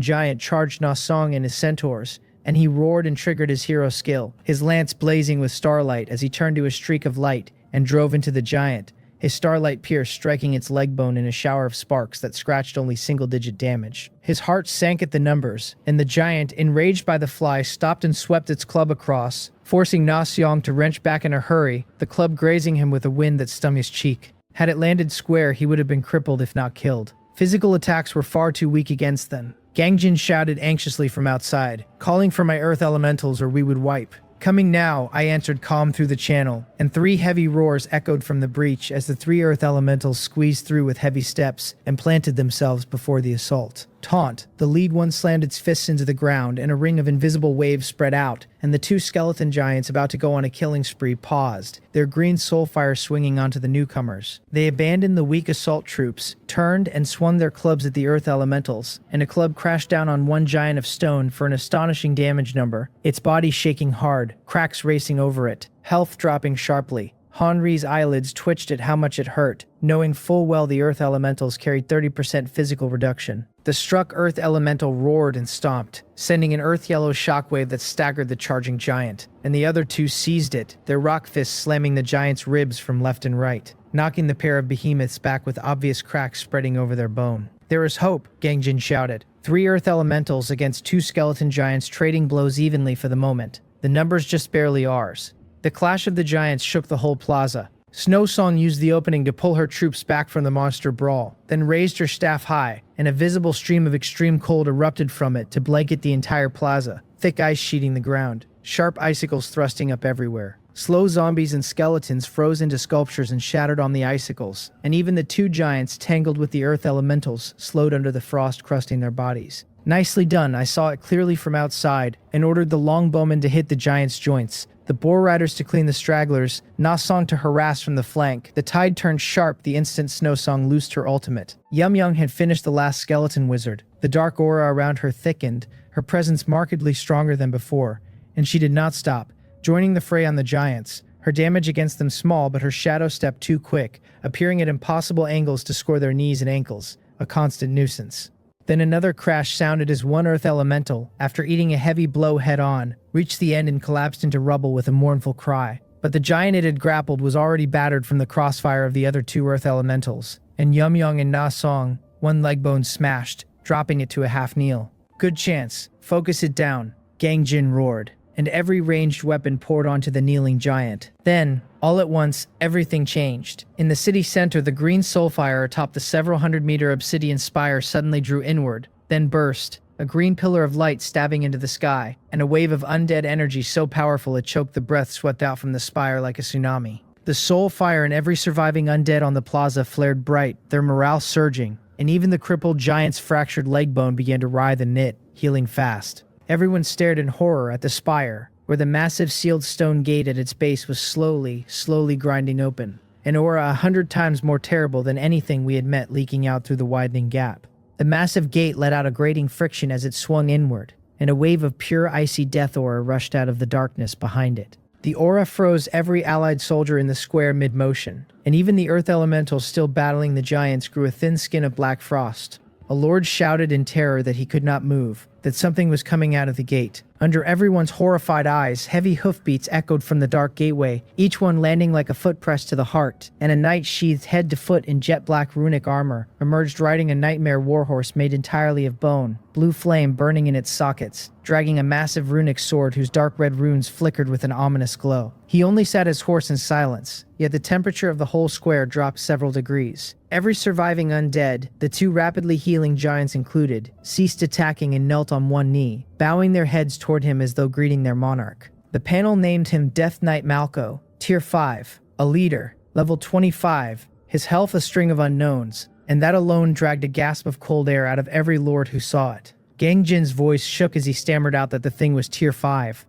giant charged Nasong and his centaurs, and he roared and triggered his hero skill, his lance blazing with starlight as he turned to a streak of light and drove into the giant, his starlight pierce striking its leg bone in a shower of sparks that scratched only single-digit damage. His heart sank at the numbers, and the giant, enraged by the fly, stopped and swept its club across, forcing Nasyong to wrench back in a hurry, the club grazing him with a wind that stung his cheek. Had it landed square, he would have been crippled if not killed. Physical attacks were far too weak against them. Gangjin shouted anxiously from outside, calling for my earth elementals or we would wipe. "Coming now," I answered calm through the channel, and 3 heavy roars echoed from the breach as the 3 earth elementals squeezed through with heavy steps and planted themselves before the assault. Taunt, the lead one slammed its fists into the ground and a ring of invisible waves spread out, and the 2 skeleton giants about to go on a killing spree paused, their green soul fire swinging onto the newcomers. They abandoned the weak assault troops, turned and swung their clubs at the earth elementals, and a club crashed down on one giant of stone for an astonishing damage number, its body shaking hard, cracks racing over it, health dropping sharply. Henri's eyelids twitched at how much it hurt, knowing full well the earth elementals carried 30% physical reduction. The struck earth elemental roared and stomped, sending an earth-yellow shockwave that staggered the charging giant, and the other two seized it, their rock fists slamming the giant's ribs from left and right, knocking the pair of behemoths back with obvious cracks spreading over their bone. "There is hope," Gangjin shouted. 3 earth elementals against 2 skeleton giants trading blows evenly for the moment. The numbers just barely ours. The clash of the giants shook the whole plaza. Snow Song used the opening to pull her troops back from the monster brawl, then raised her staff high, and a visible stream of extreme cold erupted from it to blanket the entire plaza, thick ice sheeting the ground, sharp icicles thrusting up everywhere. Slow zombies and skeletons froze into sculptures and shattered on the icicles, and even the 2 giants tangled with the earth elementals slowed under the frost crusting their bodies. Nicely done, I saw it clearly from outside, and ordered the longbowmen to hit the giants' joints, the boar riders to clean the stragglers, Na Song to harass from the flank. The tide turned sharp the instant Snow Song loosed her ultimate. Yum Young had finished the last skeleton wizard. The dark aura around her thickened, her presence markedly stronger than before, and she did not stop, joining the fray on the giants. Her damage against them small, but her shadow step too quick, appearing at impossible angles to score their knees and ankles, a constant nuisance. Then another crash sounded as one earth elemental, after eating a heavy blow head-on, reached the end and collapsed into rubble with a mournful cry. But the giant it had grappled was already battered from the crossfire of the other 2 earth elementals, and Yum Young and Na Song, one leg bone smashed, dropping it to a half-kneel. "Good chance. Focus it down," Gangjin roared, and every ranged weapon poured onto the kneeling giant. Then, all at once, everything changed. In the city center, the green soulfire atop the several hundred-meter obsidian spire suddenly drew inward, then burst, a green pillar of light stabbing into the sky, and a wave of undead energy so powerful it choked the breath swept out from the spire like a tsunami. The soul fire and every surviving undead on the plaza flared bright, their morale surging, and even the crippled giant's fractured leg bone began to writhe and knit, healing fast. Everyone stared in horror at the spire, where the massive sealed stone gate at its base was slowly grinding open, an aura 100 times more terrible than anything we had met leaking out through the widening gap. The massive gate let out a grating friction as it swung inward, and a wave of pure icy death aura rushed out of the darkness behind it. The aura froze every allied soldier in the square mid-motion, and even the earth elementals still battling the giants grew a thin skin of black frost. A lord shouted in terror that he could not move, that something was coming out of the gate. Under everyone's horrified eyes, heavy hoofbeats echoed from the dark gateway, each one landing like a foot pressed to the heart, and a knight sheathed head to foot in jet-black runic armor emerged riding a nightmare warhorse made entirely of bone, blue flame burning in its sockets, dragging a massive runic sword whose dark red runes flickered with an ominous glow. He only sat his horse in silence, yet the temperature of the whole square dropped several degrees. Every surviving undead, the 2 rapidly healing giants included, ceased attacking and knelt on one knee, bowing their heads toward him as though greeting their monarch. The panel named him Death Knight Malko, Tier 5, a leader, level 25, his health a string of unknowns, and that alone dragged a gasp of cold air out of every lord who saw it. Gangjin's voice shook as he stammered out that the thing was Tier 5,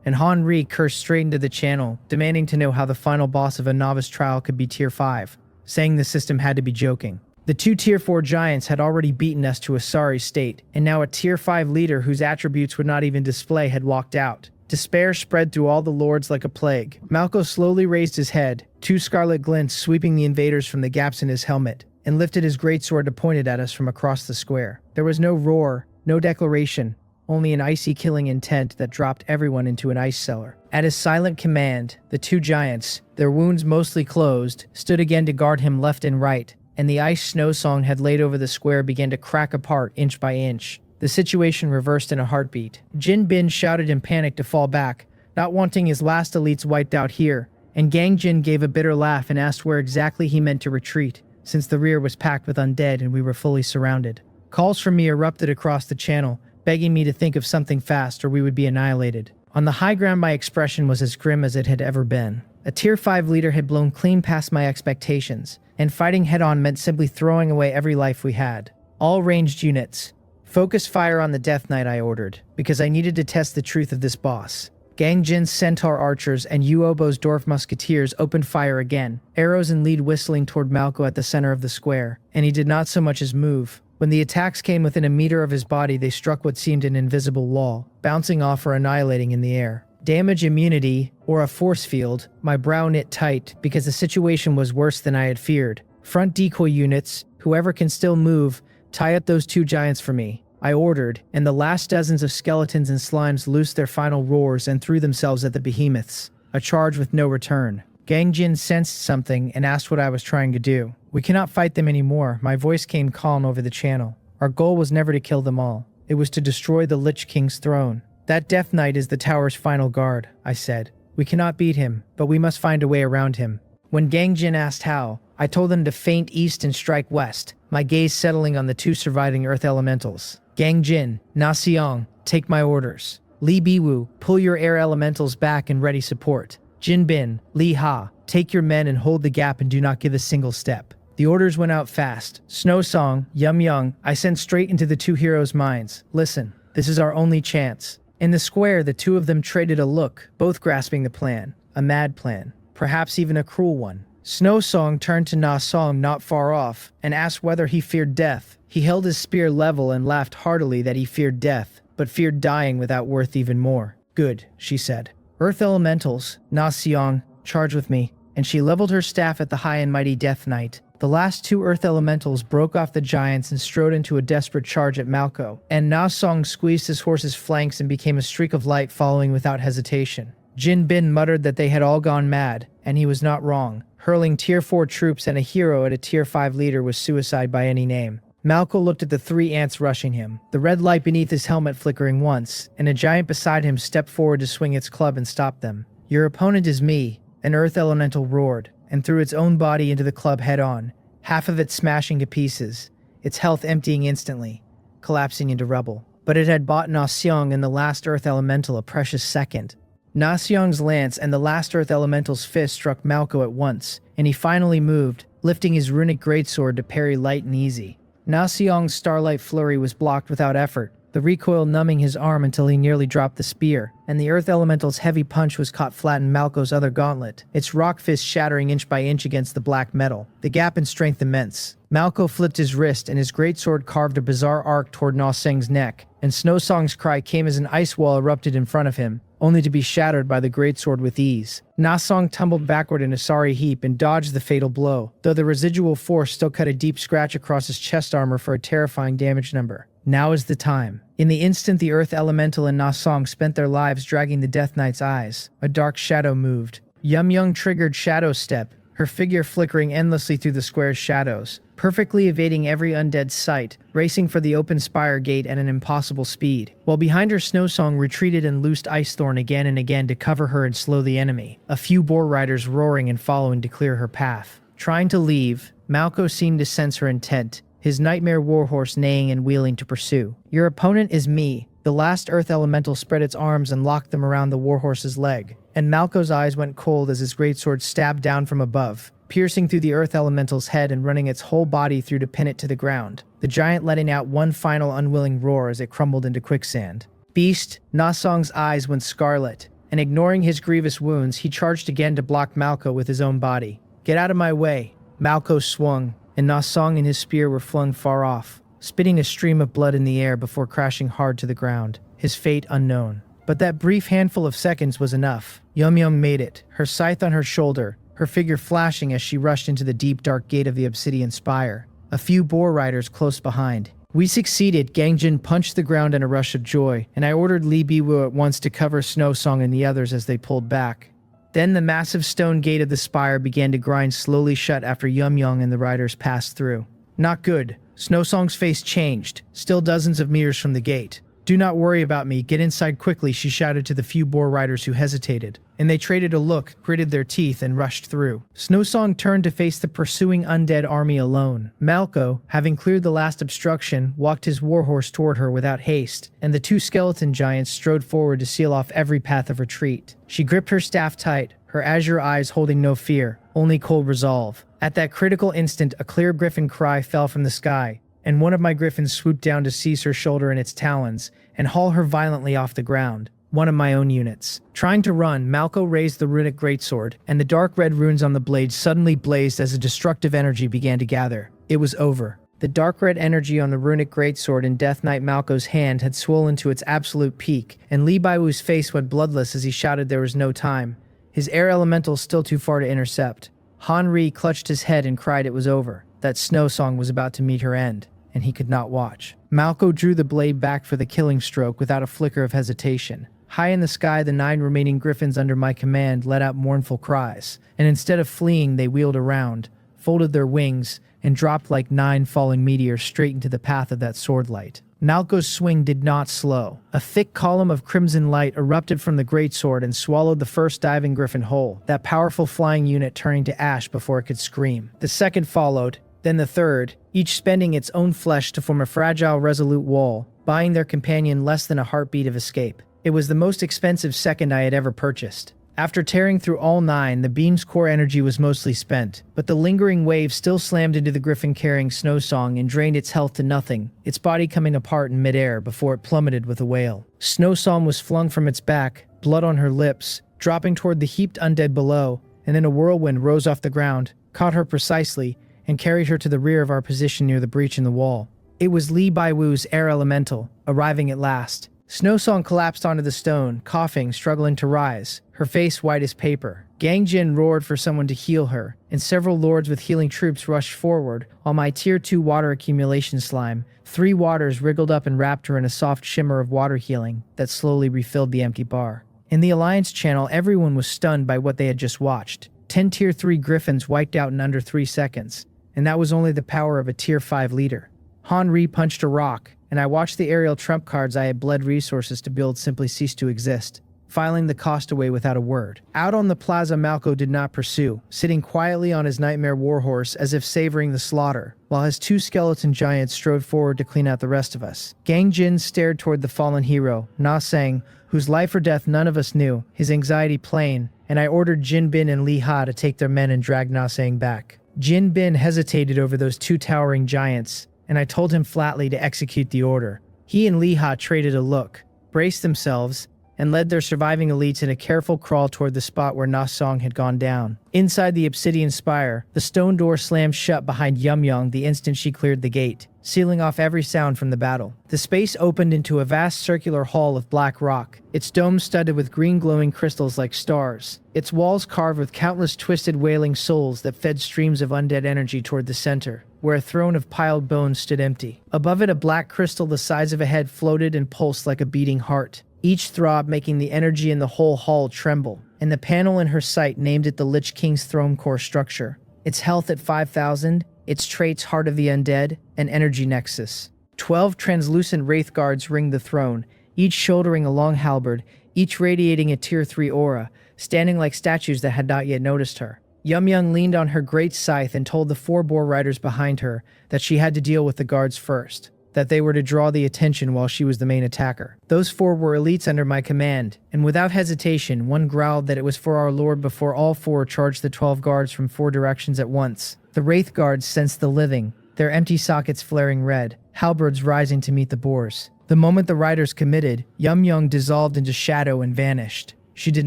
and Henri cursed straight into the channel, demanding to know how the final boss of a novice trial could be Tier 5, saying the system had to be joking. The 2 Tier 4 giants had already beaten us to a sorry state, and now a Tier 5 leader whose attributes would not even display had walked out. Despair spread through all the lords like a plague. Malko slowly raised his head, 2 scarlet glints sweeping the invaders from the gaps in his helmet, and lifted his greatsword to point it at us from across the square. There was no roar, no declaration, only an icy killing intent that dropped everyone into an ice cellar. At his silent command, the 2 giants, their wounds mostly closed, stood again to guard him left and right, and the ice Snow Song had laid over the square began to crack apart inch by inch. The situation reversed in a heartbeat. Jin Bin shouted in panic to fall back, not wanting his last elites wiped out here, and Gangjin gave a bitter laugh and asked where exactly he meant to retreat, since the rear was packed with undead and we were fully surrounded. Calls from me erupted across the channel, begging me to think of something fast or we would be annihilated. On the high ground, my expression was as grim as it had ever been. A Tier 5 leader had blown clean past my expectations, and fighting head-on meant simply throwing away every life we had. All ranged units, focus fire on the Death Knight, I ordered, because I needed to test the truth of this boss. Gangjin's Centaur archers and Uobo's Dwarf musketeers opened fire again, arrows and lead whistling toward Malko at the center of the square, and he did not so much as move. When the attacks came within a meter of his body, they struck what seemed an invisible wall, bouncing off or annihilating in the air. Damage immunity, or a force field, my brow knit tight because the situation was worse than I had feared. Front decoy units, whoever can still move, tie up those 2 giants for me, I ordered, and the last dozens of skeletons and slimes loosed their final roars and threw themselves at the behemoths. A charge with no return. Gang Jin sensed something and asked what I was trying to do. We cannot fight them anymore. My voice came calm over the channel. Our goal was never to kill them all. It was to destroy the Lich King's throne. That Death Knight is the tower's final guard, I said. We cannot beat him, but we must find a way around him. When Gang Jin asked how, I told them to feint east and strike west, my gaze settling on the 2 surviving earth elementals. Gang Jin, Na Xiong, take my orders. Li Biwu, pull your air elementals back and ready support. Jin Bin, Li Ha, take your men and hold the gap and do not give a single step. The orders went out fast. Snow Song, Yum Young, I sent straight into the 2 heroes' minds. Listen, this is our only chance. In the square, the 2 of them traded a look, both grasping the plan. A mad plan. Perhaps even a cruel one. Snow Song turned to Na Song not far off and asked whether he feared death. He held his spear level and laughed heartily that he feared death, but feared dying without worth even more. Good, she said. Earth elementals, Na Xiong, charge with me, and she leveled her staff at the high and mighty Death Knight. The last 2 earth elementals broke off the giants and strode into a desperate charge at Malco, and Na Song squeezed his horse's flanks and became a streak of light following without hesitation. Jin Bin muttered that they had all gone mad, and he was not wrong. Hurling tier 4 troops and a hero at a tier 5 leader was suicide by any name. Malco looked at the 3 ants rushing him, the red light beneath his helmet flickering once, and a giant beside him stepped forward to swing its club and stop them. Your opponent is me, an earth elemental roared, and threw its own body into the club head-on, half of it smashing to pieces, its health emptying instantly, collapsing into rubble. But it had bought Na Xiong and the last earth elemental a precious second. Na Xiong's lance and the last earth elemental's fist struck Malco at once, and he finally moved, lifting his runic greatsword to parry light and easy. Na Xiong's starlight flurry was blocked without effort, the recoil numbing his arm until he nearly dropped the spear, and the earth elemental's heavy punch was caught flat in Malco's other gauntlet, its rock fist shattering inch by inch against the black metal, the gap in strength immense. Malco flipped his wrist and his greatsword carved a bizarre arc toward Na Seng's neck, and Snow Song's cry came as an ice wall erupted in front of him, only to be shattered by the greatsword with ease. Na Song tumbled backward in a sorry heap and dodged the fatal blow, though the residual force still cut a deep scratch across his chest armor for a terrifying damage number. Now is the time. In the instant the Earth Elemental and Na Song spent their lives dragging the Death Knight's eyes, a dark shadow moved. Yum Young triggered Shadow Step, her figure flickering endlessly through the square's shadows, perfectly evading every undead sight, racing for the open spire gate at an impossible speed, while behind her Snow Song retreated and loosed Ice Thorn again and again to cover her and slow the enemy, a few boar riders roaring and following to clear her path. Trying to leave, Malco seemed to sense her intent, his nightmare warhorse neighing and wheeling to pursue. Your opponent is me. The last Earth Elemental spread its arms and locked them around the warhorse's leg, and Malco's eyes went cold as his greatsword stabbed down from above, piercing through the Earth Elemental's head and running its whole body through to pin it to the ground, the giant letting out one final unwilling roar as it crumbled into quicksand. Beast, Na Song's eyes went scarlet, and ignoring his grievous wounds, he charged again to block Malco with his own body. Get out of my way! Malco swung, and Na Song and his spear were flung far off, spitting a stream of blood in the air before crashing hard to the ground, his fate unknown. But that brief handful of seconds was enough. Yum Yum made it, her scythe on her shoulder, her figure flashing as she rushed into the deep dark gate of the obsidian spire, a few boar riders close behind. We succeeded, Gangjin punched the ground in a rush of joy, and I ordered Li Biwu at once to cover Snow Song and the others as they pulled back. Then the massive stone gate of the spire began to grind slowly shut after Yum Young and the riders passed through. Not good. Snow Song's face changed, still dozens of meters from the gate. Do not worry about me, get inside quickly, she shouted to the few boar riders who hesitated, and they traded a look, gritted their teeth, and rushed through. Snow Song turned to face the pursuing undead army alone. Malco, having cleared the last obstruction, walked his warhorse toward her without haste, and the 2 skeleton giants strode forward to seal off every path of retreat. She gripped her staff tight, her azure eyes holding no fear, only cold resolve. At that critical instant, a clear griffin cry fell from the sky, and one of my griffins swooped down to seize her shoulder in its talons and haul her violently off the ground, one of my own units. Trying to run, Malco raised the runic greatsword, and the dark red runes on the blade suddenly blazed as a destructive energy began to gather. It was over. The dark red energy on the runic greatsword in Death Knight Malco's hand had swollen to its absolute peak, and Li Baiwu's face went bloodless as he shouted there was no time. his air elemental still too far to intercept. Henri clutched his head and cried it was over, that Snow Song was about to meet her end, and he could not watch. Malco drew the blade back for the killing stroke without a flicker of hesitation. High in the sky, the 9 remaining griffins under my command let out mournful cries, and instead of fleeing, they wheeled around, folded their wings, and dropped like 9 falling meteors straight into the path of that sword light. Malco's swing did not slow. A thick column of crimson light erupted from the greatsword and swallowed the first diving griffin whole, that powerful flying unit turning to ash before it could scream. The second followed, then the third, each spending its own flesh to form a fragile, resolute wall, buying their companion less than a heartbeat of escape. It was the most expensive second I had ever purchased. After tearing through all 9, the beam's core energy was mostly spent, but the lingering wave still slammed into the griffin carrying Snow Song and drained its health to nothing, its body coming apart in midair before it plummeted with a wail. Snow Song was flung from its back, blood on her lips, dropping toward the heaped undead below, and then a whirlwind rose off the ground, caught her precisely, and carried her to the rear of our position near the breach in the wall. It was Li Baiwu's air elemental, arriving at last. Snow Song collapsed onto the stone, coughing, struggling to rise, her face white as paper. Gang Jin roared for someone to heal her, and several lords with healing troops rushed forward, while my Tier 2 water accumulation slime, 3 waters wriggled up and wrapped her in a soft shimmer of water healing that slowly refilled the empty bar. In the Alliance channel, everyone was stunned by what they had just watched. 10 Tier 3 griffins wiped out in under 3 seconds, and that was only the power of a Tier 5 leader. Henri punched a rock, and I watched the aerial trump cards I had bled resources to build simply cease to exist, filing the cost away without a word. Out on the plaza, Malco did not pursue, sitting quietly on his nightmare warhorse as if savoring the slaughter, while his 2 skeleton giants strode forward to clean out the rest of us. Gang Jin stared toward the fallen hero, Na Sang, whose life or death none of us knew, his anxiety plain, and I ordered Jin Bin and Li Ha to take their men and drag Na Sang back. Jin Bin hesitated over those 2 towering giants, and I told him flatly to execute the order. He and Li Ha traded a look, braced themselves, and led their surviving elites in a careful crawl toward the spot where Na Song had gone down. Inside the obsidian spire, the stone door slammed shut behind Yum Young the instant she cleared the gate, sealing off every sound from the battle. The space opened into a vast circular hall of black rock, its dome studded with green glowing crystals like stars, its walls carved with countless twisted wailing souls that fed streams of undead energy toward the center, where a throne of piled bones stood empty. Above it, a black crystal the size of a head floated and pulsed like a beating heart, each throb making the energy in the whole hall tremble, and the panel in her sight named it the Lich King's throne core structure. Its health at 5,000, its traits Heart of the Undead, and Energy Nexus. 12 translucent wraith guards ringed the throne, each shouldering a long halberd, each radiating a Tier 3 aura, standing like statues that had not yet noticed her. Yum Young leaned on her great scythe and told the 4 boar riders behind her that she had to deal with the guards first, that they were to draw the attention while she was the main attacker. Those 4 were elites under my command, and without hesitation, one growled that it was for our lord before all 4 charged the 12 guards from 4 directions at once. The wraith guards sensed the living, their empty sockets flaring red, halberds rising to meet the boars. The moment the riders committed, Yum Young dissolved into shadow and vanished. She did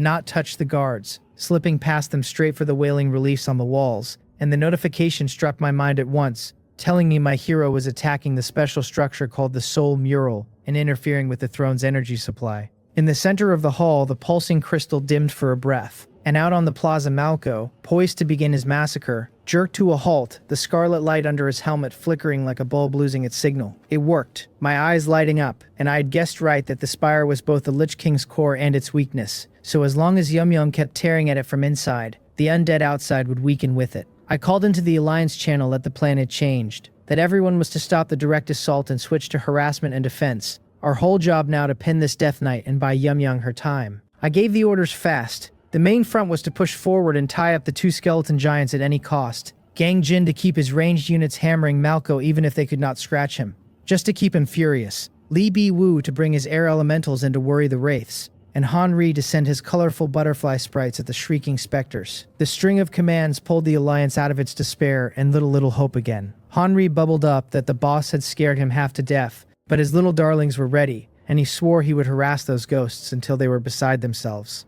not touch the guards, slipping past them straight for the wailing reliefs on the walls, and the notification struck my mind at once, telling me my hero was attacking the special structure called the Soul Mural and interfering with the throne's energy supply. In the center of the hall, the pulsing crystal dimmed for a breath, and out on the plaza, Malco, poised to begin his massacre, jerked to a halt, the scarlet light under his helmet flickering like a bulb losing its signal. It worked, my eyes lighting up, and I had guessed right that the spire was both the Lich King's core and its weakness, so as long as Yum Yum kept tearing at it from inside, the undead outside would weaken with it. I called into the Alliance channel that the plan had changed, that everyone was to stop the direct assault and switch to harassment and defense. Our whole job now to pin this Death Knight and buy Yum Young her time. I gave the orders fast. The main front was to push forward and tie up the 2 skeleton giants at any cost. Gang Jin to keep his ranged units hammering Malco even if they could not scratch him, just to keep him furious. Li Bi-Wu to bring his air elementals in to worry the wraiths, and Henri to send his colorful butterfly sprites at the shrieking specters. The string of commands pulled the Alliance out of its despair and little hope again. Henri bubbled up that the boss had scared him half to death, but his little darlings were ready, and he swore he would harass those ghosts until they were beside themselves.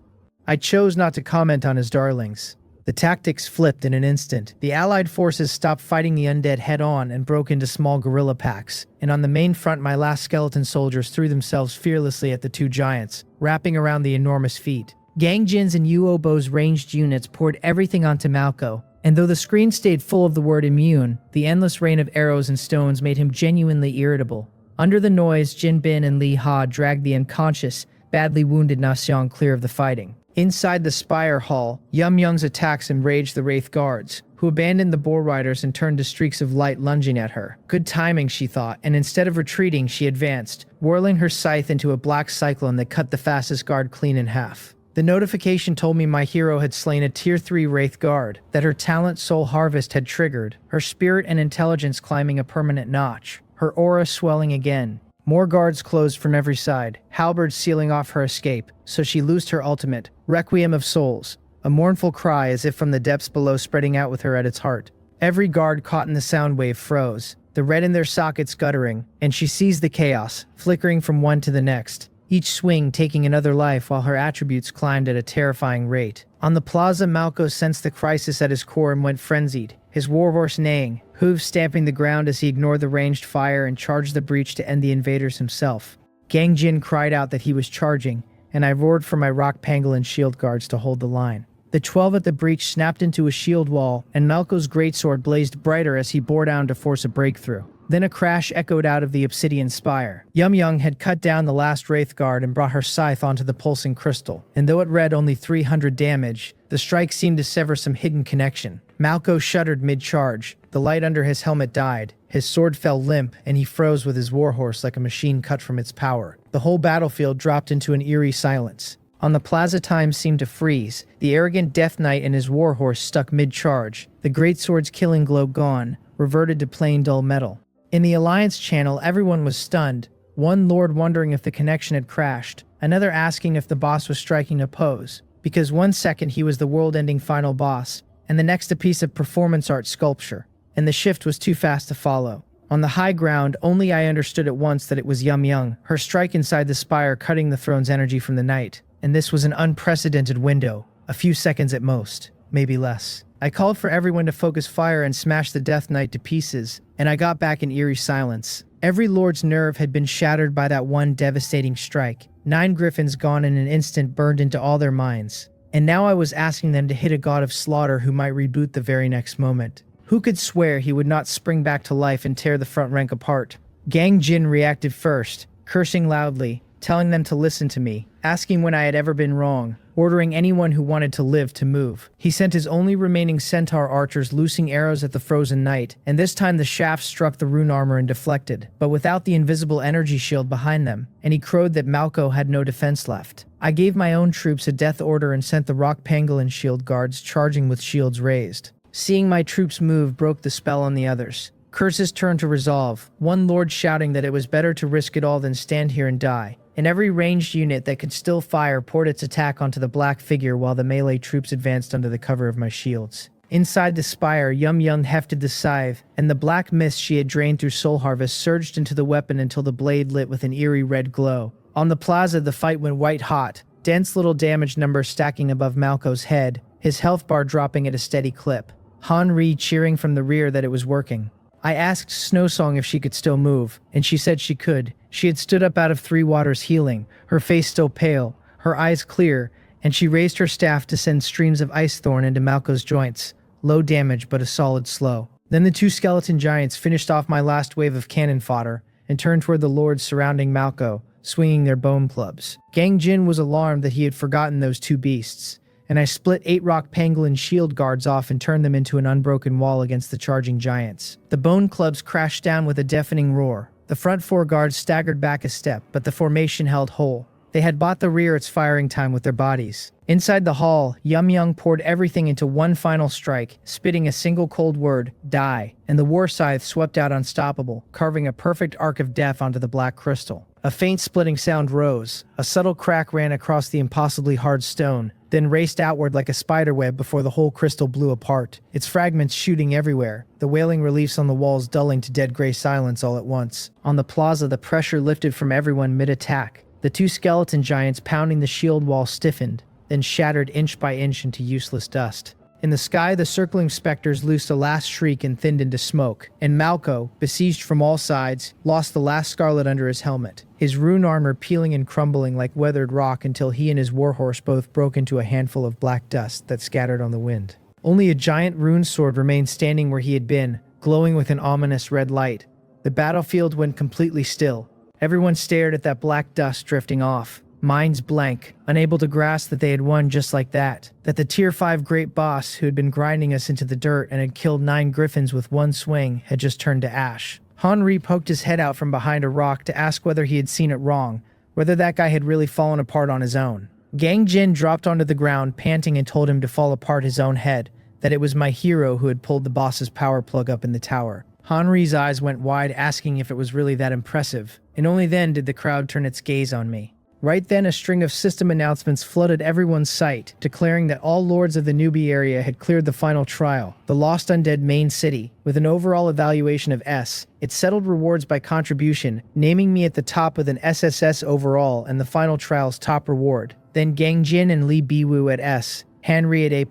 I chose not to comment on his darlings. The tactics flipped in an instant. The Allied forces stopped fighting the undead head-on and broke into small guerrilla packs, and on the main front my last skeleton soldiers threw themselves fearlessly at the 2 giants, wrapping around the enormous feet. Gang Jin's and Uobo's ranged units poured everything onto Malco, and though the screen stayed full of the word immune, the endless rain of arrows and stones made him genuinely irritable. Under the noise, Jin Bin and Li Ha dragged the unconscious, badly wounded Na Xiang clear of the fighting. Inside the Spire Hall, Yum Young's attacks enraged the Wraith Guards, who abandoned the Boar Riders and turned to streaks of light lunging at her. Good timing, she thought, and instead of retreating, she advanced, whirling her scythe into a black cyclone that cut the fastest guard clean in half. The notification told me my hero had slain a Tier 3 Wraith Guard, that her talent Soul Harvest had triggered, her spirit and intelligence climbing a permanent notch, her aura swelling again. More guards closed from every side, halberds sealing off her escape, so she loosed her ultimate, Requiem of Souls, a mournful cry as if from the depths below spreading out with her at its heart. Every guard caught in the sound wave froze, the red in their sockets guttering, and she seized the chaos, flickering from one to the next, each swing taking another life while her attributes climbed at a terrifying rate. On the plaza, Malco sensed the crisis at his core and went frenzied, his warhorse neighing, hooves stamping the ground as he ignored the ranged fire and charged the breach to end the invaders himself. Gang Jin cried out that he was charging, and I roared for my rock pangolin shield guards to hold the line. The 12 at the breach snapped into a shield wall, and Malco's greatsword blazed brighter as he bore down to force a breakthrough. Then a crash echoed out of the obsidian spire. Yum Young had cut down the last Wraith Guard and brought her scythe onto the pulsing crystal, and though it read only 300 damage, the strike seemed to sever some hidden connection. Malco shuddered mid-charge. The light under his helmet died. His sword fell limp, and he froze with his warhorse like a machine cut from its power. The whole battlefield dropped into an eerie silence. On the plaza, time seemed to freeze. The arrogant Death Knight and his warhorse stuck mid-charge. The greatsword's killing glow gone, reverted to plain dull metal. In the Alliance channel, everyone was stunned. One lord wondering if the connection had crashed, another asking if the boss was striking a pose, because 1 second he was the world-ending final boss, and the next a piece of performance art sculpture, and the shift was too fast to follow. On the high ground, only I understood at once that it was Yum Young, her strike inside the spire cutting the throne's energy from the night, and this was an unprecedented window, a few seconds at most, maybe less. I called for everyone to focus fire and smash the Death Knight to pieces, and I got back in eerie silence. Every lord's nerve had been shattered by that one devastating strike. 9 griffins gone in an instant burned into all their minds. And now I was asking them to hit a god of slaughter who might reboot the very next moment. Who could swear he would not spring back to life and tear the front rank apart? Gang Jin reacted first, cursing loudly, telling them to listen to me, asking when I had ever been wrong, ordering anyone who wanted to live to move. He sent his only remaining centaur archers loosing arrows at the frozen knight, and this time the shafts struck the rune armor and deflected, but without the invisible energy shield behind them, and he crowed that Malco had no defense left. I gave my own troops a death order and sent the rock pangolin shield guards charging with shields raised. Seeing my troops move broke the spell on the others. Curses turned to resolve, one lord shouting that it was better to risk it all than stand here and die, and every ranged unit that could still fire poured its attack onto the black figure while the melee troops advanced under the cover of my shields. Inside the spire, Yum Young hefted the scythe, and the black mist she had drained through Soul Harvest surged into the weapon until the blade lit with an eerie red glow. On the plaza, the fight went white hot, dense little damage numbers stacking above Malco's head, his health bar dropping at a steady clip. Han Ri cheering from the rear that it was working. I asked Snowsong if she could still move, and she said she could. She had stood up out of Three Waters healing, her face still pale, her eyes clear, and she raised her staff to send streams of ice thorn into Malco's joints. Low damage, but a solid slow. Then the 2 skeleton giants finished off my last wave of cannon fodder, and turned toward the lords surrounding Malco, swinging their bone clubs. Gang Jin was alarmed that he had forgotten those 2 beasts, and I split 8 rock pangolin shield guards off and turned them into an unbroken wall against the charging giants. The bone clubs crashed down with a deafening roar. The front 4 guards staggered back a step, but the formation held whole. They had bought the rear its firing time with their bodies. Inside the hall, Yum Young poured everything into one final strike, spitting a single cold word, die, and the war scythe swept out unstoppable, carving a perfect arc of death onto the black crystal. A faint splitting sound rose. A subtle crack ran across the impossibly hard stone, then raced outward like a spiderweb before the whole crystal blew apart, its fragments shooting everywhere, the wailing reliefs on the walls dulling to dead gray silence all at once. On the plaza, the pressure lifted from everyone mid-attack. The 2 skeleton giants pounding the shield wall stiffened, then shattered inch by inch into useless dust. In the sky, the circling specters loosed a last shriek and thinned into smoke, and Malco, besieged from all sides, lost the last scarlet under his helmet, his rune armor peeling and crumbling like weathered rock until he and his warhorse both broke into a handful of black dust that scattered on the wind. Only a giant rune sword remained standing where he had been, glowing with an ominous red light. The battlefield went completely still. Everyone stared at that black dust drifting off, minds blank, unable to grasp that they had won just like that, that the Tier 5 great boss who had been grinding us into the dirt and had killed 9 griffins with one swing had just turned to ash. Henri poked his head out from behind a rock to ask whether he had seen it wrong, whether that guy had really fallen apart on his own. Gang Jin dropped onto the ground, panting, and told him to fall apart his own head, that it was my hero who had pulled the boss's power plug up in the tower. Henri's eyes went wide, asking if it was really that impressive, and only then did the crowd turn its gaze on me. Right then, a string of system announcements flooded everyone's sight, declaring that all lords of the newbie area had cleared the final trial, the Lost Undead main city, with an overall evaluation of S. It settled rewards by contribution, naming me at the top with an SSS overall and the final trial's top reward. Then Gang Jin and Lee Biwu at S, Henri at A+,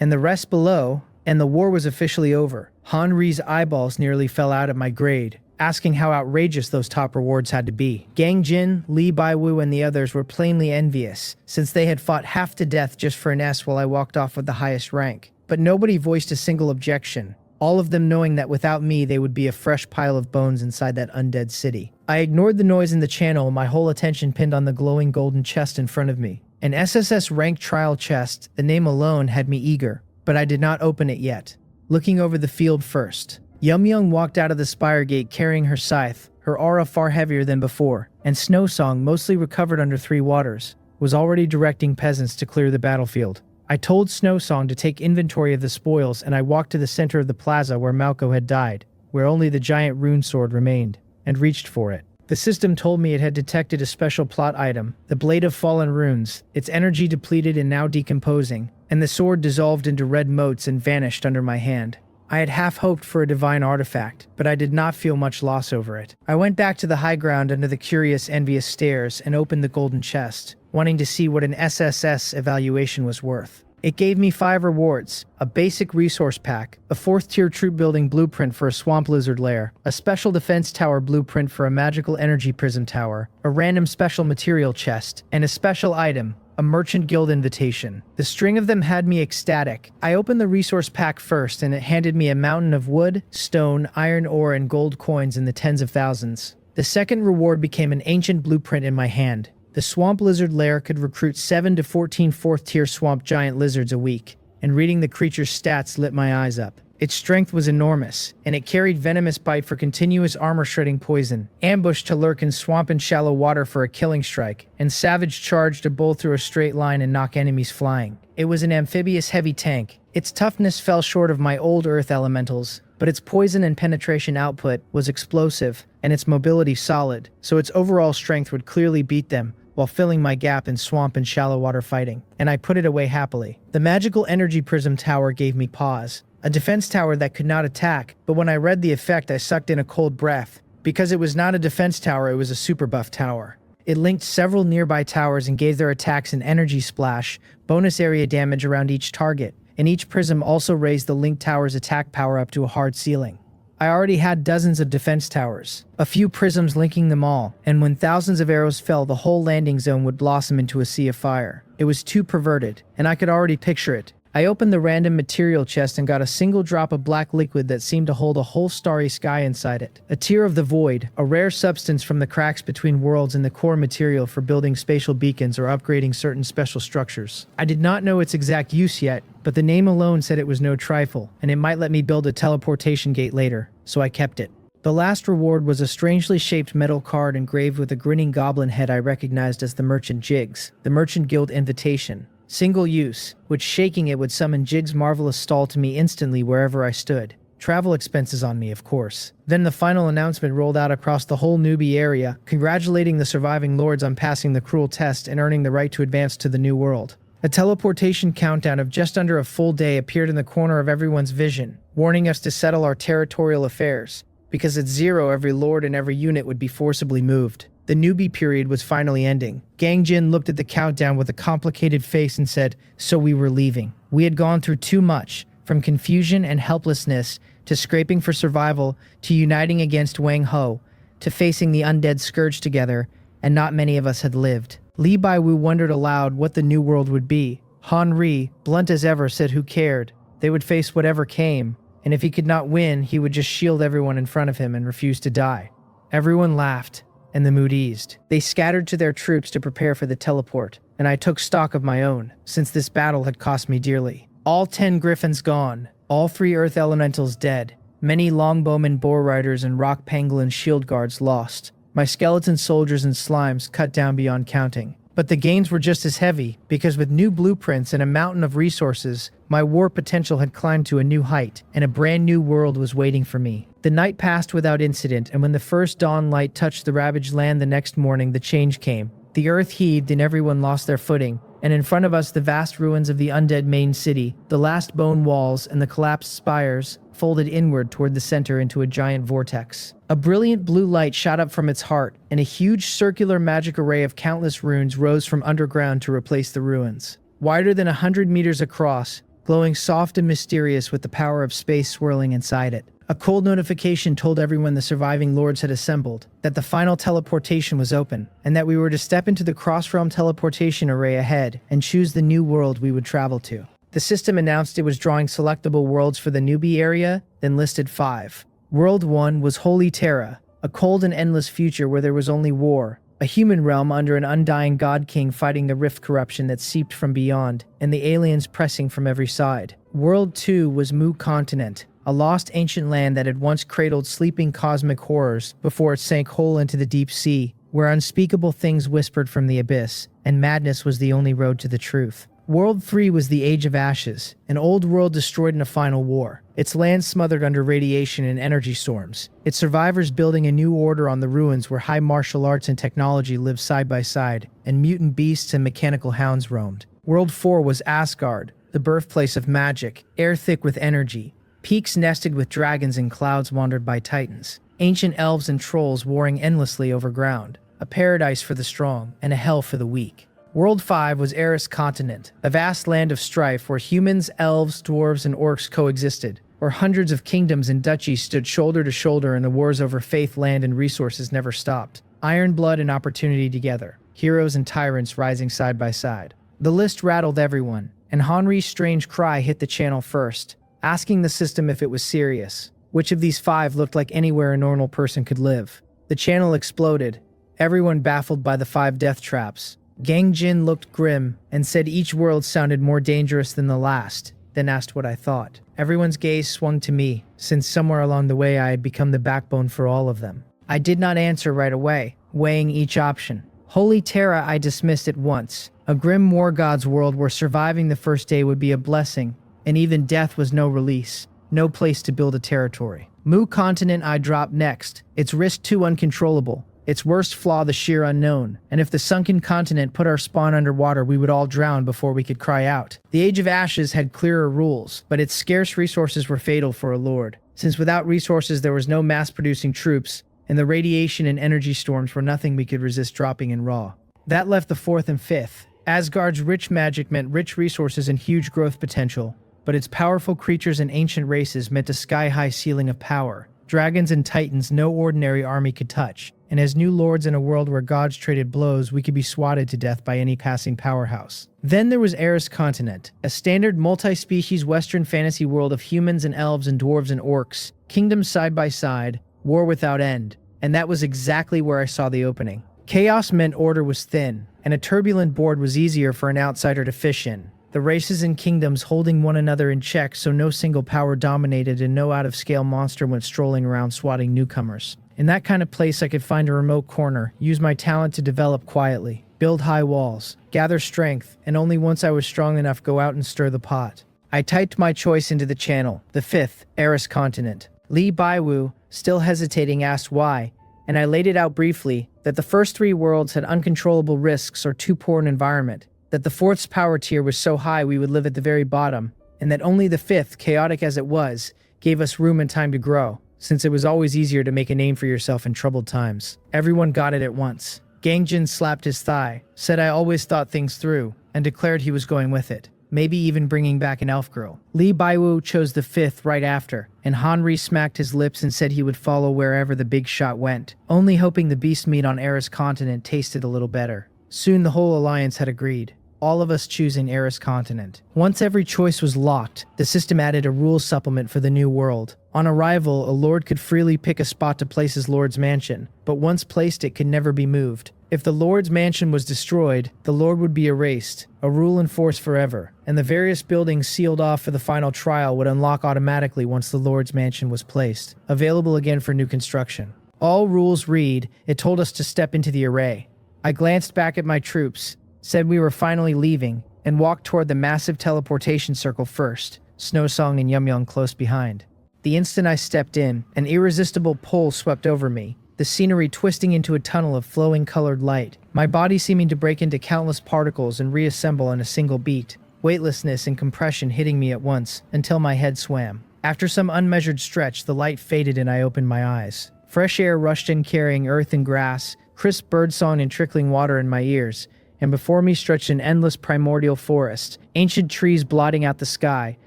and the rest below, and the war was officially over. Henri's eyeballs nearly fell out at my grade, asking how outrageous those top rewards had to be. Gang Jin, Lee Biwu, and the others were plainly envious, since they had fought half to death just for an S while I walked off with the highest rank. But nobody voiced a single objection, all of them knowing that without me they would be a fresh pile of bones inside that undead city. I ignored the noise in the channel, my whole attention pinned on the glowing golden chest in front of me. An SSS rank trial chest, the name alone had me eager, but I did not open it yet. Looking over the field first, Yum Young walked out of the spire gate carrying her scythe, her aura far heavier than before, and Snowsong, mostly recovered under 3 waters, was already directing peasants to clear the battlefield. I told Snowsong to take inventory of the spoils, and I walked to the center of the plaza where Malco had died, where only the giant rune sword remained, and reached for it. The system told me it had detected a special plot item, the Blade of Fallen Runes, its energy depleted and now decomposing, and the sword dissolved into red motes and vanished under my hand. I had half hoped for a divine artifact, but I did not feel much loss over it. I went back to the high ground under the curious, envious stares and opened the golden chest, wanting to see what an SSS evaluation was worth. It gave me 5 rewards, a basic resource pack, a 4th tier troop building blueprint for a swamp lizard lair, a special defense tower blueprint for a magical energy prism tower, a random special material chest, and a special item, a merchant guild invitation. The string of them had me ecstatic. I opened the resource pack first, and it handed me a mountain of wood, stone, iron ore, and gold coins in the tens of thousands. The second reward became an ancient blueprint in my hand. The swamp lizard lair could recruit 7 to 14 4th tier swamp giant lizards a week, and reading the creature's stats lit my eyes up. Its strength was enormous, and it carried venomous bite for continuous armor-shredding poison, ambush to lurk in swamp and shallow water for a killing strike, and savage charge to bowl through a straight line and knock enemies flying. It was an amphibious heavy tank. Its toughness fell short of my old earth elementals, but its poison and penetration output was explosive, and its mobility solid, so its overall strength would clearly beat them, while filling my gap in swamp and shallow water fighting, and I put it away happily. The magical energy prism tower gave me pause. A defense tower that could not attack, but when I read the effect I sucked in a cold breath. Because it was not a defense tower, it was a super buff tower. It linked several nearby towers and gave their attacks an energy splash, bonus area damage around each target, and each prism also raised the linked tower's attack power up to a hard ceiling. I already had dozens of defense towers, a few prisms linking them all, and when thousands of arrows fell, the whole landing zone would blossom into a sea of fire. It was too perverted, and I could already picture it. I opened the random material chest and got a single drop of black liquid that seemed to hold a whole starry sky inside it. A tear of the void, a rare substance from the cracks between worlds and the core material for building spatial beacons or upgrading certain special structures. I did not know its exact use yet, but the name alone said it was no trifle, and it might let me build a teleportation gate later, so I kept it. The last reward was a strangely shaped metal card engraved with a grinning goblin head I recognized as the Merchant Jigs, the Merchant Guild invitation. Single use, which shaking it would summon Jig's marvelous stall to me instantly wherever I stood. Travel expenses on me, of course. Then the final announcement rolled out across the whole newbie area, congratulating the surviving lords on passing the cruel test and earning the right to advance to the new world. A teleportation countdown of just under a full day appeared in the corner of everyone's vision, warning us to settle our territorial affairs, because at 0 every lord and every unit would be forcibly moved. The newbie period was finally ending. Gang Jin looked at the countdown with a complicated face and said, "So we were leaving. We had gone through too much, from confusion and helplessness, to scraping for survival, to uniting against Wang Ho, to facing the undead scourge together, and not many of us had lived." Li Baiwu wondered aloud what the new world would be. Han Ri, blunt as ever, said who cared? They would face whatever came, and if he could not win, he would just shield everyone in front of him and refuse to die. Everyone laughed, and the mood eased. They scattered to their troops to prepare for the teleport, and I took stock of my own, since this battle had cost me dearly. All 10 griffins gone, all 3 earth elementals dead, many longbowmen, boar riders, and rock pangolin shield guards lost. My skeleton soldiers and slimes cut down beyond counting. But the gains were just as heavy, because with new blueprints and a mountain of resources, my war potential had climbed to a new height, and a brand new world was waiting for me. The night passed without incident, and when the first dawn light touched the ravaged land the next morning, the change came. The earth heaved and everyone lost their footing, and in front of us the vast ruins of the undead main city, the last bone walls and the collapsed spires, folded inward toward the center into a giant vortex. A brilliant blue light shot up from its heart, and a huge circular magic array of countless runes rose from underground to replace the ruins. Wider than 100 meters across, glowing soft and mysterious with the power of space swirling inside it. A cold notification told everyone the surviving lords had assembled, that the final teleportation was open, and that we were to step into the cross-realm teleportation array ahead and choose the new world we would travel to. The system announced it was drawing selectable worlds for the newbie area, then listed 5. World 1 was Holy Terra, a cold and endless future where there was only war, a human realm under an undying god king fighting the rift corruption that seeped from beyond, and the aliens pressing from every side. World 2 was Mu Continent, a lost ancient land that had once cradled sleeping cosmic horrors before it sank whole into the deep sea, where unspeakable things whispered from the abyss, and madness was the only road to the truth. World 3 was the Age of Ashes, an old world destroyed in a final war, its land smothered under radiation and energy storms, its survivors building a new order on the ruins where high martial arts and technology lived side by side, and mutant beasts and mechanical hounds roamed. World 4 was Asgard, the birthplace of magic, air thick with energy, peaks nested with dragons and clouds wandered by titans, ancient elves and trolls warring endlessly over ground, a paradise for the strong and a hell for the weak. World 5 was Eris Continent, a vast land of strife where humans, elves, dwarves, and orcs coexisted, where hundreds of kingdoms and duchies stood shoulder to shoulder and the wars over faith, land, and resources never stopped. Iron blood and opportunity together, heroes and tyrants rising side by side. The list rattled everyone, and Henri's strange cry hit the channel first, asking the system if it was serious. Which of these 5 looked like anywhere a normal person could live? The channel exploded, everyone baffled by the 5 death traps. Gang Jin looked grim and said each world sounded more dangerous than the last, then asked what I thought. Everyone's gaze swung to me, since somewhere along the way I had become the backbone for all of them. I did not answer right away, weighing each option. Holy Terra I dismissed at once, a grim war god's world where surviving the first day would be a blessing, and even death was no release, no place to build a territory. Mu Continent I dropped next, its risk too uncontrollable, its worst flaw the sheer unknown, and if the sunken continent put our spawn underwater we would all drown before we could cry out. The Age of Ashes had clearer rules, but its scarce resources were fatal for a lord, since without resources there was no mass-producing troops, and the radiation and energy storms were nothing we could resist dropping in raw. That left the 4th and 5th. Asgard's rich magic meant rich resources and huge growth potential, but its powerful creatures and ancient races meant a sky-high ceiling of power. Dragons and titans no ordinary army could touch, and as new lords in a world where gods traded blows, we could be swatted to death by any passing powerhouse. Then there was Eris Continent, a standard multi-species Western fantasy world of humans and elves and dwarves and orcs, kingdoms side by side, war without end, and that was exactly where I saw the opening. Chaos meant order was thin, and a turbulent board was easier for an outsider to fish in. The races and kingdoms holding one another in check so no single power dominated and no out-of-scale monster went strolling around swatting newcomers. In that kind of place I could find a remote corner, use my talent to develop quietly, build high walls, gather strength, and only once I was strong enough go out and stir the pot. I typed my choice into the channel, the 5th, Eris Continent. Li Baiwu, still hesitating, asked why, and I laid it out briefly, that the first 3 worlds had uncontrollable risks or too poor an environment, that the 4th's power tier was so high we would live at the very bottom, and that only the 5th, chaotic as it was, gave us room and time to grow. since it was always easier to make a name for yourself in troubled times. Everyone got it at once. Gangjin slapped his thigh, said I always thought things through, and declared he was going with it, maybe even bringing back an elf girl. Li Baiwu chose the fifth right after, and Hanri smacked his lips and said he would follow wherever the big shot went, only hoping the beast meat on Eris continent tasted a little better. Soon the whole alliance had agreed, all of us choosing Eris continent. Once every choice was locked, the system added a rules supplement for the new world. On arrival, a lord could freely pick a spot to place his lord's mansion, but once placed it could never be moved. If the lord's mansion was destroyed, the lord would be erased, a rule in force forever, and the various buildings sealed off for the final trial would unlock automatically once the lord's mansion was placed, available again for new construction. All rules read, it told us to step into the array. I glanced back at my troops, said we were finally leaving, and walked toward the massive teleportation circle first, Snowsong and Yumyong close behind. The instant I stepped in, an irresistible pull swept over me, the scenery twisting into a tunnel of flowing colored light, my body seeming to break into countless particles and reassemble in a single beat, weightlessness and compression hitting me at once, until my head swam. After some unmeasured stretch, the light faded and I opened my eyes. Fresh air rushed in carrying earth and grass, crisp birdsong and trickling water in my ears, and before me stretched an endless primordial forest, ancient trees blotting out the sky,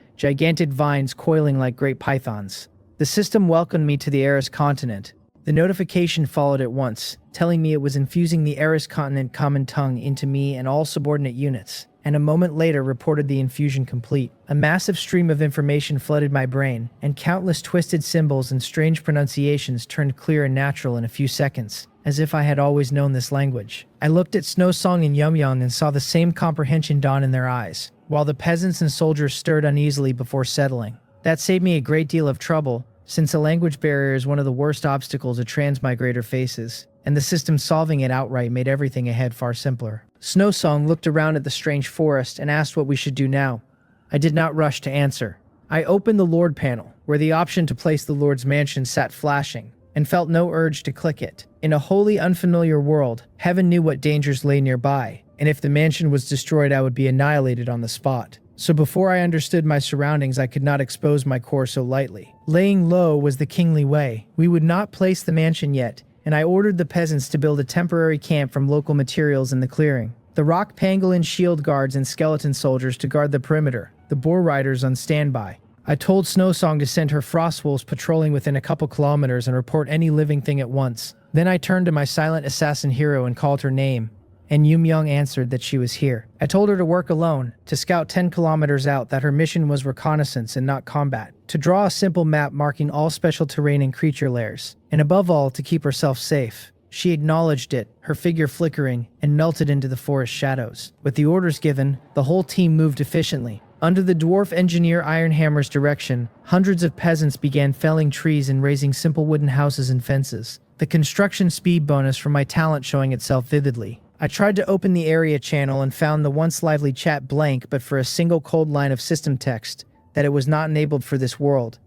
gigantic vines coiling like great pythons. The system welcomed me to the Eris continent. The notification followed at once, telling me it was infusing the Eris continent common tongue into me and all subordinate units, and a moment later reported the infusion complete. A massive stream of information flooded my brain, and countless twisted symbols and strange pronunciations turned clear and natural in a few seconds, as if I had always known this language. I looked at Snowsong and Yumyong and saw the same comprehension dawn in their eyes, while the peasants and soldiers stirred uneasily before settling. That saved me a great deal of trouble, since a language barrier is one of the worst obstacles a transmigrator faces, and the system solving it outright made everything ahead far simpler. Snowsong looked around at the strange forest and asked what we should do now. I did not rush to answer. I opened the Lord panel, where the option to place the Lord's mansion sat flashing, and felt no urge to click it. In a wholly unfamiliar world, heaven knew what dangers lay nearby, and if the mansion was destroyed I would be annihilated on the spot. So before I understood my surroundings, I could not expose my core so lightly. Laying low was the kingly way. We would not place the mansion yet, and I ordered the peasants to build a temporary camp from local materials in the clearing. The rock pangolin shield guards and skeleton soldiers to guard the perimeter, the boar riders on standby. I told Snowsong to send her frost wolves patrolling within a couple kilometers and report any living thing at once. Then I turned to my silent assassin hero and called her name, and Yumyong answered that she was here. I told her to work alone, to scout 10 kilometers out, that her mission was reconnaissance and not combat, to draw a simple map marking all special terrain and creature lairs, and above all, to keep herself safe. She acknowledged it, her figure flickering, and melted into the forest shadows. With the orders given, the whole team moved efficiently. Under the dwarf engineer Ironhammer's direction, hundreds of peasants began felling trees and raising simple wooden houses and fences, the construction speed bonus from my talent showing itself vividly. I tried to open the area channel and found the once lively chat blank but for a single cold line of system text that it was not enabled for this world.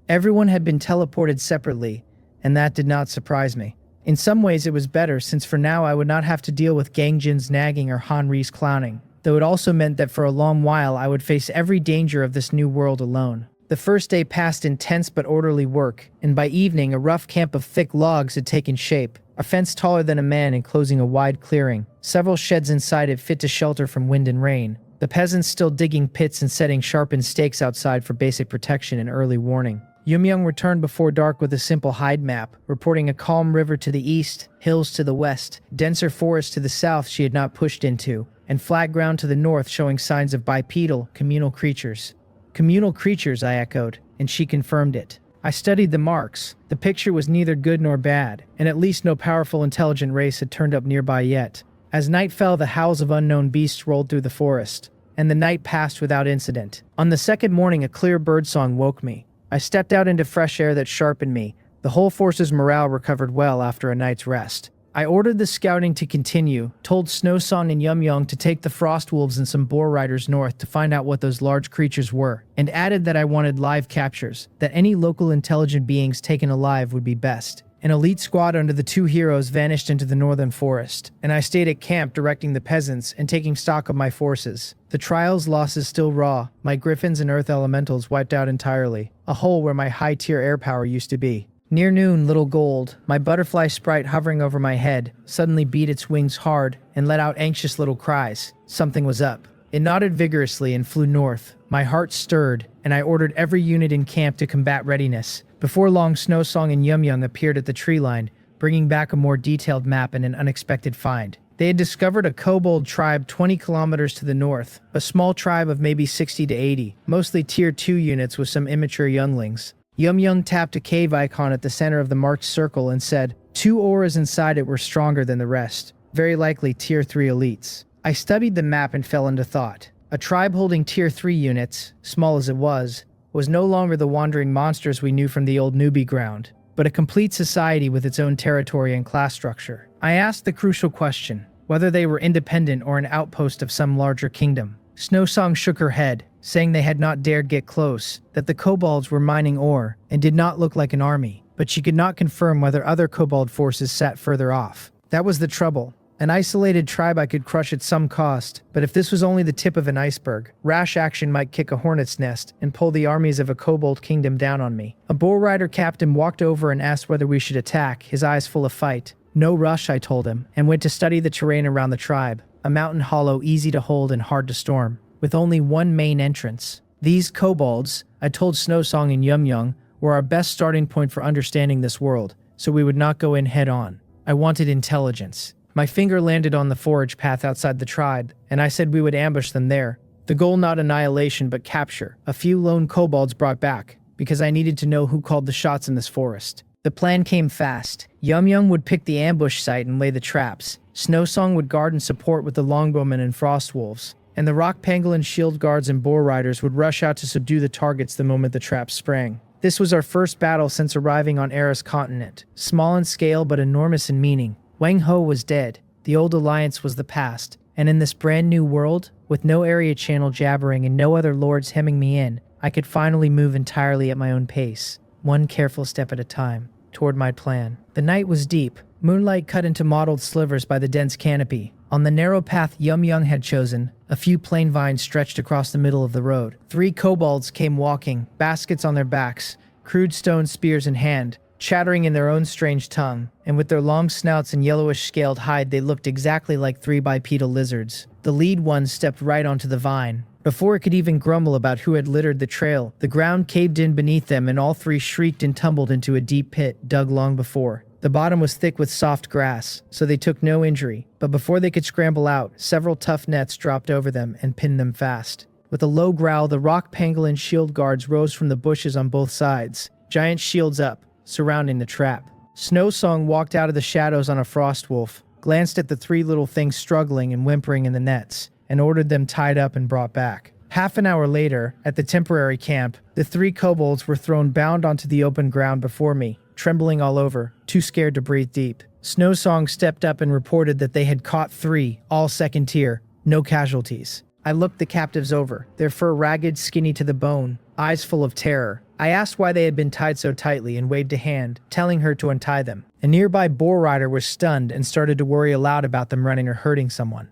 Everyone had been teleported separately, and that did not surprise me. In some ways it was better, since for now I would not have to deal with Gangjin's nagging or Hanri's clowning, though it also meant that for a long while I would face every danger of this new world alone. The first day passed in tense but orderly work, and by evening a rough camp of thick logs had taken shape, a fence taller than a man enclosing a wide clearing, several sheds inside it fit to shelter from wind and rain, the peasants still digging pits and setting sharpened stakes outside for basic protection and early warning. Yumyong returned before dark with a simple hide map, reporting a calm river to the east, hills to the west, denser forest to the south she had not pushed into, and flat ground to the north showing signs of bipedal, communal creatures. Communal creatures, I echoed, and she confirmed it. I studied the marks. The picture was neither good nor bad, and at least no powerful intelligent race had turned up nearby yet. As night fell, the howls of unknown beasts rolled through the forest, and the night passed without incident. On the second morning, a clear birdsong woke me. I stepped out into fresh air that sharpened me. The whole force's morale recovered well after a night's rest. I ordered the scouting to continue, told Snowsong and Yumyong to take the frost wolves and some boar riders north to find out what those large creatures were, and added that I wanted live captures, that any local intelligent beings taken alive would be best. An elite squad under the two heroes vanished into the northern forest, and I stayed at camp directing the peasants and taking stock of my forces. The trials losses still raw, my griffins and earth elementals wiped out entirely, a hole where my high-tier air power used to be. Near noon, little gold, my butterfly sprite hovering over my head, suddenly beat its wings hard and let out anxious little cries. Something was up. It nodded vigorously and flew north. My heart stirred, and I ordered every unit in camp to combat readiness. Before long, Snowsong and Yum Young appeared at the tree line, bringing back a more detailed map and an unexpected find. They had discovered a kobold tribe 20 kilometers to the north, a small tribe of maybe 60 to 80, mostly tier 2 units with some immature younglings. Yum Young tapped a cave icon at the center of the marked circle and said, 2 auras inside it were stronger than the rest, very likely tier 3 elites. I studied the map and fell into thought. A tribe holding tier 3 units, small as it was no longer the wandering monsters we knew from the old newbie ground, but a complete society with its own territory and class structure. I asked the crucial question, whether they were independent or an outpost of some larger kingdom. Snowsong shook her head, saying they had not dared get close, that the kobolds were mining ore and did not look like an army, but she could not confirm whether other kobold forces sat further off. That was the trouble. An isolated tribe I could crush at some cost, but if this was only the tip of an iceberg, rash action might kick a hornet's nest and pull the armies of a kobold kingdom down on me. A bull rider captain walked over and asked whether we should attack, his eyes full of fight. No rush, I told him, and went to study the terrain around the tribe. A mountain hollow easy to hold and hard to storm, with only one main entrance. These kobolds, I told Snowsong and Yum Young, were our best starting point for understanding this world, so we would not go in head on. I wanted intelligence. My finger landed on the forage path outside the tribe, and I said we would ambush them there. The goal not annihilation but capture. A few lone kobolds brought back, because I needed to know who called the shots in this forest. The plan came fast. Yum Young would pick the ambush site and lay the traps. Snowsong would guard and support with the longbowmen and frost wolves, and the rock pangolin shield guards and boar riders would rush out to subdue the targets the moment the traps sprang. This was our first battle since arriving on Eris continent, small in scale but enormous in meaning. Wang Ho was dead, the old alliance was the past, and in this brand new world, with no area channel jabbering and no other lords hemming me in, I could finally move entirely at my own pace, one careful step at a time, toward my plan. The night was deep, moonlight cut into mottled slivers by the dense canopy. On the narrow path Yum Young had chosen, a few plain vines stretched across the middle of the road. 3 kobolds came walking, baskets on their backs, crude stone spears in hand, chattering in their own strange tongue, and with their long snouts and yellowish scaled hide they looked exactly like 3 bipedal lizards. The lead one stepped right onto the vine. Before it could even grumble about who had littered the trail, the ground caved in beneath them and all 3 shrieked and tumbled into a deep pit dug long before. The bottom was thick with soft grass, so they took no injury, but before they could scramble out, several tough nets dropped over them and pinned them fast. With a low growl, the rock pangolin shield guards rose from the bushes on both sides, giant shields up, surrounding the trap. Snowsong walked out of the shadows on a frost wolf, glanced at the 3 little things struggling and whimpering in the nets, and ordered them tied up and brought back. Half an hour later, at the temporary camp, the 3 kobolds were thrown bound onto the open ground before me, trembling all over, too scared to breathe deep. Snowsong stepped up and reported that they had caught 3, all second tier, no casualties. I looked the captives over, their fur ragged, skinny to the bone, eyes full of terror. I asked why they had been tied so tightly and waved a hand, telling her to untie them. A nearby boar rider was stunned and started to worry aloud about them running or hurting someone.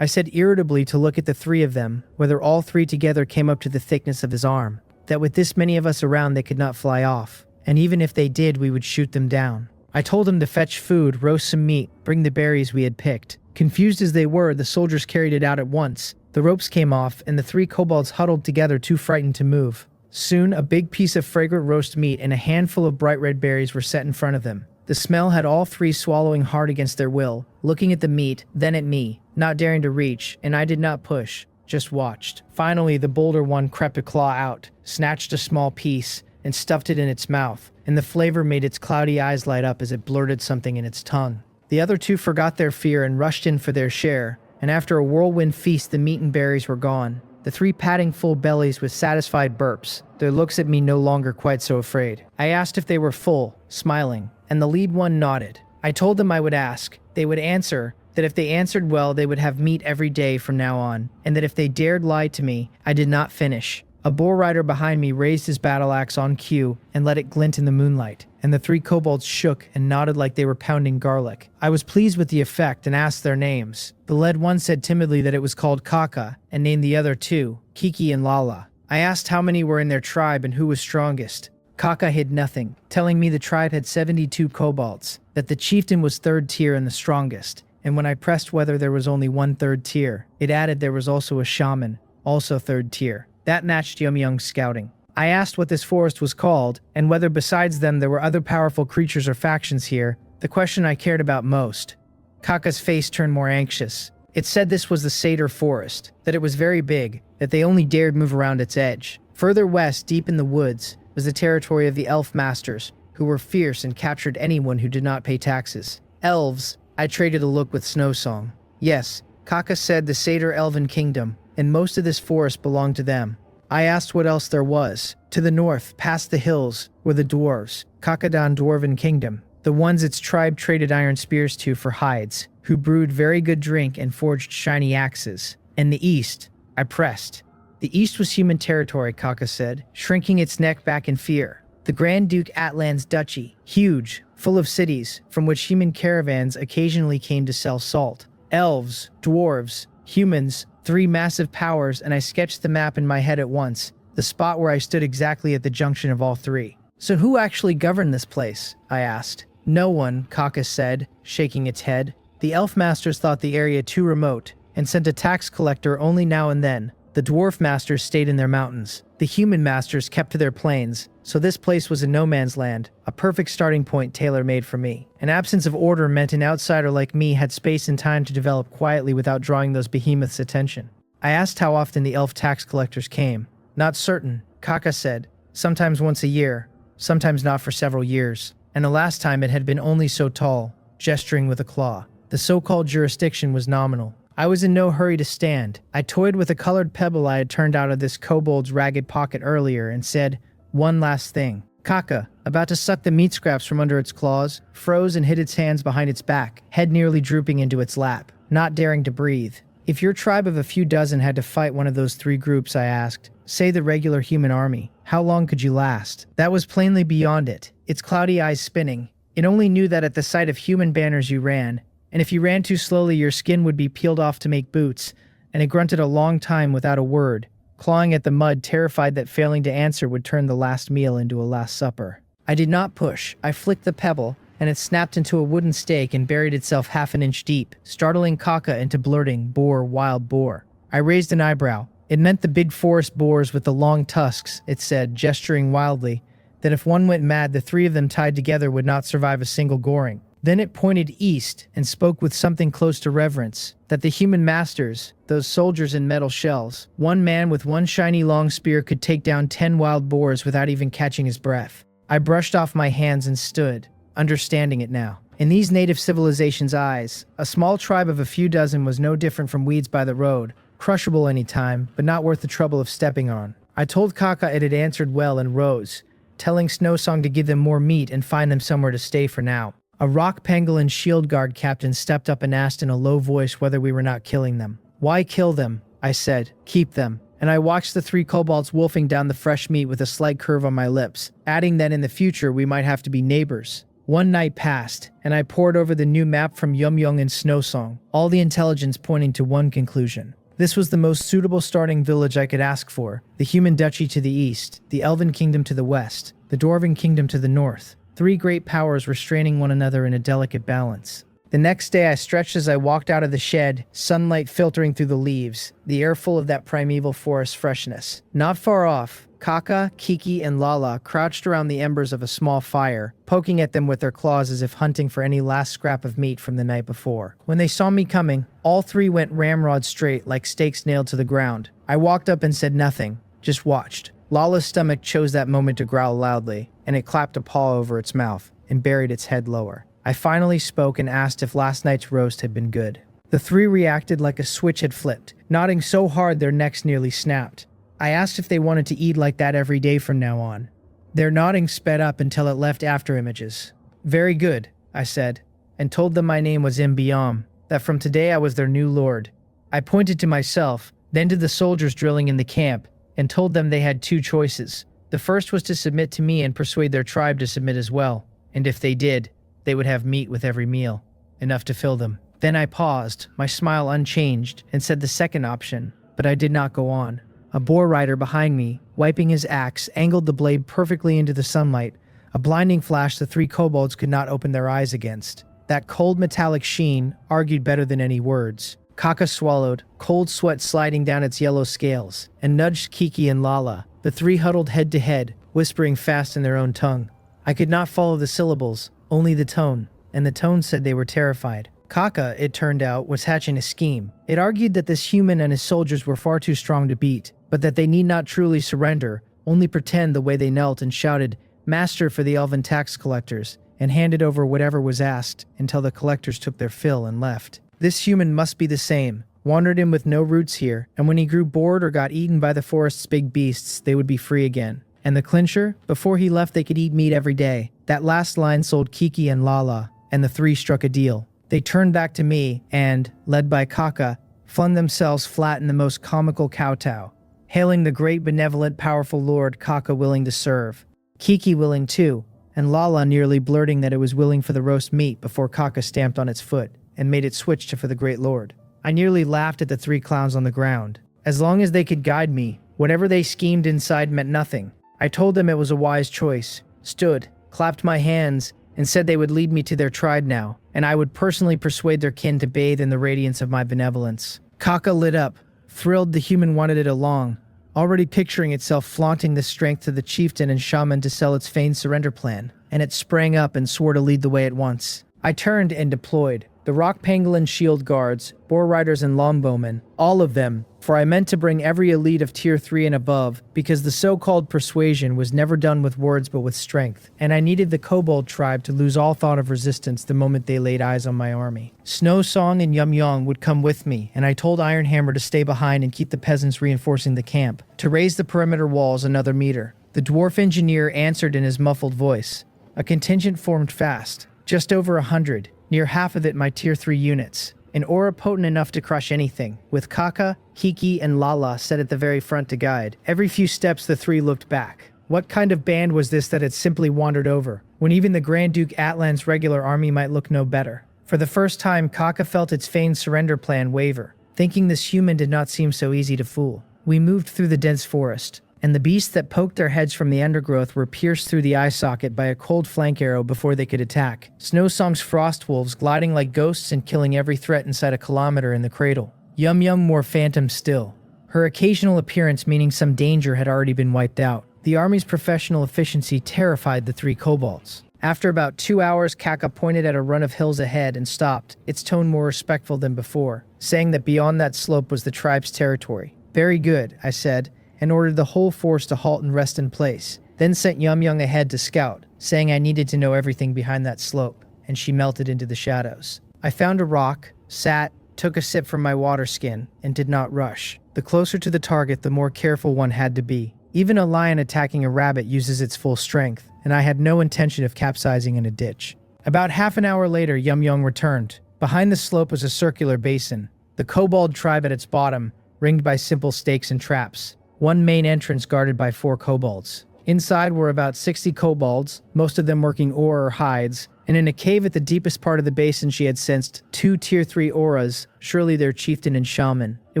I said irritably to look at the 3 of them, whether all 3 together came up to the thickness of his arm, that with this many of us around they could not fly off, and even if they did we would shoot them down. I told them to fetch food, roast some meat, bring the berries we had picked. Confused as they were, the soldiers carried it out at once. The ropes came off, and the 3 kobolds huddled together too frightened to move. Soon, a big piece of fragrant roast meat and a handful of bright red berries were set in front of them. The smell had all 3 swallowing hard against their will, looking at the meat, then at me, not daring to reach, and I did not push, just watched. Finally, the bolder one crept a claw out, snatched a small piece, and stuffed it in its mouth, and the flavor made its cloudy eyes light up as it blurted something in its tongue. The other 2 forgot their fear and rushed in for their share, and after a whirlwind feast the meat and berries were gone. The 3 patting full bellies with satisfied burps, their looks at me no longer quite so afraid. I asked if they were full, smiling, and the lead one nodded. I told them I would ask. They would answer that if they answered well they would have meat every day from now on, and that if they dared lie to me, I did not finish. A boar rider behind me raised his battle axe on cue and let it glint in the moonlight, and the 3 kobolds shook and nodded like they were pounding garlic. I was pleased with the effect and asked their names. The led one said timidly that it was called Kaka, and named the other 2, Kiki and Lala. I asked how many were in their tribe and who was strongest. Kaka hid nothing, telling me the tribe had 72 kobolds, that the chieftain was third tier and the strongest, and when I pressed whether there was only one third tier, it added there was also a shaman, also third tier. That matched Young's scouting. I asked what this forest was called, and whether besides them there were other powerful creatures or factions here, the question I cared about most. Kaka's face turned more anxious. It said this was the Satyr Forest, that it was very big, that they only dared move around its edge. Further west, deep in the woods, was the territory of the Elf Masters, who were fierce and captured anyone who did not pay taxes. Elves, I traded a look with Snowsong. Yes, Kaka said the Satyr Elven Kingdom, and most of this forest belonged to them. I asked what else there was. To the north, past the hills, were the dwarves, Kakadan Dwarven Kingdom, the ones its tribe traded iron spears to for hides, who brewed very good drink and forged shiny axes. And the east, I pressed. The east was human territory, Kaka said, shrinking its neck back in fear. The Grand Duke Atlan's duchy, huge, full of cities, from which human caravans occasionally came to sell salt. Elves, dwarves, humans, 3 massive powers, and I sketched the map in my head at once, the spot where I stood exactly at the junction of all 3. So who actually governed this place? I asked. No one, Kaka said, shaking its head. The Elf Masters thought the area too remote, and sent a tax collector only now and then. The Dwarf Masters stayed in their mountains. The Human Masters kept to their plains, so this place was a no-man's land, a perfect starting point tailor-made for me. An absence of order meant an outsider like me had space and time to develop quietly without drawing those behemoths' attention. I asked how often the elf tax collectors came. Not certain, Kaka said. Sometimes once a year, sometimes not for several years. And the last time it had been only so tall, gesturing with a claw. The so-called jurisdiction was nominal. I was in no hurry to stand. I toyed with a colored pebble I had turned out of this kobold's ragged pocket earlier and said, one last thing. Kaka, about to suck the meat scraps from under its claws, froze and hid its hands behind its back, head nearly drooping into its lap, not daring to breathe. If your tribe of a few dozen had to fight one of those 3 groups, I asked, say the regular human army, how long could you last? That was plainly beyond it, its cloudy eyes spinning. It only knew that at the sight of human banners you ran, and if you ran too slowly your skin would be peeled off to make boots, and it grunted a long time without a word, clawing at the mud, terrified that failing to answer would turn the last meal into a last supper. I did not push. I flicked the pebble, and it snapped into a wooden stake and buried itself half an inch deep, startling Kaka into blurting, boar, wild boar. I raised an eyebrow. It meant the big forest boars with the long tusks, it said, gesturing wildly, that if one went mad the 3 of them tied together would not survive a single goring. Then it pointed east and spoke with something close to reverence, that the human masters, those soldiers in metal shells, one man with one shiny long spear could take down 10 wild boars without even catching his breath. I brushed off my hands and stood, understanding it now. In these native civilizations' eyes, a small tribe of a few dozen was no different from weeds by the road, crushable any time, but not worth the trouble of stepping on. I told Kaka it had answered well and rose, telling Snowsong to give them more meat and find them somewhere to stay for now. A rock pangolin shield guard captain stepped up and asked in a low voice whether we were not killing them. Why kill them? I said. Keep them. And I watched the 3 kobolds wolfing down the fresh meat with a slight curve on my lips, adding that in the future we might have to be neighbors. One night passed, and I pored over the new map from Young and Snowsong, all the intelligence pointing to one conclusion. This was the most suitable starting village I could ask for, the human duchy to the east, the elven kingdom to the west, the dwarven kingdom to the north. 3 great powers restraining one another in a delicate balance. The next day I stretched as I walked out of the shed, sunlight filtering through the leaves, the air full of that primeval forest freshness. Not far off, Kaka, Kiki, and Lala crouched around the embers of a small fire, poking at them with their claws as if hunting for any last scrap of meat from the night before. When they saw me coming, all 3 went ramrod straight like stakes nailed to the ground. I walked up and said nothing, just watched. Lala's stomach chose that moment to growl loudly, and it clapped a paw over its mouth and buried its head lower. I finally spoke and asked if last night's roast had been good. The 3 reacted like a switch had flipped, nodding so hard their necks nearly snapped. I asked if they wanted to eat like that every day from now on. Their nodding sped up until it left after images. Very good, I said, and told them my name was Mbiam, that from today I was their new lord. I pointed to myself, then to the soldiers drilling in the camp, and told them they had 2 choices. The first was to submit to me and persuade their tribe to submit as well, and if they did, they would have meat with every meal, enough to fill them. Then I paused, my smile unchanged, and said the second option, but I did not go on. A boar rider behind me, wiping his axe, angled the blade perfectly into the sunlight, a blinding flash the three kobolds could not open their eyes against. That cold metallic sheen argued better than any words. Kaka swallowed, cold sweat sliding down its yellow scales, and nudged Kiki and Lala. The three huddled head to head, whispering fast in their own tongue. I could not follow the syllables, only the tone, and the tone said they were terrified. Kaka, it turned out, was hatching a scheme. It argued that this human and his soldiers were far too strong to beat, but that they need not truly surrender, only pretend the way they knelt and shouted, "Master," for the elven tax collectors, and handed over whatever was asked until the collectors took their fill and left. This human must be the same, wandered in with no roots here, and when he grew bored or got eaten by the forest's big beasts, they would be free again. And the clincher? Before he left they could eat meat every day. That last line sold Kiki and Lala, and the three struck a deal. They turned back to me and, led by Kaka, flung themselves flat in the most comical kowtow, hailing the great benevolent powerful lord Kaka willing to serve. Kiki willing too, and Lala nearly blurting that it was willing for the roast meat before Kaka stamped on its foot and made it switch to for the great lord. I nearly laughed at the three clowns on the ground. As long as they could guide me, whatever they schemed inside meant nothing. I told them it was a wise choice, stood, clapped my hands, and said they would lead me to their tribe now, and I would personally persuade their kin to bathe in the radiance of my benevolence. Kaka lit up, thrilled the human wanted it along, already picturing itself flaunting the strength to the chieftain and shaman to sell its feigned surrender plan, and it sprang up and swore to lead the way at once. I turned and deployed. The rock pangolin shield guards, boar riders and longbowmen, all of them, for I meant to bring every elite of tier 3 and above, because the so-called persuasion was never done with words but with strength, and I needed the kobold tribe to lose all thought of resistance the moment they laid eyes on my army. Snow Song and Yum Yong would come with me, and I told Iron Hammer to stay behind and keep the peasants reinforcing the camp, to raise the perimeter walls another meter. The dwarf engineer answered in his muffled voice. A contingent formed fast, just over 100. Near half of it my tier 3 units, an aura potent enough to crush anything, with Kaka, Kiki, and Lala set at the very front to guide. Every few steps the three looked back. What kind of band was this that had simply wandered over, when even the Grand Duke Atlan's regular army might look no better? For the first time, Kaka felt its feigned surrender plan waver, thinking this human did not seem so easy to fool. We moved through the dense forest, and the beasts that poked their heads from the undergrowth were pierced through the eye socket by a cold flank arrow before they could attack. Snowsong's frost wolves gliding like ghosts and killing every threat inside a kilometer in the cradle. Yum Yum more phantom still, her occasional appearance meaning some danger had already been wiped out. The army's professional efficiency terrified the three kobolds. After about 2 hours, Kaka pointed at a run of hills ahead and stopped, its tone more respectful than before, saying that beyond that slope was the tribe's territory. Very good, I said, and ordered the whole force to halt and rest in place, then sent Yum Yum ahead to scout, saying I needed to know everything behind that slope, and she melted into the shadows. I found a rock, sat, took a sip from my water skin, and did not rush. The closer to the target, the more careful one had to be. Even a lion attacking a rabbit uses its full strength, and I had no intention of capsizing in a ditch. About half an hour later, Yum Yum returned. Behind the slope was a circular basin, the kobold tribe at its bottom, ringed by simple stakes and traps. One main entrance guarded by 4 kobolds. Inside were about 60 kobolds, most of them working ore or hides, and in a cave at the deepest part of the basin she had sensed 2 tier 3 auras, surely their chieftain and shaman. It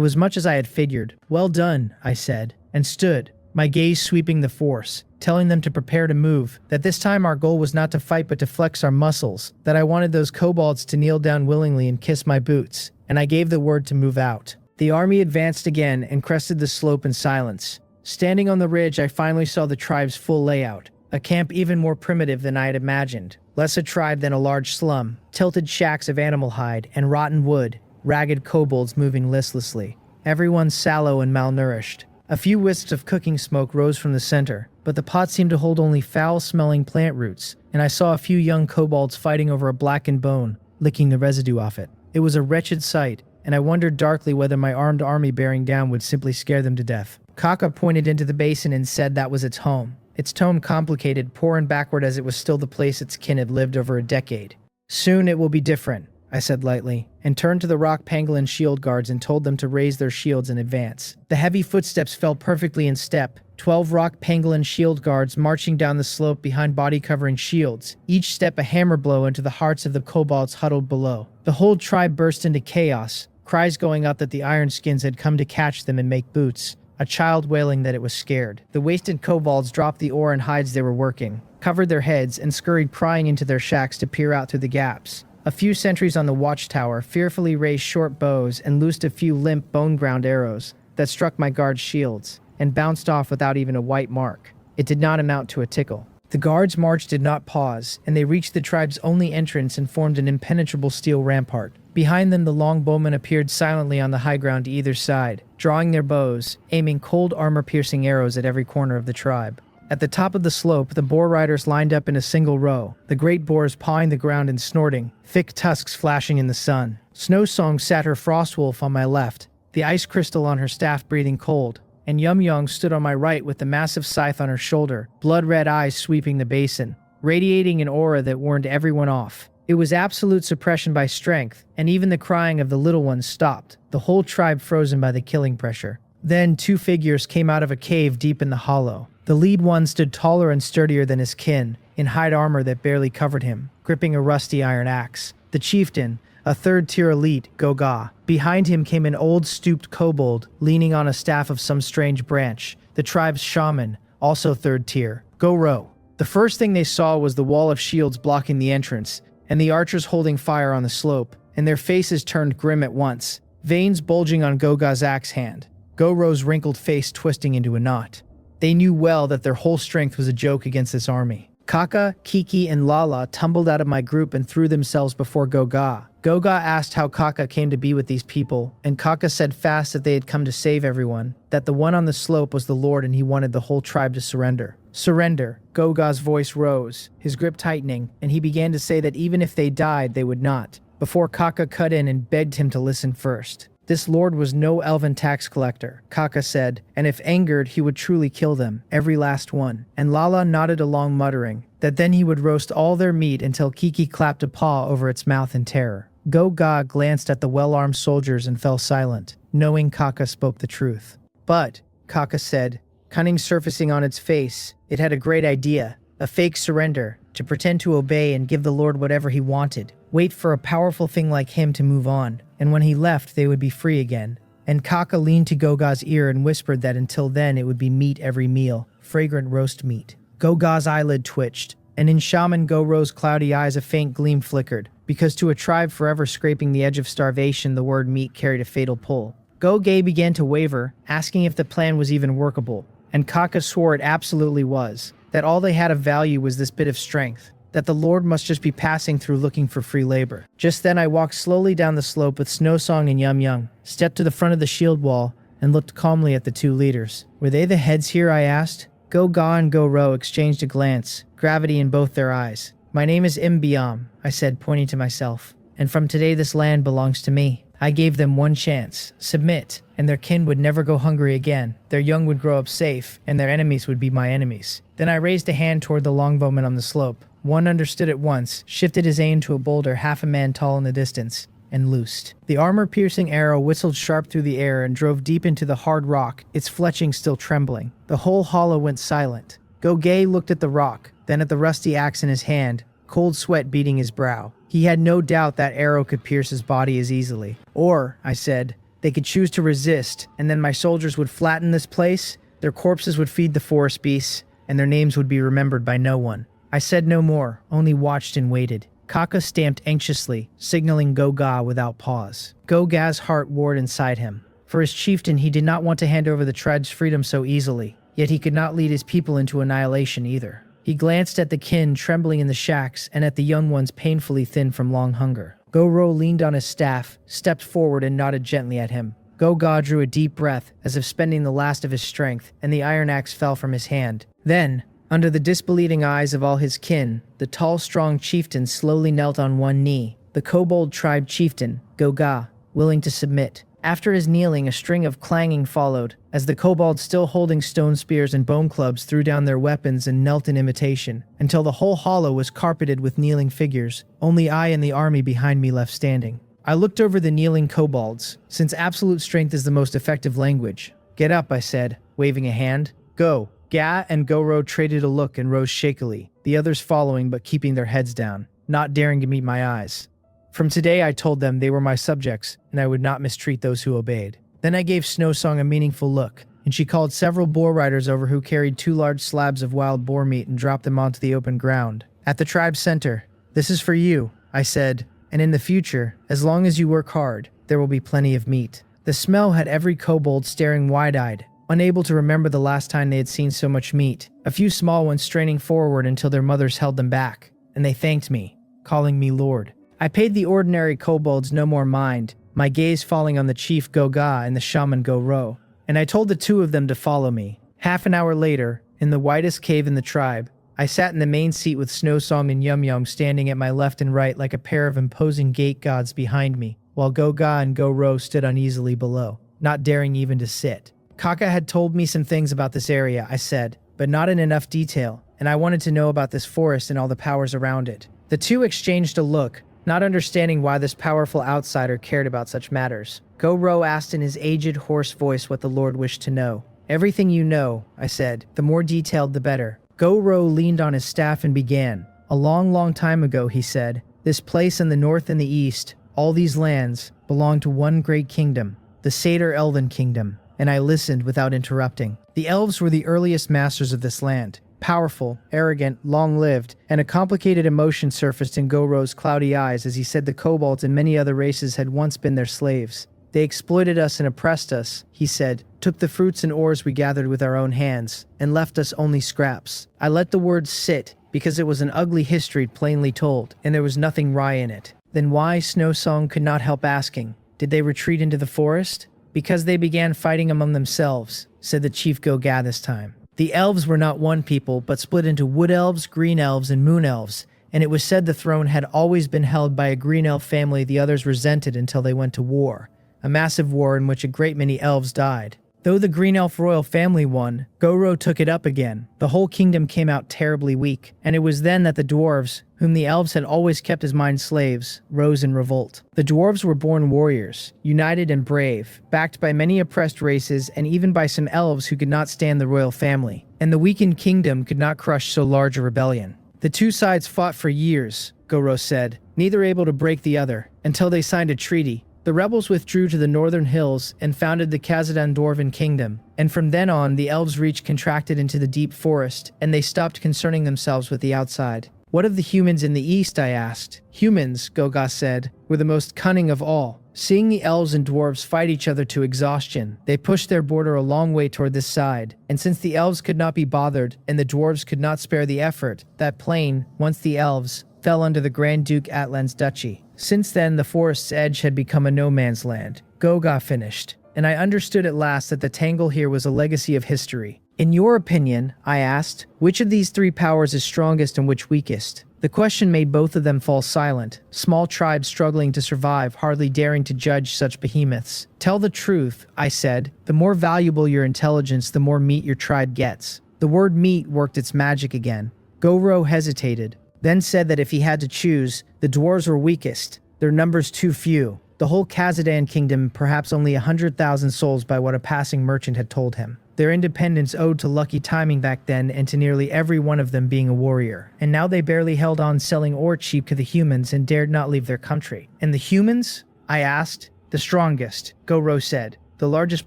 was much as I had figured. Well done, I said, and stood, my gaze sweeping the force, telling them to prepare to move, that this time our goal was not to fight but to flex our muscles, that I wanted those kobolds to kneel down willingly and kiss my boots, and I gave the word to move out. The army advanced again and crested the slope in silence. Standing on the ridge, I finally saw the tribe's full layout, a camp even more primitive than I had imagined, less a tribe than a large slum, tilted shacks of animal hide and rotten wood, ragged kobolds moving listlessly, everyone sallow and malnourished. A few wisps of cooking smoke rose from the center, but the pot seemed to hold only foul-smelling plant roots, and I saw a few young kobolds fighting over a blackened bone, licking the residue off it. It was a wretched sight, and I wondered darkly whether my armed army bearing down would simply scare them to death. Kaka pointed into the basin and said that was its home, its tone complicated, poor and backward as it was still the place its kin had lived over a decade. Soon it will be different, I said lightly, and turned to the rock pangolin shield guards and told them to raise their shields in advance. The heavy footsteps fell perfectly in step, 12 rock pangolin shield guards marching down the slope behind body-covering shields, each step a hammer blow into the hearts of the kobolds huddled below. The whole tribe burst into chaos, cries going up that the iron skins had come to catch them and make boots. a child wailing that it was scared. The wasted kobolds dropped the ore and hides they were working, covered their heads, and scurried prying into their shacks to peer out through the gaps. A few sentries on the watchtower fearfully raised short bows and loosed a few limp bone-ground arrows that struck my guards' shields and bounced off without even a white mark. It did not amount to a tickle. The guards' march did not pause, and they reached the tribe's only entrance and formed an impenetrable steel rampart. Behind them, the longbowmen appeared silently on the high ground to either side, drawing their bows, aiming cold armor-piercing arrows at every corner of the tribe. At the top of the slope, the boar riders lined up in a single row, the great boars pawing the ground and snorting, thick tusks flashing in the sun. Snowsong sat her frostwolf on my left, the ice crystal on her staff breathing cold, and Yum Young stood on my right with the massive scythe on her shoulder, blood-red eyes sweeping the basin, radiating an aura that warned everyone off. It was absolute suppression by strength, and even the crying of the little ones stopped, the whole tribe frozen by the killing pressure. Then 2 figures came out of a cave deep in the hollow. The lead one stood taller and sturdier than his kin, in hide armor that barely covered him, gripping a rusty iron axe. The chieftain, a third-tier elite, Goga. Behind him came an old stooped kobold, leaning on a staff of some strange branch, the tribe's shaman, also third tier, Go-Ro. The first thing they saw was the wall of shields blocking the entrance, and the archers holding fire on the slope, and their faces turned grim at once, veins bulging on Goga's axe hand, Go-Ro's wrinkled face twisting into a knot. They knew well that their whole strength was a joke against this army. Kaka, Kiki, and Lala tumbled out of my group and threw themselves before Goga. Goga asked how Kaka came to be with these people, and Kaka said fast that they had come to save everyone, that the one on the slope was the Lord and he wanted the whole tribe to surrender. Surrender. Goga's voice rose, his grip tightening, and he began to say that even if they died, they would not, before Kaka cut in and begged him to listen first. This lord was no elven tax collector, Kaka said, and if angered, he would truly kill them, every last one. And Lala nodded along muttering, that then he would roast all their meat until Kiki clapped a paw over its mouth in terror. Goga glanced at the well-armed soldiers and fell silent, knowing Kaka spoke the truth. But, Kaka said, cunning surfacing on its face, it had a great idea, a fake surrender, to pretend to obey and give the Lord whatever he wanted, wait for a powerful thing like him to move on, and when he left they would be free again. And Kaka leaned to Goga's ear and whispered that until then it would be meat every meal, fragrant roast meat. Goga's eyelid twitched, and in Shaman Go-Ro's cloudy eyes a faint gleam flickered, because to a tribe forever scraping the edge of starvation the word meat carried a fatal pull. Go-Gay began to waver, asking if the plan was even workable, and Kaka swore it absolutely was, that all they had of value was this bit of strength, that the Lord must just be passing through looking for free labor. Just then I walked slowly down the slope with Snowsong and Yum Young, stepped to the front of the shield wall, and looked calmly at the 2 leaders. Were they the heads here, I asked? Goga and Go-Ro exchanged a glance, gravity in both their eyes. My name is Imbiam, I said, pointing to myself, and from today this land belongs to me. I gave them one chance, submit, and their kin would never go hungry again. Their young would grow up safe, and their enemies would be my enemies. Then I raised a hand toward the longbowman on the slope. One understood at once, shifted his aim to a boulder half a man tall in the distance, and loosed. The armor-piercing arrow whistled sharp through the air and drove deep into the hard rock, its fletching still trembling. The whole hollow went silent. Go-Gay looked at the rock, then at the rusty axe in his hand, cold sweat beading his brow. He had no doubt that arrow could pierce his body as easily. Or, I said, they could choose to resist, and then my soldiers would flatten this place, their corpses would feed the forest beasts, and their names would be remembered by no one. I said no more, only watched and waited. Kaka stamped anxiously, signaling Goga without pause. Goga's heart warred inside him. For his chieftain, he did not want to hand over the tribe's freedom so easily, yet he could not lead his people into annihilation either. He glanced at the kin trembling in the shacks and at the young ones painfully thin from long hunger. Go-Ro leaned on his staff, stepped forward and nodded gently at him. Goga drew a deep breath, as if spending the last of his strength, and the iron axe fell from his hand. Then, under the disbelieving eyes of all his kin, the tall, strong chieftain slowly knelt on one knee, the kobold tribe chieftain, Goga, willing to submit. After his kneeling, a string of clanging followed, as the kobolds still holding stone spears and bone clubs threw down their weapons and knelt in imitation, until the whole hollow was carpeted with kneeling figures, only I and the army behind me left standing. I looked over the kneeling kobolds, since absolute strength is the most effective language. Get up, I said, waving a hand. Go. Ga and Go-Ro traded a look and rose shakily, the others following but keeping their heads down, not daring to meet my eyes. From today, I told them they were my subjects, and I would not mistreat those who obeyed. Then I gave Snowsong a meaningful look, and she called several boar riders over who carried 2 large slabs of wild boar meat and dropped them onto the open ground. At the tribe's center, "This is for you," I said, "and in the future, as long as you work hard, there will be plenty of meat." The smell had every kobold staring wide-eyed, unable to remember the last time they had seen so much meat, a few small ones straining forward until their mothers held them back, and they thanked me, calling me Lord. I paid the ordinary kobolds no more mind, my gaze falling on the chief Go-Ga and the shaman Go-Ro, and I told the 2 of them to follow me. Half an hour later, in the widest cave in the tribe, I sat in the main seat with Snow Song and Yum Yum standing at my left and right like a pair of imposing gate gods behind me, while Go-Ga and Go-Ro stood uneasily below, not daring even to sit. Kaka had told me some things about this area, I said, but not in enough detail, and I wanted to know about this forest and all the powers around it. The 2 exchanged a look, not understanding why this powerful outsider cared about such matters. Go-Ro asked in his aged, hoarse voice what the Lord wished to know. "Everything you know," I said. "The more detailed, the better." Go-Ro leaned on his staff and began. "A long, long time ago," he said, "this place in the north and the east, all these lands, belonged to one great kingdom, the Satyr Elven Kingdom." And I listened without interrupting. The elves were the earliest masters of this land. Powerful, arrogant, long-lived, and a complicated emotion surfaced in Go-Ro's cloudy eyes as he said the kobolds and many other races had once been their slaves. "They exploited us and oppressed us," he said, "took the fruits and ores we gathered with our own hands, and left us only scraps." I let the words sit, because it was an ugly history plainly told, and there was nothing wry in it. Then why, Snow Song could not help asking, did they retreat into the forest? "Because they began fighting among themselves," said the chief Go-Ga this time. The elves were not one people, but split into wood elves, green elves, and moon elves, and it was said the throne had always been held by a green elf family the others resented until they went to war, a massive war in which a great many elves died. Though the green elf royal family won, Go-Ro took it up again. The whole kingdom came out terribly weak, and it was then that the dwarves, whom the elves had always kept as mind slaves, rose in revolt. The dwarves were born warriors, united and brave, backed by many oppressed races and even by some elves who could not stand the royal family, and the weakened kingdom could not crush so large a rebellion. "The 2 sides fought for years," Go-Ro said, "neither able to break the other, until they signed a treaty. The rebels withdrew to the northern hills and founded the Khazad Dwarven Kingdom, and from then on the elves' reach contracted into the deep forest, and they stopped concerning themselves with the outside." "What of the humans in the east?" I asked. "Humans," Go-Ga said, "were the most cunning of all. Seeing the elves and dwarves fight each other to exhaustion, they pushed their border a long way toward this side, and since the elves could not be bothered and the dwarves could not spare the effort, that plain, once the elves, fell under the Grand Duke Atlan's duchy. Since then, the forest's edge had become a no-man's land," Go-Ga finished, and I understood at last that the tangle here was a legacy of history. "In your opinion," I asked, "which of these 3 powers is strongest and which weakest?" The question made both of them fall silent, small tribes struggling to survive, hardly daring to judge such behemoths. "Tell the truth," I said. "The more valuable your intelligence, the more meat your tribe gets." The word meat worked its magic again. Go-Ro hesitated, then said that if he had to choose, the dwarves were weakest, their numbers too few. The whole Khazad kingdom perhaps only 100,000 souls by what a passing merchant had told him. Their independence owed to lucky timing back then and to nearly every one of them being a warrior. And now they barely held on selling ore cheap to the humans and dared not leave their country. "And the humans?" I asked. "The strongest," Go-Ro said. "The largest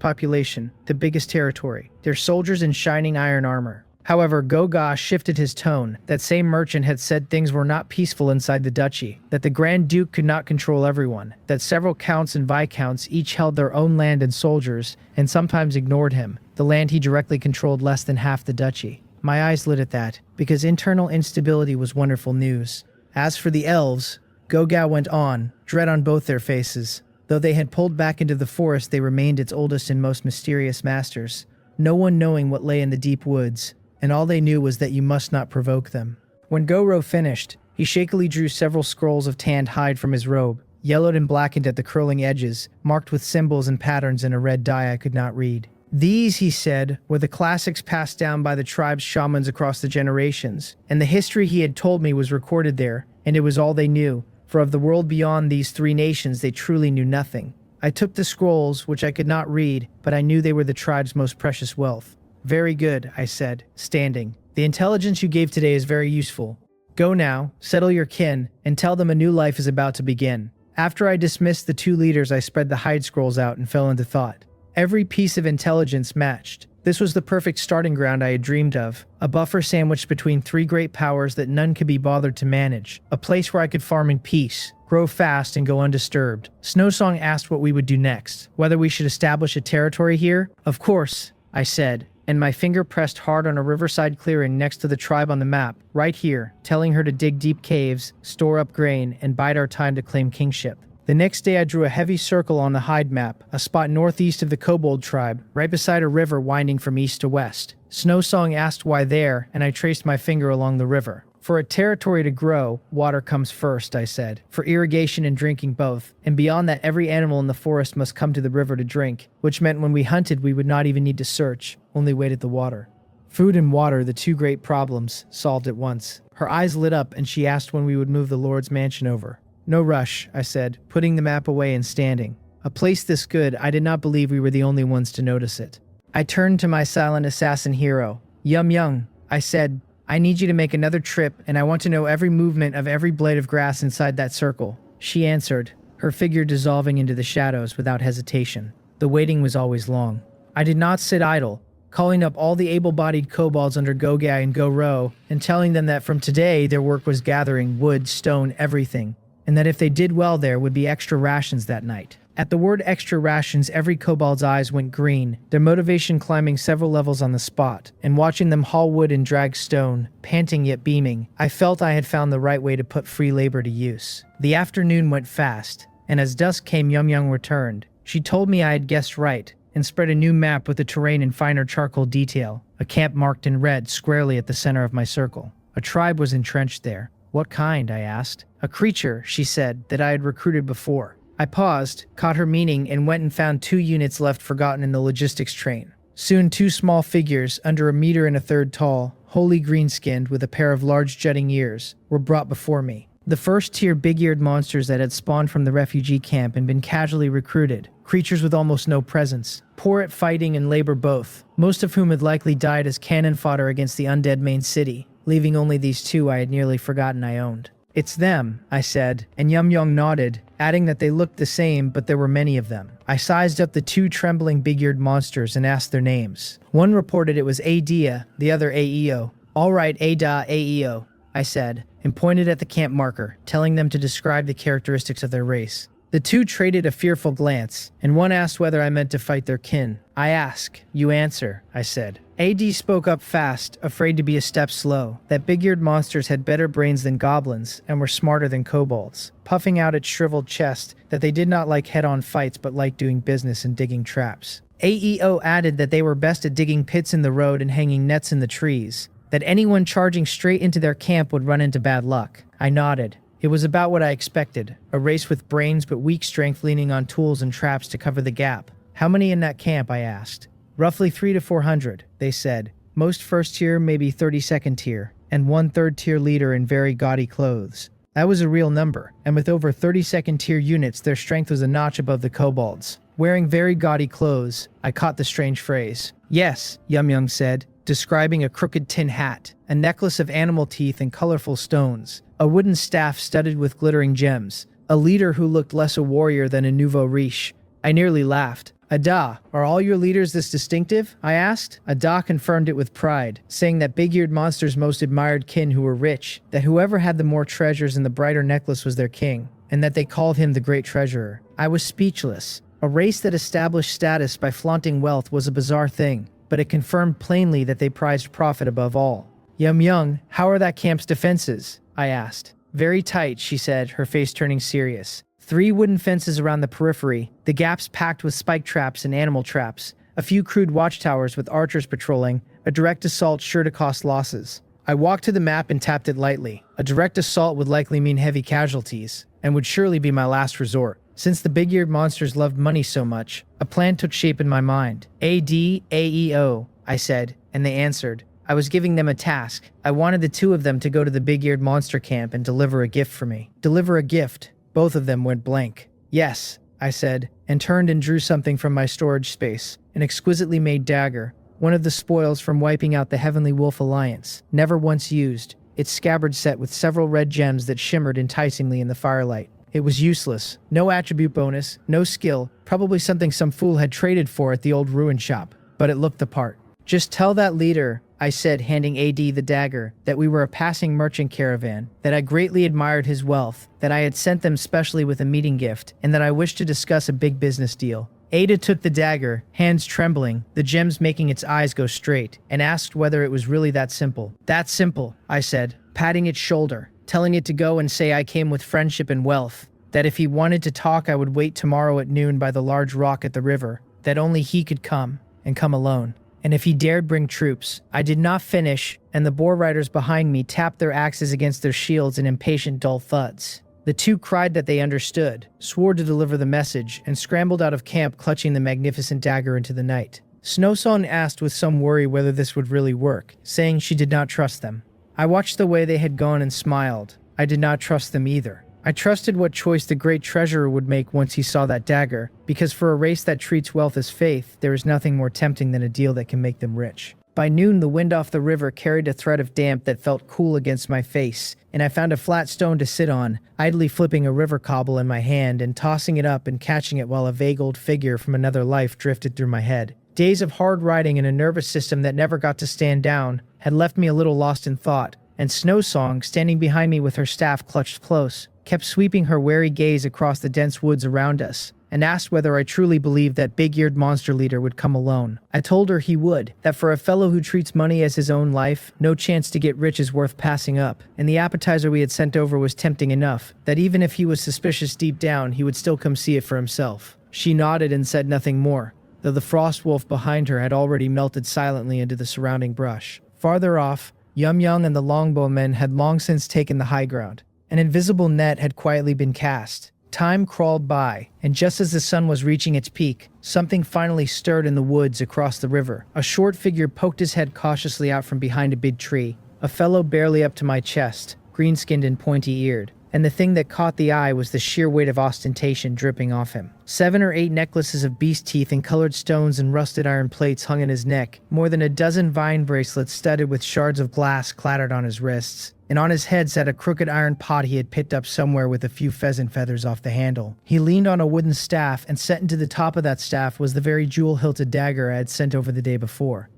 population, the biggest territory. Their soldiers in shining iron armor." However, Go-Ga shifted his tone. That same merchant had said things were not peaceful inside the duchy, that the Grand Duke could not control everyone, that several counts and viscounts each held their own land and soldiers, and sometimes ignored him, the land he directly controlled less than half the duchy. My eyes lit at that, because internal instability was wonderful news. As for the elves, Go-Ga went on, dread on both their faces. Though they had pulled back into the forest, they remained its oldest and most mysterious masters, no one knowing what lay in the deep woods, and all they knew was that you must not provoke them. When Go-Ro finished, he shakily drew several scrolls of tanned hide from his robe, yellowed and blackened at the curling edges, marked with symbols and patterns in a red dye I could not read. "These," he said, "were the classics passed down by the tribe's shamans across the generations, and the history he had told me was recorded there, and it was all they knew, for of the world beyond these 3 nations they truly knew nothing." I took the scrolls, which I could not read, but I knew they were the tribe's most precious wealth. "Very good," I said, standing. "The intelligence you gave today is very useful. Go now, settle your kin, and tell them a new life is about to begin." After I dismissed the 2 leaders, I spread the hide scrolls out and fell into thought. Every piece of intelligence matched. This was the perfect starting ground I had dreamed of, a buffer sandwiched between three great powers that none could be bothered to manage, a place where I could farm in peace, grow fast, and go undisturbed. Snowsong asked what we would do next, whether we should establish a territory here. Of course, I said, and my finger pressed hard on a riverside clearing next to the tribe on the map, right here, telling her to dig deep caves, store up grain, and bide our time to claim kingship. The next day I drew a heavy circle on the hide map, a spot northeast of the kobold tribe, right beside a river winding from east to west. Snowsong asked why there, and I traced my finger along the river. For a territory to grow, water comes first, I said, for irrigation and drinking both, and beyond that every animal in the forest must come to the river to drink, which meant when we hunted we would not even need to search, only wait at the water. Food and water, the two great problems, solved at once. Her eyes lit up and she asked when we would move the Lord's mansion over. No rush, I said, putting the map away and standing. A place this good, I did not believe we were the only ones to notice it. I turned to my silent assassin hero. Yum Young, I said, I need you to make another trip, and I want to know every movement of every blade of grass inside that circle. She answered, her figure dissolving into the shadows without hesitation. The waiting was always long. I did not sit idle, calling up all the able-bodied kobolds under Gogai and Go-Ro, and telling them that from today their work was gathering wood, stone, everything, and that if they did well there would be extra rations that night. At the word extra rations, every kobold's eyes went green, their motivation climbing several levels on the spot, and watching them haul wood and drag stone, panting yet beaming, I felt I had found the right way to put free labor to use. The afternoon went fast, and as dusk came Yum Young returned. She told me I had guessed right, and spread a new map with the terrain in finer charcoal detail, a camp marked in red squarely at the center of my circle. A tribe was entrenched there. What kind? I asked. A creature, she said, that I had recruited before. I paused, caught her meaning, and went and found 2 units left forgotten in the logistics train. Soon 2 small figures, under 1 meter and a third tall, wholly green-skinned with a pair of large jutting ears, were brought before me. The first-tier big-eared monsters that had spawned from the refugee camp and been casually recruited, creatures with almost no presence, poor at fighting and labor both, most of whom had likely died as cannon fodder against the undead main city, leaving only these 2 I had nearly forgotten I owned. It's them, I said, and Yum Young nodded, adding that they looked the same, but there were many of them. I sized up the 2 trembling big-eared monsters and asked their names. One reported it was Adea, the other Aeo. All right, Ada, Aeo, I said, and pointed at the camp marker, telling them to describe the characteristics of their race. The 2 traded a fearful glance, and one asked whether I meant to fight their kin. I ask, you answer, I said. AD spoke up fast, afraid to be a step slow, that big-eared monsters had better brains than goblins and were smarter than kobolds, puffing out its shriveled chest that they did not like head-on fights but liked doing business and digging traps. AEO added that they were best at digging pits in the road and hanging nets in the trees, that anyone charging straight into their camp would run into bad luck. I nodded. It was about what I expected, a race with brains but weak strength leaning on tools and traps to cover the gap. How many in that camp? I asked. Roughly 300 to 400, they said. Most first tier, maybe 32nd tier, and 1 third-tier leader in very gaudy clothes. That was a real number, and with over 32nd tier units, their strength was a notch above the kobolds. Wearing very gaudy clothes, I caught the strange phrase. Yes, Yum Young said, describing a crooked tin hat, a necklace of animal teeth and colorful stones, a wooden staff studded with glittering gems, a leader who looked less a warrior than a nouveau riche. I nearly laughed. Ada, are all your leaders this distinctive? I asked. Ada confirmed it with pride, saying that big-eared monsters most admired kin who were rich, that whoever had the more treasures and the brighter necklace was their king, and that they called him the Great Treasurer. I was speechless. A race that established status by flaunting wealth was a bizarre thing, but it confirmed plainly that they prized profit above all. Yum Young, how are that camp's defenses? I asked. Very tight, she said, her face turning serious. 3 wooden fences around the periphery, the gaps packed with spike traps and animal traps, a few crude watchtowers with archers patrolling, a direct assault sure to cost losses. I walked to the map and tapped it lightly. A direct assault would likely mean heavy casualties, and would surely be my last resort. Since the big-eared monsters loved money so much, a plan took shape in my mind. AEO, I said, and they answered. I was giving them a task. I wanted the 2 of them to go to the big-eared monster camp and deliver a gift for me. Deliver a gift. Both of them went blank. Yes, I said, and turned and drew something from my storage space, an exquisitely made dagger, one of the spoils from wiping out the Heavenly Wolf Alliance, never once used, its scabbard set with several red gems that shimmered enticingly in the firelight. It was useless. No attribute bonus, no skill, probably something some fool had traded for at the old ruin shop. But it looked the part. Just tell that leader, I said, handing AD the dagger, that we were a passing merchant caravan, that I greatly admired his wealth, that I had sent them specially with a meeting gift, and that I wished to discuss a big business deal. Ada took the dagger, hands trembling, the gems making its eyes go straight, and asked whether it was really that simple. That simple, I said, patting its shoulder, telling it to go and say I came with friendship and wealth, that if he wanted to talk I would wait tomorrow at noon by the large rock at the river, that only he could come, and come alone. And if he dared bring troops. I did not finish, and the boar riders behind me tapped their axes against their shields in impatient dull thuds. The two cried that they understood, swore to deliver the message, and scrambled out of camp clutching the magnificent dagger into the night. Snowsong asked with some worry whether this would really work, saying she did not trust them. I watched the way they had gone and smiled. I did not trust them either. I trusted what choice the great treasurer would make once he saw that dagger, because for a race that treats wealth as faith, there is nothing more tempting than a deal that can make them rich. By noon, the wind off the river carried a thread of damp that felt cool against my face, and I found a flat stone to sit on, idly flipping a river cobble in my hand and tossing it up and catching it while a vague old figure from another life drifted through my head. Days of hard riding and a nervous system that never got to stand down had left me a little lost in thought, and Snowsong, standing behind me with her staff clutched close, kept sweeping her wary gaze across the dense woods around us, and asked whether I truly believed that big-eared monster leader would come alone. I told her he would, that for a fellow who treats money as his own life, no chance to get rich is worth passing up, and the appetizer we had sent over was tempting enough, that even if he was suspicious deep down, he would still come see it for himself. She nodded and said nothing more, though the frost wolf behind her had already melted silently into the surrounding brush. Farther off, Yum Young and the longbowmen had long since taken the high ground. An invisible net had quietly been cast. Time crawled by, and just as the sun was reaching its peak, something finally stirred in the woods across the river. A short figure poked his head cautiously out from behind a big tree, a fellow barely up to my chest, green-skinned and pointy-eared. And the thing that caught the eye was the sheer weight of ostentation dripping off him. 7 or 8 necklaces of beast teeth and colored stones and rusted iron plates hung in his neck. More than a dozen vine bracelets studded with shards of glass clattered on his wrists. And on his head sat a crooked iron pot he had picked up somewhere with a few pheasant feathers off the handle. He leaned on a wooden staff, and set into the top of that staff was the very jewel-hilted dagger I had sent over the day before.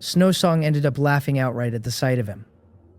Snowsong ended up laughing outright at the sight of him.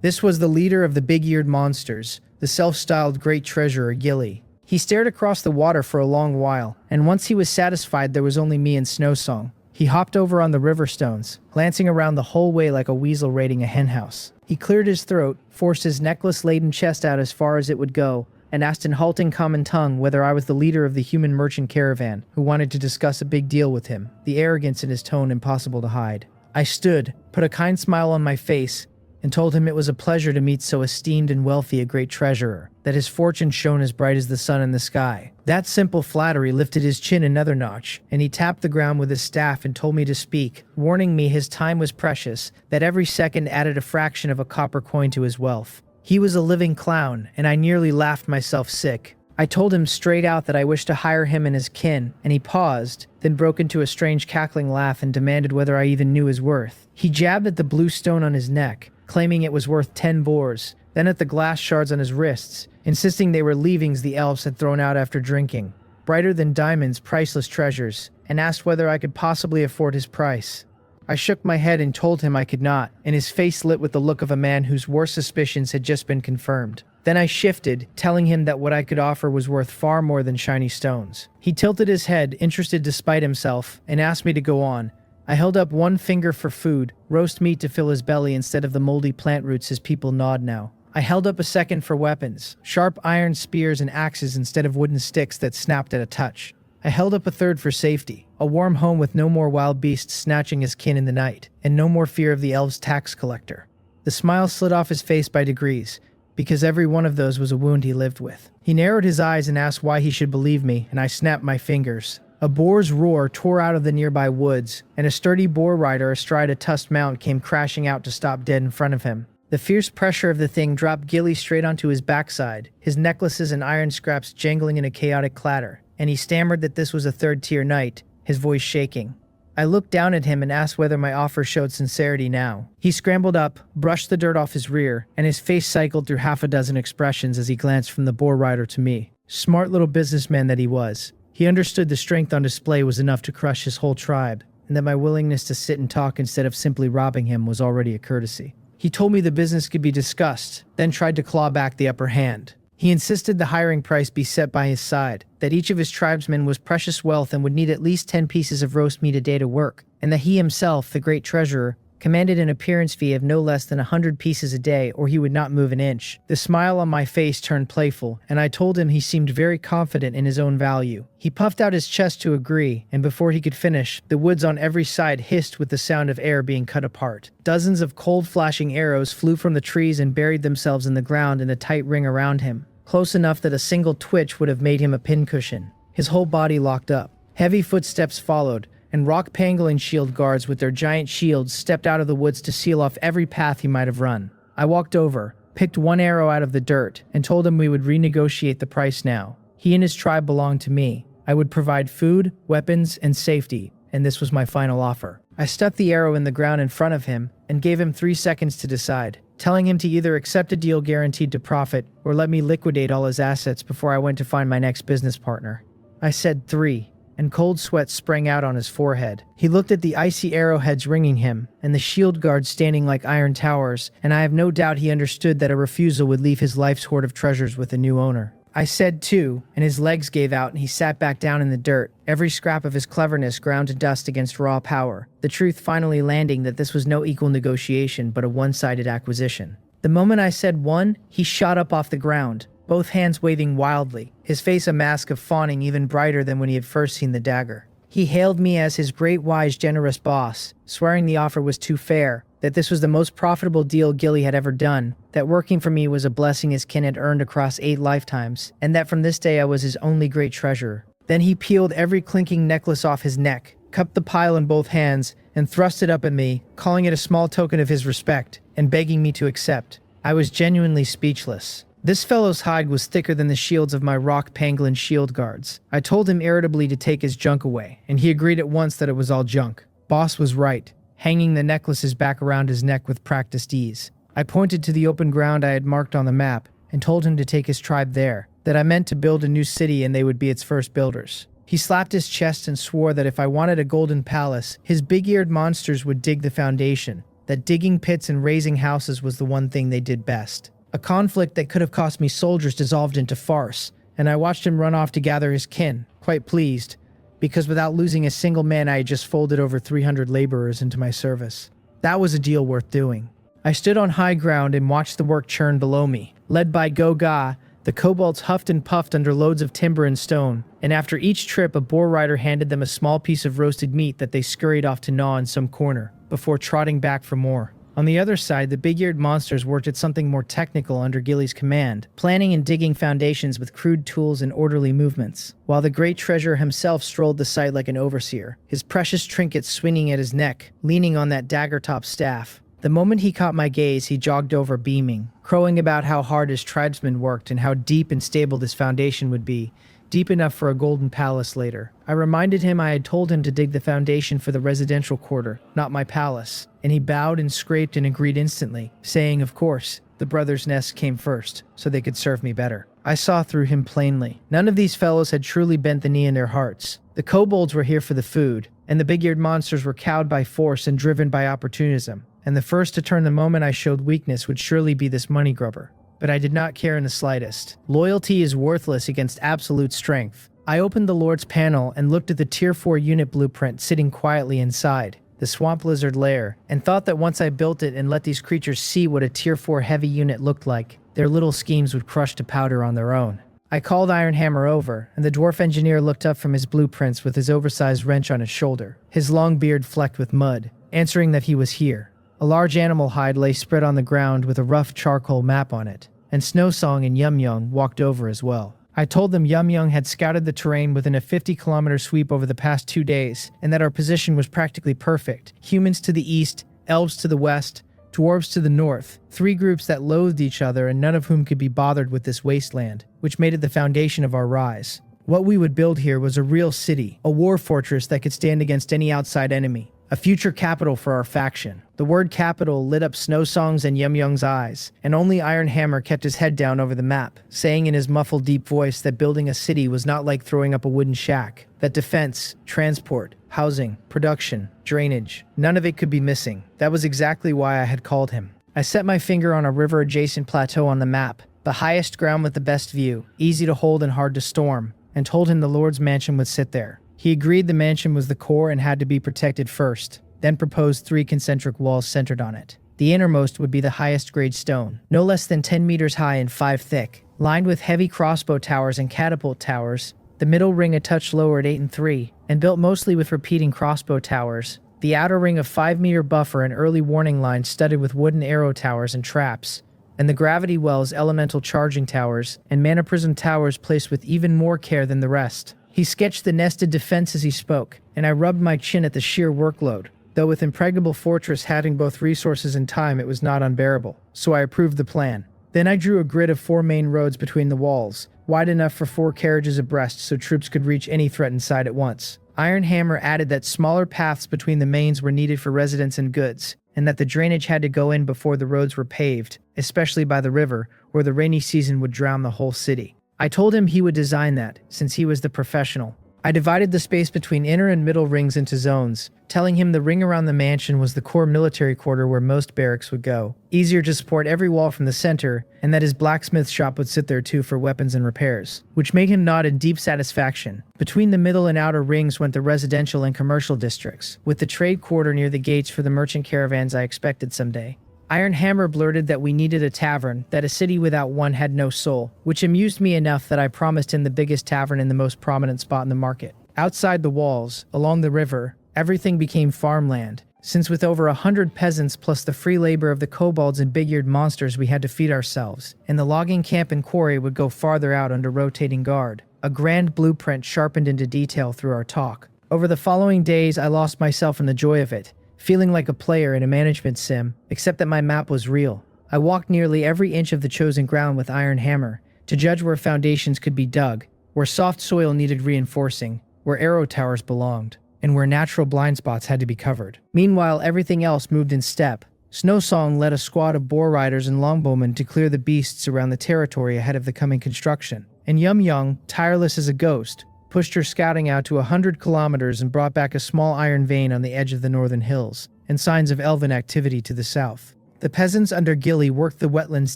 This was the leader of the big-eared monsters, the self-styled great treasurer Gilly. He stared across the water for a long while, and once he was satisfied there was only me and Snowsong. He hopped over on the river stones, glancing around the whole way like a weasel raiding a henhouse. He cleared his throat, forced his necklace-laden chest out as far as it would go, and asked in halting common tongue whether I was the leader of the human merchant caravan who wanted to discuss a big deal with him, the arrogance in his tone impossible to hide. I stood, put a kind smile on my face, and told him it was a pleasure to meet so esteemed and wealthy a great treasurer, that his fortune shone as bright as the sun in the sky. That simple flattery lifted his chin another notch, and he tapped the ground with his staff and told me to speak, warning me his time was precious, that every second added a fraction of a copper coin to his wealth. He was a living clown, and I nearly laughed myself sick. I told him straight out that I wished to hire him and his kin, and he paused, then broke into a strange cackling laugh and demanded whether I even knew his worth. He jabbed at the blue stone on his neck, claiming it was worth 10 boars, then at the glass shards on his wrists, insisting they were leavings the elves had thrown out after drinking, brighter than diamonds, priceless treasures, and asked whether I could possibly afford his price. I shook my head and told him I could not, and his face lit with the look of a man whose worst suspicions had just been confirmed. Then I shifted, telling him that what I could offer was worth far more than shiny stones. He tilted his head, interested despite himself, and asked me to go on. I held up one finger for food, roast meat to fill his belly instead of the moldy plant roots his people gnawed now. I held up a second for weapons, sharp iron spears and axes instead of wooden sticks that snapped at a touch. I held up a third for safety, a warm home with no more wild beasts snatching his kin in the night, and no more fear of the elves' tax collector. The smile slid off his face by degrees, because every one of those was a wound he lived with. He narrowed his eyes and asked why he should believe me, and I snapped my fingers. A boar's roar tore out of the nearby woods, and a sturdy boar rider astride a tusked mount came crashing out to stop dead in front of him. The fierce pressure of the thing dropped Gilly straight onto his backside, his necklaces and iron scraps jangling in a chaotic clatter, and he stammered that this was a third-tier knight, his voice shaking. I looked down at him and asked whether my offer showed sincerity now. He scrambled up, brushed the dirt off his rear, and his face cycled through half a dozen expressions as he glanced from the boar rider to me. Smart little businessman that he was. He understood the strength on display was enough to crush his whole tribe, and that my willingness to sit and talk instead of simply robbing him was already a courtesy. He told me the business could be discussed, then tried to claw back the upper hand. He insisted the hiring price be set by his side, that each of his tribesmen was precious wealth and would need at least 10 pieces of roast meat a day to work, and that he himself, the great treasurer, commanded an appearance fee of no less than 100 pieces a day or he would not move an inch. The smile on my face turned playful, and I told him he seemed very confident in his own value. He puffed out his chest to agree, and before he could finish, the woods on every side hissed with the sound of air being cut apart. Dozens of cold flashing arrows flew from the trees and buried themselves in the ground in a tight ring around him, close enough that a single twitch would have made him a pincushion. His whole body locked up. Heavy footsteps followed, and rock pangolin shield guards with their giant shields stepped out of the woods to seal off every path he might have run. I walked over, picked one arrow out of the dirt, and told him we would renegotiate the price now. He and his tribe belonged to me. I would provide food, weapons, and safety, and this was my final offer. I stuck the arrow in the ground in front of him and gave him 3 seconds to decide, telling him to either accept a deal guaranteed to profit or let me liquidate all his assets before I went to find my next business partner. I said 3. And cold sweat sprang out on his forehead. He looked at the icy arrowheads ringing him, and the shield guards standing like iron towers, and I have no doubt he understood that a refusal would leave his life's hoard of treasures with a new owner. I said 2, and his legs gave out and he sat back down in the dirt, every scrap of his cleverness ground to dust against raw power, the truth finally landing that this was no equal negotiation but a one-sided acquisition. The moment I said 1, he shot up off the ground, both hands waving wildly, his face a mask of fawning even brighter than when he had first seen the dagger. He hailed me as his great, wise, generous boss, swearing the offer was too fair, that this was the most profitable deal Gilly had ever done, that working for me was a blessing his kin had earned across 8 lifetimes, and that from this day I was his only great treasurer. Then he peeled every clinking necklace off his neck, cupped the pile in both hands, and thrust it up at me, calling it a small token of his respect, and begging me to accept. I was genuinely speechless. This fellow's hide was thicker than the shields of my rock pangolin shield guards. I told him irritably to take his junk away, and he agreed at once that it was all junk. Boss was right, hanging the necklaces back around his neck with practiced ease. I pointed to the open ground I had marked on the map, and told him to take his tribe there, that I meant to build a new city and they would be its first builders. He slapped his chest and swore that if I wanted a golden palace, his big-eared monsters would dig the foundation, that digging pits and raising houses was the one thing they did best. A conflict that could have cost me soldiers dissolved into farce, and I watched him run off to gather his kin, quite pleased, because without losing a single man I had just folded over 300 laborers into my service. That was a deal worth doing. I stood on high ground and watched the work churn below me. Led by Go-Ga, the kobolds huffed and puffed under loads of timber and stone, and after each trip a boar rider handed them a small piece of roasted meat that they scurried off to gnaw in some corner, before trotting back for more. On the other side, the big-eared monsters worked at something more technical under Gilly's command, planning and digging foundations with crude tools and orderly movements, while the great treasurer himself strolled the site like an overseer, his precious trinkets swinging at his neck, leaning on that dagger-topped staff. The moment he caught my gaze, he jogged over beaming, crowing about how hard his tribesmen worked and how deep and stable this foundation would be, deep enough for a golden palace later. I reminded him I had told him to dig the foundation for the residential quarter, not my palace, and he bowed and scraped and agreed instantly, saying, of course, the brothers' nest came first, so they could serve me better. I saw through him plainly. None of these fellows had truly bent the knee in their hearts. The kobolds were here for the food, and the big-eared monsters were cowed by force and driven by opportunism, and the first to turn the moment I showed weakness would surely be this money grubber. But I did not care in the slightest. Loyalty is worthless against absolute strength. I opened the Lord's panel and looked at the Tier 4 unit blueprint sitting quietly inside, the swamp lizard lair, and thought that once I built it and let these creatures see what a Tier 4 heavy unit looked like, their little schemes would crush to powder on their own. I called Ironhammer over, and the dwarf engineer looked up from his blueprints with his oversized wrench on his shoulder, his long beard flecked with mud, answering that he was here. A large animal hide lay spread on the ground with a rough charcoal map on it, and Snowsong and Yum-Young walked over as well. I told them Yum-Young had scouted the terrain within a 50-kilometer sweep over the past 2 days, and that our position was practically perfect. Humans to the east, elves to the west, dwarves to the north, 3 groups that loathed each other and none of whom could be bothered with this wasteland, which made it the foundation of our rise. What we would build here was a real city, a war fortress that could stand against any outside enemy, a future capital for our faction. The word capital lit up Snowsong's and Yumyoung's eyes, and only Iron Hammer kept his head down over the map, saying in his muffled deep voice that building a city was not like throwing up a wooden shack, that defense, transport, housing, production, drainage, none of it could be missing. That was exactly why I had called him. I set my finger on a river-adjacent plateau on the map, the highest ground with the best view, easy to hold and hard to storm, and told him the Lord's mansion would sit there. He agreed the mansion was the core and had to be protected first, then proposed 3 concentric walls centered on it. The innermost would be the highest grade stone, no less than 10 meters high and 5 thick, lined with heavy crossbow towers and catapult towers, the middle ring a touch lower at 8 and 3, and built mostly with repeating crossbow towers, the outer ring a 5-meter buffer and early warning lines studded with wooden arrow towers and traps, and the gravity wells elemental charging towers, and mana prism towers placed with even more care than the rest. He sketched the nested defense as he spoke, and I rubbed my chin at the sheer workload. Though with impregnable fortress having both resources and time, it was not unbearable, so I approved the plan. Then I drew a grid of 4 main roads between the walls, wide enough for 4 carriages abreast so troops could reach any threatened side at once. Iron Hammer added that smaller paths between the mains were needed for residents and goods, and that the drainage had to go in before the roads were paved, especially by the river, where the rainy season would drown the whole city. I told him he would design that, since he was the professional. I divided the space between inner and middle rings into zones, telling him the ring around the mansion was the core military quarter where most barracks would go, easier to support every wall from the center, and that his blacksmith shop would sit there too for weapons and repairs, which made him nod in deep satisfaction. Between the middle and outer rings went the residential and commercial districts, with the trade quarter near the gates for the merchant caravans I expected someday. Iron Hammer blurted that we needed a tavern, that a city without one had no soul, which amused me enough that I promised him the biggest tavern in the most prominent spot in the market. Outside the walls, along the river, everything became farmland, since with over 100 peasants plus the free labor of the kobolds and big-eared monsters we had to feed ourselves, and the logging camp and quarry would go farther out under rotating guard, a grand blueprint sharpened into detail through our talk. Over the following days, I lost myself in the joy of it, feeling like a player in a management sim, except that my map was real. I walked nearly every inch of the chosen ground with Iron Hammer, to judge where foundations could be dug, where soft soil needed reinforcing, where arrow towers belonged, and where natural blind spots had to be covered. Meanwhile, everything else moved in step. Snowsong led a squad of boar riders and longbowmen to clear the beasts around the territory ahead of the coming construction, and Yumyoung, tireless as a ghost, pushed her scouting out to 100 kilometers and brought back a small iron vein on the edge of the northern hills, and signs of elven activity to the south. The peasants under Gilly worked the wetlands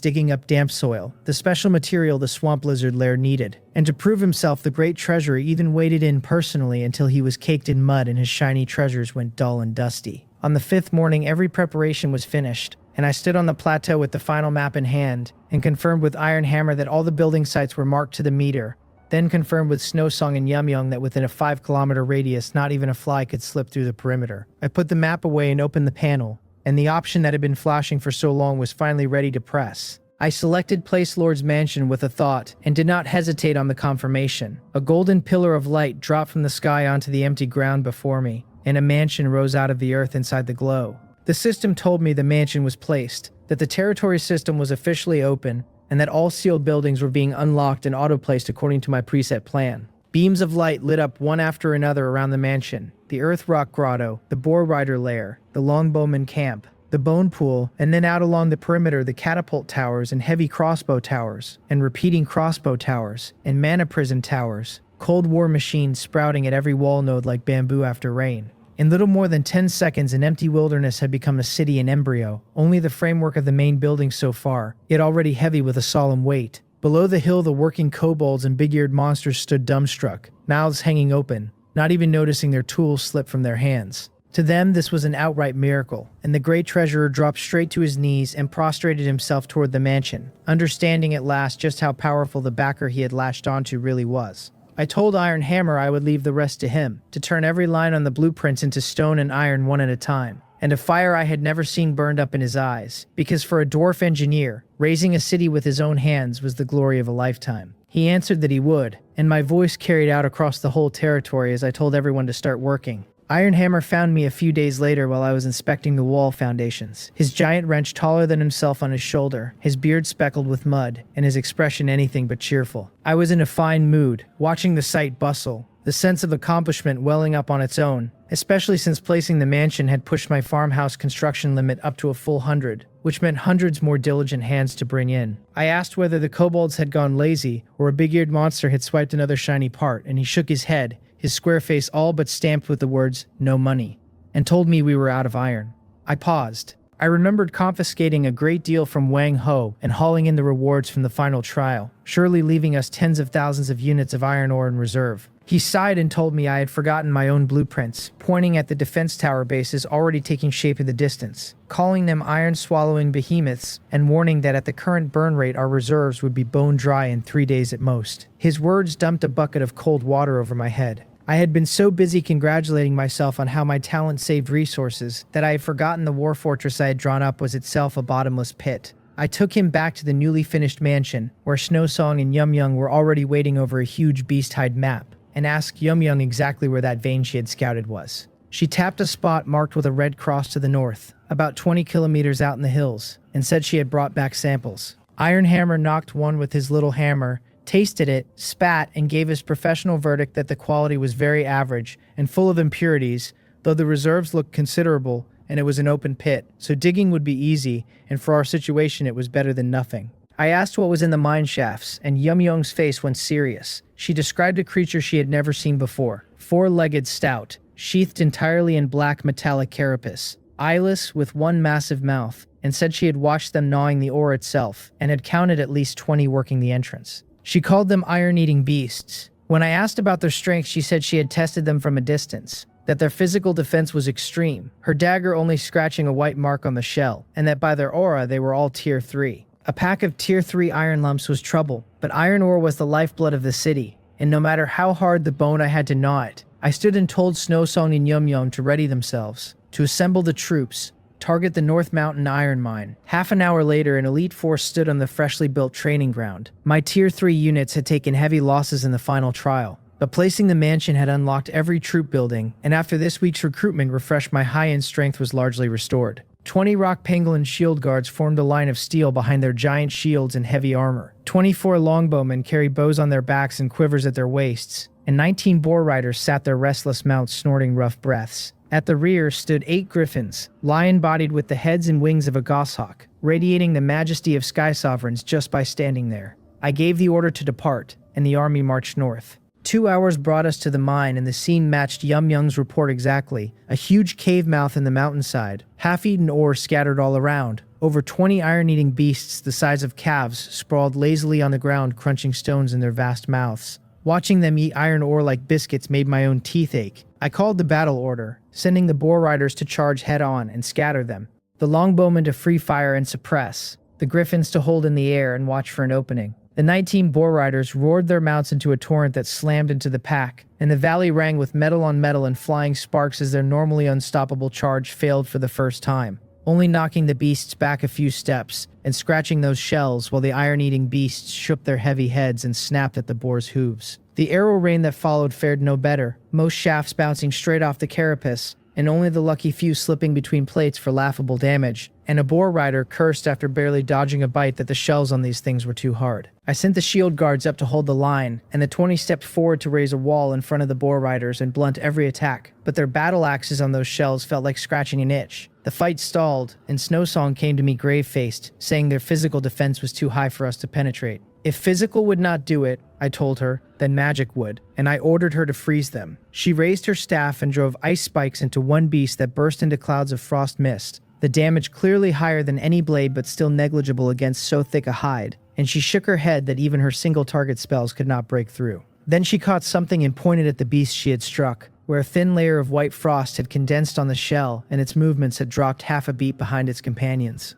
digging up damp soil, the special material the swamp lizard lair needed, and to prove himself the great treasurer even waded in personally until he was caked in mud and his shiny treasures went dull and dusty. On the 5th morning, every preparation was finished, and I stood on the plateau with the final map in hand, and confirmed with Iron Hammer that all the building sites were marked to the meter, then confirmed with Snowsong and Yumyoung that within a 5-kilometer radius, not even a fly could slip through the perimeter. I put the map away and opened the panel, and the option that had been flashing for so long was finally ready to press. I selected Place Lord's Mansion with a thought, and did not hesitate on the confirmation. A golden pillar of light dropped from the sky onto the empty ground before me, and a mansion rose out of the earth inside the glow. The system told me the mansion was placed, that the territory system was officially open, and that all sealed buildings were being unlocked and auto-placed according to my preset plan. Beams of light lit up one after another around the mansion, the Earth Rock Grotto, the Boar Rider Lair, the Longbowman Camp, the Bone Pool, and then out along the perimeter the catapult towers and heavy crossbow towers, and repeating crossbow towers, and mana prism towers, Cold War machines sprouting at every wall node like bamboo after rain. In little more than 10 seconds, an empty wilderness had become a city in embryo, only the framework of the main building so far, yet already heavy with a solemn weight. Below the hill, the working kobolds and big-eared monsters stood dumbstruck, mouths hanging open, not even noticing their tools slip from their hands. To them, this was an outright miracle, and the great treasurer dropped straight to his knees and prostrated himself toward the mansion, understanding at last just how powerful the backer he had latched onto really was. I told Iron Hammer I would leave the rest to him, to turn every line on the blueprints into stone and iron one at a time, and a fire I had never seen burned up in his eyes, because for a dwarf engineer, raising a city with his own hands was the glory of a lifetime. He answered that he would, and my voice carried out across the whole territory as I told everyone to start working. Iron Hammer found me a few days later while I was inspecting the wall foundations, his giant wrench taller than himself on his shoulder, his beard speckled with mud, and his expression anything but cheerful. I was in a fine mood, watching the site bustle, the sense of accomplishment welling up on its own, especially since placing the mansion had pushed my farmhouse construction limit up to a full 100, which meant hundreds more diligent hands to bring in. I asked whether the kobolds had gone lazy or a big-eared monster had swiped another shiny part, and he shook his head, his square face all but stamped with the words, "No money," and told me we were out of iron. I paused. I remembered confiscating a great deal from Wang Ho and hauling in the rewards from the final trial, surely leaving us tens of thousands of units of iron ore in reserve. He sighed and told me I had forgotten my own blueprints, pointing at the defense tower bases already taking shape in the distance, calling them iron-swallowing behemoths, and warning that at the current burn rate our reserves would be bone dry in 3 days at most. His words dumped a bucket of cold water over my head. I had been so busy congratulating myself on how my talent saved resources that I had forgotten the war fortress I had drawn up was itself a bottomless pit. I took him back to the newly finished mansion, where Snowsong and Yum Young were already waiting over a huge beast-hide map, and asked Yum Young exactly where that vein she had scouted was. She tapped a spot marked with a red cross to the north, about 20 kilometers out in the hills, and said she had brought back samples. Iron Hammer knocked one with his little hammer, tasted it, spat, and gave his professional verdict that the quality was very average and full of impurities, though the reserves looked considerable and it was an open pit, so digging would be easy, and for our situation it was better than nothing. I asked what was in the mine shafts, and Yum Young's face went serious. She described a creature she had never seen before, 4-legged stout, sheathed entirely in black metallic carapace, eyeless with one massive mouth, and said she had watched them gnawing the ore itself, and had counted at least 20 working the entrance. She called them iron-eating beasts. When I asked about their strength, she said she had tested them from a distance, that their physical defense was extreme, her dagger only scratching a white mark on the shell, and that by their aura they were all Tier 3. A pack of Tier 3 iron lumps was trouble, but iron ore was the lifeblood of the city, and no matter how hard the bone I had to gnaw it, I stood and told Snowsong and Yum Young to ready themselves, to assemble the troops, target the North Mountain iron mine. Half an hour later, an elite force stood on the freshly built training ground. My Tier 3 units had taken heavy losses in the final trial, but placing the mansion had unlocked every troop building, and after this week's recruitment refreshed, my high-end strength was largely restored. 20 rock pangolin shield guards formed a line of steel behind their giant shields and heavy armor. 24 longbowmen carried bows on their backs and quivers at their waists, and 19 boar riders sat their restless mounts snorting rough breaths. At the rear stood 8 griffins, lion-bodied with the heads and wings of a goshawk, radiating the majesty of sky sovereigns just by standing there. I gave the order to depart, and the army marched north. 2 hours brought us to the mine, and the scene matched Yum Young's report exactly. A huge cave mouth in the mountainside, half-eaten ore scattered all around. Over 20 iron-eating beasts the size of calves sprawled lazily on the ground, crunching stones in their vast mouths. Watching them eat iron ore like biscuits made my own teeth ache. I called the battle order, sending the boar riders to charge head-on and scatter them, the longbowmen to free fire and suppress, the griffins to hold in the air and watch for an opening. The 19 boar riders roared their mounts into a torrent that slammed into the pack, and the valley rang with metal on metal and flying sparks as their normally unstoppable charge failed for the first time, only knocking the beasts back a few steps and scratching those shells while the iron-eating beasts shook their heavy heads and snapped at the boar's hooves. The arrow rain that followed fared no better, most shafts bouncing straight off the carapace, and only the lucky few slipping between plates for laughable damage, and a boar rider cursed after barely dodging a bite that the shells on these things were too hard. I sent the shield guards up to hold the line, and the 20 stepped forward to raise a wall in front of the boar riders and blunt every attack, but their battle axes on those shells felt like scratching an itch. The fight stalled, and Snowsong came to me grave-faced, saying their physical defense was too high for us to penetrate. If physical would not do it, I told her, then magic would, and I ordered her to freeze them. She raised her staff and drove ice spikes into one beast that burst into clouds of frost mist, the damage clearly higher than any blade but still negligible against so thick a hide, and she shook her head that even her single target spells could not break through. Then she caught something and pointed at the beast she had struck, where a thin layer of white frost had condensed on the shell and its movements had dropped half a beat behind its companions.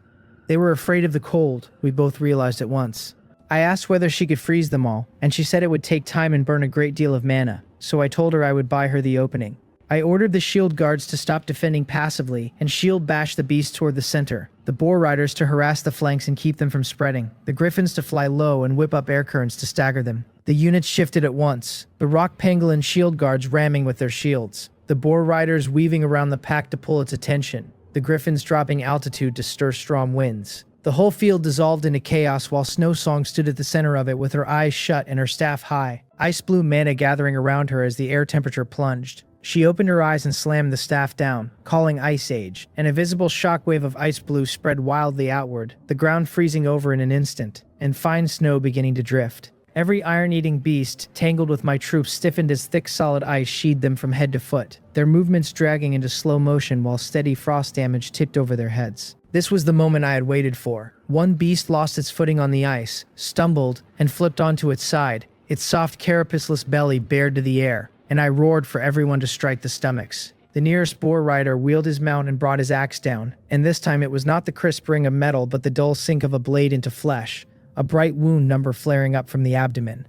They were afraid of the cold, we both realized at once. I asked whether she could freeze them all, and she said it would take time and burn a great deal of mana, so I told her I would buy her the opening. I ordered the shield guards to stop defending passively and shield bash the beasts toward the center, the boar riders to harass the flanks and keep them from spreading, the griffins to fly low and whip up air currents to stagger them. The units shifted at once, the rock pangolin shield guards ramming with their shields, the boar riders weaving around the pack to pull its attention, the griffins dropping altitude to stir storm winds. The whole field dissolved into chaos while Snowsong stood at the center of it with her eyes shut and her staff high. ice blue mana gathering around her as the air temperature plunged. She opened her eyes and slammed the staff down, calling Ice Age, and a visible shockwave of ice blue spread wildly outward, the ground freezing over in an instant, and fine snow beginning to drift. Every iron-eating beast, tangled with my troops, stiffened as thick solid ice sheathed them from head to foot, their movements dragging into slow motion while steady frost damage ticked over their heads. This was the moment I had waited for. One beast lost its footing on the ice, stumbled, and flipped onto its side, its soft carapaceless belly bared to the air, and I roared for everyone to strike the stomachs. The nearest boar rider wheeled his mount and brought his axe down, and this time it was not the crisp ring of metal but the dull sink of a blade into flesh, a bright wound number flaring up from the abdomen.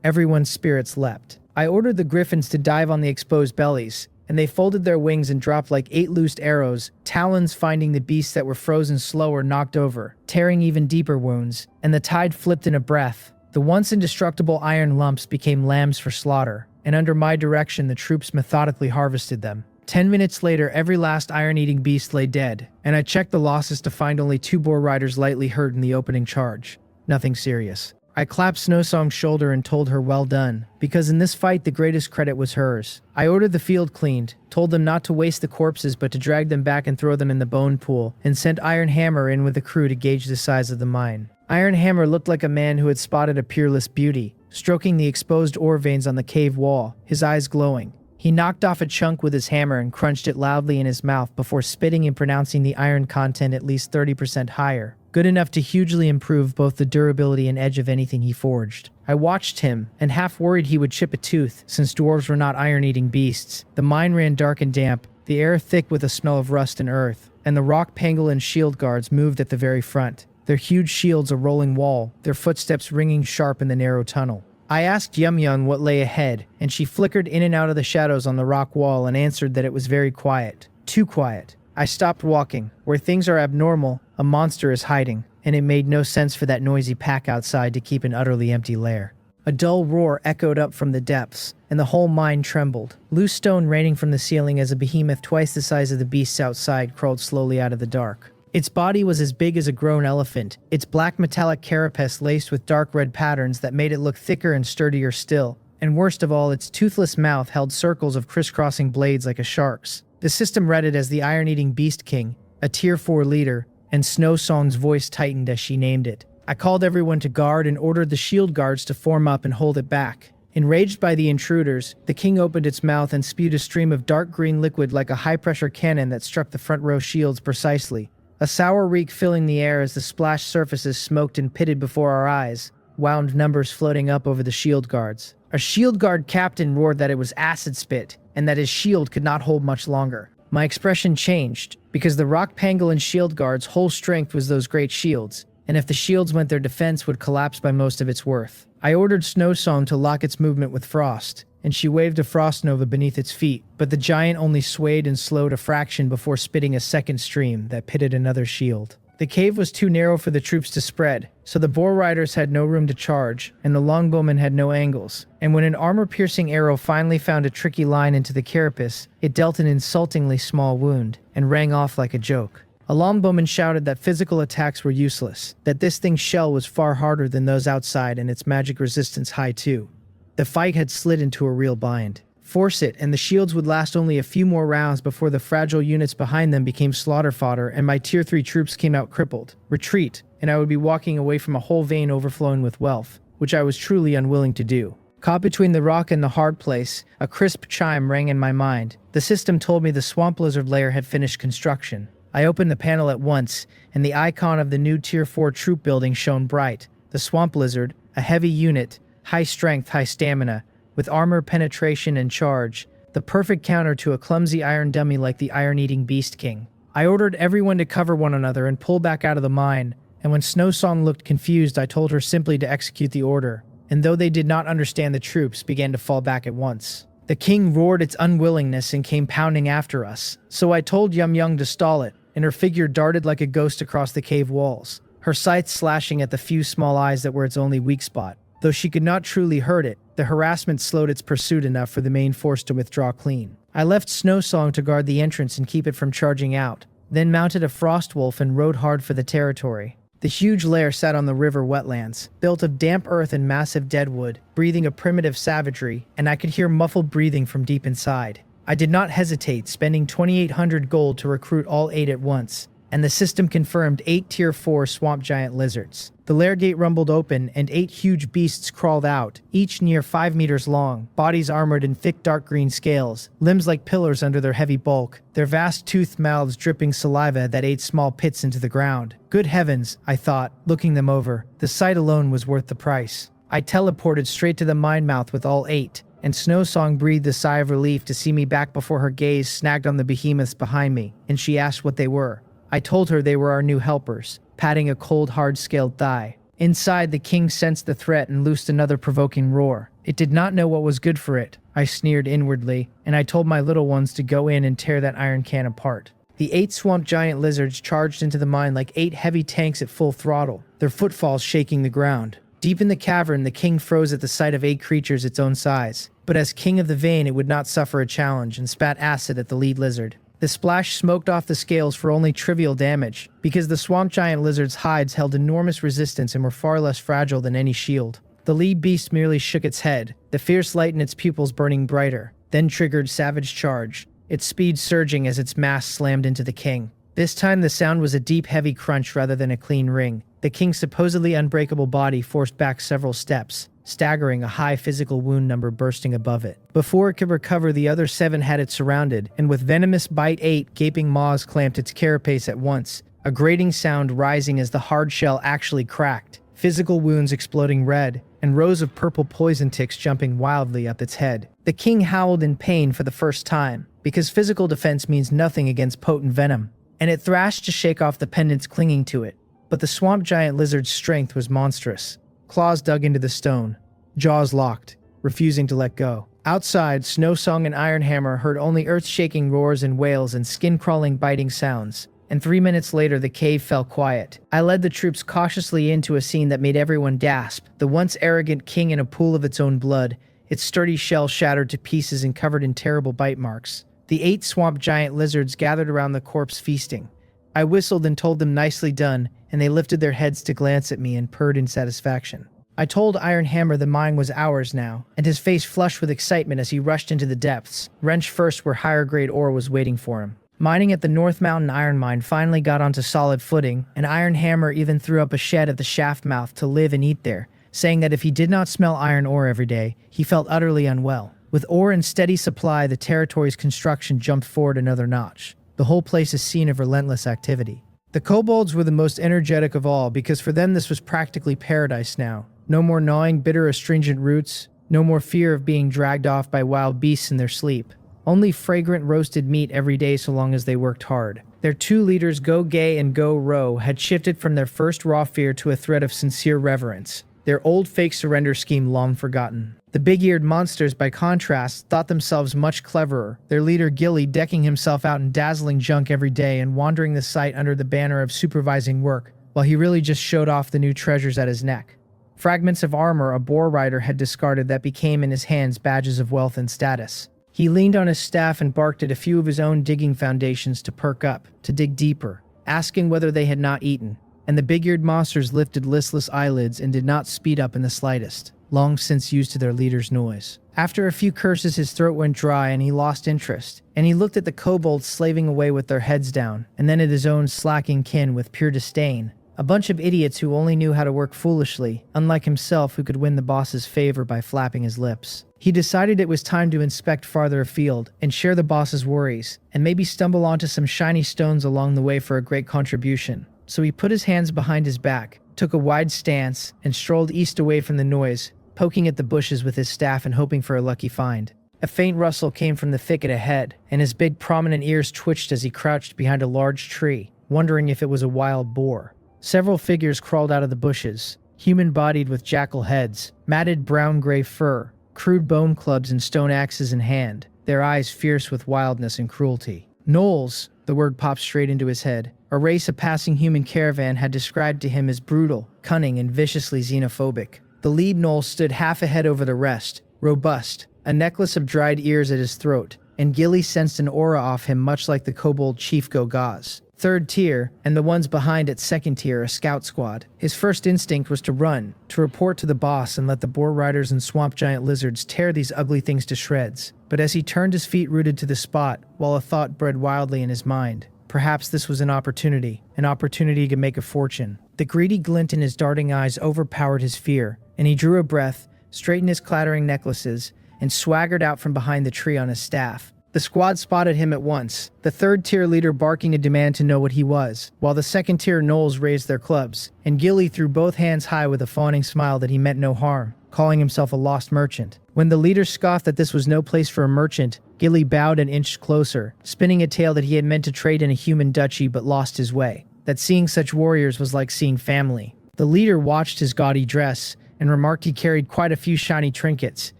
Everyone's spirits leapt. I ordered the griffins to dive on the exposed bellies, and they folded their wings and dropped like 8 loosed arrows, talons finding the beasts that were frozen slower knocked over, tearing even deeper wounds, and the tide flipped in a breath. The once indestructible iron lumps became lambs for slaughter, and under my direction the troops methodically harvested them. 10 minutes later, every last iron-eating beast lay dead, and I checked the losses to find only 2 boar riders lightly hurt in the opening charge. Nothing serious. I clapped Snowsong's shoulder and told her well done, because in this fight the greatest credit was hers. I ordered the field cleaned, told them not to waste the corpses but to drag them back and throw them in the bone pool, and sent Iron Hammer in with the crew to gauge the size of the mine. Iron Hammer looked like a man who had spotted a peerless beauty, stroking the exposed ore veins on the cave wall, his eyes glowing. He knocked off a chunk with his hammer and crunched it loudly in his mouth before spitting and pronouncing the iron content at least 30% higher, good enough to hugely improve both the durability and edge of anything he forged. I watched him, and half worried he would chip a tooth, since dwarves were not iron-eating beasts. The mine ran dark and damp, the air thick with a smell of rust and earth, and the rock pangolin shield guards moved at the very front, their huge shields a rolling wall, their footsteps ringing sharp in the narrow tunnel. I asked Yum Yum what lay ahead, and she flickered in and out of the shadows on the rock wall and answered that it was very quiet. Too quiet. I stopped walking. Where things are abnormal, a monster is hiding, and it made no sense for that noisy pack outside to keep an utterly empty lair. A dull roar echoed up from the depths, and the whole mine trembled. Loose stone raining from the ceiling as a behemoth twice the size of the beasts outside crawled slowly out of the dark. Its body was as big as a grown elephant, its black metallic carapace laced with dark red patterns that made it look thicker and sturdier still, and worst of all, its toothless mouth held circles of crisscrossing blades like a shark's. The system read it as the Iron-Eating Beast King, a Tier 4 leader, and Snowsong's voice tightened as she named it. I called everyone to guard and ordered the shield guards to form up and hold it back. Enraged by the intruders, the king opened its mouth and spewed a stream of dark green liquid like a high-pressure cannon that struck the front row shields precisely. A sour reek filling the air as the splashed surfaces smoked and pitted before our eyes, wound numbers floating up over the shield guards. A shield guard captain roared that it was acid spit, and that his shield could not hold much longer. My expression changed, because the rock pangolin shield guard's whole strength was those great shields, and if the shields went their defense would collapse by most of its worth. I ordered Snowsong to lock its movement with frost, and she waved a frost nova beneath its feet, but the giant only swayed and slowed a fraction before spitting a second stream that pitted another shield. The cave was too narrow for the troops to spread, so the boar riders had no room to charge, and the longbowmen had no angles, and when an armor-piercing arrow finally found a tricky line into the carapace, it dealt an insultingly small wound, and rang off like a joke. A longbowman shouted that physical attacks were useless, that this thing's shell was far harder than those outside and its magic resistance high too. The fight had slid into a real bind. Force it, and the shields would last only a few more rounds before the fragile units behind them became slaughter fodder and my Tier 3 troops came out crippled. Retreat, and I would be walking away from a whole vein overflowing with wealth, which I was truly unwilling to do. Caught between the rock and the hard place, a crisp chime rang in my mind. The system told me the swamp lizard lair had finished construction. I opened the panel at once, and the icon of the new Tier 4 troop building shone bright. The swamp lizard, a heavy unit, high strength, high stamina, with armor, penetration, and charge, the perfect counter to a clumsy iron dummy like the Iron-Eating Beast King. I ordered everyone to cover one another and pull back out of the mine, and when Snowsong looked confused, I told her simply to execute the order, and though they did not understand, the troops began to fall back at once. The king roared its unwillingness and came pounding after us, so I told Yum Yum to stall it, and her figure darted like a ghost across the cave walls, her sights slashing at the few small eyes that were its only weak spot. Though she could not truly hurt it, the harassment slowed its pursuit enough for the main force to withdraw clean. I left Snowsong to guard the entrance and keep it from charging out, then mounted a frost wolf and rode hard for the territory. The huge lair sat on the river wetlands, built of damp earth and massive deadwood, breathing a primitive savagery, and I could hear muffled breathing from deep inside. I did not hesitate, spending 2,800 gold to recruit all 8 at once, and the system confirmed 8 Tier 4 swamp giant lizards. The lair gate rumbled open, and 8 huge beasts crawled out, each near 5 meters long, bodies armored in thick dark green scales, limbs like pillars under their heavy bulk, their vast toothed mouths dripping saliva that ate small pits into the ground. Good heavens, I thought, looking them over. The sight alone was worth the price. I teleported straight to the mine mouth with all 8, and Snowsong breathed a sigh of relief to see me back before her gaze snagged on the behemoths behind me, and she asked what they were. I told her they were our new helpers, patting a cold, hard-scaled thigh. Inside, the king sensed the threat and loosed another provoking roar. It did not know what was good for it. I sneered inwardly, and I told my little ones to go in and tear that iron can apart. The 8 swamp giant lizards charged into the mine like 8 heavy tanks at full throttle, their footfalls shaking the ground. Deep in the cavern, the king froze at the sight of 8 creatures its own size. But as king of the vein, it would not suffer a challenge and spat acid at the lead lizard. The splash smoked off the scales for only trivial damage, because the swamp giant lizard's hides held enormous resistance and were far less fragile than any shield. The lead beast merely shook its head, the fierce light in its pupils burning brighter, then triggered savage charge, its speed surging as its mass slammed into the king. This time the sound was a deep, heavy crunch rather than a clean ring. The king's supposedly unbreakable body forced back several steps, staggering, a high physical wound number bursting above it. Before it could recover, the other 7 had it surrounded, and with venomous bite 8 gaping maws clamped its carapace at once, a grating sound rising as the hard shell actually cracked, physical wounds exploding red, and rows of purple poison ticks jumping wildly up its head. The king howled in pain for the first time, because physical defense means nothing against potent venom, and it thrashed to shake off the pendants clinging to it. But the swamp giant lizard's strength was monstrous. Claws dug into the stone, jaws locked, refusing to let go. Outside, Snowsong and Ironhammer heard only earth-shaking roars and wails and skin-crawling biting sounds, and 3 minutes later the cave fell quiet. I led the troops cautiously into a scene that made everyone gasp, the once arrogant king in a pool of its own blood, its sturdy shell shattered to pieces and covered in terrible bite marks. The 8 swamp giant lizards gathered around the corpse feasting. I whistled and told them nicely done, and they lifted their heads to glance at me and purred in satisfaction. I told Ironhammer the mine was ours now, and his face flushed with excitement as he rushed into the depths, wrenched first where higher-grade ore was waiting for him. Mining at the North Mountain Iron Mine finally got onto solid footing, and Ironhammer even threw up a shed at the shaft mouth to live and eat there, saying that if he did not smell iron ore every day, he felt utterly unwell. With ore in steady supply, the territory's construction jumped forward another notch. The whole place is a scene of relentless activity. The kobolds were the most energetic of all, because for them this was practically paradise now. No more gnawing bitter astringent roots, no more fear of being dragged off by wild beasts in their sleep. Only fragrant roasted meat every day so long as they worked hard. Their 2 leaders, Go Gay and Go Ro, had shifted from their first raw fear to a threat of sincere reverence, their old fake surrender scheme long forgotten. The big-eared monsters, by contrast, thought themselves much cleverer, their leader Gilly decking himself out in dazzling junk every day and wandering the site under the banner of supervising work, while he really just showed off the new treasures at his neck. Fragments of armor a boar rider had discarded that became in his hands badges of wealth and status. He leaned on his staff and barked at a few of his own digging foundations to perk up, to dig deeper, asking whether they had not eaten, and the big-eared monsters lifted listless eyelids and did not speed up in the slightest, long since used to their leader's noise. After a few curses, his throat went dry and he lost interest, and he looked at the kobolds slaving away with their heads down, and then at his own slacking kin with pure disdain. A bunch of idiots who only knew how to work foolishly, unlike himself who could win the boss's favor by flapping his lips. He decided it was time to inspect farther afield and share the boss's worries, and maybe stumble onto some shiny stones along the way for a great contribution. So he put his hands behind his back, took a wide stance, and strolled east away from the noise, poking at the bushes with his staff and hoping for a lucky find. A faint rustle came from the thicket ahead, and his big prominent ears twitched as he crouched behind a large tree, wondering if it was a wild boar. Several figures crawled out of the bushes, human-bodied with jackal heads, matted brown-gray fur, crude bone clubs and stone axes in hand, their eyes fierce with wildness and cruelty. Gnolls, the word popped straight into his head, a race a passing human caravan had described to him as brutal, cunning, and viciously xenophobic. The lead gnoll stood half a head over the rest, robust, a necklace of dried ears at his throat, and Gilly sensed an aura off him much like the kobold chief Gogaz. third tier, and the ones behind at second tier, a scout squad. His first instinct was to run, to report to the boss and let the boar riders and swamp giant lizards tear these ugly things to shreds. But as he turned, his feet rooted to the spot, while a thought bred wildly in his mind. Perhaps this was an opportunity to make a fortune. The greedy glint in his darting eyes overpowered his fear, and he drew a breath, straightened his clattering necklaces, and swaggered out from behind the tree on his staff. The squad spotted him at once, the third-tier leader barking a demand to know what he was, while the second-tier gnolls raised their clubs, and Gilly threw both hands high with a fawning smile that he meant no harm, calling himself a lost merchant. When the leader scoffed that this was no place for a merchant, Gilly bowed and inched closer, spinning a tale that he had meant to trade in a human duchy but lost his way, that seeing such warriors was like seeing family. The leader watched his gaudy dress, and remarked he carried quite a few shiny trinkets,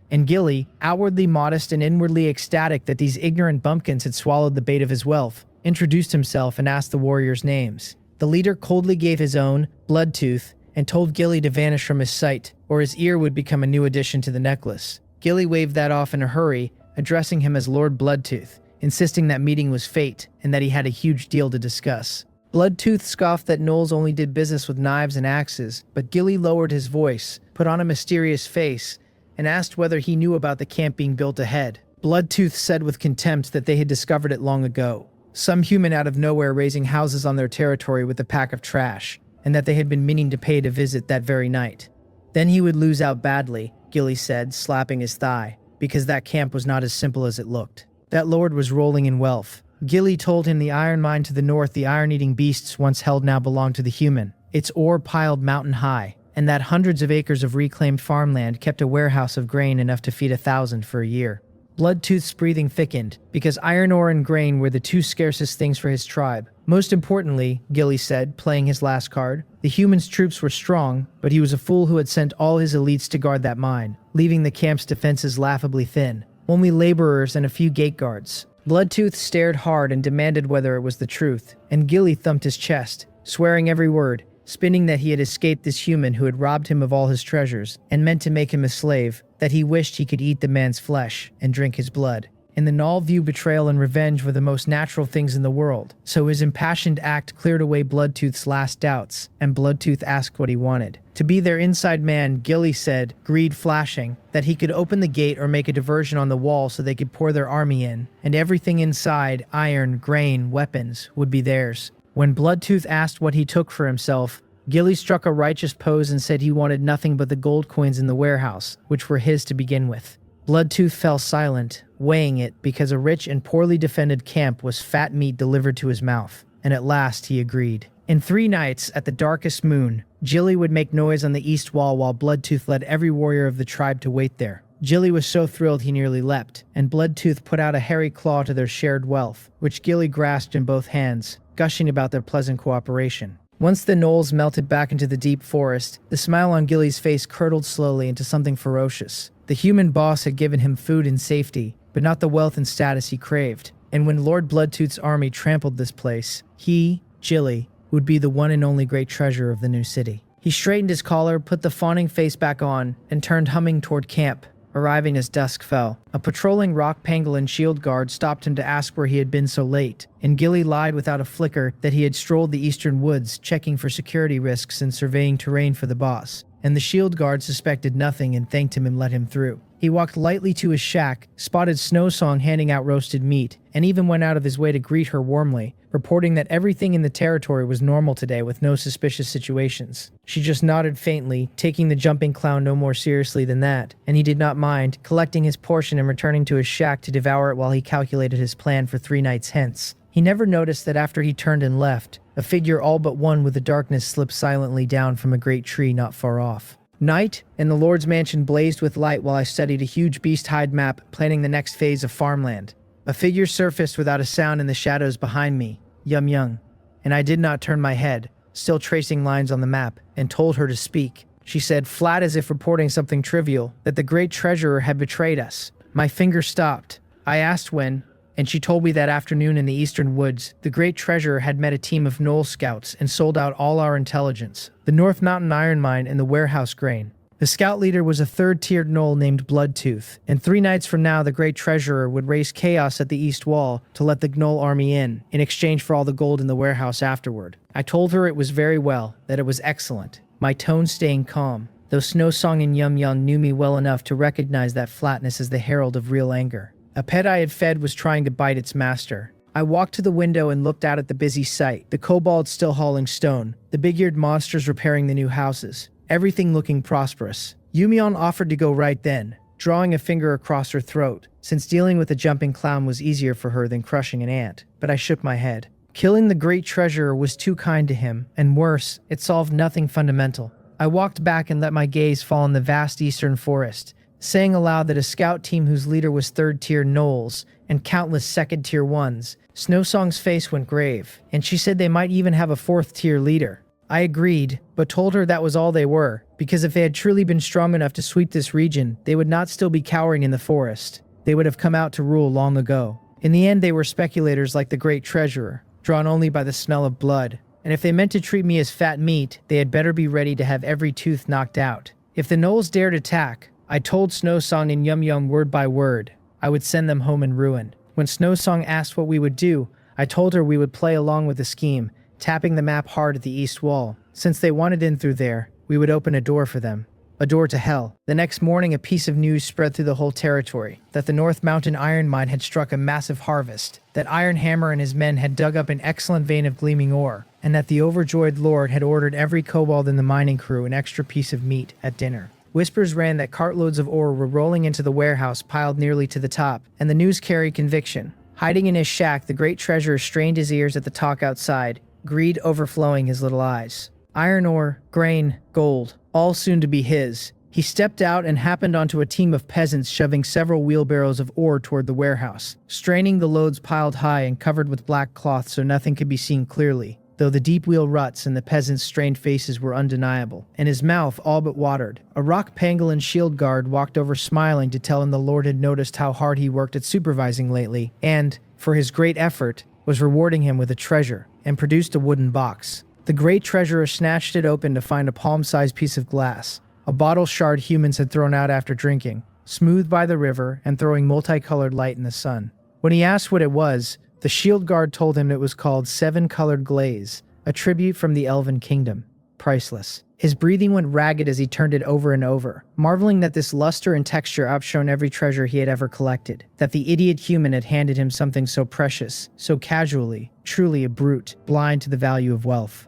and Gilly, outwardly modest and inwardly ecstatic that these ignorant bumpkins had swallowed the bait of his wealth, introduced himself and asked the warriors' names. The leader coldly gave his own, Bloodtooth, and told Gilly to vanish from his sight, or his ear would become a new addition to the necklace. Gilly waved that off in a hurry, addressing him as Lord Bloodtooth, insisting that meeting was fate and that he had a huge deal to discuss. Bloodtooth scoffed that gnolls only did business with knives and axes, but Gilly lowered his voice, put on a mysterious face, and asked whether he knew about the camp being built ahead. Bloodtooth said with contempt that they had discovered it long ago, some human out of nowhere raising houses on their territory with a pack of trash, and that they had been meaning to pay to visit that very night. Then he would lose out badly, Gilly said, slapping his thigh, because that camp was not as simple as it looked. That lord was rolling in wealth. Gilly told him the iron mine to the north the iron-eating beasts once held now belonged to the human, its ore piled mountain high, and that hundreds of acres of reclaimed farmland kept a warehouse of grain enough to feed 1,000 for a year. Bloodtooth's breathing thickened, because iron ore and grain were the two scarcest things for his tribe. Most importantly, Gilly said, playing his last card, the humans' troops were strong, but he was a fool who had sent all his elites to guard that mine, leaving the camp's defenses laughably thin. Only laborers and a few gate guards. Bloodtooth stared hard and demanded whether it was the truth, and Gilly thumped his chest, swearing every word, spinning that he had escaped this human who had robbed him of all his treasures and meant to make him a slave, that he wished he could eat the man's flesh and drink his blood. In the Gnoll view, betrayal and revenge were the most natural things in the world, so his impassioned act cleared away Bloodtooth's last doubts, and Bloodtooth asked what he wanted. To be their inside man, Gilly said, greed flashing, that he could open the gate or make a diversion on the wall so they could pour their army in, and everything inside, iron, grain, weapons, would be theirs. When Bloodtooth asked what he took for himself, Gilly struck a righteous pose and said he wanted nothing but the gold coins in the warehouse, which were his to begin with. Bloodtooth fell silent, weighing it because a rich and poorly defended camp was fat meat delivered to his mouth, and at last he agreed. In 3 nights, at the darkest moon, Gilly would make noise on the east wall while Bloodtooth led every warrior of the tribe to wait there. Gilly was so thrilled he nearly leapt, and Bloodtooth put out a hairy claw to their shared wealth, which Gilly grasped in both hands, gushing about their pleasant cooperation. Once the gnolls melted back into the deep forest, the smile on Gilly's face curdled slowly into something ferocious. The human boss had given him food and safety, but not the wealth and status he craved. And when Lord Bloodtooth's army trampled this place, he, Gilly, would be the one and only great treasure of the new city. He straightened his collar, put the fawning face back on, and turned humming toward camp, arriving as dusk fell. A patrolling rock pangolin shield guard stopped him to ask where he had been so late, and Gilly lied without a flicker that he had strolled the eastern woods, checking for security risks and surveying terrain for the boss. And the shield guard suspected nothing and thanked him and let him through. He walked lightly to his shack, spotted Snowsong handing out roasted meat, and even went out of his way to greet her warmly, reporting that everything in the territory was normal today with no suspicious situations. She just nodded faintly, taking the jumping clown no more seriously than that, and he did not mind, collecting his portion and returning to his shack to devour it while he calculated his plan for 3 nights hence. He never noticed that after he turned and left, a figure all but one with the darkness slipped silently down from a great tree not far off. Night, and the Lord's mansion blazed with light while I studied a huge beast-hide map planning the next phase of farmland. A figure surfaced without a sound in the shadows behind me, Young, and I did not turn my head, still tracing lines on the map, and told her to speak. She said, flat as if reporting something trivial, that the great treasurer had betrayed us. My finger stopped. I asked when, and she told me that afternoon in the eastern woods, the great treasurer had met a team of Gnoll scouts and sold out all our intelligence, the North Mountain iron mine and the warehouse grain. The scout leader was a third-tiered gnoll named Bloodtooth, and 3 nights from now the Great Treasurer would raise chaos at the east wall to let the gnoll army in exchange for all the gold in the warehouse afterward. I told her it was very well, that it was excellent, my tone staying calm, though Snowsong and Yum Yum knew me well enough to recognize that flatness as the herald of real anger. A pet I had fed was trying to bite its master. I walked to the window and looked out at the busy sight, the kobolds still hauling stone, the big-eared monsters repairing the new houses, everything looking prosperous. Yumion offered to go right then, drawing a finger across her throat, since dealing with a jumping clown was easier for her than crushing an ant, but I shook my head. Killing the Great Treasurer was too kind to him, and worse, it solved nothing fundamental. I walked back and let my gaze fall on the vast eastern forest, saying aloud that a scout team whose leader was third-tier gnolls and countless second-tier ones. Snowsong's face went grave, and she said they might even have a fourth-tier leader. I agreed, but told her that was all they were, because if they had truly been strong enough to sweep this region, they would not still be cowering in the forest. They would have come out to rule long ago. In the end, they were speculators like the Great Treasurer, drawn only by the smell of blood. And if they meant to treat me as fat meat, they had better be ready to have every tooth knocked out. If the gnolls dared attack, I told Snowsong and Yum Yum word by word, I would send them home in ruin. When Snowsong asked what we would do, I told her we would play along with the scheme, tapping the map hard at the east wall. Since they wanted in through there, we would open a door for them. A door to hell. The next morning, a piece of news spread through the whole territory that the North Mountain iron mine had struck a massive harvest, that Iron Hammer and his men had dug up an excellent vein of gleaming ore, and that the overjoyed lord had ordered every kobold in the mining crew an extra piece of meat at dinner. Whispers ran that cartloads of ore were rolling into the warehouse piled nearly to the top, and the news carried conviction. Hiding in his shack, the Great Treasurer strained his ears at the talk outside, greed overflowing his little eyes. Iron ore, grain, gold, all soon to be his. He stepped out and happened onto a team of peasants shoving several wheelbarrows of ore toward the warehouse, straining the loads piled high and covered with black cloth so nothing could be seen clearly, though the deep wheel ruts and the peasants' strained faces were undeniable, and his mouth all but watered. A rock pangolin shield guard walked over smiling to tell him the lord had noticed how hard he worked at supervising lately, and, for his great effort, was rewarding him with a treasure, and produced a wooden box. The Great Treasurer snatched it open to find a palm-sized piece of glass, a bottle shard humans had thrown out after drinking, smooth by the river and throwing multicolored light in the sun. When he asked what it was, the shield guard told him it was called Seven-Colored Glaze, a tribute from the Elven Kingdom. Priceless. His breathing went ragged as he turned it over and over, marveling that this luster and texture outshone every treasure he had ever collected, that the idiot human had handed him something so precious, so casually, truly a brute, blind to the value of wealth.